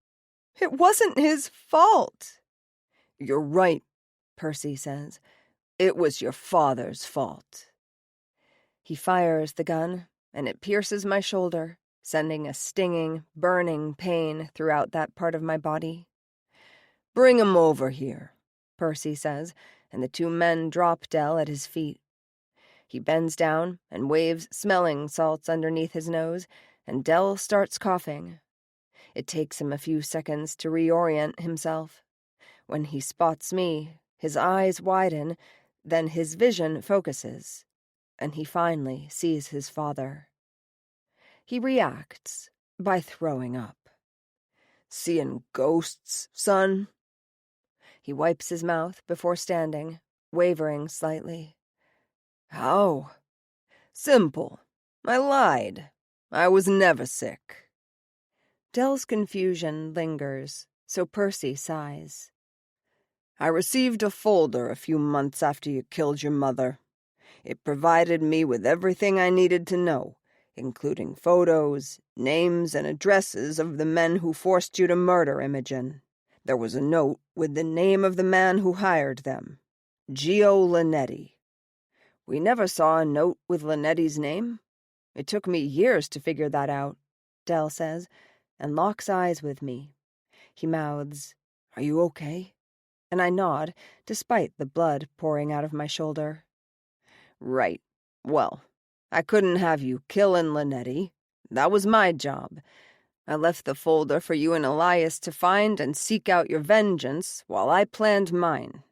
It wasn't his fault. You're right, Percy says. It was your father's fault. He fires the gun, and it pierces my shoulder, sending a stinging, burning pain throughout that part of my body. Bring him over here, Percy says, and the two men drop Dell at his feet. He bends down and waves smelling salts underneath his nose, and Dell starts coughing. It takes him a few seconds to reorient himself. When he spots me, his eyes widen, then his vision focuses, and he finally sees his father. He reacts by throwing up. Seeing ghosts, son? He wipes his mouth before standing, wavering slightly. How? Simple. I lied. I was never sick. Dell's confusion lingers, so Percy sighs. I received a folder a few months after you killed your mother. It provided me with everything I needed to know, including photos, names, and addresses of the men who forced you to murder Imogen. There was a note with the name of the man who hired them, Gio Linetti.
We never saw a note with Lynette's name. It took me years to figure that out,"
Dell says, and locks eyes with me. He mouths,
"Are you okay?"
and I nod, despite the blood pouring out of my shoulder.
"Right. Well, I couldn't have you killing Lynette. That was my job. I left the folder for you and Elias to find and seek out your vengeance while I planned mine.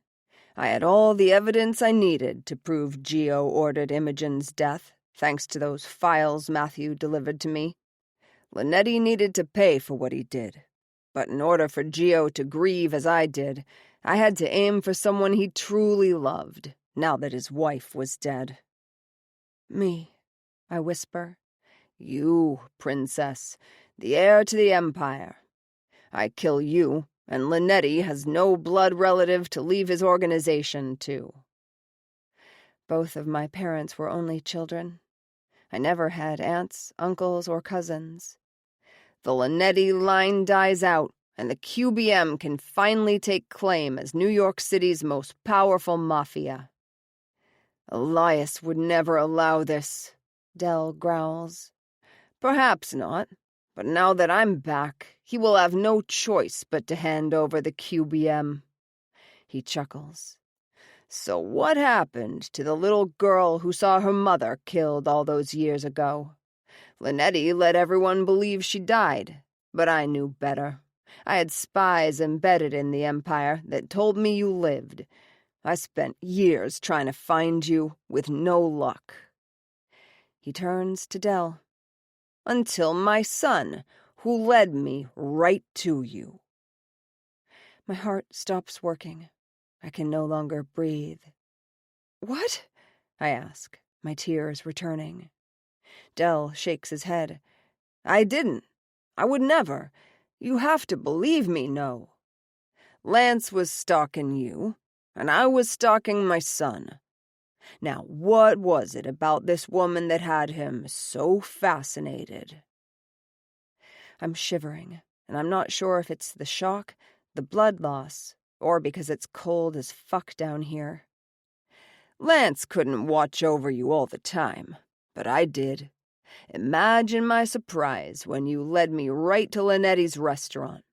I had all the evidence I needed to prove Geo ordered Imogen's death, thanks to those files Matthew delivered to me. Lynette needed to pay for what he did, but in order for Geo to grieve as I did, I had to aim for someone he truly loved, now that his wife was dead."
"Me," I whisper.
"You, princess, the heir to the Empire. I kill you, and Lynette has no blood relative to leave his organization to."
Both of my parents were only children. I never had aunts, uncles, or cousins.
The Lynette line dies out, and the QBM can finally take claim as New York City's most powerful mafia. "Elias would never allow this,"
Dell growls.
"Perhaps not, but now that I'm back, he will have no choice but to hand over the QBM." He chuckles. "So what happened to the little girl who saw her mother killed all those years ago? Lynette let everyone believe she died, but I knew better. I had spies embedded in the Empire that told me you lived. I spent years trying to find you, with no luck."
He turns to Dell.
"Until my son, who led me right to you."
My heart stops working. I can no longer breathe. "What?" I ask, my tears returning.
Dell shakes his head. "I didn't. I would never. You have to believe me, no. Lance was stalking you, and I was stalking my son. Now, what was it about this woman that had him so fascinated?"
I'm shivering, and I'm not sure if it's the shock, the blood loss, or because it's cold as fuck down here.
"Lance couldn't watch over you all the time, but I did. Imagine my surprise when you led me right to Lynette's restaurant.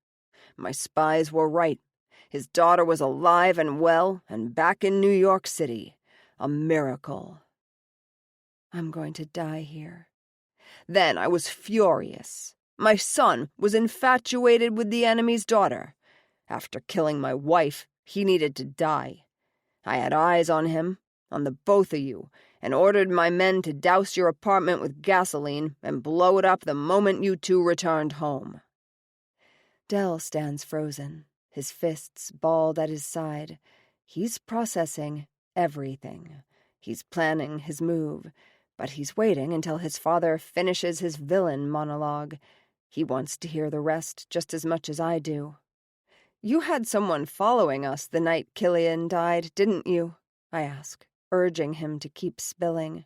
My spies were right. His daughter was alive and well and back in New York City. A miracle."
I'm going to die here.
"Then I was furious. My son was infatuated with the enemy's daughter. After killing my wife, he needed to die. I had eyes on him, on the both of you, and ordered my men to douse your apartment with gasoline and blow it up the moment you two returned home."
Dell stands frozen, his fists balled at his side. He's processing everything. He's planning his move, but he's waiting until his father finishes his villain monologue. He wants to hear the rest just as much as I do.
"You had someone following us the night Killian died, didn't you?" I ask, urging him to keep spilling.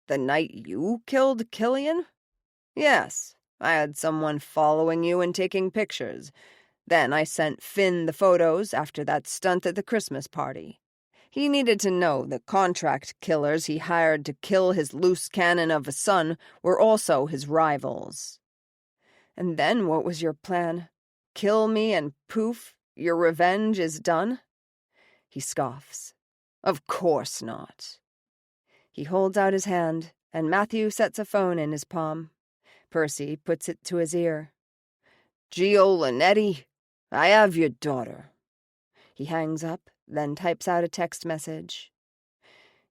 "The night you killed Killian?" "Yes, I had someone following you and taking pictures. Then I sent Finn the photos after that stunt at the Christmas party. He needed to know the contract killers he hired to kill his loose cannon of a son were also his rivals." "And then what was your plan? Kill me and poof, your revenge is done?" He scoffs. "Of course not." He holds out his hand, and Matthew sets a phone in his palm. Percy puts it to his ear. "Gio Lynette, I have your daughter." He hangs up, then types out a text message.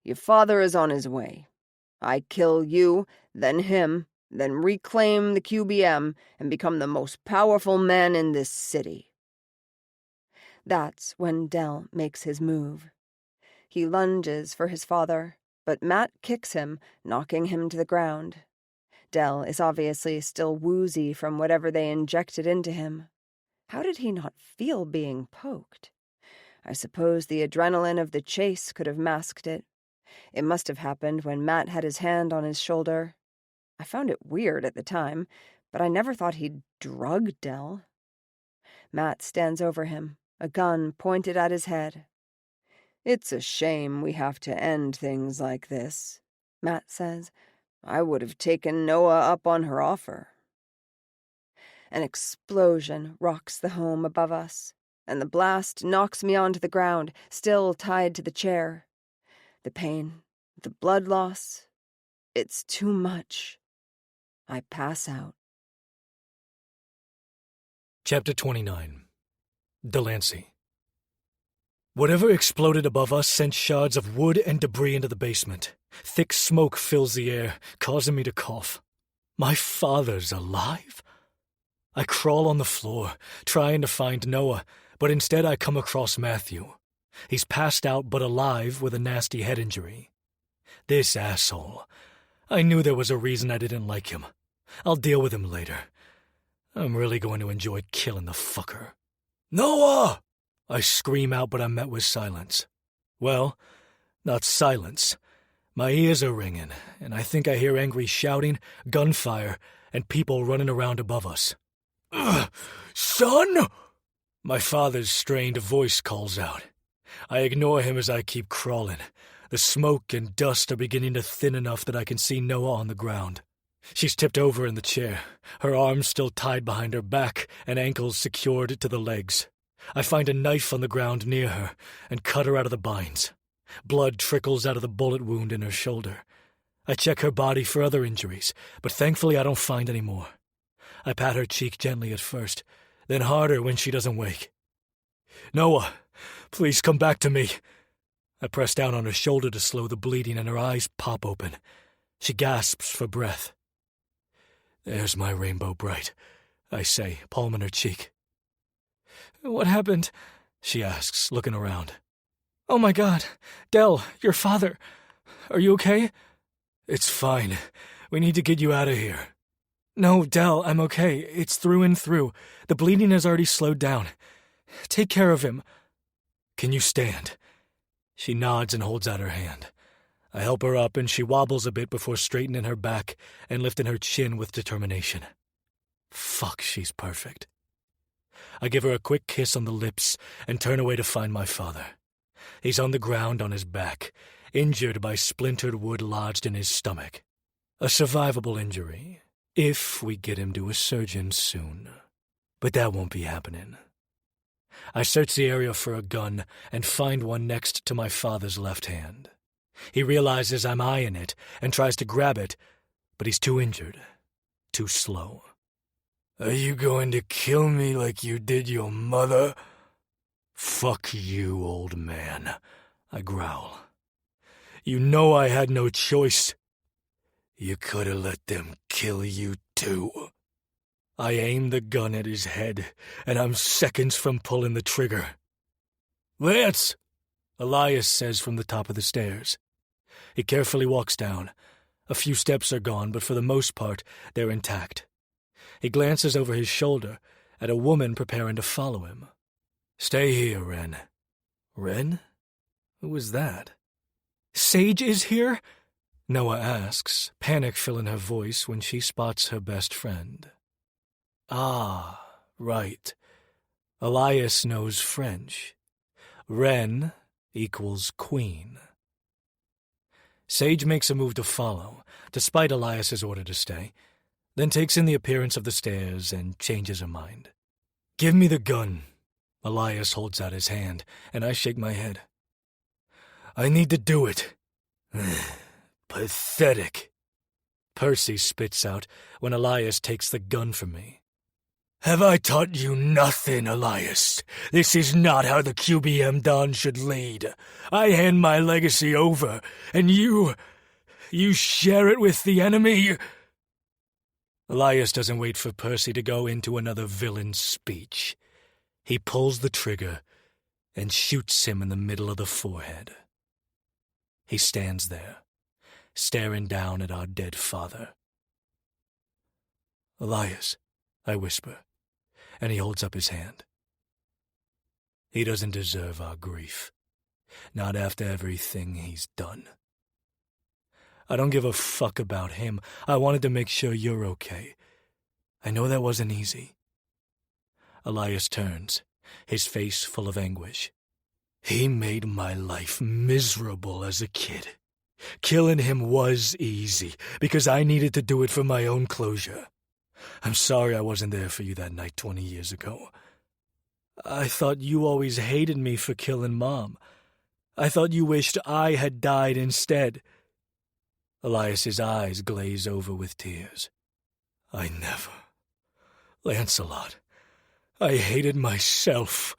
"Your father is on his way. I kill you, then him, then reclaim the QBM and become the most powerful man in this city."
That's when Dell makes his move. He lunges for his father, but Matt kicks him, knocking him to the ground. Dell is obviously still woozy from whatever they injected into him. How did he not feel being poked? I suppose the adrenaline of the chase could have masked it. It must have happened when Matt had his hand on his shoulder. I found it weird at the time, but I never thought he'd drug Dell. Matt stands over him, a gun pointed at his head. It's a shame we have to end things like this, Matt says. I would have taken Noah up on her offer. An explosion rocks the home above us, and the blast knocks me onto the ground, still tied to the chair. The pain, the blood loss, it's too much. I pass out.
Chapter 29. Delancey. Whatever exploded above us sent shards of wood and debris into the basement. Thick smoke fills the air, causing me to cough. My father's alive? I crawl on the floor, trying to find Noah, but instead I come across Matthew. He's passed out but alive with a nasty head injury. This asshole. I knew there was a reason I didn't like him. I'll deal with him later. I'm really going to enjoy killing the fucker. Noah! I scream out, but I'm met with silence. Well, not silence. My ears are ringing, and I think I hear angry shouting, gunfire, and people running around above us. Ugh, son! My father's strained voice calls out. I ignore him as I keep crawling. The smoke and dust are beginning to thin enough that I can see Noah on the ground. She's tipped over in the chair, her arms still tied behind her back and ankles secured to the legs. I find a knife on the ground near her and cut her out of the binds. Blood trickles out of the bullet wound in her shoulder. I check her body for other injuries, but thankfully I don't find any more. I pat her cheek gently at first, then harder when she doesn't wake. Noah, please come back to me. I press down on her shoulder to slow the bleeding and her eyes pop open. She gasps for breath. There's my rainbow bright, I say, palm in her cheek. What happened? She asks, looking around. Oh my God, Del, your father. Are you okay? It's fine. We need to get you out of here. No, Del, I'm okay. It's through and through. The bleeding has already slowed down. Take care of him. Can you stand? She nods and holds out her hand. I help her up and she wobbles a bit before straightening her back and lifting her chin with determination. Fuck, she's perfect. I give her a quick kiss on the lips and turn away to find my father. He's on the ground on his back, injured by splintered wood lodged in his stomach. A survivable injury, if we get him to a surgeon soon. But that won't be happening. I search the area for a gun and find one next to my father's left hand. He realizes I'm eyeing it and tries to grab it, but he's too injured, too slow. Are you going to kill me like you did your mother? Fuck you, old man, I growl. You know I had no choice. You could have let them kill you too. I aim the gun at his head, and I'm seconds from pulling the trigger. Lance! Elias says from the top of the stairs. He carefully walks down. A few steps are gone, but for the most part, they're intact. He glances over his shoulder at a woman preparing to follow him. Stay here, Ren. Ren? Who was that? Sage is here? Noah asks, panic filling her voice when she spots her best friend. Ah, right. Elias knows French. Ren equals queen. Sage makes a move to follow, despite Elias's order to stay, then takes in the appearance of the stairs and changes her mind. Give me the gun. Elias holds out his hand, and I shake my head. I need to do it. Pathetic. Percy spits out when Elias takes the gun from me. Have I taught you nothing, Elias? This is not how the QBM Don should lead. I hand my legacy over, and you share it with the enemy. Elias doesn't wait for Percy to go into another villain's speech. He pulls the trigger and shoots him in the middle of the forehead. He stands there, staring down at our dead father. Elias, I whisper, and he holds up his hand. He doesn't deserve our grief, not after everything he's done. I don't give a fuck about him. I wanted to make sure you're okay. I know that wasn't easy. Elias turns, his face full of anguish. He made my life miserable as a kid. Killing him was easy, because I needed to do it for my own closure. I'm sorry I wasn't there for you that night 20 years ago. I thought you always hated me for killing Mom. I thought you wished I had died instead. Elias's eyes glaze over with tears. I never. Lancelot, I hated myself.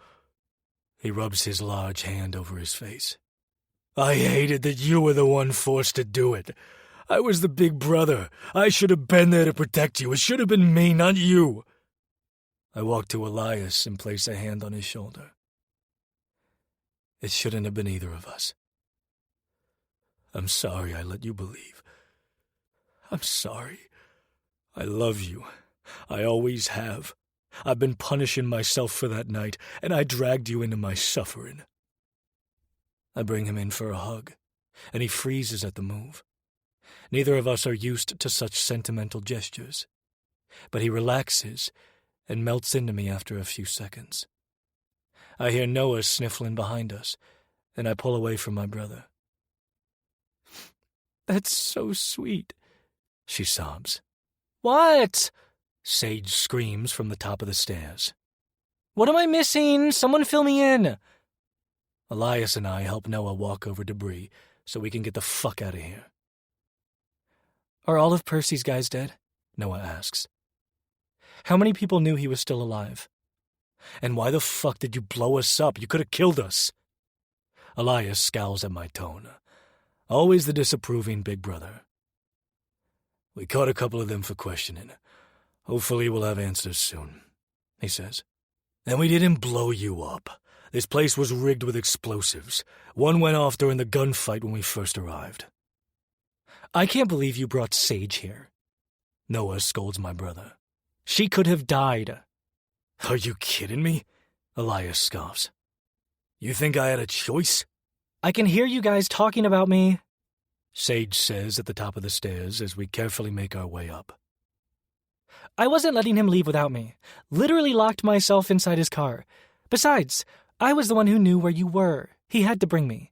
He rubs his large hand over his face. I hated that you were the one forced to do it. I was the big brother. I should have been there to protect you. It should have been me, not you. I walk to Elias and place a hand on his shoulder. It shouldn't have been either of us. I'm sorry I let you believe. I'm sorry. I love you. I always have. I've been punishing myself for that night, and I dragged you into my suffering. I bring him in for a hug, and he freezes at the move. Neither of us are used to such sentimental gestures, but he relaxes and melts into me after a few seconds. I hear Noah sniffling behind us, and I pull away from my brother. That's so sweet, she sobs. What? Sage screams from the top of the stairs. What am I missing? Someone fill me in. Elias and I help Noah walk over debris so we can get the fuck out of here. Are all of Percy's guys dead? Noah asks. How many people knew he was still alive? And why the fuck did you blow us up? You could have killed us. Elias scowls at my tone. Always the disapproving big brother. We caught a couple of them for questioning. Hopefully we'll have answers soon, he says. And we didn't blow you up. This place was rigged with explosives. One went off during the gunfight when we first arrived. I can't believe you brought Sage here. Noah scolds my brother. She could have died. Are you kidding me? Elias scoffs. You think I had a choice? I can hear you guys talking about me, Sage says at the top of the stairs as we carefully make our way up. I wasn't letting him leave without me. Literally locked myself inside his car. Besides, I was the one who knew where you were. He had to bring me.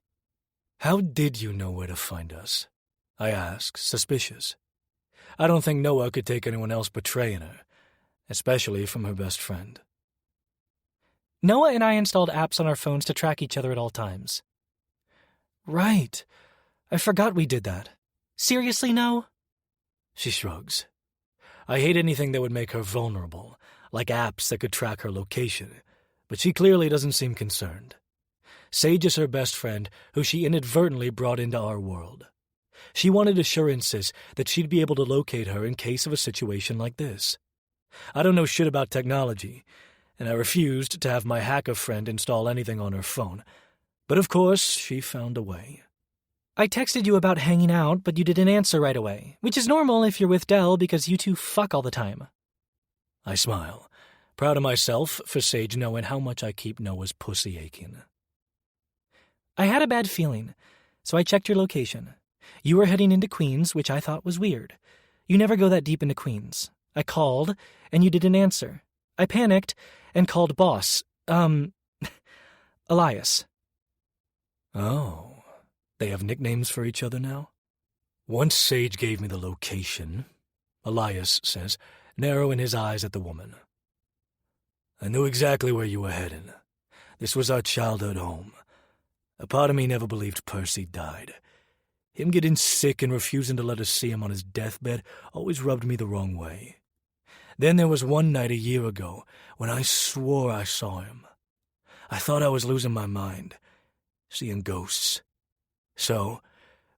How did you know where to find us? I ask, suspicious. I don't think Noah could take anyone else betraying her, especially from her best friend. Noah and I installed apps on our phones to track each other at all times. Right. I forgot we did that. Seriously, no? She shrugs. I hate anything that would make her vulnerable, like apps that could track her location, but she clearly doesn't seem concerned. Sage is her best friend, who she inadvertently brought into our world. She wanted assurances that she'd be able to locate her in case of a situation like this. I don't know shit about technology, and I refused to have my hacker friend install anything on her phone, but of course she found a way. I texted you about hanging out, but you didn't answer right away, which is normal if you're with Dell because you two fuck all the time. I smile, proud of myself for Sage knowing how much I keep Noah's pussy aching. I had a bad feeling, so I checked your location. You were heading into Queens, which I thought was weird. You never go that deep into Queens. I called, and you didn't answer. I panicked and called boss, Elias. Oh. They have nicknames for each other now? Once Sage gave me the location, Elias says, narrowing his eyes at the woman. I knew exactly where you were heading. This was our childhood home. A part of me never believed Percy died. Him getting sick and refusing to let us see him on his deathbed always rubbed me the wrong way. Then there was one night a year ago when I swore I saw him. I thought I was losing my mind, seeing ghosts. So,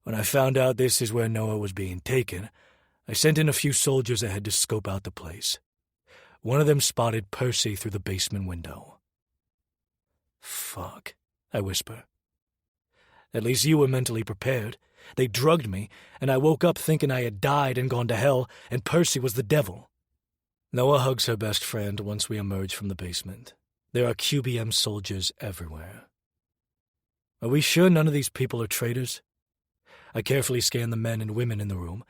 when I found out this is where Noah was being taken, I sent in a few soldiers ahead to scope out the place. One of them spotted Percy through the basement window. Fuck, I whisper. At least you were mentally prepared. They drugged me, and I woke up thinking I had died and gone to hell, and Percy was the devil. Noah hugs her best friend once we emerge from the basement. There are QBM soldiers everywhere. Are we sure none of these people are traitors? I carefully scan the men and women in the room,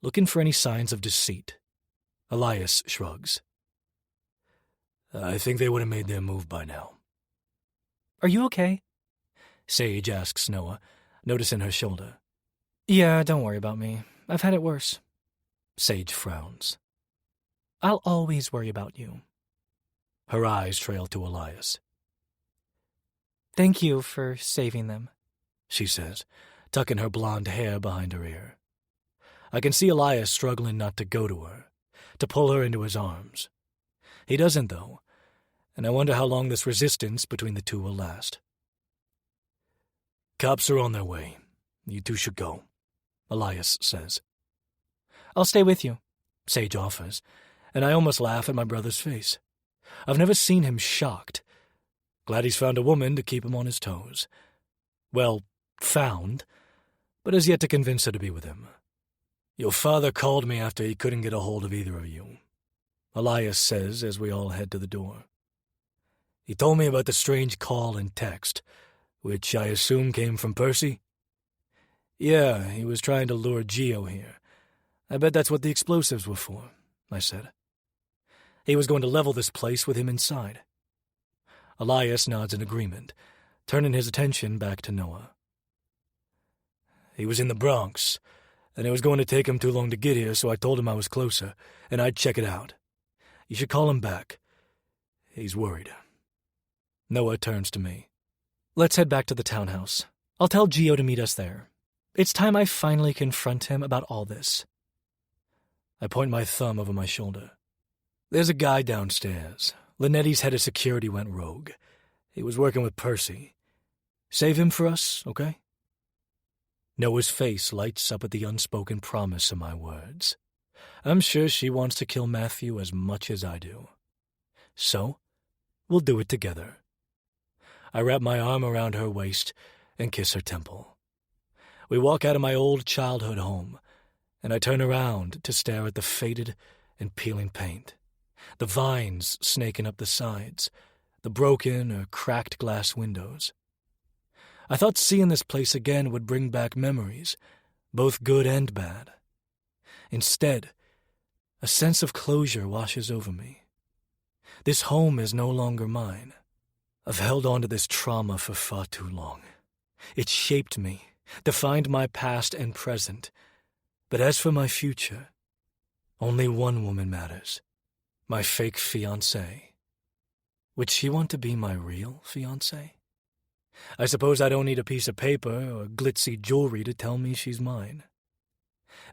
looking for any signs of deceit. Elias shrugs. I think they would have made their move by now. Are you okay? Sage asks Noah, noticing her shoulder. Yeah, don't worry about me. I've had it worse. Sage frowns. I'll always worry about you. Her eyes trail to Elias. Thank you for saving them, she says, tucking her blonde hair behind her ear. I can see Elias struggling not to go to her, to pull her into his arms. He doesn't, though, and I wonder how long this resistance between the two will last. Cops are on their way. You two should go, Elias says. I'll stay with you, Sage offers, and I almost laugh at my brother's face. I've never seen him shocked. Glad he's found a woman to keep him on his toes. Well, found, but has yet to convince her to be with him. Your father called me after he couldn't get a hold of either of you, Elias says as we all head to the door. He told me about the strange call and text, which I assume came from Percy. Yeah, he was trying to lure Gio here. I bet that's what the explosives were for, I said. He was going to level this place with him inside. Elias nods in agreement, turning his attention back to Noah. He was in the Bronx, and it was going to take him too long to get here, so I told him I was closer, and I'd check it out. You should call him back. He's worried. Noah turns to me. Let's head back to the townhouse. I'll tell Gio to meet us there. It's time I finally confront him about all this. I point my thumb over my shoulder. There's a guy downstairs. Linetti's head of security went rogue. He was working with Percy. Save him for us, okay? Noah's face lights up at the unspoken promise of my words. I'm sure she wants to kill Matthew as much as I do. So, we'll do it together. I wrap my arm around her waist and kiss her temple. We walk out of my old childhood home, and I turn around to stare at the faded and peeling paint, the vines snaking up the sides, the broken or cracked glass windows. I thought seeing this place again would bring back memories, both good and bad. Instead, a sense of closure washes over me. This home is no longer mine. I've held on to this trauma for far too long. It shaped me, defined my past and present. But as for my future, only one woman matters. My fake fiancée. Would she want to be my real fiancé? I suppose I don't need a piece of paper or glitzy jewelry to tell me she's mine.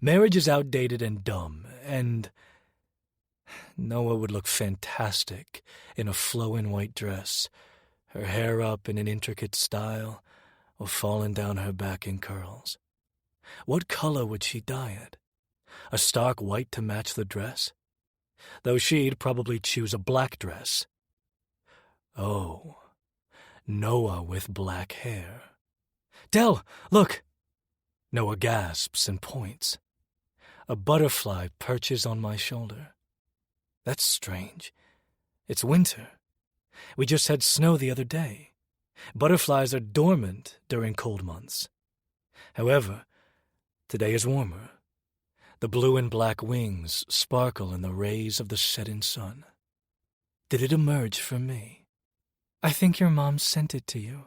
Marriage is outdated and dumb, and Noah would look fantastic in a flowing white dress, her hair up in an intricate style, or falling down her back in curls. What color would she dye it? A stark white to match the dress? Though she'd probably choose a black dress. Oh, Noah with black hair. Del, look! Noah gasps and points. A butterfly perches on my shoulder. That's strange. It's winter. We just had snow the other day. Butterflies are dormant during cold months. However, today is warmer. The blue and black wings sparkle in the rays of the setting sun. Did it emerge from me? I think your mom sent it to you.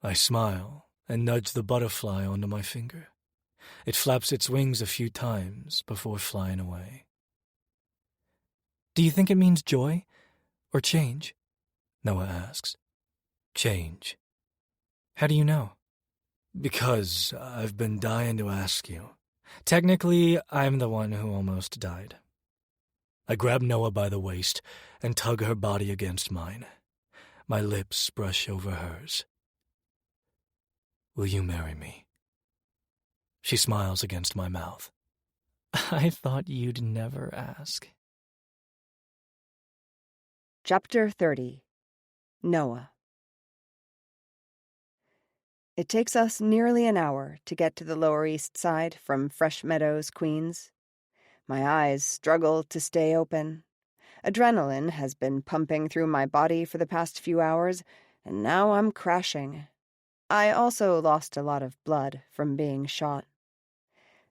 I smile and nudge the butterfly onto my finger. It flaps its wings a few times before flying away. Do you think it means joy or change? Noah asks. Change. How do you know? Because I've been dying to ask you. Technically, I'm the one who almost died. I grab Noah by the waist and tug her body against mine. My lips brush over hers. Will you marry me? She smiles against my mouth. I thought you'd never ask.
Chapter 30. Noah. It takes us nearly an hour to get to the Lower East Side from Fresh Meadows, Queens. My eyes struggle to stay open. Adrenaline has been pumping through my body for the past few hours, and now I'm crashing. I also lost a lot of blood from being shot.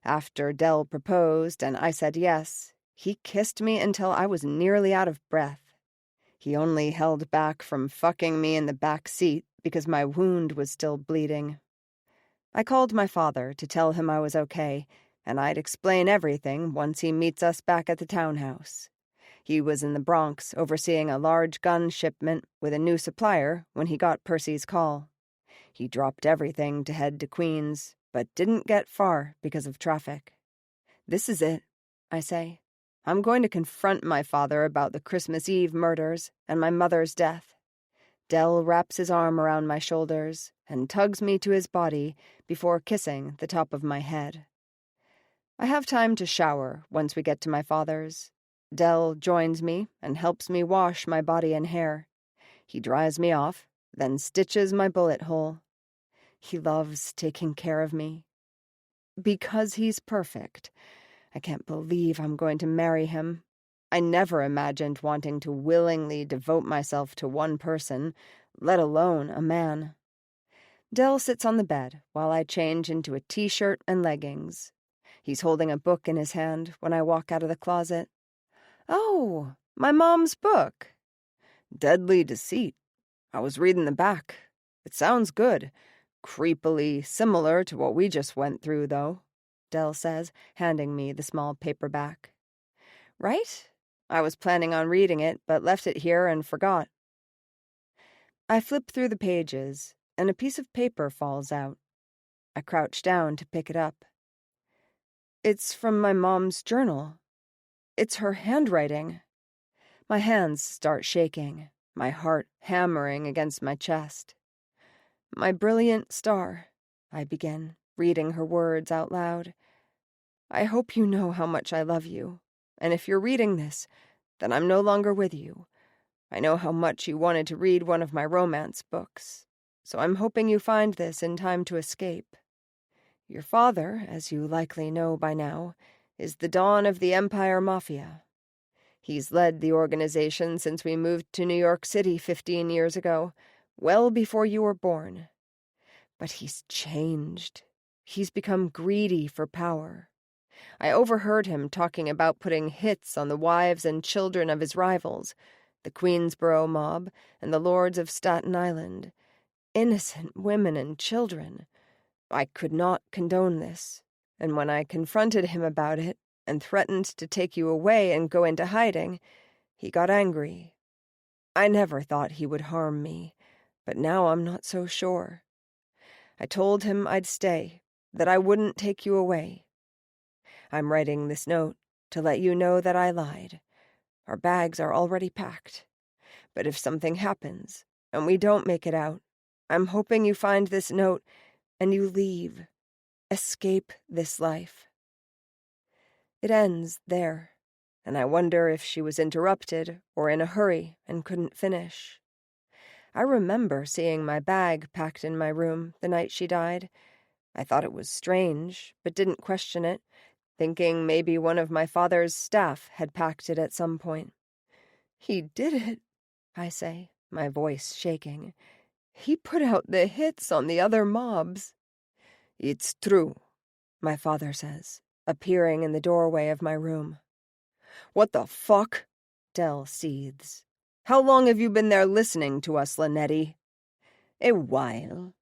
After Del proposed and I said yes, he kissed me until I was nearly out of breath. He only held back from fucking me in the back seat because my wound was still bleeding. I called my father to tell him I was okay, and I'd explain everything once he meets us back at the townhouse. He was in the Bronx overseeing a large gun shipment with a new supplier when he got Percy's call. He dropped everything to head to Queens, but didn't get far because of traffic. "This is it," I say. "I'm going to confront my father about the Christmas Eve murders and my mother's death." Dell wraps his arm around my shoulders and tugs me to his body before kissing the top of my head. I have time to shower once we get to my father's. Dell joins me and helps me wash my body and hair. He dries me off, then stitches my bullet hole. He loves taking care of me. Because he's perfect. I can't believe I'm going to marry him. I never imagined wanting to willingly devote myself to one person, let alone a man. Dell sits on the bed while I change into a t-shirt and leggings. He's holding a book in his hand when I walk out of the closet. "Oh, my mom's book." "Deadly Deceit. I was reading the back. It sounds good. Creepily similar to what we just went through, though," Dell says, handing me the small paperback. "Right? I was planning on reading it, but left it here and forgot." I flip through the pages, and a piece of paper falls out. I crouch down to pick it up. It's from my mom's journal. It's her handwriting. My hands start shaking, my heart hammering against my chest. "My brilliant star," I begin, reading her words out loud. "I hope you know how much I love you, and if you're reading this, then I'm no longer with you. I know how much you wanted to read one of my romance books, so I'm hoping you find this in time to escape. Your father, as you likely know by now, is the Don of the Empire Mafia. He's led the organization since we moved to New York City 15 years ago, well before you were born. But he's changed. He's become greedy for power. I overheard him talking about putting hits on the wives and children of his rivals, the Queensboro mob and the lords of Staten Island. Innocent women and children. I could not condone this, and when I confronted him about it and threatened to take you away and go into hiding, he got angry. I never thought he would harm me, but now I'm not so sure. I told him I'd stay, that I wouldn't take you away. I'm writing this note to let you know that I lied. Our bags are already packed. But if something happens, and we don't make it out, I'm hoping you find this note and you leave. Escape this life." It ends there, and I wonder if she was interrupted or in a hurry and couldn't finish. I remember seeing my bag packed in my room the night she died. I thought it was strange, but didn't question it, thinking maybe one of my father's staff had packed it at some point. "He did it," I say, my voice shaking. "He put out the hits on the other mobs." "It's true," my father says, appearing in the doorway of my room. "What the fuck?" Dell seethes. "How long have you been there listening to us, Linetti?" "A while."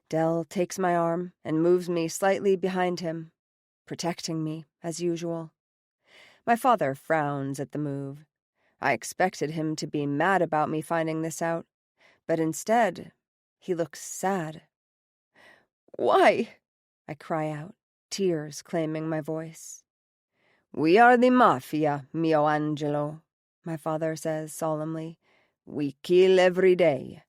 Dell takes my arm and moves me slightly behind him, protecting me, as usual. My father frowns at the move. I expected him to be mad about me finding this out, but instead, he looks sad. "Why?" I cry out, tears claiming my voice. "We are the Mafia, mio Angelo," my father says solemnly. "We kill every day.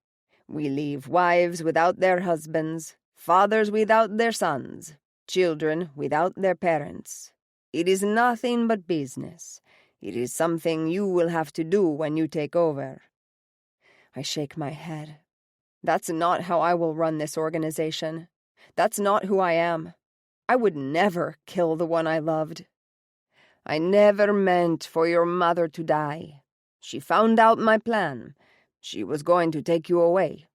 We leave wives without their husbands, fathers without their sons, children without their parents. It is nothing but business. It is something you will have to do when you take over." I shake my head. That's not how I will run this organization. That's not who I am. I would never kill the one I loved. "I never meant for your mother to die. She found out my plan. She was going to take you away.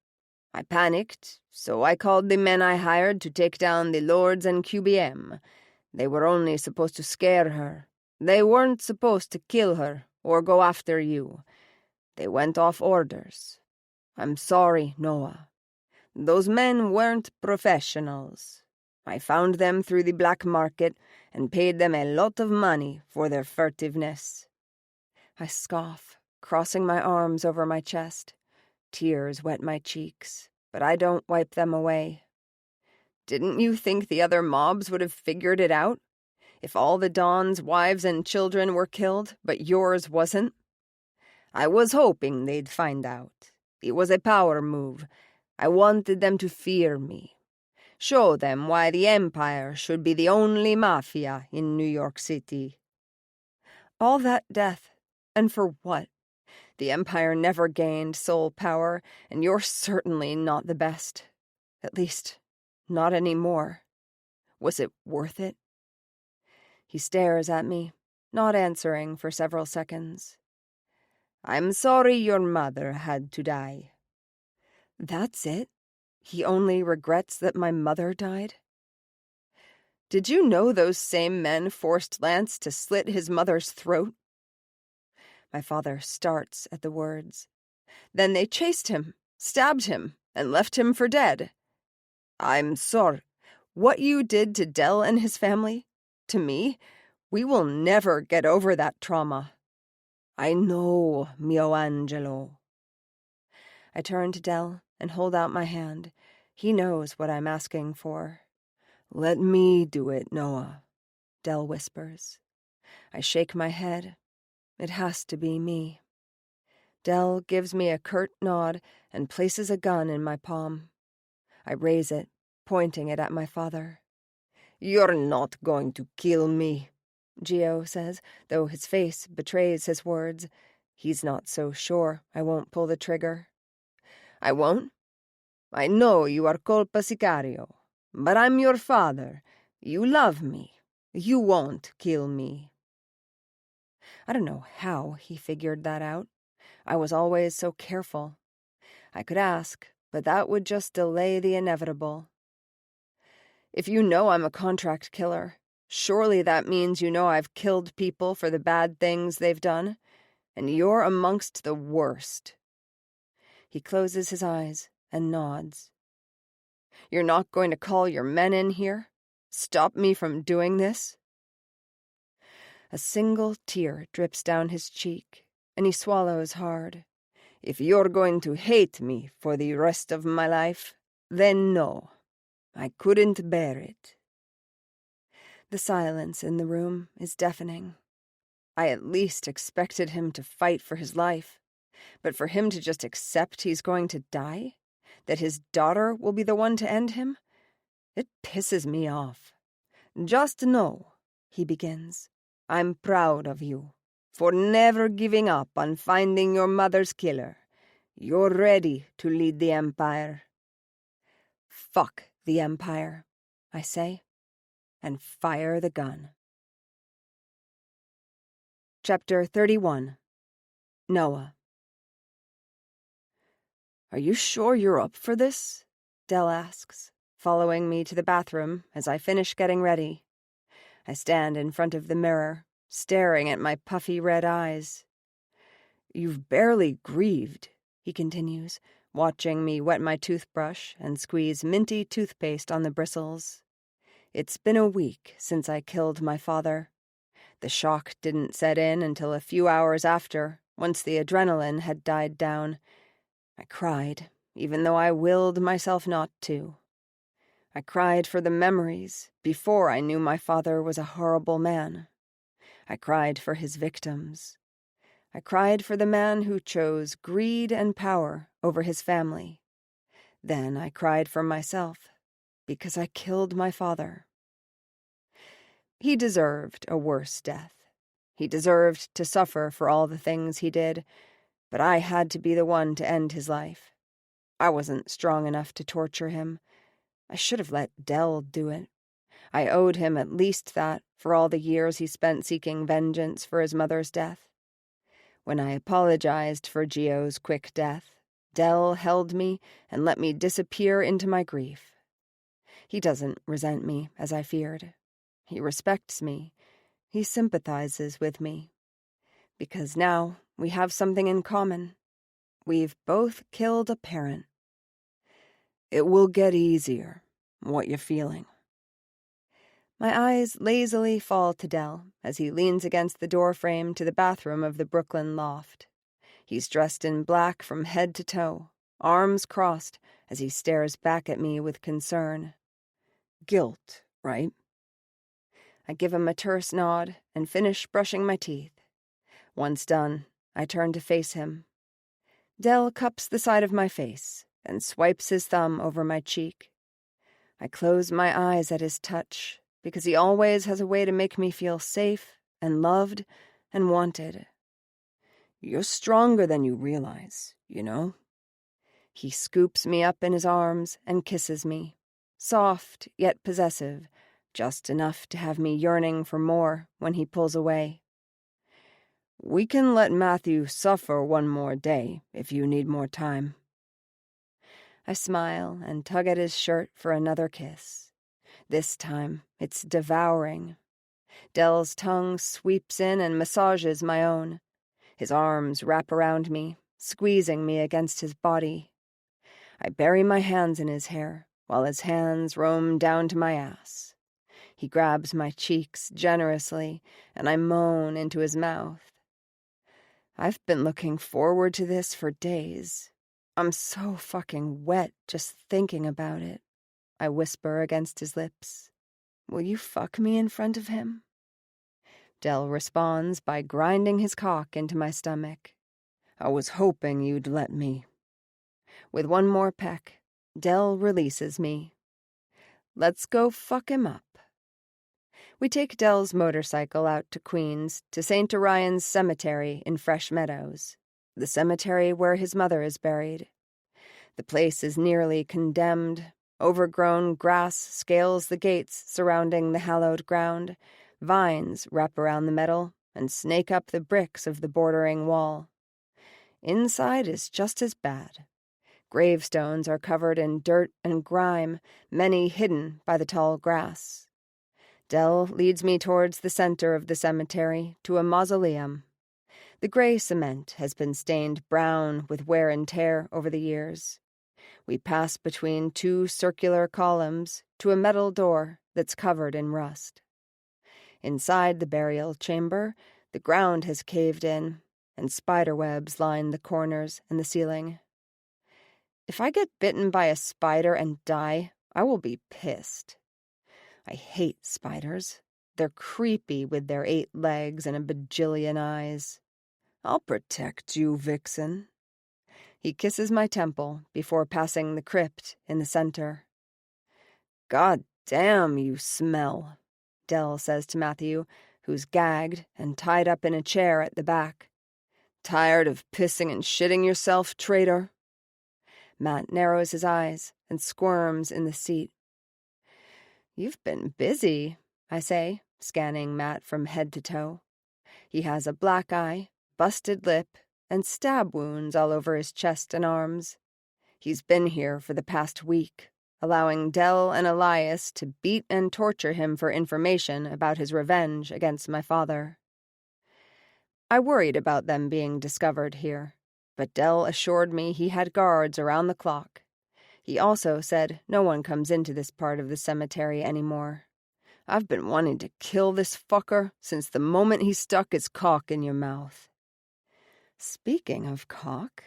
I panicked, so I called the men I hired to take down the Lords and QBM. They were only supposed to scare her. They weren't supposed to kill her or go after you.
They went off orders. I'm sorry, Noah. Those men weren't professionals. I found them through the black market and paid them a lot of money for their furtiveness. I scoff, crossing my arms over my chest. Tears wet my cheeks, but I don't wipe them away. Didn't you think the other mobs would have figured it out? If all the Dons' wives and children were killed, but yours wasn't? I was hoping they'd find out. It was a power move. I wanted them to fear me. Show them why the Empire should be the only Mafia in New York City. All that death, and for what? The Empire never gained sole power, and you're certainly not the best. At least, not anymore. Was it worth it? He stares at me, not answering for several seconds. I'm sorry your mother had to die. That's it? He only regrets that my mother died? Did you know those same men forced Lance to slit his mother's throat? My father starts at the words. Then they chased him, stabbed him, and left him for dead. I'm sorry. What you did to Del and his family, to me, we will never get over that trauma. I know, mio angelo. I turn to Del and hold out my hand. He knows what I'm asking for. Let me do it, Noah, Del whispers. I shake my head. It has to be me. Del gives me a curt nod and places a gun in my palm. I raise it, pointing it at my father. You're not going to kill me, Gio says, though his face betrays his words. He's not so sure I won't pull the trigger. I won't? I know you are colpa sicario, but I'm your father. You love me. You won't kill me. I don't know how he figured that out. I was always so careful. I could ask, but that would just delay the inevitable. If you know I'm a contract killer, surely that means you know I've killed people for the bad things they've done, and you're amongst the worst. He closes his eyes and nods. You're not going to call your men in here? Stop me from doing this? A single tear drips down his cheek, and he swallows hard. If you're going to hate me for the rest of my life, then no. I couldn't bear it. The silence in the room is deafening. I at least expected him to fight for his life, but for him to just accept he's going to die, that his daughter will be the one to end him, it pisses me off. Just know, he begins, I'm proud of you for never giving up on finding your mother's killer. You're ready to lead the Empire. Fuck the Empire, I say, and fire the gun. Chapter 31. Noah. Are you sure you're up for this? Del asks, following me to the bathroom as I finish getting ready. I stand in front of the mirror, staring at my puffy red eyes. You've barely grieved, he continues, watching me wet my toothbrush and squeeze minty toothpaste on the bristles. It's been a week since I killed my father. The shock didn't set in until a few hours after, once the adrenaline had died down. I cried, even though I willed myself not to. I cried for the memories, before I knew my father was a horrible man. I cried for his victims. I cried for the man who chose greed and power over his family. Then I cried for myself, because I killed my father. He deserved a worse death. He deserved to suffer for all the things he did, but I had to be the one to end his life. I wasn't strong enough to torture him. I should have let Del do it. I owed him at least that for all the years he spent seeking vengeance for his mother's death. When I apologized for Gio's quick death, Del held me and let me disappear into my grief. He doesn't resent me, as I feared. He respects me. He sympathizes with me. Because now we have something in common,
We've both killed a parent.
It will get easier. What you feeling?
My eyes lazily fall to Dell as he leans against the doorframe to the bathroom of the Brooklyn loft. He's dressed in black from head to toe, arms crossed, as he stares back at me with concern.
Guilt, right?
I give him a terse nod and finish brushing my teeth. Once done, I turn to face him. Dell cups the side of my face and swipes his thumb over my cheek. I close my eyes at his touch, because he always has a way to make me feel safe and loved and wanted.
You're stronger than you realize, you know?
He scoops me up in his arms and kisses me, soft yet possessive, just enough to have me yearning for more when he pulls away.
We can let Matthew suffer one more day if you need more time.
I smile and tug at his shirt for another kiss. This time, it's devouring. Dell's tongue sweeps in and massages my own. His arms wrap around me, squeezing me against his body. I bury my hands in his hair, while his hands roam down to my ass. He grabs my cheeks generously, and I moan into his mouth. I've been looking forward to this for days. I'm so fucking wet just thinking about it. I whisper against his lips. Will you fuck me in front of him? Dell responds by grinding his cock into my stomach.
I was hoping you'd let me.
With one more peck, Dell releases me. Let's go fuck him up. We take Dell's motorcycle out to Queens to St. Orion's Cemetery in Fresh Meadows, the cemetery where his mother is buried. The place is nearly condemned. Overgrown grass scales the gates surrounding the hallowed ground. Vines wrap around the metal and snake up the bricks of the bordering wall. Inside is just as bad. Gravestones are covered in dirt and grime, many hidden by the tall grass. Dell leads me towards the center of the cemetery to a mausoleum. The gray cement has been stained brown with wear and tear over the years. We pass between two circular columns to a metal door that's covered in rust. Inside the burial chamber, the ground has caved in, and spiderwebs line the corners and the ceiling. If I get bitten by a spider and die, I will be pissed. I hate spiders. They're creepy with their 8 legs and a bajillion eyes.
I'll protect you, Vixen.
He kisses my temple before passing the crypt in the center.
God damn, you smell,
Dell says to Matthew, who's gagged and tied up in a chair at the back.
Tired of pissing and shitting yourself, traitor?
Matt narrows his eyes and squirms in the seat. You've been busy, I say, scanning Matt from head to toe. He has a black eye, busted lip, and stab wounds all over his chest and arms. He's been here for the past week, allowing Dell and Elias to beat and torture him for information about his revenge against my father. I worried about them being discovered here, but Dell assured me he had guards around the clock. He also said no one comes into this part of the cemetery anymore.
I've been wanting to kill this fucker since the moment he stuck his cock in your mouth.
Speaking of cock,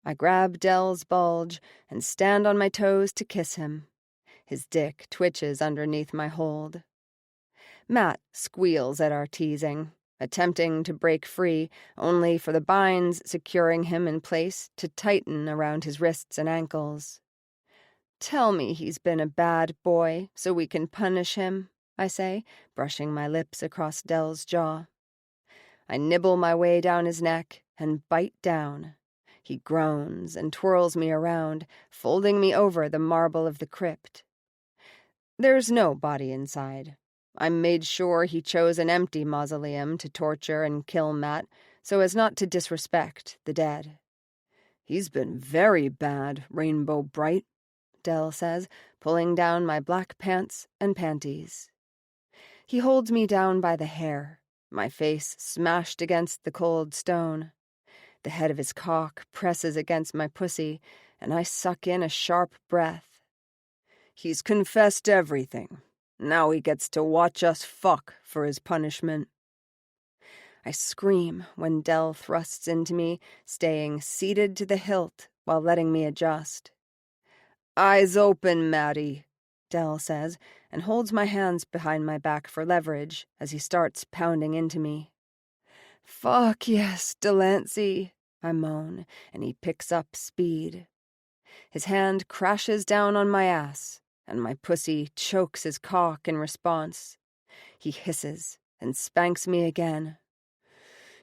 I grab Dell's bulge and stand on my toes to kiss him. His dick twitches underneath my hold. Matt squeals at our teasing, attempting to break free, only for the binds securing him in place to tighten around his wrists and ankles. Tell me he's been a bad boy so we can punish him, I say, brushing my lips across Dell's jaw. I nibble my way down his neck and bite down. He groans and twirls me around, folding me over the marble of the crypt. There's no body inside. I made sure he chose an empty mausoleum to torture and kill Matt so as not to disrespect the dead.
He's been very bad, Rainbow Bright,
Dell says, pulling down my black pants and panties. He holds me down by the hair, my face smashed against the cold stone. The head of his cock presses against my pussy, and I suck in a sharp breath.
He's confessed everything. Now he gets to watch us fuck for his punishment.
I scream when Dell thrusts into me, staying seated to the hilt while letting me adjust.
Eyes open, Maddie,
Dell says, and holds my hands behind my back for leverage as he starts pounding into me.
Fuck yes, Delancey,
I moan, and he picks up speed. His hand crashes down on my ass, and my pussy chokes his cock in response. He hisses and spanks me again.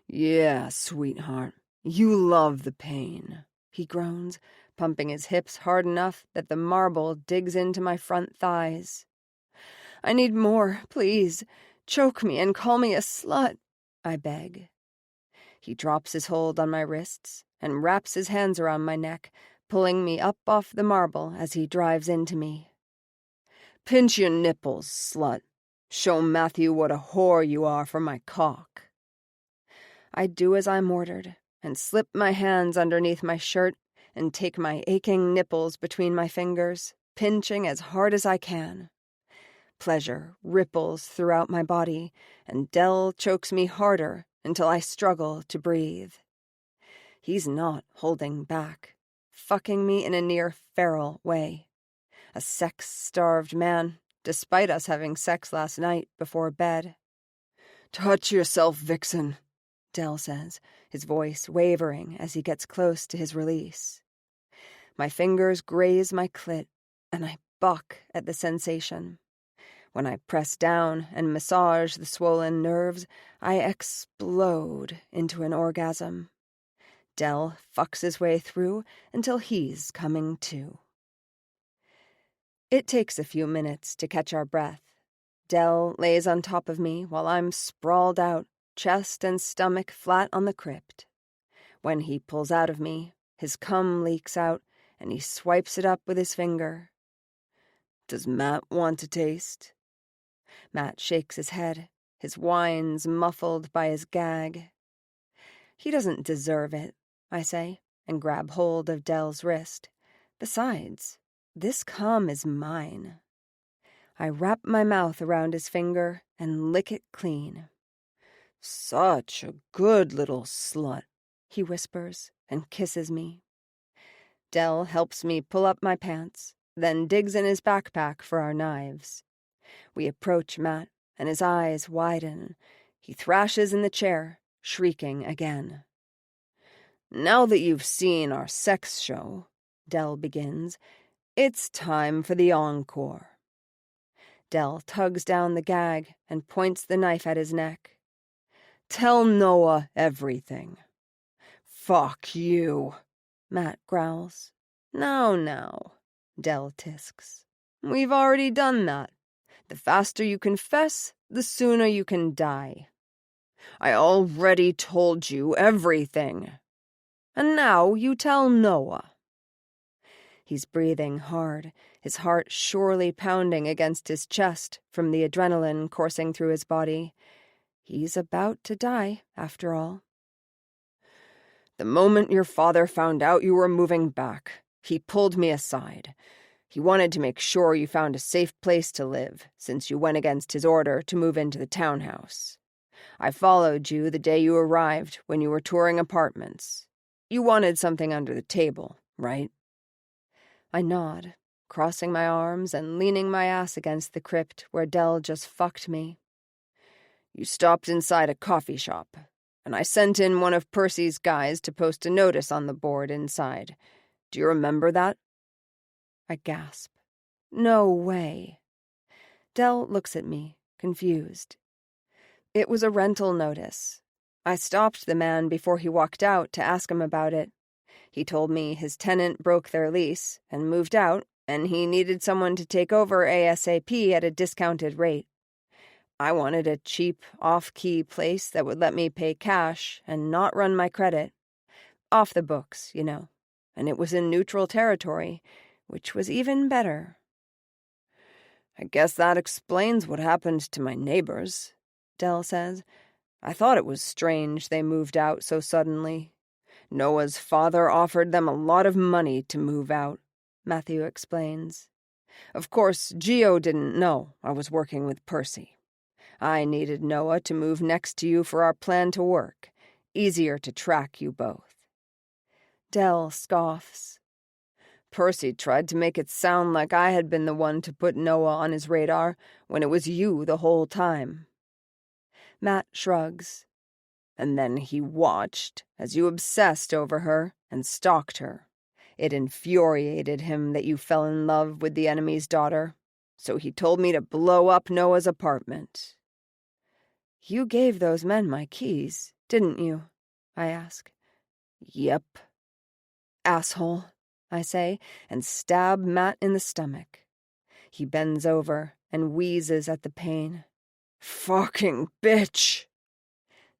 Yeah, sweetheart, you love the pain,
he groans, pumping his hips hard enough that the marble digs into my front thighs.
I need more, please. Choke me and call me a slut,
I beg. He drops his hold on my wrists and wraps his hands around my neck, pulling me up off the marble as he drives into me.
Pinch your nipples, slut. Show Matthew what a whore you are for my cock.
I do as I'm ordered and slip my hands underneath my shirt and take my aching nipples between my fingers, pinching as hard as I can. Pleasure ripples throughout my body, and Dell chokes me harder until I struggle to breathe. He's not holding back, fucking me in a near feral way. A sex-starved man, despite us having sex last night before bed.
Touch yourself, vixen,
Dell says, his voice wavering as he gets close to his release. My fingers graze my clit, and I buck at the sensation. When I press down and massage the swollen nerves, I explode into an orgasm. Dell fucks his way through until he's coming to. It takes a few minutes to catch our breath. Dell lays on top of me while I'm sprawled out, chest and stomach flat on the crypt. When he pulls out of me, his cum leaks out, and he swipes it up with his finger.
Does Matt want to taste?
Matt shakes his head, his whines muffled by his gag. He doesn't deserve it, I say, and grab hold of Dell's wrist. Besides, this cum is mine. I wrap my mouth around his finger and lick it clean.
Such a good little slut,
he whispers and kisses me. Dell helps me pull up my pants, then digs in his backpack for our knives. We approach Matt, and his eyes widen. He thrashes in the chair, shrieking again.
Now that you've seen our sex show,
Dell begins,
it's time for the encore.
Dell tugs down the gag and points the knife at his neck.
Tell Noah everything. Fuck you,
Matt growls.
Now,
Dell tisks.
We've already done that. The faster you confess, the sooner you can die. I already told you everything. And now you tell Noah.
He's breathing hard, his heart surely pounding against his chest from the adrenaline coursing through his body. He's about to die, after all.
The moment your father found out you were moving back, he pulled me aside. He wanted to make sure you found a safe place to live, since you went against his order to move into the townhouse. I followed you the day you arrived when you were touring apartments. You wanted something under the table, right?
I nod, crossing my arms and leaning my ass against the crypt where Dell just fucked me.
You stopped inside a coffee shop, and I sent in one of Percy's guys to post a notice on the board inside. Do you remember that?
I gasp. No way. Dell looks at me, confused. It was a rental notice. I stopped the man before he walked out to ask him about it. He told me his tenant broke their lease and moved out, and he needed someone to take over ASAP at a discounted rate. I wanted a cheap, off-key place that would let me pay cash and not run my credit. Off the books, you know. And it was in neutral territory, which was even better.
I guess that explains what happened to my neighbors, Dell says. I thought it was strange they moved out so suddenly.
Noah's father offered them a lot of money to move out, Matthew explains. Of course, Geo didn't know I was working with Percy. I needed Noah to move next to you for our plan to work. Easier to track you both. Dell scoffs. Percy tried to make it sound like I had been the one to put Noah on his radar when it was you the whole time. Matt shrugs. And then he watched as you obsessed over her and stalked her. It infuriated him that you fell in love with the enemy's daughter, so he told me to blow up Noah's apartment. You gave those men my keys, didn't you? I ask. Yep. Asshole, I say, and stab Matt in the stomach. He bends over and wheezes at the pain. Fucking bitch!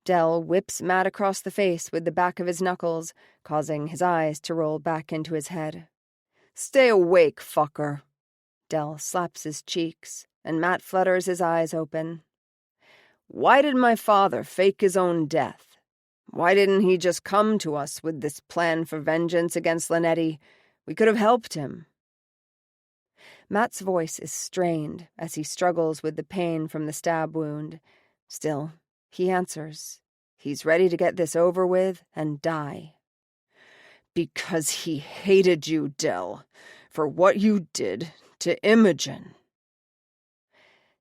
Dell whips Matt across the face with the back of his knuckles, causing his eyes to roll back into his head. Stay awake, fucker. Dell slaps his cheeks, and Matt flutters his eyes open. Why did my father fake his own death? Why didn't he just come to us with this plan for vengeance against Linetti? We could have helped him. Matt's voice is strained as he struggles with the pain from the stab wound. Still, he answers. He's ready to get this over with and die. Because he hated you, Dell, for what you did to Imogen.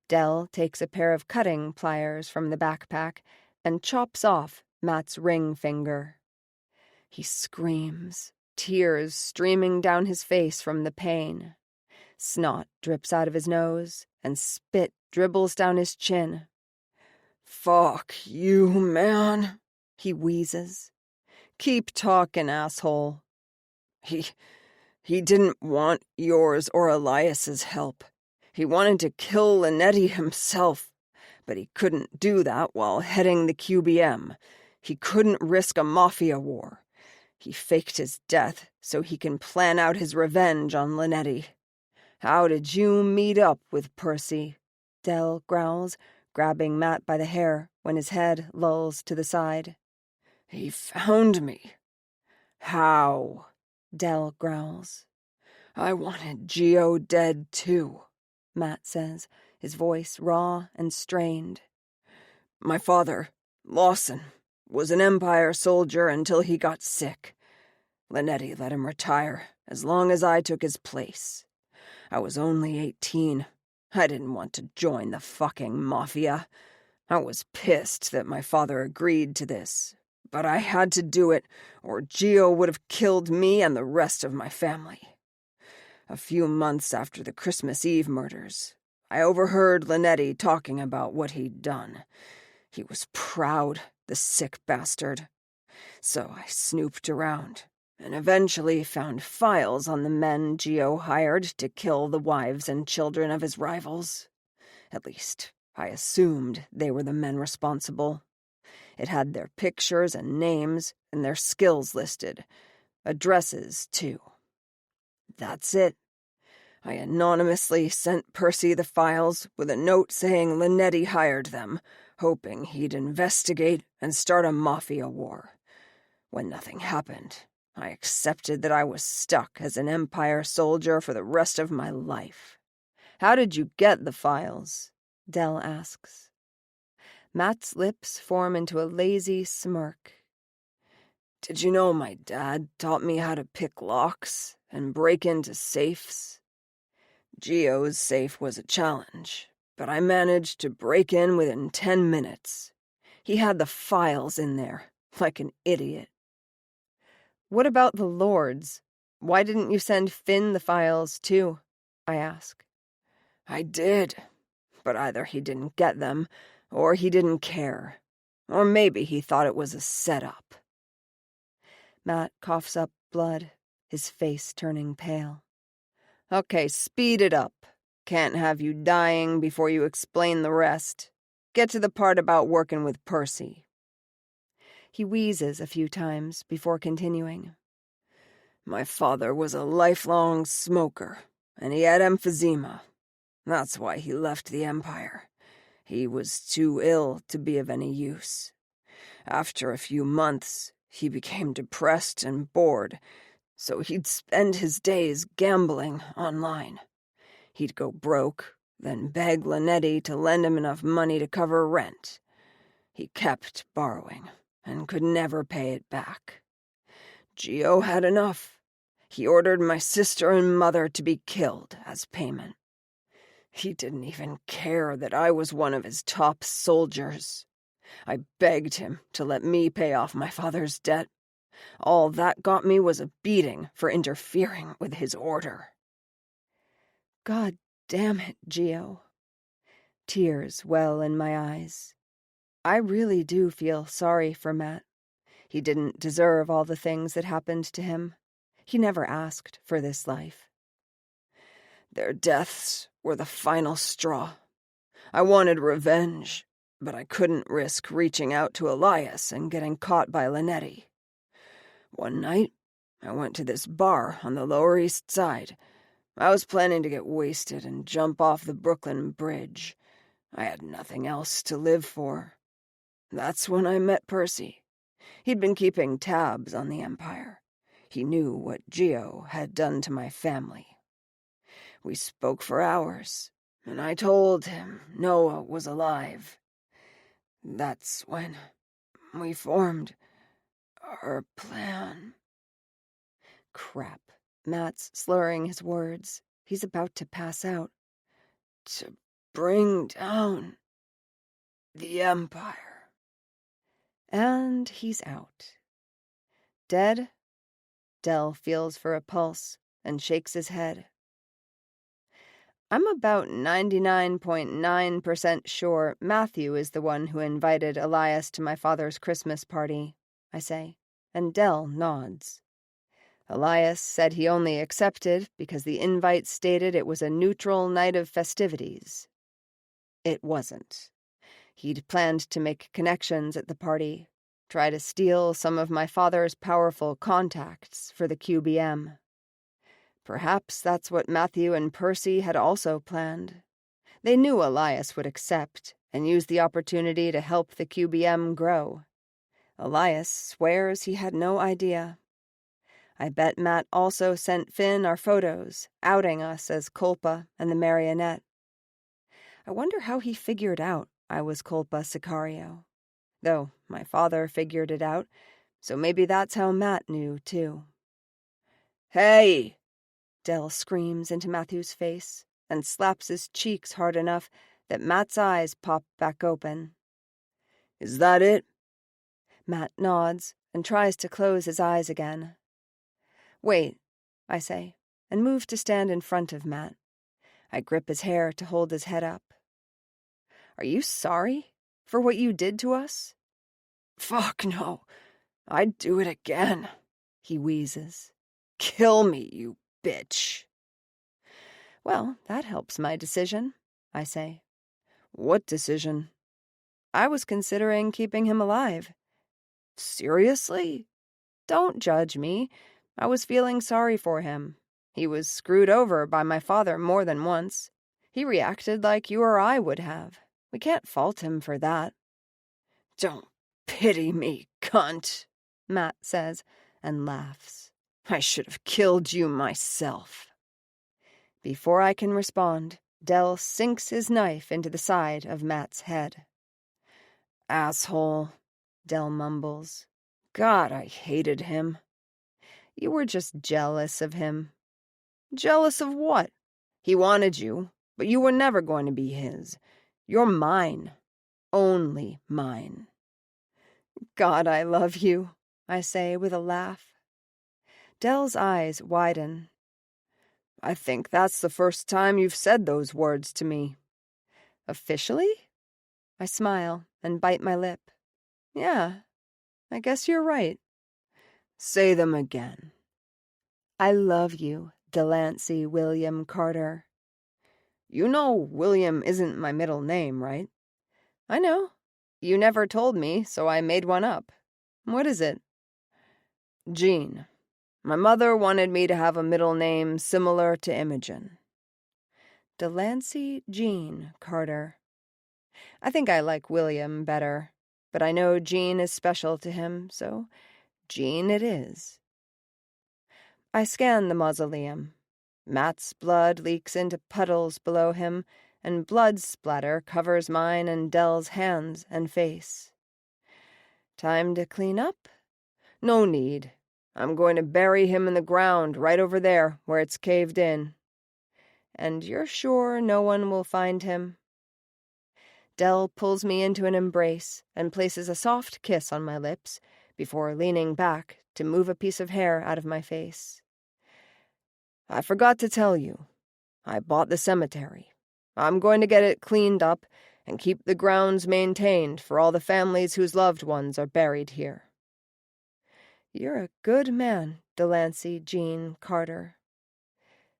Dell takes a pair of cutting pliers from the backpack and chops off Matt's ring finger. He screams, tears streaming down his face from the pain. Snot drips out of his nose, and spit dribbles down his chin. Fuck you, man, he wheezes. Keep talking, asshole. He didn't want yours or Elias's help. He wanted to kill Linetti himself, but he couldn't do that while heading the QBM. He couldn't risk a Mafia war. He faked his death so he can plan out his revenge on Linetti. How did you meet up with Percy? Dell growls, grabbing Matt by the hair when his head lolls to the side. He found me. How? Dell growls. I wanted Geo dead too, Matt says, his voice raw and strained. My father, Lawson, was an Empire soldier until he got sick. Linetti let him retire as long as I took his place. I was only 18. I didn't want to join the fucking Mafia. I was pissed that my father agreed to this, but I had to do it, or Geo would have killed me and the rest of my family. A few months after the Christmas Eve murders, I overheard Linetti talking about what he'd done. He was proud, the sick bastard. So I snooped around, and eventually found files on the men Geo hired to kill the wives and children of his rivals. At least, I assumed they were the men responsible. It had their pictures and names and their skills listed. Addresses, too. That's it. I anonymously sent Percy the files with a note saying Linetti hired them, hoping he'd investigate and start a Mafia war. When nothing happened, I accepted that I was stuck as an Empire soldier for the rest of my life. How did you get the files? Dell asks. Matt's lips form into a lazy smirk. Did you know my dad taught me how to pick locks and break into safes? Geo's safe was a challenge, but I managed to break in within 10 minutes. He had the files in there, like an idiot. What about the Lords? Why didn't you send Finn the files, too? I ask. I did, but either he didn't get them, or he didn't care. Or maybe he thought it was a setup. Matt coughs up blood, his face turning pale. Okay, speed it up. Can't have you dying before you explain the rest. Get to the part about working with Percy. He wheezes a few times before continuing. My father was a lifelong smoker, and he had emphysema. That's why he left the Empire. He was too ill to be of any use. After a few months,
He became depressed and bored, so he'd spend his days gambling online. He'd go broke, then beg Linetti to lend him enough money to cover rent. He kept borrowing and could never pay it back. Gio had enough. He ordered my sister and mother to be killed as payment. He didn't even care that I was one of his top soldiers. I begged him to let me pay off my father's debt. All that got me was a beating for interfering with his order.
God damn it, Gio. Tears well in my eyes. I really do feel sorry for Matt. He didn't deserve all the things that happened to him. He never asked for this life.
Their deaths were the final straw. I wanted revenge, but I couldn't risk reaching out to Elias and getting caught by Linetti. One night, I went to this bar on the Lower East Side. I was planning to get wasted and jump off the Brooklyn Bridge. I had nothing else to live for. That's when I met Percy. He'd been keeping tabs on the Empire. He knew what Gio had done to my family. We spoke for hours, and I told him Noah was alive. That's when we formed our plan.
Crap. Matt's slurring his words. He's about to pass out.
To bring down the Empire.
And he's out. Dead? Del feels for a pulse and shakes his head. I'm about 99.9% sure Matthew is the one who invited Elias to my father's Christmas party, I say, and Del nods. Elias said he only accepted because the invite stated it was a neutral night of festivities. It wasn't. He'd planned to make connections at the party, try to steal some of my father's powerful contacts for the QBM. Perhaps that's what Matthew and Percy had also planned. They knew Elias would accept and use the opportunity to help the QBM grow. Elias swears he had no idea. I bet Matt also sent Finn our photos, outing us as Culpa and the Marionette. I wonder how he figured out I was Culpa Sicario. Though my father figured it out, so maybe that's how Matt knew, too.
Hey!
Del screams into Matthew's face and slaps his cheeks hard enough that Matt's eyes pop back open.
Is that it?
Matt nods and tries to close his eyes again. Wait, I say, and move to stand in front of Matt. I grip his hair to hold his head up. Are you sorry for what you did to us?
Fuck no. I'd do it again, he wheezes. Kill me, you bitch.
Well, that helps my decision, I say.
What decision?
I was considering keeping him alive.
Seriously?
Don't judge me. I was feeling sorry for him. He was screwed over by my father more than once. He reacted like you or I would have. We can't fault him for that.
Don't pity me, cunt,
Matt says and laughs.
I should have killed you myself.
Before I can respond, Del sinks his knife into the side of Matt's head.
Asshole,
Del mumbles.
God, I hated him.
You were just jealous of him.
Jealous of what? He wanted you, but you were never going to be his. You're mine. Only mine.
God, I love you, I say with a laugh. Del's eyes widen.
I think that's the first time you've said those words to me.
Officially? I smile and bite my lip. Yeah, I guess you're right.
Say them again.
I love you, Delancey William Carter.
You know William isn't my middle name, right?
I know. You never told me, so I made one up. What is it?
Jean. My mother wanted me to have a middle name similar to Imogen.
Delancey Jean Carter. I think I like William better, but I know Jean is special to him, so Jean it is. I scan the mausoleum. Matt's blood leaks into puddles below him, and blood splatter covers mine and Dell's hands and face. Time to clean up? No need. I'm going to bury him in the ground right over there where it's caved in. And you're sure no one will find him? Dell pulls me into an embrace and places a soft kiss on my lips before leaning back to move a piece of hair out of my face. I forgot to tell you. I bought the cemetery. I'm going to get it cleaned up and keep the grounds maintained for all the families whose loved ones are buried here. You're a good man, Delancey Jean Carter.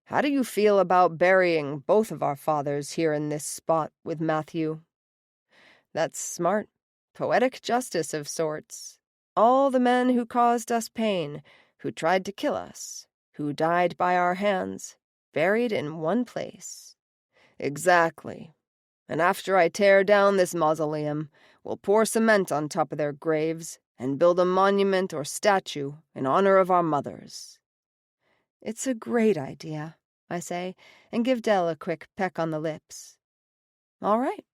How do you feel about burying both of our fathers here in this spot with Matthew? That's smart, poetic justice of sorts. All the men who caused us pain, who tried to kill us, who died by our hands, buried in one place. Exactly. And after I tear down this mausoleum, we'll pour cement on top of their graves and build a monument or statue in honor of our mothers. It's a great idea, I say, and give Dell a quick peck on the lips. All right,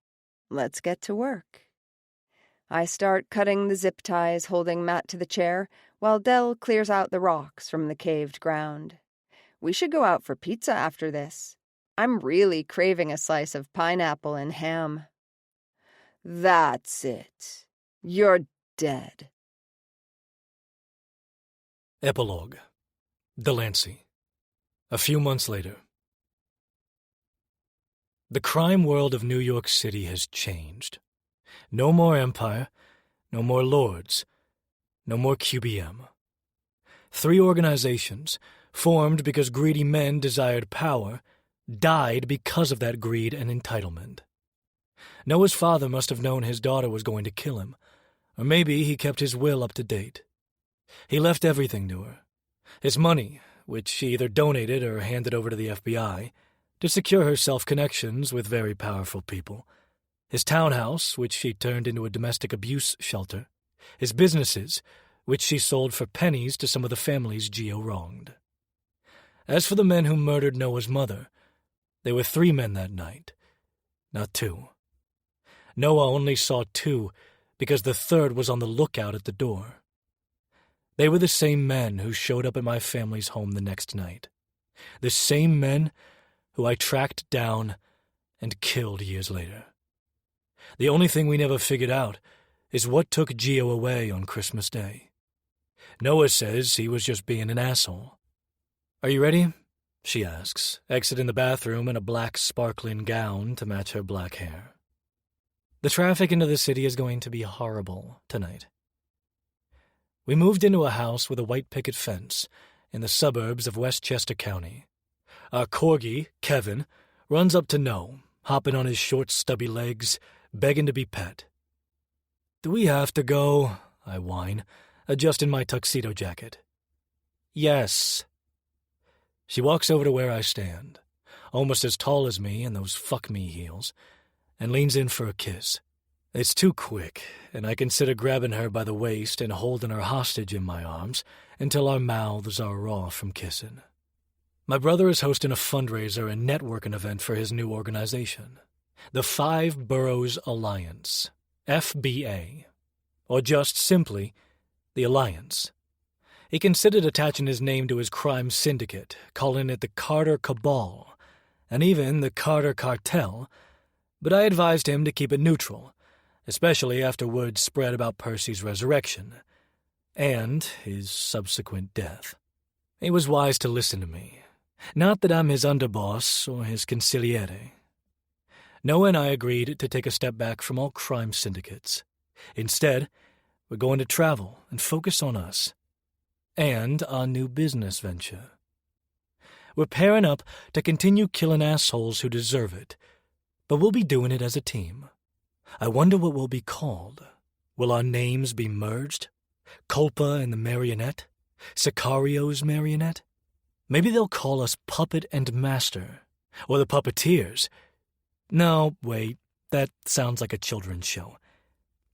let's get to work. I start cutting the zip ties holding Matt to the chair, while Dell clears out the rocks from the caved ground. We should go out for pizza after this. I'm really craving a slice of pineapple and ham. That's it. You're dead.
Epilogue. Delancey. A few months later. The crime world of New York City has changed. No more empire, no more lords, no more QBM. 3 organizations, formed because greedy men desired power, died because of that greed and entitlement. Noah's father must have known his daughter was going to kill him, or maybe he kept his will up to date. He left everything to her. His money, which she either donated or handed over to the FBI, to secure herself connections with very powerful people. His townhouse, which she turned into a domestic abuse shelter. His businesses, which she sold for pennies to some of the families Gio wronged. As for the men who murdered Noah's mother, there were 3 men that night, not 2. Noah only saw 2 because the 3rd was on the lookout at the door. They were the same men who showed up at my family's home the next night. The same men who I tracked down and killed years later. The only thing we never figured out is what took Gio away on Christmas Day. Noah says he was just being an asshole. Are you ready? She asks, exiting the bathroom in a black sparkling gown to match her black hair. The traffic into the city is going to be horrible tonight. We moved into a house with a white picket fence in the suburbs of Westchester County. Our corgi, Kevin, runs up to no, hopping on his short, stubby legs, begging to be pet. Do we have to go? I whine, adjusting my tuxedo jacket. Yes. She walks over to where I stand, almost as tall as me in those fuck-me heels, and leans in for a kiss. It's too quick, and I consider grabbing her by the waist and holding her hostage in my arms until our mouths are raw from kissing. My brother is hosting a fundraiser and networking event for his new organization, the 5 Boroughs Alliance, FBA, or just simply, the Alliance. He considered attaching his name to his crime syndicate, calling it the Carter Cabal, and even the Carter Cartel, but I advised him to keep it neutral, especially after word spread about Percy's resurrection, and his subsequent death. He was wise to listen to me. Not that I'm his underboss or his consigliere. Noah and I agreed to take a step back from all crime syndicates. Instead, we're going to travel and focus on us. And our new business venture. We're pairing up to continue killing assholes who deserve it, but we'll be doing it as a team. I wonder what we'll be called. Will our names be merged? Culpa and the Marionette? Sicario's Marionette? Maybe they'll call us Puppet and Master, or the Puppeteers. No, wait, that sounds like a children's show.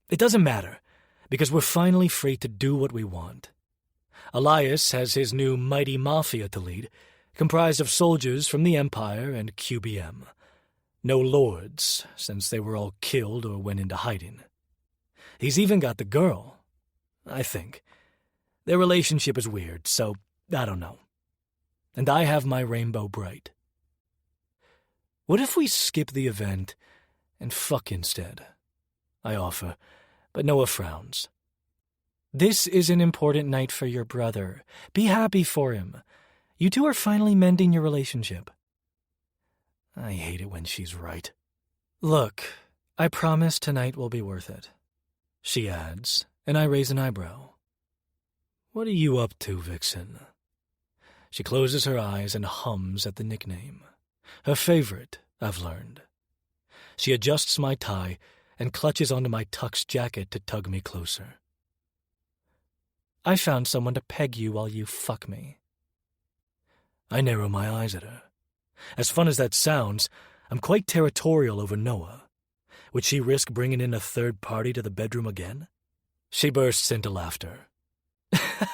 It doesn't matter, because we're finally free to do what we want. Elias has his new mighty Mafia to lead, comprised of soldiers from the Empire and QBM. No lords, since they were all killed or went into hiding. He's even got the girl, I think. Their relationship is weird, so I don't know. And I have my rainbow bright. What if we skip the event and fuck instead? I offer, but Noah frowns. This is an important night for your brother. Be happy for him. You two are finally mending your relationship. I hate it when she's right. Look, I promise tonight will be worth it, she adds, and I raise an eyebrow. What are you up to, Vixen? She closes her eyes and hums at the nickname. Her favorite, I've learned. She adjusts my tie and clutches onto my tux jacket to tug me closer. I found someone to peg you while you fuck me. I narrow my eyes at her. As fun as that sounds, I'm quite territorial over Noah. Would she risk bringing in a third party to the bedroom again? She bursts into laughter.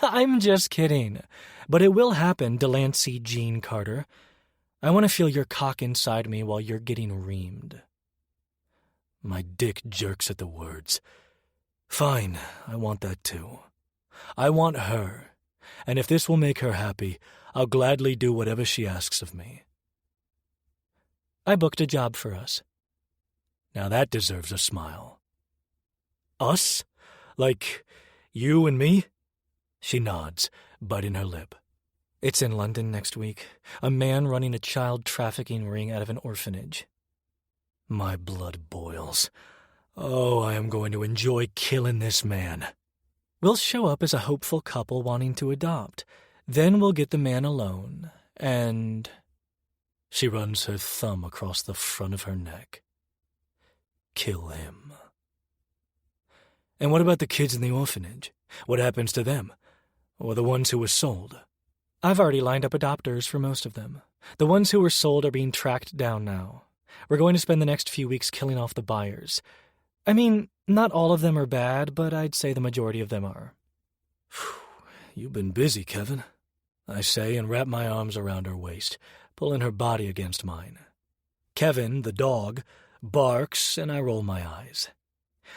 I'm just kidding. But it will happen, Delancey Jean Carter. I want to feel your cock inside me while you're getting reamed. My dick jerks at the words. Fine, I want that too. I want her, and if this will make her happy, I'll gladly do whatever she asks of me. I booked a job for us. Now that deserves a smile. Us? Like, you and me? She nods, biting her lip. It's in London next week. A man running a child trafficking ring out of an orphanage. My blood boils. Oh, I am going to enjoy killing this man. We'll show up as a hopeful couple wanting to adopt. Then we'll get the man alone, and... She runs her thumb across the front of her neck. Kill him. And what about the kids in the orphanage? What happens to them? Or the ones who were sold? I've already lined up adopters for most of them. The ones who were sold are being tracked down now. We're going to spend the next few weeks killing off the buyers. I mean, not all of them are bad, but I'd say the majority of them are. You've been busy, Kevin, I say and wrap my arms around her waist, pulling her body against mine. Kevin, the dog, barks and I roll my eyes.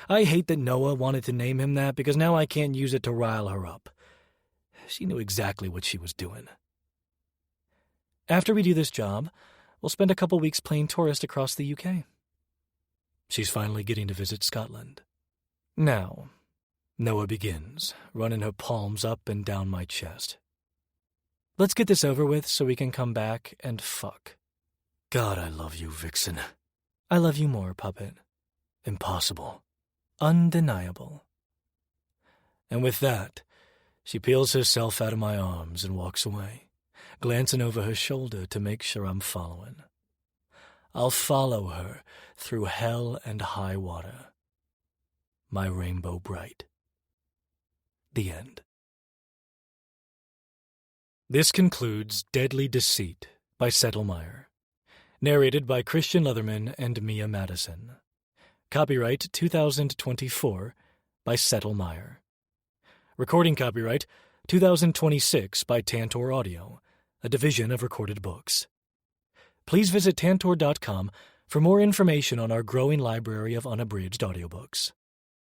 I hate that Noah wanted to name him that because now I can't use it to rile her up. She knew exactly what she was doing. After we do this job, we'll spend a couple weeks playing tourist across the UK. She's finally getting to visit Scotland. Now, Noah begins, running her palms up and down my chest. Let's get this over with so we can come back and fuck. God, I love you, Vixen. I love you more, Puppet. Impossible. Undeniable. And with that, she peels herself out of my arms and walks away, glancing over her shoulder to make sure I'm following. I'll follow her through hell and high water. My rainbow bright. The end. This concludes Deadly Deceit by Myer. Narrated by Christian Leatherman and Mia Madison. Copyright 2024 by Myer. Recording copyright 2026 by Tantor Audio, a division of Recorded Books. Please visit Tantor.com for more information on our growing library of unabridged audiobooks.